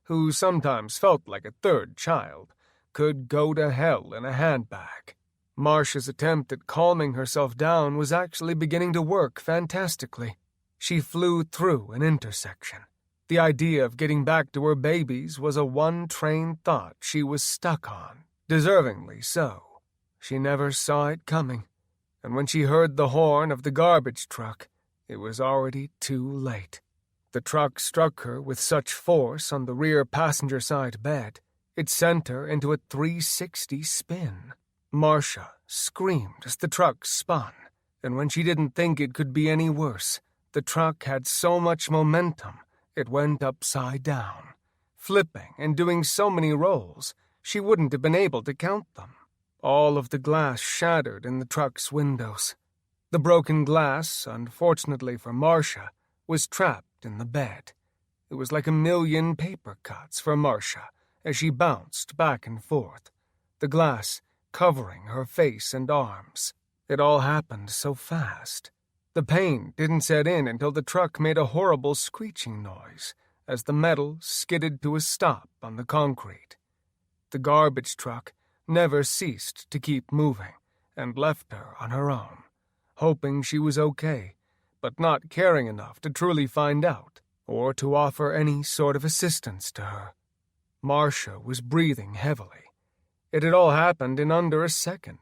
[SPEAKER 1] who sometimes felt like a 3rd child, could go to hell in a handbag. Marcia's attempt at calming herself down was actually beginning to work fantastically. She flew through an intersection. The idea of getting back to her babies was a one-train thought she was stuck on, deservingly so. She never saw it coming, and when she heard the horn of the garbage truck, it was already too late. The truck struck her with such force on the rear passenger side bed, it sent her into a 360 spin. Marcia screamed as the truck spun, and when she didn't think it could be any worse, the truck had so much momentum it went upside down, flipping and doing so many rolls she wouldn't have been able to count them. All of the glass shattered in the truck's windows. The broken glass, unfortunately for Marcia, was trapped in the bed. It was like a million paper cuts for Marcia as she bounced back and forth, the glass covering her face and arms. It all happened so fast. The pain didn't set in until the truck made a horrible screeching noise as the metal skidded to a stop on the concrete. The garbage truck never ceased to keep moving and left her on her own, hoping she was okay, but not caring enough to truly find out or to offer any sort of assistance to her. Marcia was breathing heavily. It had all happened in under a second,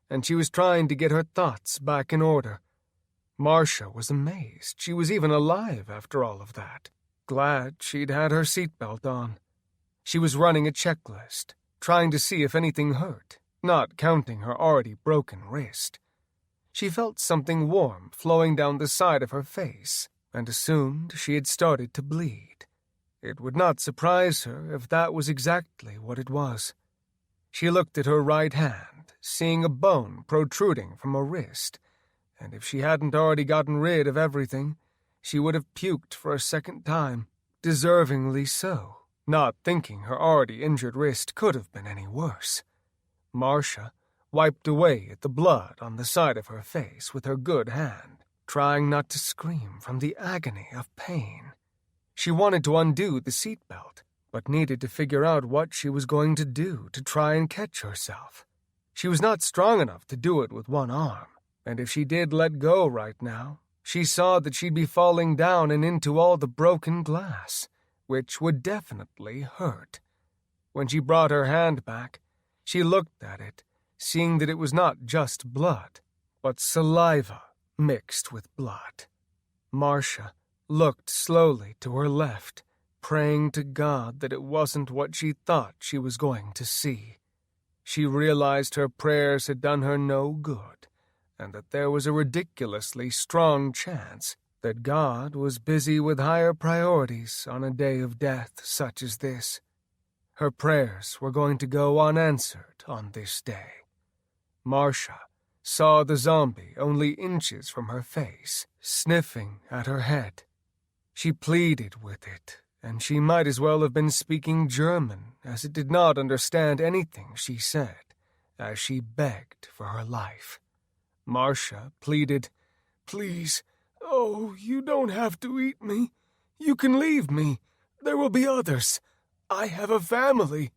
[SPEAKER 1] and she was trying to get her thoughts back in order. Marcia was amazed she was even alive after all of that, glad she'd had her seatbelt on. She was running a checklist, trying to see if anything hurt, not counting her already broken wrist. She felt something warm flowing down the side of her face and assumed she had started to bleed. It would not surprise her if that was exactly what it was. She looked at her right hand, seeing a bone protruding from a wrist, and if she hadn't already gotten rid of everything, she would have puked for a second time, deservingly so, not thinking her already injured wrist could have been any worse. Marcia wiped away at the blood on the side of her face with her good hand, trying not to scream from the agony of pain. She wanted to undo the seatbelt, but needed to figure out what she was going to do to try and catch herself. She was not strong enough to do it with one arm, and if she did let go right now, she saw that she'd be falling down and into all the broken glass, which would definitely hurt. When she brought her hand back, she looked at it, seeing that it was not just blood, but saliva mixed with blood. Marcia looked slowly to her left, praying to God that it wasn't what she thought she was going to see. She realized her prayers had done her no good, and that there was a ridiculously strong chance that God was busy with higher priorities on a day of death such as this. Her prayers were going to go unanswered on this day. Marcia saw the zombie only inches from her face, sniffing at her head. She pleaded with it, and she might as well have been speaking German, as it did not understand anything she said, as she begged for her life. Marcia pleaded, "Please, oh, you don't have to eat me. You can leave me. There will be others. I have a family."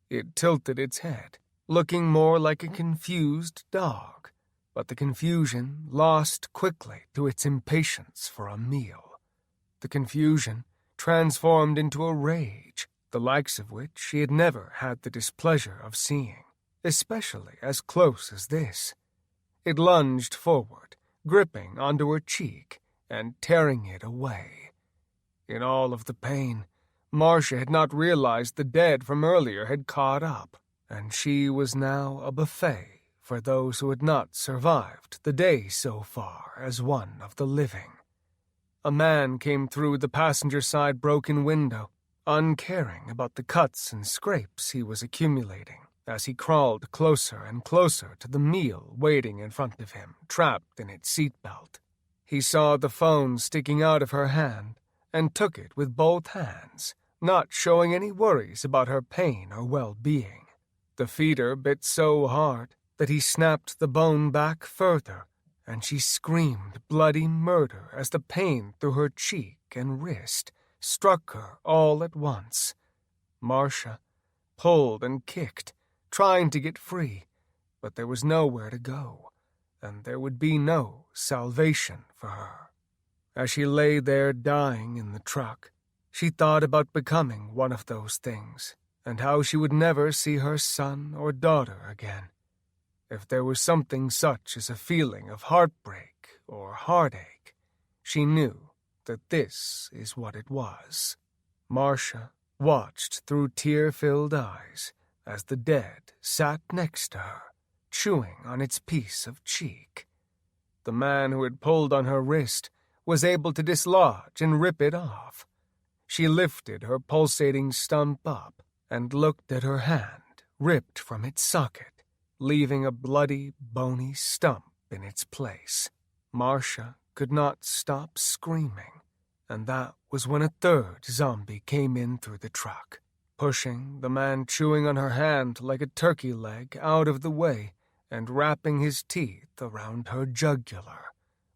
[SPEAKER 1] It tilted its head, looking more like a confused dog, but the confusion lost quickly to its impatience for a meal. The confusion transformed into a rage, the likes of which she had never had the displeasure of seeing, especially as close as this. It lunged forward, gripping onto her cheek and tearing it away. In all of the pain, Marcia had not realized the dead from earlier had caught up, and she was now a buffet for those who had not survived the day so far as one of the living. A man came through the passenger-side broken window, uncaring about the cuts and scrapes he was accumulating, as he crawled closer and closer to the meal waiting in front of him, trapped in its seatbelt. He saw the phone sticking out of her hand and took it with both hands, not showing any worries about her pain or well-being. The feeder bit so hard that he snapped the bone back further, and she screamed bloody murder as the pain through her cheek and wrist struck her all at once. Marcia pulled and kicked, trying to get free, but there was nowhere to go, and there would be no salvation for her. As she lay there dying in the truck, she thought about becoming one of those things, and how she would never see her son or daughter again. If there was something such as a feeling of heartbreak or heartache, she knew that this is what it was. Marcia watched through tear-filled eyes as the dead sat next to her, chewing on its piece of cheek. The man who had pulled on her wrist was able to dislodge and rip it off. She lifted her pulsating stump up and looked at her hand, ripped from its socket, leaving a bloody, bony stump in its place. Marcia could not stop screaming, and that was when a third zombie came in through the truck, pushing the man chewing on her hand like a turkey leg out of the way and wrapping his teeth around her jugular,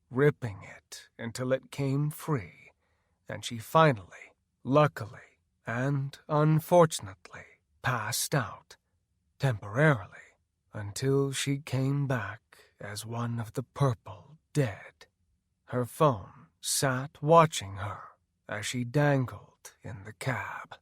[SPEAKER 1] ripping it until it came free, and she finally, luckily and unfortunately, passed out, temporarily, until she came back as one of the purple dead. Her phone sat watching her as she dangled in the cab.